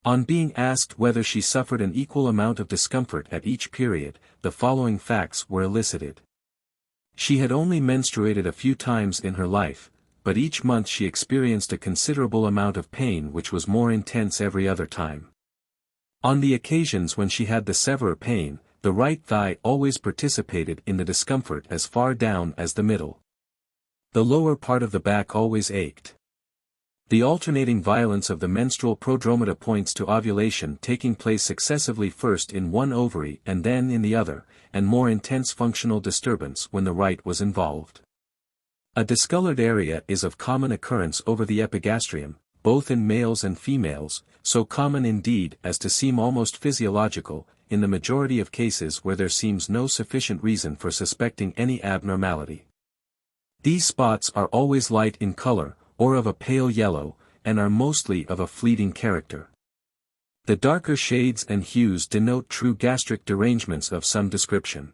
On being asked whether she suffered an equal amount of discomfort at each period, the following facts were elicited. She had only menstruated a few times in her life, but each month she experienced a considerable amount of pain which was more intense every other time. On the occasions when she had the severe pain, the right thigh always participated in the discomfort as far down as the middle. The lower part of the back always ached. The alternating violence of the menstrual prodromata points to ovulation taking place successively first in one ovary and then in the other, and more intense functional disturbance when the right was involved. A discolored area is of common occurrence over the epigastrium, both in males and females, so common indeed as to seem almost physiological, in the majority of cases where there seems no sufficient reason for suspecting any abnormality. These spots are always light in color, or of a pale yellow, and are mostly of a fleeting character. The darker shades and hues denote true gastric derangements of some description.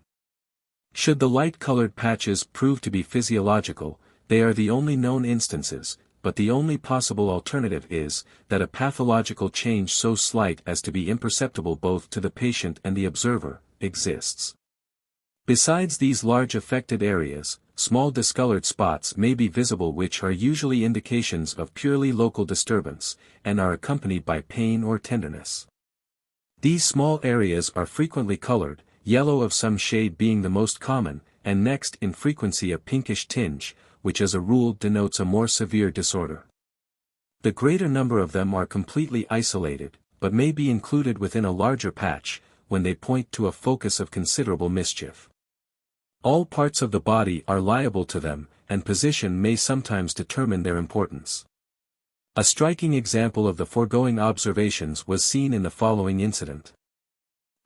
Should the light-colored patches prove to be physiological, they are the only known instances, but the only possible alternative is, that a pathological change so slight as to be imperceptible both to the patient and the observer, exists. Besides these large affected areas, small discolored spots may be visible which are usually indications of purely local disturbance, and are accompanied by pain or tenderness. These small areas are frequently colored, yellow of some shade being the most common, and next in frequency a pinkish tinge, which as a rule denotes a more severe disorder. The greater number of them are completely isolated, but may be included within a larger patch, when they point to a focus of considerable mischief. All parts of the body are liable to them, and position may sometimes determine their importance. A striking example of the foregoing observations was seen in the following incident.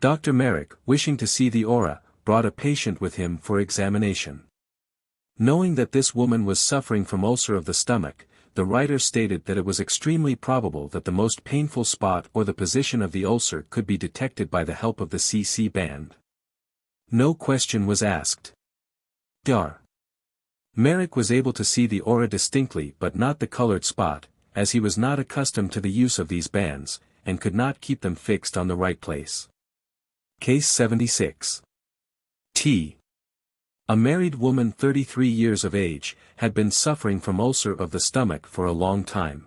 Dr. Merrick, wishing to see the aura, brought a patient with him for examination. Knowing that this woman was suffering from ulcer of the stomach, the writer stated that it was extremely probable that the most painful spot or the position of the ulcer could be detected by the help of the CC band. No question was asked. Dr. Merrick was able to see the aura distinctly but not the colored spot, as he was not accustomed to the use of these bands, and could not keep them fixed on the right place. Case 76. T. A married woman 33 years of age, had been suffering from ulcer of the stomach for a long time.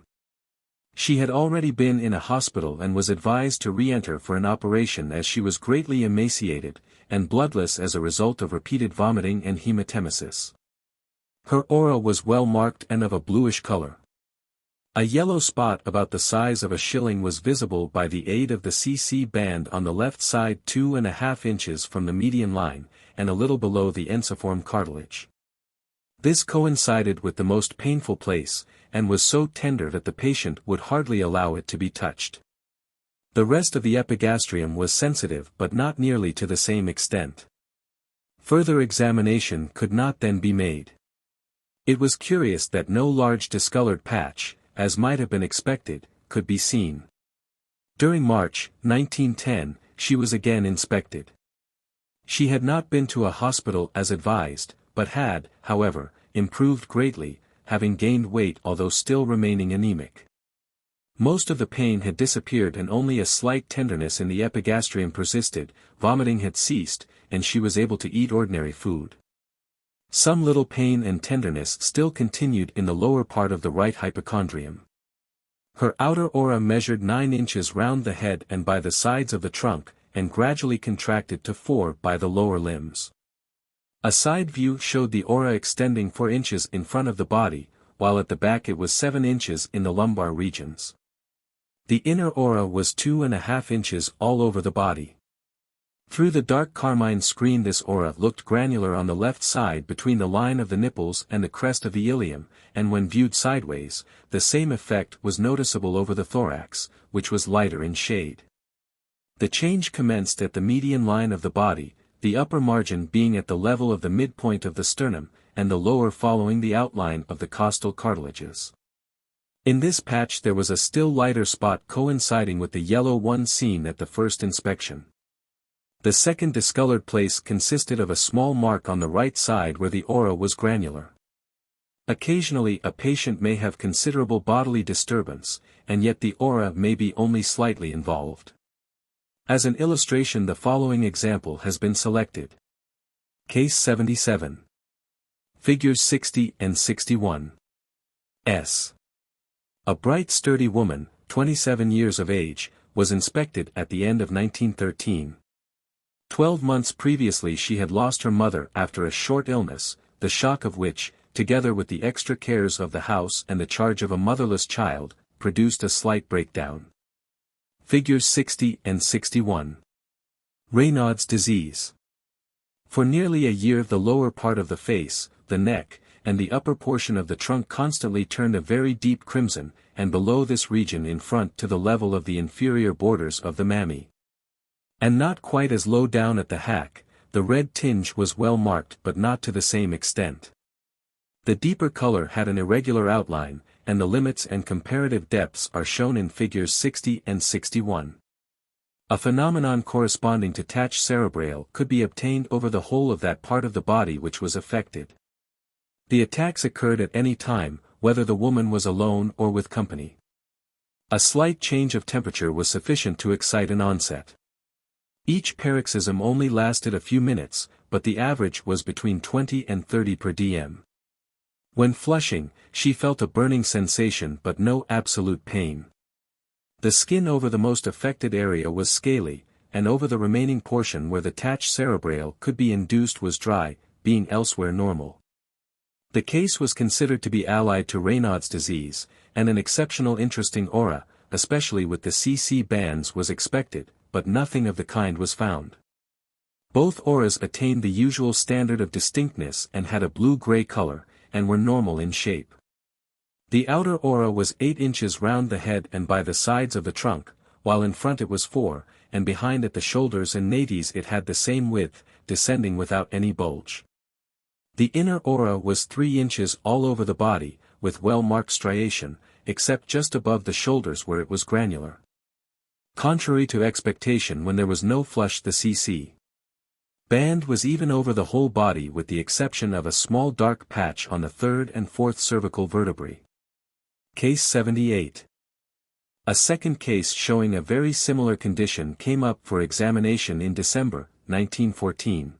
She had already been in a hospital and was advised to re-enter for an operation as she was greatly emaciated, and bloodless as a result of repeated vomiting and hematemesis. Her aura was well marked and of a bluish color. A yellow spot about the size of a shilling was visible by the aid of the CC band on the left side 2.5 inches from the median line, and a little below the ensiform cartilage. This coincided with the most painful place, and was so tender that the patient would hardly allow it to be touched. The rest of the epigastrium was sensitive but not nearly to the same extent. Further examination could not then be made. It was curious that no large discolored patch, as might have been expected, could be seen. During March, 1910, she was again inspected. She had not been to a hospital as advised, but had, however, improved greatly, having gained weight although still remaining anemic. Most of the pain had disappeared and only a slight tenderness in the epigastrium persisted, vomiting had ceased, and she was able to eat ordinary food. Some little pain and tenderness still continued in the lower part of the right hypochondrium. Her outer aura measured 9 inches round the head and by the sides of the trunk, and gradually contracted to 4 by the lower limbs. A side view showed the aura extending 4 inches in front of the body, while at the back it was 7 inches in the lumbar regions. The inner aura was 2.5 inches all over the body. Through the dark carmine screen this aura looked granular on the left side between the line of the nipples and the crest of the ilium, and when viewed sideways, the same effect was noticeable over the thorax, which was lighter in shade. The change commenced at the median line of the body, the upper margin being at the level of the midpoint of the sternum, and the lower following the outline of the costal cartilages. In this patch there was a still lighter spot coinciding with the yellow one seen at the first inspection. The second discolored place consisted of a small mark on the right side where the aura was granular. Occasionally a patient may have considerable bodily disturbance, and yet the aura may be only slightly involved. As an illustration the following example has been selected. Case 77. Figures 60 and 61. S. A bright sturdy woman, 27 years of age, was inspected at the end of 1913. 12 months previously she had lost her mother after a short illness, the shock of which, together with the extra cares of the house and the charge of a motherless child, produced a slight breakdown. Figures 60 and 61. Raynaud's disease. For nearly a year the lower part of the face, the neck, and the upper portion of the trunk constantly turned a very deep crimson, and below this region in front to the level of the inferior borders of the mammæ. And not quite as low down at the hack, the red tinge was well marked but not to the same extent. The deeper color had an irregular outline, and the limits and comparative depths are shown in figures 60 and 61. A phenomenon corresponding to tach cerebrale could be obtained over the whole of that part of the body which was affected. The attacks occurred at any time, whether the woman was alone or with company. A slight change of temperature was sufficient to excite an onset. Each paroxysm only lasted a few minutes, but the average was between 20 and 30 per dm. When flushing, she felt a burning sensation but no absolute pain. The skin over the most affected area was scaly, and over the remaining portion where the tach cerebrale could be induced was dry, being elsewhere normal. The case was considered to be allied to Raynaud's disease, and an exceptional interesting aura, especially with the CC bands, was expected, but nothing of the kind was found. Both auras attained the usual standard of distinctness and had a blue-gray color, and were normal in shape. The outer aura was 8 inches round the head and by the sides of the trunk, while in front it was 4, and behind at the shoulders and navies it had the same width, descending without any bulge. The inner aura was 3 inches all over the body, with well-marked striation, except just above the shoulders where it was granular. Contrary to expectation when there was no flush, the CC band was even over the whole body with the exception of a small dark patch on the 3rd and 4th cervical vertebrae. Case 78. A second case showing a very similar condition came up for examination in December, 1914.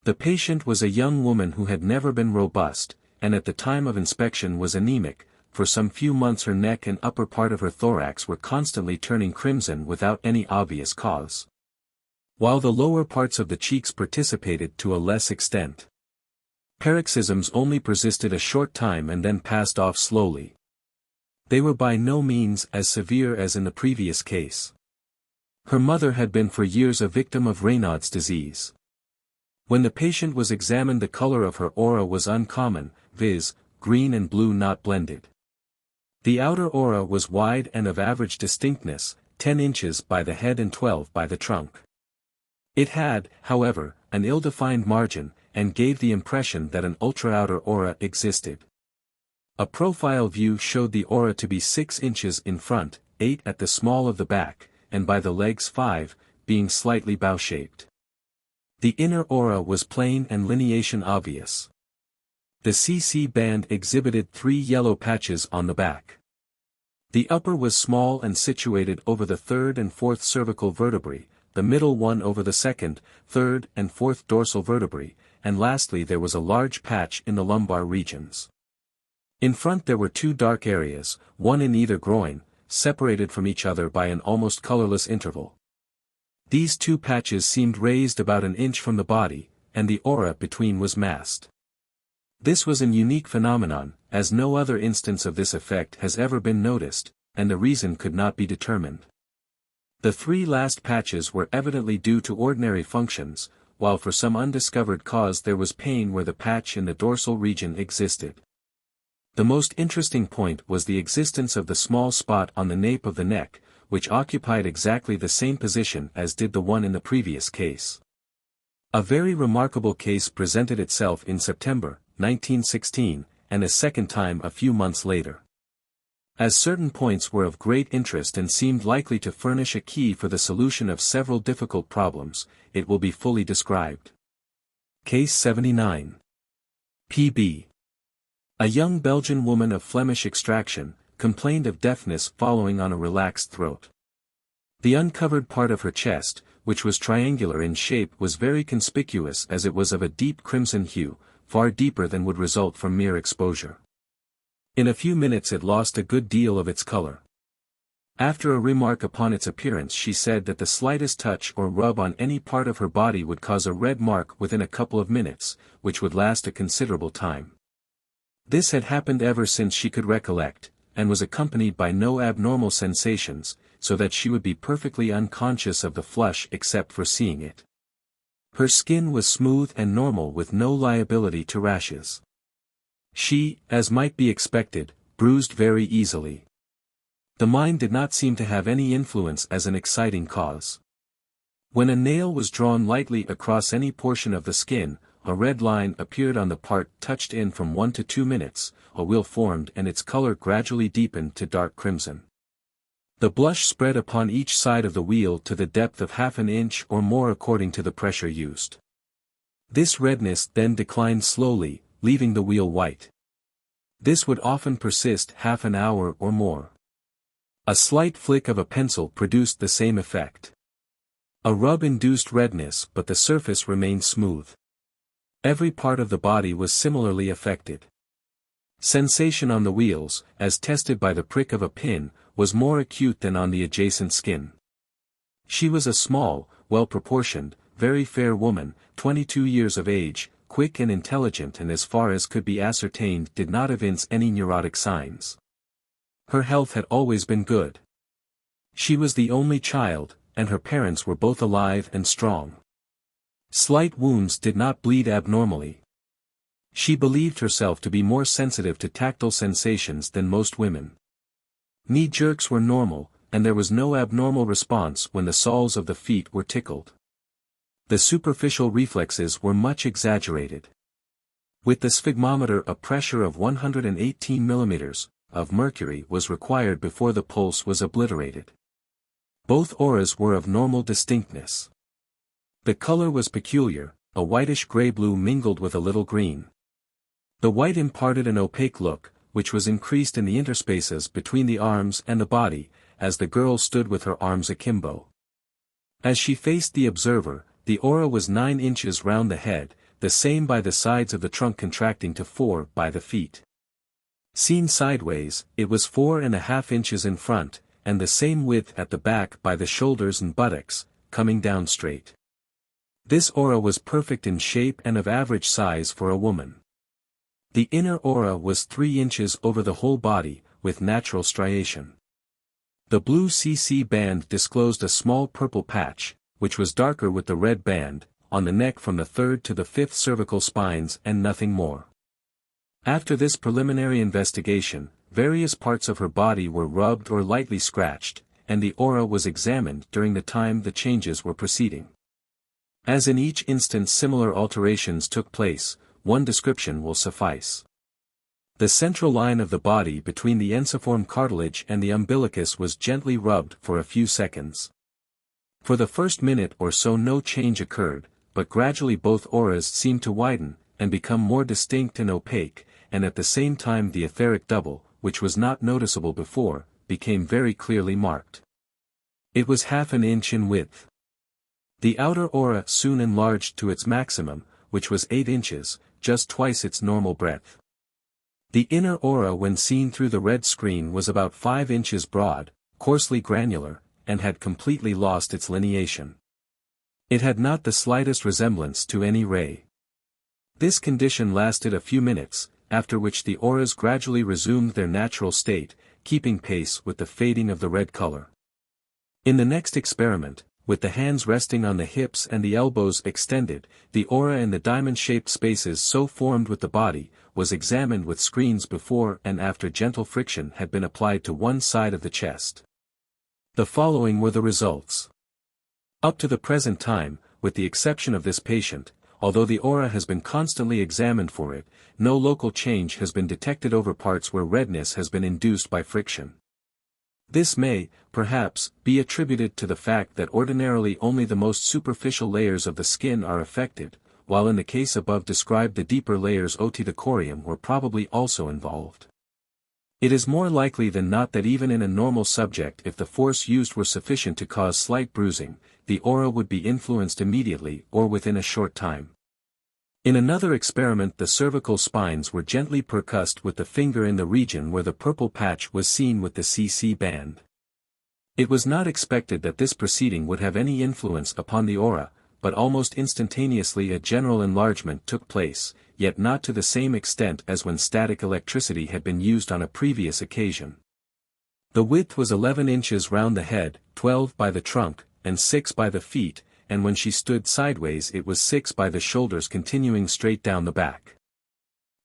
The patient was a young woman who had never been robust, and at the time of inspection was anemic. For some few months her neck and upper part of her thorax were constantly turning crimson without any obvious cause, while the lower parts of the cheeks participated to a less extent. Paroxysms only persisted a short time and then passed off slowly. They were by no means as severe as in the previous case. Her mother had been for years a victim of Raynaud's disease. When the patient was examined, the color of her aura was uncommon, viz., green and blue not blended. The outer aura was wide and of average distinctness, 10 inches by the head and 12 by the trunk. It had, however, an ill-defined margin, and gave the impression that an ultra-outer aura existed. A profile view showed the aura to be 6 inches in front, 8 at the small of the back, and by the legs 5, being slightly bow-shaped. The inner aura was plain and lineation obvious. The CC band exhibited 3 yellow patches on the back. The upper was small and situated over the 3rd and 4th cervical vertebrae, the middle one over the 2nd, 3rd and 4th dorsal vertebrae, and lastly there was a large patch in the lumbar regions. In front there were 2 dark areas, one in either groin, separated from each other by an almost colorless interval. These 2 patches seemed raised about an inch from the body, and the aura between was masked. This was an unique phenomenon, as no other instance of this effect has ever been noticed, and the reason could not be determined. The 3 last patches were evidently due to ordinary functions, while for some undiscovered cause there was pain where the patch in the dorsal region existed. The most interesting point was the existence of the small spot on the nape of the neck, which occupied exactly the same position as did the one in the previous case. A very remarkable case presented itself in September, 1916, and a second time a few months later. As certain points were of great interest and seemed likely to furnish a key for the solution of several difficult problems, it will be fully described. Case 79. P.B. A young Belgian woman of Flemish extraction, complained of deafness following on a relaxed throat. The uncovered part of her chest, which was triangular in shape, was very conspicuous as it was of a deep crimson hue, far deeper than would result from mere exposure. In a few minutes it lost a good deal of its color. After a remark upon its appearance, she said that the slightest touch or rub on any part of her body would cause a red mark within a couple of minutes, which would last a considerable time. This had happened ever since she could recollect, and was accompanied by no abnormal sensations, so that she would be perfectly unconscious of the flush except for seeing it. Her skin was smooth and normal with no liability to rashes. She, as might be expected, bruised very easily. The mind did not seem to have any influence as an exciting cause. When a nail was drawn lightly across any portion of the skin, a red line appeared on the part touched in from 1 to 2 minutes, a wheal formed and its color gradually deepened to dark crimson. The blush spread upon each side of the wheal to the depth of half an inch or more according to the pressure used. This redness then declined slowly, leaving the wheal white. This would often persist half an hour or more. A slight flick of a pencil produced the same effect. A rub induced redness, but the surface remained smooth. Every part of the body was similarly affected. Sensation on the wheals, as tested by the prick of a pin, was more acute than on the adjacent skin. She was a small, well-proportioned, very fair woman, 22 years of age, quick and intelligent, and as far as could be ascertained did not evince any neurotic signs. Her health had always been good. She was the only child, and her parents were both alive and strong. Slight wounds did not bleed abnormally. She believed herself to be more sensitive to tactile sensations than most women. Knee jerks were normal, and there was no abnormal response when the soles of the feet were tickled. The superficial reflexes were much exaggerated. With the sphygmometer, a pressure of 118 millimeters of mercury was required before the pulse was obliterated. Both auras were of normal distinctness. The color was peculiar, a whitish gray-blue mingled with a little green. The white imparted an opaque look, which was increased in the interspaces between the arms and the body, as the girl stood with her arms akimbo. As she faced the observer, the aura was 9 inches round the head, the same by the sides of the trunk contracting to 4 by the feet. Seen sideways, it was 4.5 inches in front, and the same width at the back by the shoulders and buttocks, coming down straight. This aura was perfect in shape and of average size for a woman. The inner aura was 3 inches over the whole body, with natural striation. The blue CC band disclosed a small purple patch, which was darker with the red band, on the neck from the 3rd to the 5th cervical spines and nothing more. After this preliminary investigation, various parts of her body were rubbed or lightly scratched, and the aura was examined during the time the changes were proceeding. As in each instance similar alterations took place, one description will suffice. The central line of the body between the ensiform cartilage and the umbilicus was gently rubbed for a few seconds. For the first minute or so no change occurred, but gradually both auras seemed to widen, and become more distinct and opaque, and at the same time the etheric double, which was not noticeable before, became very clearly marked. It was half an inch in width. The outer aura soon enlarged to its maximum, which was 8 inches, just twice its normal breadth. The inner aura when seen through the red screen was about 5 inches broad, coarsely granular, and had completely lost its lineation. It had not the slightest resemblance to any ray. This condition lasted a few minutes, after which the auras gradually resumed their natural state, keeping pace with the fading of the red color. In the next experiment, with the hands resting on the hips and the elbows extended, the aura in the diamond-shaped spaces so formed with the body, was examined with screens before and after gentle friction had been applied to one side of the chest. The following were the results. Up to the present time, with the exception of this patient, although the aura has been constantly examined for it, no local change has been detected over parts where redness has been induced by friction. This may, perhaps, be attributed to the fact that ordinarily only the most superficial layers of the skin are affected, while in the case above described the deeper layers otiticorium were probably also involved. It is more likely than not that even in a normal subject, if the force used were sufficient to cause slight bruising, the aura would be influenced immediately or within a short time. In another experiment the cervical spines were gently percussed with the finger in the region where the purple patch was seen with the CC band. It was not expected that this proceeding would have any influence upon the aura, but almost instantaneously a general enlargement took place, yet not to the same extent as when static electricity had been used on a previous occasion. The width was 11 inches round the head, 12 by the trunk, and 6 by the feet, and when she stood sideways it was 6 by the shoulders continuing straight down the back.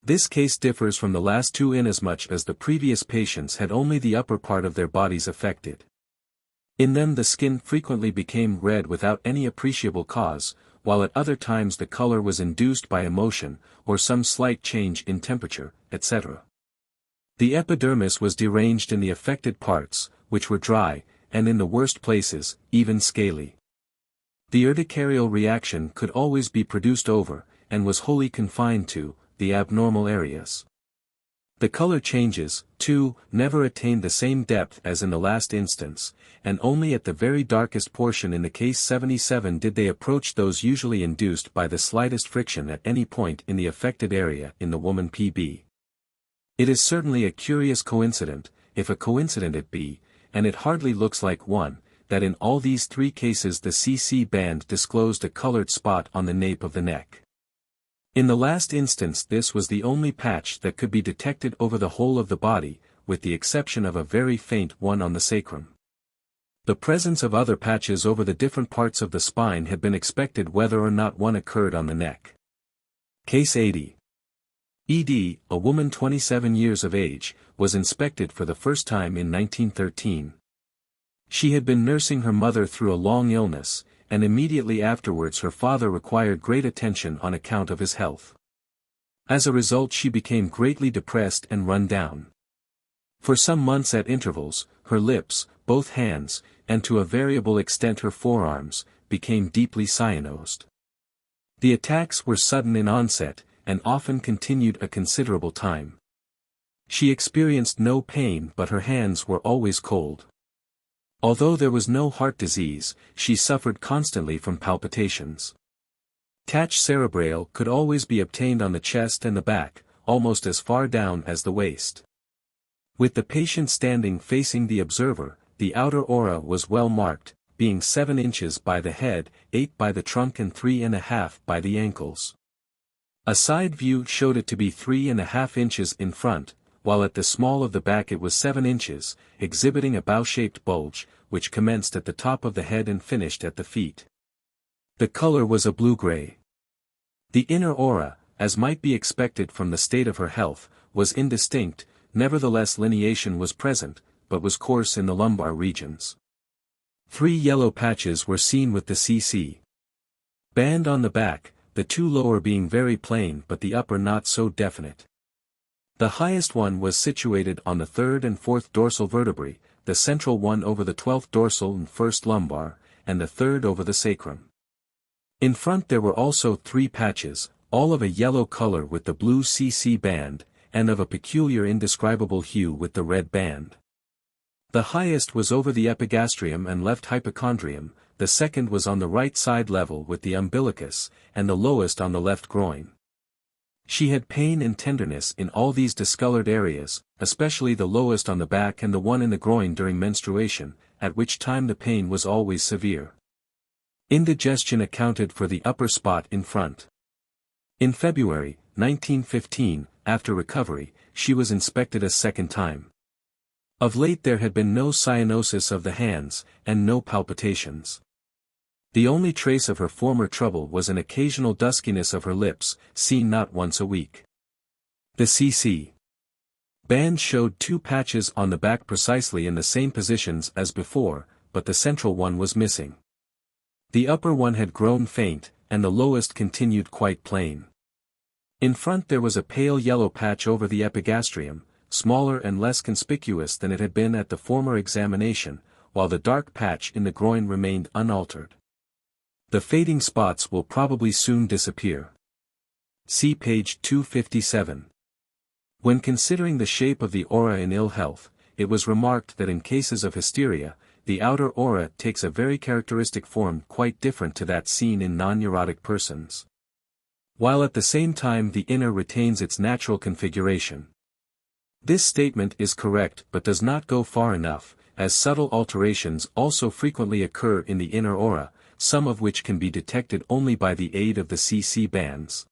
This case differs from the last two inasmuch as the previous patients had only the upper part of their bodies affected. In them the skin frequently became red without any appreciable cause, while at other times the color was induced by emotion, or some slight change in temperature, etc. The epidermis was deranged in the affected parts, which were dry, and in the worst places, even scaly. The urticarial reaction could always be produced over, and was wholly confined to, the abnormal areas. The color changes, too, never attained the same depth as in the last instance, and only at the very darkest portion in the case 77 did they approach those usually induced by the slightest friction at any point in the affected area in the woman PB. It is certainly a curious coincidence, if a coincidence it be, and it hardly looks like one, that in all these three cases the CC band disclosed a colored spot on the nape of the neck. In the last instance this was the only patch that could be detected over the whole of the body, with the exception of a very faint one on the sacrum. The presence of other patches over the different parts of the spine had been expected whether or not one occurred on the neck. Case 80. ED, a woman 27 years of age, was inspected for the first time in 1913. She had been nursing her mother through a long illness, and immediately afterwards her father required great attention on account of his health. As a result she became greatly depressed and run down. For some months at intervals, her lips, both hands, and to a variable extent her forearms, became deeply cyanosed. The attacks were sudden in onset, and often continued a considerable time. She experienced no pain but her hands were always cold. Although there was no heart disease, she suffered constantly from palpitations. Tache cerebrale could always be obtained on the chest and the back, almost as far down as the waist. With the patient standing facing the observer, the outer aura was well marked, being 7 inches by the head, 8 by the trunk and 3.5 by the ankles. A side view showed it to be 3.5 inches in front, while at the small of the back it was 7 inches, exhibiting a bow-shaped bulge, which commenced at the top of the head and finished at the feet. The color was a blue-gray. The inner aura, as might be expected from the state of her health, was indistinct, nevertheless lineation was present, but was coarse in the lumbar regions. 3 yellow patches were seen with the CC band on the back, the 2 lower being very plain but the upper not so definite. The highest one was situated on the 3rd and 4th dorsal vertebrae, the central one over the 12th dorsal and 1st lumbar, and the 3rd over the sacrum. In front there were also 3 patches, all of a yellow color with the blue CC band, and of a peculiar indescribable hue with the red band. The highest was over the epigastrium and left hypochondrium, the second was on the right side level with the umbilicus, and the lowest on the left groin. She had pain and tenderness in all these discolored areas, especially the lowest on the back and the one in the groin during menstruation, at which time the pain was always severe. Indigestion accounted for the upper spot in front. In February, 1915, after recovery, she was inspected a second time. Of late there had been no cyanosis of the hands, and no palpitations. The only trace of her former trouble was an occasional duskiness of her lips, seen not once a week. The CC band showed 2 patches on the back precisely in the same positions as before, but the central one was missing. The upper one had grown faint, and the lowest continued quite plain. In front there was a pale yellow patch over the epigastrium, smaller and less conspicuous than it had been at the former examination, while the dark patch in the groin remained unaltered. The fading spots will probably soon disappear. See page 257. When considering the shape of the aura in ill health, it was remarked that in cases of hysteria, the outer aura takes a very characteristic form quite different to that seen in non-neurotic persons, while at the same time the inner retains its natural configuration. This statement is correct but does not go far enough, as subtle alterations also frequently occur in the inner aura, some of which can be detected only by the aid of the CC bands.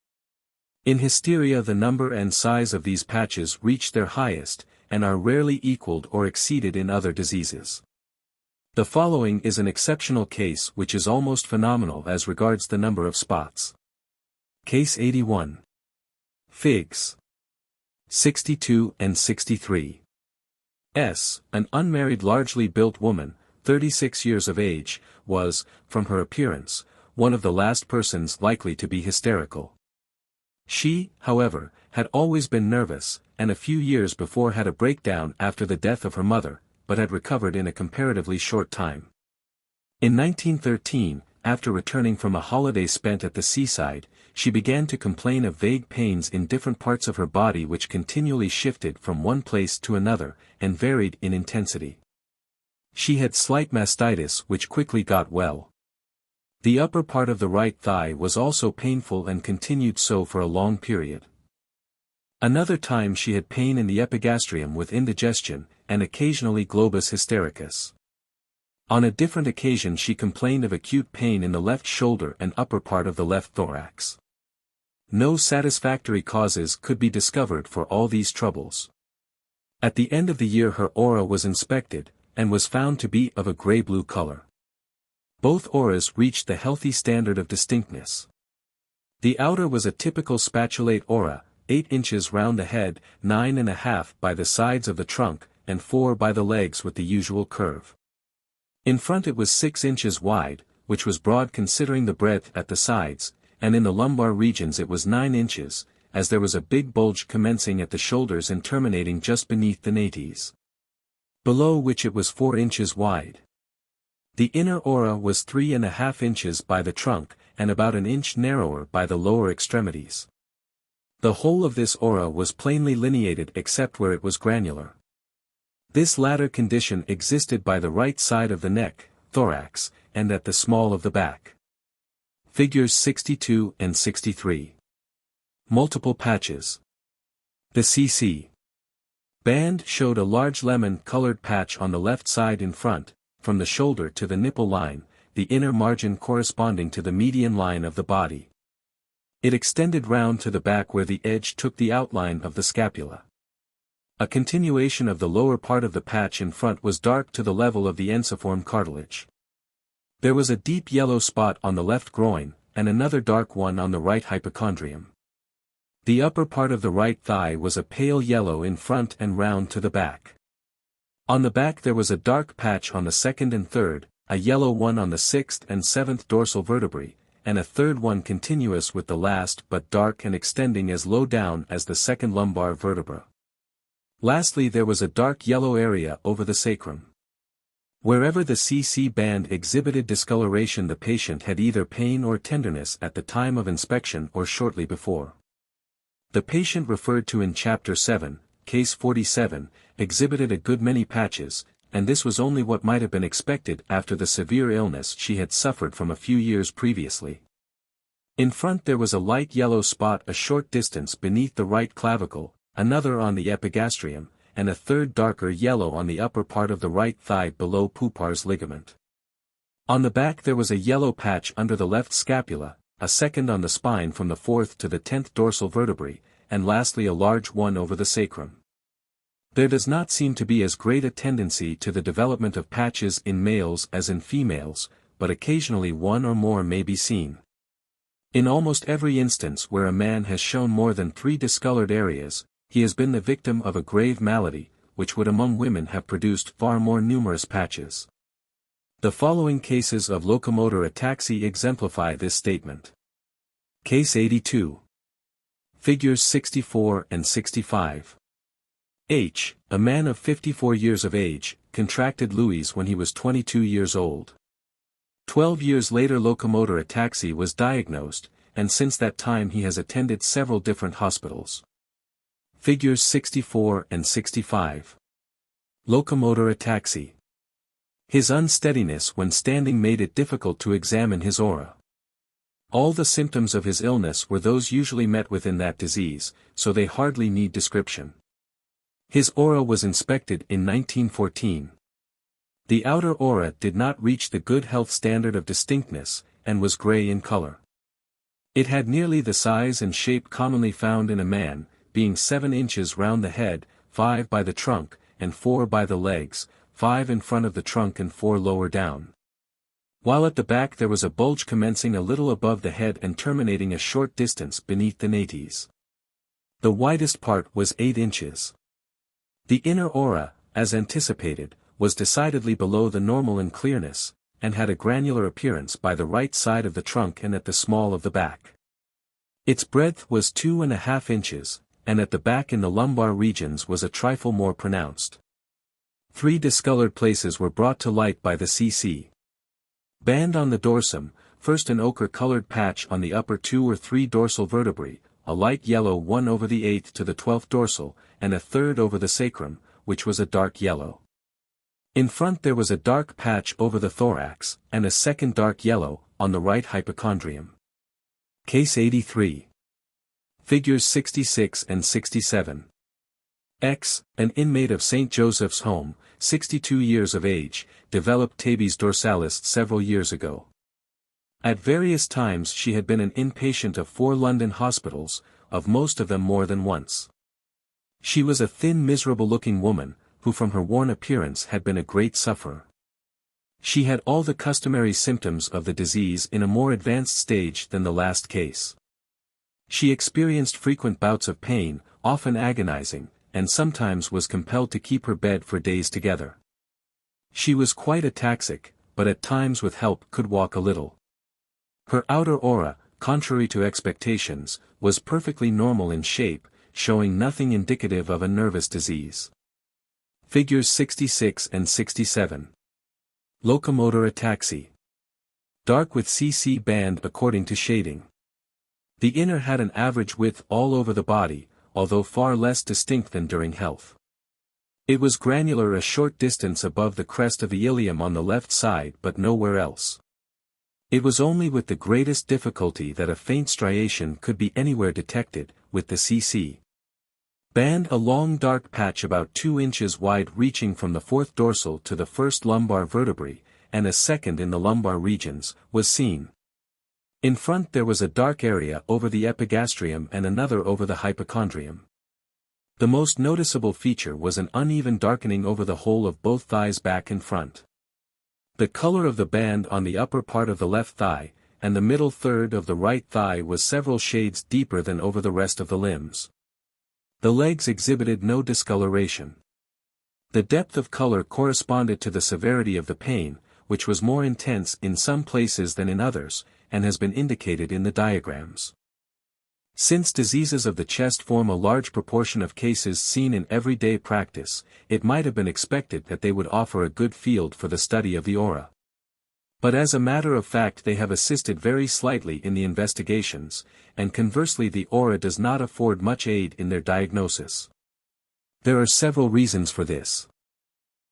In hysteria the number and size of these patches reach their highest, and are rarely equaled or exceeded in other diseases. The following is an exceptional case which is almost phenomenal as regards the number of spots. Case 81. Figs. 62 and 63. S. An unmarried largely built woman, 36 years of age, was, from her appearance, one of the last persons likely to be hysterical. She, however, had always been nervous, and a few years before had a breakdown after the death of her mother, but had recovered in a comparatively short time. In 1913, after returning from a holiday spent at the seaside, she began to complain of vague pains in different parts of her body which continually shifted from one place to another, and varied in intensity. She had slight mastitis which quickly got well. The upper part of the right thigh was also painful and continued so for a long period. Another time she had pain in the epigastrium with indigestion, and occasionally globus hystericus. On a different occasion she complained of acute pain in the left shoulder and upper part of the left thorax. No satisfactory causes could be discovered for all these troubles. At the end of the year her aura was inspected, and was found to be of a gray-blue color. Both auras reached the healthy standard of distinctness. The outer was a typical spatulate aura, 8 inches round the head, 9.5 by the sides of the trunk, and 4 by the legs with the usual curve. In front it was 6 inches wide, which was broad considering the breadth at the sides, and in the lumbar regions it was 9 inches, as there was a big bulge commencing at the shoulders and terminating just beneath the nates. Below which it was 4 inches wide. The inner aura was 3.5 inches by the trunk, and about an inch narrower by the lower extremities. The whole of this aura was plainly lineated except where it was granular. This latter condition existed by the right side of the neck, thorax, and at the small of the back. Figures 62 and 63. Multiple patches. The CC band showed a large lemon-colored patch on the left side in front, from the shoulder to the nipple line, the inner margin corresponding to the median line of the body. It extended round to the back where the edge took the outline of the scapula. A continuation of the lower part of the patch in front was dark to the level of the ensiform cartilage. There was a deep yellow spot on the left groin, and another dark one on the right hypochondrium. The upper part of the right thigh was a pale yellow in front and round to the back. On the back there was a dark patch on the second and third, a yellow one on the sixth and seventh dorsal vertebrae, and a third one continuous with the last but dark and extending as low down as the second lumbar vertebra. Lastly there was a dark yellow area over the sacrum. Wherever the CC band exhibited discoloration the patient had either pain or tenderness at the time of inspection or shortly before. The patient referred to in Chapter 7, Case 47, exhibited a good many patches, and this was only what might have been expected after the severe illness she had suffered from a few years previously. In front there was a light yellow spot a short distance beneath the right clavicle, another on the epigastrium, and a third darker yellow on the upper part of the right thigh below Poupar's ligament. On the back there was a yellow patch under the left scapula, a second on the spine from the 4th to the 10th dorsal vertebrae, and lastly a large one over the sacrum. There does not seem to be as great a tendency to the development of patches in males as in females, but occasionally one or more may be seen. In almost every instance where a man has shown more than 3 discolored areas, he has been the victim of a grave malady, which would among women have produced far more numerous patches. The following cases of locomotor ataxy exemplify this statement. Case 82. Figures 64 and 65. H, a man of 54 years of age, contracted Louis when he was 22 years old. 12 years later locomotor ataxy was diagnosed, and since that time he has attended several different hospitals. Figures 64 and 65. Locomotor ataxy. His unsteadiness when standing made it difficult to examine his aura. All the symptoms of his illness were those usually met with in that disease, so they hardly need description. His aura was inspected in 1914. The outer aura did not reach the good health standard of distinctness, and was gray in color. It had nearly the size and shape commonly found in a man, being 7 inches round the head, 5 by the trunk, and 4 by the legs, 5 in front of the trunk and 4 lower down. While at the back there was a bulge commencing a little above the head and terminating a short distance beneath the nates. The widest part was 8 inches. The inner aura, as anticipated, was decidedly below the normal in clearness, and had a granular appearance by the right side of the trunk and at the small of the back. Its breadth was 2.5 inches, and at the back in the lumbar regions was a trifle more pronounced. 3 discolored places were brought to light by the CC band on the dorsum, first an ochre-colored patch on the upper 2 or 3 dorsal vertebrae, a light yellow one over the 8th to the 12th dorsal, and a third over the sacrum, which was a dark yellow. In front there was a dark patch over the thorax, and a second dark yellow, on the right hypochondrium. Case 83. Figures 66 and 67. X, an inmate of St. Joseph's Home, 62 years of age, developed tabes dorsalis several years ago. At various times she had been an inpatient of 4 London hospitals, of most of them more than once. She was a thin miserable-looking woman, who from her worn appearance had been a great sufferer. She had all the customary symptoms of the disease in a more advanced stage than the last case. She experienced frequent bouts of pain, often agonizing, and sometimes was compelled to keep her bed for days together. She was quite ataxic, but at times with help could walk a little. Her outer aura, contrary to expectations, was perfectly normal in shape, showing nothing indicative of a nervous disease. Figures 66 and 67. Locomotor ataxy. Dark with CC band according to shading. The inner had an average width all over the body, although far less distinct than during health. It was granular a short distance above the crest of the ilium on the left side but nowhere else. It was only with the greatest difficulty that a faint striation could be anywhere detected, with the CC band a long dark patch about 2 inches wide reaching from the fourth dorsal to the first lumbar vertebrae, and a second in the lumbar regions, was seen. In front there was a dark area over the epigastrium and another over the hypochondrium. The most noticeable feature was an uneven darkening over the whole of both thighs back and front. The color of the band on the upper part of the left thigh, and the middle third of the right thigh was several shades deeper than over the rest of the limbs. The legs exhibited no discoloration. The depth of color corresponded to the severity of the pain, which was more intense in some places than in others, and has been indicated in the diagrams. Since diseases of the chest form a large proportion of cases seen in everyday practice, it might have been expected that they would offer a good field for the study of the aura. But as a matter of fact they have assisted very slightly in the investigations, and conversely the aura does not afford much aid in their diagnosis. There are several reasons for this.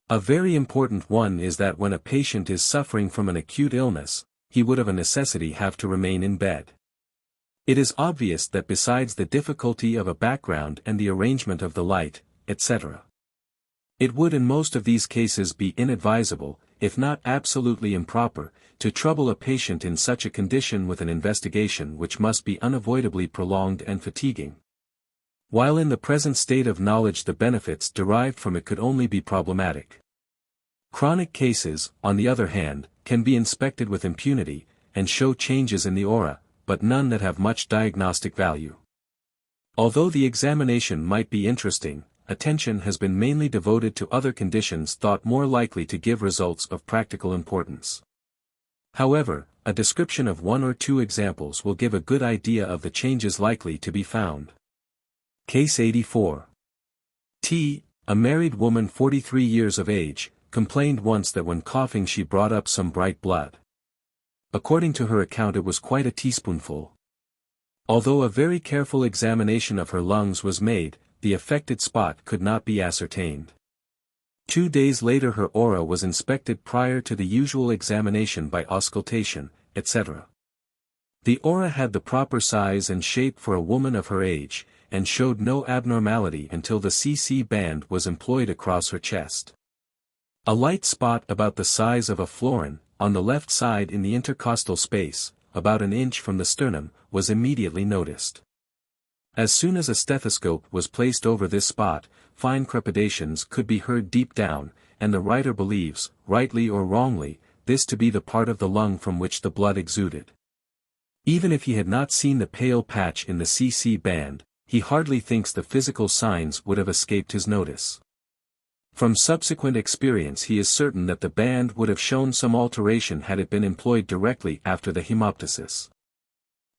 A very important one is that when a patient is suffering from an acute illness, he would of a necessity have to remain in bed. It is obvious that besides the difficulty of a background and the arrangement of the light, etc., it would in most of these cases be inadvisable, if not absolutely improper, to trouble a patient in such a condition with an investigation which must be unavoidably prolonged and fatiguing. While in the present state of knowledge the benefits derived from it could only be problematic. Chronic cases, on the other hand, can be inspected with impunity, and show changes in the aura, but none that have much diagnostic value. Although the examination might be interesting, attention has been mainly devoted to other conditions thought more likely to give results of practical importance. However, a description of 1 or 2 examples will give a good idea of the changes likely to be found. Case 84. T, a married woman 43 years of age, complained once that when coughing she brought up some bright blood. According to her account it was quite a teaspoonful. Although a very careful examination of her lungs was made, the affected spot could not be ascertained. 2 days later her aura was inspected prior to the usual examination by auscultation, etc. The aura had the proper size and shape for a woman of her age, and showed no abnormality until the CC band was employed across her chest. A light spot about the size of a florin, on the left side in the intercostal space, about an inch from the sternum, was immediately noticed. As soon as a stethoscope was placed over this spot, fine crepitations could be heard deep down, and the writer believes, rightly or wrongly, this to be the part of the lung from which the blood exuded. Even if he had not seen the pale patch in the CC band, he hardly thinks the physical signs would have escaped his notice. From subsequent experience he is certain that the band would have shown some alteration had it been employed directly after the hemoptysis.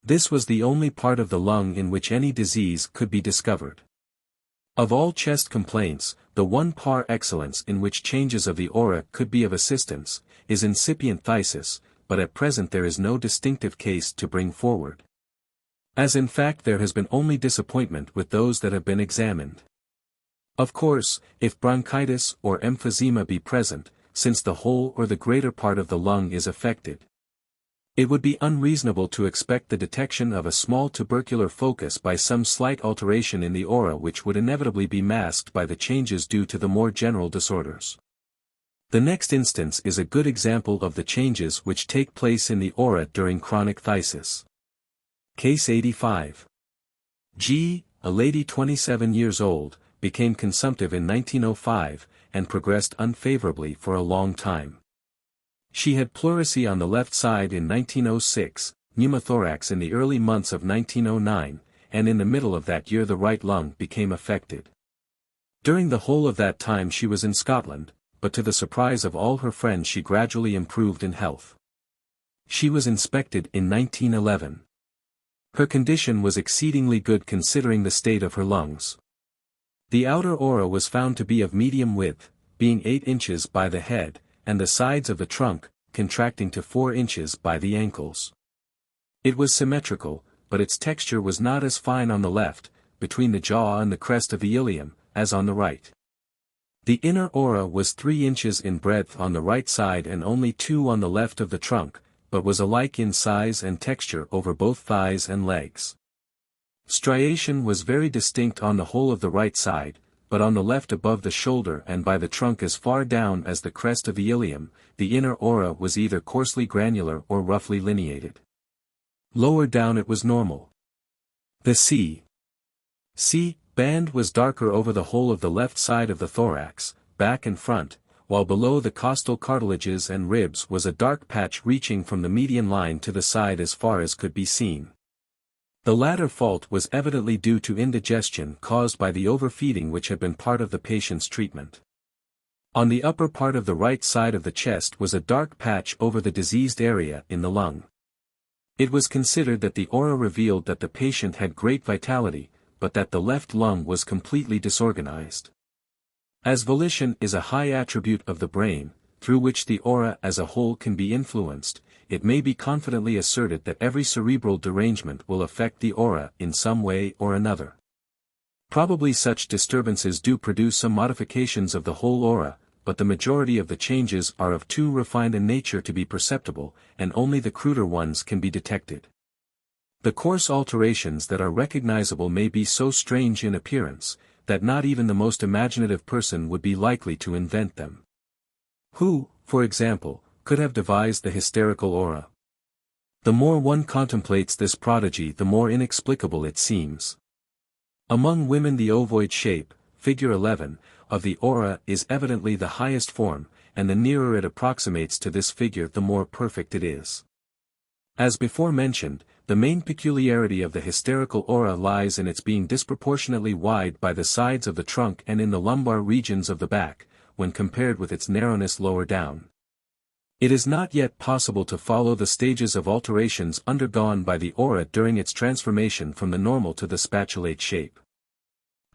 This was the only part of the lung in which any disease could be discovered. Of all chest complaints, the one par excellence in which changes of the aura could be of assistance, is incipient phthisis, but at present there is no distinctive case to bring forward. As in fact there has been only disappointment with those that have been examined. Of course, if bronchitis or emphysema be present, since the whole or the greater part of the lung is affected, it would be unreasonable to expect the detection of a small tubercular focus by some slight alteration in the aura which would inevitably be masked by the changes due to the more general disorders. The next instance is a good example of the changes which take place in the aura during chronic phthisis. Case 85. G, a lady 27 years old, became consumptive in 1905, and progressed unfavorably for a long time. She had pleurisy on the left side in 1906, pneumothorax in the early months of 1909, and in the middle of that year the right lung became affected. During the whole of that time she was in Scotland, but to the surprise of all her friends she gradually improved in health. She was inspected in 1911. Her condition was exceedingly good considering the state of her lungs. The outer aura was found to be of medium width, being 8 inches by the head, and the sides of the trunk, contracting to 4 inches by the ankles. It was symmetrical, but its texture was not as fine on the left, between the jaw and the crest of the ilium, as on the right. The inner aura was 3 inches in breadth on the right side and only 2 on the left of the trunk, but was alike in size and texture over both thighs and legs. Striation was very distinct on the whole of the right side, but on the left above the shoulder and by the trunk as far down as the crest of the ilium, the inner aura was either coarsely granular or roughly lineated. Lower down it was normal. The C band was darker over the whole of the left side of the thorax, back and front, while below the costal cartilages and ribs was a dark patch reaching from the median line to the side as far as could be seen. The latter fault was evidently due to indigestion caused by the overfeeding which had been part of the patient's treatment. On the upper part of the right side of the chest was a dark patch over the diseased area in the lung. It was considered that the aura revealed that the patient had great vitality, but that the left lung was completely disorganized. As volition is a high attribute of the brain, through which the aura as a whole can be influenced, it may be confidently asserted that every cerebral derangement will affect the aura in some way or another. Probably such disturbances do produce some modifications of the whole aura, but the majority of the changes are of too refined a nature to be perceptible, and only the cruder ones can be detected. The coarse alterations that are recognizable may be so strange in appearance, that not even the most imaginative person would be likely to invent them. Who, for example, could have devised the hysterical aura? The more one contemplates this prodigy the more inexplicable it seems. Among women the ovoid shape, figure 11, of the aura is evidently the highest form, and the nearer it approximates to this figure the more perfect it is. As before mentioned, the main peculiarity of the hysterical aura lies in its being disproportionately wide by the sides of the trunk and in the lumbar regions of the back, when compared with its narrowness lower down. It is not yet possible to follow the stages of alterations undergone by the aura during its transformation from the normal to the spatulate shape.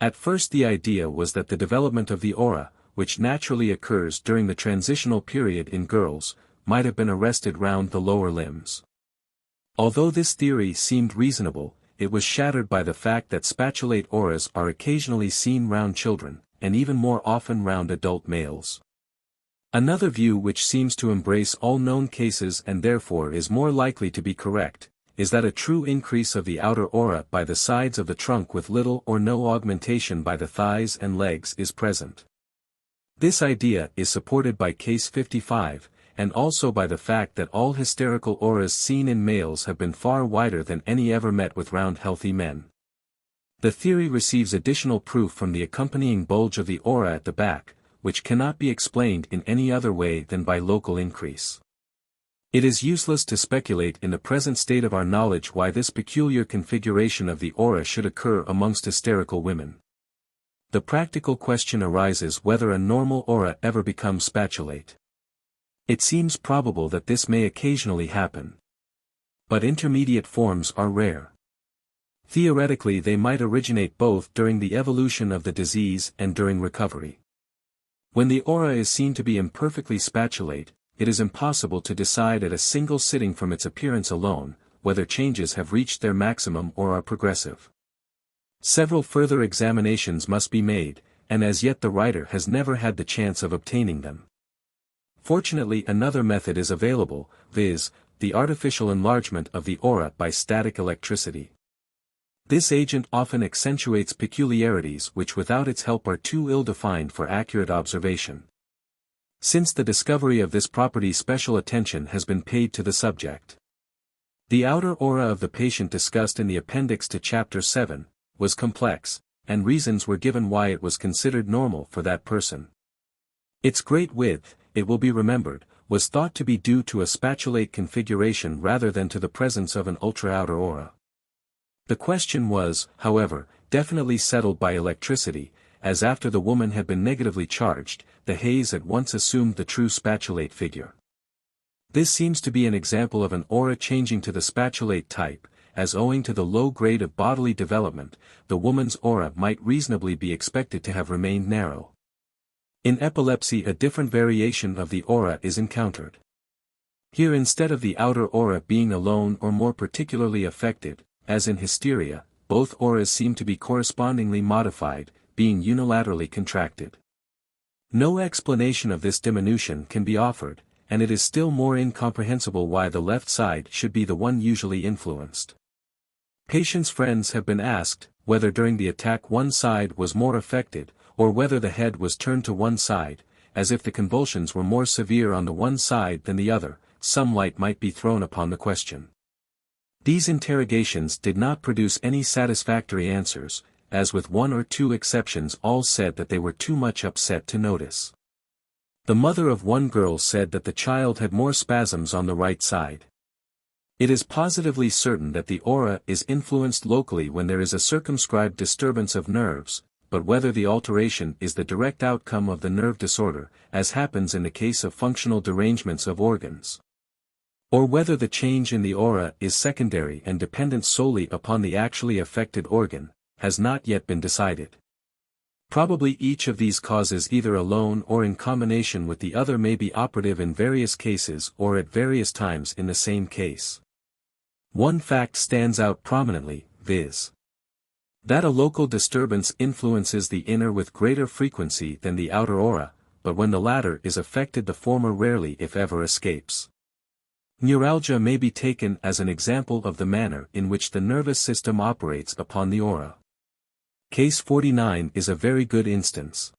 At first the idea was that the development of the aura, which naturally occurs during the transitional period in girls, might have been arrested round the lower limbs. Although this theory seemed reasonable, it was shattered by the fact that spatulate auras are occasionally seen round children, and even more often round adult males. Another view which seems to embrace all known cases and therefore is more likely to be correct, is that a true increase of the outer aura by the sides of the trunk with little or no augmentation by the thighs and legs is present. This idea is supported by case 55, and also by the fact that all hysterical auras seen in males have been far wider than any ever met with round healthy men. The theory receives additional proof from the accompanying bulge of the aura at the back, which cannot be explained in any other way than by local increase. It is useless to speculate in the present state of our knowledge why this peculiar configuration of the aura should occur amongst hysterical women. The practical question arises whether a normal aura ever becomes spatulate. It seems probable that this may occasionally happen. But intermediate forms are rare. Theoretically they might originate both during the evolution of the disease and during recovery. When the aura is seen to be imperfectly spatulate, it is impossible to decide at a single sitting from its appearance alone, whether changes have reached their maximum or are progressive. Several further examinations must be made, and as yet the writer has never had the chance of obtaining them. Fortunately another method is available, viz., the artificial enlargement of the aura by static electricity. This agent often accentuates peculiarities which without its help are too ill-defined for accurate observation. Since the discovery of this property special attention has been paid to the subject. The outer aura of the patient discussed in the appendix to Chapter 7, was complex, and reasons were given why it was considered normal for that person. Its great width, it will be remembered, was thought to be due to a spatulate configuration rather than to the presence of an ultra-outer aura. The question was, however, definitely settled by electricity, as after the woman had been negatively charged, the haze at once assumed the true spatulate figure. This seems to be an example of an aura changing to the spatulate type, as owing to the low grade of bodily development, the woman's aura might reasonably be expected to have remained narrow. In epilepsy, a different variation of the aura is encountered. Here, instead of the outer aura being alone or more particularly affected, as in hysteria, both auras seem to be correspondingly modified, being unilaterally contracted. No explanation of this diminution can be offered, and it is still more incomprehensible why the left side should be the one usually influenced. Patients' friends have been asked whether during the attack one side was more affected, or whether the head was turned to one side, as if the convulsions were more severe on the one side than the other. Some light might be thrown upon the question. These interrogations did not produce any satisfactory answers, as with one or two exceptions all said that they were too much upset to notice. The mother of one girl said that the child had more spasms on the right side. It is positively certain that the aura is influenced locally when there is a circumscribed disturbance of nerves, but whether the alteration is the direct outcome of the nerve disorder, as happens in the case of functional derangements of organs, or whether the change in the aura is secondary and dependent solely upon the actually affected organ, has not yet been decided. Probably each of these causes either alone or in combination with the other may be operative in various cases or at various times in the same case. One fact stands out prominently, viz. that a local disturbance influences the inner with greater frequency than the outer aura, but when the latter is affected the former rarely if ever escapes. Neuralgia may be taken as an example of the manner in which the nervous system operates upon the aura. Case 49 is a very good instance.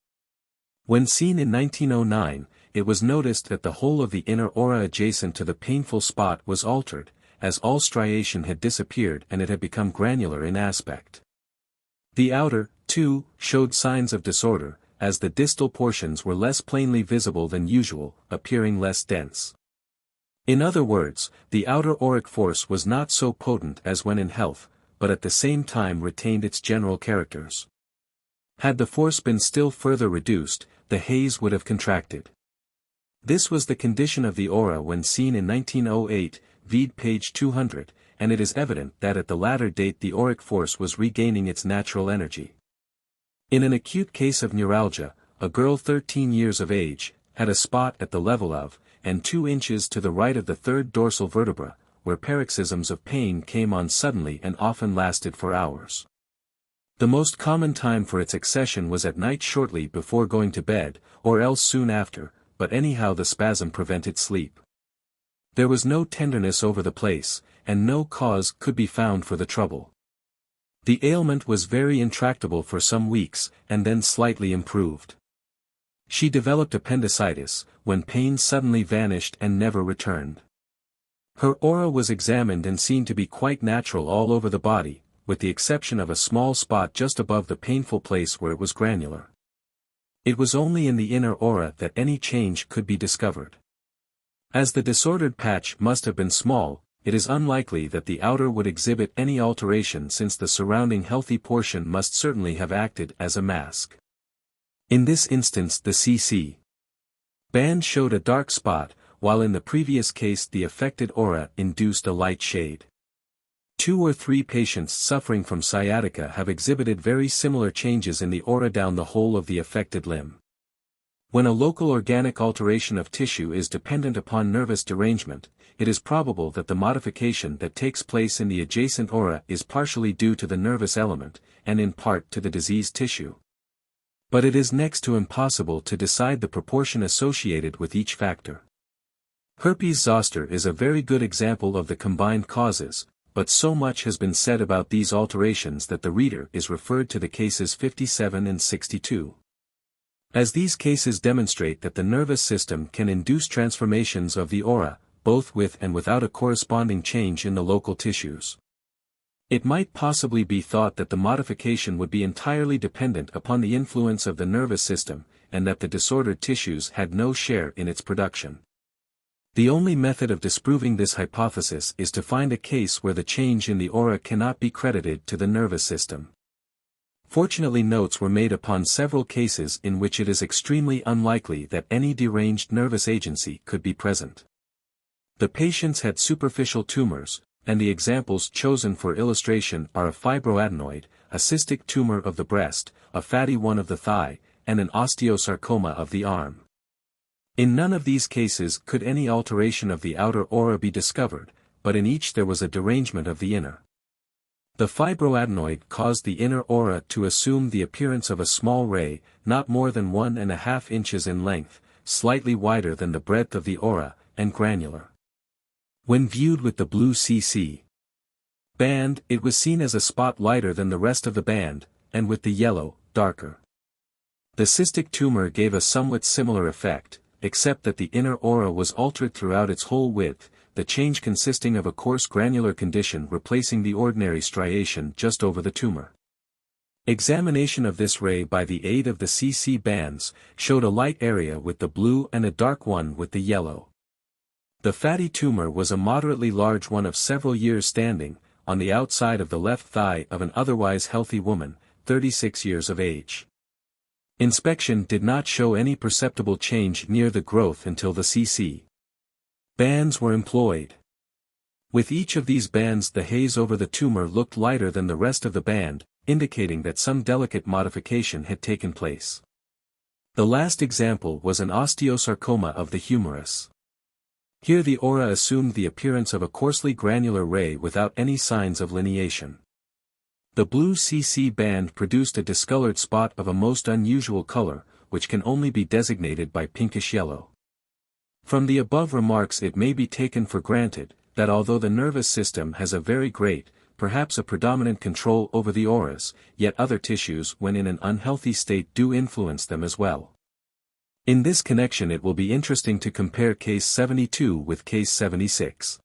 When seen in 1909, it was noticed that the whole of the inner aura adjacent to the painful spot was altered, as all striation had disappeared and it had become granular in aspect. The outer, too, showed signs of disorder, as the distal portions were less plainly visible than usual, appearing less dense. In other words, the outer auric force was not so potent as when in health, but at the same time retained its general characters. Had the force been still further reduced, the haze would have contracted. This was the condition of the aura when seen in 1908, vide page 200, and it is evident that at the latter date the auric force was regaining its natural energy. In an acute case of neuralgia, a girl 13 years of age, had a spot at the level of, and 2 inches to the right of the third dorsal vertebra, where paroxysms of pain came on suddenly and often lasted for hours. The most common time for its accession was at night shortly before going to bed, or else soon after, but anyhow the spasm prevented sleep. There was no tenderness over the place, and no cause could be found for the trouble. The ailment was very intractable for some weeks, and then slightly improved. She developed appendicitis, when pain suddenly vanished and never returned. Her aura was examined and seen to be quite natural all over the body, with the exception of a small spot just above the painful place where it was granular. It was only in the inner aura that any change could be discovered. As the disordered patch must have been small, it is unlikely that the outer would exhibit any alteration since the surrounding healthy portion must certainly have acted as a mask. In this instance the CC band showed a dark spot, while in the previous case the affected aura induced a light shade. 2 or 3 patients suffering from sciatica have exhibited very similar changes in the aura down the whole of the affected limb. When a local organic alteration of tissue is dependent upon nervous derangement, it is probable that the modification that takes place in the adjacent aura is partially due to the nervous element, and in part to the diseased tissue. But it is next to impossible to decide the proportion associated with each factor. Herpes zoster is a very good example of the combined causes, but so much has been said about these alterations that the reader is referred to the cases 57 and 62. As these cases demonstrate that the nervous system can induce transformations of the aura, both with and without a corresponding change in the local tissues. It might possibly be thought that the modification would be entirely dependent upon the influence of the nervous system, and that the disordered tissues had no share in its production. The only method of disproving this hypothesis is to find a case where the change in the aura cannot be credited to the nervous system. Fortunately, notes were made upon several cases in which it is extremely unlikely that any deranged nervous agency could be present. The patients had superficial tumors, and the examples chosen for illustration are a fibroadenoid, a cystic tumor of the breast, a fatty one of the thigh, and an osteosarcoma of the arm. In none of these cases could any alteration of the outer aura be discovered, but in each there was a derangement of the inner. The fibroadenoid caused the inner aura to assume the appearance of a small ray, not more than 1.5 inches in length, slightly wider than the breadth of the aura, and granular. When viewed with the blue CC band, it was seen as a spot lighter than the rest of the band, and with the yellow, darker. The cystic tumor gave a somewhat similar effect, except that the inner aura was altered throughout its whole width, the change consisting of a coarse granular condition replacing the ordinary striation just over the tumor. Examination of this ray by the aid of the CC bands showed a light area with the blue and a dark one with the yellow. The fatty tumor was a moderately large one of several years standing, on the outside of the left thigh of an otherwise healthy woman, 36 years of age. Inspection did not show any perceptible change near the growth until the CC bands were employed. With each of these bands the haze over the tumor looked lighter than the rest of the band, indicating that some delicate modification had taken place. The last example was an osteosarcoma of the humerus. Here the aura assumed the appearance of a coarsely granular ray without any signs of lineation. The blue CC band produced a discolored spot of a most unusual color, which can only be designated by pinkish yellow. From the above remarks it may be taken for granted, that although the nervous system has a very great, perhaps a predominant control over the auras, yet other tissues when in an unhealthy state do influence them as well. In this connection it will be interesting to compare case 72 with case 76.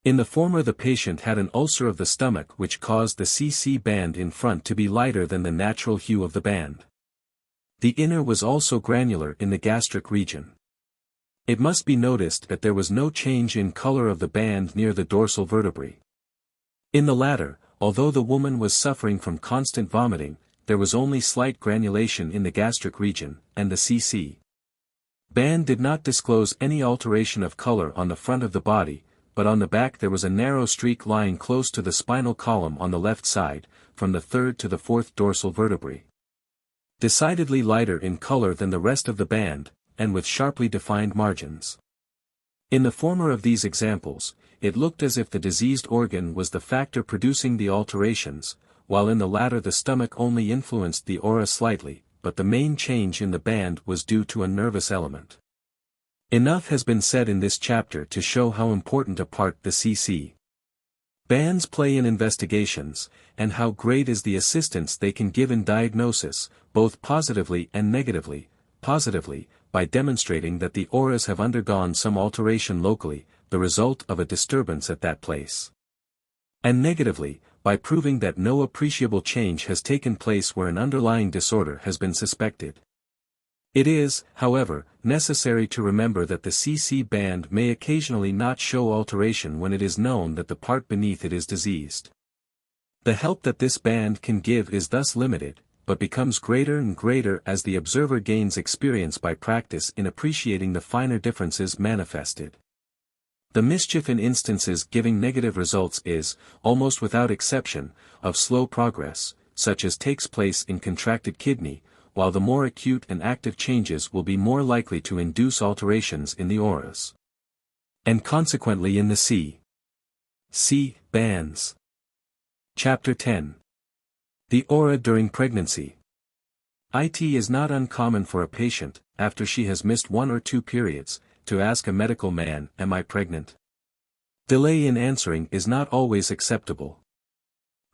In the former the patient had an ulcer of the stomach which caused the CC band in front to be lighter than the natural hue of the band. The inner was also granular in the gastric region. It must be noticed that there was no change in color of the band near the dorsal vertebrae. In the latter, although the woman was suffering from constant vomiting, there was only slight granulation in the gastric region, and the CC band did not disclose any alteration of color on the front of the body, but on the back there was a narrow streak lying close to the spinal column on the left side, from the third to the fourth dorsal vertebrae. Decidedly lighter in color than the rest of the band, and with sharply defined margins. In the former of these examples, it looked as if the diseased organ was the factor producing the alterations, while in the latter the stomach only influenced the aura slightly, but the main change in the band was due to a nervous element. Enough has been said in this chapter to show how important a part the CC bands play in investigations, and how great is the assistance they can give in diagnosis, both positively and negatively. Positively, by demonstrating that the auras have undergone some alteration locally, the result of a disturbance at that place. And negatively, by proving that no appreciable change has taken place where an underlying disorder has been suspected. It is, however, necessary to remember that the CC band may occasionally not show alteration when it is known that the part beneath it is diseased. The help that this band can give is thus limited, but becomes greater and greater as the observer gains experience by practice in appreciating the finer differences manifested. The mischief in instances giving negative results is, almost without exception, of slow progress, such as takes place in contracted kidney, while the more acute and active changes will be more likely to induce alterations in the auras. And consequently in the C bands. Chapter 10. The aura during pregnancy. It is not uncommon for a patient, after she has missed 1 or 2 periods, to ask a medical man, "Am I pregnant?" Delay in answering is not always acceptable.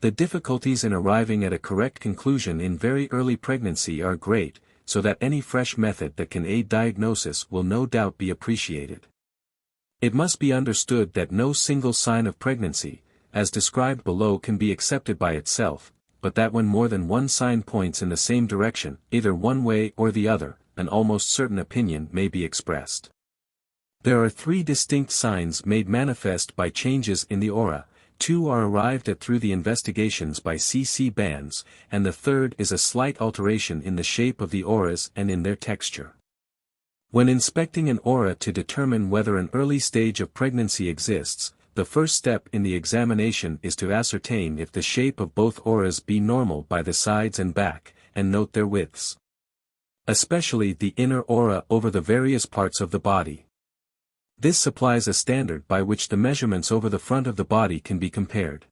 The difficulties in arriving at a correct conclusion in very early pregnancy are great, so that any fresh method that can aid diagnosis will no doubt be appreciated. It must be understood that no single sign of pregnancy, as described below, can be accepted by itself, but that when more than one sign points in the same direction, either one way or the other, an almost certain opinion may be expressed. There are 3 distinct signs made manifest by changes in the aura, two are arrived at through the investigations by CC bands, and the third is a slight alteration in the shape of the auras and in their texture. When inspecting an aura to determine whether an early stage of pregnancy exists, the first step in the examination is to ascertain if the shape of both auras be normal by the sides and back, and note their widths. Especially the inner aura over the various parts of the body. This supplies a standard by which the measurements over the front of the body can be compared.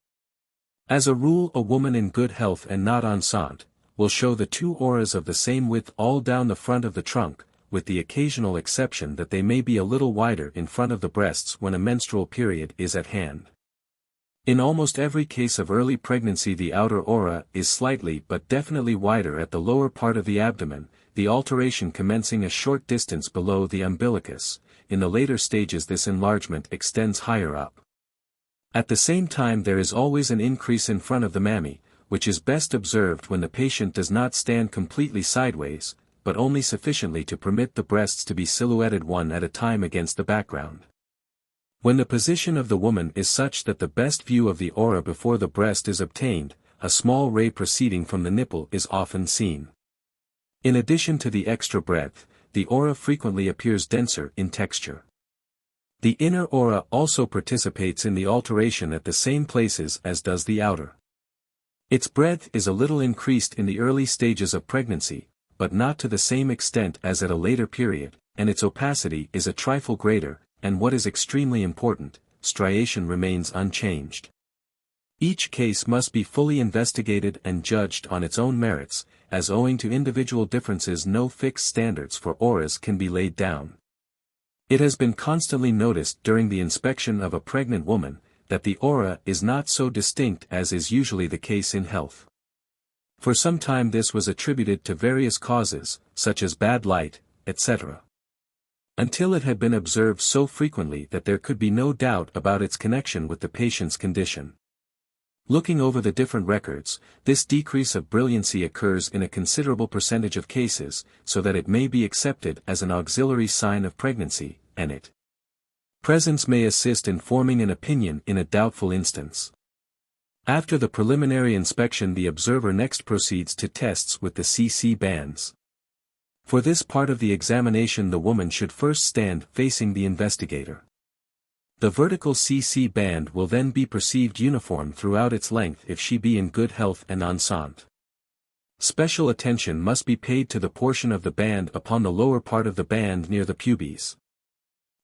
As a rule, a woman in good health and not enceinte will show the two auras of the same width all down the front of the trunk, with the occasional exception that they may be a little wider in front of the breasts when a menstrual period is at hand. In almost every case of early pregnancy, the outer aura is slightly but definitely wider at the lower part of the abdomen, the alteration commencing a short distance below the umbilicus. In the later stages this enlargement extends higher up. At the same time there is always an increase in front of the mammy, which is best observed when the patient does not stand completely sideways, but only sufficiently to permit the breasts to be silhouetted one at a time against the background. When the position of the woman is such that the best view of the aura before the breast is obtained, a small ray proceeding from the nipple is often seen. In addition to the extra breadth, the aura frequently appears denser in texture. The inner aura also participates in the alteration at the same places as does the outer. Its breadth is a little increased in the early stages of pregnancy, but not to the same extent as at a later period, and its opacity is a trifle greater, and what is extremely important, striation remains unchanged. Each case must be fully investigated and judged on its own merits, as owing to individual differences no fixed standards for auras can be laid down. It has been constantly noticed during the inspection of a pregnant woman, that the aura is not so distinct as is usually the case in health. For some time this was attributed to various causes, such as bad light, etc. Until it had been observed so frequently that there could be no doubt about its connection with the patient's condition. Looking over the different records, this decrease of brilliancy occurs in a considerable percentage of cases, so that it may be accepted as an auxiliary sign of pregnancy, and its presence may assist in forming an opinion in a doubtful instance. After the preliminary inspection, the observer next proceeds to tests with the CC bands. For this part of the examination the woman should first stand facing the investigator. The vertical CC band will then be perceived uniform throughout its length if she be in good health and enceinte. Special attention must be paid to the portion of the band upon the lower part of the band near the pubes.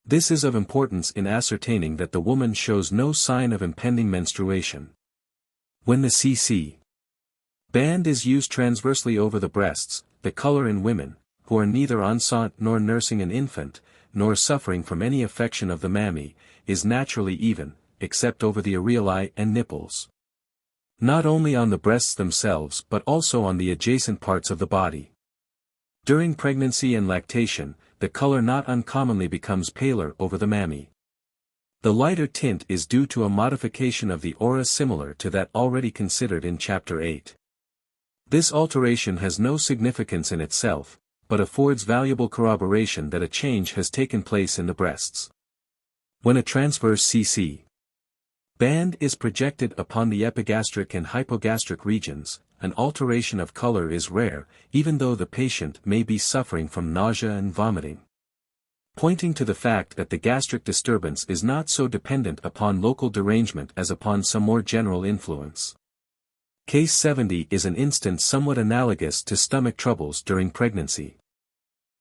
This is of importance in ascertaining that the woman shows no sign of impending menstruation. When the CC band is used transversely over the breasts, the color in women, who are neither enceinte nor nursing an infant, nor suffering from any affection of the mammy, is naturally even, except over the areolae and nipples. Not only on the breasts themselves but also on the adjacent parts of the body. During pregnancy and lactation, the color not uncommonly becomes paler over the mammy. The lighter tint is due to a modification of the aura similar to that already considered in Chapter 8. This alteration has no significance in itself, but affords valuable corroboration that a change has taken place in the breasts. When a transverse CC band is projected upon the epigastric and hypogastric regions, an alteration of color is rare, even though the patient may be suffering from nausea and vomiting. Pointing to the fact that the gastric disturbance is not so dependent upon local derangement as upon some more general influence. Case 70 is an instance somewhat analogous to stomach troubles during pregnancy.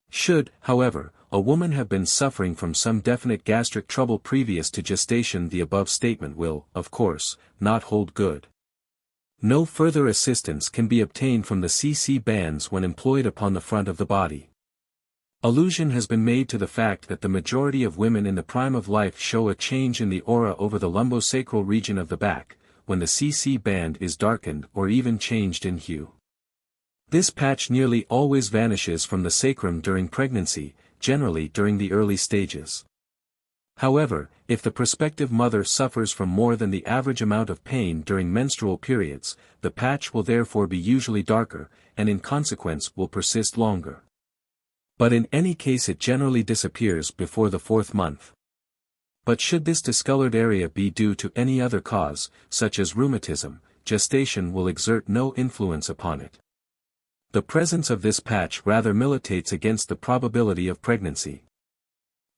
Should, however, a woman have been suffering from some definite gastric trouble previous to gestation, the above statement will, of course, not hold good. No further assistance can be obtained from the CC bands when employed upon the front of the body. Allusion has been made to the fact that the majority of women in the prime of life show a change in the aura over the lumbosacral region of the back, when the CC band is darkened or even changed in hue. This patch nearly always vanishes from the sacrum during pregnancy, generally during the early stages. However, if the prospective mother suffers from more than the average amount of pain during menstrual periods, the patch will therefore be usually darker, and in consequence will persist longer. But in any case it generally disappears before the 4th month. But should this discolored area be due to any other cause, such as rheumatism, gestation will exert no influence upon it. The presence of this patch rather militates against the probability of pregnancy.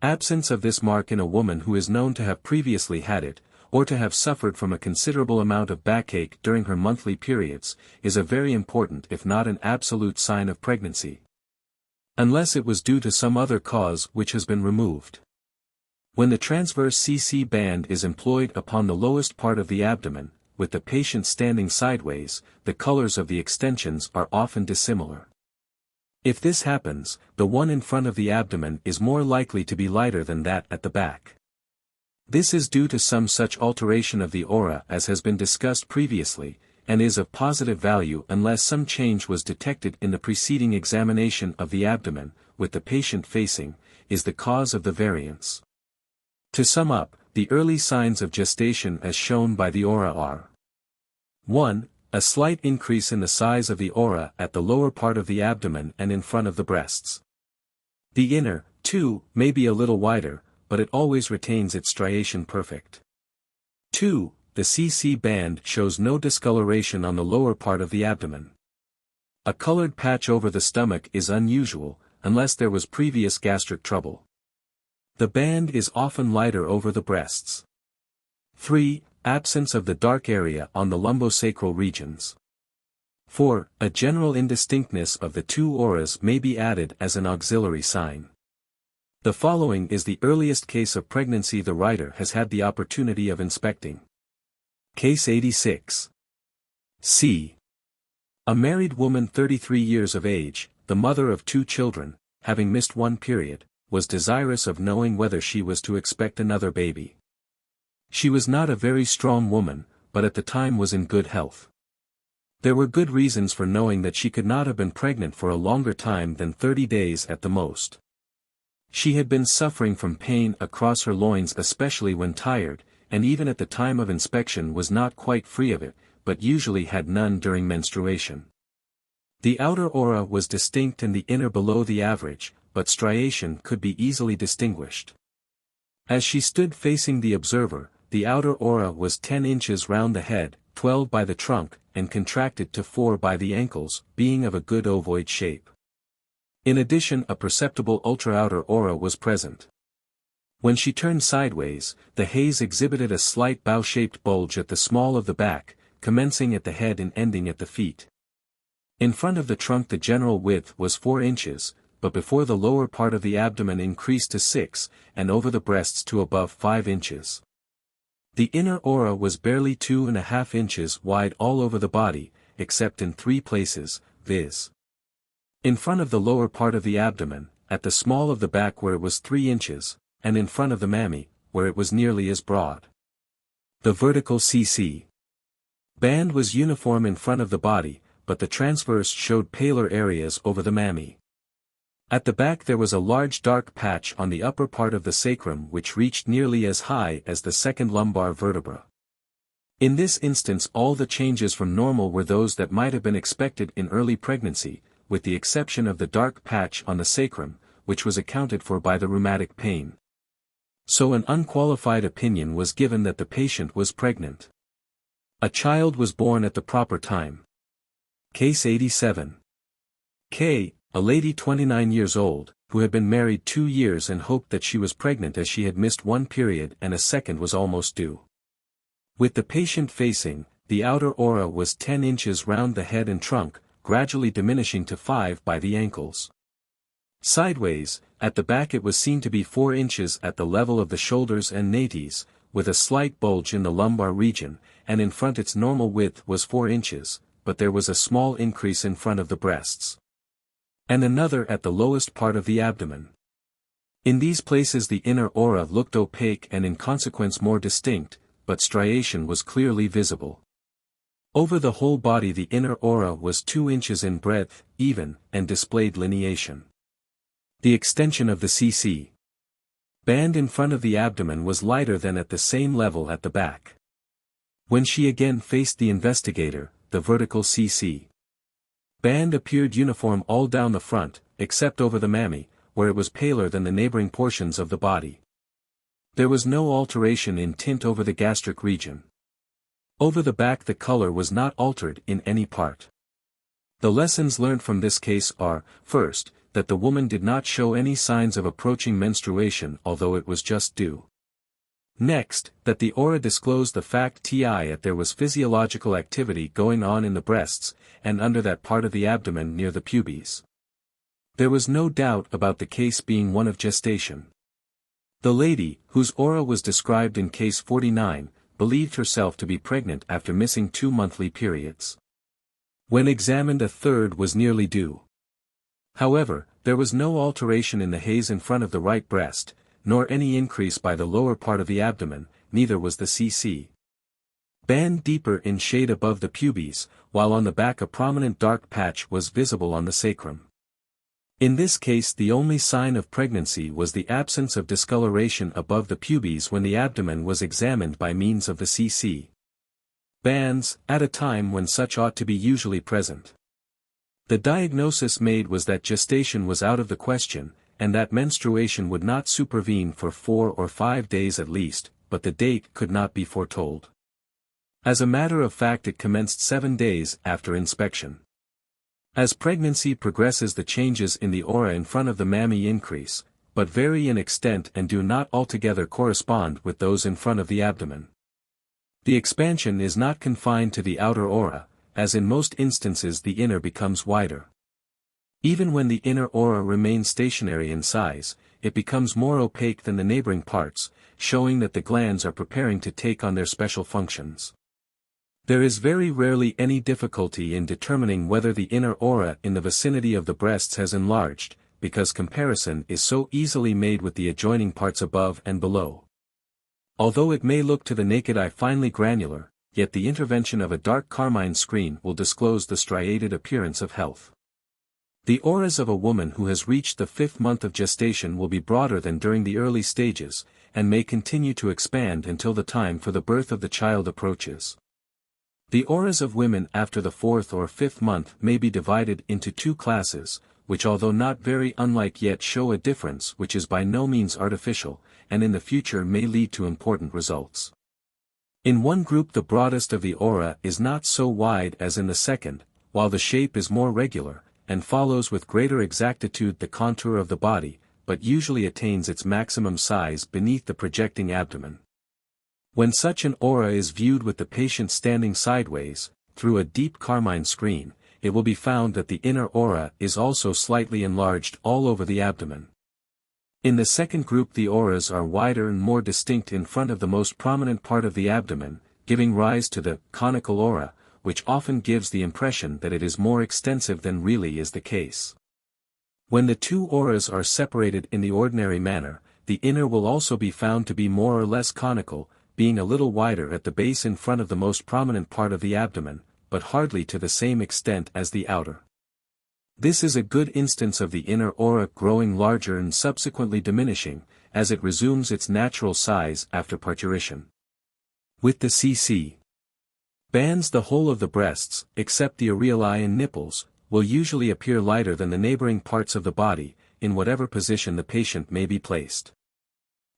Absence of this mark in a woman who is known to have previously had it, or to have suffered from a considerable amount of backache during her monthly periods, is a very important if not an absolute sign of pregnancy. Unless it was due to some other cause which has been removed. When the transverse CC band is employed upon the lowest part of the abdomen, with the patient standing sideways, the colors of the extensions are often dissimilar. If this happens, the one in front of the abdomen is more likely to be lighter than that at the back. This is due to some such alteration of the aura as has been discussed previously, and is of positive value unless some change was detected in the preceding examination of the abdomen, with the patient facing, is the cause of the variance. To sum up, the early signs of gestation as shown by the aura are 1. A slight increase in the size of the aura at the lower part of the abdomen and in front of the breasts. The inner, 2, may be a little wider, but it always retains its striation perfect. 2. The CC band shows no discoloration on the lower part of the abdomen. A colored patch over the stomach is unusual, unless there was previous gastric trouble. The band is often lighter over the breasts. 3. Absence of the dark area on the lumbosacral regions. 4. A general indistinctness of the two auras may be added as an auxiliary sign. The following is the earliest case of pregnancy the writer has had the opportunity of inspecting. Case 86. C. A married woman 33 years of age, the mother of 2 children, having missed one period, was desirous of knowing whether she was to expect another baby. She was not a very strong woman, but at the time was in good health. There were good reasons for knowing that she could not have been pregnant for a longer time than 30 days at the most. She had been suffering from pain across her loins especially when tired, and even at the time of inspection was not quite free of it, but usually had none during menstruation. The outer aura was distinct and the inner below the average, but striation could be easily distinguished. As she stood facing the observer, the outer aura was 10 inches round the head, 12 by the trunk, and contracted to 4 by the ankles, being of a good ovoid shape. In addition, a perceptible ultra-outer aura was present. When she turned sideways, the haze exhibited a slight bow-shaped bulge at the small of the back, commencing at the head and ending at the feet. In front of the trunk the general width was 4 inches, but before the lower part of the abdomen increased to 6, and over the breasts to above 5 inches. The inner aura was barely 2.5 inches wide all over the body, except in 3 places, viz. In front of the lower part of the abdomen, at the small of the back where it was 3 inches, and in front of the mammary, where it was nearly as broad. The vertical CC band was uniform in front of the body, but the transverse showed paler areas over the mammary. At the back there was a large dark patch on the upper part of the sacrum which reached nearly as high as the second lumbar vertebra. In this instance all the changes from normal were those that might have been expected in early pregnancy, with the exception of the dark patch on the sacrum, which was accounted for by the rheumatic pain. So an unqualified opinion was given that the patient was pregnant. A child was born at the proper time. Case 87. K. A lady 29 years old, who had been married 2 years and hoped that she was pregnant as she had missed one period and a second was almost due. With the patient facing, the outer aura was 10 inches round the head and trunk, gradually diminishing to 5 by the ankles. Sideways, at the back it was seen to be 4 inches at the level of the shoulders and nates, with a slight bulge in the lumbar region, and in front its normal width was 4 inches, but there was a small increase in front of the breasts. And another at the lowest part of the abdomen. In these places the inner aura looked opaque and in consequence more distinct, but striation was clearly visible. Over the whole body the inner aura was 2 inches in breadth, even, and displayed lineation. The extension of the CC band in front of the abdomen was lighter than at the same level at the back. When she again faced the investigator, the vertical CC band appeared uniform all down the front, except over the mammary, where it was paler than the neighboring portions of the body. There was no alteration in tint over the gastric region. Over the back the color was not altered in any part. The lessons learned from this case are, first, that the woman did not show any signs of approaching menstruation although it was just due. Next, that the aura disclosed the fact that there was physiological activity going on in the breasts, and under that part of the abdomen near the pubes. There was no doubt about the case being one of gestation. The lady, whose aura was described in case 49, believed herself to be pregnant after missing 2 monthly periods. When examined, a third was nearly due. However, there was no alteration in the haze in front of the right breast, nor any increase by the lower part of the abdomen, neither was the CC band deeper in shade above the pubes, while on the back a prominent dark patch was visible on the sacrum. In this case the only sign of pregnancy was the absence of discoloration above the pubes when the abdomen was examined by means of the CC bands, at a time when such ought to be usually present. The diagnosis made was that gestation was out of the question, and that menstruation would not supervene for 4 or 5 days at least, but the date could not be foretold. As a matter of fact it commenced 7 days after inspection. As pregnancy progresses the changes in the aura in front of the mammy increase, but vary in extent and do not altogether correspond with those in front of the abdomen. The expansion is not confined to the outer aura, as in most instances the inner becomes wider. Even when the inner aura remains stationary in size, it becomes more opaque than the neighboring parts, showing that the glands are preparing to take on their special functions. There is very rarely any difficulty in determining whether the inner aura in the vicinity of the breasts has enlarged, because comparison is so easily made with the adjoining parts above and below. Although it may look to the naked eye finely granular, yet the intervention of a dark carmine screen will disclose the striated appearance of health. The auras of a woman who has reached the 5th month of gestation will be broader than during the early stages, and may continue to expand until the time for the birth of the child approaches. The auras of women after the 4th or 5th month may be divided into 2 classes, which although not very unlike yet show a difference which is by no means artificial, and in the future may lead to important results. In one group the broadest of the aura is not so wide as in the second, while the shape is more regular, and follows with greater exactitude the contour of the body, but usually attains its maximum size beneath the projecting abdomen. When such an aura is viewed with the patient standing sideways, through a deep carmine screen, it will be found that the inner aura is also slightly enlarged all over the abdomen. In the second group the auras are wider and more distinct in front of the most prominent part of the abdomen, giving rise to the conical aura, which often gives the impression that it is more extensive than really is the case. When the 2 auras are separated in the ordinary manner, the inner will also be found to be more or less conical, being a little wider at the base in front of the most prominent part of the abdomen, but hardly to the same extent as the outer. This is a good instance of the inner aura growing larger and subsequently diminishing, as it resumes its natural size after parturition. With the CC bands the whole of the breasts, except the areolae and nipples, will usually appear lighter than the neighboring parts of the body, in whatever position the patient may be placed.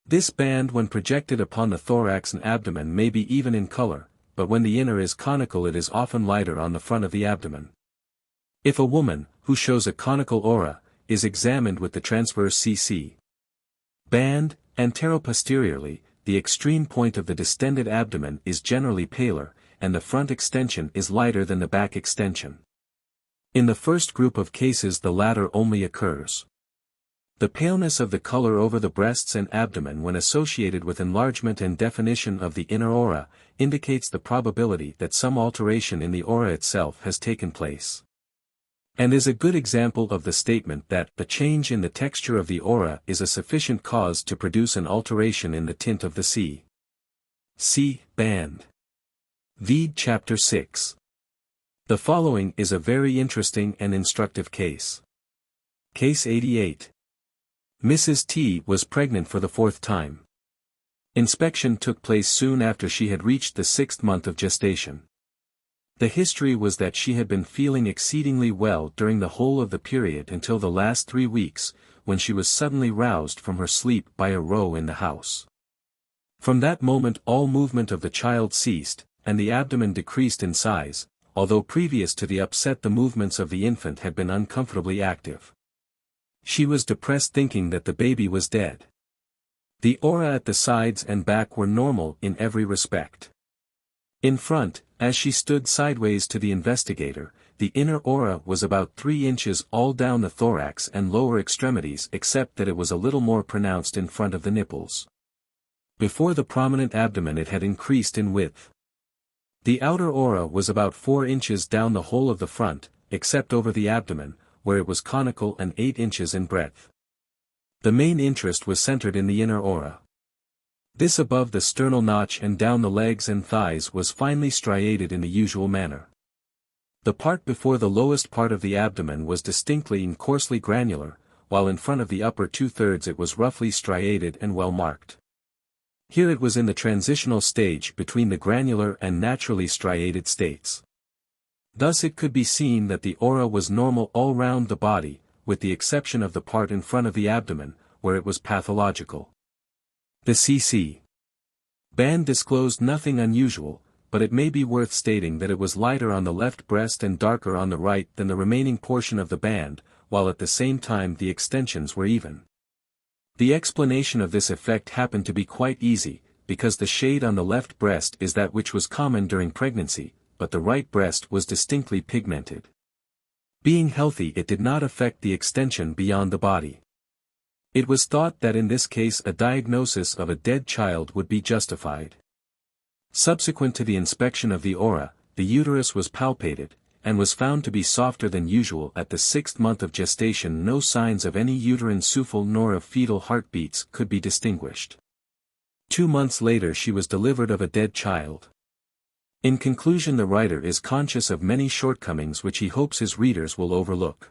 This band when projected upon the thorax and abdomen may be even in color, but when the inner is conical it is often lighter on the front of the abdomen. If a woman, who shows a conical aura, is examined with the transverse CC band, anteroposteriorly, the extreme point of the distended abdomen is generally paler, and the front extension is lighter than the back extension. In the first group of cases the latter only occurs. The paleness of the color over the breasts and abdomen when associated with enlargement and definition of the inner aura, indicates the probability that some alteration in the aura itself has taken place. And is a good example of the statement that the change in the texture of the aura is a sufficient cause to produce an alteration in the tint of the C band. Vide Chapter 6. The following is a very interesting and instructive case. Case 88. Mrs. T was pregnant for the 4th time. Inspection took place soon after she had reached the 6th month of gestation. The history was that she had been feeling exceedingly well during the whole of the period until the last 3 weeks, when she was suddenly roused from her sleep by a row in the house. From that moment all movement of the child ceased, and the abdomen decreased in size, although previous to the upset the movements of the infant had been uncomfortably active. She was depressed thinking that the baby was dead. The aura at the sides and back were normal in every respect. In front, as she stood sideways to the investigator, the inner aura was about 3 inches all down the thorax and lower extremities except that it was a little more pronounced in front of the nipples. Before the prominent abdomen it had increased in width. The outer aura was about 4 inches down the whole of the front, except over the abdomen, where it was conical and 8 inches in breadth. The main interest was centered in the inner aura. This above the sternal notch and down the legs and thighs was finely striated in the usual manner. The part before the lowest part of the abdomen was distinctly and coarsely granular, while in front of the upper 2/3 it was roughly striated and well marked. Here it was in the transitional stage between the granular and naturally striated states. Thus it could be seen that the aura was normal all round the body, with the exception of the part in front of the abdomen, where it was pathological. The CC band disclosed nothing unusual, but it may be worth stating that it was lighter on the left breast and darker on the right than the remaining portion of the band, while at the same time the extensions were even. The explanation of this effect happened to be quite easy, because the shade on the left breast is that which was common during pregnancy, but the right breast was distinctly pigmented. Being healthy it did not affect the extension beyond the body. It was thought that in this case a diagnosis of a dead child would be justified. Subsequent to the inspection of the aura, the uterus was palpated, and was found to be softer than usual at the 6th month of gestation. No signs of any uterine souffle nor of fetal heartbeats could be distinguished. 2 months later she was delivered of a dead child. In conclusion, the writer is conscious of many shortcomings which he hopes his readers will overlook.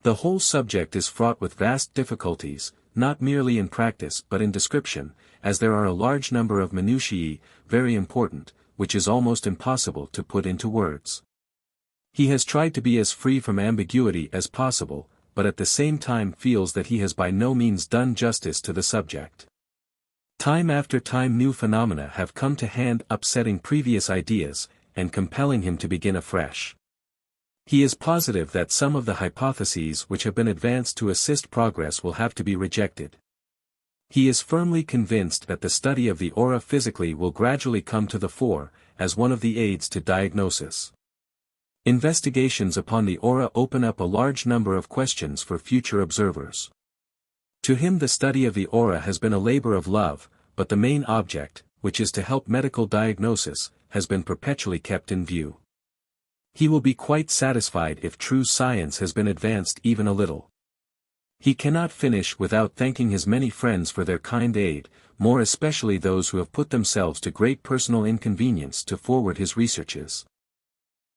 The whole subject is fraught with vast difficulties, not merely in practice but in description, as there are a large number of minutiae, very important, which is almost impossible to put into words. He has tried to be as free from ambiguity as possible, but at the same time feels that he has by no means done justice to the subject. Time after time new phenomena have come to hand upsetting previous ideas, and compelling him to begin afresh. He is positive that some of the hypotheses which have been advanced to assist progress will have to be rejected. He is firmly convinced that the study of the aura physically will gradually come to the fore, as one of the aids to diagnosis. Investigations upon the aura open up a large number of questions for future observers. To him the study of the aura has been a labor of love, but the main object, which is to help medical diagnosis, has been perpetually kept in view. He will be quite satisfied if true science has been advanced even a little. He cannot finish without thanking his many friends for their kind aid, more especially those who have put themselves to great personal inconvenience to forward his researches.